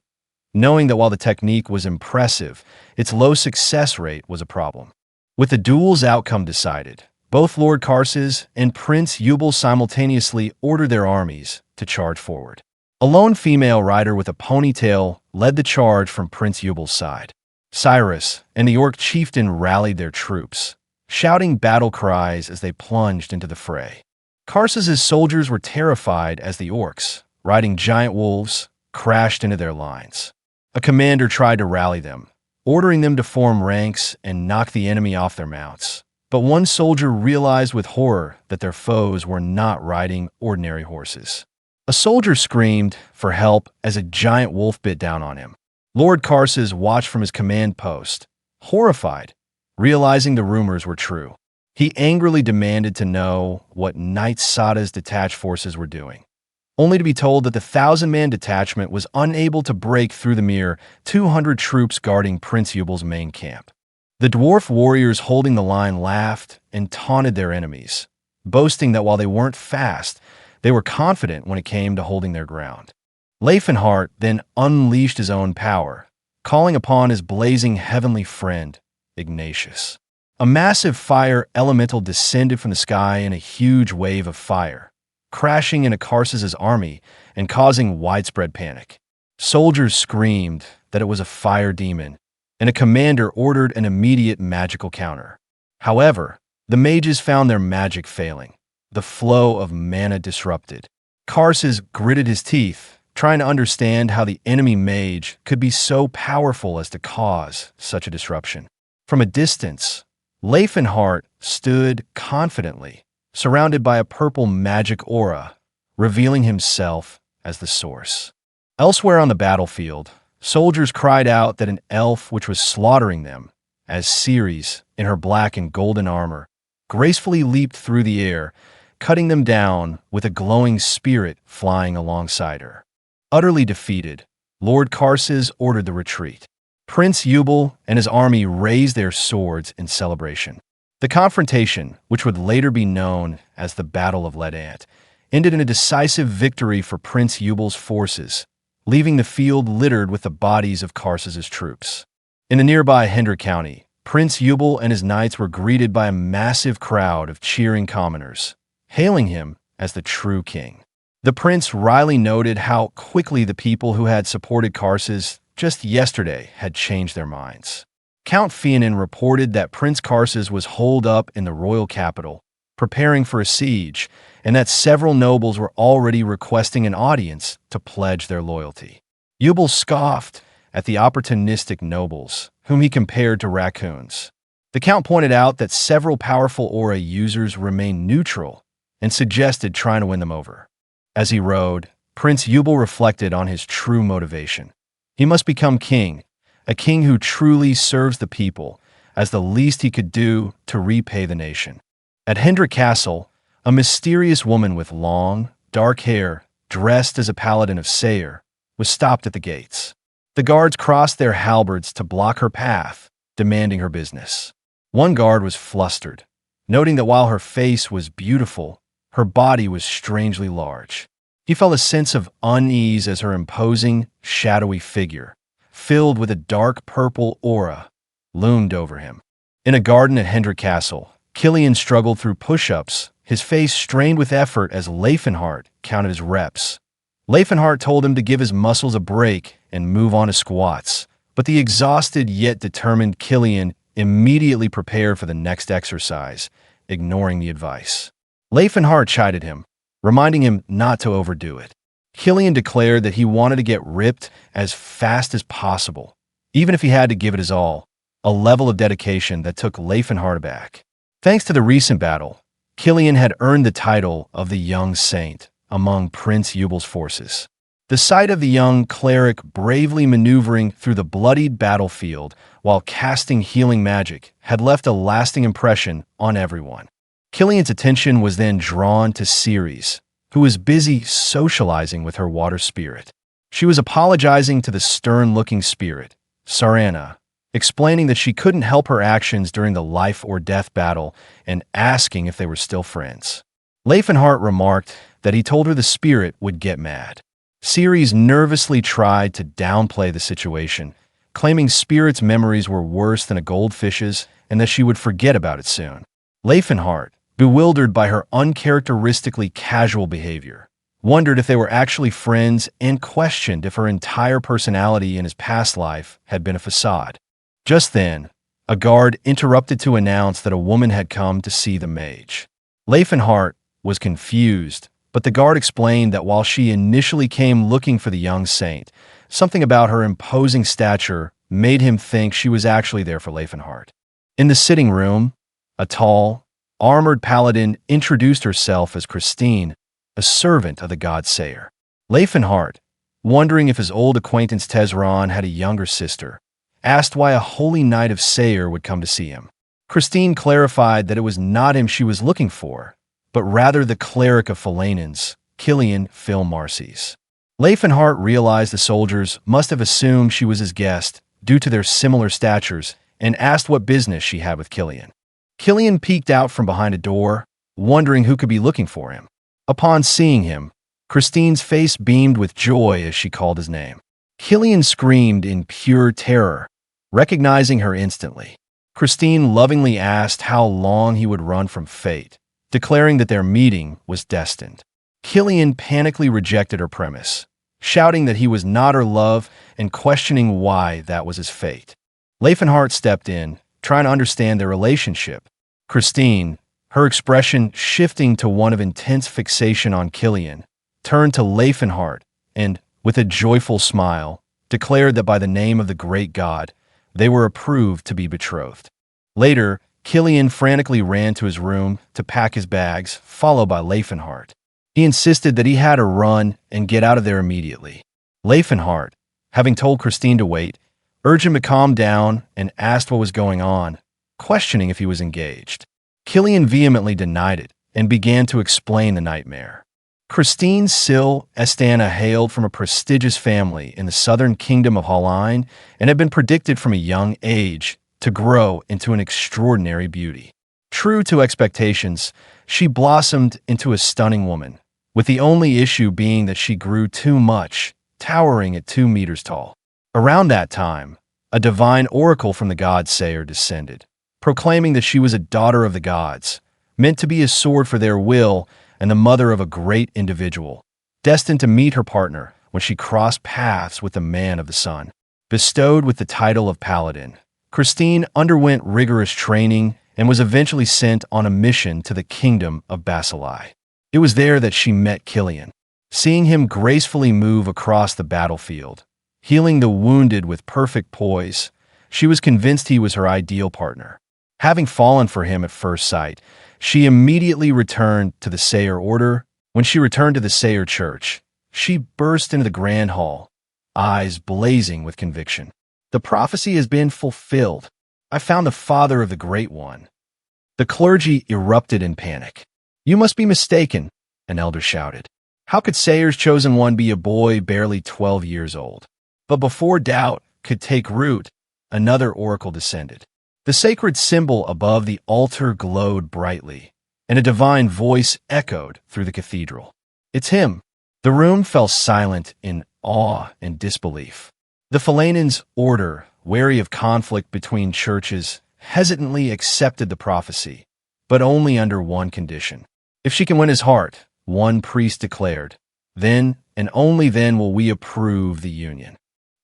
knowing that while the technique was impressive, its low success rate was a problem. With the duel's outcome decided, both Lord Karsus and Prince Eubal simultaneously ordered their armies to charge forward. A lone female rider with a ponytail led the charge from Prince Eubal's side. Cyrus and the orc chieftain rallied their troops, shouting battle cries as they plunged into the fray. Karsus's soldiers were terrified as the orcs, riding giant wolves, crashed into their lines. A commander tried to rally them, ordering them to form ranks and knock the enemy off their mounts. But one soldier realized with horror that their foes were not riding ordinary horses. A soldier screamed for help as a giant wolf bit down on him. Lord Karsus watched from his command post, horrified, realizing the rumors were true. He angrily demanded to know what Knight Sada's detached forces were doing, only to be told that the 1,000-man detachment was unable to break through the mere 200 troops guarding Prince Eubal's main camp. The dwarf warriors holding the line laughed and taunted their enemies, boasting that while they weren't fast, they were confident when it came to holding their ground. Laefenhart then unleashed his own power, calling upon his blazing heavenly friend, Ignatius. A massive fire elemental descended from the sky in a huge wave of fire, crashing into Karsus' army and causing widespread panic. Soldiers screamed that it was a fire demon, and a commander ordered an immediate magical counter. However, the mages found their magic failing, the flow of mana disrupted. Karsus gritted his teeth, trying to understand how the enemy mage could be so powerful as to cause such a disruption. From a distance, Laefenhart stood confidently, surrounded by a purple magic aura, revealing himself as the source. Elsewhere on the battlefield, soldiers cried out that an elf which was slaughtering them, as Ceres, in her black and golden armor, gracefully leaped through the air, cutting them down with a glowing spirit flying alongside her. Utterly defeated, Lord Karsus ordered the retreat. Prince Eubal and his army raised their swords in celebration. The confrontation, which would later be known as the Battle of Ledant, ended in a decisive victory for Prince Eubal's forces, leaving the field littered with the bodies of Karsus' troops. In the nearby Hendra County, Prince Eubal and his knights were greeted by a massive crowd of cheering commoners, hailing him as the true king. The prince wryly noted how quickly the people who had supported Karsus just yesterday had changed their minds. Count Fianan reported that Prince Karsus was holed up in the royal capital, preparing for a siege, and that several nobles were already requesting an audience to pledge their loyalty. Eubal scoffed at the opportunistic nobles, whom he compared to raccoons. The count pointed out that several powerful aura users remained neutral and suggested trying to win them over. As he rode, Prince Eubal reflected on his true motivation. He must become king, a king who truly serves the people, as the least he could do to repay the nation. At Hendra Castle, a mysterious woman with long, dark hair, dressed as a paladin of Sayre, was stopped at the gates. The guards crossed their halberds to block her path, demanding her business. One guard was flustered, noting that while her face was beautiful, her body was strangely large. He felt a sense of unease as her imposing, shadowy figure, filled with a dark purple aura, loomed over him. In a garden at Hendra Castle, Killian struggled through push-ups, his face strained with effort as Laefenhart counted his reps. Laefenhart told him to give his muscles a break and move on to squats, but the exhausted yet determined Killian immediately prepared for the next exercise, ignoring the advice. Laefenhart chided him, reminding him not to overdo it. Killian declared that he wanted to get ripped as fast as possible, even if he had to give it his all, a level of dedication that took Laefenhart aback. Thanks to the recent battle, Killian had earned the title of the Young Saint among Prince Eubal's forces. The sight of the young cleric bravely maneuvering through the bloodied battlefield while casting healing magic had left a lasting impression on everyone. Killian's attention was then drawn to Ceres, who was busy socializing with her water spirit. She was apologizing to the stern-looking spirit, Sarana, explaining that she couldn't help her actions during the life-or-death battle and asking if they were still friends. Laefenhart remarked that he told her the spirit would get mad. Ceres nervously tried to downplay the situation, claiming spirit's memories were worse than a goldfish's and that she would forget about it soon. Laefenhart, bewildered by her uncharacteristically casual behavior, wondered if they were actually friends and questioned if her entire personality in his past life had been a facade. Just then, a guard interrupted to announce that a woman had come to see the mage. Laefenhart was confused, but the guard explained that while she initially came looking for the young saint, something about her imposing stature made him think she was actually there for Laefenhart. In the sitting room, a tall, armored paladin introduced herself as Christine, a servant of the god Sayre. Laefenhart, wondering if his old acquaintance Tesron had a younger sister, asked why a holy knight of Sayre would come to see him. Christine clarified that it was not him she was looking for, but rather the cleric of Philanins, Killian Philmarces. Laefenhart realized the soldiers must have assumed she was his guest due to their similar statures and asked what business she had with Killian. Killian peeked out from behind a door, wondering who could be looking for him. Upon seeing him, Christine's face beamed with joy as she called his name. Killian screamed in pure terror, recognizing her instantly. Christine lovingly asked how long he would run from fate, declaring that their meeting was destined. Killian panically rejected her premise, shouting that he was not her love and questioning why that was his fate. Laefenhart stepped in, trying to understand their relationship. Christine, her expression shifting to one of intense fixation on Killian, turned to Laefenhart and, with a joyful smile, declared that by the name of the great god, they were approved to be betrothed. Later, Killian frantically ran to his room to pack his bags, followed by Laefenhart. He insisted that he had to run and get out of there immediately. Laefenhart, having told Christine to wait, urged him to calm down and asked what was going on, questioning if he was engaged. Killian vehemently denied it and began to explain the nightmare. Christine Syl Estana hailed from a prestigious family in the southern kingdom of Holline and had been predicted from a young age to grow into an extraordinary beauty. True to expectations, she blossomed into a stunning woman, with the only issue being that she grew too much, towering at 2 meters tall. Around that time, a divine oracle from the god Sayer descended, proclaiming that she was a daughter of the gods, meant to be a sword for their will and the mother of a great individual, destined to meet her partner when she crossed paths with the man of the sun. Bestowed with the title of paladin, Christine underwent rigorous training and was eventually sent on a mission to the kingdom of Basilai. It was there that she met Killian. Seeing him gracefully move across the battlefield, healing the wounded with perfect poise, she was convinced he was her ideal partner. Having fallen for him at first sight, she immediately returned to the Sayer Order. When she returned to the Sayer Church, she burst into the grand hall, eyes blazing with conviction. The prophecy has been fulfilled. I found the father of the Great One. The clergy erupted in panic. You must be mistaken, an elder shouted. How could Sayer's chosen one be a boy barely 12 years old? But before doubt could take root, another oracle descended. The sacred symbol above the altar glowed brightly, and a divine voice echoed through the cathedral. It's him. The room fell silent in awe and disbelief. The Philanen's order, wary of conflict between churches, hesitantly accepted the prophecy, but only under one condition. If she can win his heart, one priest declared, then and only then will we approve the union.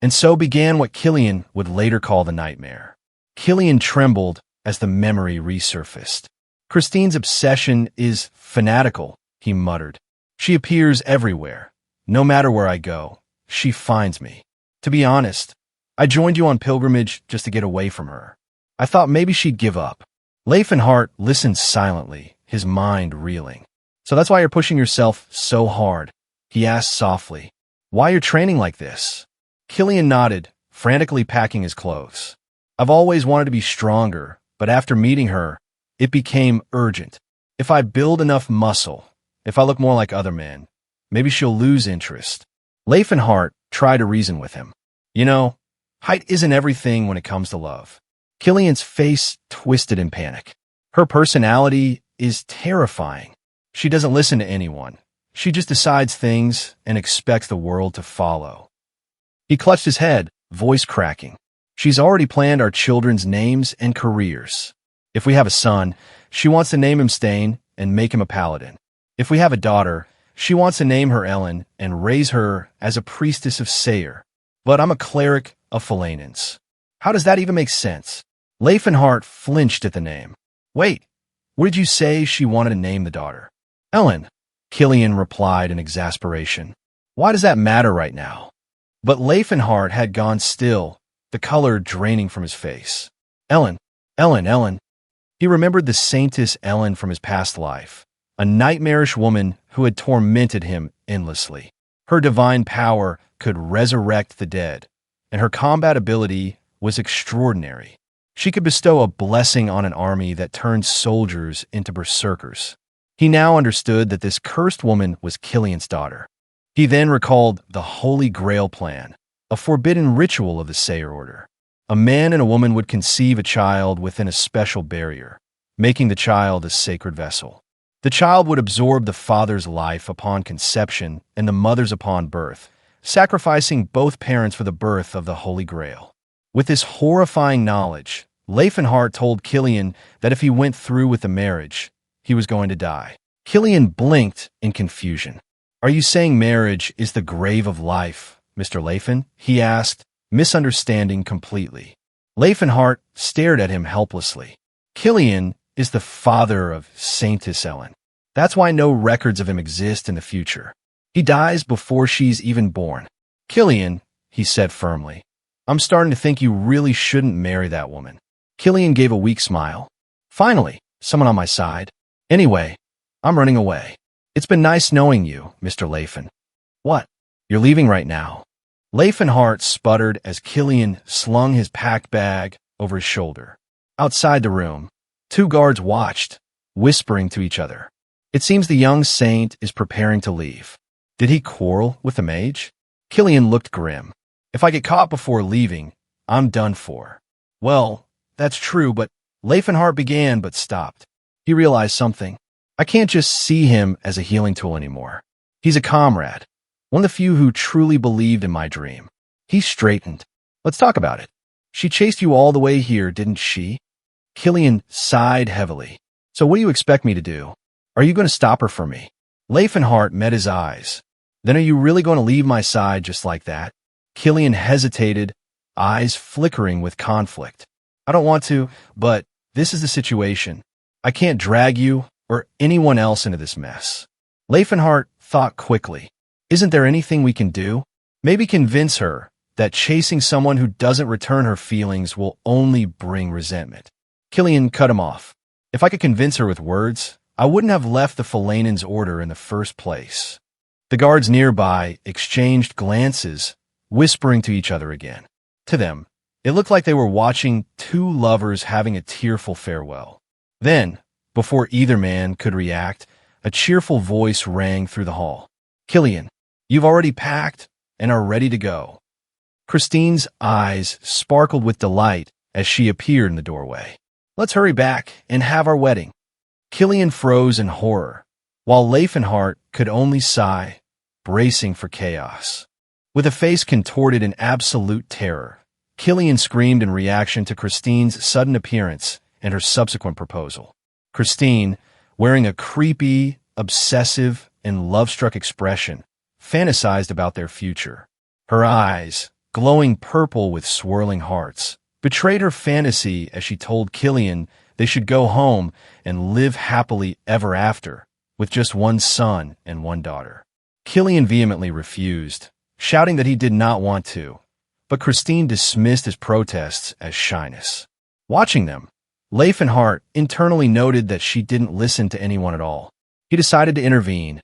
And so began what Killian would later call the nightmare. Killian trembled as the memory resurfaced. Christine's obsession is fanatical, he muttered. She appears everywhere. No matter where I go, she finds me. To be honest, I joined you on pilgrimage just to get away from her. I thought maybe she'd give up. Laefenhart listened silently, his mind reeling. So that's why you're pushing yourself so hard? He asked softly. Why you're training like this? Killian nodded, frantically packing his clothes. I've always wanted to be stronger, but after meeting her, it became urgent. If I build enough muscle, if I look more like other men, maybe she'll lose interest. Laefenhart tried to reason with him. You know, height isn't everything when it comes to love. Killian's face twisted in panic. Her personality is terrifying. She doesn't listen to anyone. She just decides things and expects the world to follow. He clutched his head, voice cracking. She's already planned our children's names and careers. If we have a son, she wants to name him Stain and make him a paladin. If we have a daughter, she wants to name her Ellen and raise her as a priestess of Sayer. But I'm a cleric of Philanens. How does that even make sense? Laefenhart flinched at the name. Wait, what did you say she wanted to name the daughter? Ellen, Killian replied in exasperation. Why does that matter right now? But Laefenhart had gone still, the color draining from his face. Ellen, Ellen, Ellen. He remembered the saintess Ellen from his past life, a nightmarish woman who had tormented him endlessly. Her divine power could resurrect the dead, and her combat ability was extraordinary. She could bestow a blessing on an army that turned soldiers into berserkers. He now understood that this cursed woman was Killian's daughter. He then recalled the Holy Grail plan, a forbidden ritual of the Sayer Order. A man and a woman would conceive a child within a special barrier, making the child a sacred vessel. The child would absorb the father's life upon conception and the mother's upon birth, sacrificing both parents for the birth of the Holy Grail. With this horrifying knowledge, Laefenhart told Killian that if he went through with the marriage, he was going to die. Killian blinked in confusion. "Are you saying marriage is the grave of life, Mr. Laefen?" he asked, misunderstanding completely. Laefenhart stared at him helplessly. "Killian is the father of Saintess Ellen. That's why no records of him exist in the future. He dies before she's even born." "Killian," he said firmly, "I'm starting to think you really shouldn't marry that woman." Killian gave a weak smile. "Finally, someone on my side. Anyway, I'm running away. It's been nice knowing you, Mr. Laefen." "What? You're leaving right now?" Laefenhart sputtered as Killian slung his packed bag over his shoulder. Outside the room, two guards watched, whispering to each other. "It seems the young saint is preparing to leave. Did he quarrel with the mage?" Killian looked grim. "If I get caught before leaving, I'm done for." "Well, that's true, but..." Laefenhart began but stopped. He realized something. "I can't just see him as a healing tool anymore. He's a comrade, one of the few who truly believed in my dream." He straightened. "Let's talk about it. She chased you all the way here, didn't she?" Killian sighed heavily. "So what do you expect me to do? Are you going to stop her for me?" Laefenhart met his eyes. "Then are you really going to leave my side just like that?" Killian hesitated, eyes flickering with conflict. "I don't want to, but this is the situation. I can't drag you or anyone else into this mess." Laefenhart thought quickly. "Isn't there anything we can do? Maybe convince her that chasing someone who doesn't return her feelings will only bring resentment." Killian cut him off. "If I could convince her with words, I wouldn't have left the Philanen's order in the first place." The guards nearby exchanged glances, whispering to each other again. To them, it looked like they were watching two lovers having a tearful farewell. Then, before either man could react, a cheerful voice rang through the hall. "Killian, you've already packed and are ready to go." Christine's eyes sparkled with delight as she appeared in the doorway. "Let's hurry back and have our wedding." Killian froze in horror, while Laefenhart could only sigh, bracing for chaos. With a face contorted in absolute terror, Killian screamed in reaction to Christine's sudden appearance and her subsequent proposal. Christine, wearing a creepy, obsessive, and love-struck expression, fantasized about their future. Her eyes, glowing purple with swirling hearts, betrayed her fantasy as she told Killian they should go home and live happily ever after, with just one son and one daughter. Killian vehemently refused, shouting that he did not want to, but Christine dismissed his protests as shyness. Watching them, Laefenhart internally noted that she didn't listen to anyone at all. He decided to intervene,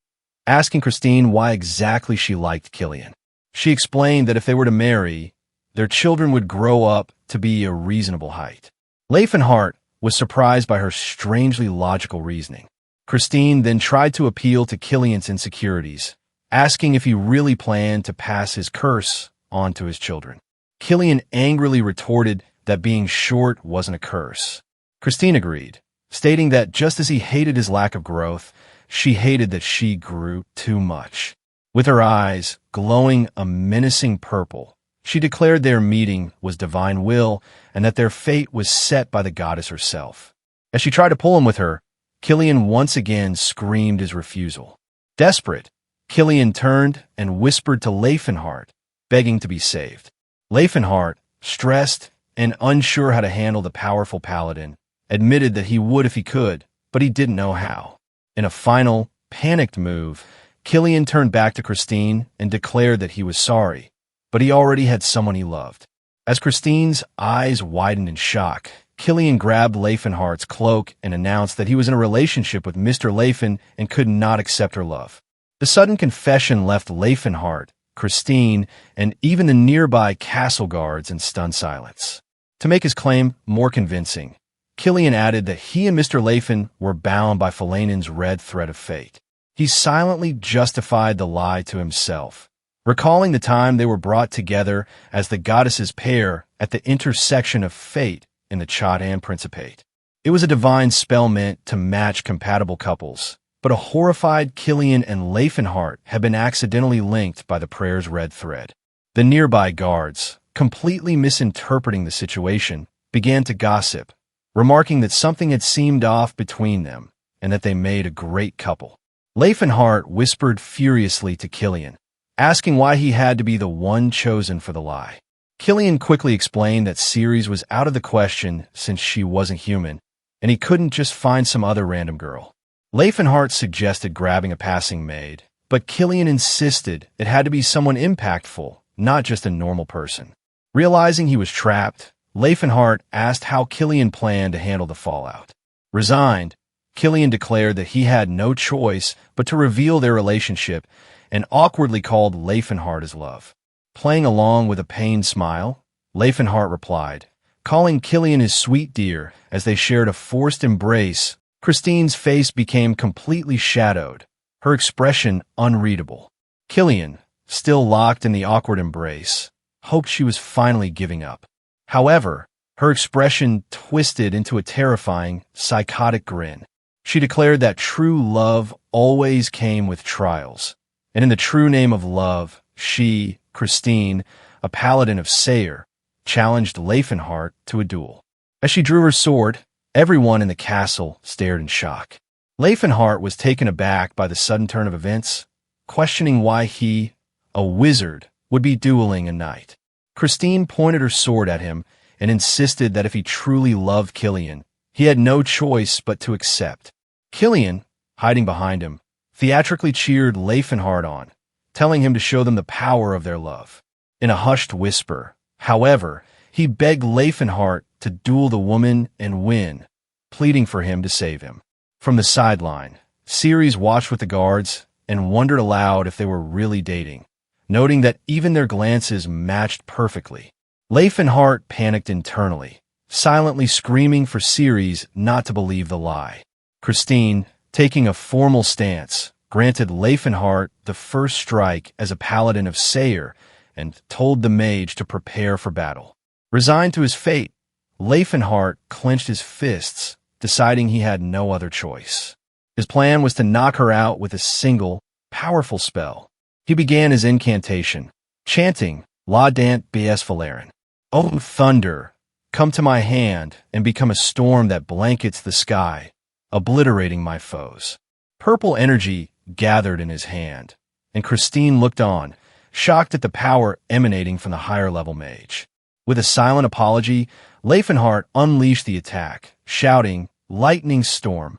asking Christine why exactly she liked Killian. She explained that if they were to marry, their children would grow up to be a reasonable height. Laefenhart was surprised by her strangely logical reasoning. Christine then tried to appeal to Killian's insecurities, asking if he really planned to pass his curse on to his children. Killian angrily retorted that being short wasn't a curse. Christine agreed, stating that just as he hated his lack of growth, she hated that she grew too much. With her eyes glowing a menacing purple, she declared their meeting was divine will and that their fate was set by the goddess herself. As she tried to pull him with her, Killian once again screamed his refusal. Desperate, Killian turned and whispered to Laefenhart, begging to be saved. Laefenhart, stressed and unsure how to handle the powerful paladin, admitted that he would if he could, but he didn't know how. In a final, panicked move, Killian turned back to Christine and declared that he was sorry, but he already had someone he loved. As Christine's eyes widened in shock, Killian grabbed Laefenhart's cloak and announced that he was in a relationship with Mr. Laefen and could not accept her love. The sudden confession left Laefenhart, Christine, and even the nearby castle guards in stunned silence. To make his claim more convincing, Killian added that he and Mr. Laefen were bound by Philanen's red thread of fate. He silently justified the lie to himself, recalling the time they were brought together as the goddesses' pair at the intersection of fate in the Chad Principate. It was a divine spell meant to match compatible couples, but a horrified Killian and Laefenhart had been accidentally linked by the prayer's red thread. The nearby guards, completely misinterpreting the situation, began to gossip, remarking that something had seemed off between them and that they made a great couple. Laefenhart whispered furiously to Killian, asking why he had to be the one chosen for the lie. Killian quickly explained that Ceres was out of the question since she wasn't human, and he couldn't just find some other random girl. Laefenhart suggested grabbing a passing maid, but Killian insisted it had to be someone impactful, not just a normal person. Realizing he was trapped, Laefenhart asked how Killian planned to handle the fallout. Resigned, Killian declared that he had no choice but to reveal their relationship and awkwardly called Laefenhart his love. Playing along with a pained smile, Laefenhart replied, calling Killian his sweet dear as they shared a forced embrace. Christine's face became completely shadowed, her expression unreadable. Killian, still locked in the awkward embrace, hoped she was finally giving up. However, her expression twisted into a terrifying, psychotic grin. She declared that true love always came with trials, and in the true name of love, she, Christine, a paladin of Sayre, challenged Laefenhart to a duel. As she drew her sword, everyone in the castle stared in shock. Laefenhart was taken aback by the sudden turn of events, questioning why he, a wizard, would be dueling a knight. Christine pointed her sword at him and insisted that if he truly loved Killian, he had no choice but to accept. Killian, hiding behind him, theatrically cheered Laefenhart on, telling him to show them the power of their love. In a hushed whisper, however, he begged Laefenhart to duel the woman and win, pleading for him to save him. From the sideline, Ceres watched with the guards and wondered aloud if they were really dating, noting that even their glances matched perfectly. Laefenhart panicked internally, silently screaming for Ceres not to believe the lie. Christine, taking a formal stance, granted Laefenhart the first strike as a paladin of Sayre and told the mage to prepare for battle. Resigned to his fate, Laefenhart clenched his fists, deciding he had no other choice. His plan was to knock her out with a single, powerful spell. He began his incantation, chanting, Laudant Bs Valerian. O thunder, come to my hand and become a storm that blankets the sky, obliterating my foes. Purple energy gathered in his hand, and Christine looked on, shocked at the power emanating from the higher-level mage. With a silent apology, Laefenhart unleashed the attack, shouting, Lightning Storm.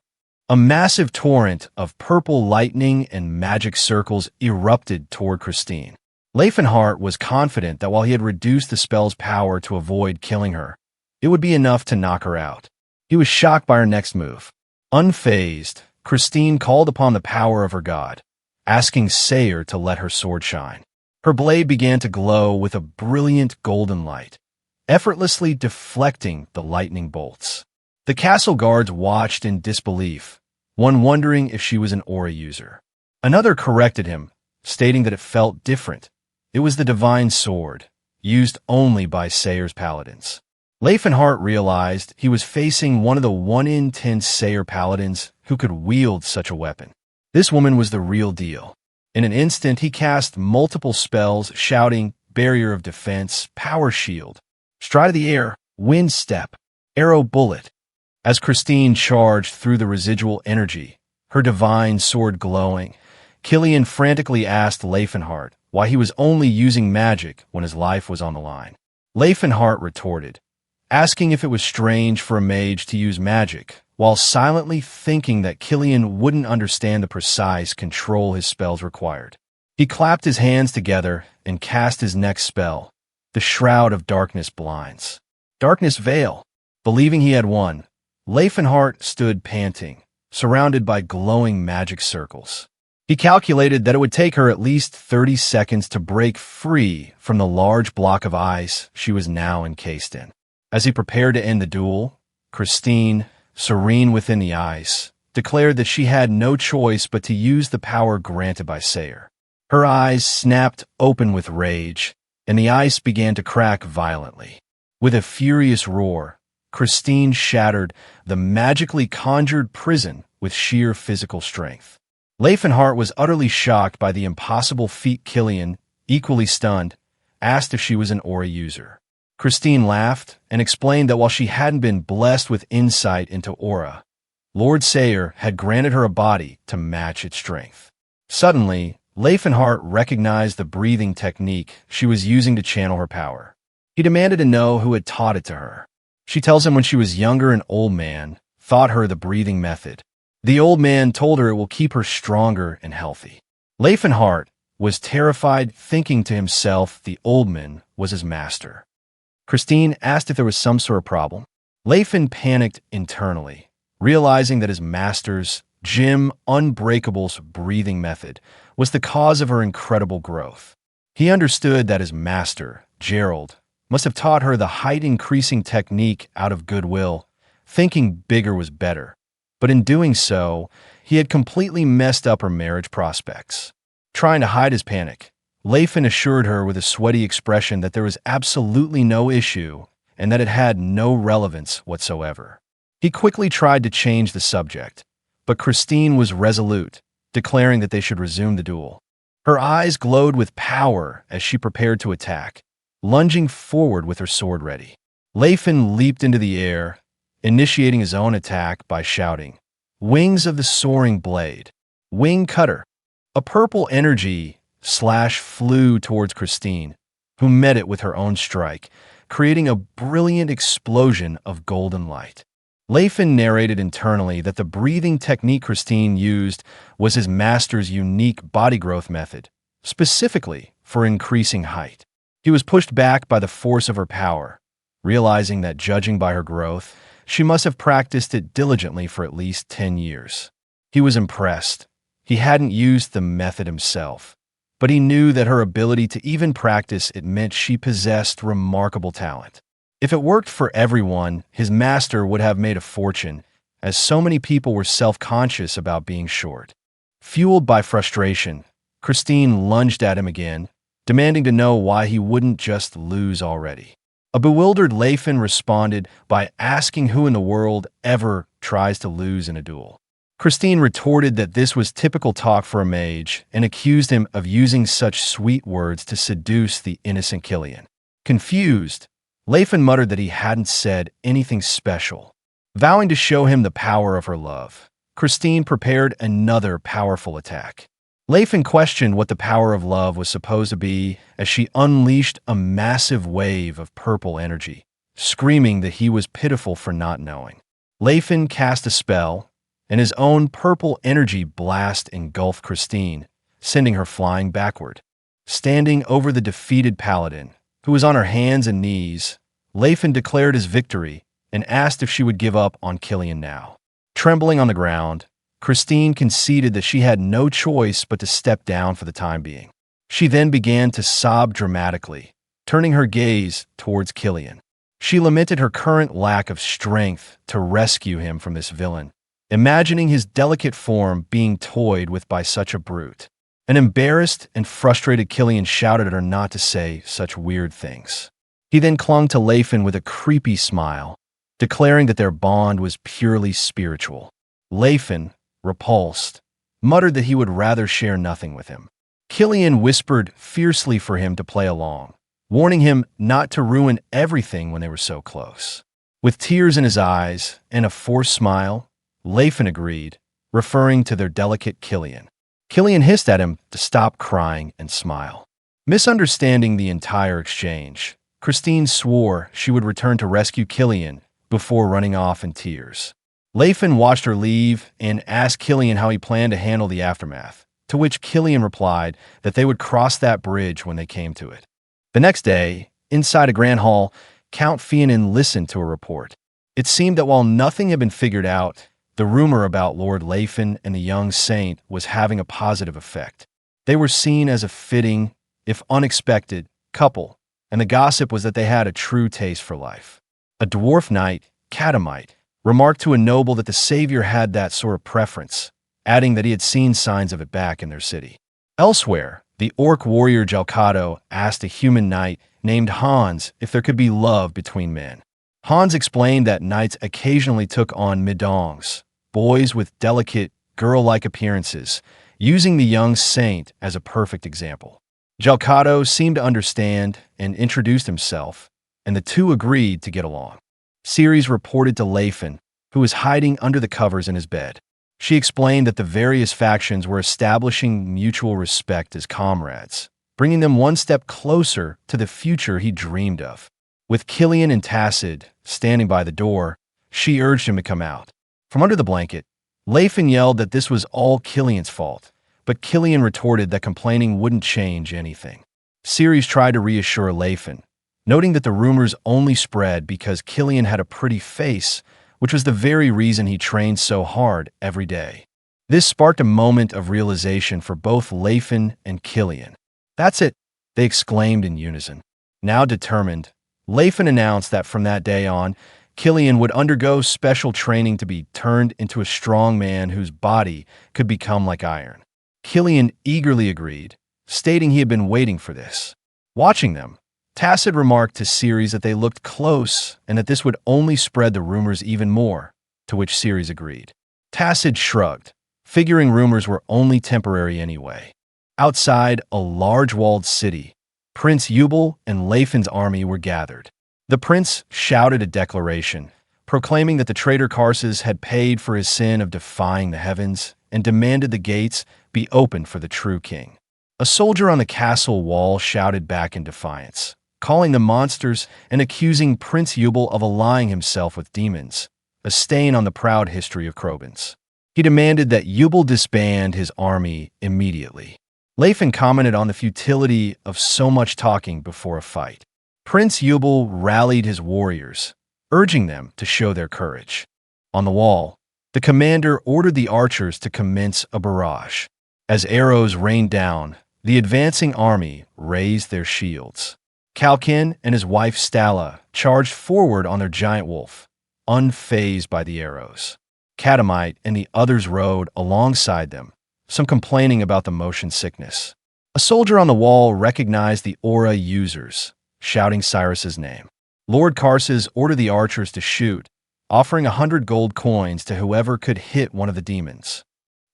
A massive torrent of purple lightning and magic circles erupted toward Christine. Laefenhart was confident that while he had reduced the spell's power to avoid killing her, it would be enough to knock her out. He was shocked by her next move. Unfazed, Christine called upon the power of her god, asking Sayre to let her sword shine. Her blade began to glow with a brilliant golden light, effortlessly deflecting the lightning bolts. The castle guards watched in disbelief, one wondering if she was an aura user. Another corrected him, stating that it felt different. It was the divine sword, used only by Sayre's paladins. Laefenhart realized he was facing one of the 1 in 10 Sayre paladins who could wield such a weapon. This woman was the real deal. In an instant, he cast multiple spells, shouting, Barrier of Defense, Power Shield, Stride of the Air, Wind Step, Arrow Bullet. As Christine charged through the residual energy, her divine sword glowing, Killian frantically asked Laefenhart why he was only using magic when his life was on the line. Laefenhart retorted, asking if it was strange for a mage to use magic, while silently thinking that Killian wouldn't understand the precise control his spells required. He clapped his hands together and cast his next spell, the Shroud of Darkness Blinds. Darkness Veil. Believing he had won, Laefenhart stood panting, surrounded by glowing magic circles. He calculated that it would take her at least 30 seconds to break free from the large block of ice she was now encased in. As he prepared to end the duel, Christine, serene within the ice, declared that she had no choice but to use the power granted by Sayre. Her eyes snapped open with rage, and the ice began to crack violently. With a furious roar, Christine shattered the magically conjured prison with sheer physical strength. Laefenhart was utterly shocked by the impossible feat. Killian, equally stunned, asked if she was an aura user. Christine laughed and explained that while she hadn't been blessed with insight into aura, Lord Sayer had granted her a body to match its strength. Suddenly, Laefenhart recognized the breathing technique she was using to channel her power. He demanded to know who had taught it to her. She tells him when she was younger, an old man taught her the breathing method. The old man told her it will keep her stronger and healthy. Laefenhart was terrified, thinking to himself the old man was his master. Christine asked if there was some sort of problem. Laefen panicked internally, realizing that his master's, Jim Unbreakable's breathing method was the cause of her incredible growth. He understood that his master, Gerald, must have taught her the height-increasing technique out of goodwill, thinking bigger was better. But in doing so, he had completely messed up her marriage prospects. Trying to hide his panic, Laefen assured her with a sweaty expression that there was absolutely no issue and that it had no relevance whatsoever. He quickly tried to change the subject, but Christine was resolute, declaring that they should resume the duel. Her eyes glowed with power as she prepared to attack, lunging forward with her sword ready. Laefen leaped into the air, initiating his own attack by shouting, "Wings of the soaring blade! Wing cutter!" A purple energy slash flew towards Christine, who met it with her own strike, creating a brilliant explosion of golden light. Laefen narrated internally that the breathing technique Christine used was his master's unique body growth method, specifically for increasing height. He was pushed back by the force of her power, realizing that judging by her growth, she must have practiced it diligently for at least 10 years. He was impressed. He hadn't used the method himself, but he knew that her ability to even practice it meant she possessed remarkable talent. If it worked for everyone, his master would have made a fortune, as so many people were self-conscious about being short. Fueled by frustration, Christine lunged at him again, demanding to know why he wouldn't just lose already. A bewildered Laefen responded by asking who in the world ever tries to lose in a duel. Christine retorted that this was typical talk for a mage and accused him of using such sweet words to seduce the innocent Killian. Confused, Laefen muttered that he hadn't said anything special. Vowing to show him the power of her love, Christine prepared another powerful attack. Laefen questioned what the power of love was supposed to be as she unleashed a massive wave of purple energy, screaming that he was pitiful for not knowing. Laefen cast a spell, and his own purple energy blast engulfed Christine, sending her flying backward. Standing over the defeated paladin, who was on her hands and knees, Laefen declared his victory and asked if she would give up on Killian now. Trembling on the ground, Christine conceded that she had no choice but to step down for the time being. She then began to sob dramatically, turning her gaze towards Killian. She lamented her current lack of strength to rescue him from this villain, imagining his delicate form being toyed with by such a brute. An embarrassed and frustrated Killian shouted at her not to say such weird things. He then clung to Laefen with a creepy smile, declaring that their bond was purely spiritual. Laefen, repulsed, muttered that he would rather share nothing with him. Killian whispered fiercely for him to play along, warning him not to ruin everything when they were so close. With tears in his eyes and a forced smile, Laefen agreed, referring to their delicate Killian. Killian hissed at him to stop crying and smile. Misunderstanding the entire exchange, Christine swore she would return to rescue Killian before running off in tears. Laefen watched her leave and asked Killian how he planned to handle the aftermath, to which Killian replied that they would cross that bridge when they came to it. The next day, inside a grand hall, Count Fianan listened to a report. It seemed that while nothing had been figured out, the rumor about Lord Laefen and the young saint was having a positive effect. They were seen as a fitting, if unexpected, couple, and the gossip was that they had a true taste for life. A dwarf knight, Catamite, remarked to a noble that the savior had that sort of preference, adding that he had seen signs of it back in their city. Elsewhere, the orc warrior Jalcado asked a human knight named Hans if there could be love between men. Hans explained that knights occasionally took on midongs, boys with delicate, girl-like appearances, using the young saint as a perfect example. Jalcado seemed to understand and introduced himself, and the two agreed to get along. Ceres reported to Laefin, who was hiding under the covers in his bed. She explained that the various factions were establishing mutual respect as comrades, bringing them one step closer to the future he dreamed of. With Killian and Tacid standing by the door, she urged him to come out. From under the blanket, Laefin yelled that this was all Killian's fault, but Killian retorted that complaining wouldn't change anything. Ceres tried to reassure Laefin, noting that the rumors only spread because Killian had a pretty face, which was the very reason he trained so hard every day. This sparked a moment of realization for both Laefin and Killian. "That's it," they exclaimed in unison. Now determined, Laefin announced that from that day on, Killian would undergo special training to be turned into a strong man whose body could become like iron. Killian eagerly agreed, stating he had been waiting for this. Watching them, Tacid remarked to Ceres that they looked close and that this would only spread the rumors even more, to which Ceres agreed. Tacid shrugged, figuring rumors were only temporary anyway. Outside a large walled city, Prince Eubal and Laefin's army were gathered. The prince shouted a declaration, proclaiming that the traitor Karsus had paid for his sin of defying the heavens and demanded the gates be opened for the true king. A soldier on the castle wall shouted back in defiance, calling them monsters and accusing Prince Eubal of allying himself with demons, a stain on the proud history of Krobans. He demanded that Eubal disband his army immediately. Laefin commented on the futility of so much talking before a fight. Prince Eubal rallied his warriors, urging them to show their courage. On the wall, the commander ordered the archers to commence a barrage. As arrows rained down, the advancing army raised their shields. Kalkin and his wife Stalla charged forward on their giant wolf, unfazed by the arrows. Katamite and the others rode alongside them, some complaining about the motion sickness. A soldier on the wall recognized the aura users, shouting Cyrus's name. Lord Karsus ordered the archers to shoot, offering 100 gold coins to whoever could hit one of the demons.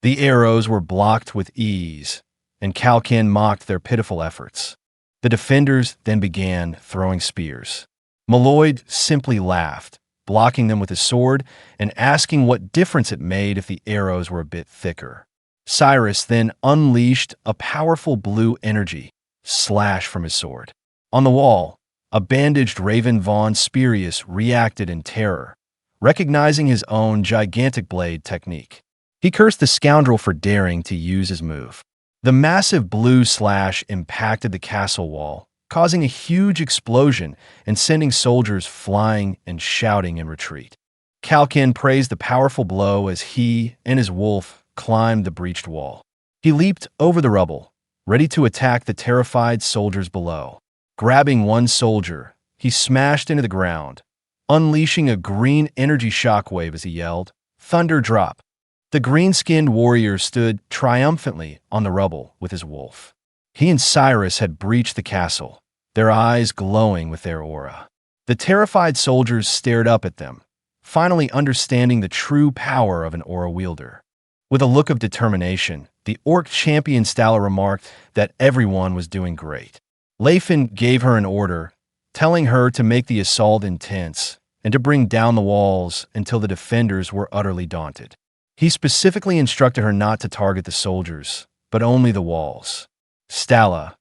The arrows were blocked with ease, and Kalkin mocked their pitiful efforts. The defenders then began throwing spears. Maloid simply laughed, blocking them with his sword and asking what difference it made if the arrows were a bit thicker. Cyrus then unleashed a powerful blue energy slash from his sword. On the wall, a bandaged Raven von Spirius reacted in terror, recognizing his own gigantic blade technique. He cursed the scoundrel for daring to use his move. The massive blue slash impacted the castle wall, causing a huge explosion and sending soldiers flying and shouting in retreat. Kalkin praised the powerful blow as he and his wolf climbed the breached wall. He leaped over the rubble, ready to attack the terrified soldiers below. Grabbing one soldier, he smashed into the ground, unleashing a green energy shockwave as he yelled, "Thunder drop!" The green-skinned warrior stood triumphantly on the rubble with his wolf. He and Cyrus had breached the castle, their eyes glowing with their aura. The terrified soldiers stared up at them, finally understanding the true power of an aura wielder. With a look of determination, the orc champion Stalla remarked that everyone was doing great. Laefin gave her an order, telling her to make the assault intense and to bring down the walls until the defenders were utterly daunted. He specifically instructed her not to target the soldiers, but only the walls. Stalla,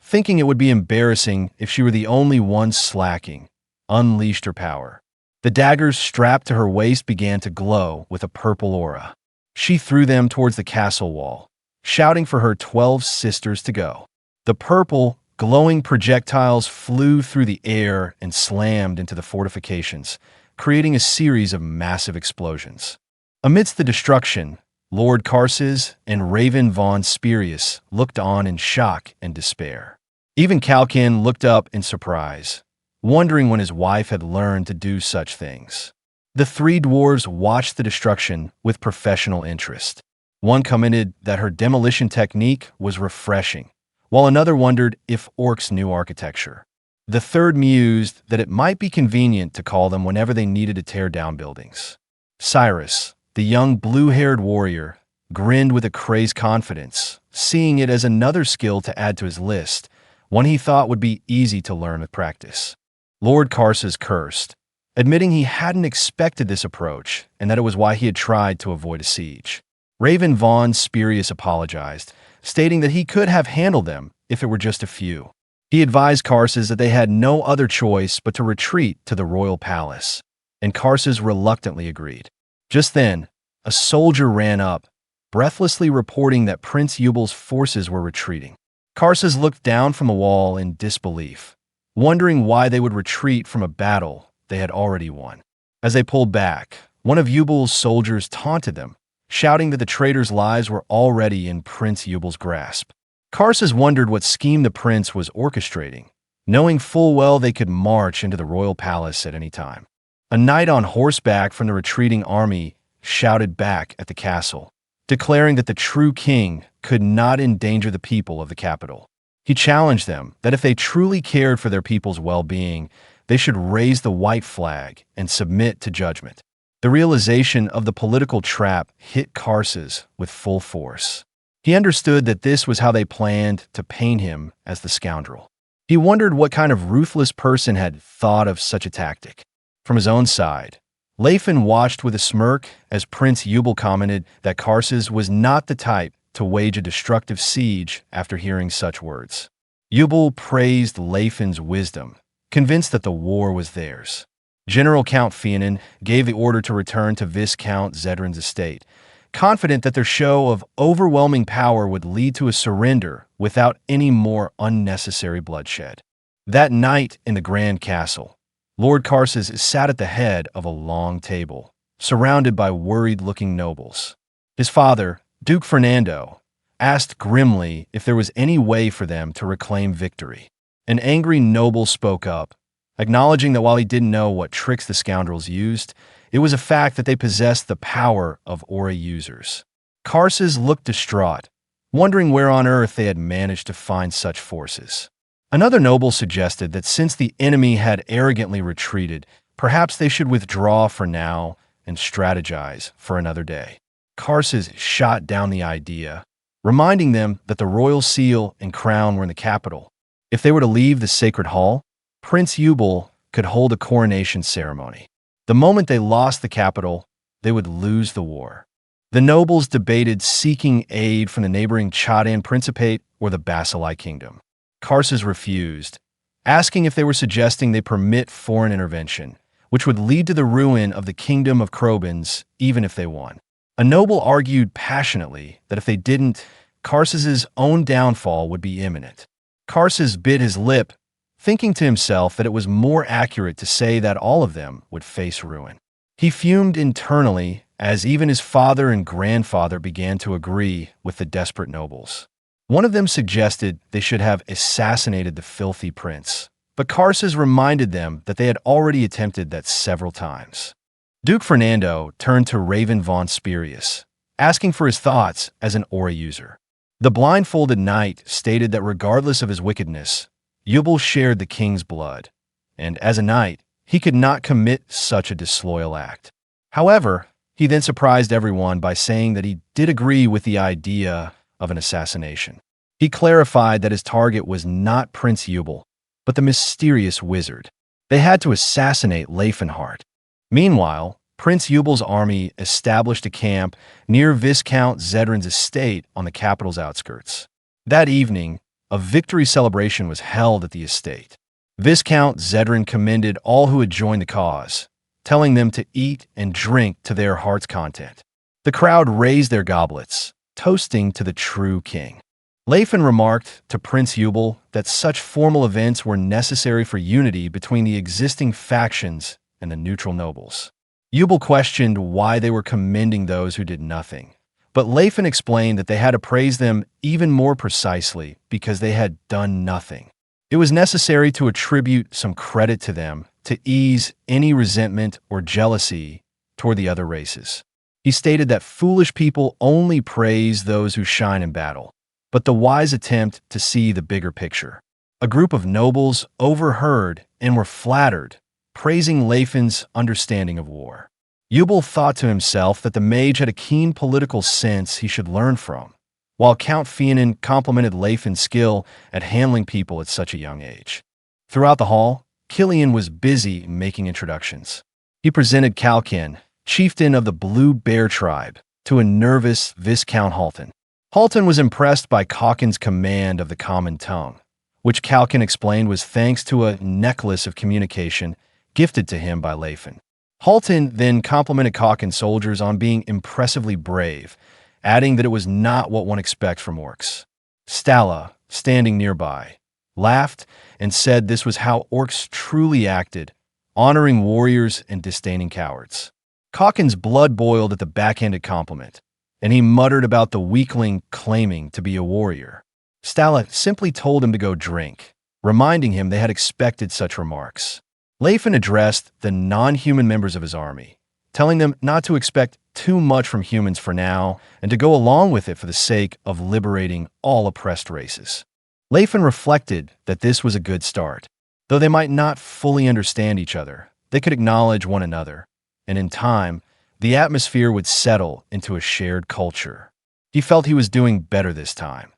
thinking it would be embarrassing if she were the only one slacking, unleashed her power. The daggers strapped to her waist began to glow with a purple aura. She threw them towards the castle wall, shouting for her 12 sisters to go. The purple, glowing projectiles flew through the air and slammed into the fortifications, creating a series of massive explosions. Amidst the destruction, Lord Karsus and Raven von Spirius looked on in shock and despair. Even Kalkin looked up in surprise, wondering when his wife had learned to do such things. The three dwarves watched the destruction with professional interest. One commented that her demolition technique was refreshing, while another wondered if orcs knew architecture. The third mused that it might be convenient to call them whenever they needed to tear down buildings. Cyrus, the young blue-haired warrior, grinned with a crazed confidence, seeing it as another skill to add to his list, one he thought would be easy to learn with practice. Lord Karsus cursed, admitting he hadn't expected this approach and that it was why he had tried to avoid a siege. Raven von Spurius apologized, stating that he could have handled them if it were just a few. He advised Karsus that they had no other choice but to retreat to the royal palace, and Karsus reluctantly agreed. Just then, a soldier ran up, breathlessly reporting that Prince Yubel's forces were retreating. Karsus looked down from the wall in disbelief, wondering why they would retreat from a battle they had already won. As they pulled back, one of Yubel's soldiers taunted them, shouting that the traitors' lives were already in Prince Yubel's grasp. Karsus wondered what scheme the prince was orchestrating, knowing full well they could march into the royal palace at any time. A knight on horseback from the retreating army shouted back at the castle, declaring that the true king could not endanger the people of the capital. He challenged them that if they truly cared for their people's well-being, they should raise the white flag and submit to judgment. The realization of the political trap hit Karsus with full force. He understood that this was how they planned to paint him as the scoundrel. He wondered what kind of ruthless person had thought of such a tactic. From his own side, Laefenhart watched with a smirk as Prince Yubel commented that Karsus was not the type to wage a destructive siege after hearing such words. Yubel praised Laefenhart's wisdom, convinced that the war was theirs. General Count Fianan gave the order to return to Viscount Zedrin's estate, confident that their show of overwhelming power would lead to a surrender without any more unnecessary bloodshed. That night in the Grand Castle, Lord Karsus sat at the head of a long table, surrounded by worried-looking nobles. His father, Duke Fernando, asked grimly if there was any way for them to reclaim victory. An angry noble spoke up, acknowledging that while he didn't know what tricks the scoundrels used, it was a fact that they possessed the power of aura users. Karsus looked distraught, wondering where on earth they had managed to find such forces. Another noble suggested that since the enemy had arrogantly retreated, perhaps they should withdraw for now and strategize for another day. Karsus shot down the idea, reminding them that the royal seal and crown were in the capital. If they were to leave the sacred hall, Prince Yubel could hold a coronation ceremony. The moment they lost the capital, they would lose the war. The nobles debated seeking aid from the neighboring Chadan Principate or the Bacilli Kingdom. Karsus refused, asking if they were suggesting they permit foreign intervention, which would lead to the ruin of the Kingdom of Krobans, even if they won. A noble argued passionately that if they didn't, Karsus's own downfall would be imminent. Karsus bit his lip, thinking to himself that it was more accurate to say that all of them would face ruin. He fumed internally as even his father and grandfather began to agree with the desperate nobles. One of them suggested they should have assassinated the filthy prince, but Karsus reminded them that they had already attempted that several times. Duke Fernando turned to Raven von Spurius, asking for his thoughts as an aura user. The blindfolded knight stated that regardless of his wickedness, Yubel shared the king's blood, and as a knight, he could not commit such a disloyal act. However, he then surprised everyone by saying that he did agree with the idea of an assassination. He clarified that his target was not Prince Yubel, but the mysterious wizard. They had to assassinate Laefenhart. Meanwhile, Prince Yubel's army established a camp near Viscount Zedrin's estate on the capital's outskirts. That evening, a victory celebration was held at the estate. Viscount Zedrin commended all who had joined the cause, telling them to eat and drink to their heart's content. The crowd raised their goblets, toasting to the true king. Laefenhart remarked to Prince Yubel that such formal events were necessary for unity between the existing factions and the neutral nobles. Yubel questioned why they were commending those who did nothing, but Laefenhart explained that they had to praise them even more precisely because they had done nothing. It was necessary to attribute some credit to them to ease any resentment or jealousy toward the other races. He stated that foolish people only praise those who shine in battle, but the wise attempt to see the bigger picture. A group of nobles overheard and were flattered, praising Laefenhart's understanding of war. Yubel thought to himself that the mage had a keen political sense he should learn from, while Count Fianan complimented Laefen's skill at handling people at such a young age. Throughout the hall, Killian was busy making introductions. He presented Kalkin, chieftain of the Blue Bear tribe, to a nervous Viscount Halton. Halton was impressed by Calkin's command of the common tongue, which Kalkin explained was thanks to a necklace of communication gifted to him by Laefen. Halton then complimented Calkin's soldiers on being impressively brave, adding that it was not what one expects from orcs. Stalla, standing nearby, laughed and said this was how orcs truly acted, honoring warriors and disdaining cowards. Calkin's blood boiled at the backhanded compliment, and he muttered about the weakling claiming to be a warrior. Stalla simply told him to go drink, reminding him they had expected such remarks. Laefen addressed the non-human members of his army, telling them not to expect too much from humans for now and to go along with it for the sake of liberating all oppressed races. Laefen reflected that this was a good start. Though they might not fully understand each other, they could acknowledge one another, and in time, the atmosphere would settle into a shared culture. He felt he was doing better this time.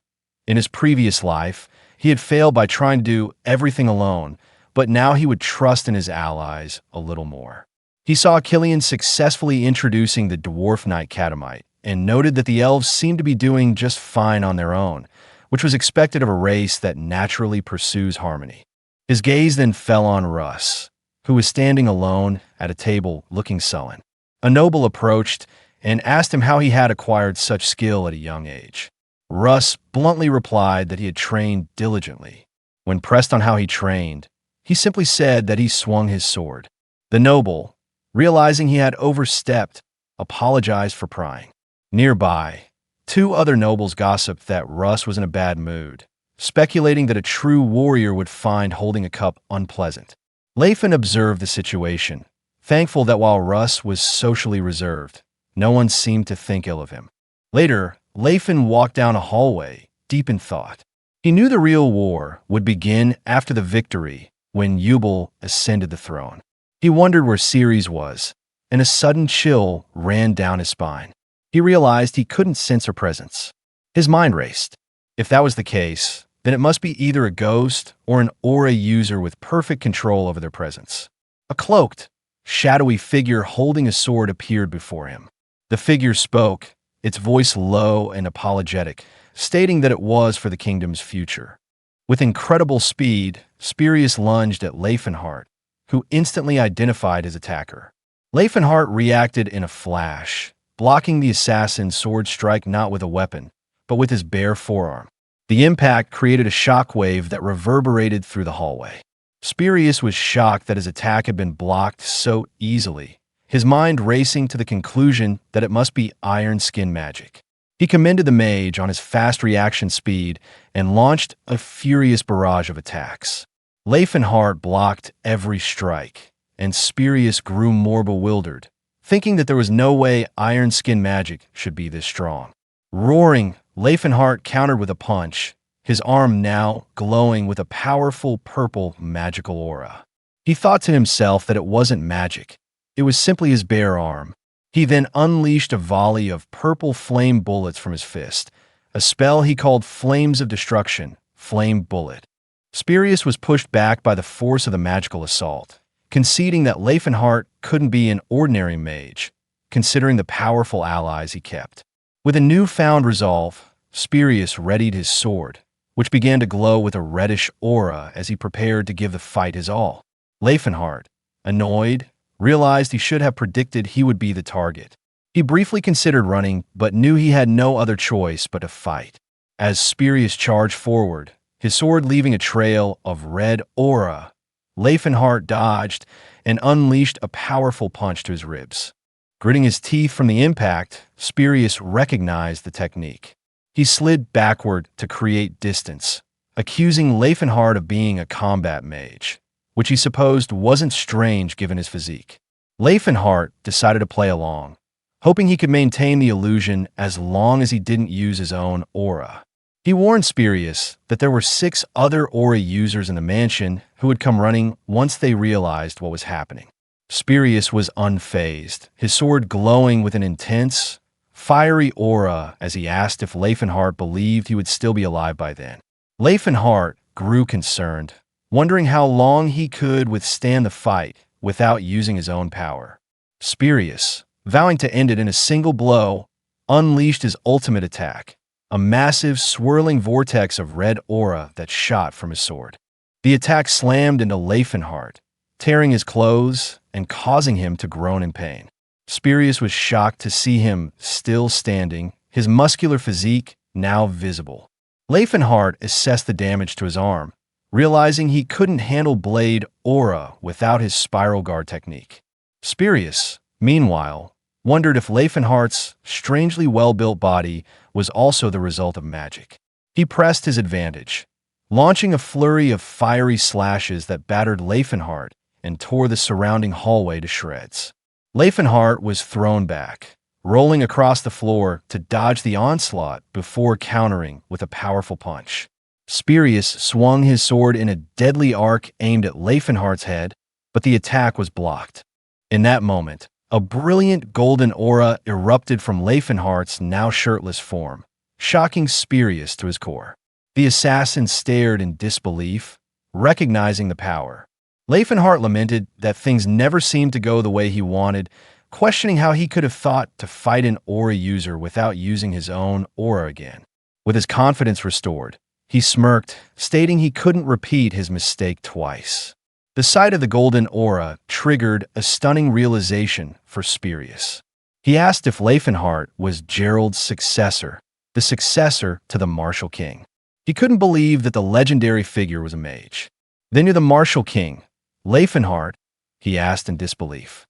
In his previous life, he had failed by trying to do everything alone, but now he would trust in his allies a little more. He saw Killian successfully introducing the Dwarf Knight Catamite and noted that the elves seemed to be doing just fine on their own, which was expected of a race that naturally pursues harmony. His gaze then fell on Russ, who was standing alone at a table looking sullen. A noble approached and asked him how he had acquired such skill at a young age. Russ bluntly replied that he had trained diligently. When pressed on how he trained, he simply said that he swung his sword. The noble, realizing he had overstepped, apologized for prying. Nearby, two other nobles gossiped that Russ was in a bad mood, speculating that a true warrior would find holding a cup unpleasant. Laefen observed the situation, thankful that while Russ was socially reserved, no one seemed to think ill of him. Later, Laefen walked down a hallway, deep in thought. He knew the real war would begin after the victory when Yubel ascended the throne. He wondered where Ceres was, and a sudden chill ran down his spine. He realized he couldn't sense her presence. His mind raced. If that was the case, then it must be either a ghost or an aura user with perfect control over their presence. A cloaked, shadowy figure holding a sword appeared before him. The figure spoke, its voice low and apologetic, stating that it was for the kingdom's future. With incredible speed, Spirius lunged at Laefenhart, who instantly identified his attacker. Laefenhart reacted in a flash, blocking the assassin's sword strike not with a weapon, but with his bare forearm. The impact created a shockwave that reverberated through the hallway. Spirius was shocked that his attack had been blocked so easily, his mind racing to the conclusion that it must be iron skin magic. He commended the mage on his fast reaction speed and launched a furious barrage of attacks. Laefenhart blocked every strike, and Spirius grew more bewildered, thinking that there was no way iron skin magic should be this strong. Roaring, Laefenhart countered with a punch, his arm now glowing with a powerful purple magical aura. He thought to himself that it wasn't magic, it was simply his bare arm. He then unleashed a volley of purple flame bullets from his fist, a spell he called Flames of Destruction, Flame Bullet. Spirius was pushed back by the force of the magical assault, conceding that Laefenhart couldn't be an ordinary mage, considering the powerful allies he kept. With a newfound resolve, Spirius readied his sword, which began to glow with a reddish aura as he prepared to give the fight his all. Laefenhart, annoyed, realized he should have predicted he would be the target. He briefly considered running, but knew he had no other choice but to fight. As Spirius charged forward, his sword leaving a trail of red aura, Laefenhart dodged and unleashed a powerful punch to his ribs. Gritting his teeth from the impact, Spirius recognized the technique. He slid backward to create distance, accusing Laefenhart of being a combat mage, which he supposed wasn't strange given his physique. Laefenhart decided to play along, hoping he could maintain the illusion as long as he didn't use his own aura. He warned Spirius that there were 6 other aura users in the mansion who would come running once they realized what was happening. Spirius was unfazed, his sword glowing with an intense, fiery aura as he asked if Laefenhart believed he would still be alive by then. Laefenhart grew concerned, wondering how long he could withstand the fight without using his own power. Spirius, vowing to end it in a single blow, unleashed his ultimate attack, a massive swirling vortex of red aura that shot from his sword. The attack slammed into Laefenhart, tearing his clothes and causing him to groan in pain. Spirius was shocked to see him still standing, his muscular physique now visible. Laefenhart assessed the damage to his arm, realizing he couldn't handle blade aura without his spiral guard technique. Spirius, meanwhile, wondered if Laefenhart's strangely well-built body was also the result of magic. He pressed his advantage, launching a flurry of fiery slashes that battered Laefenhart and tore the surrounding hallway to shreds. Laefenhart was thrown back, rolling across the floor to dodge the onslaught before countering with a powerful punch. Spirius swung his sword in a deadly arc aimed at Laefenhart's head, but the attack was blocked. In that moment, a brilliant golden aura erupted from Laefenhart's now shirtless form, shocking Spirius to his core. The assassin stared in disbelief, recognizing the power. Laefenhart lamented that things never seemed to go the way he wanted, questioning how he could have thought to fight an aura user without using his own aura again. With his confidence restored, he smirked, stating he couldn't repeat his mistake twice. The sight of the golden aura triggered a stunning realization for Spirius. He asked if Laefenhart was Gerald's successor, the successor to the Martial King. He couldn't believe that the legendary figure was a mage. "Then you're the Martial King, Laefenhart?" he asked in disbelief.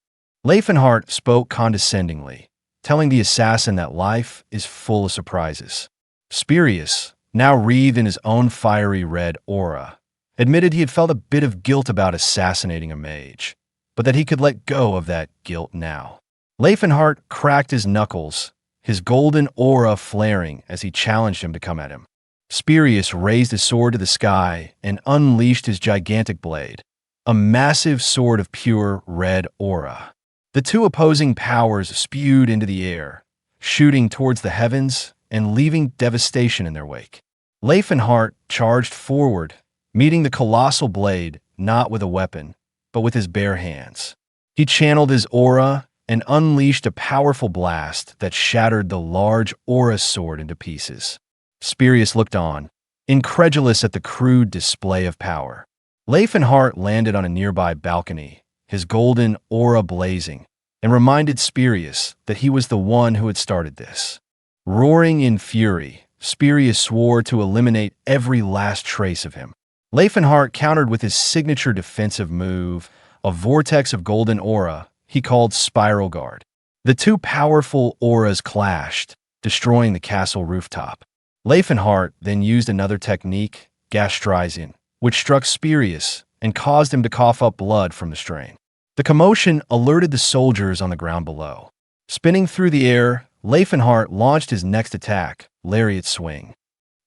Laefenhart spoke condescendingly, telling the assassin that life is full of surprises. Spirius, now wreathed in his own fiery red aura, admitted he had felt a bit of guilt about assassinating a mage, but that he could let go of that guilt now. Laefenhart cracked his knuckles, his golden aura flaring as he challenged him to come at him. Spirius raised his sword to the sky and unleashed his gigantic blade, a massive sword of pure red aura. The two opposing powers spewed into the air, shooting towards the heavens and leaving devastation in their wake. Laefenhart charged forward, meeting the colossal blade not with a weapon, but with his bare hands. He channeled his aura and unleashed a powerful blast that shattered the large aura sword into pieces. Spirius looked on, incredulous at the crude display of power. Laefenhart landed on a nearby balcony, his golden aura blazing, and reminded Spirius that he was the one who had started this. Roaring in fury, Spirius swore to eliminate every last trace of him. Laefenhart countered with his signature defensive move, a vortex of golden aura he called Spiral Guard. The two powerful auras clashed, destroying the castle rooftop. Laefenhart then used another technique, Gastrizin, which struck Spirius and caused him to cough up blood from the strain. The commotion alerted the soldiers on the ground below. Spinning through the air, Laefenhart launched his next attack, Lariat Swing.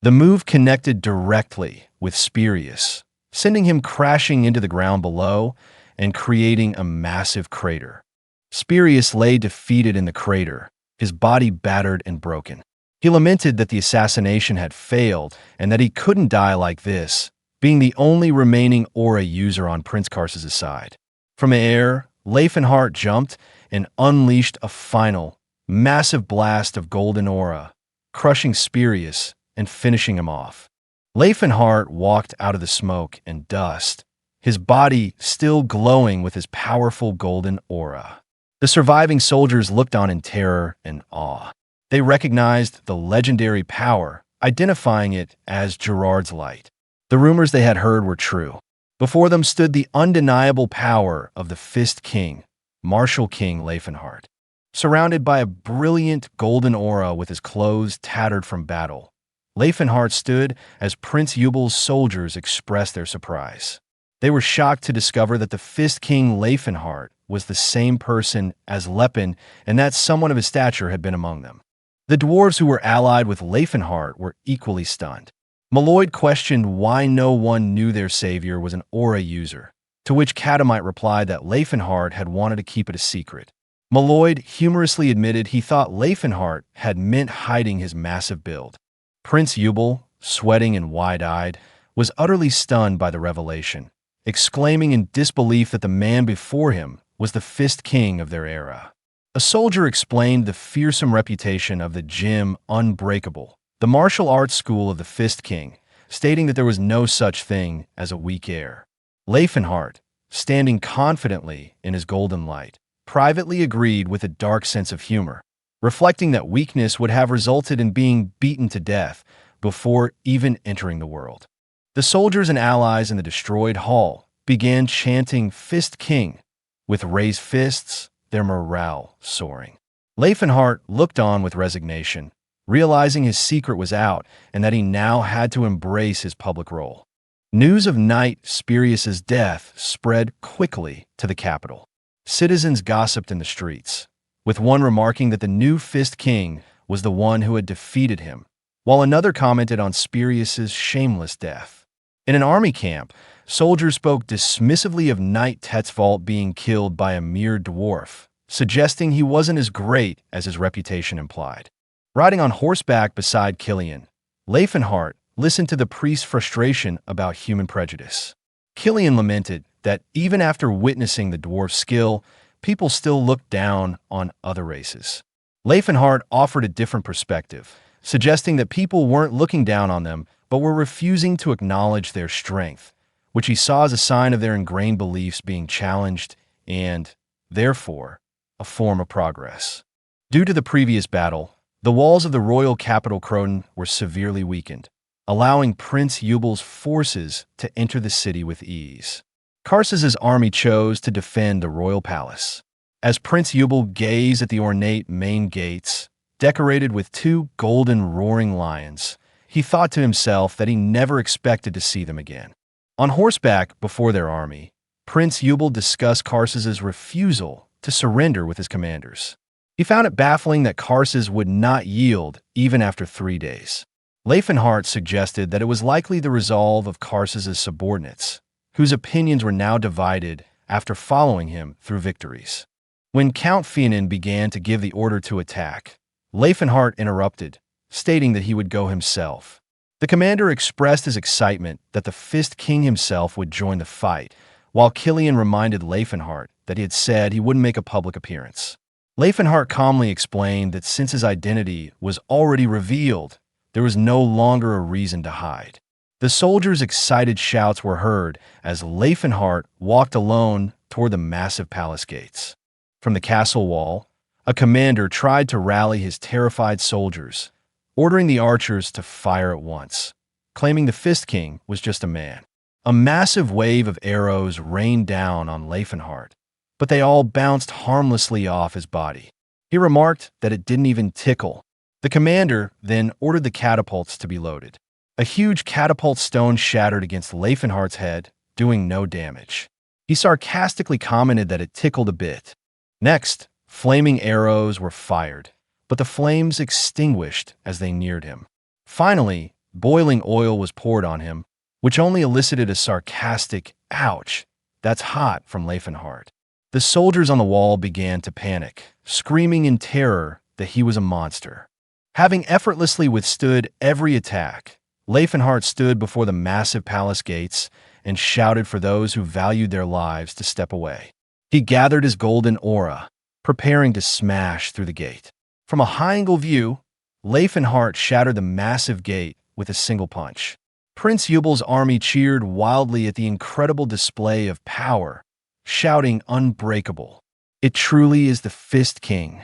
The move connected directly with Spirius, sending him crashing into the ground below and creating a massive crater. Spirius lay defeated in the crater, his body battered and broken. He lamented that the assassination had failed and that he couldn't die like this, being the only remaining aura user on Prince Karsus' side. From air, Laefenhart jumped and unleashed a final, massive blast of golden aura, crushing Spirius and finishing him off. Laefenhart walked out of the smoke and dust, his body still glowing with his powerful golden aura. The surviving soldiers looked on in terror and awe. They recognized the legendary power, identifying it as Gerard's light. The rumors they had heard were true. Before them stood the undeniable power of the Fist King, Martial King Laefenhart. Surrounded by a brilliant golden aura with his clothes tattered from battle, Laefenhart stood as Prince Eubel's soldiers expressed their surprise. They were shocked to discover that the Fist King Laefenhart was the same person as Lepin and that someone of his stature had been among them. The dwarves who were allied with Laefenhart were equally stunned. Malloyd questioned why no one knew their savior was an aura user, to which Catamite replied that Laefenhart had wanted to keep it a secret. Malloyd humorously admitted he thought Laefenhart had meant hiding his massive build. Prince Eubel, sweating and wide-eyed, was utterly stunned by the revelation, exclaiming in disbelief that the man before him was the Fist King of their era. A soldier explained the fearsome reputation of the Gym Unbreakable, the martial arts school of the Fist King, stating that there was no such thing as a weak heir. Laefenhart, standing confidently in his golden light, privately agreed with a dark sense of humor, reflecting that weakness would have resulted in being beaten to death before even entering the world. The soldiers and allies in the destroyed hall began chanting Fist King, with raised fists, their morale soaring. Laefenhart looked on with resignation, realizing his secret was out and that he now had to embrace his public role. News of Knight Spurius's death spread quickly to the capital. Citizens gossiped in the streets, with one remarking that the new Fist King was the one who had defeated him, while another commented on Spurius's shameless death. In an army camp, soldiers spoke dismissively of Knight Tetzvault being killed by a mere dwarf, suggesting he wasn't as great as his reputation implied. Riding on horseback beside Killian, Laefenhart listened to the priest's frustration about human prejudice. Killian lamented that even after witnessing the dwarf's skill, people still looked down on other races. Laefenhart offered a different perspective, suggesting that people weren't looking down on them, but were refusing to acknowledge their strength, which he saw as a sign of their ingrained beliefs being challenged and, therefore, a form of progress. Due to the previous battle, the walls of the royal capital Croton were severely weakened, allowing Prince Eubel's forces to enter the city with ease. Karsus's army chose to defend the royal palace. As Prince Eubel gazed at the ornate main gates, decorated with two golden roaring lions, he thought to himself that he never expected to see them again. On horseback before their army, Prince Eubel discussed Karsus's refusal to surrender with his commanders. He found it baffling that Karsus would not yield even after 3 days. Laefenhart suggested that it was likely the resolve of Karsus's subordinates, whose opinions were now divided after following him through victories. When Count Fianan began to give the order to attack, Laefenhart interrupted, stating that he would go himself. The commander expressed his excitement that the Fist King himself would join the fight, while Killian reminded Laefenhart that he had said he wouldn't make a public appearance. Laefenhart calmly explained that since his identity was already revealed, there was no longer a reason to hide. The soldiers' excited shouts were heard as Laefenhart walked alone toward the massive palace gates. From the castle wall, a commander tried to rally his terrified soldiers, ordering the archers to fire at once, claiming the Fist King was just a man. A massive wave of arrows rained down on Laefenhart, but they all bounced harmlessly off his body. He remarked that it didn't even tickle. The commander then ordered the catapults to be loaded. A huge catapult stone shattered against Laefenhart's head, doing no damage. He sarcastically commented that it tickled a bit. Next, flaming arrows were fired, but the flames extinguished as they neared him. Finally, boiling oil was poured on him, which only elicited a sarcastic, "Ouch, that's hot," from Laefenhart. The soldiers on the wall began to panic, screaming in terror that he was a monster. Having effortlessly withstood every attack, Laefenhart stood before the massive palace gates and shouted for those who valued their lives to step away. He gathered his golden aura, preparing to smash through the gate. From a high-angle view, Laefenhart shattered the massive gate with a single punch. Prince Eubel's army cheered wildly at the incredible display of power, shouting unbreakable. It truly is the Fist King.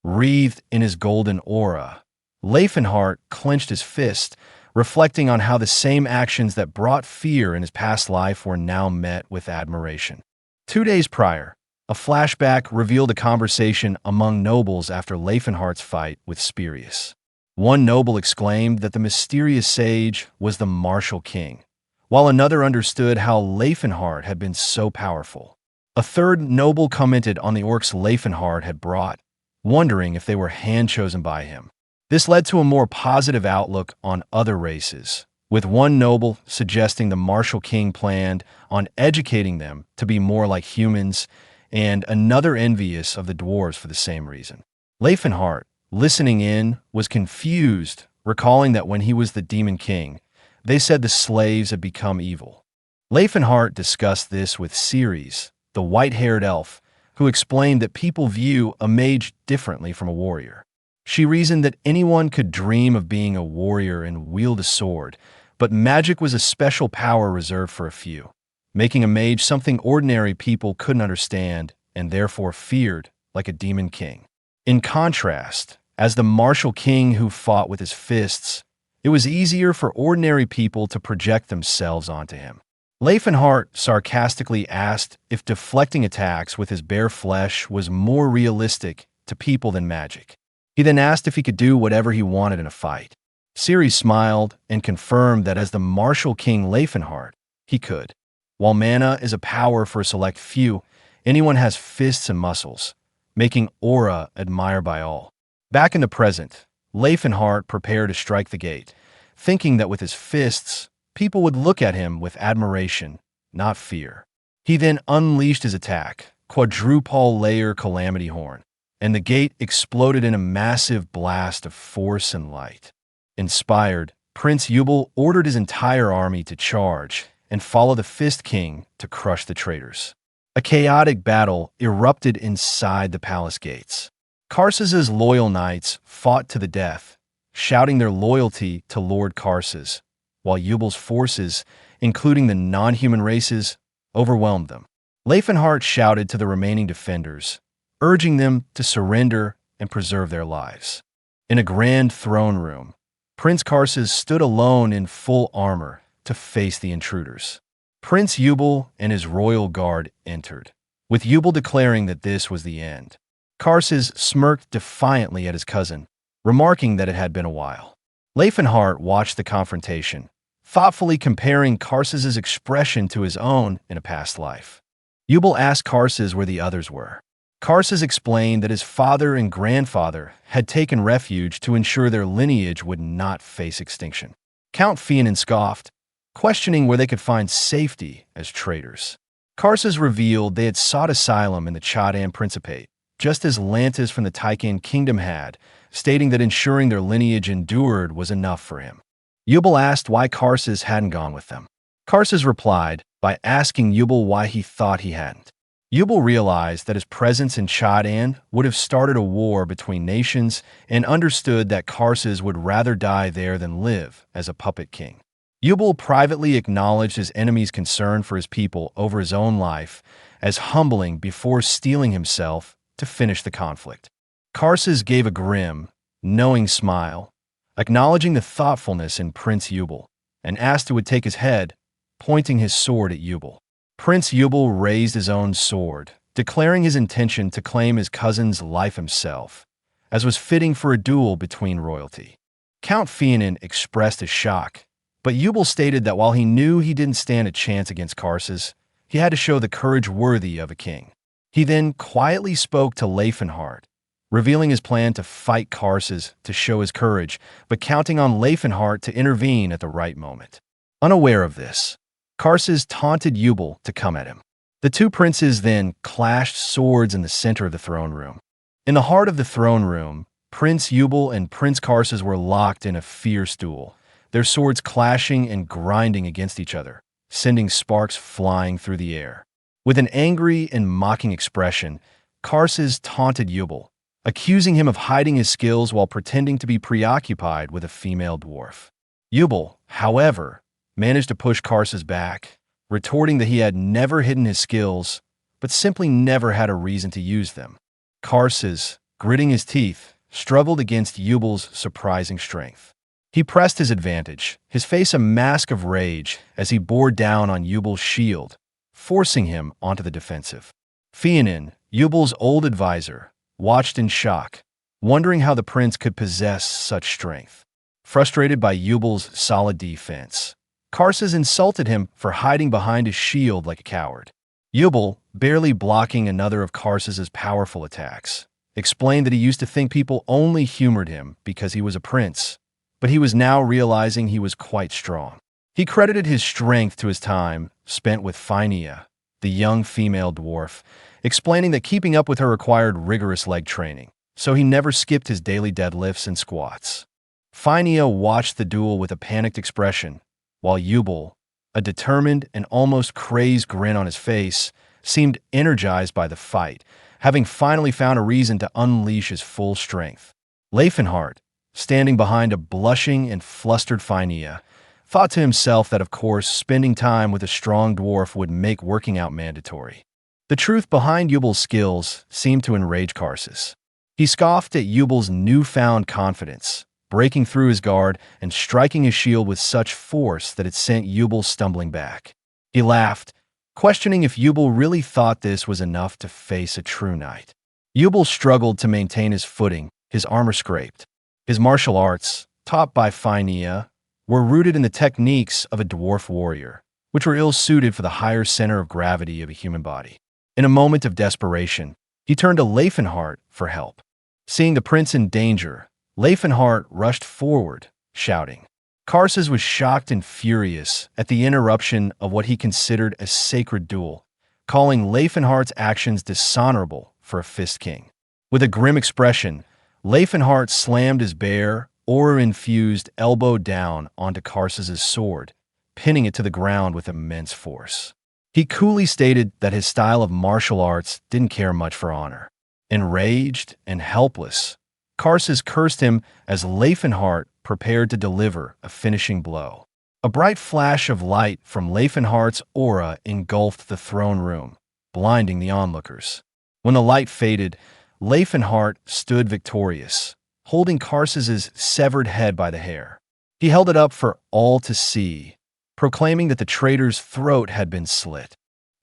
Wreathed in his golden aura, Laefenhart clenched his fist, reflecting on how the same actions that brought fear in his past life were now met with admiration. 2 days prior, a flashback revealed a conversation among nobles after Laefenhart's fight with Spurius. One noble exclaimed that the mysterious sage was the martial king, while another understood how Laefenhart had been so powerful. A third noble commented on the orcs Laefenhart had brought, wondering if they were hand-chosen by him. This led to a more positive outlook on other races, with one noble suggesting the martial king planned on educating them to be more like humans, and another envious of the dwarves for the same reason. Laefenhart, listening in, was confused, recalling that when he was the demon king, they said the slaves had become evil. Laefenhart discussed this with Ceres, the white-haired elf, who explained that people view a mage differently from a warrior. She reasoned that anyone could dream of being a warrior and wield a sword, but magic was a special power reserved for a few, making a mage something ordinary people couldn't understand and therefore feared, like a demon king. In contrast, as the martial king who fought with his fists, it was easier for ordinary people to project themselves onto him. Laefenhart sarcastically asked if deflecting attacks with his bare flesh was more realistic to people than magic. He then asked if he could do whatever he wanted in a fight. Ceres smiled and confirmed that as the martial king Laefenhart, he could. While mana is a power for a select few, anyone has fists and muscles, making aura admired by all. Back in the present, Laefenhart prepared to strike the gate, thinking that with his fists, people would look at him with admiration, not fear. He then unleashed his attack, quadruple layer Calamity Horn, and the gate exploded in a massive blast of force and light. Inspired, Prince Yubel ordered his entire army to charge and follow the Fist King to crush the traitors. A chaotic battle erupted inside the palace gates. Karsus's loyal knights fought to the death, shouting their loyalty to Lord Karsus, while Yubel's forces, including the non-human races, overwhelmed them. Laefenhart shouted to the remaining defenders, urging them to surrender and preserve their lives. In a grand throne room, Prince Karsus stood alone in full armor to face the intruders. Prince Yubel and his royal guard entered, with Yubel declaring that this was the end. Karsus smirked defiantly at his cousin, remarking that it had been a while. Laefenhart watched the confrontation, thoughtfully comparing Karsus's expression to his own in a past life. Yubel asked Karsus where the others were. Karsus explained that his father and grandfather had taken refuge to ensure their lineage would not face extinction. Count Fianan scoffed, questioning where they could find safety as traitors. Karsus revealed they had sought asylum in the Chadan Principate, just as Lantis from the Taikan Kingdom had, stating that ensuring their lineage endured was enough for him. Yubel asked why Karsus hadn't gone with them. Karsus replied by asking Yubel why he thought he hadn't. Yubel realized that his presence in Chadan would have started a war between nations and understood that Karsus would rather die there than live as a puppet king. Yubel privately acknowledged his enemy's concern for his people over his own life as humbling before steeling himself to finish the conflict. Karsus gave a grim, knowing smile, acknowledging the thoughtfulness in Prince Yubel, and asked who would take his head, pointing his sword at Yubel. Prince Yubel raised his own sword, declaring his intention to claim his cousin's life himself, as was fitting for a duel between royalty. Count Fianan expressed his shock, but Yubel stated that while he knew he didn't stand a chance against Karsus, he had to show the courage worthy of a king. He then quietly spoke to Laefenhart, revealing his plan to fight Karsus to show his courage, but counting on Laefenhart to intervene at the right moment. Unaware of this, Karsus taunted Yubel to come at him. The two princes then clashed swords in the center of the throne room. In the heart of the throne room, Prince Yubel and Prince Karsus were locked in a fierce duel, their swords clashing and grinding against each other, sending sparks flying through the air. With an angry and mocking expression, Karsus taunted Yubel, accusing him of hiding his skills while pretending to be preoccupied with a female dwarf. Yubel, however, managed to push Karsus back, retorting that he had never hidden his skills, but simply never had a reason to use them. Karsus, gritting his teeth, struggled against Yubel's surprising strength. He pressed his advantage, his face a mask of rage as he bore down on Yubel's shield, forcing him onto the defensive. Fianan, Yubel's old advisor, watched in shock, wondering how the prince could possess such strength. Frustrated by Yubel's solid defense, Karsus insulted him for hiding behind his shield like a coward. Yubel, barely blocking another of Karsus's powerful attacks, explained that he used to think people only humored him because he was a prince, but he was now realizing he was quite strong. He credited his strength to his time spent with Phainia, the young female dwarf, explaining that keeping up with her required rigorous leg training, so he never skipped his daily deadlifts and squats. Phainia watched the duel with a panicked expression, while Yubel, a determined and almost crazed grin on his face, seemed energized by the fight, having finally found a reason to unleash his full strength. Laefenhart, standing behind a blushing and flustered Phainia, thought to himself that of course spending time with a strong dwarf would make working out mandatory. The truth behind Yubel's skills seemed to enrage Karsus. He scoffed at Yubel's newfound confidence, breaking through his guard and striking his shield with such force that it sent Yubel stumbling back. He laughed, questioning if Yubel really thought this was enough to face a true knight. Yubel struggled to maintain his footing, his armor scraped. His martial arts, taught by Phainia, were rooted in the techniques of a dwarf warrior, which were ill-suited for the higher center of gravity of a human body. In a moment of desperation, he turned to Laefenhart for help. Seeing the prince in danger, Laefenhart rushed forward, shouting. Karsus was shocked and furious at the interruption of what he considered a sacred duel, calling Laefenhart's actions dishonorable for a Fist King. With a grim expression, Laefenhart slammed his bare, aura-infused elbow down onto Karsus's sword, pinning it to the ground with immense force. He coolly stated that his style of martial arts didn't care much for honor. Enraged and helpless, Karsus cursed him as Laefenhart prepared to deliver a finishing blow. A bright flash of light from Laefenhart's aura engulfed the throne room, blinding the onlookers. When the light faded, Laefenhart stood victorious, holding Karsus's severed head by the hair. He held it up for all to see, proclaiming that the traitor's throat had been slit.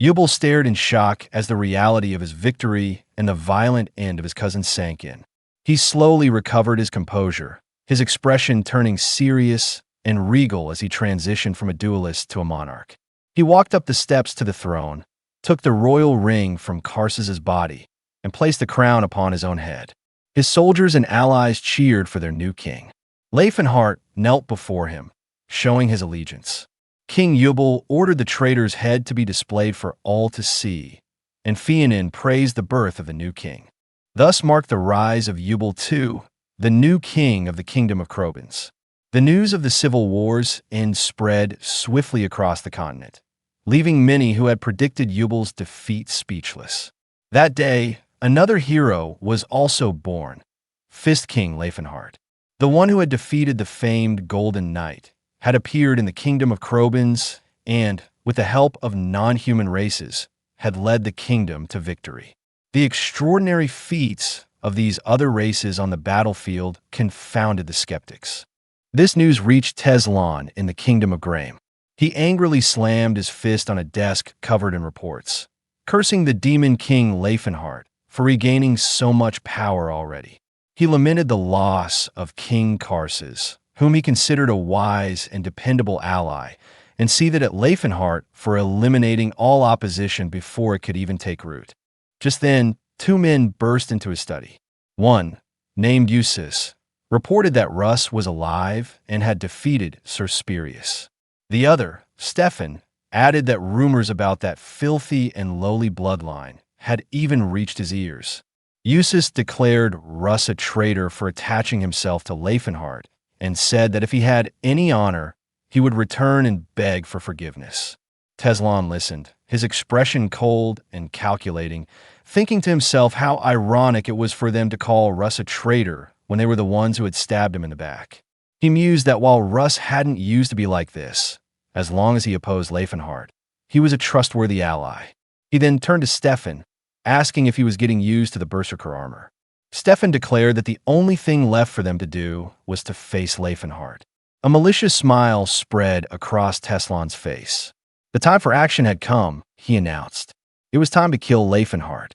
Yubel stared in shock as the reality of his victory and the violent end of his cousin sank in. He slowly recovered his composure, his expression turning serious and regal as he transitioned from a duelist to a monarch. He walked up the steps to the throne, took the royal ring from Karsus's body, and placed the crown upon his own head. His soldiers and allies cheered for their new king. Laefenhart knelt before him, showing his allegiance. King Yubel ordered the traitor's head to be displayed for all to see, and Fianin praised the birth of the new king. Thus marked the rise of Yubel II, the new king of the Kingdom of Krobans. The news of the civil war's end spread swiftly across the continent, leaving many who had predicted Yubel's defeat speechless. That day, another hero was also born, Fist King Laefenhart. The one who had defeated the famed Golden Knight had appeared in the Kingdom of Krobans and, with the help of non-human races, had led the kingdom to victory. The extraordinary feats of these other races on the battlefield confounded the skeptics. This news reached Tesron in the Kingdom of Graim. He angrily slammed his fist on a desk covered in reports, cursing the demon king Laefenhart for regaining so much power already. He lamented the loss of King Karsus, whom he considered a wise and dependable ally, and seethed at Laefenhart for eliminating all opposition before it could even take root. Just then, two men burst into his study. One, named Eustace, reported that Russ was alive and had defeated Sir Spurius. The other, Stefan, added that rumors about that filthy and lowly bloodline had even reached his ears. Eustace declared Russ a traitor for attaching himself to Laefenhart and said that if he had any honor, he would return and beg for forgiveness. Tesron listened, his expression cold and calculating, thinking to himself how ironic it was for them to call Russ a traitor when they were the ones who had stabbed him in the back. He mused that while Russ hadn't used to be like this, as long as he opposed Laefenhart, he was a trustworthy ally. He then turned to Stefan, asking if he was getting used to the berserker armor. Stefan declared that the only thing left for them to do was to face Laefenhart. A malicious smile spread across Tesron's face. The time for action had come, he announced. It was time to kill Laefenhart.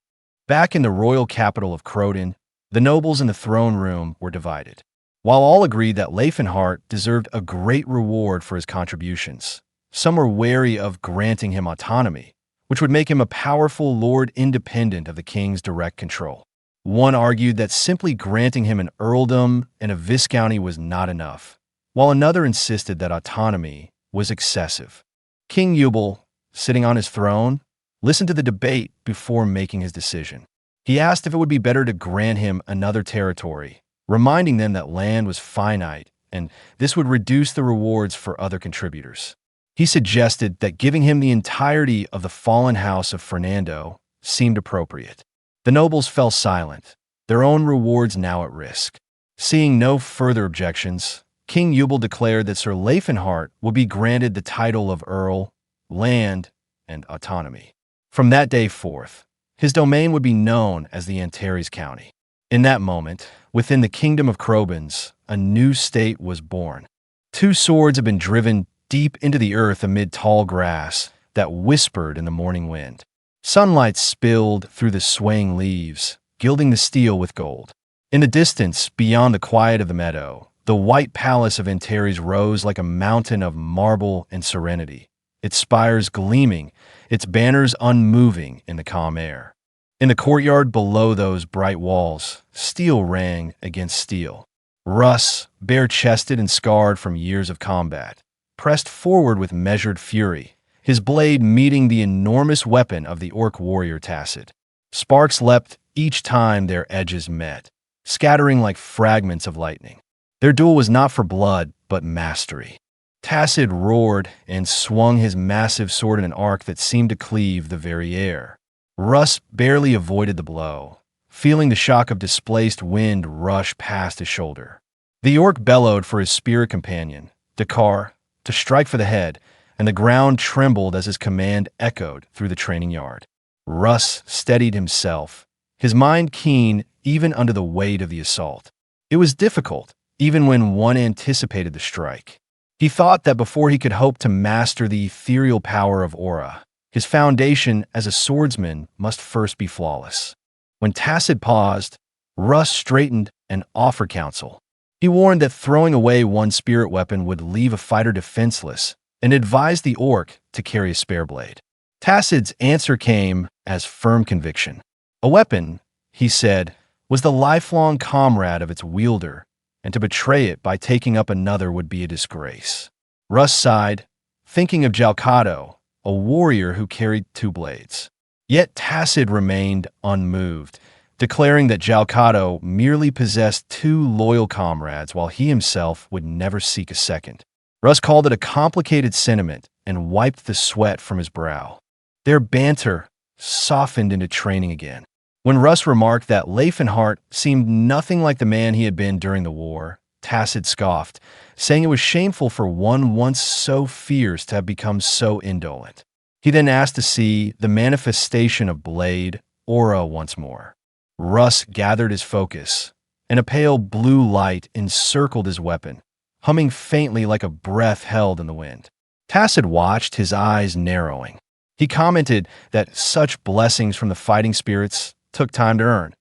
Back in the royal capital of Croden, the nobles in the throne room were divided. While all agreed that Laefenhart deserved a great reward for his contributions, some were wary of granting him autonomy, which would make him a powerful lord independent of the king's direct control. One argued that simply granting him an earldom and a viscounty was not enough, while another insisted that autonomy was excessive. King Yubel, sitting on his throne, listened to the debate before making his decision. He asked if it would be better to grant him another territory, reminding them that land was finite and this would reduce the rewards for other contributors. He suggested that giving him the entirety of the fallen house of Fernando seemed appropriate. The nobles fell silent, their own rewards now at risk. Seeing no further objections, King Yubel declared that Sir Laefenhart would be granted the title of Earl, land, and autonomy. From that day forth, his domain would be known as the Antares County. In that moment, within the kingdom of Krobans, a new state was born. Two swords had been driven deep into the earth amid tall grass that whispered in the morning wind. Sunlight spilled through the swaying leaves, gilding the steel with gold. In the distance, beyond the quiet of the meadow, the white palace of Antares rose like a mountain of marble and serenity, its spires gleaming, its banners unmoving in the calm air. In the courtyard below those bright walls, steel rang against steel. Russ, bare-chested and scarred from years of combat, pressed forward with measured fury, his blade meeting the enormous weapon of the orc warrior Tacit. Sparks leapt each time their edges met, scattering like fragments of lightning. Their duel was not for blood, but mastery. Tacit roared and swung his massive sword in an arc that seemed to cleave the very air. Russ barely avoided the blow, feeling the shock of displaced wind rush past his shoulder. The orc bellowed for his spirit companion, Dakar, to strike for the head, and the ground trembled as his command echoed through the training yard. Russ steadied himself, his mind keen even under the weight of the assault. It was difficult, even when one anticipated the strike. He thought that before he could hope to master the ethereal power of aura, his foundation as a swordsman must first be flawless. When Tacit paused, Russ straightened and offered counsel. He warned that throwing away one spirit weapon would leave a fighter defenseless and advised the orc to carry a spare blade. Tacit's answer came as firm conviction. A weapon, he said, was the lifelong comrade of its wielder, and to betray it by taking up another would be a disgrace. Russ sighed, thinking of Jalcado, a warrior who carried two blades. Yet Tacit remained unmoved, declaring that Jalcado merely possessed two loyal comrades while he himself would never seek a second. Russ called it a complicated sentiment and wiped the sweat from his brow. Their banter softened into training again. When Russ remarked that Laefenhart seemed nothing like the man he had been during the war, Tacit scoffed, saying it was shameful for one once so fierce to have become so indolent. He then asked to see the manifestation of blade, aura once more. Russ gathered his focus, and a pale blue light encircled his weapon, humming faintly like a breath held in the wind. Tacit watched, his eyes narrowing. He commented that such blessings from the fighting spirits took time to earn,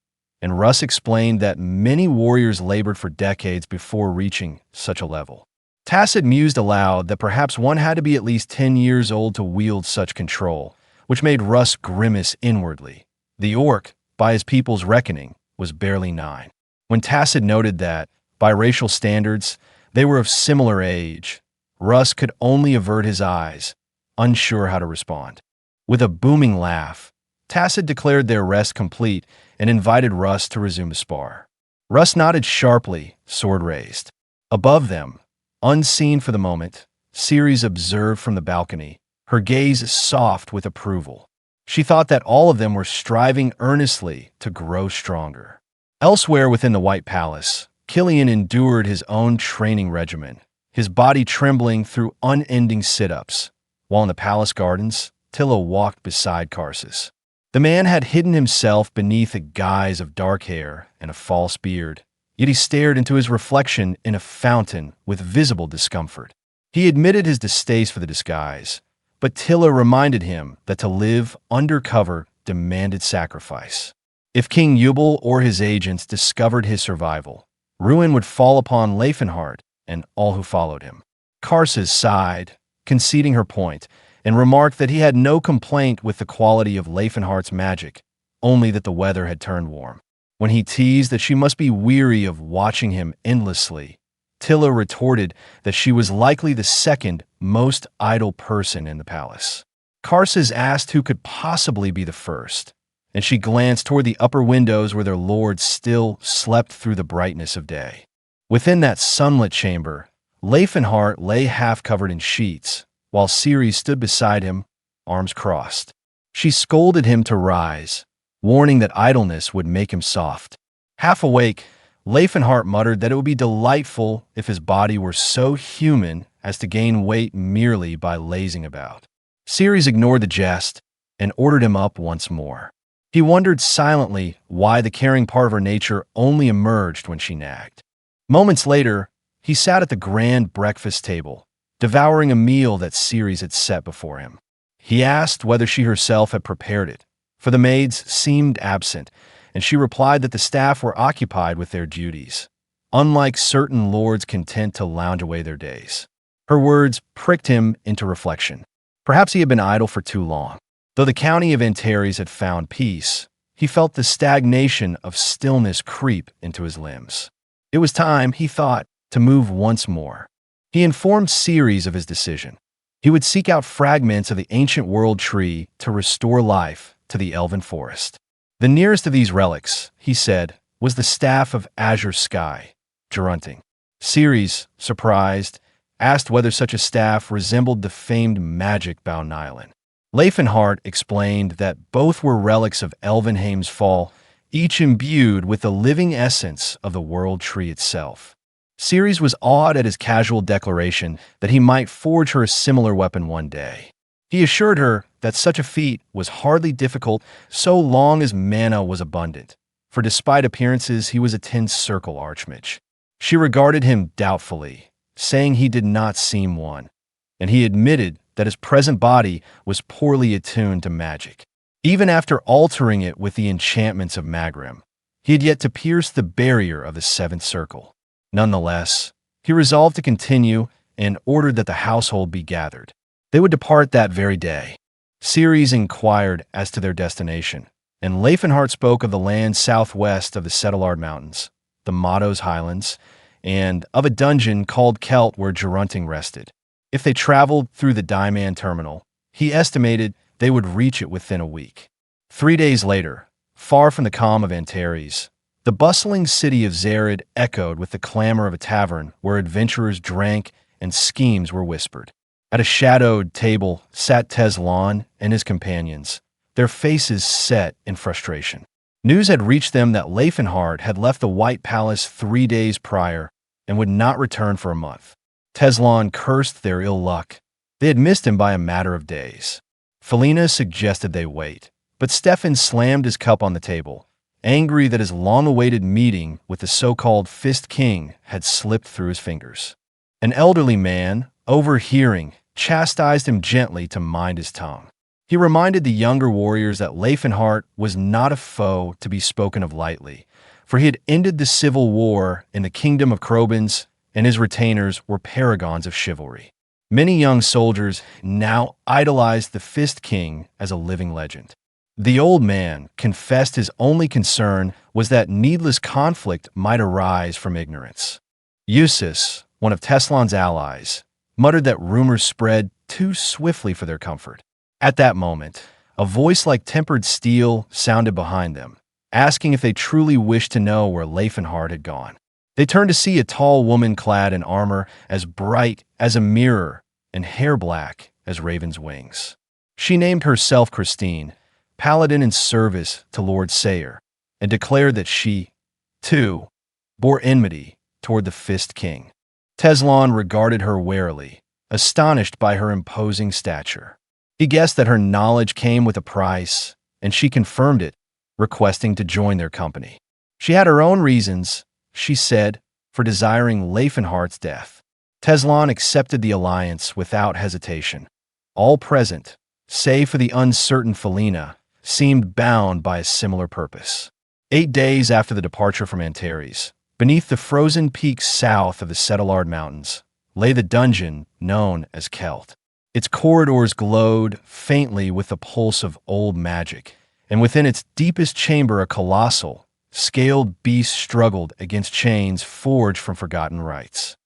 and Russ explained that many warriors labored for decades before reaching such a level. Tacit mused aloud that perhaps one had to be at least 10 years old to wield such control, which made Russ grimace inwardly. The orc, by his people's reckoning, was barely 9. When Tacit noted that, by racial standards, they were of similar age, Russ could only avert his eyes, unsure how to respond. With a booming laugh, Tacit declared their rest complete and invited Russ to resume the spar. Russ nodded sharply, sword raised. Above them, unseen for the moment, Ceres observed from the balcony, her gaze soft with approval. She thought that all of them were striving earnestly to grow stronger. Elsewhere within the White Palace, Killian endured his own training regimen, his body trembling through unending sit-ups, while in the palace gardens, Tilla walked beside Karsus. The man had hidden himself beneath a guise of dark hair and a false beard, yet he stared into his reflection in a fountain with visible discomfort. He admitted his distaste for the disguise, but Tilla reminded him that to live undercover demanded sacrifice. If King Yubel or his agents discovered his survival, ruin would fall upon Laefenhart and all who followed him. Karsus sighed, conceding her point, and remarked that he had no complaint with the quality of Laefenhart's magic, only that the weather had turned warm. When he teased that she must be weary of watching him endlessly, Tilla retorted that she was likely the second most idle person in the palace. Karsus asked who could possibly be the first, and she glanced toward the upper windows where their lord still slept through the brightness of day. Within that sunlit chamber, Laefenhart lay half-covered in sheets, while Ceres stood beside him, arms crossed. She scolded him to rise, warning that idleness would make him soft. Half awake, Laefenhart muttered that it would be delightful if his body were so human as to gain weight merely by lazing about. Ceres ignored the jest and ordered him up once more. He wondered silently why the caring part of her nature only emerged when she nagged. Moments later, he sat at the grand breakfast table, devouring a meal that Ceres had set before him. He asked whether she herself had prepared it, for the maids seemed absent, and she replied that the staff were occupied with their duties, unlike certain lords content to lounge away their days. Her words pricked him into reflection. Perhaps he had been idle for too long. Though the county of Antares had found peace, he felt the stagnation of stillness creep into his limbs. It was time, he thought, to move once more. He informed Ceres of his decision. He would seek out fragments of the ancient world tree to restore life to the elven forest. The nearest of these relics, he said, was the staff of azure sky, Gerunting. Ceres, surprised, asked whether such a staff resembled the famed magic Baunilin. Laefenhart explained that both were relics of Elvenheim's fall, each imbued with the living essence of the world tree itself. Ceres was awed at his casual declaration that he might forge her a similar weapon one day. He assured her that such a feat was hardly difficult so long as mana was abundant, for despite appearances he was a 10th-circle archmage. She regarded him doubtfully, saying he did not seem one, and he admitted that his present body was poorly attuned to magic. Even after altering it with the enchantments of Magrim, he had yet to pierce the barrier of the 7th circle. Nonetheless, he resolved to continue and ordered that the household be gathered. They would depart that very day. Ceres inquired as to their destination, and Laefenhart spoke of the land southwest of the Settlard Mountains, the Motto's Highlands, and of a dungeon called Kelt where Gerunting rested. If they traveled through the Daiman terminal, he estimated they would reach it within a week. 3 days later, far from the calm of Antares, the bustling city of Zerid echoed with the clamor of a tavern where adventurers drank and schemes were whispered. At a shadowed table sat Tesron and his companions, their faces set in frustration. News had reached them that Laefenhart had left the White Palace 3 days prior and would not return for a month. Tesron cursed their ill luck. They had missed him by a matter of days. Felina suggested they wait, but Stefan slammed his cup on the table, angry that his long-awaited meeting with the so-called Fist King had slipped through his fingers. An elderly man, overhearing, chastised him gently to mind his tongue. He reminded the younger warriors that Laefenhart was not a foe to be spoken of lightly, for he had ended the civil war in the kingdom of Krobans, and his retainers were paragons of chivalry. Many young soldiers now idolized the Fist King as a living legend. The old man confessed his only concern was that needless conflict might arise from ignorance. Eustace, one of Teslan's allies, muttered that rumors spread too swiftly for their comfort. At that moment, a voice like tempered steel sounded behind them, asking if they truly wished to know where Laefenhart had gone. They turned to see a tall woman clad in armor as bright as a mirror and hair black as raven's wings. She named herself Christine, paladin in service to Lord Sayer, and declared that she, too, bore enmity toward the Fist King. Teslan regarded her warily, astonished by her imposing stature. He guessed that her knowledge came with a price, and she confirmed it, requesting to join their company. She had her own reasons, she said, for desiring Laefenhart's death. Teslan accepted the alliance without hesitation. All present, save for the uncertain Felina, seemed bound by a similar purpose. 8 days after the departure from Antares, beneath the frozen peaks south of the Settlard Mountains, lay the dungeon known as Kelt. Its corridors glowed faintly with the pulse of old magic, and within its deepest chamber a colossal, scaled beast struggled against chains forged from forgotten rites.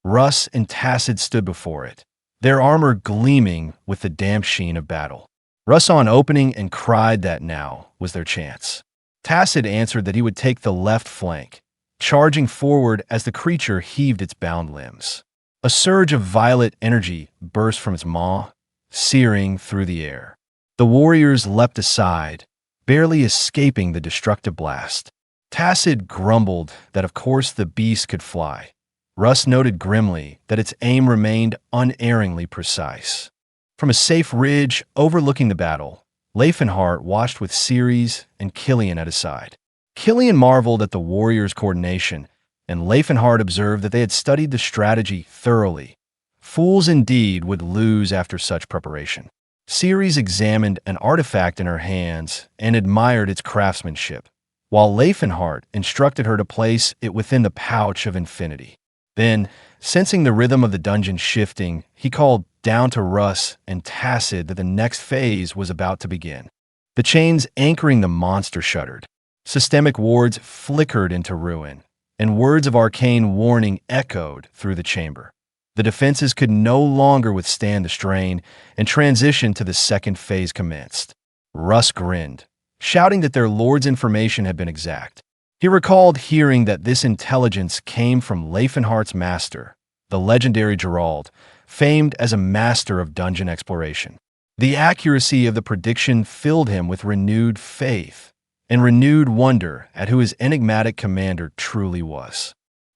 Russ and Tacit stood before it, their armor gleaming with the damp sheen of battle. Russ saw an opening and cried that now was their chance. Tacit answered that he would take the left flank, charging forward as the creature heaved its bound limbs. A surge of violet energy burst from its maw, searing through the air. The warriors leapt aside, barely escaping the destructive blast. Tacit grumbled that of course the beast could fly. Russ noted grimly that its aim remained unerringly precise. From a safe ridge overlooking the battle, Laefenhart watched with Ceres and Killian at his side. Killian marveled at the warriors' coordination, and Laefenhart observed that they had studied the strategy thoroughly. Fools indeed would lose after such preparation. Ceres examined an artifact in her hands and admired its craftsmanship, while Laefenhart instructed her to place it within the pouch of infinity. Then, sensing the rhythm of the dungeon shifting, he called down to Russ and Tacit that the next phase was about to begin. The chains anchoring the monster shuddered. Systemic wards flickered into ruin, and words of arcane warning echoed through the chamber. The defenses could no longer withstand the strain, and transition to the second phase commenced. Russ grinned, shouting that their lord's information had been exact. He recalled hearing that this intelligence came from Laefenhart's master, the legendary Gerald, famed as a master of dungeon exploration. The accuracy of the prediction filled him with renewed faith and renewed wonder at who his enigmatic commander truly was.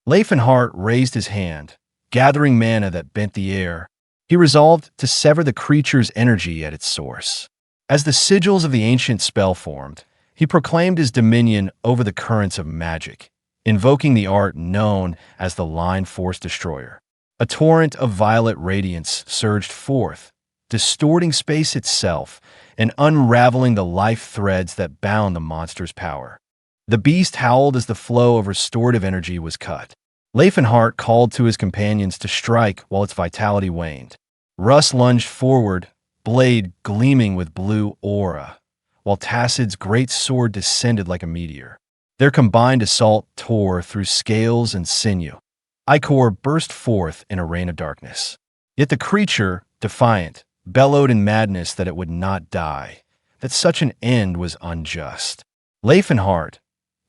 Laefenhart raised his hand, gathering mana that bent the air. He resolved to sever the creature's energy at its source. As the sigils of the ancient spell formed, he proclaimed his dominion over the currents of magic, invoking the art known as the Line Force Destroyer. A torrent of violet radiance surged forth, distorting space itself and unraveling the life threads that bound the monster's power. The beast howled as the flow of restorative energy was cut. Laefenhart called to his companions to strike while its vitality waned. Russ lunged forward, blade gleaming with blue aura, while Tacit's great sword descended like a meteor. Their combined assault tore through scales and sinew. Ichor burst forth in a rain of darkness. Yet the creature, defiant, bellowed in madness that it would not die, that such an end was unjust. Laefenhart,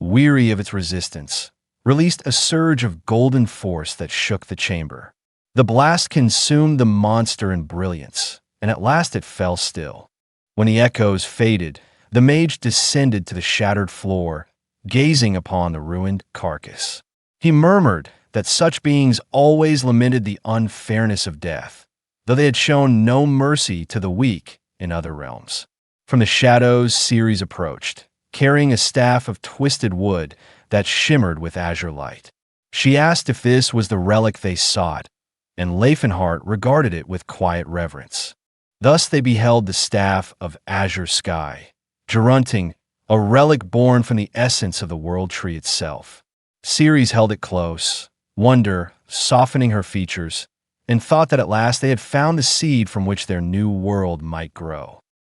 weary of its resistance, released a surge of golden force that shook the chamber. The blast consumed the monster in brilliance, and at last it fell still. When the echoes faded, the mage descended to the shattered floor, gazing upon the ruined carcass. He murmured that such beings always lamented the unfairness of death, though they had shown no mercy to the weak in other realms. From the shadows, Ceres approached, carrying a staff of twisted wood that shimmered with azure light. She asked if this was the relic they sought, and Laefenhart regarded it with quiet reverence. Thus they beheld the staff of azure sky, Gerunting, a relic born from the essence of the world tree itself. Ceres held it close, wonder softening her features, and thought that at last they had found the seed from which their new world might grow.